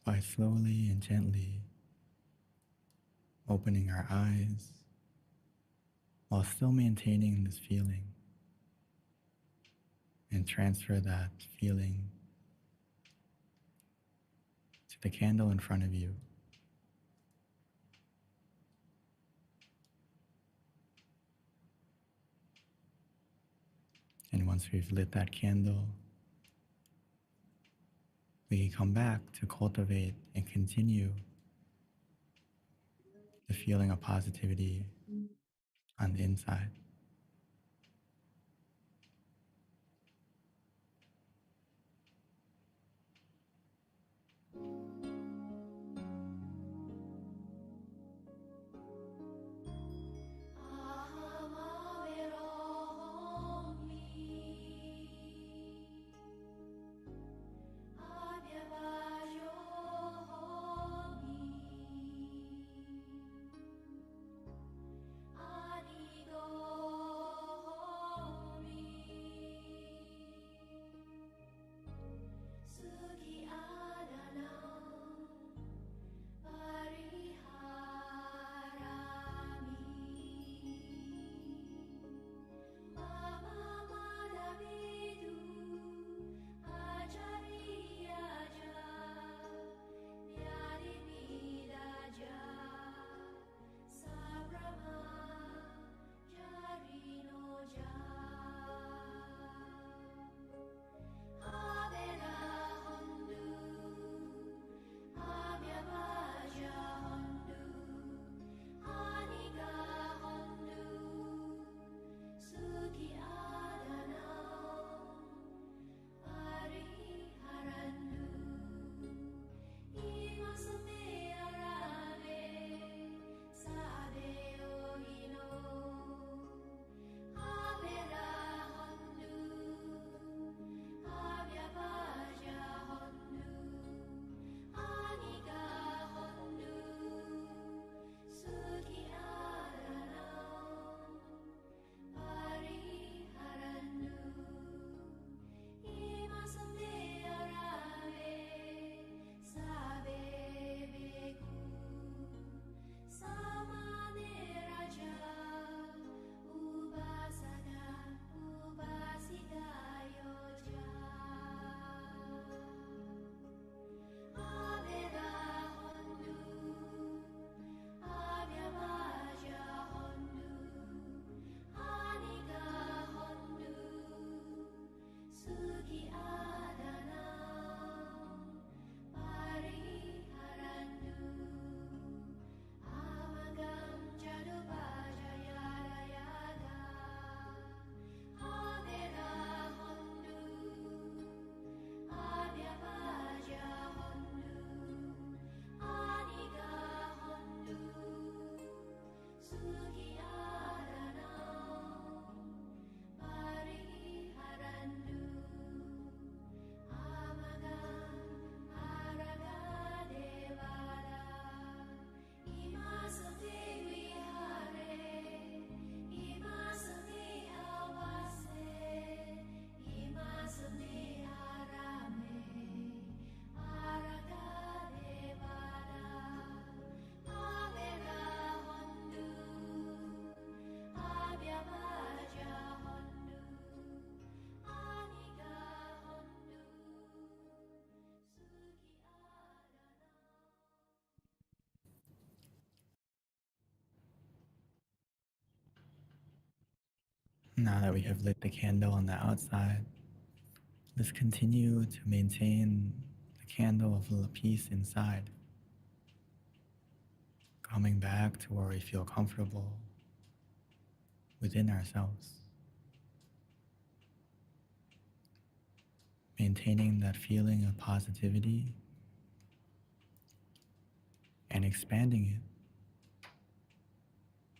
by slowly and gently opening our eyes while still maintaining this feeling, and transfer that feeling to the candle in front of you. And once we've lit that candle, we can come back to cultivate and continue the feeling of positivity on the inside. Go. Now that we have lit the candle on the outside, let's continue to maintain the candle of peace inside, coming back to where we feel comfortable within ourselves, maintaining that feeling of positivity and expanding it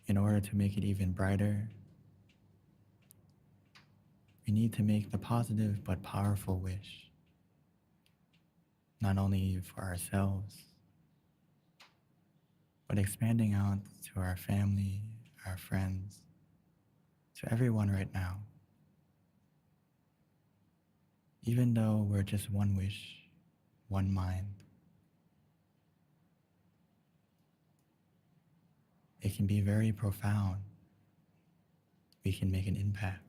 in order to make it even brighter. We need to make the positive but powerful wish, not only for ourselves, but expanding out to our family, our friends, to everyone right now. Even though we're just one wish, one mind, it can be very profound. We can make an impact.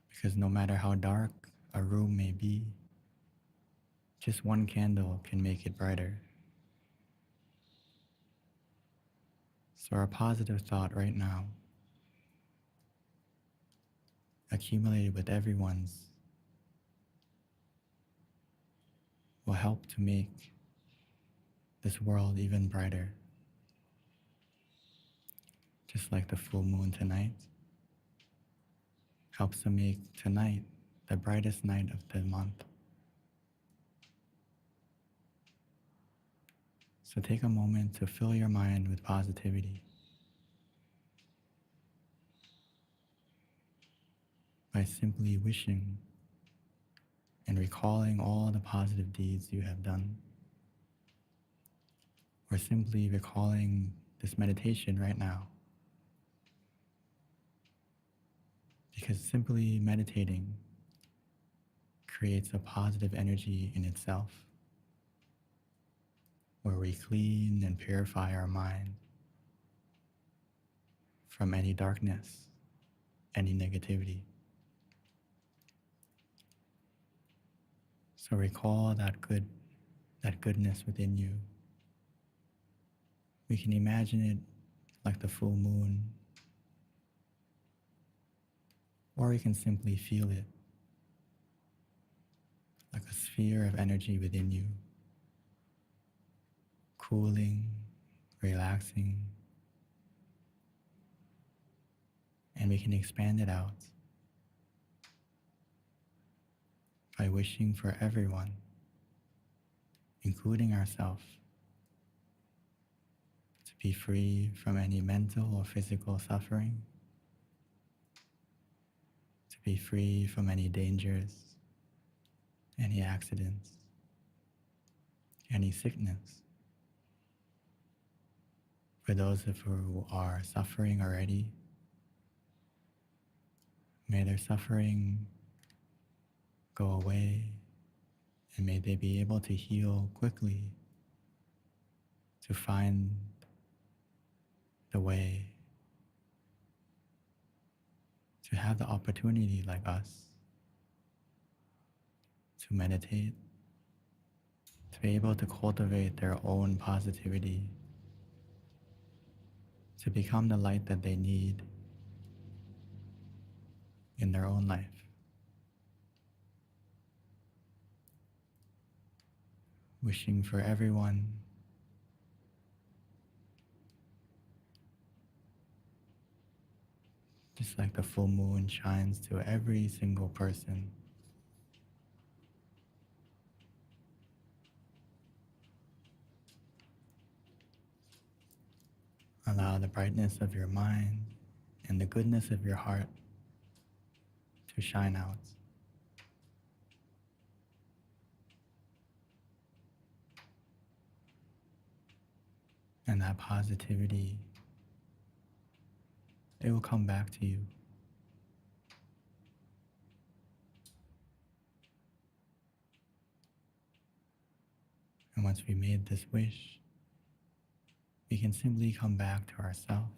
Because no matter how dark a room may be, just one candle can make it brighter. So our positive thought right now, accumulated with everyone's, will help to make this world even brighter. Just like the full moon tonight helps to make tonight the brightest night of the month. So take a moment to fill your mind with positivity by simply wishing and recalling all the positive deeds you have done, or simply recalling this meditation right now. Because simply meditating creates a positive energy in itself, where we clean and purify our mind from any darkness, any negativity. So recall that goodness within you. We can imagine it like the full moon, or we can simply feel it like a sphere of energy within you, cooling, relaxing, and we can expand it out by wishing for everyone, including ourselves, to be free from any mental or physical suffering, to be free from any dangers, any accidents, any sickness. For those of you who are suffering already, may their suffering go away, and may they be able to heal quickly to find the way to have the opportunity like us to meditate, to be able to cultivate their own positivity, to become the light that they need in their own life. Wishing for everyone just like the full moon shines to every single person. Allow the brightness of your mind and the goodness of your heart to shine out. And that positivity, it will come back to you. And once we made this wish, we can simply come back to ourselves,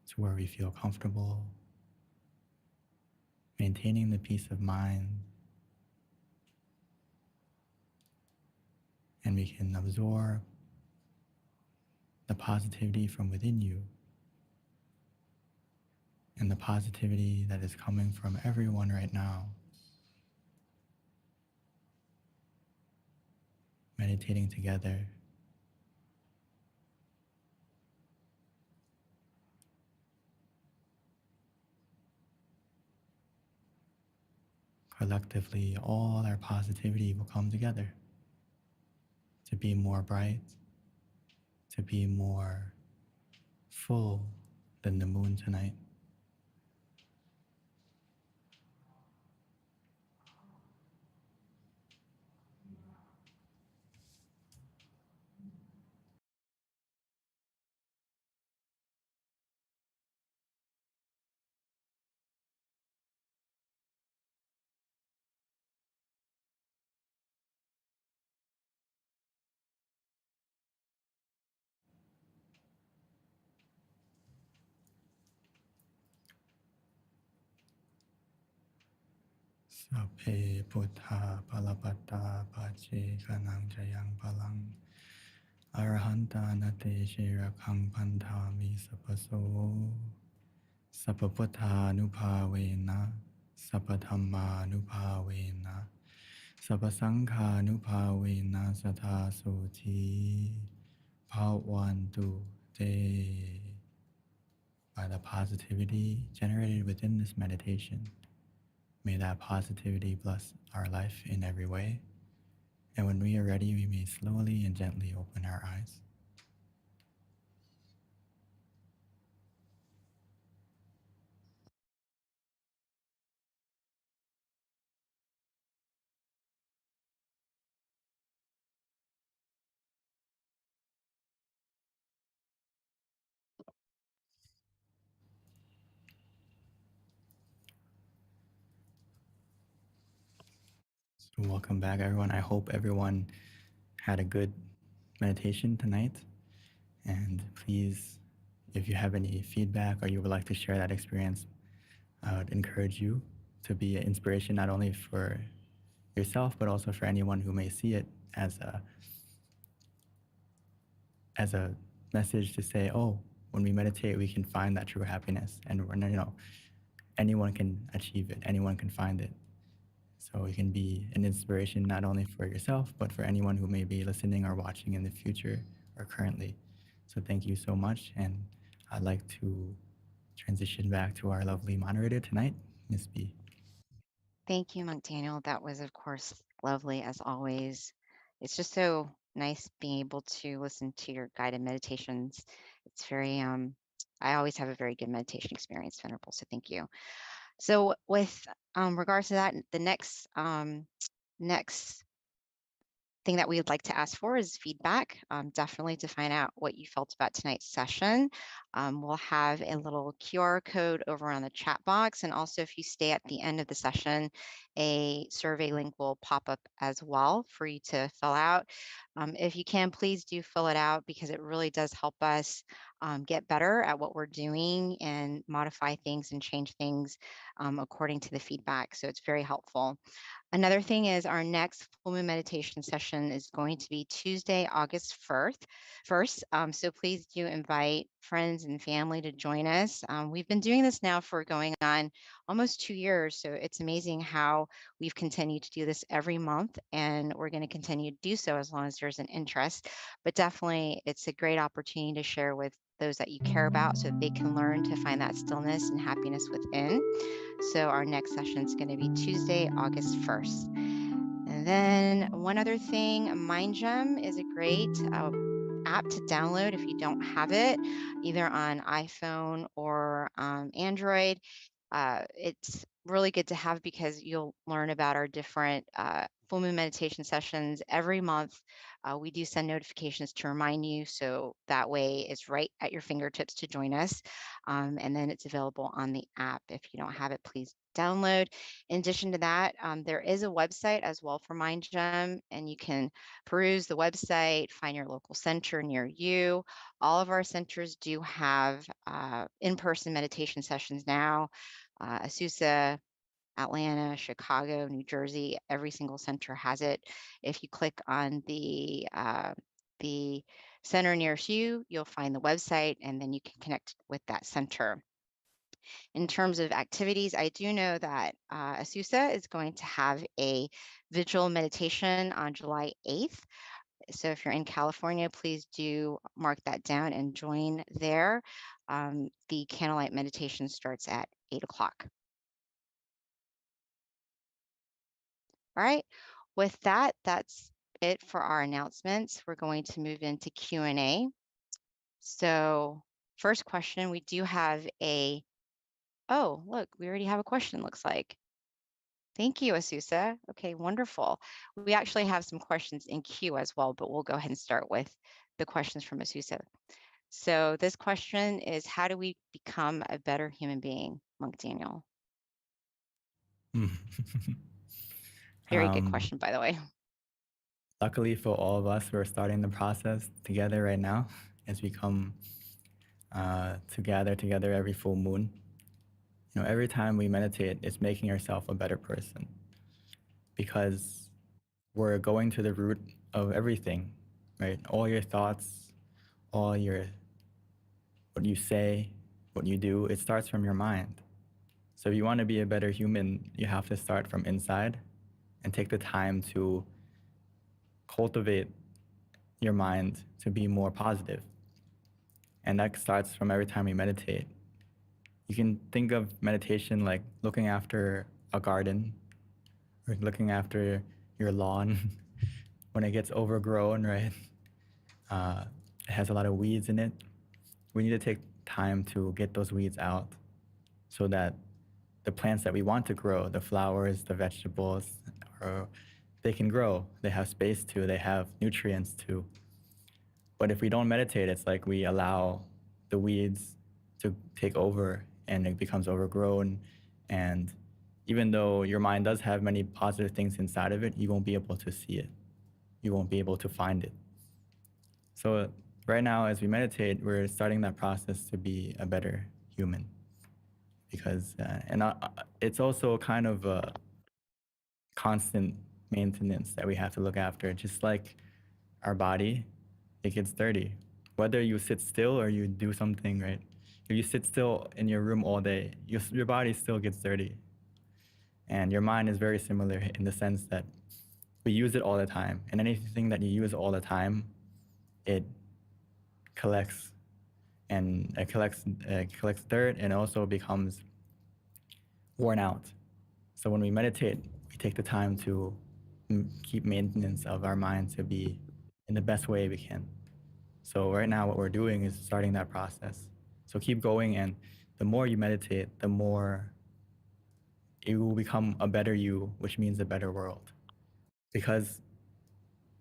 to where we feel comfortable, maintaining the peace of mind, and we can absorb the positivity from within you, and the positivity that is coming from everyone right now. Meditating together. Collectively, all our positivity will come together to be more bright, to be more full than the moon tonight. Sape Buddha Palapata Pache Kanang Jayang Palang Arahanta Nate Shirakang Pantami Sapaso Sapaputtha Nupavena Sapathamma Nupavena Sapasangha Nupavena Satha Soti Bhavantu Te. By the positivity generated within this meditation, may that positivity bless our life in every way. And when we are ready, we may slowly and gently open our eyes. So welcome back, everyone. I hope everyone had a good meditation tonight. And please, if you have any feedback or you would like to share that experience, I would encourage you to be an inspiration not only for yourself, but also for anyone who may see it as a message to say, oh, when we meditate, we can find that true happiness. And we're, anyone can achieve it, anyone can find it. So it can be an inspiration not only for yourself, but for anyone who may be listening or watching in the future or currently. So thank you so much. And I'd like to transition back to our lovely moderator tonight, Miss B. Thank you, Monk Daniel. That was, of course, lovely as always. It's just so nice being able to listen to your guided meditations. It's very, I always have a very good meditation experience, Venerable. So thank you. So with regards to that, the next thing that we would like to ask for is feedback, definitely to find out what you felt about tonight's session. We'll have a little QR code over on the chat box. And also if you stay at the end of the session, a survey link will pop up as well for you to fill out. If you can, please do fill it out because it really does help us get better at what we're doing and modify things and change things according to the feedback. So it's very helpful. Another thing is our next full moon meditation session is going to be Tuesday, August 1st. So please do invite friends and family to join us. We've been doing this now for going on almost 2 years. So it's amazing how we've continued to do this every month, and we're going to continue to do so as long as there's an interest. But definitely it's a great opportunity to share with those that you care about so that they can learn to find that stillness and happiness within. So our next session is going to be Tuesday, August 1st. And then one other thing, MindGem is a great app to download if you don't have it, either on iPhone or Android. It's really good to have because you'll learn about our different full moon meditation sessions every month. We do send notifications to remind you, so that way it's right at your fingertips to join us. And then it's available on the app. If you don't have it, please download. In addition to that, there is a website as well for MindGem, and you can peruse the website, find your local center near you. All of our centers do have in-person meditation sessions now. Azusa, Atlanta, Chicago, New Jersey, every single center has it. If you click on the center nearest you, you'll find the website, and then you can connect with that center. In terms of activities, I do know that Asusa is going to have a vigil meditation on July 8th. So if you're in California, please do mark that down and join there. The candlelight meditation starts at 8 o'clock. All right, with that, that's it for our announcements. We're going to move into Q&A. So first question, we do have oh, look, we already have a question, looks like. Thank you, Asusa. Okay, wonderful. We actually have some questions in queue as well, but we'll go ahead and start with the questions from Asusa. So this question is, how do we become a better human being, Monk Daniel? Very good question, by the way. Luckily for all of us, we're starting the process together right now as we come to gather together every full moon. You know, every time we meditate, it's making ourselves a better person because we're going to the root of everything, right? All your thoughts, all your, what you say, what you do, it starts from your mind. So if you want to be a better human, you have to start from inside and take the time to cultivate your mind to be more positive. And that starts from every time you meditate. You can think of meditation like looking after a garden or looking after your lawn when it gets overgrown, right? It has a lot of weeds in it. We need to take time to get those weeds out so that the plants that we want to grow, the flowers, the vegetables, they can grow. They have space to, they have nutrients to. But if we don't meditate, it's like we allow the weeds to take over and it becomes overgrown. And even though your mind does have many positive things inside of it, you won't be able to see it. You won't be able to find it. So right now, as we meditate, we're starting that process to be a better human. Because, it's also kind of a constant maintenance that we have to look after. Just like our body, it gets dirty. Whether you sit still or you do something, right? If you sit still in your room all day, your body still gets dirty. And your mind is very similar in the sense that we use it all the time. And anything that you use all the time, it collects and it collects dirt and also becomes worn out. So when we meditate, we take the time to keep maintenance of our mind to be in the best way we can. So right now what we're doing is starting that process. So keep going, and the more you meditate, the more you will become a better you, which means a better world. Because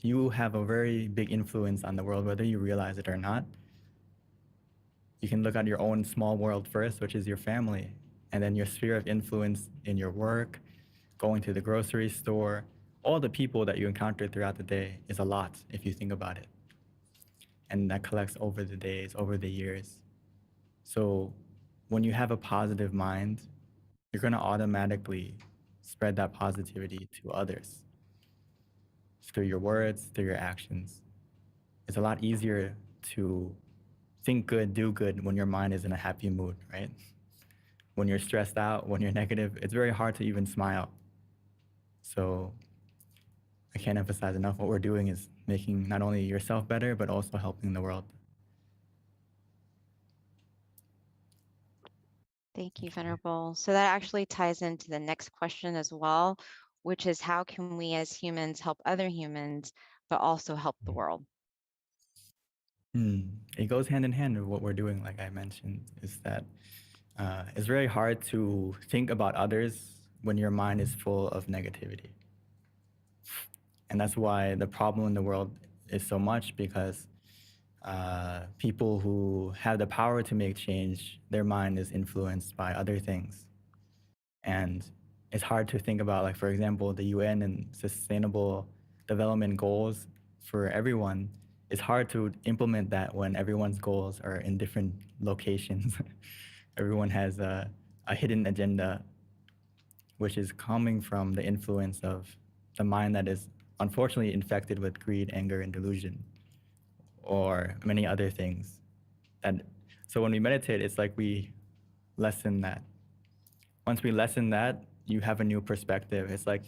you have a very big influence on the world, whether you realize it or not. You can look at your own small world first, which is your family, and then your sphere of influence in your work, going to the grocery store, all the people that you encounter throughout the day is a lot if you think about it. And that collects over the days, over the years. So when you have a positive mind, you're going to automatically spread that positivity to others through your words, through your actions. It's a lot easier to think good, do good when your mind is in a happy mood, right? When you're stressed out, when you're negative, it's very hard to even smile. So I can't emphasize enough what we're doing is making not only yourself better, but also helping the world. Thank you, Venerable. So that actually ties into the next question as well, which is how can we as humans help other humans, but also help the world? It goes hand in hand with what we're doing, like I mentioned, is that it's very hard to think about others when your mind is full of negativity. And that's why the problem in the world is so much, because people who have the power to make change, their mind is influenced by other things. And it's hard to think about, like, for example, the UN and Sustainable Development Goals for everyone. It's hard to implement that when everyone's goals are in different locations. Everyone has a hidden agenda, which is coming from the influence of the mind that is unfortunately infected with greed, anger, and delusion, or many other things. And so when we meditate, it's like we lessen that. Once we lessen that, you have a new perspective. It's like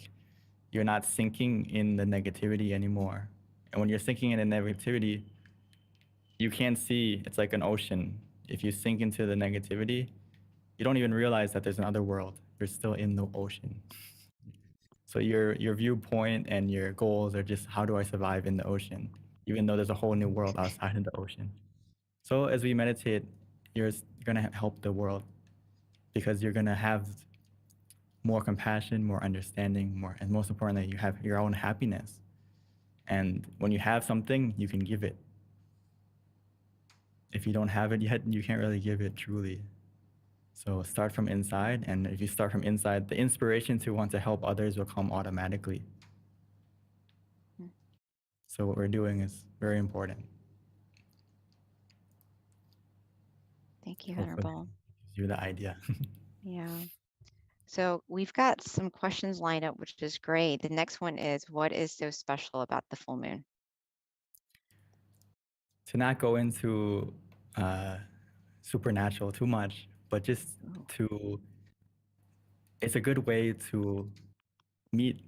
you're not sinking in the negativity anymore. And when you're sinking in the negativity, you can't see, it's like an ocean. If you sink into the negativity, you don't even realize that there's another world. You're still in the ocean. So your viewpoint and your goals are just, how do I survive in the ocean, even though there's a whole new world outside of the ocean. So as we meditate, you're gonna help the world, because you're gonna have more compassion, more understanding, more, and most importantly, you have your own happiness. And when you have something, you can give it. If you don't have it yet, you can't really give it truly. So start from inside, and if you start from inside, the inspiration to want to help others will come automatically. So what we're doing is very important. Thank you, Hopefully Venerable. gives you the idea. Yeah. So we've got some questions lined up, which is great. The next one is, what is so special about the full moon? To not go into supernatural too much, but just to, it's a good way to meet,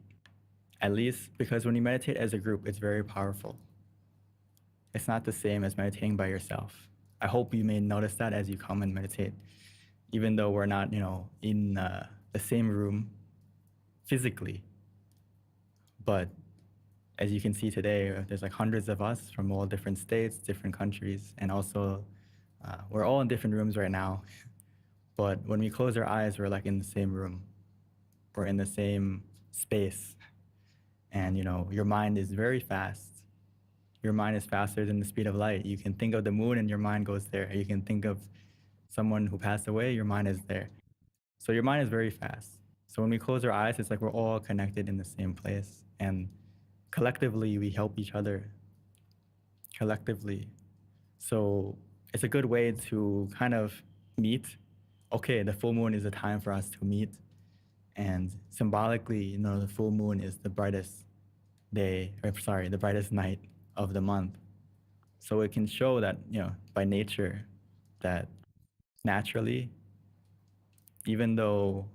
at least because when you meditate as a group, it's very powerful. It's not the same as meditating by yourself. I hope you may notice that as you come and meditate, even though we're not, in the same room physically. But as you can see today, there's like hundreds of us from all different states, different countries, and also we're all in different rooms right now. But when we close our eyes, we're like in the same room. We're in the same space. And your mind is very fast. Your mind is faster than the speed of light. You can think of the moon and your mind goes there. You can think of someone who passed away, your mind is there. So your mind is very fast. So when we close our eyes, it's like we're all connected in the same place. And collectively, we help each other. Collectively. So it's a good way to kind of meet. Okay, the full moon is a time for us to meet. And symbolically, the full moon is the brightest the brightest night of the month. So it can show that, by nature, that naturally, even though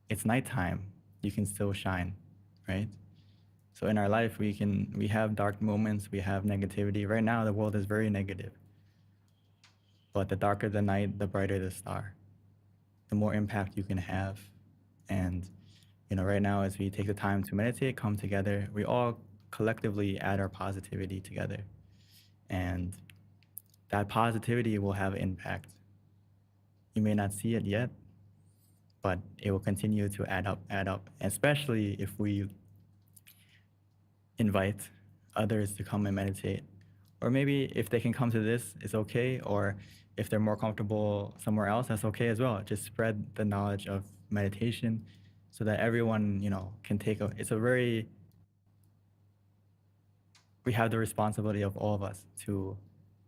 it's nighttime, you can still shine, right? So in our life, we have dark moments, we have negativity. Right now, the world is very negative. But the darker the night, the brighter the star, the more impact you can have. And, right now, as we take the time to meditate, come together, we all collectively add our positivity together. And that positivity will have impact. You may not see it yet, but it will continue to add up, especially if we invite others to come and meditate. Or maybe if they can come to this, it's okay. Or if they're more comfortable somewhere else, that's okay as well. Just spread the knowledge of meditation so that everyone, can we have the responsibility of all of us to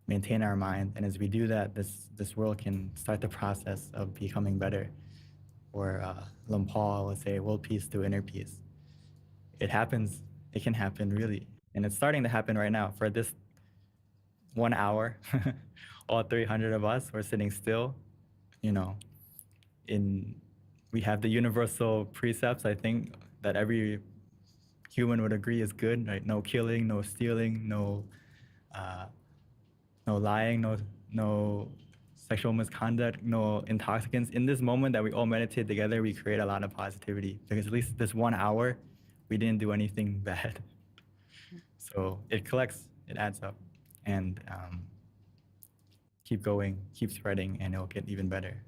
maintain our mind. And as we do that, this world can start the process of becoming better. Or Lum Paul would say, world peace through inner peace. It happens, it can happen really. And it's starting to happen right now. For this 1 hour, all 300 of us, we're sitting still, we have the universal precepts, I think, that every human would agree is good, right? No killing, no stealing, no lying, no sexual misconduct, no intoxicants. In this moment that we all meditate together, we create a lot of positivity, because at least this 1 hour, we didn't do anything bad. So it collects, it adds up, and keep going, keep spreading, and it'll get even better.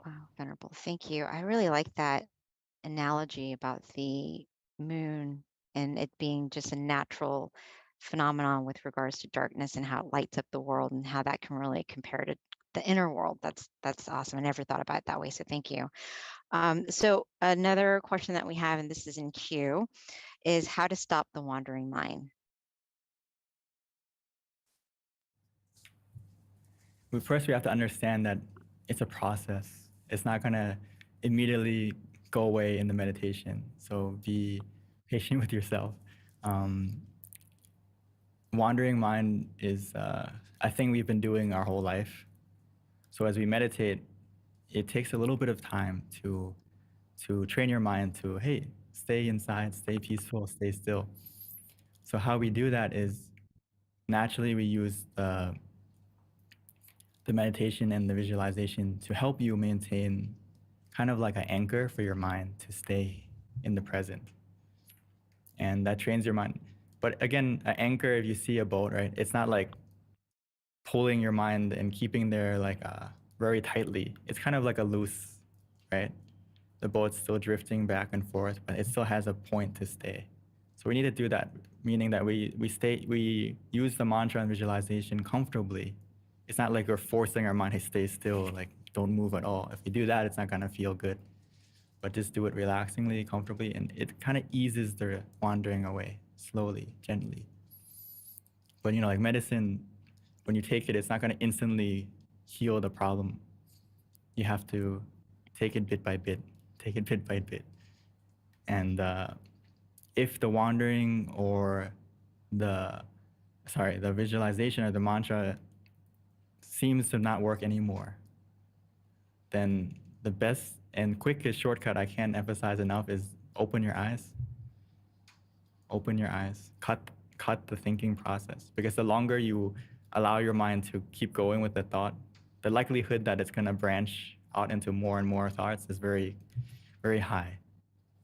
Wow, Venerable. Thank you. I really like that analogy about the moon and it being just a natural phenomenon with regards to darkness and how it lights up the world and how that can really compare to the inner world. That's awesome. I never thought about it that way. So thank you. So another question that we have, and this is in queue, is how to stop the wandering mind. First, we have to understand that it's a process. It's not going to immediately go away in the meditation. So be patient with yourself. wandering mind is a thing we've been doing our whole life. So as we meditate, it takes a little bit of time to train your mind to, hey, stay inside, stay peaceful, stay still. So how we do that is naturally we use the meditation and the visualization to help you maintain kind of like an anchor for your mind to stay in the present. And that trains your mind. But again, an anchor, if you see a boat, right, it's not like pulling your mind and keeping there like very tightly. It's kind of like a loose, right? The boat's still drifting back and forth, but it still has a point to stay. So we need to do that, meaning that we use the mantra and visualization comfortably. It's not like we're forcing our mind to stay still, like don't move at all. If you do that, it's not gonna feel good. But just do it relaxingly, comfortably, and it kind of eases the wandering away slowly, gently. But you know, like medicine, when you take it, it's not gonna instantly heal the problem. You have to take it bit by bit, take it bit by bit. And if the wandering or the visualization or the mantra seems to not work anymore, then the best and quickest shortcut I can't emphasize enough is open your eyes. Open your eyes. Cut the thinking process. Because the longer you allow your mind to keep going with the thought, the likelihood that it's gonna branch out into more and more thoughts is very, very high.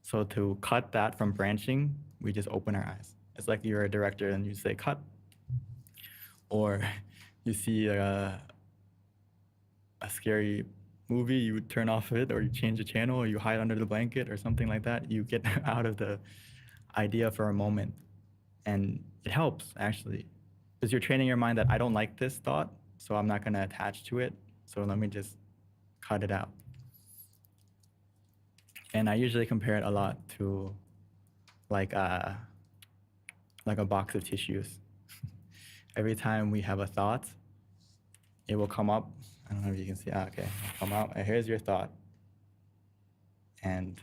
So to cut that from branching, we just open our eyes. It's like you're a director and you say cut, or you see a scary movie, you turn off it, or you change the channel, or you hide under the blanket, or something like that. You get out of the idea for a moment, and it helps actually, because you're training your mind that I don't like this thought, so I'm not going to attach to it. So let me just cut it out. And I usually compare it a lot to like a box of tissues. Every time we have a thought, it will come up. I don't know if you can see. Okay, it'll come out. Here's your thought. And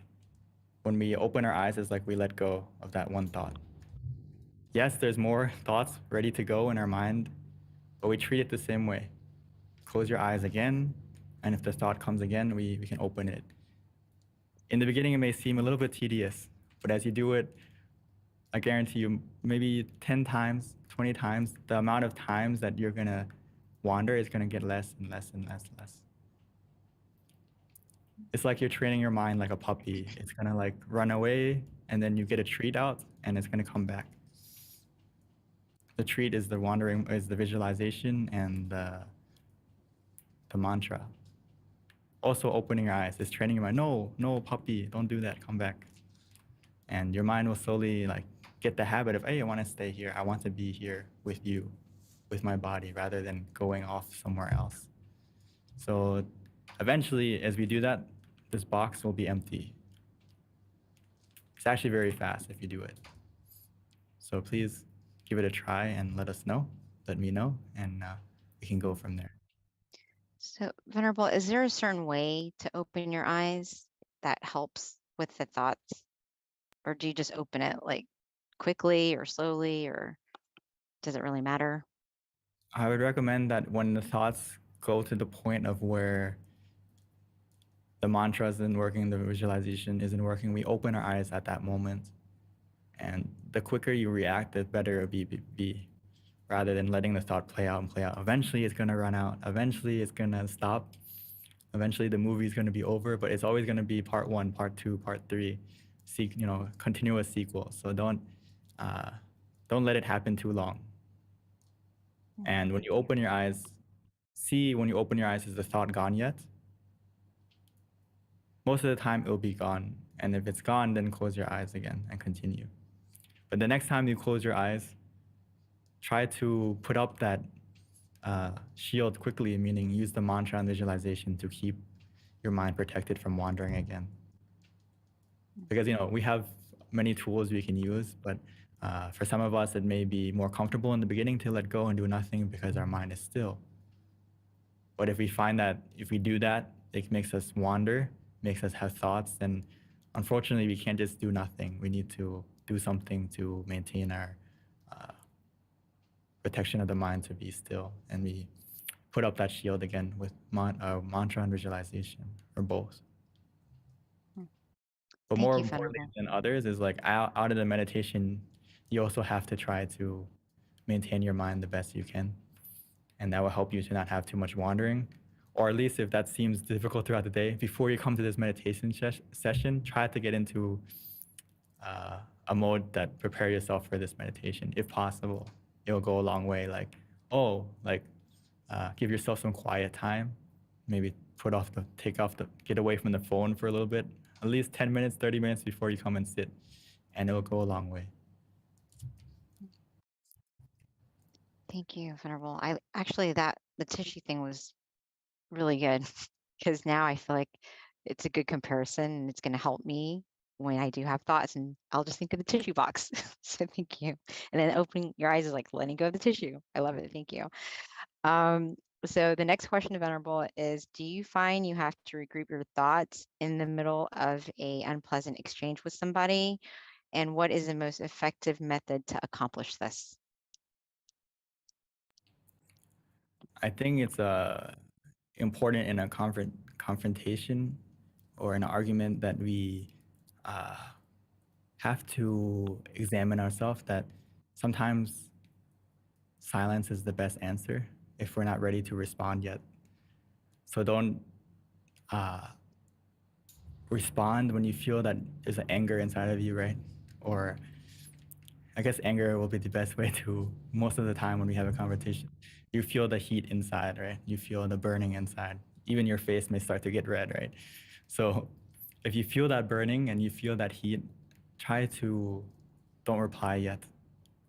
when we open our eyes, it's like we let go of that one thought. Yes, there's more thoughts ready to go in our mind, but we treat it the same way. Close your eyes again, and if the thought comes again, we can open it. In the beginning, it may seem a little bit tedious, but as you do it, I guarantee you, maybe 10 times, 20 times, the amount of times that you're gonna wander is gonna get less and less and less and less. It's like you're training your mind like a puppy. It's gonna like run away, and then you get a treat out, and it's gonna come back. The treat is the wandering, is the visualization and the mantra. Also opening your eyes is training your mind. No, puppy, don't do that, come back. And your mind will slowly like get the habit of, hey, I wanna stay here. I want to be here with you, with my body, rather than going off somewhere else. So eventually, as we do that, this box will be empty. It's actually very fast if you do it. So please give it a try and let us know, let me know, and we can go from there. So, Venerable, is there a certain way to open your eyes that helps with the thoughts? Or do you just open it like quickly or slowly, or does it really matter? I would recommend that when the thoughts go to the point of where the mantra isn't working, the visualization isn't working, we open our eyes at that moment. And the quicker you react, the better it'll be, rather than letting the thought play out and play out. Eventually it's gonna run out. Eventually it's gonna stop. Eventually the movie's gonna be over, but it's always gonna be part 1, part 2, part 3, continuous sequel. So don't let it happen too long. And when you open your eyes, when you open your eyes, is the thought gone yet? Most of the time it will be gone. And if it's gone, then close your eyes again and continue. But the next time you close your eyes, try to put up that shield quickly, meaning use the mantra and visualization to keep your mind protected from wandering again. Because we have many tools we can use, but for some of us, it may be more comfortable in the beginning to let go and do nothing because our mind is still. But if we find that if we do that, it makes us wander, makes us have thoughts, then unfortunately we can't just do nothing. We need to do something to maintain our protection of the mind to be still, and we put up that shield again with mantra and visualization, or both. But Thank more you, importantly Venerable. than others is like out of the meditation, you also have to try to maintain your mind the best you can. And that will help you to not have too much wandering. Or at least if that seems difficult throughout the day, before you come to this meditation session, try to get into a mode that prepare yourself for this meditation. If possible, it'll go a long way. Like, give yourself some quiet time. Maybe get away from the phone for a little bit, at least 10 minutes, 30 minutes before you come and sit, and it will go a long way. Thank you, Venerable. I actually the tissue thing was really good because now I feel like it's a good comparison and it's going to help me when I do have thoughts, and I'll just think of the tissue box. So thank you. And then opening your eyes is like letting go of the tissue. I love it. Thank you. So the next question to Venerable is, do you find you have to regroup your thoughts in the middle of a unpleasant exchange with somebody? And what is the most effective method to accomplish this? I think it's important in a confrontation or an argument that we have to examine ourselves, that sometimes silence is the best answer if we're not ready to respond yet. So don't respond when you feel that there's an anger inside of you, right? Or I guess anger will be the best way to, most of the time when we have a conversation, you feel the heat inside, right? You feel the burning inside. Even your face may start to get red, right? So if you feel that burning and you feel that heat, don't reply yet.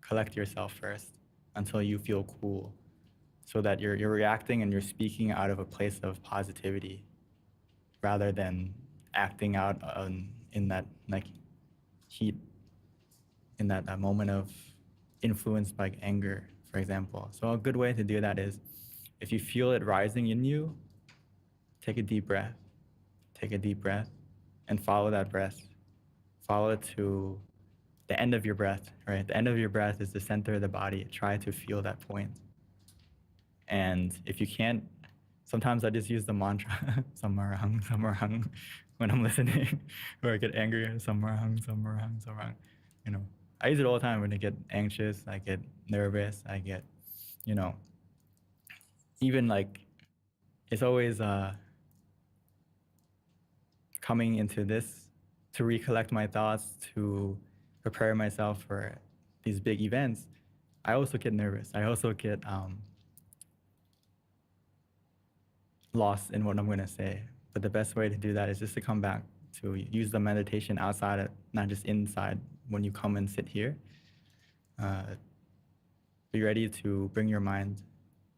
Collect yourself first until you feel cool, so that you're reacting and you're speaking out of a place of positivity rather than acting out in that like heat, in that moment of influenced by anger, for example. So a good way to do that is, if you feel it rising in you, take a deep breath. Take a deep breath and follow that breath. Follow it to the end of your breath, right? The end of your breath is the center of the body. Try to feel that point. And if you can't, sometimes I just use the mantra, samarang, when I'm listening, or I get angry, samarang. You know, I use it all the time when I get anxious, I get nervous, I get, even like, it's always coming into this to recollect my thoughts, to prepare myself for these big events. I also get nervous. I also get lost in what I'm going to say. But the best way to do that is just to come back to use the meditation outside, not just inside when you come and sit here. Be ready to bring your mind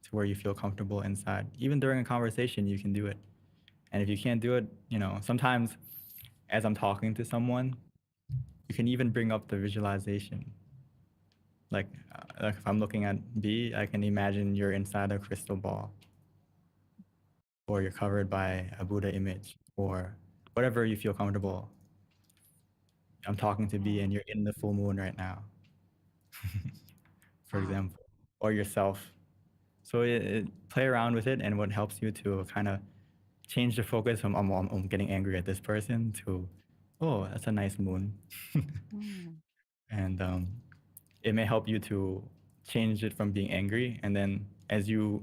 to where you feel comfortable inside. Even during a conversation, you can do it. And if you can't do it, sometimes as I'm talking to someone, you can even bring up the visualization. Like if I'm looking at B, I can imagine you're inside a crystal ball, or you're covered by a Buddha image, or whatever you feel comfortable. I'm talking to B and you're in the full moon right now, for example, or yourself. So play around with it, and what helps you to kind of change the focus from I'm getting angry at this person to, oh, that's a nice moon. And it may help you to change it from being angry, and then as your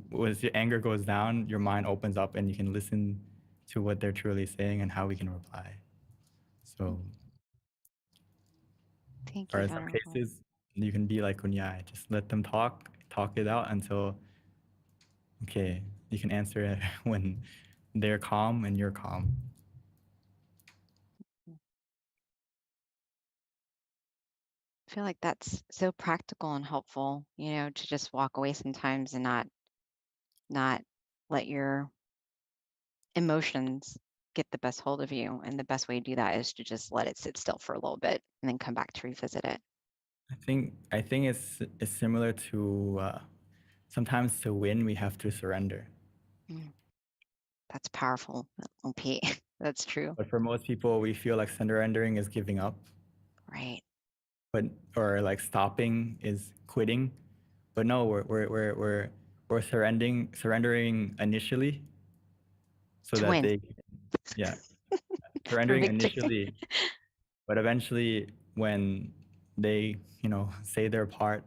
anger goes down, your mind opens up and you can listen to what they're truly saying and how we can reply. So Thank or you, in some Venerable. cases, you can be like Kunyai, just let them talk it out until, okay, you can answer it when they're calm and you're calm. I feel like that's so practical and helpful, to just walk away sometimes and not let your emotions get the best hold of you. And the best way to do that is to just let it sit still for a little bit and then come back to revisit it. I think it's similar to sometimes to win we have to surrender. That's powerful, OP. That's true. But for most people, we feel like surrendering is giving up. Right. Or like stopping is quitting. But no, we're surrendering initially so To that win. they, yeah, For surrendering victory. initially, but eventually when they, say their part,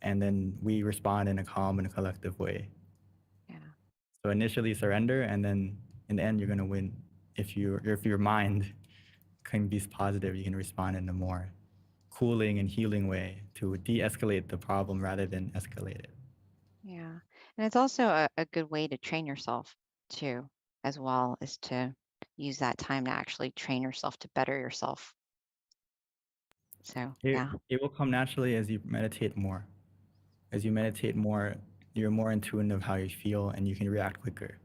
and then we respond in a calm and collective way. Yeah. So initially surrender, and then in the end you're gonna win. If your mind can be positive, you can respond in a more cooling and healing way to de-escalate the problem rather than escalate it. Yeah. And it's also a good way to train yourself too, as well, is to use that time to actually train yourself to better yourself. So, yeah. It will come naturally as you meditate more. As you meditate more, you're more in tune of how you feel and you can react quicker.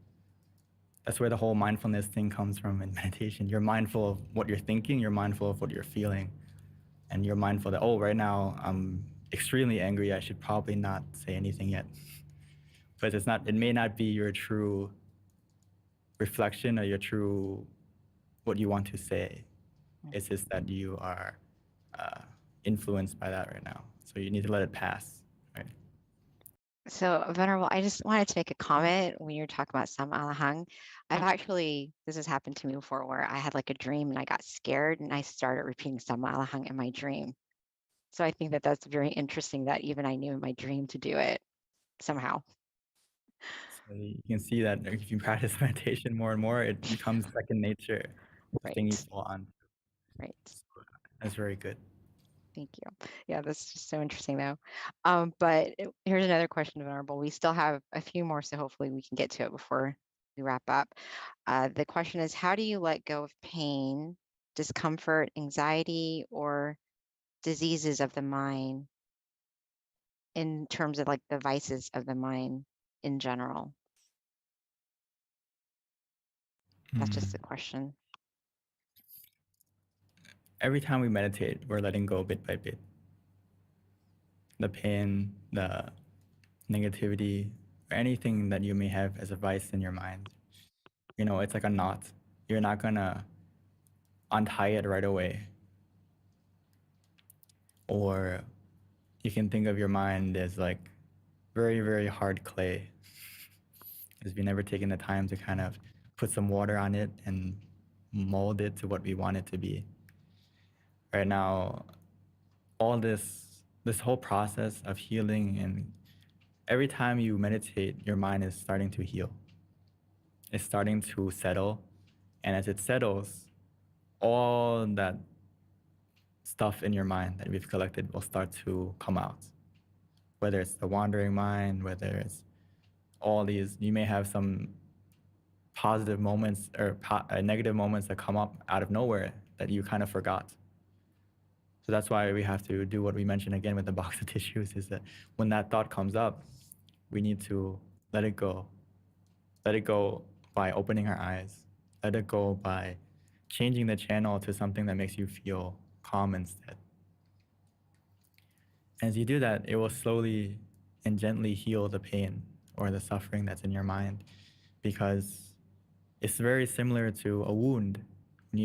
That's where the whole mindfulness thing comes from in meditation. You're mindful of what you're thinking, you're mindful of what you're feeling, and you're mindful that, oh, right now I'm extremely angry, I should probably not say anything yet. But it may not be your true reflection or your true, what you want to say. It's just that you are influenced by that right now. So you need to let it pass, right? So, Venerable, I just wanted to make a comment when you're talking about Sam Alahang. This has happened to me before, where I had like a dream and I got scared and I started repeating Sam Alahang in my dream. So I think that that's very interesting that even I knew in my dream to do it somehow. So you can see that if you practice meditation more and more, it becomes second nature, the thing you fall on. Right. That's very good. Thank you. Yeah, that's just so interesting though. But here's another question, Venerable. We still have a few more, so hopefully we can get to it before we wrap up. The question is, how do you let go of pain, discomfort, anxiety, or diseases of the mind in terms of like the vices of the mind in general? That's just a question. Every time we meditate, we're letting go bit by bit. The pain, the negativity, or anything that you may have as a vice in your mind. It's like a knot. You're not gonna untie it right away. Or you can think of your mind as like very, very hard clay. Because we've never taken the time to kind of put some water on it and mold it to what we want it to be. Right now, all this whole process of healing, and every time you meditate, your mind is starting to heal. It's starting to settle. And as it settles, all that stuff in your mind that we've collected will start to come out. Whether it's the wandering mind, whether it's all these, you may have some positive moments or negative moments that come up out of nowhere that you kind of forgot. So that's why we have to do what we mentioned again with the box of tissues, is that when that thought comes up, we need to let it go. Let it go by opening our eyes. Let it go by changing the channel to something that makes you feel calm instead. As you do that, it will slowly and gently heal the pain or the suffering that's in your mind, because it's very similar to a wound. When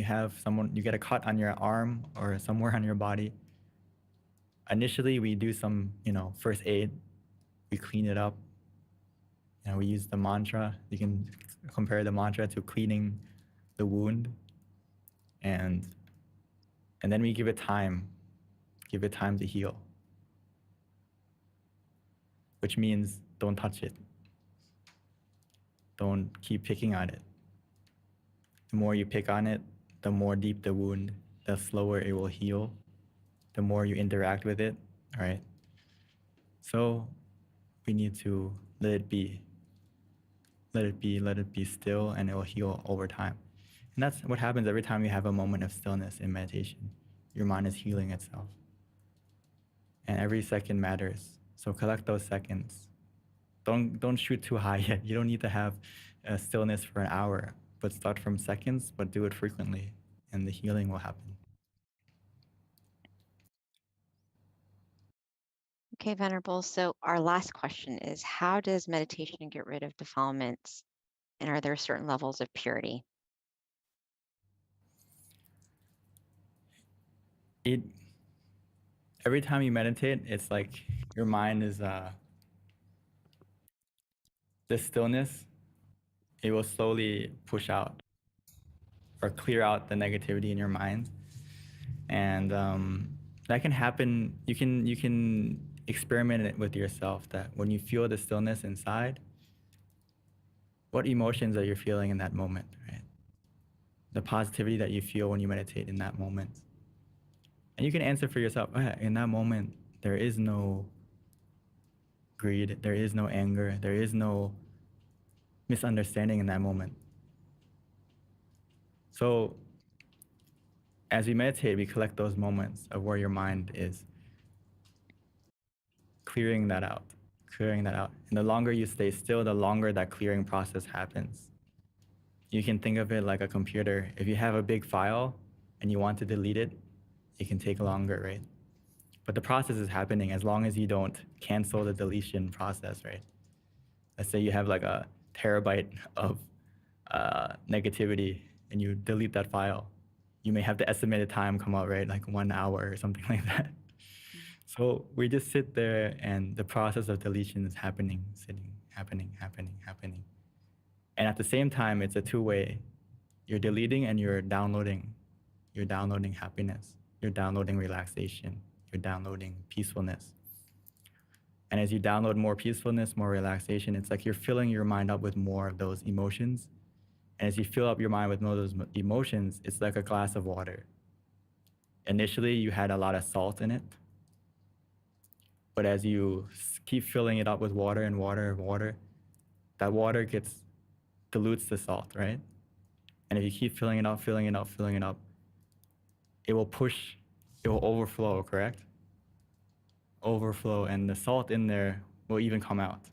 you get a cut on your arm or somewhere on your body, initially we do some, first aid. We clean it up. We use the mantra. You can compare the mantra to cleaning the wound, and then we give it time to heal, which means don't touch it. Don't keep picking on it. The more you pick on it, the more deep the wound, the slower it will heal, the more you interact with it, right? So we need to let it be. Let it be still, and it will heal over time. And that's what happens every time you have a moment of stillness in meditation. Your mind is healing itself. And every second matters. So collect those seconds. Don't shoot too high yet. You don't need to have a stillness for an hour, but start from seconds, but do it frequently, and the healing will happen. Okay, Venerable. So our last question is, how does meditation get rid of defilements? And are there certain levels of purity? every time you meditate, it's like your mind is the stillness. It will slowly push out or clear out the negativity in your mind, and that can happen. You can experiment it with yourself. That when you feel the stillness inside, what emotions are you feeling in that moment, right? The positivity that you feel when you meditate in that moment. And you can answer for yourself, in that moment, there is no greed, there is no anger, there is no misunderstanding in that moment. So as we meditate, we collect those moments of where your mind is clearing that out, clearing that out. And the longer you stay still, the longer that clearing process happens. You can think of it like a computer. If you have a big file and you want to delete it, it can take longer, right? But the process is happening as long as you don't cancel the deletion process, right? Let's say you have like a terabyte of negativity and you delete that file. You may have the estimated time come out, right? Like 1 hour or something like that. So we just sit there and the process of deletion is happening, happening. And at the same time, it's a two-way. You're deleting and you're downloading. You're downloading happiness. You're downloading relaxation. You're downloading peacefulness. And as you download more peacefulness, more relaxation, it's like you're filling your mind up with more of those emotions. And as you fill up your mind with more of those emotions, it's like a glass of water. Initially, you had a lot of salt in it. But as you keep filling it up with water and water and water, that water dilutes the salt, right? And if you keep filling it up, it will overflow, correct? Overflow, and the salt in there will even come out.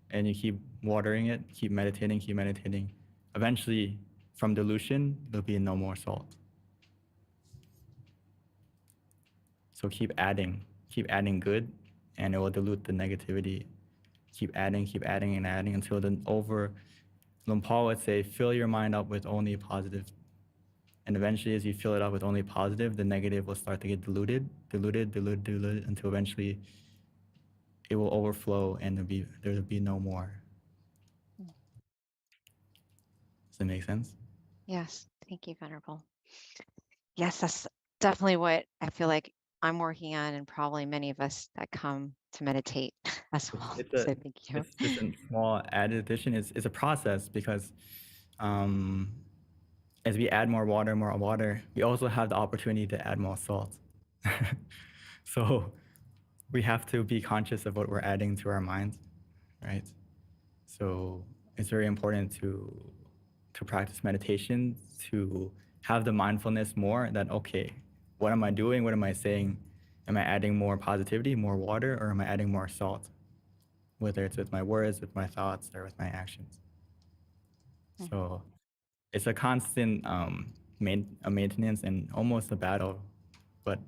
And you keep watering it, keep meditating. Eventually, from dilution, there'll be no more salt. So keep adding good, and it will dilute the negativity. Keep adding and adding until Luang Por would say, fill your mind up with only positive. And eventually, as you fill it up with only positive, the negative will start to get diluted until eventually it will overflow and there'll be no more. Does that make sense? Yes, thank you, Venerable. Yes, that's definitely what I feel like I'm working on, and probably many of us that come to meditate as well. So thank you. It's just a small added addition. It's a process because as we add more water, we also have the opportunity to add more salt. So we have to be conscious of what we're adding to our minds, right? So it's very important to practice meditation, to have the mindfulness more that, okay, what am I doing? What am I saying? Am I adding more positivity, more water, or am I adding more salt? Whether it's with my words, with my thoughts, or with my actions. So it's a constant maintenance and almost a battle. But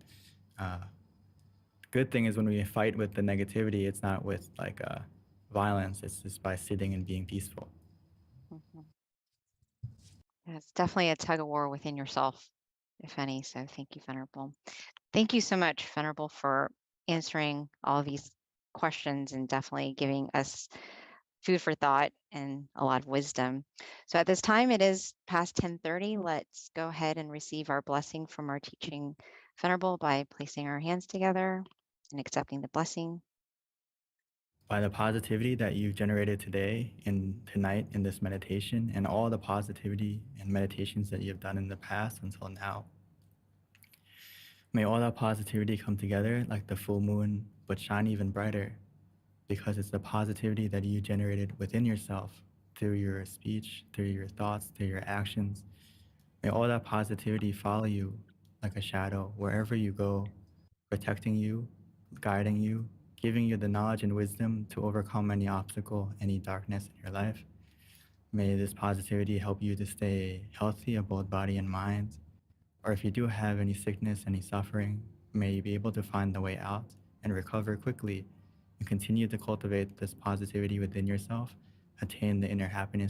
good thing is when we fight with the negativity, it's not with like violence. It's just by sitting and being peaceful. Yeah, it's definitely a tug of war within yourself, if any. So thank you, Venerable. Thank you so much, Venerable, for answering all these questions and definitely giving us food for thought and a lot of wisdom. So at this time, it is past 10:30. Let's go ahead and receive our blessing from our teaching Venerable by placing our hands together and accepting the blessing. By the positivity that you've generated today and tonight in this meditation, and all the positivity and meditations that you've done in the past until now, may all that positivity come together like the full moon, but shine even brighter, because it's the positivity that you generated within yourself through your speech, through your thoughts, through your actions. May all that positivity follow you like a shadow wherever you go, protecting you, guiding you, giving you the knowledge and wisdom to overcome any obstacle, any darkness in your life. May this positivity help you to stay healthy of both body and mind. Or if you do have any sickness, any suffering, may you be able to find the way out and recover quickly and continue to cultivate this positivity within yourself, attain the inner happiness